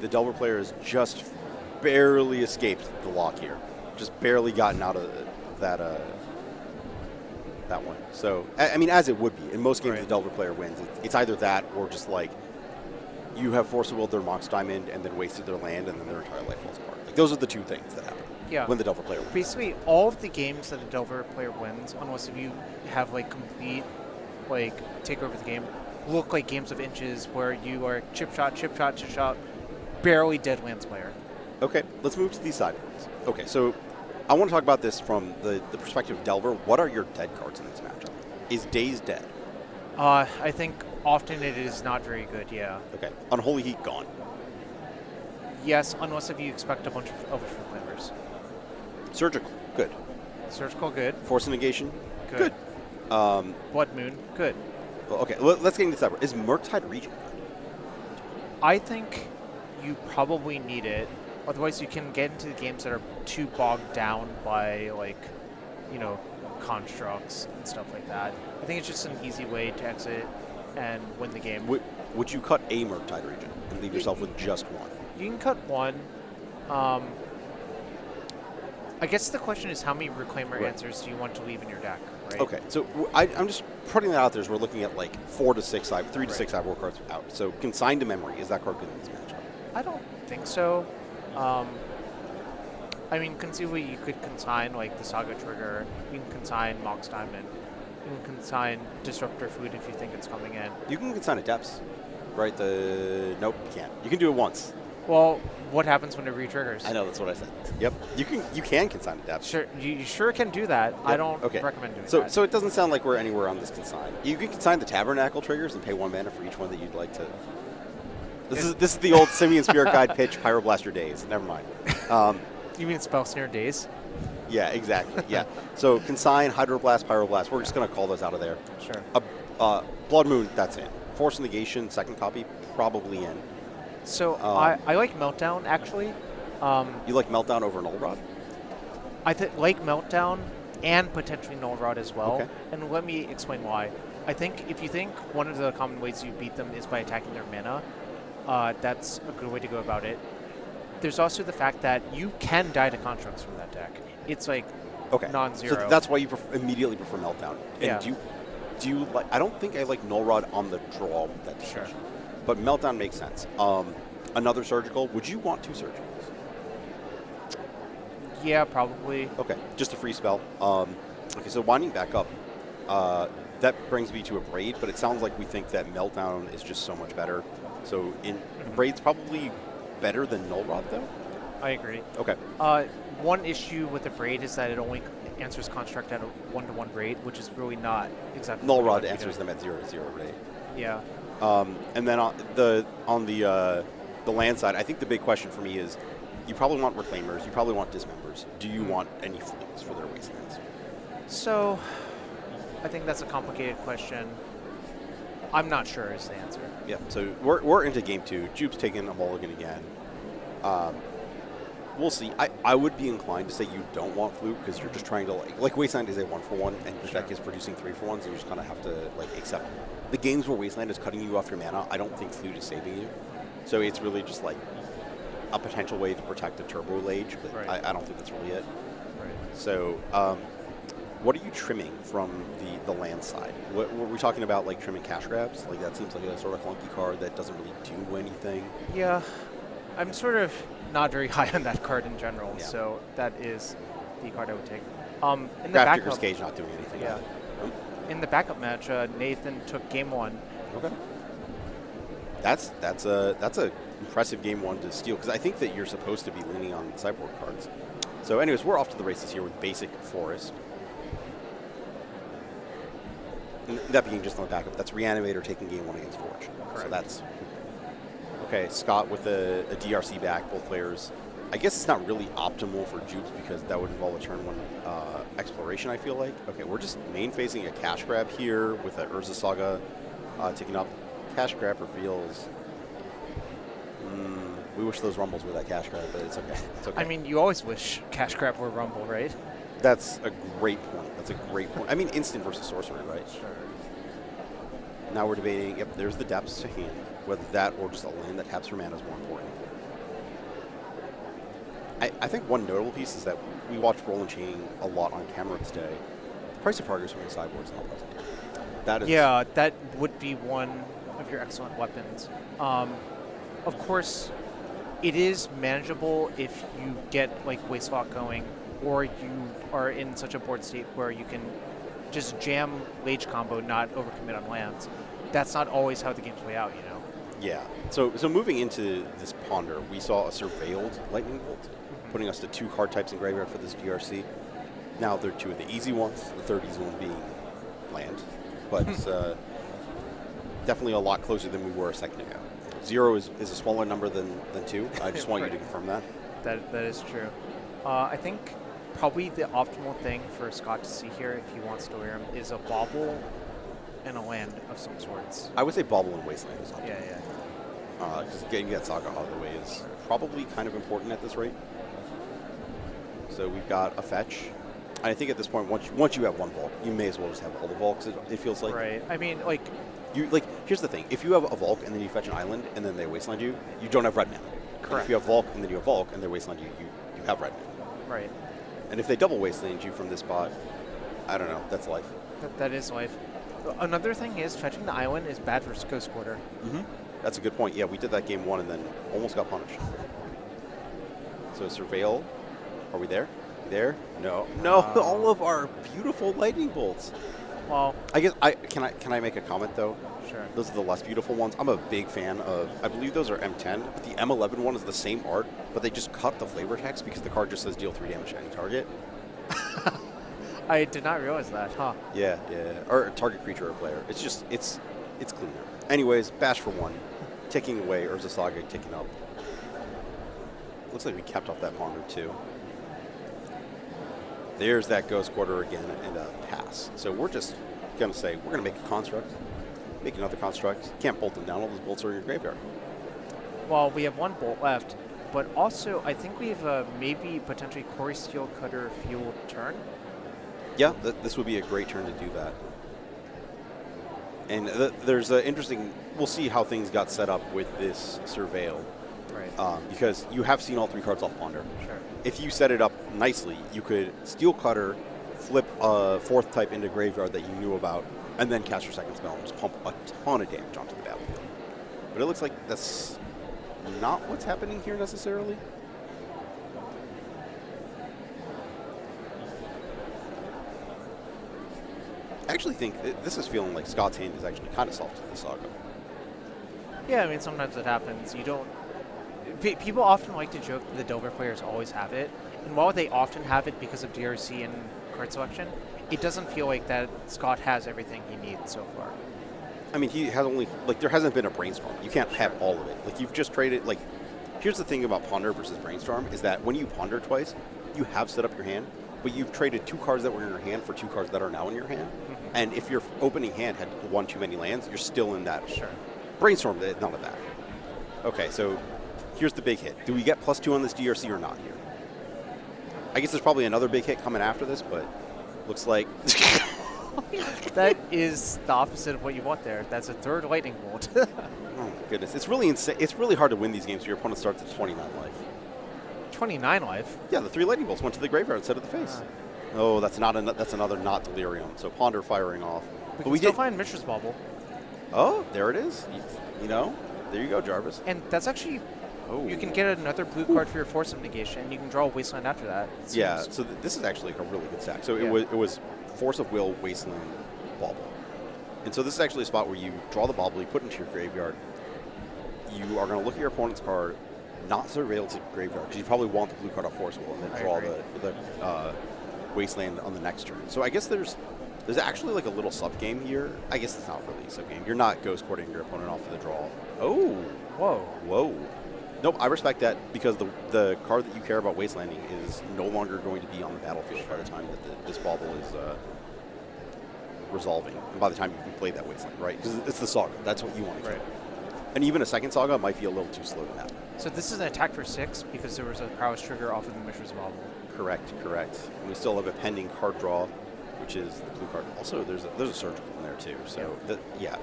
the Delver player has just barely escaped the lock here. Just barely gotten out of that one. So I mean, as it would be in most games, Right. the Delver player wins. It's either that or just like you have force willed their Mox Diamond and then wasted their land and then their entire life falls apart. Like those are the 2 things that happen. Yeah. When the Delver player wins. Basically, all of the games that a Delver player wins, unless if you have like complete like take over the game, look like games of inches where you are chip shot, barely dead lands player. Okay, let's move to these sideboards. Okay, so I want to talk about this from the perspective of Delver. What are your dead cards in this matchup? Is Daze dead? I think often it is not very good. Yeah. Okay, Unholy Heat gone. Yes, unless if you expect a bunch of Overflowers. Surgical, good. Surgical, good. Force Negation, Good. good. Blood Moon, good. Well, okay, let's get into this sideboard. Is Murktide Regent good? I think you probably need it. Otherwise, you can get into the games that are too bogged down by, like, you know, constructs and stuff like that. I think it's just an easy way to exit and win the game. Would you cut a Murktide Regent and leave yourself with just one? You can cut one. I guess the question is how many Reclaimer Right. answers do you want to leave in your deck, right? Okay, so I'm just putting that out there as we're looking at like 3 to 6 sideboard cards out. So Consign to Memory, is that card good in this matchup? I don't think so. I mean, conceivably, you could consign like the Saga Trigger. You can consign Mox Diamond. You can consign Disruptor Food if you think it's coming in. You can consign Adepts, right? Nope, you can't. You can do it once. Well, what happens when it re-triggers? I know, that's what I said. Yep, you can consign Adepts. Sure, you sure can do that. I Yep, don't okay. recommend doing So that. so it doesn't sound like we're anywhere on this consign. You can consign the Tabernacle triggers and pay 1 mana for each one that you'd like to. This is the old Simian Spirit Guide pitch, Pyroblast days. Never mind. You mean Spell Snare Days? Yeah, exactly. Yeah. So Consign, Hydroblast, Pyroblast. We're just gonna call those out of there. Sure. Blood Moon, that's in. Force Negation, second copy, probably in. So I like Meltdown, actually. You like Meltdown over Null Rod? I like Meltdown and potentially Null Rod as well. Okay. And let me explain why. I think if you think one of the common ways you beat them is by attacking their mana, that's a good way to go about it. There's also the fact that you can die to constructs from that deck. It's like Okay. non-zero. So that's why you immediately prefer Meltdown. And Yeah. do you like? I don't think I like Null Rod on the draw with that Sure. decision. But Meltdown makes sense. Another surgical. Would you want 2 surgicals? Yeah, probably. Okay, just a free spell. Okay, so winding back up, that brings me to a Braid, but it sounds like we think that Meltdown is just so much better. So Braid's probably better than Null Rod, though? I agree. Okay. One issue with the Braid is that it only answers construct at a 1-to-1 rate, which is really not exactly. Null what we Rod want to be answers doing. them at 0-0 rate. Yeah. And then on the land side, I think the big question for me is, you probably want Reclaimers, you probably want Dismembers. Do you want any Flutes for their Wastelands? So, I think that's a complicated question. I'm not sure is the answer. Yeah, so we're into game 2. Jupe's taking a mulligan again. We'll see. I would be inclined to say you don't want Flute because you're just trying to, like Wasteland is a 1-for-1, and your deck is producing 3-for-1s, and you just kind of have to, like, accept the games where Wasteland is cutting you off your mana. I don't think Flute is saving you. So it's really just, like, a potential way to protect a Turbo Lage, but Right. I don't think that's really it. Right. So, what are you trimming from the land side? Were we talking about, like, trimming cash grabs? Like, that seems like a sort of clunky card that doesn't really do anything. Yeah. I'm sort of not very high on that card in general, Yeah. so that is the card I would take. In the Graph Digger's backup, Cage not doing anything. Yeah. In the backup match, Nathan took game 1. Okay. That's a impressive game 1 to steal, because I think that you're supposed to be leaning on sideboard cards. So anyways, we're off to the races here with basic Forest. And that being just on the backup, that's Reanimator taking game 1 against Forge. So Correct. that's okay. Scott with a DRC back, both players. I guess it's not really optimal for Jupes because that would involve a turn 1 exploration, I feel like. Okay, we're just main facing a cash grab here with a Urza Saga taking up. Cash grab reveals. We wish those rumbles were that cash grab, but it's okay. It's okay. I mean, you always wish Cash Grab were Rumble, right? That's a great point. That's a great point. I mean, instant versus sorcery, right? Sure. Now we're debating, yep, there's the depths to hand. Whether that or just a land that taps for mana is more important. I think one notable piece is that we watched Roland Chain a lot on camera today. The price of progress from the sideboard is not present here. That is, Yeah, that would be one of your excellent weapons. Of course, it is manageable if you get like Wastelock going, or you are in such a board state where you can just jam Lage combo, not overcommit on lands. That's not always how the games play out, you know. Yeah. So moving into this Ponder, we saw a Surveilled Lightning Bolt, putting us to 2 card types in graveyard for this DRC. Now they're 2 of the easy ones, the third easy one being land. But definitely a lot closer than we were a second ago. 0 is a smaller number than 2. I just want you to confirm that. That is true. I think probably the optimal thing for Scott to see here, if he wants to wear him, is a bauble and a land of some sorts. I would say Bauble and Wasteland is optimal. Yeah. Because getting that Saga out of the way is probably kind of important at this rate. So we've got a fetch. I think at this point, once you have one Volk, you may as well just have all the Volks, it feels like. Right. I mean, like, Here's the thing. If you have a Volk and then you fetch an island and then they Wasteland you, you don't have red mana. Correct. And if you have Volk and then you have Volk and they Wasteland you, you have red mana. right. And if they double Wasteland you from this spot, I don't know. That's life. That is life. Another thing is, fetching the island is bad for Ghost Quarter. That's a good point. Yeah, we did that game 1 and then almost got punished. So Surveil, are we there? There? No. All of our beautiful lightning bolts. Well, I guess can I make a comment though? sure. Those are the less beautiful ones. I'm a big fan of, I believe those are M10, but the M11 one is the same art, but they just cut the flavor text because the card just says deal 3 damage to any target. I did not realize that, huh? Yeah. Or target creature or player. It's just, it's cleaner. Anyways, Bash for 1. Ticking away, Urza Saga ticking up. Looks like we capped off that Ponder too. There's that Ghost Quarter again and a pass. So we're just going to say, we're going to make a construct. Make another construct. Can't bolt them down. All those bolts are in your graveyard. Well, we have one bolt left, but also I think we have maybe potentially Quarry Steel Cutter Fuel turn. Yeah, this would be a great turn to do that. And there's an interesting, we'll see how things got set up with this Surveil. Right. Because you have seen all 3 cards off Ponder. Sure. If you set it up nicely, you could Steel Cutter, flip a 4th type into graveyard that you knew about, and then cast your second spell and just pump a ton of damage onto the battlefield. But it looks like that's not what's happening here necessarily. I actually think this is feeling like Scott's hand is actually kind of soft to the Saga. Yeah, I mean, sometimes it happens. You don't... People often like to joke that the Delver players always have it, and while they often have it because of DRC and card selection, it doesn't feel like that Scott has everything he needs so far. I mean, he has only, like, there hasn't been a brainstorm. You can't have all of it. Like, you've just traded, like, here's the thing about Ponder versus Brainstorm, is that when you ponder twice, you have set up your hand, but you've traded 2 cards that were in your hand for 2 cards that are now in your hand. And if your opening hand had 1 too many lands, you're still in that. Sure. Brainstorm, none of that. Okay, so here's the big hit. Do we get +2 on this DRC or not here? I guess there's probably another big hit coming after this, but looks like... That is the opposite of what you want there. That's a 3rd lightning bolt. Oh my goodness, it's really insane. It's really hard to win these games if your opponent starts at 29 life. 29 life? Yeah, the 3 lightning bolts went to the graveyard instead of the face. Oh, that's another not delirium. So Ponder firing off. We can still find Mishra's Bauble. Oh, there it is. You know, there you go, Jarvis. And that's actually... Oh. You can get another blue card for your Force of Negation, and you can draw a Wasteland after that. Yeah, so this is actually like a really good stack. So Yeah. it was Force of Will, Wasteland, Bauble. And so this is actually a spot where you draw the Bauble, you put it into your graveyard. You are going to look at your opponent's card, not surveil to graveyard, because you probably want the blue card off Force Will, and then draw the Wasteland on the next turn. So I guess there's actually like a little sub-game here. I guess it's not really a sub-game. You're not ghost courting your opponent off of the draw. Oh. Whoa. Whoa. Nope, I respect that because the card that you care about wastelanding is no longer going to be on the battlefield by the time that this Bauble is resolving, and by the time you can play that wasteland, right? Because it's the Saga. That's what you want to kill. And even a second Saga might be a little too slow to that. So this is an attack for 6 because there was a prowess trigger off of the Mishra's Bauble. Correct. And we still have a pending card draw, which is the blue card. Also, there's a surgical in there too. So yeah.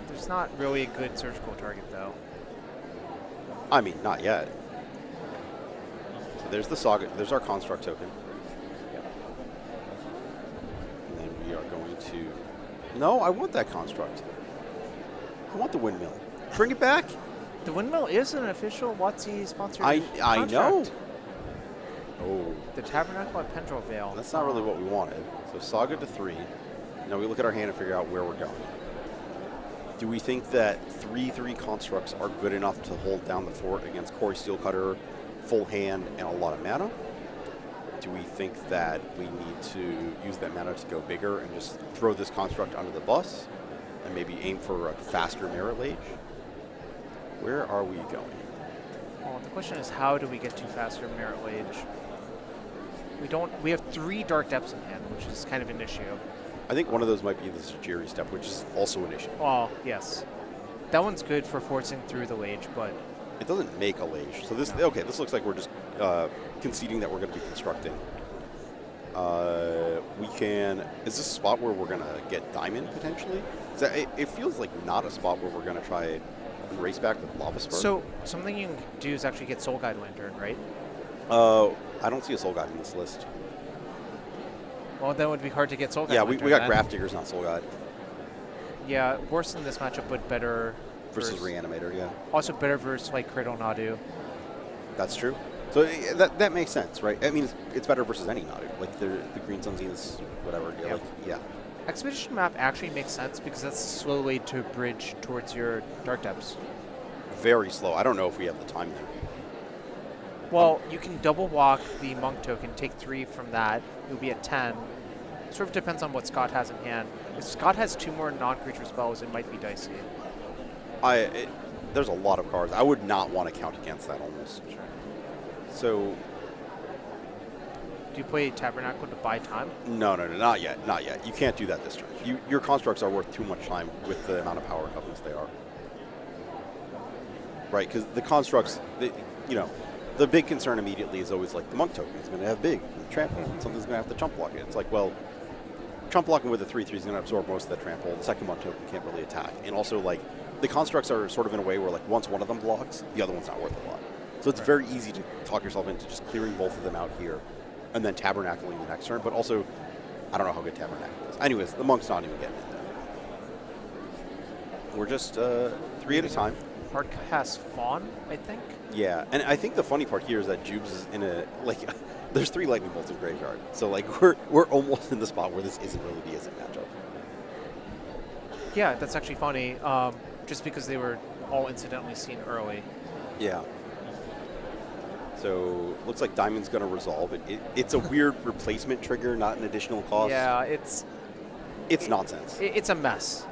There's not really a good surgical target though. I mean, not yet. So there's the Saga. There's our construct token. And then we are going to... No, I want that construct. I want the windmill. Bring it back. The windmill is an official WotC sponsored I know. contract. Oh. The Tabernacle at Pendrel Vale. That's not really what we wanted. So Saga to 3. Now we look at our hand and figure out where we're going. Do we think that 3/3 constructs are good enough to hold down the fort against Quarry Steelcutter, full hand, and a lot of mana? Do we think that we need to use that mana to go bigger and just throw this construct under the bus and maybe aim for a faster Merit Lage? Where are we going? Well, the question is, how do we get to faster Merit Lage? We have 3 Dark Depths in hand, which is kind of an issue. I think one of those might be the Sajiri step, which is also an issue. Oh, yes. That one's good for forcing through the Lage, but... It doesn't make a Lage. So this, okay, this looks like we're just conceding that we're going to be constructing. We can... Is this a spot where we're going to get Diamond, potentially? It feels like not a spot where we're going to try and race back with Lava Spur. So, something you can do is actually get Soul Guide Lantern, right? I don't see a Soul Guide in this list. Well, then it would be hard to get Soul Guide Yeah, Lantern, we got then. Graph Diggers, not Soul Guide. Yeah, worse in this matchup, but better... Versus Reanimator, yeah. Also better versus, like, Cradle Nadu. That's true. So that makes sense, right? I mean, it's better versus any Nadu. Like, the Green Sun Zeniths, whatever. Yeah, like, yeah. Expedition map actually makes sense because that's a slow way to bridge towards your Dark Depths. Very slow. I don't know if we have the time there. Well, you can double walk the Monk token, take 3 from that. You'll be at 10. Sort of depends on what Scott has in hand. If Scott has 2 more non-creature spells, it might be dicey. There's a lot of cards. I would not want to count against that almost. Sure. So... Do you play Tabernacle to buy time? No, not yet. Not yet. You can't do that this turn. Your constructs are worth too much time with the amount of power covenants they are. Right, because the constructs, the big concern immediately is always like the Monk token is going to have big trample, and something's going to have to chump block it. It's like, well, chump blocking with a 3/3 is going to absorb most of that trample. The second Monk token can't really attack. And also, like, the constructs are sort of in a way where, like, once one of them blocks, the other one's not worth a lot. So it's very easy to talk yourself into just clearing both of them out here and then tabernacling the next turn. But also, I don't know how good tabernacle is. Anyways, the Monk's not even getting in there. We're just 3 at a time. Hardcast Fawn, I think. Yeah, and I think the funny part here is that Jubes is in a, like, there's 3 Lightning Bolts in Graveyard. So, like, we're almost in the spot where this isn't really the Izzet matchup. Yeah, that's actually funny. Just because they were all incidentally seen early. Yeah. So looks like Diamond's going to resolve it. It's a weird replacement trigger, not an additional cost. Yeah, It's nonsense. it's a mess.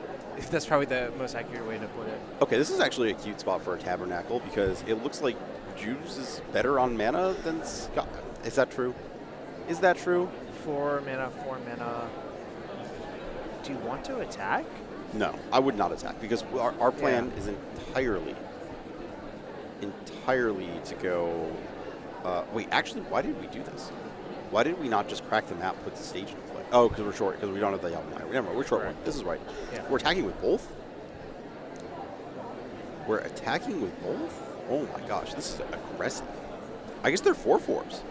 That's probably the most accurate way to put it. Okay, this is actually a cute spot for a Tabernacle because it looks like Jubes is better on mana than Scott. Is that true? Is that true? 4 mana, 4 mana. Do you want to attack? No, I would not attack because our plan is entirely to go. Wait, actually, why did we do this? Why did we not just crack the map, put the stage into play? Oh, because we're short, because we don't have the Yellow Mine. Never mind, we're short one. This is right. Yeah. We're attacking with both? We're attacking with both? Oh my gosh, this is aggressive. I guess they're 4/4s.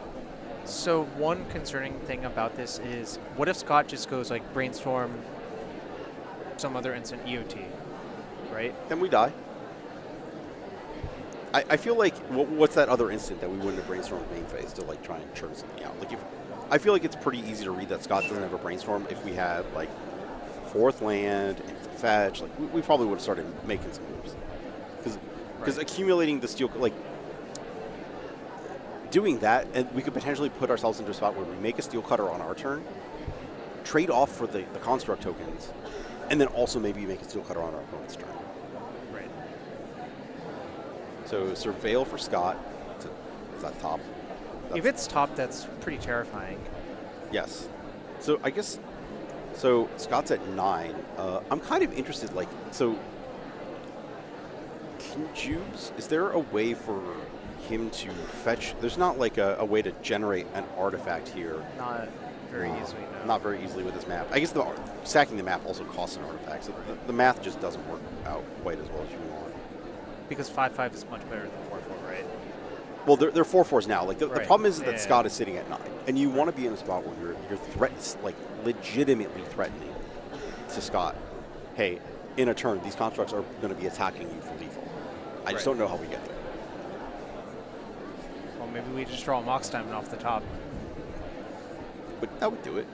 So one concerning thing about this is, what if Scott just goes like Brainstorm, some other instant EOT, right? Then we die. I feel like, what's that other instant that we wouldn't have brainstormed main phase to like try and churn something out? Like I feel like it's pretty easy to read that Scott doesn't have a brainstorm if we had like 4th land and fetch. Like we probably would have started making some moves. Because accumulating the steel, like doing that, and we could potentially put ourselves into a spot where we make a steel cutter on our turn, trade off for the construct tokens, and then also maybe make a steel cutter on our opponent's turn. Right. So Surveil for Scott. Is that top? If it's top, that's pretty terrifying. Yes. So I guess, so Scott's at 9. I'm kind of interested, like, so can Jubes, is there a way for him to fetch? There's not like a way to generate an artifact here. Not very easily, no. Not very easily with this map. I guess sacking the map also costs an artifact, so the math just doesn't work out quite as well as you want. Because 5/5 is much better than 4/4, right? Well, they're 4/4s now. Like the Right. problem is that Yeah. Scott is sitting at 9, and you want to be in a spot where you're like legitimately threatening to Scott. Hey, in a turn, these constructs are going to be attacking you for lethal. I just don't know how we get there. Well, maybe we just draw a Mox Diamond off the top. But that would do it.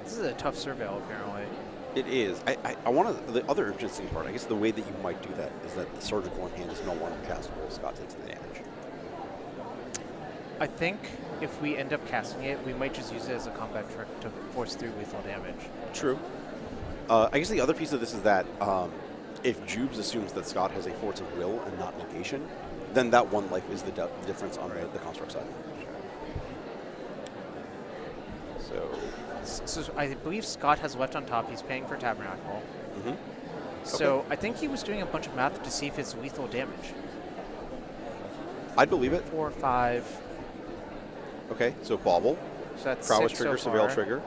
This is a tough Surveil, apparently. It is. I want to. The other interesting part, I guess, the way that you might do that is that the surgical in hand is no longer castable. Scott takes the damage. I think if we end up casting it, we might just use it as a combat trick to force through lethal damage. True. I guess the other piece of this is that if Jubes assumes that Scott has a force of will and not negation, then that 1 life is the difference on the construct side. So I believe Scott has left on top. He's paying for Tabernacle. Mm-hmm. So I think he was doing a bunch of math to see if it's lethal damage. I'd believe it. 4, 5. Okay, so Bauble, So that's Prowess 6 trigger, so Surveil far. trigger.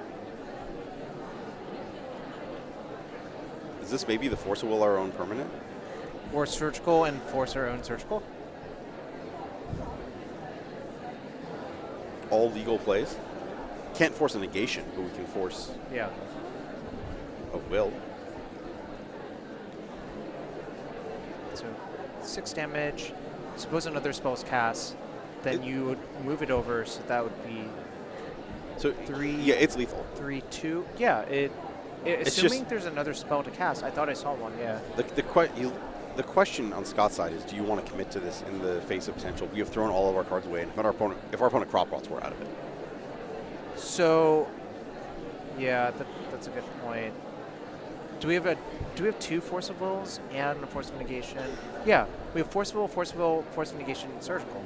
Is this maybe the Force of Will our own permanent? Or surgical and force our own surgical. All legal plays? Can't force a negation, but we can force Yeah. a will. So 6 damage. Suppose another spell's cast, then you would move it over, so that would be So 3. Yeah, it's lethal. 3, 2. Yeah, It's assuming just- there's another spell to cast. I thought I saw one, yeah. The question on Scott's side is, do you want to commit to this in the face of potential? We have thrown all of our cards away, and if our opponent crop rots, we're out of it. So, yeah, that's a good point. Do we have 2 Force of Wills and a Force of Negation? Yeah, we have Force of Will, Force of Negation, and Surgical.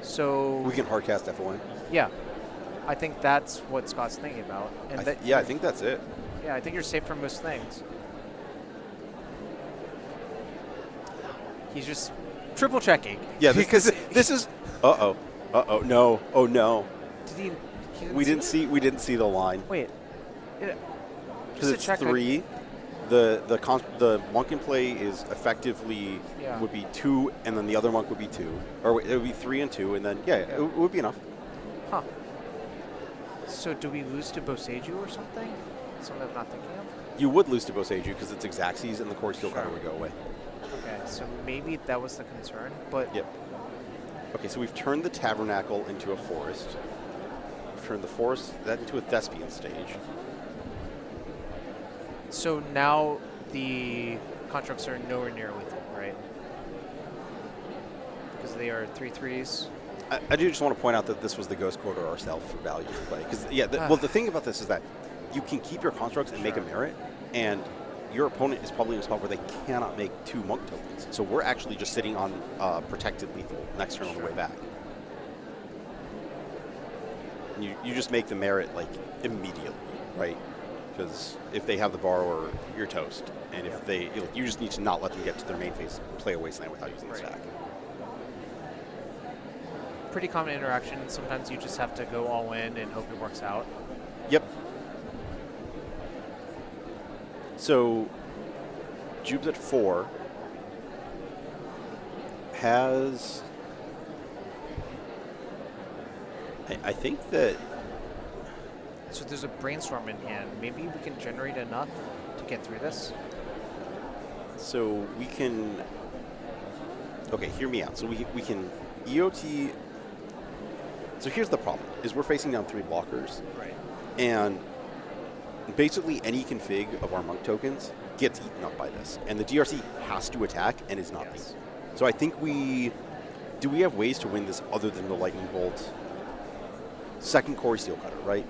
So We can hardcast FON. yeah, I think that's what Scott's thinking about. And I think that's it. yeah, I think you're safe from most things. He's just triple checking. Yeah, because this is. No. Oh no. did he? We didn't see the line Wait. because it's 3. The monk in play is effectively Yeah. would be 2, and then the other monk would be 2, or it would be 3 and 2, and then it would be enough. Huh. So do we lose to Boseiju or something? Something I'm not thinking of? You would lose to Boseiju because it's Xaxes, and the core steel cutter Sure. would go away. Okay, so maybe that was the concern, but Yep. Okay, so we've turned the Tabernacle into a forest. We've turned the forest into a Thespian stage. So now the constructs are nowhere near lethal, right? Because they are 3/3s. I do just want to point out that this was the Ghost Quarter ourselves for value play. Because well, the thing about this is that you can keep your constructs and make a merit, and your opponent is probably in a spot where they cannot make 2 monk tokens. So we're actually just sitting on protected lethal next turn on the way back. And you just make the merit like immediately, right? Because if they have the borrower, you're toast. And if they, you just need to not let them get to their main phase, play a wasteland without using the stack. Pretty common interaction. Sometimes you just have to go all in and hope it works out. Yep. So, Jubes at 4 has... I think that... So there's a brainstorm in hand. Maybe we can generate enough to get through this? So we can... Okay, hear me out. So we can EOT... So here's the problem, is we're facing down 3 blockers. Right. And basically any config of our monk tokens gets eaten up by this. And the DRC has to attack and is not beaten. So I think do we have ways to win this other than the Lightning Bolt? Second Quarry Steel Cutter, right?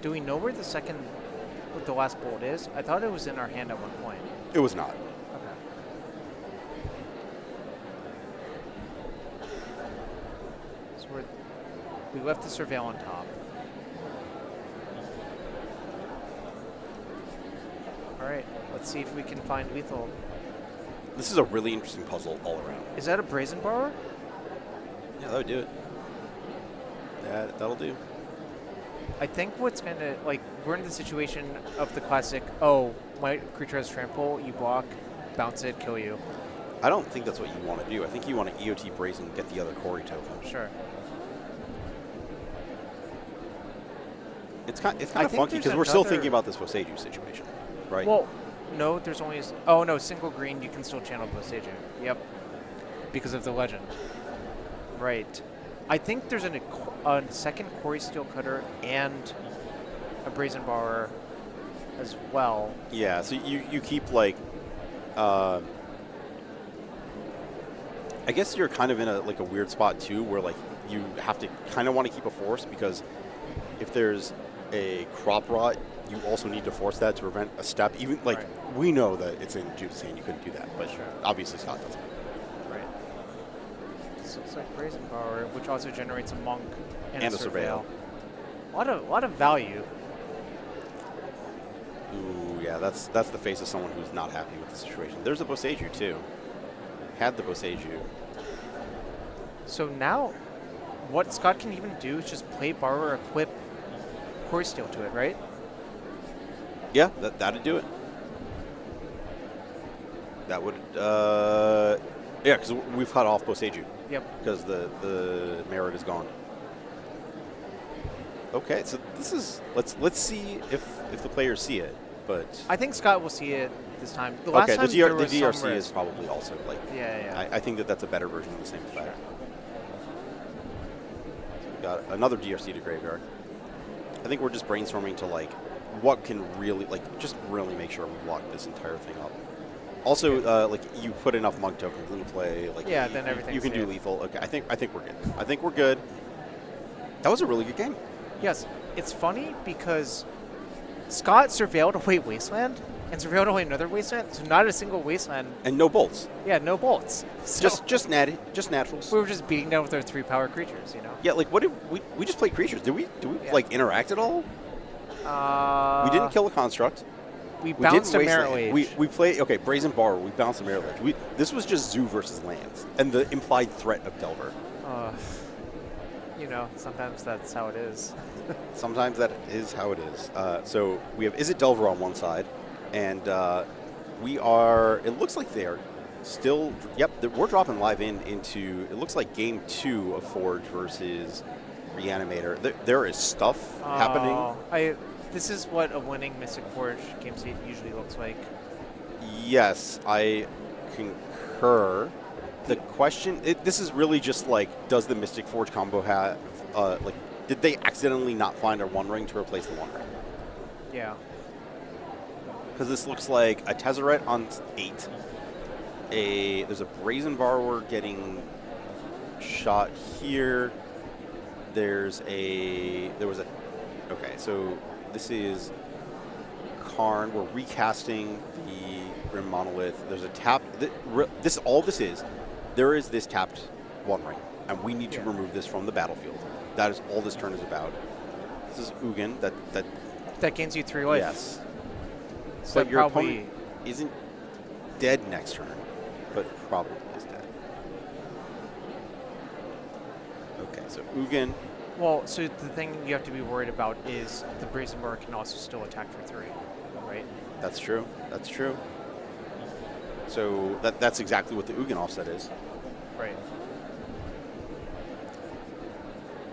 Do we know where the last bolt is? I thought it was in our hand at one point. It was not. Okay. So we left the Surveil on top. All right, let's see if we can find lethal. This is a really interesting puzzle all around. Is that a Brazen Borrower? Yeah, that would do it. That'll do. I think what's going to, we're in the situation of the classic, my creature has trample, you block, bounce it, kill you. I don't think that's what you want to do. I think you want to EOT Brazen and get the other Quarry token. Sure. It's kind of funky because we're still thinking about this Boseiju situation, right? Well, no, there's only... single green, you can still channel Boseiju. Yep. Because of the legend. Right. I think there's a second Quarry Steel Cutter and a Brazen Borrower as well. Yeah, so you keep I guess you're kind of in a weird spot too, where you have to kind of want to keep a force, because if there's a crop rot, you also need to force that to prevent a step. Even we know that it's in Jude's hand, you couldn't do that, but obviously Scott doesn't. This looks like Brazen Borrower, which also generates a monk and a Surveil. A lot of value. Ooh, yeah, that's the face of someone who's not happy with the situation. There's a Boseiju too. Had the Boseiju. So now, what Scott can even do is just play Borrower, equip Quarry Steel to it, right? Yeah, that'd do it. That would, yeah, because we've cut off Boseiju. Yep. Because the merit is gone. Okay, so this is let's see if the players see it, but I think Scott will see it this time. The last time the DRC is probably also yeah. I think that's a better version of the same effect. So we got another DRC to graveyard. I think we're just brainstorming to what can really just really make sure we lock this entire thing up. Also, you put enough monk tokens into play, then everything's you can safe. do lethal. Okay, I think we're good. I think we're good. That was a really good game. Yes, it's funny because Scott surveilled away Wasteland and surveilled away another Wasteland, so not a single Wasteland. And no bolts. Yeah, no bolts. So Just naturals. we were just beating down with our 3-power creatures, you know? Yeah, what did we just played creatures? Did we interact at all? We didn't kill a construct. We bounced a Merit Lage. We played, Brazen Borrower, we bounced a Merit Lage. This was just Zoo versus lands, and the implied threat of Delver. Sometimes that's how it is. Sometimes that is how it is. So we have Is It Delver on one side, and we are, it looks like they are still, we're dropping live into, it looks like game 2 of Forge versus Reanimator. There is stuff happening. This is what a winning Mystic Forge game state usually looks like. Yes, I concur. The question, this is really just does the Mystic Forge combo have, Did they accidentally not find a One Ring to replace the One Ring? Yeah. Because this looks like a Tezzeret on 8. There's a Brazen Borrower getting shot here. Okay, so this is Karn. We're recasting the Grim Monolith. There's a tap. There is this tapped One Ring, and we need to remove this from the battlefield. That is all this turn is about. This is Ugin. That gains you 3 life. Yes. So But your probably opponent isn't dead next turn, but probably is dead. Okay, so Ugin. Well, so the thing you have to be worried about is the Brazen Bar can also still attack for 3, right? That's true. That's true. So that's exactly what the Ugin offset is. Right.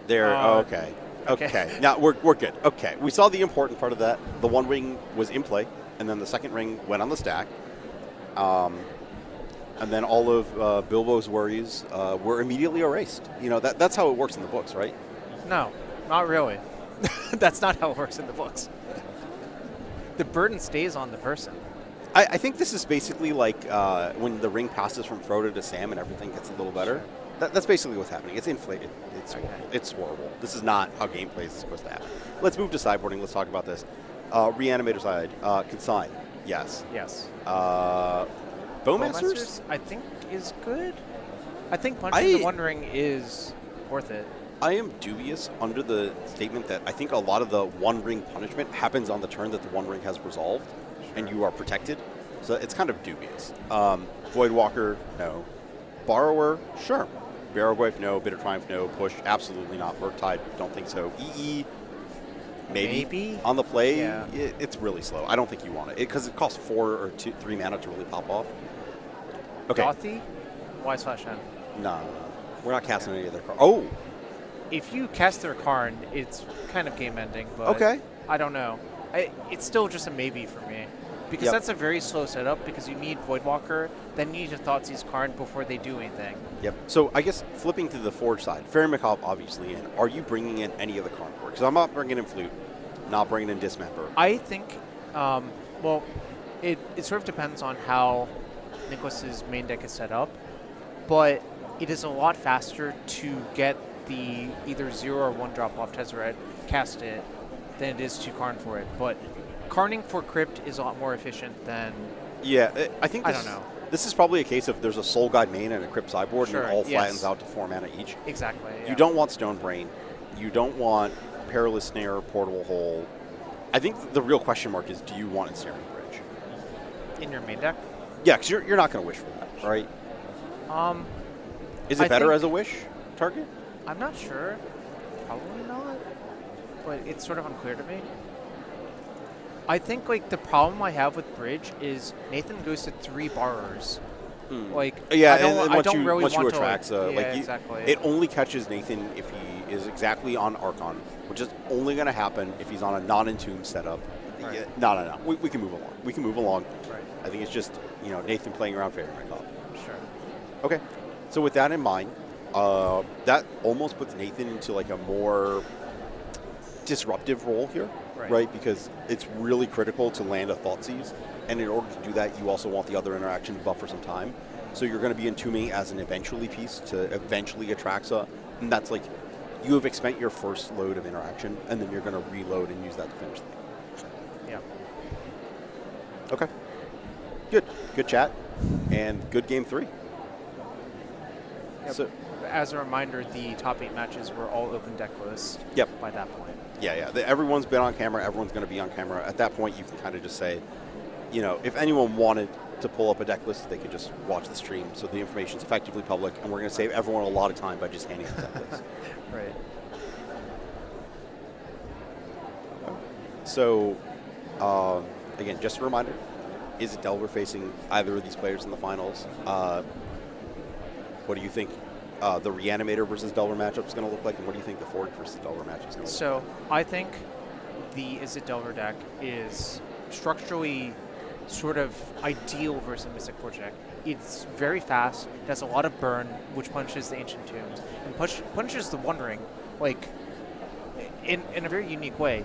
There. Okay. Okay. Now we're good. Okay. We saw the important part of that. The One Ring was in play, and then the second ring went on the stack. And then all of Bilbo's worries were immediately erased. You know, that's how it works in the books, right? No, not really. That's not how it works in the books. The burden stays on the person. I think this is basically like when the ring passes from Frodo to Sam and everything gets a little better. That's basically what's happening. It's inflated. It's horrible. It's horrible. This is not how gameplay is supposed to happen. Let's move to sideboarding. Let's talk about this. Reanimator side. Consign. Yes. Yes. Bowmasters? I think is good. I think punching the One Ring is worth it. I am dubious under the statement that I think a lot of the One Ring punishment happens on the turn that the One Ring has resolved, and you are protected. So it's kind of dubious. Voidwalker, no. Borrower, sure. Barrowgrave, no. Bitter Triumph, no. Push, absolutely not. Murktide, don't think so. EE, maybe. On the play, yeah. It's really slow. I don't think you want it because it costs 4 or 3 mana to really pop off. Okay. Gothy? Y/N. No. We're not casting any other cards. Oh! If you cast their Karn, it's kind of game ending, but okay. I don't know. It's still just a maybe for me. Because that's a very slow setup because you need Voidwalker, then you need to Thoughtseize Karn before they do anything. Yep. So I guess flipping to the Forge side, Fairy Macabre obviously in. Are you bringing in any of the Karn board? Because I'm not bringing in Flute, not bringing in Dismember. I think, well, it sort of depends on how Nicholas's main deck is set up, but it is a lot faster to get the either 0 or 1 drop off Tezzeret, cast it, than it is to Karn for it. But Karning for Crypt is a lot more efficient than... Yeah, I think I don't know. This is probably a case of there's a Soul Guide main and a Crypt sideboard, and it all flattens out to 4 mana each. Exactly. Yeah. You don't want Stone Brain. You don't want Perilous Snare, Portable Hole. I think the real question mark is, do you want Ensnaring Bridge? In your main deck? Yeah, because you're not going to wish for that, right? Is it better as a wish target? I'm not sure. Probably not. But it's sort of unclear to me. I think like the problem I have with Bridge is Nathan goes to 3 borrowers. Like yeah, I don't really once want you to attract, exactly. It only catches Nathan if he is exactly on Archon, which is only going to happen if he's on a non-entomb setup. Right. Yeah, no. We can move along. We can move along. Right. I think it's just Nathan playing around Fairy Macabre. Sure. Okay. So with that in mind, that almost puts Nathan into like a more disruptive role here, right? Because it's really critical to land a Thoughtseize, and in order to do that, you also want the other interaction to buffer some time. So you're going to be entombing as an eventually piece to eventually Atraxa, and that's like you have expended your first load of interaction, and then you're going to reload and use that to finish the game. Yeah. Okay. Good chat, and good game 3. Yep. So, as a reminder, the top 8 matches were all open deck list. Yep. By that point. Yeah. Everyone's been on camera. Everyone's going to be on camera. At that point, you can kind of just say, if anyone wanted to pull up a deck list, they could just watch the stream. So the information is effectively public, and we're going to save everyone a lot of time by just handing the deck list. Right. So, again, just a reminder, is it Delver facing either of these players in the finals? What do you think the Reanimator versus Delver matchup is going to look like, and what do you think the Forge versus Delver matchup is going to look like? So, I think the Is It Delver deck is structurally sort of ideal versus Mystic Forge deck. It's very fast, it has a lot of burn, which punishes the Ancient Tombs, and punishes the One Ring. Like, in a very unique way.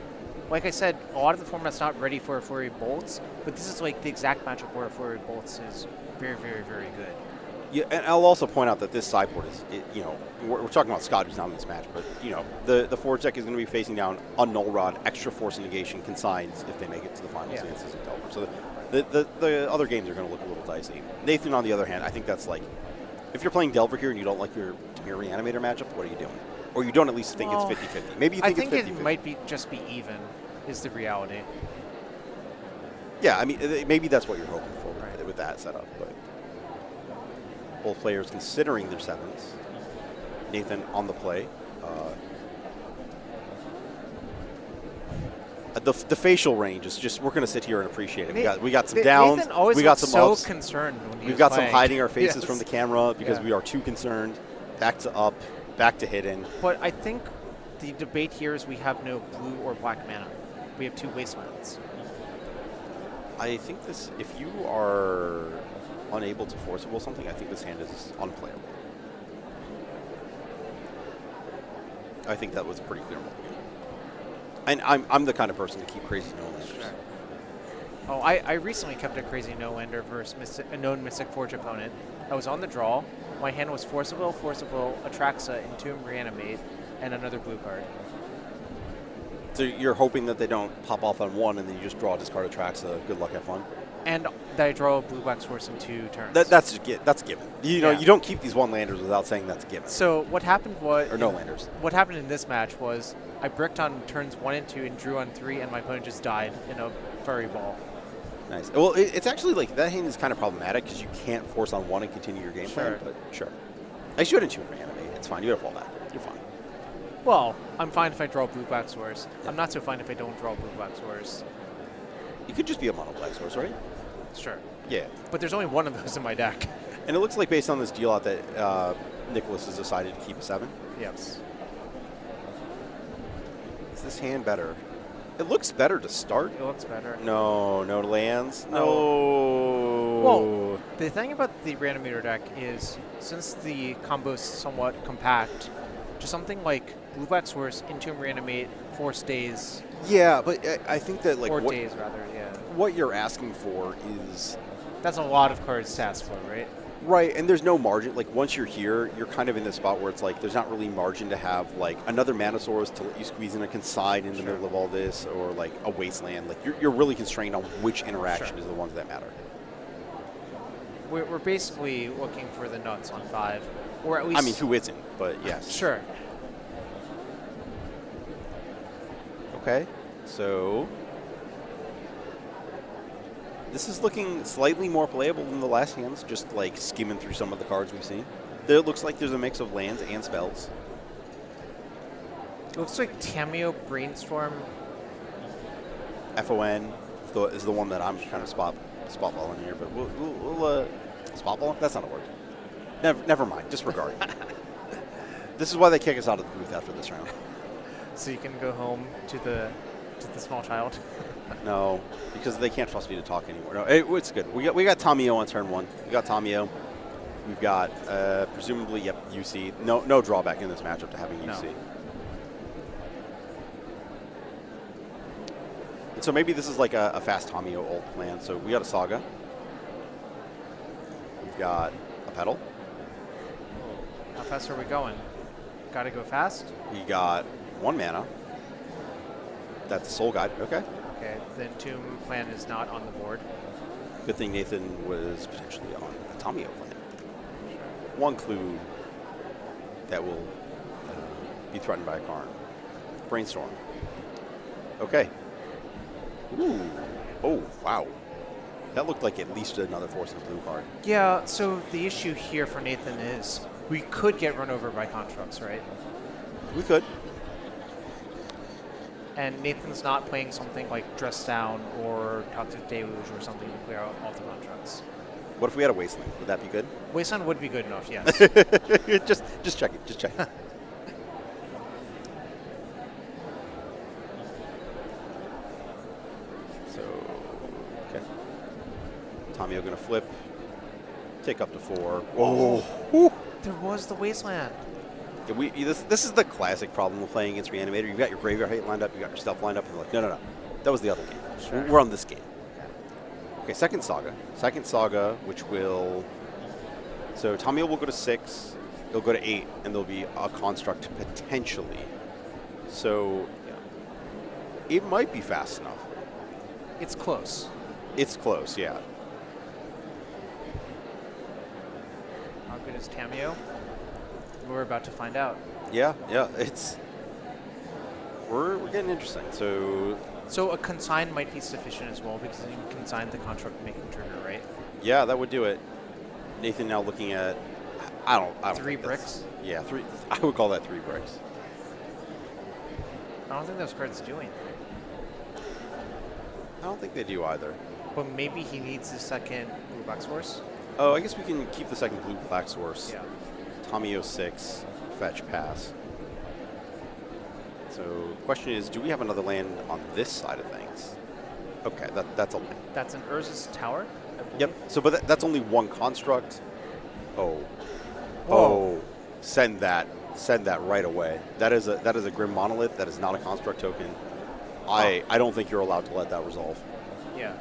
Like I said, a lot of the format's not ready for Flurry Bolts, but this is like the exact matchup where Flurry Bolts is very, very, very good. Yeah, and I'll also point out that this sideboard is, we're talking about Scott, who's not in this match, but, the Forge deck is going to be facing down a Null Rod, extra Force Negation, Consigns if they make it to the final stances of Delver. So the other games are going to look a little dicey. Nathan, on the other hand, I think that's like, if you're playing Delver here and you don't like your Reanimator matchup, what are you doing? Or you don't at least think it's 50-50. Maybe you think it's 50-50. I think it might be just be even, is the reality. Yeah, I mean, maybe that's what you're hoping for with that setup, but both players considering their sevens. Nathan on the play. The facial range is just, we're going to sit here and appreciate it. We got some downs, Nathan always we got some so ups. concerned when We've got some playing. hiding our faces from the camera because we are too concerned. Back to up, back to hidden. But I think the debate here is we have no blue or black mana. We have 2 wastelands. I think this, if you are unable to forcible something, I think this hand is unplayable. I think that was a pretty clear mulligan. And I'm the kind of person to keep crazy no-landers. Sure. Oh, I recently kept a crazy no-lander versus a known Mystic Forge opponent. I was on the draw. My hand was Forcible, Atraxa, Entomb, Reanimate, and another blue card. So you're hoping that they don't pop off on one and then you just draw a discard Atraxa, good luck, have fun? And that I draw a blue-black source in 2 turns. That's a given. You don't keep these one-landers without saying that's a given. So what happened was... Or no-landers. What happened in this match was I bricked on turns 1 and 2 and drew on 3, and my opponent just died in a furry ball. Nice. Well, it's actually like, that hand is kind of problematic because you can't force on one and continue your game plan, but sure. Actually, you had to Reanimate. It's fine. You gotta fall back. You're fine. Well, I'm fine if I draw blue-black source. I'm not so fine if I don't draw blue-black source. You could just be a mono-black source, right? Sure. Yeah. But there's only one of those in my deck. And it looks like based on this deal out that Nicholas has decided to keep a 7. Yes. Is this hand better? It looks better to start. It looks better. No lands. No. Oh. Well, the thing about the Reanimator deck is, since the combo is somewhat compact, just something like blue-black source, Entomb, Reanimate, 4 stays. Yeah, but I think that like 4 days rather. Yeah. What you're asking for is, that's a lot of cards to ask for, right? Right, and there's no margin. Like, once you're here, you're kind of in this spot where it's like there's not really margin to have, like, another Mana Source to let you squeeze in a Consign in the middle of all this, or, like, a Wasteland. Like, you're really constrained on which interaction is the ones that matter. We're basically looking for the nuts on 5. Or at least... I mean, who isn't? But, yes. Sure. Okay, so... This is looking slightly more playable than the last hands, just like skimming through some of the cards we've seen. It looks like there's a mix of lands and spells. It looks like Tameo Brainstorm. FON is the one that I'm kind of spotballing here, but we'll spotball? That's not a word. Never mind, disregard. This is why they kick us out of the booth after this round. So you can go home to the small child. No, because they can't trust me to talk anymore. No, it's good. We got Tameo on turn 1. We got Tameo. We've got presumably UC. No drawback in this matchup to having UC. No. And so maybe this is like a fast Tameo ult plan. So we got a Saga. We've got a Petal. How fast are we going? Got to go fast. We got 1 mana. That's the Soul Guide. Okay. Okay, the Entomb plan is not on the board. Good thing Nathan was potentially on the Tameo plan. 1 clue that will be threatened by a Karn. Brainstorm. Okay. Ooh. Oh, wow. That looked like at least another Force in the blue card. Yeah, so the issue here for Nathan is we could get run over by constructs, right? We could. And Nathan's not playing something like Dress Down or Toxic Deluge or something to clear out all the contracts. What if we had a Wasteland? Would that be good? Wasteland would be good enough, yes. just check it. Just check it. So, okay. Tameo going to flip. Take up to 4. Whoa. There was the Wasteland. This is the classic problem with playing against Reanimator. You've got your graveyard hate lined up, you've got your stuff lined up, and you're like, no. That was the other game. Sure. We're on this game. Okay, second saga. Second saga, which will... So Tamio will go to 6, it'll go to 8, and there'll be a construct potentially. So it might be fast enough. It's close. It's close, yeah. How good is Tamio? We're about to find out. Yeah, it's... We're getting interesting. So a consign might be sufficient as well because you can consign the construct making trigger, right? Yeah, that would do it. Nathan now looking at... I don't 3 think that's- bricks? Yeah, 3. I would call that 3 bricks. I don't think those cards do anything. I don't think they do either. But maybe he needs the second blue black source. Oh, I guess we can keep the second blue-black source. Yeah. Tamio 6, fetch, pass. So, question is, do we have another land on this side of things? Okay, that's a land. That's an Urza's Tower, I believe. Yep. So, but that's only one construct. Oh. Whoa. Oh. Send that right away. That is a Grim Monolith. That is not a construct token. I don't think you're allowed to let that resolve. Yeah.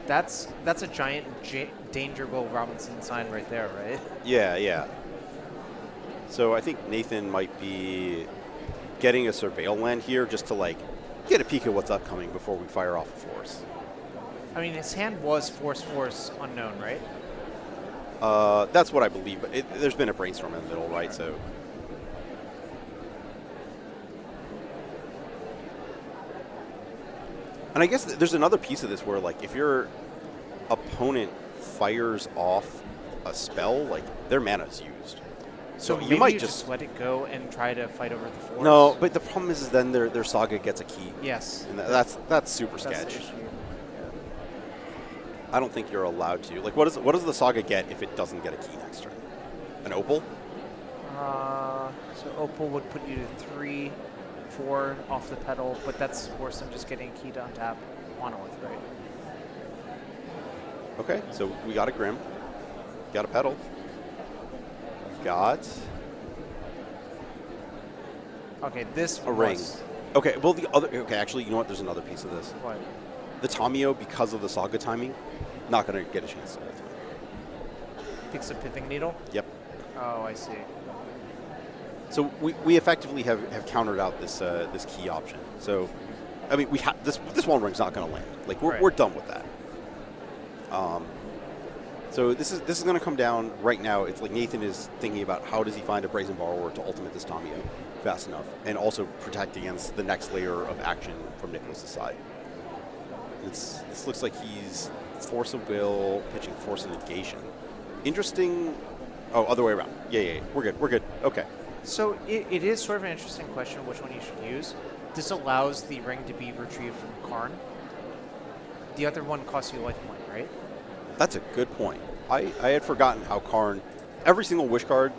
That's a giant Danger Will Robinson sign right there, right? Yeah. So I think Nathan might be getting a Surveil land here just to, like, get a peek at what's upcoming before we fire off a force. I mean, his hand was Force Unknown, right? That's what I believe, but there's been a brainstorm in the middle, right? So. And I guess there's another piece of this where, like, if your opponent fires off a spell, like, their mana's used. So maybe you might just let it go and try to fight over the force. No, but the problem is then their saga gets a key. Yes. And that's super That's sketch. the issue. I don't think you're allowed to. Like, what does the saga get if it doesn't get a key next turn? An opal? So Opal would put you to 3, 4 off the pedal, but that's worse than just getting a key to untap Monolith, right? Okay, so we got a Grim. Got a pedal. We've got Okay, this a ring. was- Okay, well, actually, you know what? There's another piece of this. What? The Tamio, because of the saga timing, not going to get a chance to ultimate. Picks a Pithing Needle? Yep. Oh, I see. So we effectively have countered out this this key option. So, I mean, this one ring's not going to land. Like, we're done with that. So this is going to come down right now. It's like Nathan is thinking about how does he find a Brazen Borrower to ultimate this Tamio fast enough, and also protect against the next layer of action from Nicholas' side. This looks like he's Force of Will, pitching Force of Negation. Interesting. Oh, other way around. Yeah. We're good. Okay. So it is sort of an interesting question which one you should use. This allows the ring to be retrieved from Karn. The other one costs you a life point, right? That's a good point. I had forgotten how Karn, every single wish card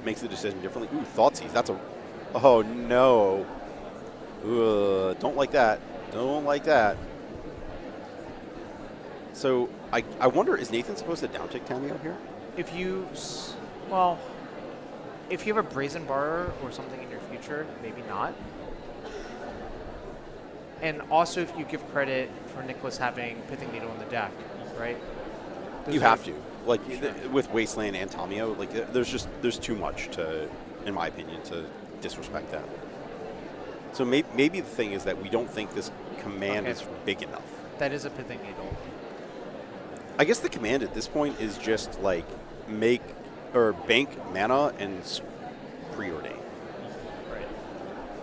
makes the decision differently. Ooh, Thoughtseize. That's a... Oh, no. Don't like that. Don't like that. So, I wonder, is Nathan supposed to downtick Tamio here? If you have a Brazen Borrower or something in your future, maybe not. And also if you give credit for Nicholas having Pithing Needle in the deck, right? You have to. Like, with Wasteland and Tamio, like, there's too much to, in my opinion, to disrespect that. So maybe the thing is that we don't think this command is big enough. That is a Pithing Needle. I guess the command at this point is just, like, make or bank mana and preordain. Right.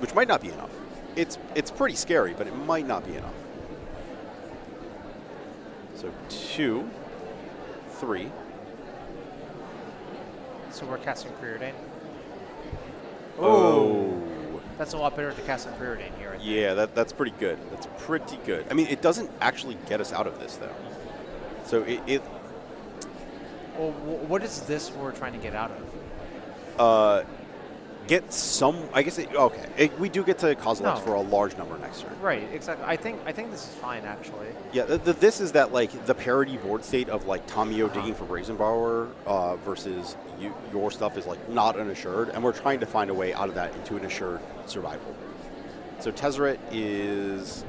Which might not be enough. It's pretty scary, but it might not be enough. So 2, 3. So we're casting Preordain. Oh. That's a lot better to cast than Preordain here. I think. Yeah, that's pretty good. That's pretty good. I mean, it doesn't actually get us out of this, though. So it Well, what is this we're trying to get out of? get some. I guess we do get to Kozilek No. for a large number next turn. Right, exactly. I think this is fine, actually. Yeah, this is that like the parity board state of like Tamio digging for Brazen Borrower versus your stuff is like not an assured, and we're trying to find a way out of that into an assured survival. So Tezzeret is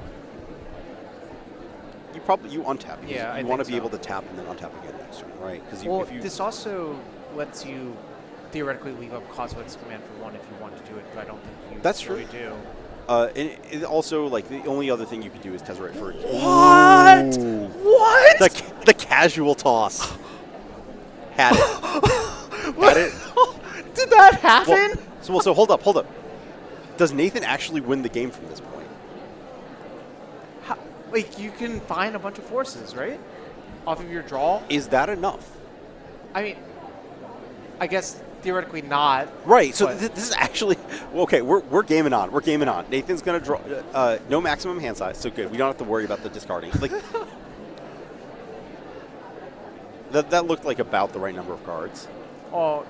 you untap. Because Yeah, I you want to think be so. able to tap and then untap again next turn, right? Because Well, if you this also lets you theoretically leave up Kozilek's command for 1 if you want to do it, but I don't think you That's really true. do. and it also like the only other thing you could do is Tezzeret for What? Ooh. What? The casual toss. Had it. Had it. Did that happen? Well, so hold up. Does Nathan actually win the game from this point? Like, you can find a bunch of forces, right? Off of your draw? Is that enough? I mean, I guess theoretically not. Right. So but- this is actually okay. We're gaming on. We're gaming on. Nathan's gonna draw no maximum hand size, so good. We don't have to worry about the discarding. Like that looked like about the right number of cards. Oh,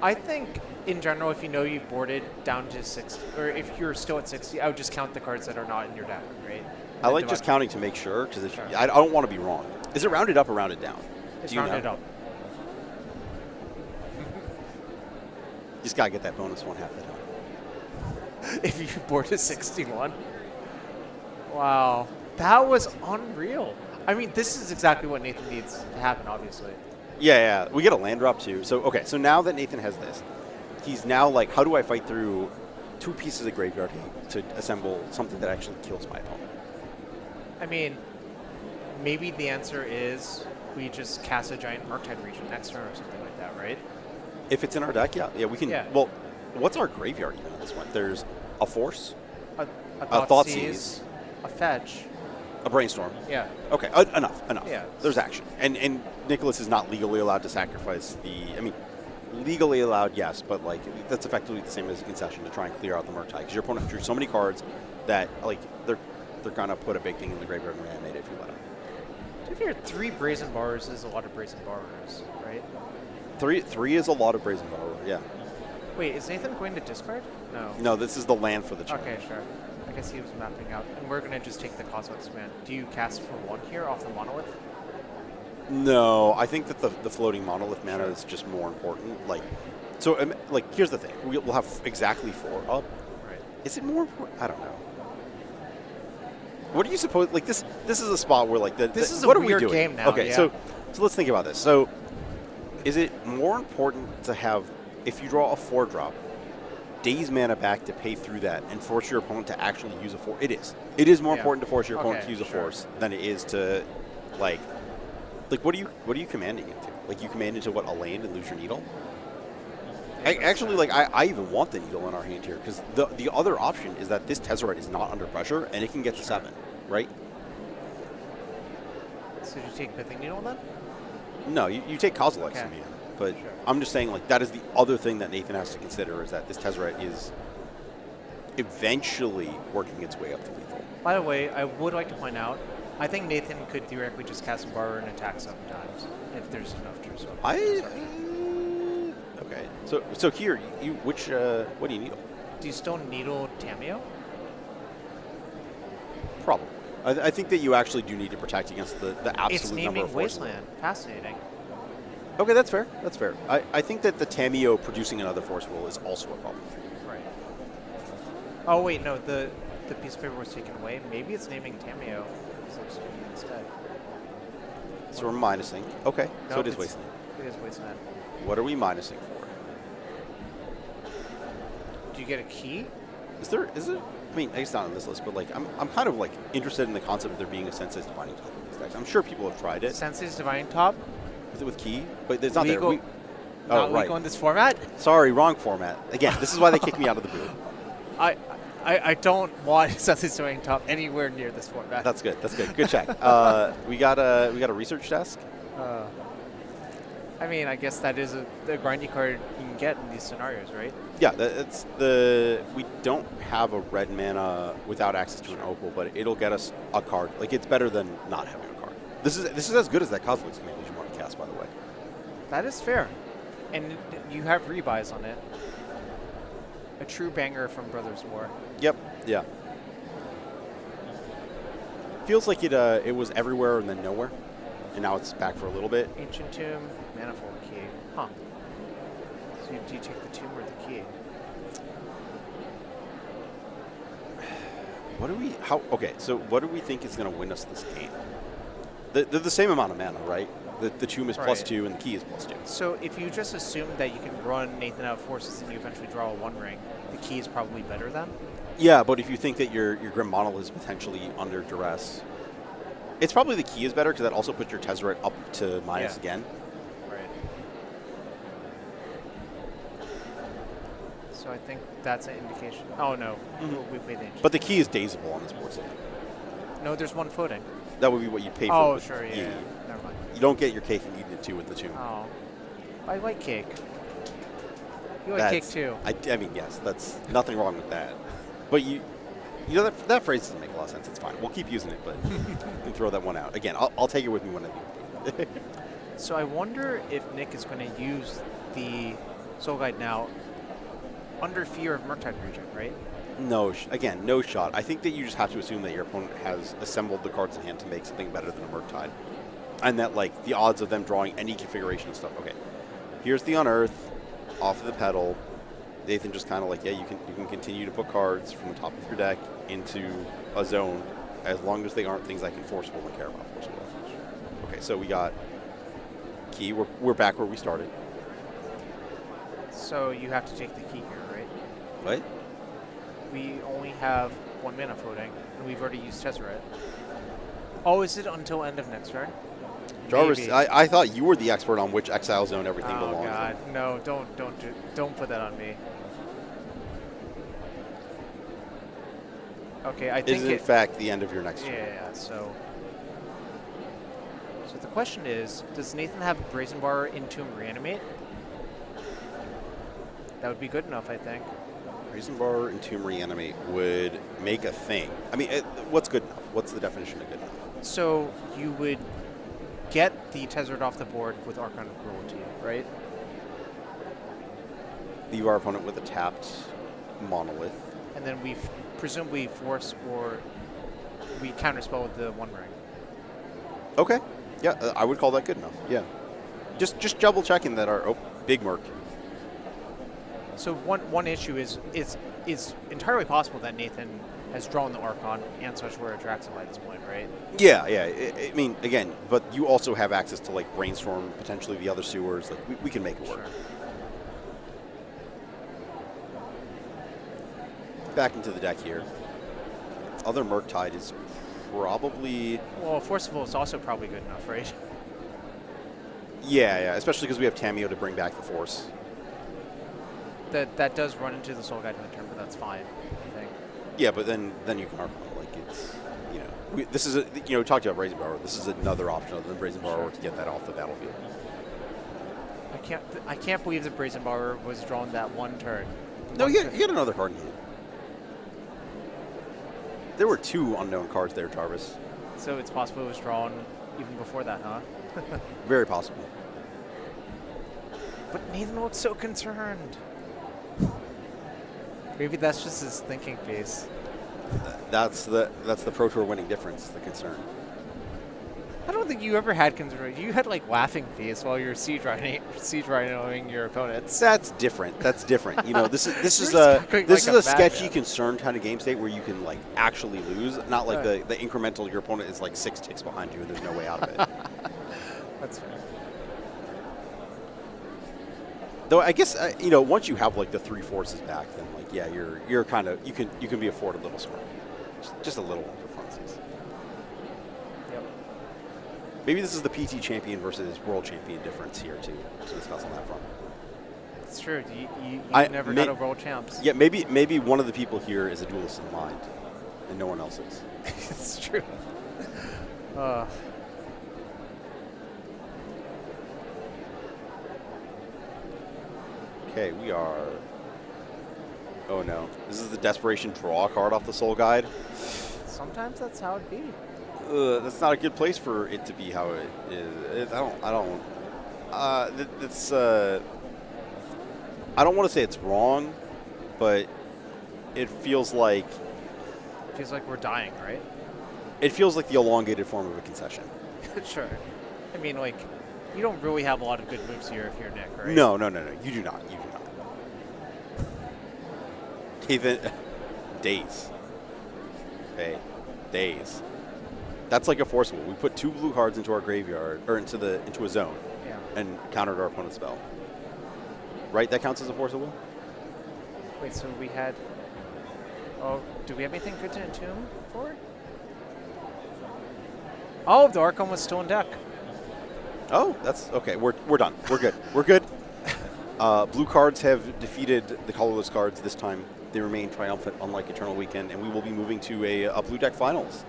I think in general, if you know you've boarded down to 60, or if you're still at 60, I would just count the cards that are not in your deck, right? I And like divide just them. counting to make sure because Sure. I don't want to be wrong. Is it rounded up or rounded down? It's Do you rounded know? up. You just gotta get that bonus one half the time. If you boarded 61. Wow. That was unreal. I mean, this is exactly what Nathan needs to happen, obviously. Yeah. We get a land drop too. So okay. So now that Nathan has this, he's now like, how do I fight through 2 pieces of graveyard hate to assemble something that actually kills my opponent? I mean, maybe the answer is we just cast a giant Arctide region next turn or something like that, right? If it's in our deck, yeah, we can. Yeah. Well, what's our graveyard even at this point? There's a force, A Thoughtseize. a fetch. a brainstorm. Yeah. Okay, enough. Yeah. There's action, and Nicholas is not legally allowed to sacrifice the. I mean, legally allowed, yes, but like that's effectively the same as a concession to try and clear out the Murktide because your opponent drew so many cards that like they're gonna put a big thing in the graveyard and reanimate it if you let them. To be fair, 3 Brazen Borrowers is a lot of Brazen Borrowers, right? Three is a lot of Brazen Borrower, yeah. Wait, is Nathan going to discard? No. No, this is the land for the challenge. Okay, sure. I guess he was mapping out. And we're going to just take the Cosmos command. Do you cast for 1 here off the Monolith? No, I think that the floating monolith mana is just more important. Like, so like here's the thing: we'll have exactly 4 up. Right. Is it more important? I don't know. What do you suppose? Like this is a spot where like This is a what are weird we doing? game now, Okay, yeah. so let's think about this. So, is it more important to have if you draw a 4-drop, daze mana back to pay through that and force your opponent to actually use a 4? It is. It is more Yeah. important to force your opponent Okay, to use a sure. force than it is to like what are you commanding it to? Like you command it to what, a land and lose your needle? I even want the needle in our hand here because the other option is that this Tezzeret is not under pressure and it can get to 7, right? So did you take Pithing Needle then? No, you take Kozilek's Okay. command, but Sure. I'm just saying like that is the other thing that Nathan has to consider is that this Tezzeret is eventually working its way up to lethal. By the way, I would like to point out, I think Nathan could theoretically just cast a Borrower and attack 7 times if there's enough to resolve. Okay. So here you what do you need? Do you still needle Tamio? Probably. I think that you actually do need to protect against the absolute It's number naming of forces. Wasteland. Fascinating. Okay, that's fair. That's fair. I think that the Tamio producing another force will is also a problem. Right. Oh wait, no, the piece of paper was taken away. Maybe it's naming Tamio instead. So we're minusing. Okay, so Nope, it is it's- Wasteland. It is Wasteland. What are we minusing for? Do you get a key? Is there? I mean, it's not on this list, but like, I'm kind of like interested in the concept of there being a Sensei's Divining Top in these decks. I'm sure people have tried it. Sensei's Divine Top? Is it with key? But it's not there. Legal- Not legal in this format? Sorry, wrong format. Again, this is why they kicked me out of the booth. I don't want Sensei's Divine Top anywhere near this format. That's good. That's good. Good check. We got a research desk. I mean, I guess that is the grindy card you can get in these scenarios, right? Yeah, we don't have a red mana without access to an opal, but it'll get us a card. Like it's better than not having a card. This is as good as that Kozilek's command that you want to cast, by the way. That is fair. And you have rebuys on it. true banger from Brothers War. Yep. Yeah. Feels like it was everywhere and then nowhere, and now it's back for a little bit. Ancient Tomb, Manifold Key. Huh. So do you take the tomb or the key? Okay, so what do we think is going to win us this game? They're the same amount of mana, right? The tomb is Right. +2 and the key is +2. So if you just assume that you can run Nathan out of forces and you eventually draw a One Ring, the key is probably better then? Yeah, but if you think that your Grim Monolith is potentially under duress, it's probably the key is better because that also puts your Tezzeret up to minus again. Right. So I think that's an indication. Oh no, we played the Ancient. But the key is dazeable on this board state. No, there's one floating. That would be what you pay for. Oh, with sure, the yeah. key. Never mind. You don't get your cake and eat it too with the tomb. Oh. I like cake. You like cake That's- too. I mean, yes, that's nothing wrong with that. But you know that phrase doesn't make a lot of sense. It's fine. We'll keep using it, but you can throw that one out. Again, I'll take it with me when I do. So I wonder if Nick is going to use the Soul Guide now under fear of Murktide Regent, right? No shot. I think that you just have to assume that your opponent has assembled the cards in hand to make something better than a Murktide. And that, like, the odds of them drawing any configuration of stuff. Okay, here's the Unearth, off of the pedal. Nathan just kind of like, yeah, you can continue to put cards from the top of your deck into a zone as long as they aren't things I can forceful and care about forceful. Okay, so we got key. We're back where we started. So you have to take the key here, right? Right? We only have 1 mana floating, and we've already used Tezzeret. Oh, is it until end of next turn? Jarvis, Maybe. I thought you were the expert on which exile zone everything Oh belongs God, no! Don't put that on me. Okay, I in. think Is in fact the end of your next turn. Yeah. So the question is, does Nathan have Brazen Bar into Reanimate? That would be good enough, I think. Brazen Bar and Tomb Reanimate would make a thing. I mean, what's good enough? What's the definition of good enough? So you would get the Tezzeret off the board with Archon of Cruelty, right? Leave our opponent with a tapped monolith. And then we presumably force or we counterspell with the One Ring. Okay. Yeah, I would call that good enough. Yeah. Just double checking that our big Merc. So one issue is it's entirely possible that Nathan has drawn the Archon and such were Atraxa by this point, right? Yeah. I mean, again, but you also have access to, like, Brainstorm, potentially the other sewers. Like, we can make it work. Sure. Back into the deck here. Other Murktide is probably... Well, Forcible is also probably good enough, right? Yeah, especially because we have Tameo to bring back the Force. That does run into the Soul Guide in the turn, but that's fine, I think. Yeah, but then you can Archon. Like, it's, this is we talked about Brazen Borrower. This is another option other than Brazen Borrower to get that off the battlefield. I can't believe that Brazen Borrower was drawn that one turn. No, you get another card in hand. There were 2 unknown cards there, Jarvis. So it's possible it was drawn even before that, huh? Very possible. But Nathan looks so concerned. Maybe that's just his thinking face. That's the Pro Tour winning difference, the concern. I don't think you ever had concern. You had like laughing face while you're siege rhinoing your opponents. That's different. This is You're a talking this like is a a sketchy madman. concern kind of game state where you can, like, actually lose, not like Right. the incremental. Your opponent is like 6 ticks behind you and there's no way out of it. That's fair. Though I guess once you have, like, the 3 forces back, then, like, yeah, you're kind of you can be afforded a little smart, just a little for funsies. Yep. Maybe this is the PT champion versus world champion difference here too to discuss on that front. It's true. You never may- got a world champs. Yeah, maybe one of the people here is a duelist in the mind, and no one else is. It's true. Okay, we are. Oh no, this is the desperation draw card off the Soul Guide. Sometimes that's how it be. That's not a good place for it to be how it is. I don't. I don't want to say it's wrong, but it feels like Feels like we're dying, right? it feels like the elongated form of a concession. Sure. I mean, like, you don't really have a lot of good moves here if you're Nick, right? No. You do not. Even days. Okay, days. That's like a force will. We put 2 blue cards into our graveyard or into a zone, Yeah. and countered our opponent's spell. Right? That counts as a force of will. Wait, so we had... Oh, do we have anything good to entomb for? Oh, the Archon was still in deck. Oh, that's okay. We're done. We're good. We're good. Blue cards have defeated the colorless cards this time. They remain triumphant, unlike Eternal Weekend, and we will be moving to a blue deck finals.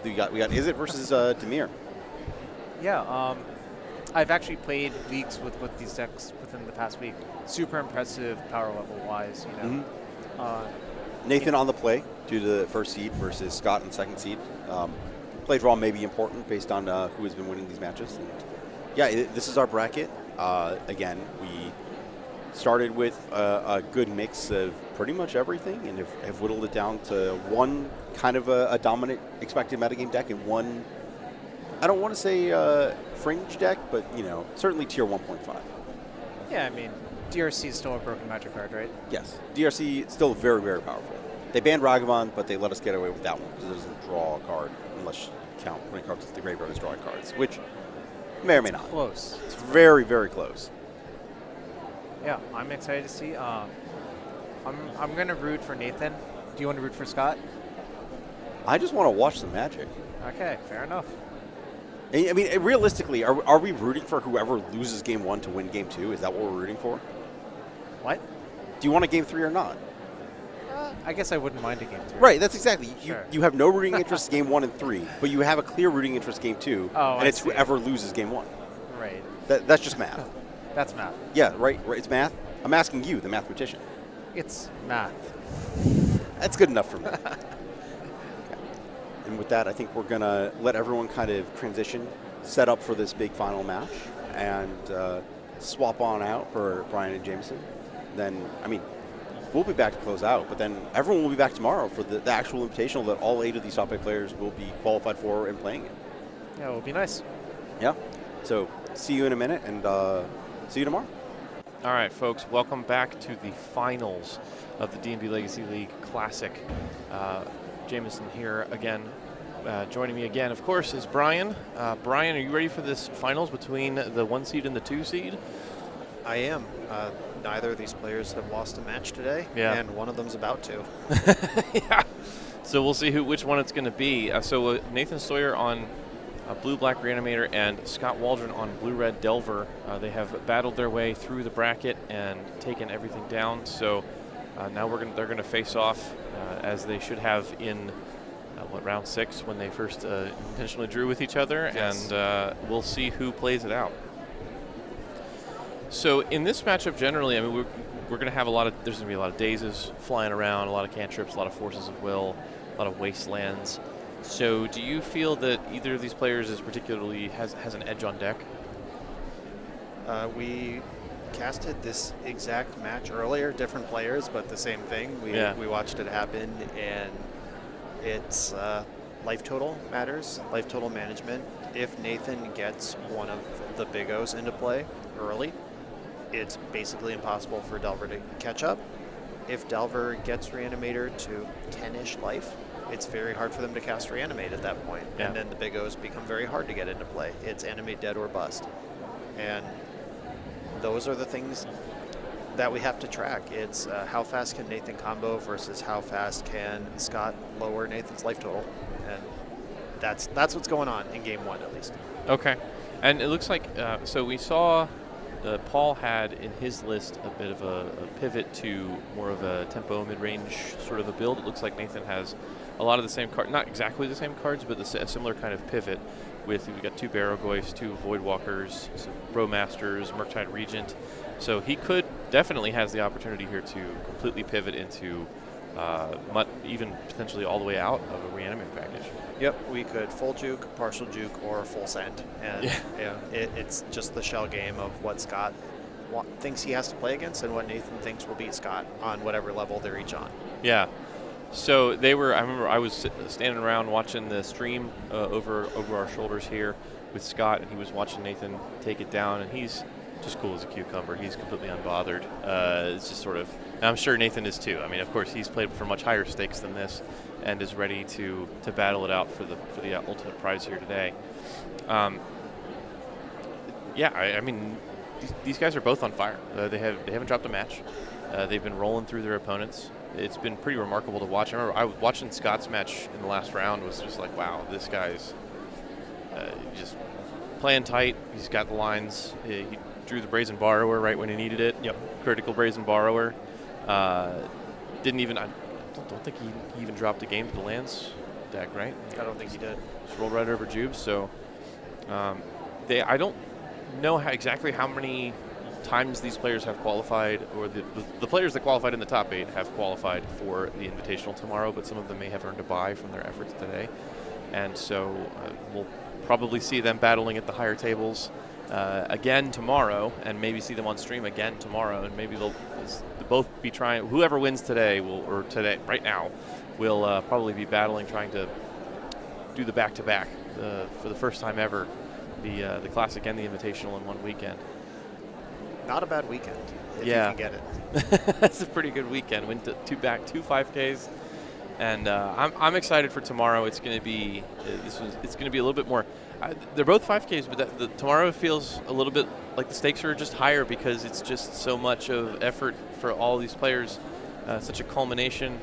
We got Izzet versus Dimir. Yeah, I've actually played leagues with these decks within the past week. Super impressive power level wise, you know. Nathan on the play due to the first seed versus Scott in second seed. Play draw may be important based on who has been winning these matches. And yeah, this is our bracket. Again, we started with a good mix of pretty much everything and have whittled it down to one kind of a dominant expected metagame deck and one, I don't want to say fringe deck, but, you know, certainly tier 1.5. Yeah, I mean, DRC is still a broken magic card, right? Yes, DRC still very, very powerful. They banned Ragavan, but they let us get away with that one because it doesn't draw a card unless you count when it comes to the graveyard as drawing cards, which may or may not. Close. It's very, very close. Yeah, I'm excited to see. I'm going to root for Nathan. Do you want to root for Scott? I just want to watch some Magic. Okay, fair enough. I mean, realistically, are we rooting for whoever loses game 1 to win game 2? Is that what we're rooting for? What? Do you want a game 3 or not? I guess I wouldn't mind a game 3. Right, that's exactly. Sure. You have no rooting interest game 1 and 3, but you have a clear rooting interest game 2, Oh, and I it's see. whoever loses game 1. Right. That's just math. That's math. Yeah, right. It's math. I'm asking you, the mathematician. It's math. That's good enough for me. Okay. And with that, I think we're going to let everyone kind of transition, set up for this big final match, and swap on out for Brian and Jameson. Then, I mean, we'll be back to close out, but then everyone will be back tomorrow for the actual invitational that all 8 of these top 8 players will be qualified for and playing it. Yeah, it will be nice. Yeah. So, see you in a minute, and see you tomorrow. All right, folks, welcome back to the finals of the DMV Legacy League Classic. Jameson here again. Joining me again, of course, is Brian. Brian, are you ready for this finals between the 1 seed and the 2 seed? I am. Neither of these players have lost a match today, and one of them's about to. Yeah. So we'll see which one it's going to be. So Nathan Sawyer on Blue-Black Reanimator and Scott Waldron on Blue-Red Delver. They have battled their way through the bracket and taken everything down. So now they're going to face off as they should have in round 6 when they first intentionally drew with each other, Yes. and we'll see who plays it out. So in this matchup, generally, I mean, we're going to have there's going to be a lot of dazes flying around, a lot of cantrips, a lot of forces of will, a lot of wastelands. So do you feel that either of these players is particularly has an edge on deck? We casted this exact match earlier, different players, but the same thing. We watched it happen, and it's life total matters, life total management. If Nathan gets one of the big O's into play early, it's basically impossible for Delver to catch up. If Delver gets Reanimator to 10-ish life, it's very hard for them to cast Reanimate at that point. Yeah. And then the big O's become very hard to get into play. It's Animate Dead or Bust. And those are the things that we have to track. It's how fast can Nathan combo versus how fast can Scott lower Nathan's life total. And that's what's going on in game 1 at least. Okay. And it looks like, so we saw Paul had in his list a bit of a pivot to more of a tempo mid-range sort of a build. It looks like Nathan has a lot of the same cards, not exactly the same cards, but a similar kind of pivot with, we've got 2 Barrogoyfs, 2 Voidwalkers, some Brewmasters, Murktide Regent. So he could definitely has the opportunity here to completely pivot into even potentially all the way out of a Reanimator package. Yep, we could full juke, partial juke, or full send. And it's just the shell game of what Scott thinks he has to play against and what Nathan thinks will beat Scott on whatever level they're each on. Yeah. So they were. I remember I was standing around watching the stream over our shoulders here with Scott, and he was watching Nathan take it down, and he's just cool as a cucumber. He's completely unbothered. It's just sort of. And I'm sure Nathan is too. I mean, of course, he's played for much higher stakes than this, and is ready to battle it out for the ultimate prize here today. Yeah, I mean, these guys are both on fire. They haven't dropped a match. They've been rolling through their opponents. It's been pretty remarkable to watch. I remember I was watching Scott's match in the last round. Was just like, wow, this guy's just playing tight. He's got the lines. He drew the Brazen Borrower right when he needed it. Yep. Critical Brazen Borrower. Didn't even. I don't think he even dropped a game to the lands deck, right? I don't think he did. Just rolled right over Jubes. So I don't know exactly how many times these players have qualified, or the players that qualified in the top 8 have qualified for the Invitational tomorrow, but some of them may have earned a bye from their efforts today. And so we'll probably see them battling at the higher tables again tomorrow, and maybe see them on stream again tomorrow, and maybe they'll both be trying, whoever wins today right now will probably be battling, trying to do the back-to-back for the first time ever, the Classic and the Invitational in one weekend. Not a bad weekend, if you can get it. That's a pretty good weekend. Went to two 5Ks, and I'm excited for tomorrow. It's going to be it's going to be a little bit more. They're both 5Ks, but tomorrow feels a little bit like the stakes are just higher because it's just so much of effort for all these players. Such a culmination.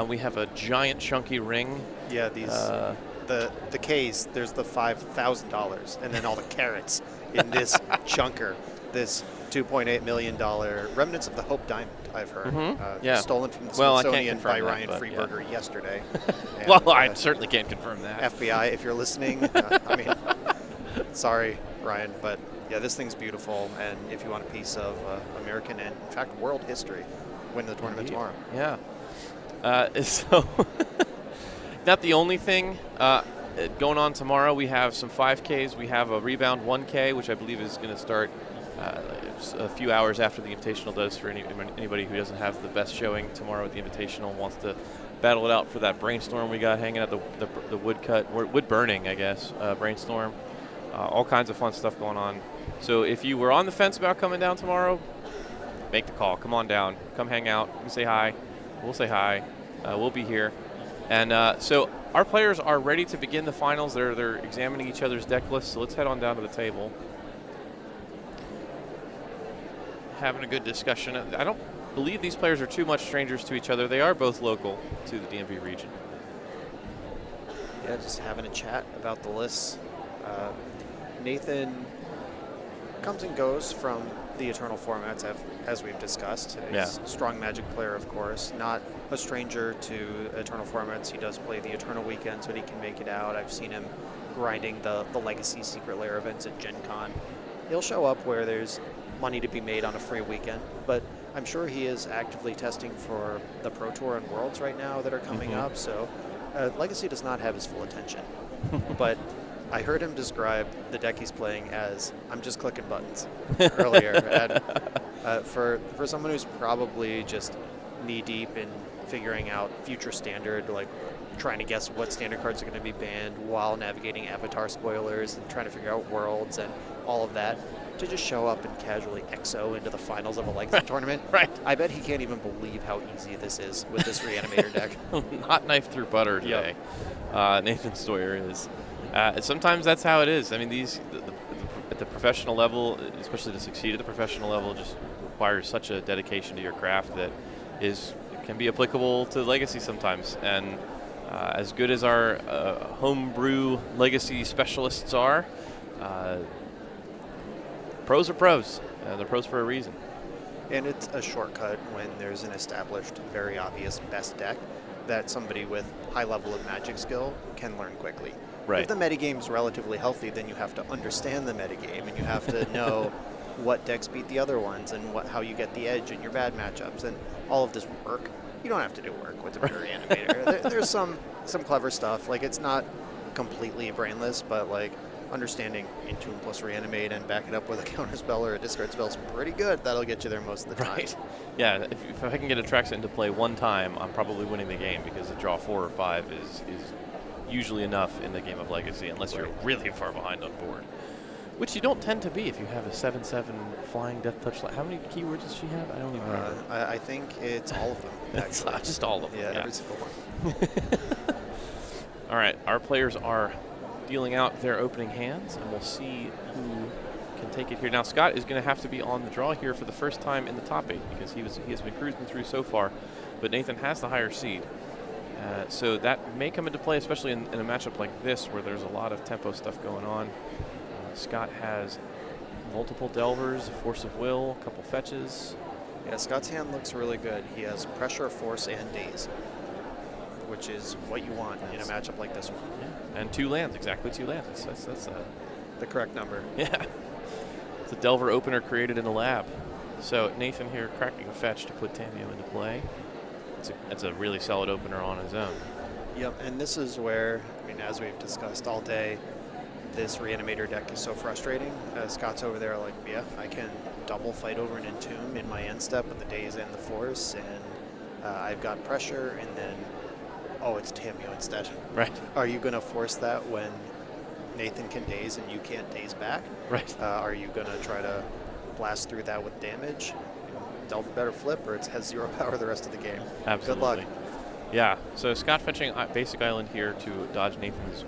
We have a giant chunky ring. Yeah, these the Ks. There's the $5,000, and then all the carrots in this chunker. This $2.8 million remnants of the Hope Diamond, I've heard. Stolen from the Smithsonian by Ryan Freeberger yesterday. And, well, I certainly can't confirm that. FBI, if you're listening, I mean, sorry, Ryan, but yeah, this thing's beautiful. And if you want a piece of American and, in fact, world history, win the tournament tomorrow. Yeah. So, not the only thing going on tomorrow. We have some 5Ks. We have a Rebound 1K, which I believe is going to start a few hours after the Invitational does, for anybody who doesn't have the best showing tomorrow at the Invitational and wants to battle it out for that Brainstorm we got hanging at the wood burning, I guess, Brainstorm. All kinds of fun stuff going on. So if you were on the fence about coming down tomorrow, make the call. Come on down. Come hang out. You can say hi. We'll say hi. We'll be here. And so our players are ready to begin the finals. They're examining each other's deck lists, so let's head on down to the table. Having a good discussion. I don't believe these players are too much strangers to each other. They are both local to the DMV region. Yeah, just having a chat about the lists. Nathan comes and goes from the Eternal formats, as we've discussed. He's a strong Magic player, of course. Not a stranger to Eternal formats. He does play the Eternal weekends when he can make it out. I've seen him grinding the Legacy Secret Lair events at Gen Con. He'll show up where there's money to be made on a free weekend, but I'm sure he is actively testing for the Pro Tour and Worlds right now that are coming up, so Legacy does not have his full attention. But I heard him describe the deck he's playing as, I'm just clicking buttons, earlier. And for someone who's probably just knee-deep in figuring out future standard, like trying to guess what standard cards are going to be banned while navigating avatar spoilers and trying to figure out worlds and all of that, to just show up and casually EXO into the finals of a Legacy tournament. Right. I bet he can't even believe how easy this is with this Reanimator deck. Hot knife through butter today. Nathan Sawyer is. Sometimes that's how it is. I mean, at the professional level, especially to succeed at the professional level, just requires such a dedication to your craft that can be applicable to Legacy sometimes. And as good as our homebrew Legacy specialists are, pros are pros. They're pros for a reason. And it's a shortcut when there's an established, very obvious best deck that somebody with high level of Magic skill can learn quickly. Right. If the metagame's relatively healthy, then you have to understand the metagame, and you have to know what decks beat the other ones and how you get the edge in your bad matchups and all of this work. You don't have to do work with the Reanimator. There's some clever stuff. Like, it's not completely brainless, but like understanding Entomb plus Reanimate and back it up with a counter spell or a discard spell is pretty good. That'll get you there most of the time. Right. Yeah, if I can get Atraxa into play one time, I'm probably winning the game because a draw 4 or 5 is usually enough in the game of Legacy, unless you're really far behind on board. Which you don't tend to be if you have a 7/7 flying Death Touch. How many keywords does she have? I don't even remember. I think it's all of them. It's Actually. just all of them. Yeah, every single one. All right, our players are dealing out their opening hands, and we'll see who can take it here. Now, Scott is going to have to be on the draw here for the first time in the top 8 because he has been cruising through so far, but Nathan has the higher seed. So that may come into play, especially in a matchup like this where there's a lot of tempo stuff going on. Scott has multiple Delvers, a Force of Will, a couple fetches. Yeah, Scott's hand looks really good. He has Pressure, Force, and Daze, which is what you want in a matchup like this one. Yeah. And 2 lands, exactly 2 lands. That's the correct number. Yeah. It's a Delver opener created in the lab. So Nathan here cracking a fetch to put Tamiyo into play. It's a really solid opener on his own. Yep, and this is where, I mean, as we've discussed all day, this Reanimator deck is so frustrating. Scott's over there like, yeah, I can double fight over an Entomb in my end step with the Daze and the Force, and I've got Pressure, and then, oh, it's Tamiyo instead. Right. Are you going to force that when Nathan can Daze and you can't Daze back? Right. Are you going to try to blast through that with damage? Delver better flip, or it has 0 power the rest of the game. Absolutely. Good luck. Yeah, so Scott fetching Basic Island here to dodge Nathan's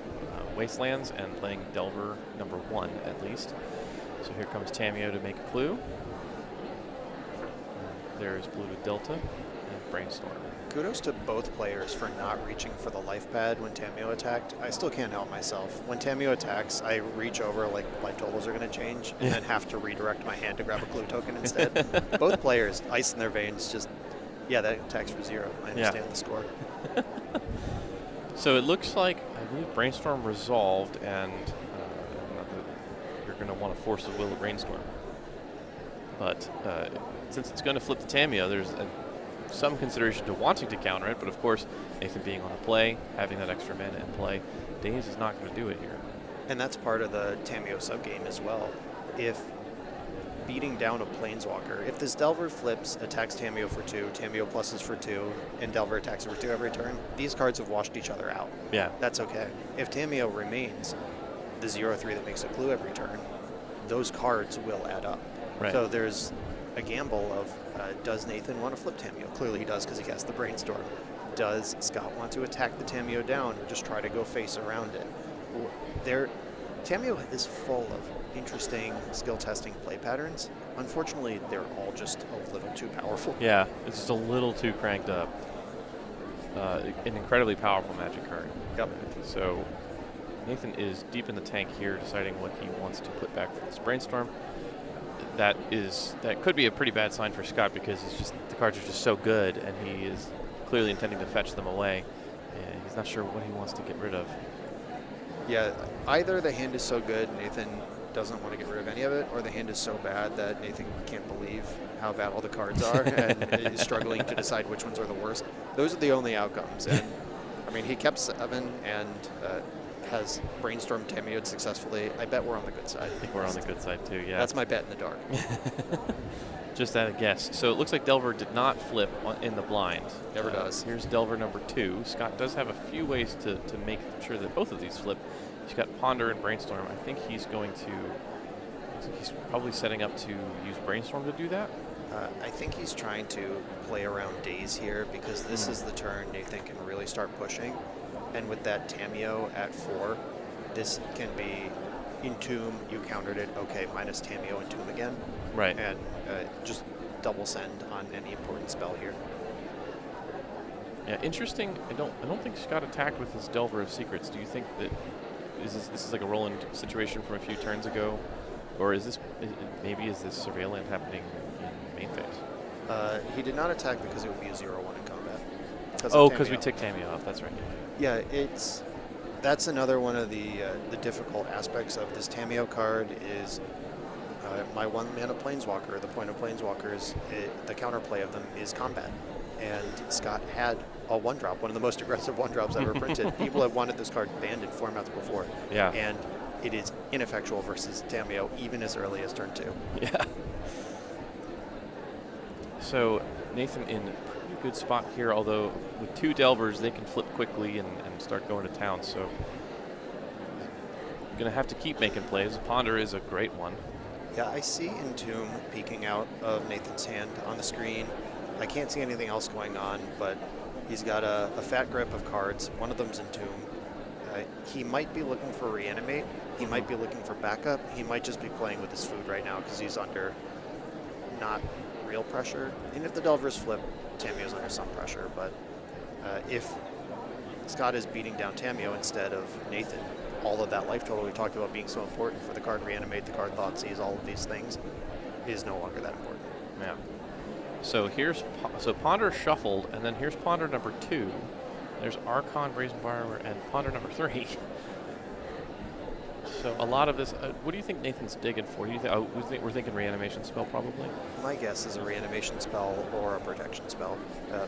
Wastelands and playing Delver number 1 at least. So here comes Tamiyo to make a clue. There's Blue to Delta and Brainstorm. Kudos to both players for not reaching for the life pad when Tamiyo attacked. I still can't help myself. When Tamiyo attacks, I reach over like life totals are going to change and then have to redirect my hand to grab a clue token instead. Both players, ice in their veins, just, yeah, that attacks for 0. I understand the score. So it looks like, I believe, Brainstorm resolved, and you're going to want to force the will of Brainstorm. But since it's going to flip to Tamiyo, there's some consideration to wanting to counter it, but of course, Nathan being on a play, having that extra mana in play, Daze is not going to do it here. And that's part of the Tamiyo subgame as well. If beating down a Planeswalker, if this Delver flips, attacks Tamiyo for 2, Tamiyo pluses for 2, and Delver attacks for 2 every turn, these cards have washed each other out. Yeah. That's okay. If Tamiyo remains the 0/3 that makes a clue every turn, those cards will add up. Right. So there's a gamble of, does Nathan want to flip Tamiyo? Clearly he does because he casts the Brainstorm. Does Scott want to attack the Tamiyo down or just try to go face around it? Tamiyo is full of interesting skill testing play patterns. Unfortunately, they're all just a little too powerful. Yeah, it's just a little too cranked up. An incredibly powerful Magic card. Yep. So Nathan is deep in the tank here, deciding what he wants to put back for this Brainstorm. That could be a pretty bad sign for Scott because the cards are just so good, and he is clearly intending to fetch them away. And he's not sure what he wants to get rid of. Yeah, either the hand is so good Nathan doesn't want to get rid of any of it, or the hand is so bad that Nathan can't believe how bad all the cards are and is struggling to decide which ones are the worst. Those are the only outcomes. And I mean, he kept 7 and has Brainstormed Tamiyo successfully. I bet we're on the good side. I think we're on the good side too, yeah. That's my bet in the dark. Just at a guess. So it looks like Delver did not flip in the blind. Never does. Here's Delver number 2. Scott does have a few ways to make sure that both of these flip. He's got Ponder and Brainstorm. I think he's probably setting up to use Brainstorm to do that. I think he's trying to play around Daze here because this is the turn Nathan can really start pushing. And with that Tamiyo at 4, this can be Entomb, you countered it, okay, minus Tamiyo Entomb again. Right. And just double send on any important spell here. Yeah, interesting. I don't think Scott attacked with his Delver of Secrets. Do you think that this is like a Roland situation from a few turns ago? Or is this Surveillant happening in main phase? He did not attack because it would be a 0/1 in combat. Because we took Tamiyo off. That's right. Yeah, that's another one of the difficult aspects of this Tamiyo card is my 1 mana Planeswalker. The point of Planeswalkers, the counterplay of them is combat. And Scott had a 1-drop, one of the most aggressive 1-drops ever printed. People have wanted this card banned in formats before. Yeah. And it is ineffectual versus Tamiyo even as early as turn 2. Yeah. So Nathan in a pretty good spot here, although with 2 Delvers, they can flip quickly and start going to town. So you're going to have to keep making plays. Ponder is a great one. Yeah, I see Entomb peeking out of Nathan's hand on the screen. I can't see anything else going on, but he's got a fat grip of cards. One of them's Entomb. He might be looking for Reanimate. He might be looking for backup. He might just be playing with his food right now because he's under not real pressure. And if the Delvers flip, Tamiyo's under some pressure. But if Scott is beating down Tamiyo instead of Nathan, all of that life total we talked about being so important for the card Reanimate, the card Thoughtseize, all of these things is no longer that important. Yeah. So so Ponder shuffled, and then here's Ponder number 2. There's Archon, Brazen Borrower, and Ponder number 3. So a lot of this, what do you think Nathan's digging for? We're thinking Reanimation spell probably? My guess is a Reanimation spell or a Protection spell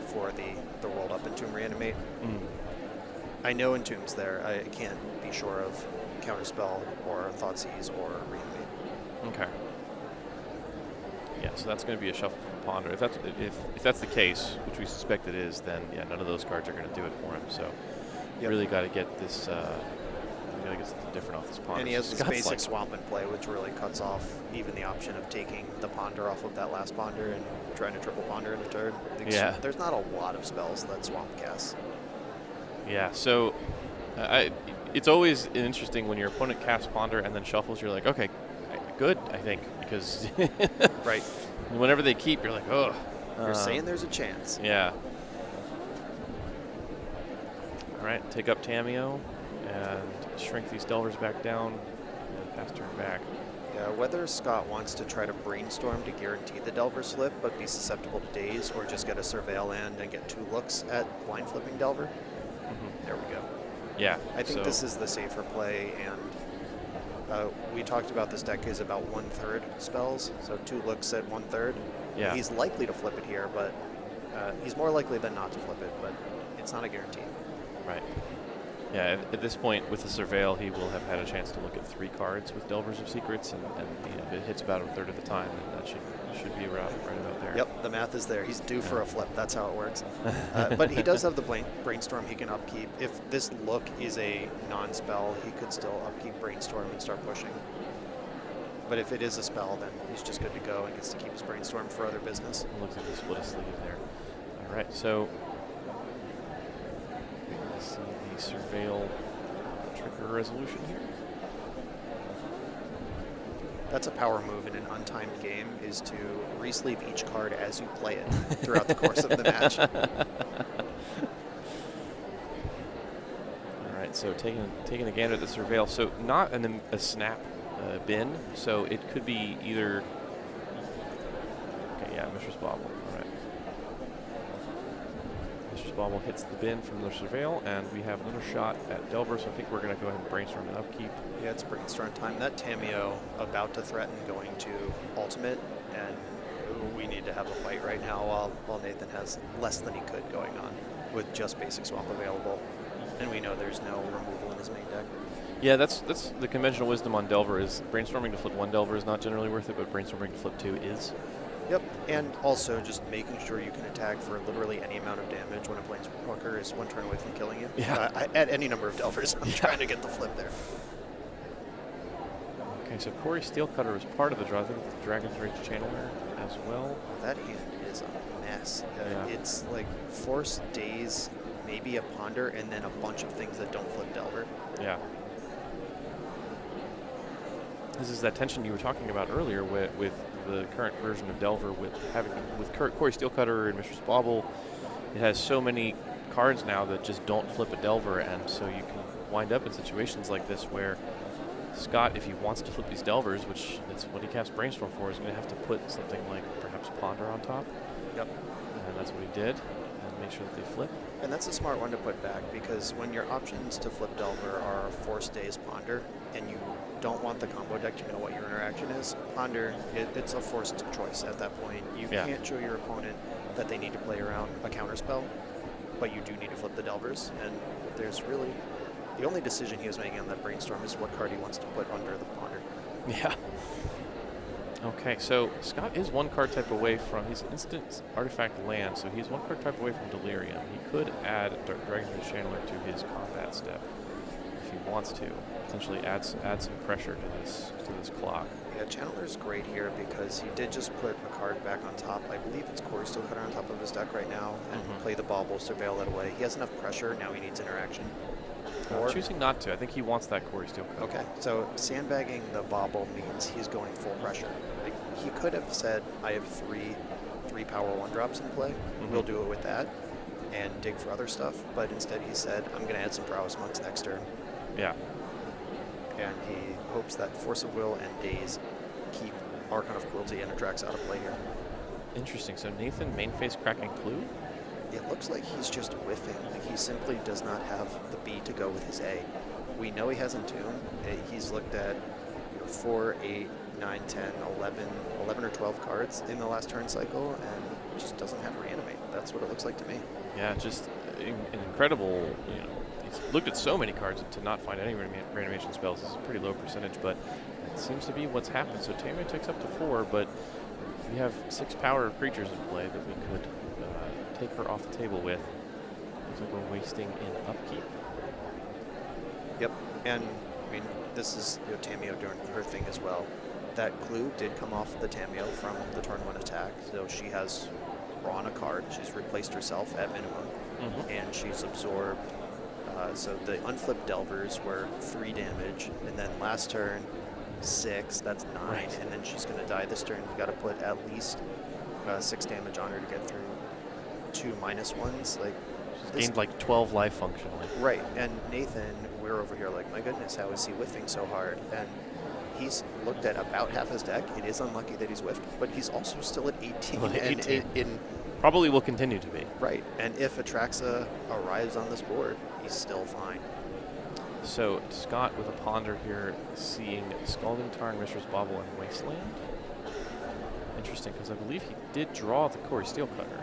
for the rolled up Entomb Reanimate. I know Entomb's there. I can't be sure of Counterspell or Thoughtseize or Reanimate. Okay. Yeah, so that's going to be a shuffle from Ponder. If that's the case, which we suspect it is, then yeah, none of those cards are going to do it for him. So you really got to get this. Got to get something different off this Ponder. And he has this basic swamp in play, which really cuts off even the option of taking the Ponder off of that last Ponder and trying to triple Ponder in a turn. Yeah. There's not a lot of spells that swamp casts. Yeah, so it's always interesting when your opponent casts Ponder and then shuffles. You're like, okay, good, I think, because right. Whenever they keep, you're like, oh. You're saying there's a chance. Yeah. All right, take up Tamiyo and shrink these Delvers back down and pass turn back. Yeah, whether Scott wants to try to brainstorm to guarantee the Delver slip but be susceptible to daze, or just get a Surveil land and get 2 looks at blind flipping Delver. There we go. Yeah. I think this is the safer play, and we talked about this deck is about 1/3 spells, so 2 looks at 1/3. Yeah. He's likely to flip it here, but he's more likely than not to flip it, but it's not a guarantee. Right. Yeah, at this point, with the Surveil, he will have had a chance to look at 3 cards with Delvers of Secrets, and if it hits about 1/3 of the time, then that should be right about there. Yep, the math is there. He's due for a flip. That's how it works. But he does have the Brainstorm he can upkeep. If this look is a non-spell, he could still upkeep Brainstorm and start pushing. But if it is a spell, then he's just good to go and gets to keep his Brainstorm for other business. It looks like he split a sleeve there. All right, so we can see the Surveil trigger resolution here. That's a power move in an untimed game, is to resleeve each card as you play it throughout the course of the match. All right, so taking a gander at the Surveil. So not a snap bin, so it could be either. Okay, yeah, Mistress Bauble. All right. Mistress Bauble hits the bin from the Surveil, and we have another shot at Delver, so I think we're going to go ahead and brainstorm and upkeep. Yeah, it's Brainstorm time. That Tamiyo about to threaten going to ultimate, and we need to have a fight right now while Nathan has less than he could going on with just basic swamp available. And we know there's no removal in his main deck. Yeah, that's the conventional wisdom on Delver is brainstorming to flip 1 Delver is not generally worth it, but brainstorming to flip 2 is. Yep, and also just making sure you can attack for literally any amount of damage when a Planeswalker is 1 turn away from killing you. Yeah. At any number of Delvers, I'm trying to get the flip there. Okay, so Corey Steelcutter was part of the draw. I think the Dragon's Rage Channeler as well. That hand is a mess. Yeah. It's like Force, Daze, maybe a Ponder, and then a bunch of things that don't flip Delver. Yeah. This is that tension you were talking about earlier with the current version of Delver with Corey Steelcutter and Mistress Bauble. It has so many cards now that just don't flip a Delver, and so you can wind up in situations like this where Scott, if he wants to flip these Delvers, which is what he casts Brainstorm for, is going to have to put something like perhaps Ponder on top. Yep. And that's what he did, and make sure that they flip. And that's a smart one to put back, because when your options to flip Delver are Force, Daze, Ponder, and you don't want the combo deck to know what your interaction is, Ponder, it's a forced choice at that point. You can't show your opponent that they need to play around a counterspell, but you do need to flip the Delvers, and there's really The only decision he was making on that brainstorm is what card he wants to put under the ponder. Yeah. Okay, so Scott is one card type away from his instant artifact land, so he's one card type away from Delirium. He could add Dragon's Channeler to his combat step if he wants to. Potentially add some pressure to this clock. Yeah, Channeler's great here because he did just put a card back on top. I believe it's Quarry Steel Cutter on top of his deck right now, and play the Bauble, surveil that away. He has enough pressure, now he needs interaction. I'm choosing not to. I think he wants that Quarry Steel Cutter. Okay, so sandbagging the Bauble means he's going full pressure. Like, he could have said, I have three power 1-drops in play. We'll do it with that and dig for other stuff. But instead he said, I'm going to add some Prowess Monks next turn. Yeah. And he hopes that Force of Will and Daze keep Archon of Cruelty and Atrax out of play here. Interesting. So Nathan main face cracking Clue? It looks like he's just whiffing. Like, he simply does not have the B to go with his A. We know he has Entomb. He's looked at 4, 8, 9, 10, 11 or 12 cards in the last turn cycle, and just doesn't have Reanimate. That's what it looks like to me. Yeah, just an incredible, he's looked at so many cards to not find any reanimation spells is a pretty low percentage, but it seems to be what's happened. So Tamio takes up to 4, but we have 6 power creatures in play that we could take her off the table with. Looks like we're wasting in upkeep. Yep, and I mean, this is Tamio doing her thing as well. That Clue did come off the Tamio from the turn 1 attack, so she has drawn a card. She's replaced herself at minimum, and she's absorbed. So the unflipped Delvers were 3 damage, and then last turn 6. That's 9, Right. and then she's going to die this turn. You got to put at least 6 damage on her to get through 2 -1s. Like, She's gained like 12 life functionally. right, and Nathan, we're over here like, my goodness, how is he whiffing so hard? And he's looked at about half his deck. It is unlucky that he's whiffed, but he's also still at 18. Well, 18. And Probably will continue to be. right, and if Atraxa arrives on this board, he's still fine. So Scott with a ponder here, seeing Scalding Tarn, Mishra's Bauble, and Wasteland. Interesting, because I believe he did draw the Quarry Steel Cutter.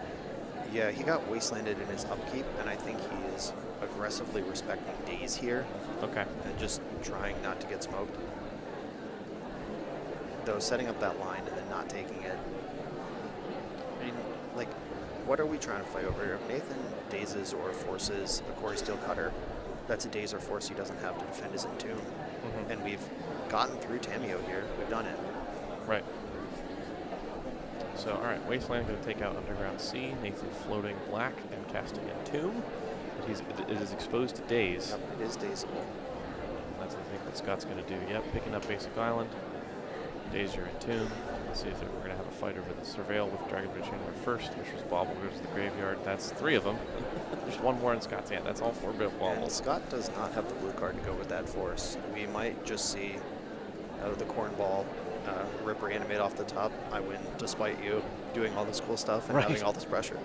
Yeah, he got wastelanded in his upkeep, and I think he is aggressively respecting Daze here Okay. and just trying not to get smoked. Though setting up that line and then not taking it. I mean, like, what are we trying to fight over here? If Nathan dazes or forces a Quarry Steel Cutter, that's a daze or force he doesn't have to defend his Entomb. And we've gotten through Tamio here. We've done it. Right. So, all right, Wasteland going to take out Underground Sea. Nathan floating black and casting Entomb. But it is exposed to Daze. Yep, it is dazable. That's, I think, what Scott's going to do. Yep, picking up Basic Island. Daze your Entomb. Let's see if we're going to have a fight over the Surveil with Dragon's Channeler first, which was Bauble goes to the graveyard. That's 3 of them. There's 1 more in Scott's hand. That's all 4 bit And baubles. Scott does not have the blue card to go with that force. We might just see the cornball rip Reanimate off the top. I win despite you doing all this cool stuff and Right. having all this pressure.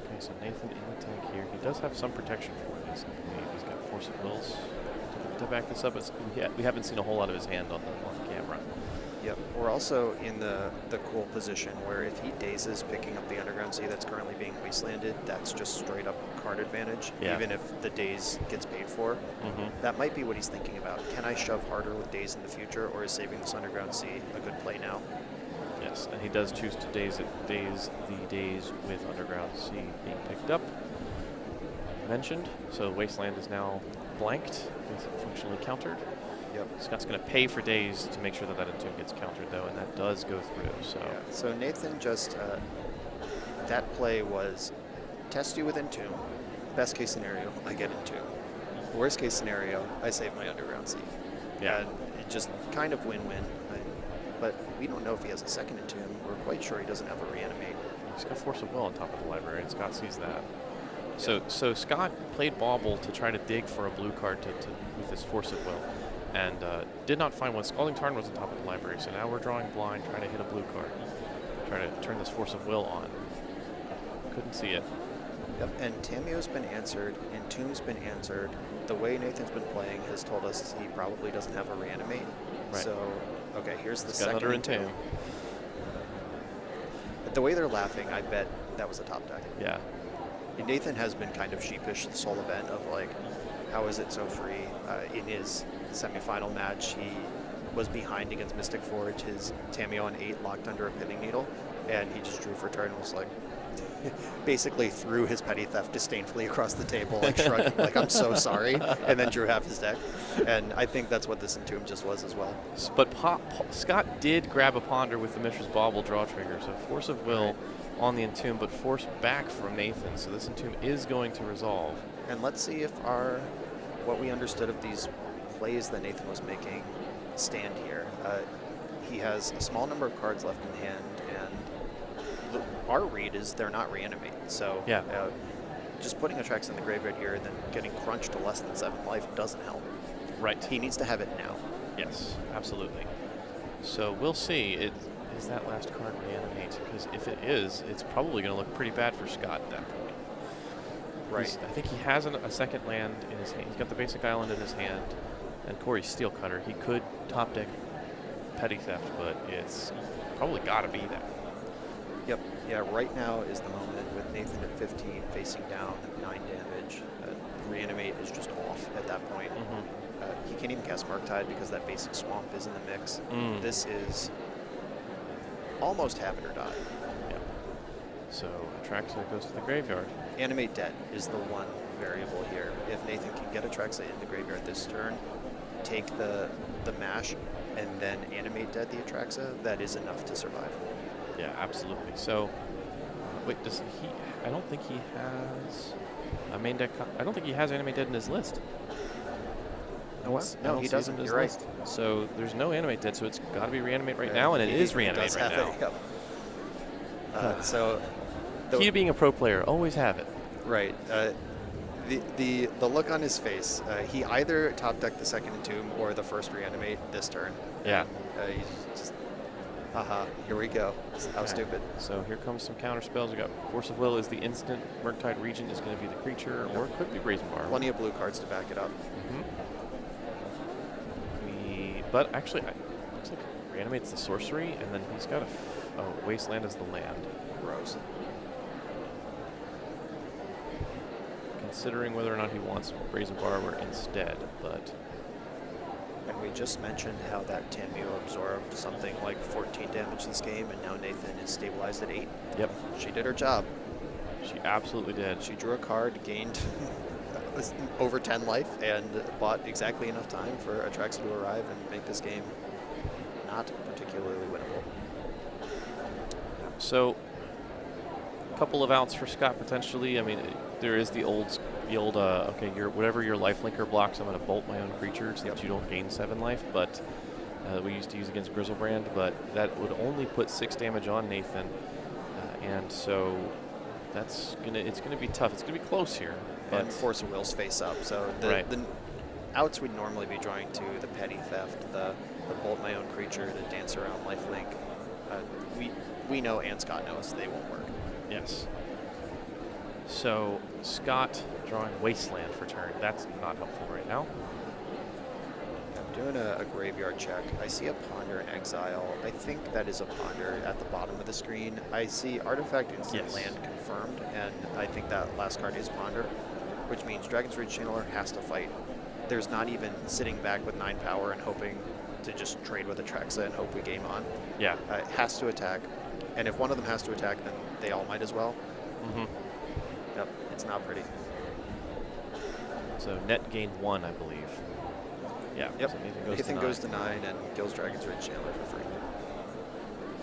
Okay, so Nathan in the tank here. He does have some protection for this, I believe. He's got Force of Wills to back this up. We haven't seen a whole lot of his hand on the camera. Yep. We're also in the cool position where if he dazes picking up the Underground Sea that's currently being wastelanded, that's just straight up card advantage, Yeah. even if the daze gets paid for. That might be what he's thinking about. Can I shove harder with daze in the future, or is saving this Underground Sea a good play now? Yes, and he does choose to daze the daze with Underground Sea being picked up. Mentioned. So Wasteland is now blanked, is functionally countered. Yep. Scott's going to pay for days to make sure that Entomb gets countered, though, and that does go through. So Yeah. So Nathan just that play was test you with Entomb. Best case scenario, I get Entomb. Worst case scenario, I save my Underground Sea. Yeah. And it just kind of win-win. But we don't know if he has a second Entomb. We're quite sure he doesn't have a Reanimate. he's got Force of Will on top of the library, and Scott sees that. So Scott played Bauble to try to dig for a blue card with his Force of Will, and did not find one. Scalding Tarn was on top of the library, so now we're drawing blind, trying to hit a blue card, trying to turn this Force of Will on. Couldn't see it. Yep. And Tamio's been answered, Entomb's been answered. The way Nathan's been playing has told us he probably doesn't have a Reanimate. Right. So, okay, here's the He's got second another Entomb. The way they're laughing, I bet that was a top deck. Yeah. Nathan has been kind of sheepish this whole event of like, how is it so free? In his semifinal match, he was behind against Mystic Forge. His Tamiyo on 8 locked under a Pithing Needle, and he just drew for turn and was like, basically threw his petty theft disdainfully across the table, like shrugging, like, I'm so sorry, and then drew half his deck. And I think that's what this Entomb just was as well. But Scott did grab a Ponder with the Mishra's Bauble draw trigger, so Force of Will on the Entomb, but force back from Nathan, so this Entomb is going to resolve. And let's see if what we understood of these plays that Nathan was making stand here. He has a small number of cards left in hand, and our read is they're not reanimate. So yeah. Just putting Atraxa in the graveyard here and then getting crunched to less than 7 life doesn't help. Right. He needs to have it now. Yes, absolutely. So we'll see. Is that last card reanimate? Because if it is, it's probably going to look pretty bad for Scott at that point. Right. I think he has a second land in his hand. He's got the basic island in his hand, and Corey's Steel Cutter. He could top deck Petty Theft, but it's probably got to be that. Yep. Yeah, right now is the moment with Nathan at 15 facing down 9 damage. Reanimate is just off at that point. He can't even cast Murktide because that basic swamp is in the mix. This is almost have it or die. Yeah. So Atraxa goes to the graveyard. Animate Dead is the one variable here. If Nathan can get Atraxa in the graveyard this turn, take the mash, and then Animate Dead the Atraxa, that is enough to survive. Yeah, absolutely. So, wait, does he? I don't think he has a main deck. I don't think he has Animate Dead in his list. No, he doesn't. You're right. So there's no Animate Dead, so it's got to be Reanimate right now, and it is Reanimate right now. So, key to being a pro player: always have it. Right. The look on his face, he either top decked the second Entomb or the first Reanimate this turn. Yeah. He's just, haha, here we go. How stupid. So here comes some counter spells. We got Force of Will is the instant. Murktide Regent is going to be the creature, or it could be Brazen Bar. Plenty of blue cards to back it up. But actually, it looks like Reanimate's the sorcery, and then he's got Wasteland as the land. Gross. Considering whether or not he wants Brazen Borrower instead, but... And we just mentioned how that Tamiyo absorbed something like 14 damage this game, and now Nathan is stabilized at 8. Yep. She did her job. She absolutely did. She drew a card, gained over 10 life, and bought exactly enough time for Atraxa to arrive and make this game not particularly winnable. So, a couple of outs for Scott potentially. I mean, there is the old okay, whatever your life linker blocks, I'm going to bolt my own creature so that you don't gain 7 life, but we used to use against Grizzlebrand, but that would only put 6 damage on Nathan, and so it's gonna be tough. It's gonna be close here. But and Force of Will's face up, so the outs we'd normally be drawing to the Petty Theft, the bolt my own creature, the dance around lifelink. We know and Scott knows they won't work. Yes. So Scott drawing Wasteland for turn. That's not helpful right now. I'm doing a graveyard check. I see a Ponder in Exile. I think that is a Ponder at the bottom of the screen. I see Artifact Instant Land confirmed, and I think that last card is Ponder, which means Dragon's Rage Channeler has to fight. There's not even sitting back with 9 power and hoping to just trade with Atraxa and hope we game on. Yeah. It has to attack, and if one of them has to attack, then they all might as well. Yep, it's not pretty. So net gain 1, I believe. Yeah. Yep. So Nathan goes to 9 and kills Dragon's Rage Channeler for free.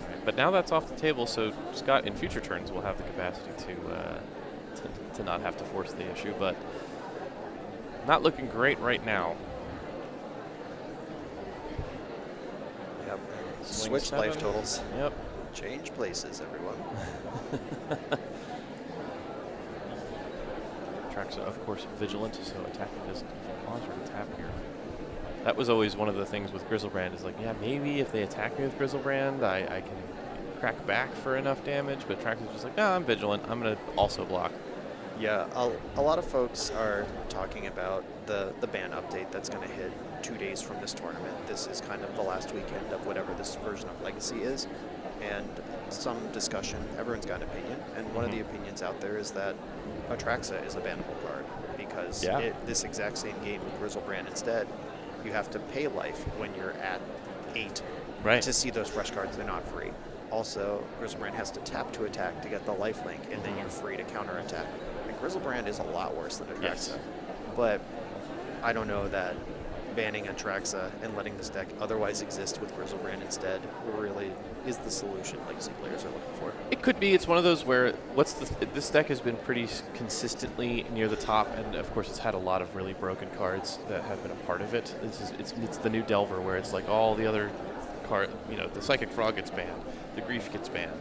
Right. But now that's off the table, so Scott in future turns will have the capacity to not have to force the issue, but not looking great right now. Yep. Swing Switch 7. life totals. Yep. Change places, everyone. Atraxa, of course, vigilant, so attacking doesn't even cause her to tap here. That was always one of the things with Grizzlebrand, is like, yeah, maybe if they attack me with Grizzlebrand, I can crack back for enough damage, but Atraxa's just like, no, I'm vigilant, I'm going to also block. Yeah, a lot of folks are talking about the ban update that's going to hit 2 days from this tournament. This is kind of the last weekend of whatever this version of Legacy is. and some discussion. Everyone's got an opinion, and one of the opinions out there is that Atraxa is a bannable card because this exact same game with Grizzlebrand instead, you have to pay life when you're at 8 to see those fresh cards. They're not free. Also, Grizzlebrand has to tap to attack to get the lifelink, and then you're free to counterattack. And Grizzlebrand is a lot worse than Atraxa. But I don't know that banning Atraxa and letting this deck otherwise exist with Grizzlebrand instead really is the solution Legacy players are looking for. It could be. It's one of those where this deck has been pretty consistently near the top, and of course it's had a lot of really broken cards that have been a part of it. It's the new Delver where it's like all the other card, the Psychic Frog gets banned, the Grief gets banned,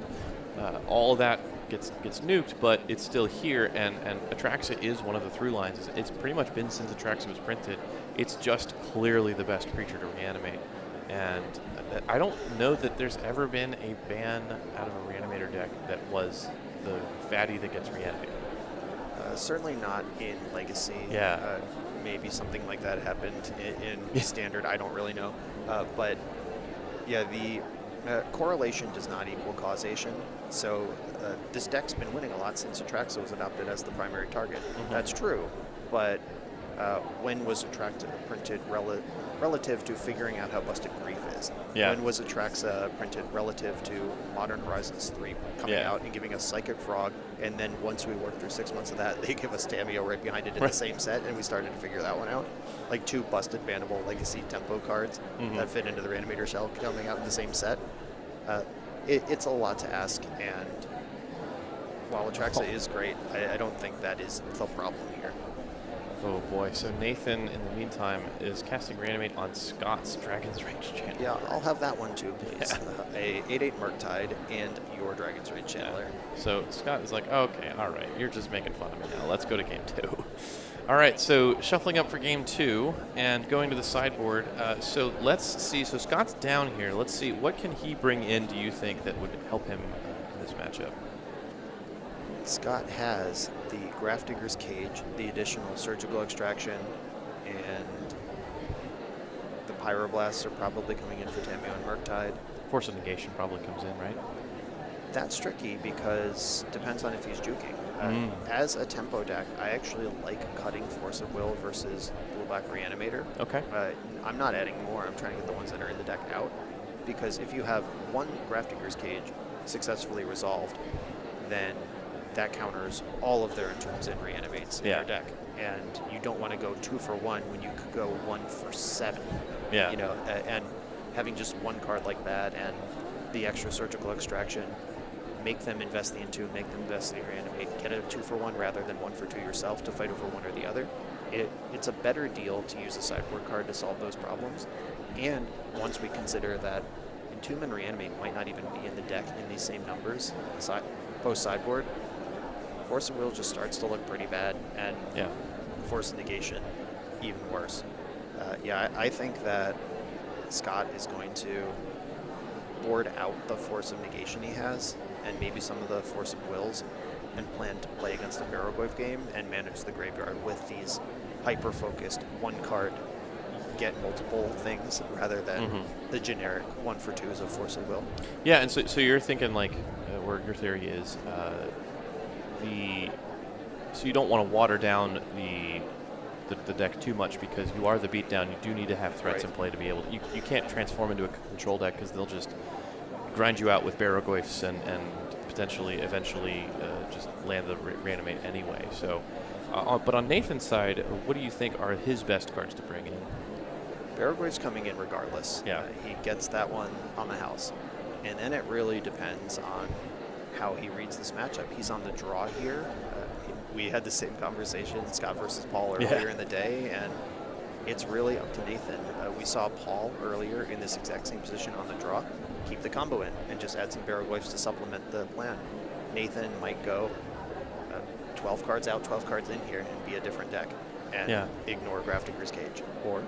all of that gets nuked, but it's still here, and Atraxa is one of the through lines. It's pretty much been since Atraxa was printed. It's just clearly the best creature to reanimate, and I don't know that there's ever been a ban out of a Reanimator deck that was the fatty that gets reanimated. Certainly not in Legacy. Maybe something like that happened in Standard. I don't really know. But yeah, the correlation does not equal causation. So this deck's been winning a lot since Atraxa was adopted as the primary target. That's true. But when was Atraxa printed relative to figuring out how busted Grief is? When was Atraxa printed relative to Modern Horizons 3 coming out and giving us Psychic Frog, and then once we worked through 6 months of that, they give us Tameo right behind it in the same set, and we started to figure that one out? Like 2 busted bannable Legacy Tempo cards that fit into the Reanimator shell coming out in the same set. It's a lot to ask, and while Atraxa is great, I don't think that is the problem here. Oh boy, so Nathan, in the meantime, is casting Reanimate on Scott's Dragon's Rage Channeler. Yeah, I'll have that one too, please. A 8/8 Murktide and your Dragon's Rage Channeler. So Scott is like, okay, all right, you're just making fun of me now. Let's go to game 2. All right, so shuffling up for game 2 and going to the sideboard. So let's see. So Scott's down here. Let's see, what can he bring in, do you think, that would help him in this matchup? Scott has the Grafdigger's Cage, the additional Surgical Extraction, and the Pyroblasts are probably coming in for Tameo and Murktide. Force of Negation probably comes in, right? That's tricky because it depends on if he's juking. As a tempo deck, I actually like cutting Force of Will versus Blue-Black Reanimator. Okay. I'm not adding more. I'm trying to get the ones that are in the deck out. Because if you have one Grafdigger's Cage successfully resolved, then that counters all of their Entombs and Reanimates in your deck. And you don't want to go 2 for 1 when you could go 1 for 7. Yeah. And having just one card like that and the extra Surgical Extraction, make them invest the Entomb, make them invest the Reanimate, get a 2 for 1 rather than 1 for 2 yourself to fight over one or the other. It's a better deal to use a sideboard card to solve those problems. And once we consider that Entomb and Reanimate might not even be in the deck in these same numbers post-sideboard, Force of Will just starts to look pretty bad, and Force of Negation even worse. I think that Scott is going to board out the Force of Negation he has, and maybe some of the Force of Wills, and plan to play against a Barrow game and manage the graveyard with these hyper-focused one-card get multiple things rather than the generic 1 for 2s of Force of Will. Yeah, and so you're thinking like, where your theory is, so you don't want to water down the deck too much because you are the beatdown. You do need to have threats in play to be able to. You can't transform into a control deck because they'll just grind you out with Barrogoyfs and potentially eventually just land the Reanimate anyway. So, but on Nathan's side, what do you think are his best cards to bring in? Barrogoyf's coming in regardless. Yeah. He gets that one on the house. And then it really depends on how he reads this matchup. He's on the draw here. We had the same conversation, Scott versus Paul, earlier in the day, and it's really up to Nathan. We saw Paul earlier in this exact same position on the draw. Keep the combo in and just add some Barrogoyfs to supplement the plan. Nathan might go 12 cards out, 12 cards in here and be a different deck and ignore Grafdigger's Cage. Or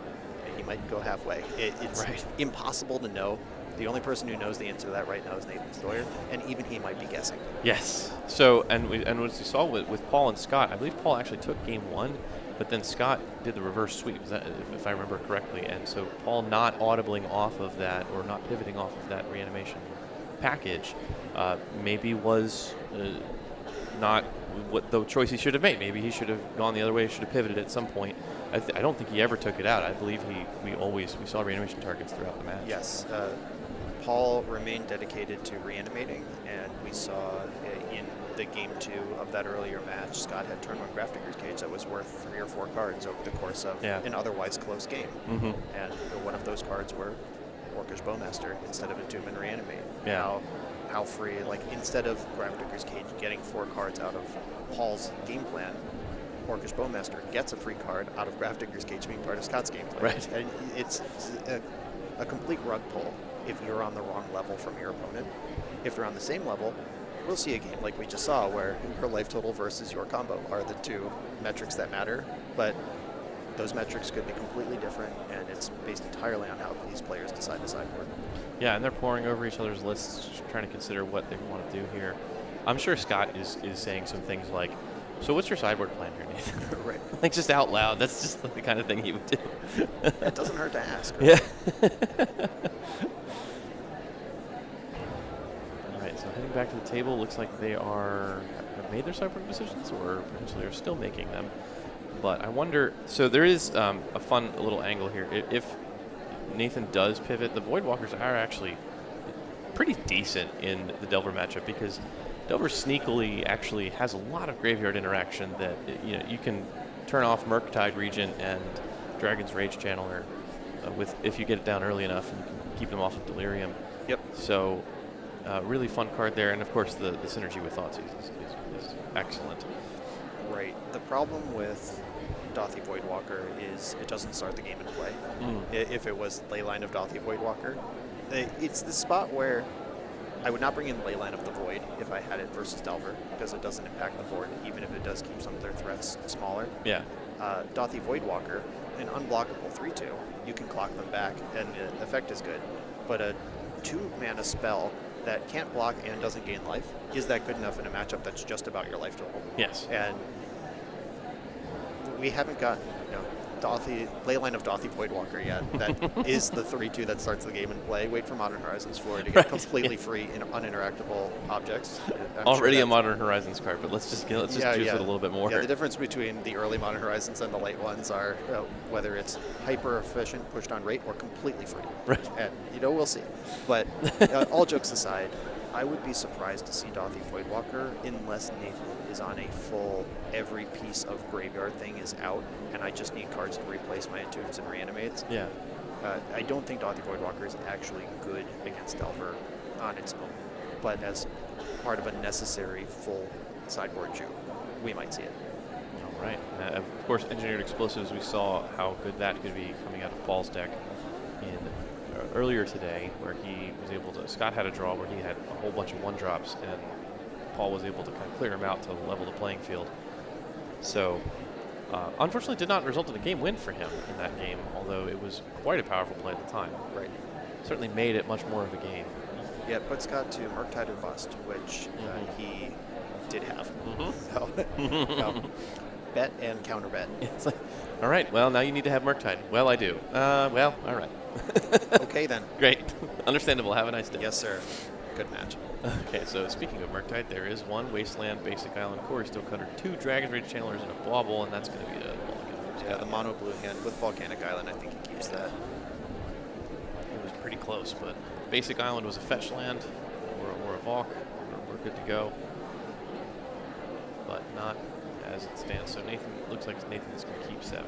he might go halfway. It's impossible to know. The only person who knows the answer to that right now is Nathan Stoyer, and even he might be guessing. Yes. So, and as you saw with Paul and Scott, I believe Paul actually took game 1, but then Scott did the reverse sweep, if I remember correctly, and so Paul not audibling off of that or not pivoting off of that reanimation package maybe was not what the choice he should have made. Maybe he should have gone the other way. He should have pivoted at some point. I don't think he ever took it out. I believe we saw reanimation targets throughout the match. Yes. Paul remained dedicated to reanimating, and we saw in the game 2 of that earlier match, Scott had turned on Grafdigger's Cage that was worth 3 or 4 cards over the course of an otherwise close game. Mm-hmm. And one of those cards were Orcish Bowmaster instead of Entomb and Reanimate. Yeah. How free, like instead of Grafdigger's Cage getting 4 cards out of Paul's game plan, Orcish Bowmaster gets a free card out of Grafdigger's Cage being part of Scott's game plan. Right. And it's a complete rug pull if you're on the wrong level from your opponent. If they're on the same level, we'll see a game like we just saw where your life total versus your combo are the 2 metrics that matter, but those metrics could be completely different, and it's based entirely on how these players decide to sideboard. Yeah, and they're poring over each other's lists, trying to consider what they want to do here. I'm sure Scott is saying some things like, so what's your sideboard plan here, Nathan? Right. Like just out loud. That's just the kind of thing he would do. It doesn't hurt to ask. Right? Yeah. All right, so heading back to the table, looks like they have made their sideboard decisions, or potentially are still making them. But I wonder, so there is a fun little angle here. If Nathan does pivot, the Voidwalkers are actually pretty decent in the Delver matchup, because Delver sneakily actually has a lot of graveyard interaction that you can turn off Murktide Regent and Dragon's Rage Channeler with if you get it down early enough, and you can keep them off of Delirium. Yep. So really fun card there, and of course the synergy with Thoughtseize is excellent. Right. The problem with Dothy Voidwalker is it doesn't start the game in play. If it was Leyline of Dothy Voidwalker, it's the spot where I would not bring in Leyline of the Void if I had it versus Delver, because it doesn't impact the board, even if it does keep some of their threats smaller. Yeah. Dothy Voidwalker, an unblockable 3/2, you can clock them back, and the effect is good. But a 2-mana spell that can't block and doesn't gain life, is that good enough in a matchup that's just about your life total? Yes. And we haven't got Leyline of Dothy Voidwalker yet. That is the 3/2 that starts the game in play. Wait for Modern Horizons 4 to get completely free and uninteractable objects. Already a Modern Horizons card, but let's just juice it a little bit more. Yeah, the difference between the early Modern Horizons and the late ones are whether it's hyper efficient, pushed on rate, or completely free. Right. And we'll see. But all jokes aside, I would be surprised to see Dothy Voidwalker unless Nathan is on a full every piece of graveyard thing is out, and I just need cards to replace my Entombs and Reanimates. Yeah. I don't think Dothy Voidwalker is actually good against Delver on its own, but as part of a necessary full sideboard juke, we might see it. All right. Of course, Engineered Explosives, we saw how good that could be coming out of Paul's deck earlier today, where he was able to, Scott had a draw where he had a whole bunch of 1-drops, and Paul was able to kind of clear him out to level the playing field. So, unfortunately, did not result in a game win for him in that game, although it was quite a powerful play at the time. Right. Certainly made it much more of a game. Yeah, it puts Scott to Murktide or Bust, which he did have. So, bet and counter bet. It's like, all right, well, now you need to have Murktide. Well, I do. Well, all right. Okay, then. Great. Understandable. Have a nice day. Yes, sir. Good match. Okay, so speaking of Murktide, there is one Wasteland, Basic Island, Quarry Steel Cutter, 2 Dragon's Rage Channelers, and a Bauble, and that's going to be a mulligan. Yeah, the mono blue hand with Volcanic Island, I think he keeps that. It was pretty close, but Basic Island was a fetch land or a Valk. We're good to go, but not as it stands. So looks like Nathan is going to keep 7.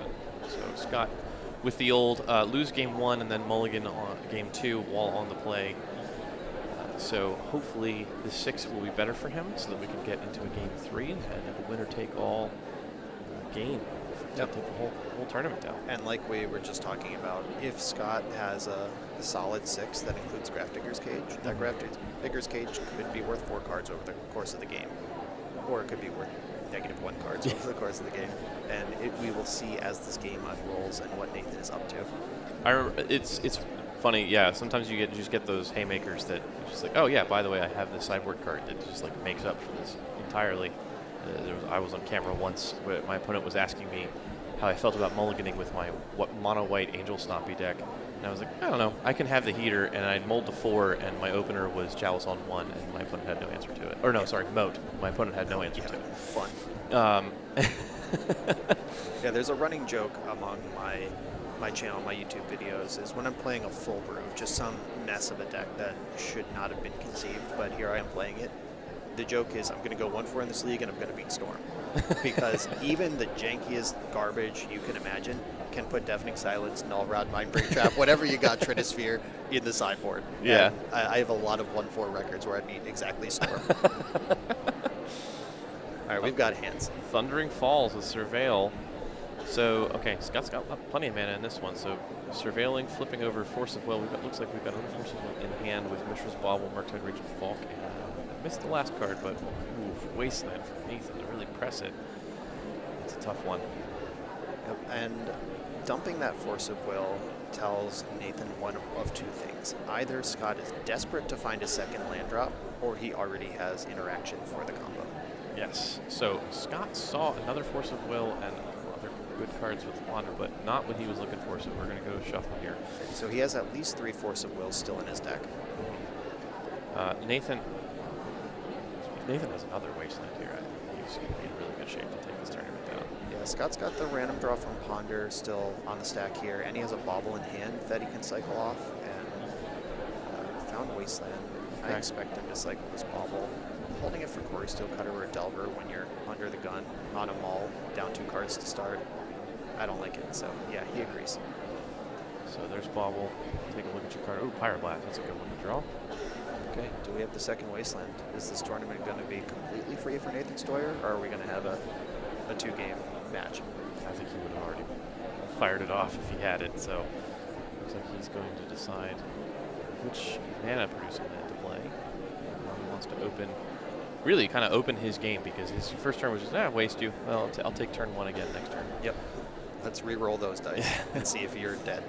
So Scott with the old lose game 1 and then mulligan on game 2 while on the play. So hopefully the 6 will be better for him, so that we can get into a game 3 and have a winner-take-all game to take the whole tournament down. And like we were just talking about, if Scott has a solid 6 that includes Grafdigger's Cage, that Grafdigger's Cage could be worth 4 cards over the course of the game, or it could be worth -1 cards over the course of the game. And we will see as this game unrolls and what Nathan is up to. I remember it's funny, yeah. Sometimes you just get those haymakers that you're just like, oh yeah, by the way, I have this sideboard card that just like makes up for this entirely. I was on camera once where my opponent was asking me how I felt about mulliganing with my mono white Angel Stompy deck. And I was like, I don't know, I can have the heater, and I mulled to 4, and my opener was Chalice on 1, and my opponent had no answer to it. Or no, sorry, Moat. My opponent had no answer to it. Fun. Yeah, there's a running joke among my channel, my YouTube videos, is when I'm playing a full brew, just some mess of a deck that should not have been conceived, but here I am playing it. The joke is I'm going to go 1-4 in this league and I'm going to beat Storm. Because even the jankiest garbage you can imagine can put Deafening Silence, Null Rod, Mindbreak Trap, whatever you got, Trinisphere, in the sideboard. Yeah. And I have a lot of 1-4 records where I beat exactly Storm. All right, we've got hands. Thundering Falls with Surveil. So, okay, Scott's got plenty of mana in this one. So, Surveiling, flipping over Force of Will. Looks like we've got another Force of Will in hand with Mishra's Bauble, Murktide Regent Falk, and I missed the last card, but Wasteland for Nathan to really press it. It's a tough one. Yep. And dumping that Force of Will tells Nathan one of two things. Either Scott is desperate to find a second land drop, or he already has interaction for the combo. Yes. So Scott saw another Force of Will and other good cards with Wander, but not what he was looking for, so we're going to go shuffle here. So he has at least 3 Force of Wills still in his deck. Nathan has another Wasteland here. He's going to be in really good shape to take this tournament down. Yeah, Scott's got the random draw from Ponder still on the stack here, and he has a Bauble in hand that he can cycle off, and found Wasteland. Okay. I expect him to cycle this Bauble. Holding it for Quarry Steelcutter or Delver when you're under the gun on a Maul, down 2 cards to start. I don't like it, so yeah, he agrees. So there's Bauble. Take a look at your card. Ooh, Pyroblast. That's a good one to draw. Okay, do we have the second Wasteland? Is this tournament going to be completely free for Nathan Stoyer, or are we going to have a 2-game match? I think he would have already fired it off if he had it, so looks like he's going to decide which mana producing land to play. He wants to really kind of open his game, because his first turn was just, waste you. Well, I'll take turn 1 again next turn. Yep. Let's re-roll those dice and see if you're dead.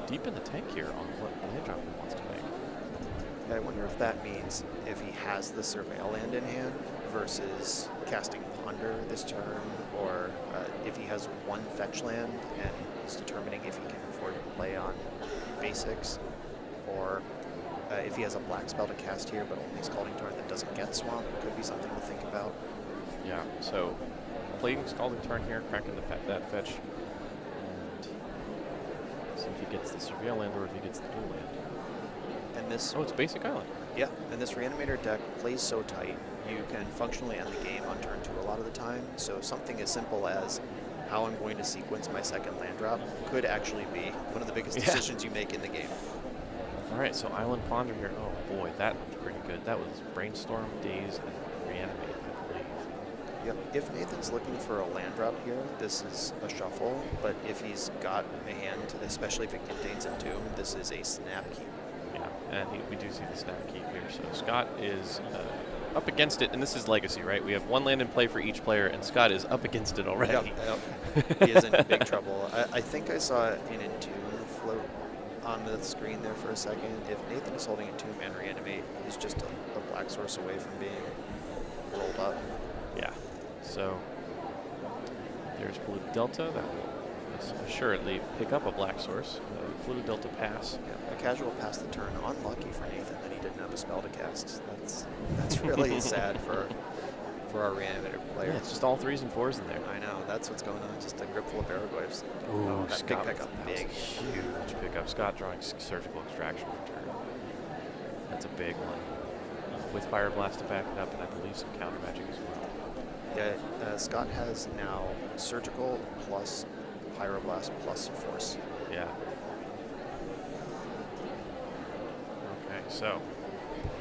Deep in the tank here on what land drop he wants to make. I wonder if that means if he has the Surveil land in hand versus casting Ponder this turn, or if he has 1 fetch land and he's determining if he can afford to play on basics, or if he has a black spell to cast here but only Scalding Torrent that doesn't get Swamp. Could be something to think about. Yeah, so playing Scalding Turn here, cracking that fetch, and see if he gets the Surveil land or if he gets the dual land. And this, it's Basic Island. yeah, and this Reanimator deck plays so tight, you can functionally end the game on turn 2 a lot of the time. So something as simple as how I'm going to sequence my second land drop could actually be one of the biggest decisions you make in the game. All right, so Island Ponder here. Oh boy, that was pretty good. That was Brainstorm, Daze, and Reanimate, I believe. Yep. If Nathan's looking for a land drop here, this is a shuffle. But if he's got a hand, especially if it contains Entomb, this is a snap keep. Yeah, and we do see the snap keep here. So Scott is up against it, and this is Legacy, right? We have 1 land in play for each player, and Scott is up against it already. Yep. He is in big trouble. I think I saw an Entomb float on the screen there for a second. If Nathan is holding Entomb and Reanimate, he's just a black source away from being rolled up. Yeah. So there's Polluted Delta. That will assuredly pick up a black source. Polluted Delta pass. Yeah, a casual pass the turn. Unlucky for Nathan that he didn't have a spell to cast. That's really sad for our Reanimator player. Yeah, it's just all 3s and 4s in there. I know, that's what's going on. Just a grip full of Baraglyphs. Ooh, that Scott, big pickup. that was a huge pickup. Scott drawing Surgical Extraction for turn. That's a big one. With Fire Blast to back it up, and I believe some counter magic as well. Yeah, Scott has now Surgical plus Pyroblast plus Force. Yeah. Okay, so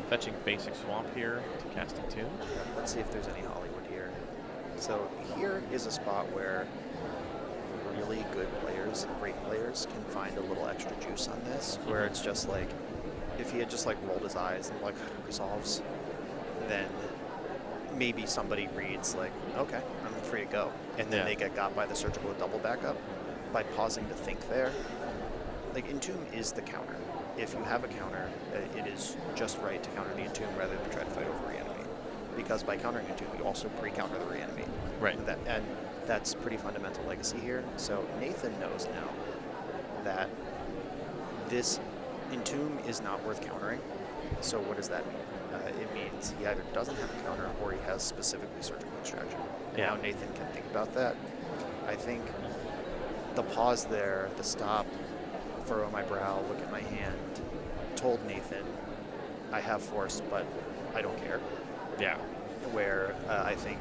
fetching Basic Swamp here to cast Entomb. Let's see if there's any Hollywood here. So here is a spot where really good players, great players, can find a little extra juice on this, where it's just like, if he had just like rolled his eyes and like resolves, then maybe somebody reads like, okay, I'm free to go. And then they get got by the Surgical double backup. By pausing to think there, like Entomb is the counter. If you have a counter, it is just right to counter the Entomb rather than try to fight over Reanimate. because by countering Entomb, you also pre-counter the Reanimate. Right. And that's pretty fundamental legacy here. So Nathan knows now that this Entomb is not worth countering. So what does that mean? It means he either doesn't have a counter or he has specifically surgical extraction. And Yeah. now Nathan can think about that. I think the pause there, the stop, furrow my brow, look at my hand, told Nathan, I have force, but I don't care. Yeah. Where I think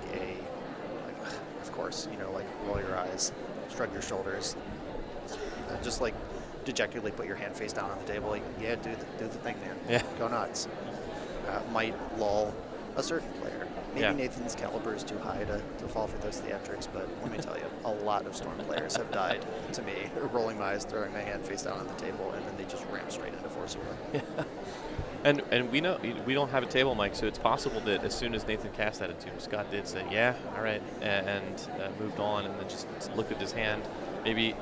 of course, like roll your eyes, shrug your shoulders, just like dejectedly put your hand face down on the table. Like, yeah, do the thing, man. Yeah. Go nuts. Might lull a certain player. Maybe Yeah. Nathan's caliber is too high to fall for those theatrics, but let me tell you, a lot of Storm players have died to me, rolling my eyes, throwing my hand face down on the table, and then they just ram straight into Force of Will. Yeah. And we know we don't have a table mic, so it's possible that as soon as Nathan cast that Entomb, Scott did say, yeah, all right, and moved on, and then just looked at his hand. Maybe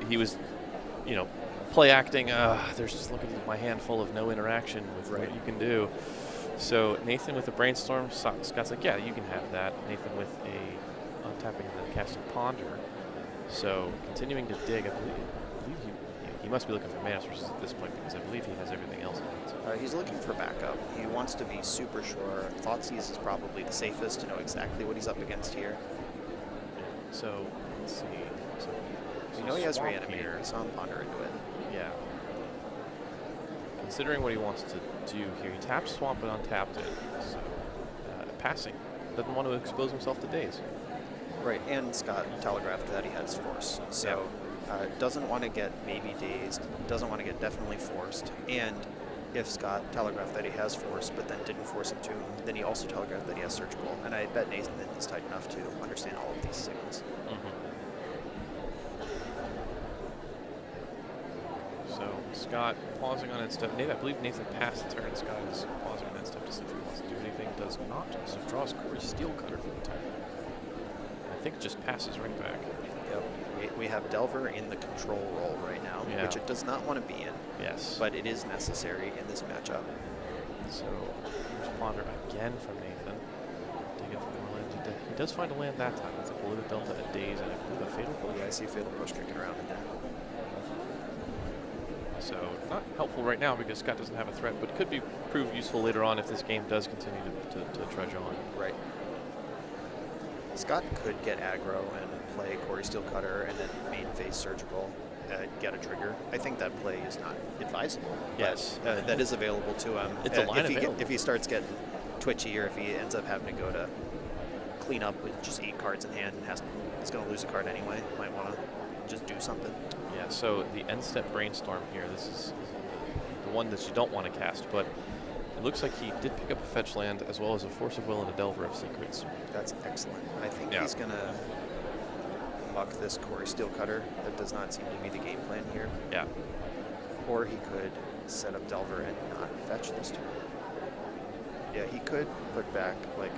he was, play acting. There's just looking at my hand full of no interaction with what you can do. So Nathan with a Brainstorm, Scott's like, yeah, you can have that. Nathan with a untapping and then casting Ponder. So continuing to dig, I believe he must be looking for mana sources at this point because I believe he has everything else. He's looking for backup. He wants to be super sure. Thoughtseize is probably the safest to know exactly what he's up against here. So let's see. So You know he has Swamp Reanimator. here. He saw him ponder into it. Yeah. Considering what he wants to do here, he tapped Swamp and untapped it. So passing. Doesn't want to expose himself to daze. Right, and Scott telegraphed that he has force. So doesn't want to get maybe dazed, doesn't want to get definitely forced. And if Scott telegraphed that he has force but then didn't force him to, then he also telegraphed that he has surgical. And I bet Nathan is tight enough to understand all of these signals. So Scott pausing on end step. I believe Nathan passed the turn. Scott is pausing on end step to see if he wants to do anything. Does not. So draws Corey Steel Cutter for the turn. I think it just passes right back. Yep. We have Delver in the control role right now, which it does not want to be in. Yes. But it is necessary in this matchup. So here's Ponder again from Nathan. Digging for more land. He does find a land that time. It's a Polluted Delta, a Daze, and I believe a Fatal Push. Yeah, I see a Fatal Push kicking around in there. So not helpful right now because Scott doesn't have a threat, but could prove useful later on if this game does continue to trudge on. Right. Scott could get aggro and play Corey Steel Cutter and then main phase surgical, get a trigger. I think that play is not advisable. Yes. That is available to him. It's a line available. If he starts getting twitchy or if he ends up having to go to clean up with just 8 cards in hand and he's going to lose a card anyway, might want to just do something. Yeah, so the end step Brainstorm here, this is the one that you don't want to cast, but it looks like he did pick up a fetch land as well as a Force of Will and a Delver of Secrets. That's excellent. I think he's going to muck this Corey Steel Cutter. That does not seem to be the game plan here. Yeah. Or he could set up Delver and not fetch this turn. Yeah, he could put back like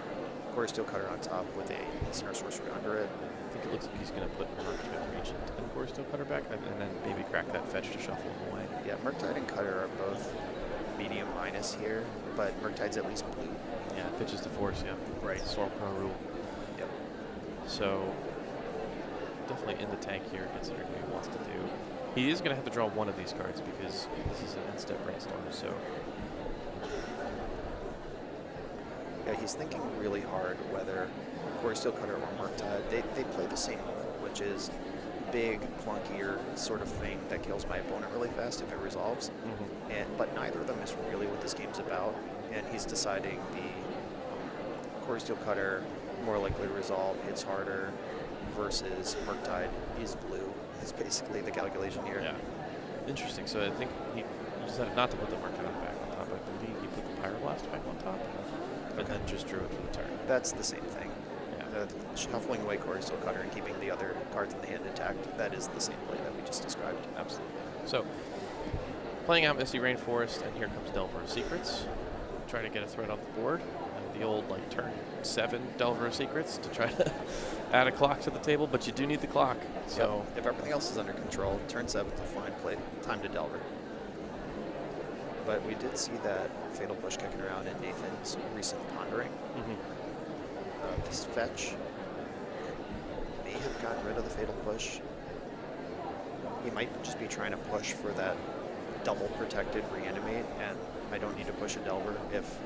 Corey Steel Cutter on top with a Instant Sorcery under it. I think it looks like he's going to put Murktide Regent and Corey Steel Cutter back and then maybe crack that fetch to shuffle him away. Yeah, Murktide and Cutter are both medium minus here, but Murktide's at least blue. Yeah, pitches to Force, yeah. Right. Stormcrow rule. Yep. So definitely in the tank here considering what he wants to do. He is going to have to draw one of these cards because this is an end step Brainstorm, so yeah, he's thinking really hard whether Corey Steel Cutter or Murktide, they play the same role, which is big, clunkier sort of thing that kills my opponent really fast if it resolves. But neither of them is really what this game's about, and he's deciding the Corey Steel Cutter more likely to resolve, hits harder, versus Murktide is blue, is basically the calculation here. yeah. Interesting. So I think he decided not to put the Murktide back on top. I believe he put the Pyroblast back on top and then just drew it for the turn. That's the same thing. Yeah. Shuffling away Corey Steel Cutter and keeping the other cards in the hand intact, that is the same play that we just described. Absolutely. So, playing out Misty Rainforest, and here comes Delver of Secrets. Trying to get a threat off the board. The old, turn 7 Delver of Secrets to try to add a clock to the table, but you do need the clock. So, if everything else is under control, turn 7 is a fine play. Time to Delver. but we did see that Fatal Push kicking around in Nathan's recent pondering. This fetch may have gotten rid of the Fatal Push. He might just be trying to push for that double protected reanimate, and I don't need to push a Delver if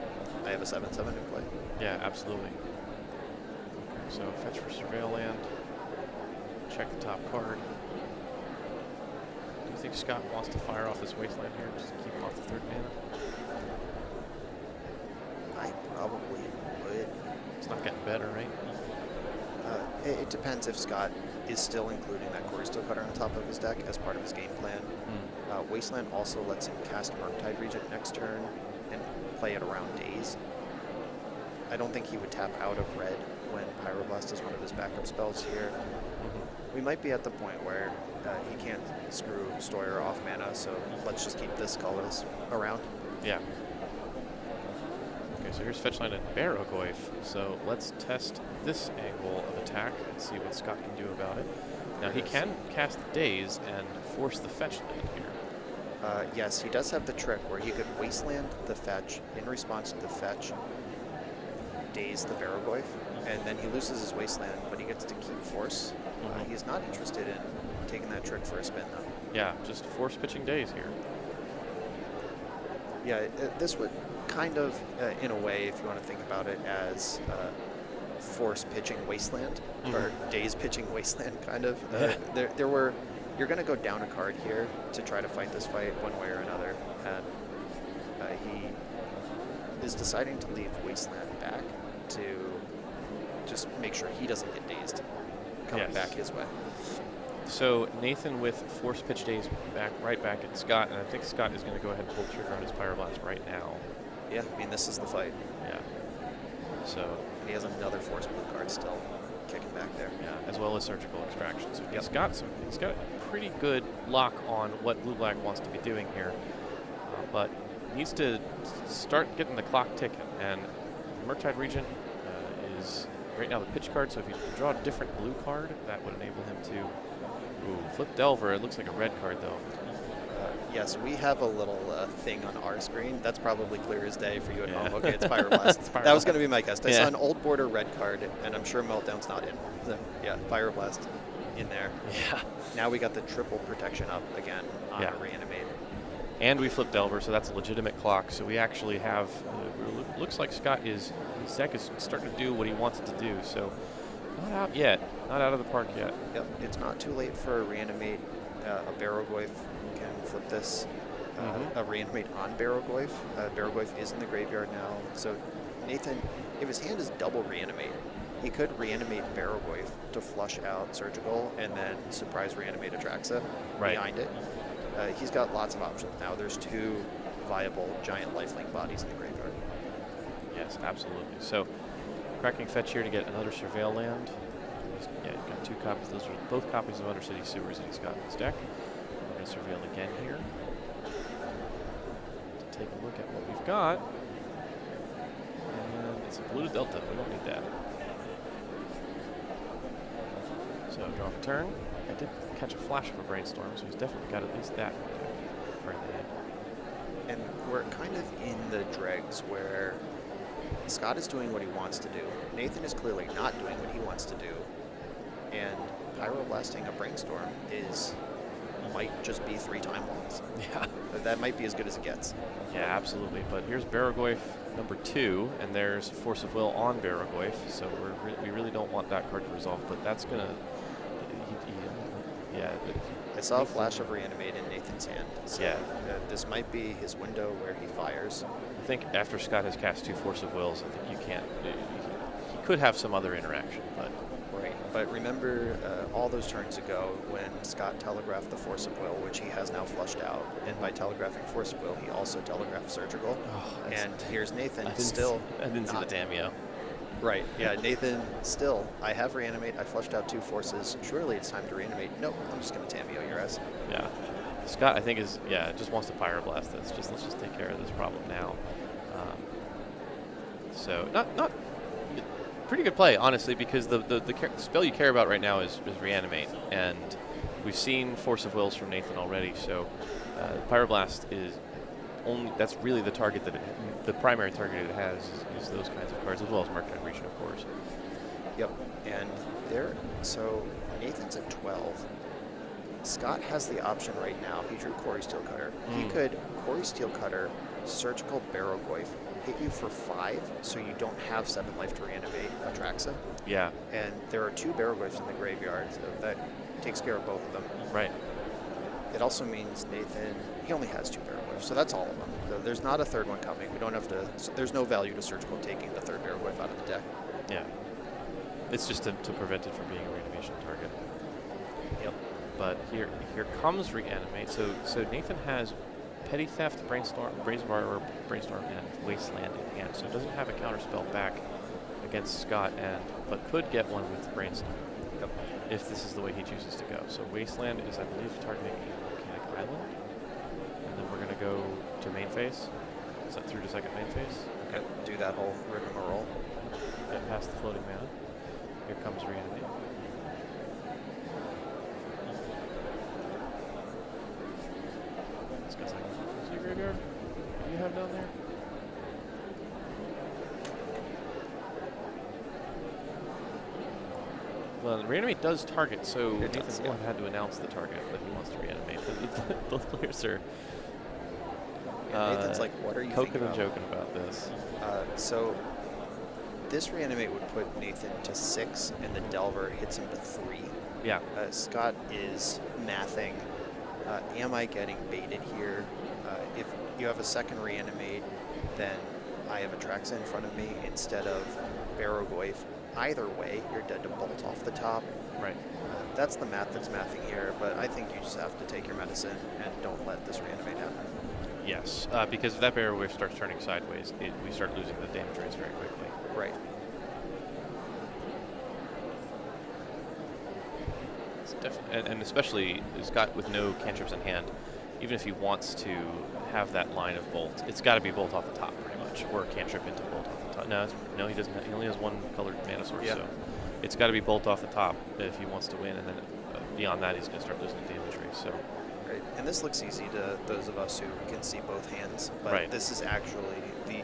I have a 7/7 in play. Yeah, absolutely. Okay, so fetch for Surveil Land. Check the top card. Do you think Scott wants to fire off his Wasteland here, just to keep him off the 3rd mana? I probably would. It's not getting better, right? It depends if Scott is still including that Quarry Steel Cutter on top of his deck as part of his game plan. Wasteland also lets him cast Murktide Regent next turn and play it around days. I don't think he would tap out of red when Pyroblast is one of his backup spells here. We might be at the point where he can't screw Stoyer off mana, so let's just keep this colorless around. Yeah. Okay, so here's Fetchland and Barrogoyf. So let's test this angle of attack and see what Scott can do about it. Now he can cast Daze and force the Fetchland here. Yes, he does have the trick where he could Wasteland the fetch in response to the fetch, Daze the Barrogoyf, and then he loses his Wasteland, but he gets to keep Force. He's not interested in taking that trick for a spin, though. Yeah, just force pitching Daze here. Yeah, this would kind of, in a way, if you want to think about it as Force pitching Wasteland, or Daze pitching Wasteland, kind of. You're going to go down a card here to try to fight this fight one way or another, and he is deciding to leave Wasteland back to just make sure he doesn't get dazed coming back his way. So Nathan with Force Pitch Daze right back at Scott, and I think Scott is going to go ahead and pull the trigger on his Pyroblast right now. Yeah, I mean, this is the fight. Yeah. So he has another Force Blue card still kicking back there. Yeah, as well as Surgical Extraction. So he's got a pretty good lock on what Blue-Black wants to be doing here, but needs to start getting the clock ticking. And Murktide Regent is right now the pitch card, so if you draw a different blue card, that would enable him to flip Delver. It looks like a red card, though. Yes, we have a little thing on our screen. That's probably clear as day for you at home. Okay, it's Pyroblast. It's Pyroblast. That was going to be my guess. I saw an old border red card, and I'm sure Meltdown's not in. So, yeah, Pyroblast in there. Yeah. Now we got the triple protection up again on a Reanimate. And we flipped Delver, so that's a legitimate clock. So we actually have, looks like his deck is starting to do what he wants it to do. So not out yet, not out of the park yet. Yep, it's not too late for a Reanimate. A Barrogoyf can flip this. A Reanimate on Barrogoyf. Barrogoyf is in the graveyard now. So Nathan, if his hand is double Reanimate, he could Reanimate Barrogoyf to flush out Surgical and then surprise Reanimate Atraxa behind it. He's got lots of options now. There's 2 viable giant lifelink bodies in the graveyard. Yes, absolutely. So cracking fetch here to get another Surveil Land. He's got 2 copies. Those are both copies of Undercity Sewers that he's got in his deck. We're going to Surveil again here to take a look at what we've got. And it's a blue Delta. We don't need that. So draw for turn. I did catch a flash of a Brainstorm, so he's definitely got at least that right in the head. And we're kind of in the dregs where Scott is doing what he wants to do. Nathan is clearly not doing what he wants to do. And Pyroblasting a Brainstorm might just be 3 time walls. Yeah. That might be as good as it gets. Yeah, absolutely. But here's Barrogoyf number 2, and there's Force of Will on Barrogoyf, so we really don't want that card to resolve, but that's going to... I saw a flash of Reanimate in Nathan's hand, so this might be his window where he fires. I think after Scott has cast 2 Force of Wills, I think you can't... He could have some other interaction, but... Right, but remember all those turns ago when Scott telegraphed the Force of Will, which he has now flushed out, and by telegraphing Force of Will, he also telegraphed Surgical. And here's Nathan I didn't see the Damio. Right, yeah, Nathan, still, I have Reanimate, I flushed out 2 forces, surely it's time to Reanimate. Nope, I'm just going to Tamio your ass. Yeah. Scott, I think, just wants to Pyroblast this. Let's just take care of this problem now. So, not pretty good play, honestly, because the spell you care about right now is Reanimate, and we've seen Force of Wills from Nathan already, so Pyroblast is that's really the target the primary target it has is those kinds of cards, as well as Marked Region, of course. Yep. And so Nathan's at 12. Scott has the option right now. He drew Quarry Steelcutter. He could Quarry Steelcutter, Surgical Barrogoyf, hit you for 5, so you don't have 7 life to reanimate Atraxa. Yeah. And there are 2 Barrogoyfs in the graveyard, so that takes care of both of them. Right. It also means Nathan, he only has 2 Barrogoyfs, so that's all of them. So there's not a third one coming. We don't have to, so there's no value to Surgical taking the 3rd Barrogoyf out of the deck. Yeah. It's just to prevent it from being a reanimation target. Yep. But here comes Reanimate. So Nathan has Petty Theft, Brainstorm, and Wasteland in hand. So it doesn't have a counterspell back against Scott, but could get one with Brainstorm. Yep. If this is the way he chooses to go. So Wasteland is, I believe, targeting a Volcanic Island. And then we're going to go to main phase. Is that through to second main phase? Okay. Do that whole rigmarole. Get past the floating mana. Here comes Reanimate. This guy's like, what's your graveyard? What do you have down there? Well, Reanimate does target, so Nathan will have had to announce the target that he wants to reanimate. Both players are Nathan's like, what are you coking thinking and about? joking about this. So this Reanimate would put Nathan to 6, and the Delver hits him to 3. Yeah. Scott is mathing. Am I getting baited here? If you have a second Reanimate, then I have Atraxa in front of me instead of Barrogoyf. Either way, you're dead to bolt off the top. Right. That's the math that's mathing here, but I think you just have to take your medicine and don't let this Reanimate happen. Yes, because if that barrier wave starts turning sideways, we start losing the damage rates very quickly. Right. It's and especially Scott with no cantrips in hand, even if he wants to have that line of bolt, it's got to be bolt off the top pretty much, or cantrip into bolt off the top. No, he doesn't. He only has one colored mana source, so it's got to be bolt off the top if he wants to win, and then beyond that, he's going to start losing the damage rates. So. Right. And this looks easy to those of us who can see both hands, but this is actually the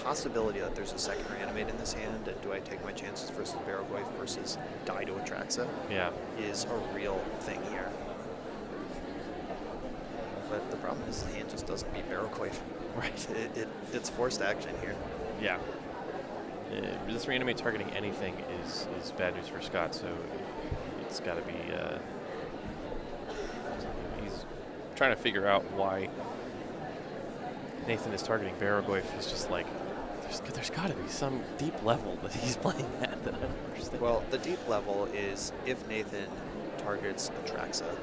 possibility that there's a second Reanimate in this hand, and do I take my chances versus Barrogoyf versus die to Atraxa, is a real thing here. But the problem is the hand just doesn't beat Barrogoyf. Right. It's forced action here. Yeah. This Reanimate targeting anything is bad news for Scott, so it's got to be... he's trying to figure out why Nathan is targeting Barrogoyf. He's just like, there's got to be some deep level that he's playing at that I don't understand. Well, the deep level is if Nathan targets Atraxa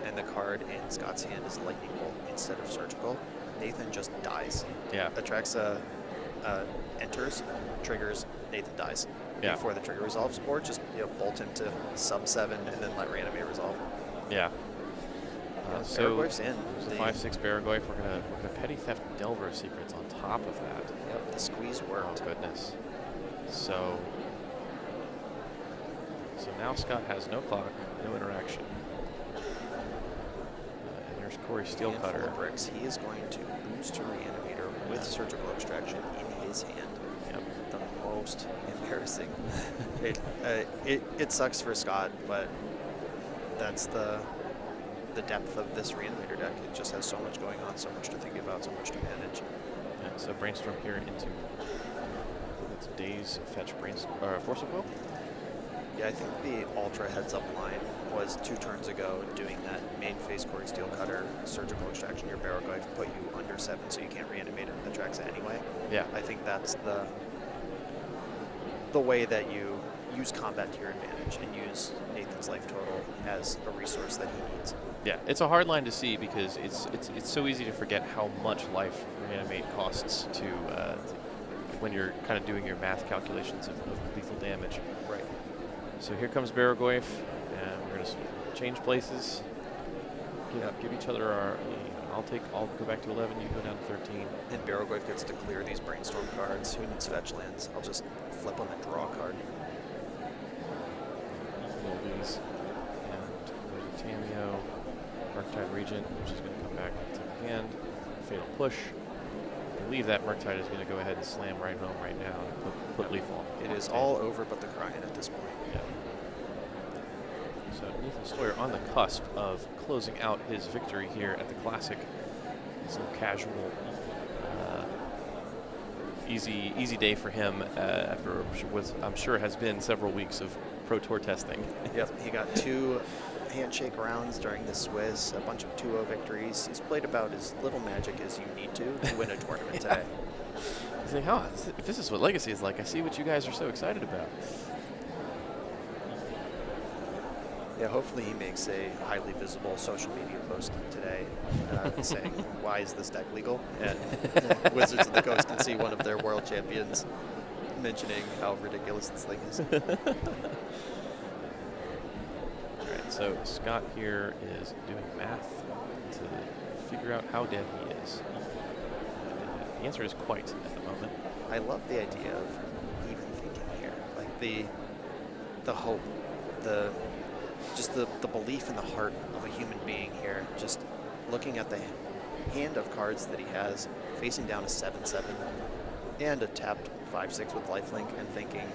and the card in Scott's hand is Lightning Bolt instead of Surgical, Nathan just dies. Yeah. Atraxa enters, triggers, Nathan dies before the trigger resolves, or just bolt him to sub 7 and then let Reanimate resolve. Yeah. So Barrogoyf's in. The 5/6 Barrogoyf. We're gonna Petty Theft Delver Secrets on top of that. Yep, the squeeze worked. Oh goodness. So now Scott has no clock, no interaction. And there's Corey Steelcutter. Full of bricks. He is going to lose to Reanimator with Surgical Extraction in his hand. Yep. The most embarrassing. It sucks for Scott, but that's the depth of this Reanimator deck. It just has so much going on, so much to think about, so much to manage. Yeah, so Brainstorm here into it's Days Fetch Brainstorm or Force of Will. Yeah, I think the Ultra heads-up line was 2 turns ago doing that main phase Corey Steelcutter, Surgical Extraction, your Barrogoyf, put you under 7 so you can't reanimate Atraxa anyway. Yeah. I think that's the way that you use combat to your advantage and use Nathan's life total as a resource that he needs. Yeah, it's a hard line to see because it's so easy to forget how much life Reanimate costs to when you're kind of doing your math calculations of lethal damage. Right. So here comes Barrogoyf, and we're going to change places. Give each other our... I'll go back to 11, you go down to 13. And Barrogoyf gets to clear these Brainstorm cards. Who needs fetch lands? I'll just flip them and draw a card. Roll these. And there's a Tameo, Archetype Regent, which is going to come back to the hand. Fatal Push. believe that Murktide is going to go ahead and slam right home right now and put Lethal. It is all over but the crying at this point. Yeah. So Nathan Stoyer on the cusp of closing out his victory here at the Classic. It's a casual, easy day for him after I'm sure has been several weeks of Pro Tour testing. Yep, he got 2 handshake rounds during the Swiss, a bunch of 2-0 victories. He's played about as little Magic as you need to win a tournament today. He's like, oh, if this is what Legacy is like, I see what you guys are so excited about. Yeah, hopefully he makes a highly visible social media post today saying, why is this deck legal? And Wizards of the Coast can see one of their world champions mentioning how ridiculous this thing is. All right, so Scott here is doing math to figure out how dead he is. The answer is quite at the moment. I love the idea of even thinking here. Like the hope, the belief in the heart of a human being here. Just looking at the hand of cards that he has, facing down a 7/7 and a tapped 5/6 with lifelink, and thinking,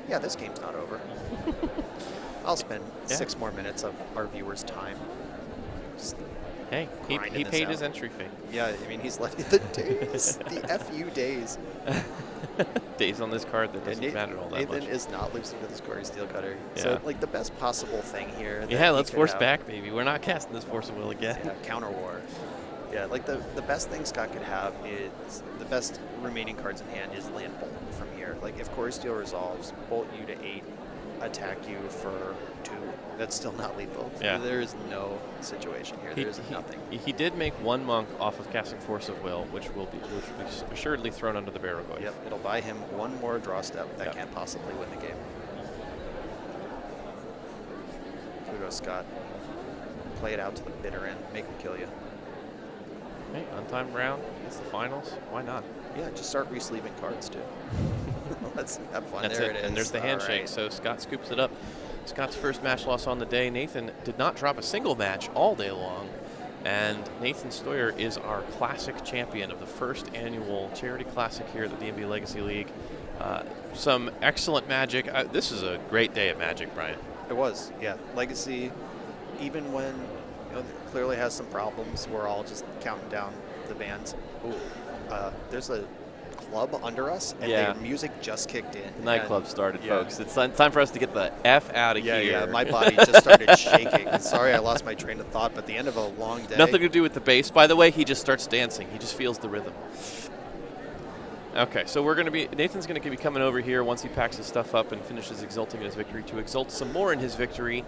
yeah, this game's not over. I'll spend 6 more minutes of our viewers' time. Just hey, he paid his entry fee. Yeah, I mean, he's letting the days, the FU days. Days on this card that doesn't matter all that Nathan much. is not losing to this Corey Steel Cutter. Yeah. So, like, the best possible thing here. Yeah, let's force back, baby. We're not casting this Force of Will again. Yeah, counter war. Yeah, like the best thing Scott could have is the best remaining cards in hand is land bolt from here. Like, if Corey Steel resolves, bolt you to 8, attack you for 2. That's still not lethal. Yeah. There is no situation here. There's nothing. He did make 1 monk off of casting Force of Will, which will be assuredly thrown under the barrel. Yep, it'll buy him 1 more draw step that Yep. can't possibly win the game. Kudos, Scott. Play it out to the bitter end. Make him kill you. Hey, untimed round. It's the finals. Why not? Yeah, just start re-sleeving cards, too. Let's have fun. That's there it. it is. And there's the handshake. Right. So Scott scoops it up. Scott's first match loss on the day. Nathan did not drop a single match all day long. And Nathan Stoyer is our Classic champion of the first annual Charity Classic here at the DMV Legacy League. Some excellent Magic. This is a great day at Magic, Brian. It was, yeah. Legacy, even when it clearly has some problems, we're all just counting down the bands. Ooh, there's a club under us, and Yeah. their music just kicked in. The nightclub and- started, yeah. folks. It's time for us to get the F out of here. Yeah, my body just started shaking. Sorry I lost my train of thought, but the end of a long day. Nothing to do with the bass, by the way. He just starts dancing. He just feels the rhythm. Okay, so Nathan's going to be coming over here once he packs his stuff up and finishes exulting in his victory to exult some more in his victory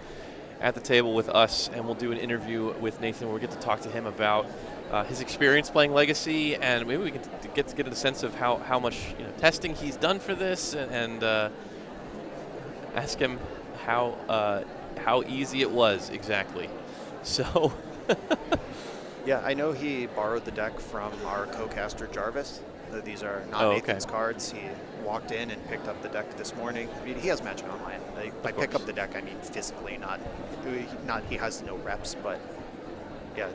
at the table with us, and we'll do an interview with Nathan where we get to talk to him about his experience playing Legacy, and maybe we can get a sense of how much testing he's done for this, and ask him how easy it was exactly. So. Yeah, I know he borrowed the deck from our co-caster Jarvis. These are not Nathan's cards. He walked in and picked up the deck this morning. I mean, he has Magic Online. By pick up the deck, I mean physically, not he has no reps, but yeah,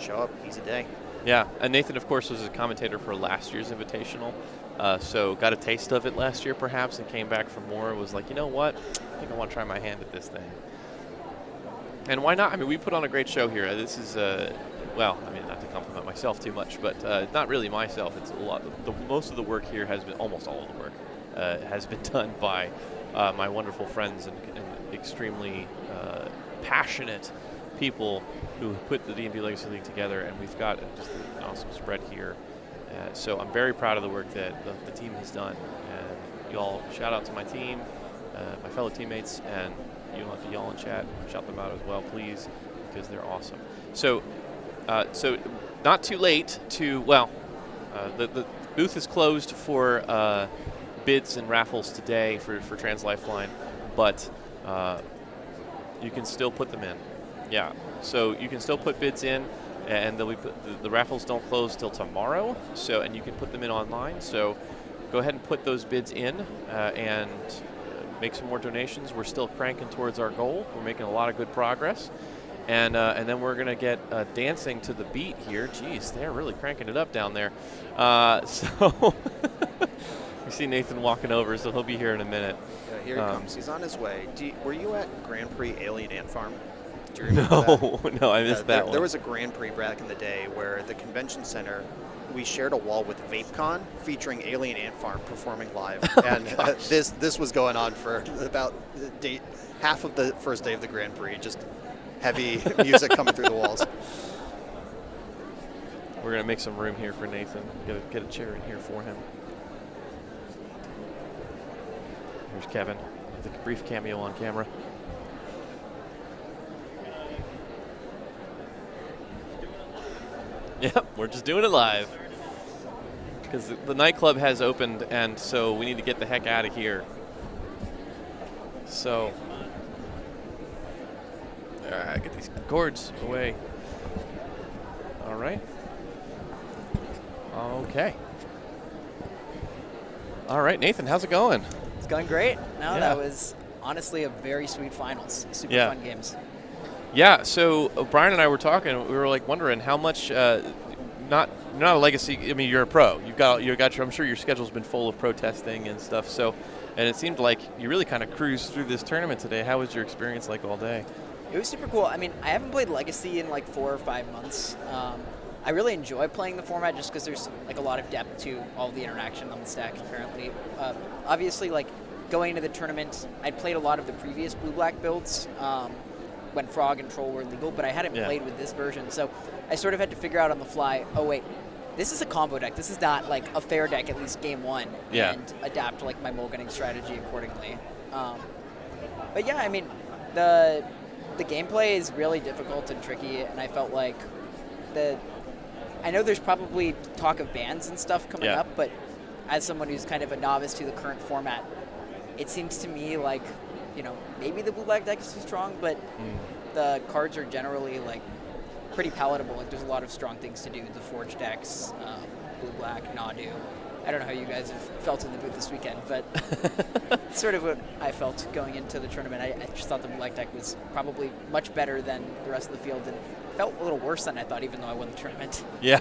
show up, easy day. Yeah, and Nathan, of course, was a commentator for last year's Invitational, so got a taste of it last year, perhaps, and came back for more. Was like, you know what? I think I want to try my hand at this thing. And why not? I mean, we put on a great show here. This is, well, I mean, not to compliment myself too much, but not really myself. It's a lot. Most of the work here has been, almost all of the work, has been done by my wonderful friends and extremely passionate people who put the DMV Legacy League together, and we've got just an awesome spread here. So I'm very proud of the work that the team has done. And y'all, shout out to my team, my fellow teammates, and you don't have to yell in chat. Shout them out as well, please, because they're awesome. So, not too late to, well, the booth is closed for bids and raffles today for Trans Lifeline, but you can still put them in. Yeah, so you can still put bids in, and the raffles don't close till tomorrow. So, and you can put them in online. So, go ahead and put those bids in and make some more donations. We're still cranking towards our goal. We're making a lot of good progress, And then we're going to get dancing to the beat here. Jeez, they're really cranking it up down there. So we see Nathan walking over, so he'll be here in a minute. Yeah, here he comes. He's on his way. Were you at Grand Prix Alien Ant Farm? Do you remember that? No, I missed that one. There was a Grand Prix back in the day where the convention center, we shared a wall with VapeCon featuring Alien Ant Farm performing live. And this was going on for about half of the first day of the Grand Prix, just heavy music coming through the walls. We're going to make some room here for Nathan. Get a chair in here for him. Here's Kevin with a brief cameo on camera. Yep, we're just doing it live. Because the nightclub has opened, and so we need to get the heck out of here. So, get these cords away. All right. Okay. All right, Nathan, how's it going? It's going great. No, Yeah. that was honestly a very sweet finals. Super fun games. Yeah, so Brian and I were talking. We were like wondering how much. Not a legacy. I mean, you're a pro. You got. I'm sure your schedule's been full of pro testing and stuff. So, and it seemed like you really kind of cruised through this tournament today. How was your experience like all day? It was super cool. I mean, I haven't played Legacy in like 4 or 5 months. I really enjoy playing the format just because there's like a lot of depth to all the interaction on the stack apparently. Obviously, like going into the tournament, I'd played a lot of the previous blue-black builds when Frog and Troll were legal, but I hadn't played with this version. So I sort of had to figure out on the fly, oh wait, this is a combo deck. This is not like a fair deck, at least game one, and adapt like my mulliganing strategy accordingly. But yeah, I mean, the gameplay is really difficult and tricky, and I felt like I know there's probably talk of bans and stuff coming up, but as someone who's kind of a novice to the current format, it seems to me like, you know, maybe the blue-black deck is too strong, but the cards are generally like pretty palatable. Like there's a lot of strong things to do. The Forge decks, blue-black, Nadu. I don't know how you guys have felt in the booth this weekend, but sort of what I felt going into the tournament. I just thought the blue-black deck was probably much better than the rest of the field, and felt a little worse than I thought, even though I won the tournament. Yeah,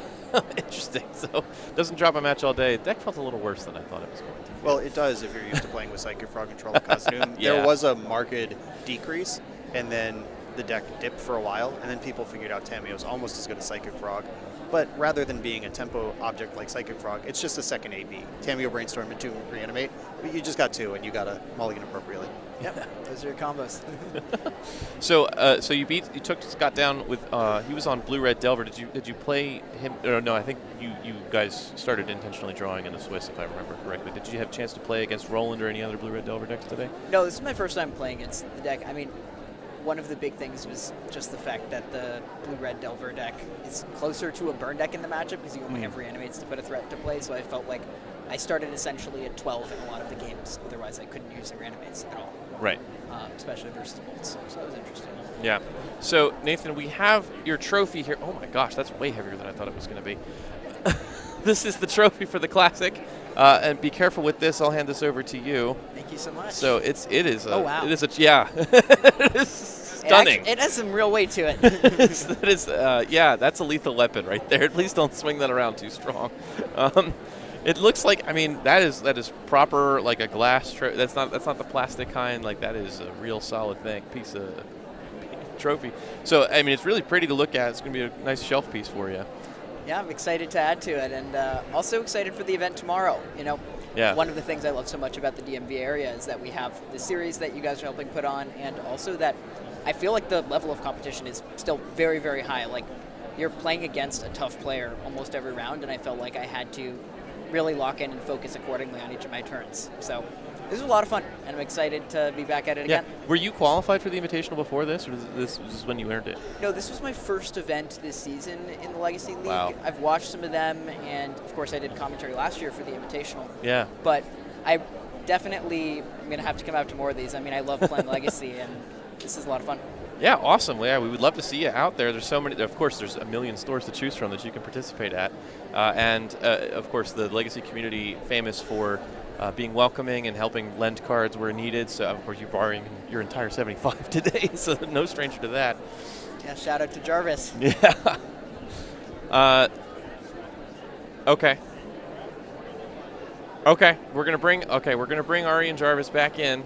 interesting. So, doesn't drop a match all day. The deck felt a little worse than I thought it was going to. Well, it does if you're used to playing with Psychic Frog and Troll Costume. There was a marked decrease, and then the deck dipped for a while, and then people figured out Tameo was almost as good as Psychic Frog. But rather than being a tempo object like Psychic Frog, it's just a second AP. Tameo, Brainstorm, and 2 Reanimate. But you just got 2, and you got to mulligan appropriately. Yep, those are your combos. So, you got down with. He was on Blue-Red Delver. Did you play him? No, I think you guys started intentionally drawing in the Swiss, if I remember correctly. Did you have a chance to play against Roland or any other Blue-Red Delver decks today? No, this is my first time playing against the deck. I mean, one of the big things was just the fact that the Blue-Red Delver deck is closer to a burn deck in the matchup because you only have Reanimates to put a threat to play, so I felt like I started essentially at 12 in a lot of the games. Otherwise, I couldn't use the Reanimates at all. Right. Especially versus bolts. So that was interesting. Yeah. So, Nathan, we have your trophy here. Oh my gosh, that's way heavier than I thought it was going to be. This is the trophy for the Classic. And be careful with this. I'll hand this over to you. Thank you so much. So it is. Oh wow. It is it is stunning. It has some real weight to it. That is, that's a lethal weapon right there. Please don't swing that around too strong. It looks like, I mean, that is proper, like a glass trophy. That's not the plastic kind. Like that is a real solid piece of trophy. So I mean, it's really pretty to look at. It's going to be a nice shelf piece for you. Yeah, I'm excited to add to it, and also excited for the event tomorrow. You know, one of the things I love so much about the DMV area is that we have the series that you guys are helping put on, and also that I feel like the level of competition is still very, very high. Like, you're playing against a tough player almost every round, and I felt like I had to really lock in and focus accordingly on each of my turns. So this was a lot of fun, and I'm excited to be back at it again. Were you qualified for the Invitational before this, or this was when you earned it? No, this was my first event this season in the Legacy League. Wow. I've watched some of them, and of course I did commentary last year for the Invitational. Yeah. But I definitely am going to have to come out to more of these. I mean, I love playing Legacy, and this is a lot of fun. Yeah, awesome. Yeah, we would love to see you out there. There's so many. Of course, there's a million stores to choose from that you can participate at, and of course, the Legacy community famous for being welcoming and helping lend cards where needed. So, of course, you're borrowing your entire 75 today, so no stranger to that. Yeah, shout out to Jarvis. Yeah. Okay. Okay, we're gonna bring Ari and Jarvis back in.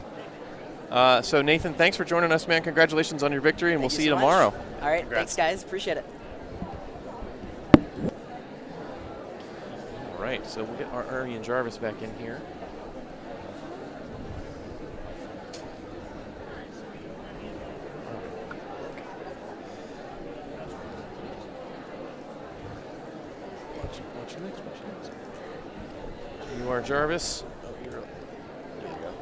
So Nathan, thanks for joining us, man. Congratulations on your victory, and we'll see you so much. tomorrow. All right, Congrats. thanks, guys. Appreciate it. All right, so we'll get our Ari and Jarvis back in here. Watch your next. You are Jarvis.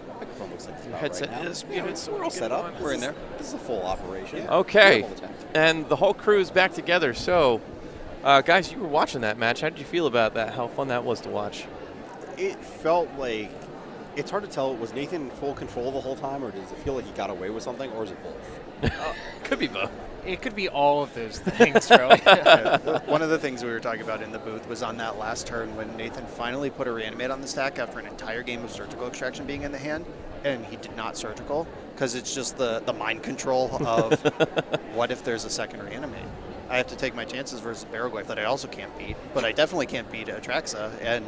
Microphone looks like it's Your about headset right now. is Yeah, muted, so we're all get set it up. on. We're in there. This is a full operation. Yeah. Okay. We have all the tech. And the whole crew is back together. So, guys, you were watching that match. How did you feel about that? How fun that was to watch? It felt like, it's hard to tell, was Nathan full control the whole time, or does it feel like he got away with something, or is it both? Could be both. It could be all of those things, really. One of the things we were talking about in the booth was on that last turn when Nathan finally put a Reanimate on the stack after an entire game of surgical extraction being in the hand, and he did not surgical, because it's just the mind control of what if there's a second Reanimate. I have to take my chances versus Barrowglyph that I also can't beat, but I definitely can't beat Atraxa, and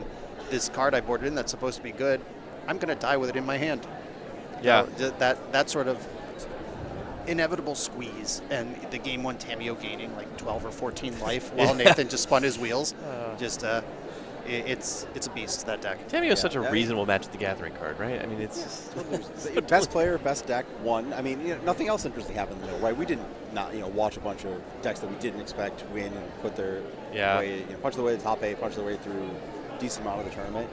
this card I boarded in that's supposed to be good, I'm going to die with it in my hand. Yeah. So that sort of inevitable squeeze, and the game one Tamio gaining like 12 or 14 life while Nathan just spun his wheels. It's a beast, that deck. Tamio is such a reasonable Magic the Gathering card, right? I mean, it's just Best player, best deck, won. I mean, nothing else interesting happened in the middle, right? We didn't watch a bunch of decks that we didn't expect to win and put their way, punch their way to the top 8, punch their way through a decent amount of the tournament.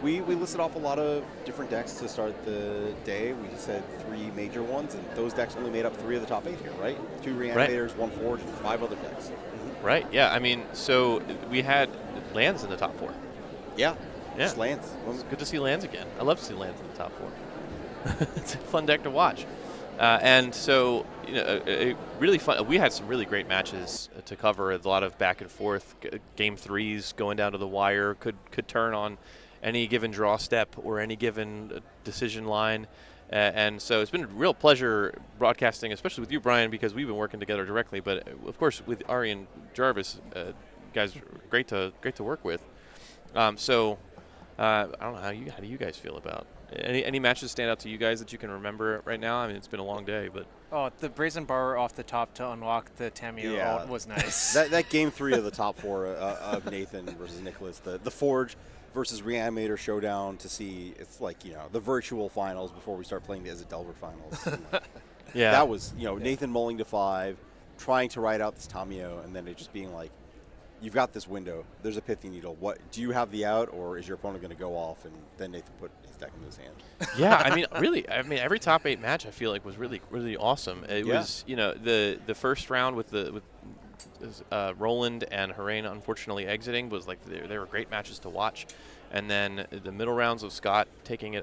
We listed off a lot of different decks to start the day. We said 3 major ones, and those decks only made up 3 of the top 8 here, right? 2 Reanimators, 1 Forge, and 5 other decks. right. Yeah. I mean, so we had lands in the top 4. Yeah. Yeah. Just lands. It's good to see lands again. I love to see lands in the top 4. It's a fun deck to watch. And so, really fun. We had some really great matches to cover. A lot of back and forth. Game 3s going down to the wire could turn on any given draw step or any given decision line. And so it's been a real pleasure broadcasting, especially with you, Brian, because we've been working together directly. But of course, with Ari and Jarvis, guys, are great to work with. I don't know how do you guys feel about any matches stand out to you guys that you can remember right now? I mean, it's been a long day, but The Brazen Bar off the top to unlock the Tamio ult was nice. that game 3 of the top 4 of Nathan versus Nicholas, the Forge versus Reanimator showdown to see, it's like, the virtual finals before we start playing the As a Delver finals. yeah, That was, Nathan mulling to 5, trying to ride out this Tamio, and then it just being like, you've got this window. There's a Pithy Needle. What do you have the out, or is your opponent going to go off? And then Nathan put his deck in his hand. Yeah, I mean, really, every top 8 match I feel like was really, really awesome. It was, the first round with Roland and Harain unfortunately exiting was like they were great matches to watch, and then the middle rounds of Scott taking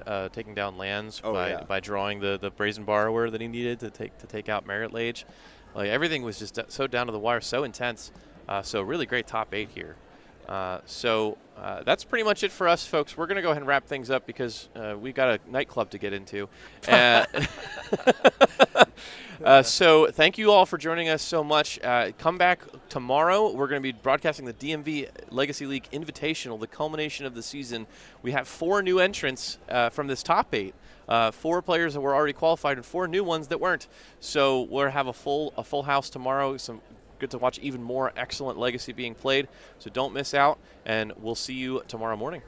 down lands by drawing the Brazen Borrower that he needed to take out Merit Lage. Like everything was just so down to the wire, so intense. So really great top 8 here. So that's pretty much it for us, folks. We're going to go ahead and wrap things up because we've got a nightclub to get into. So thank you all for joining us so much. Come back tomorrow. We're going to be broadcasting the DMV Legacy League Invitational, the culmination of the season. We have 4 new entrants from this top 8. 4 players that were already qualified and 4 new ones that weren't. So we'll have a full house tomorrow. Good to watch even more excellent Legacy being played. So don't miss out, and we'll see you tomorrow morning.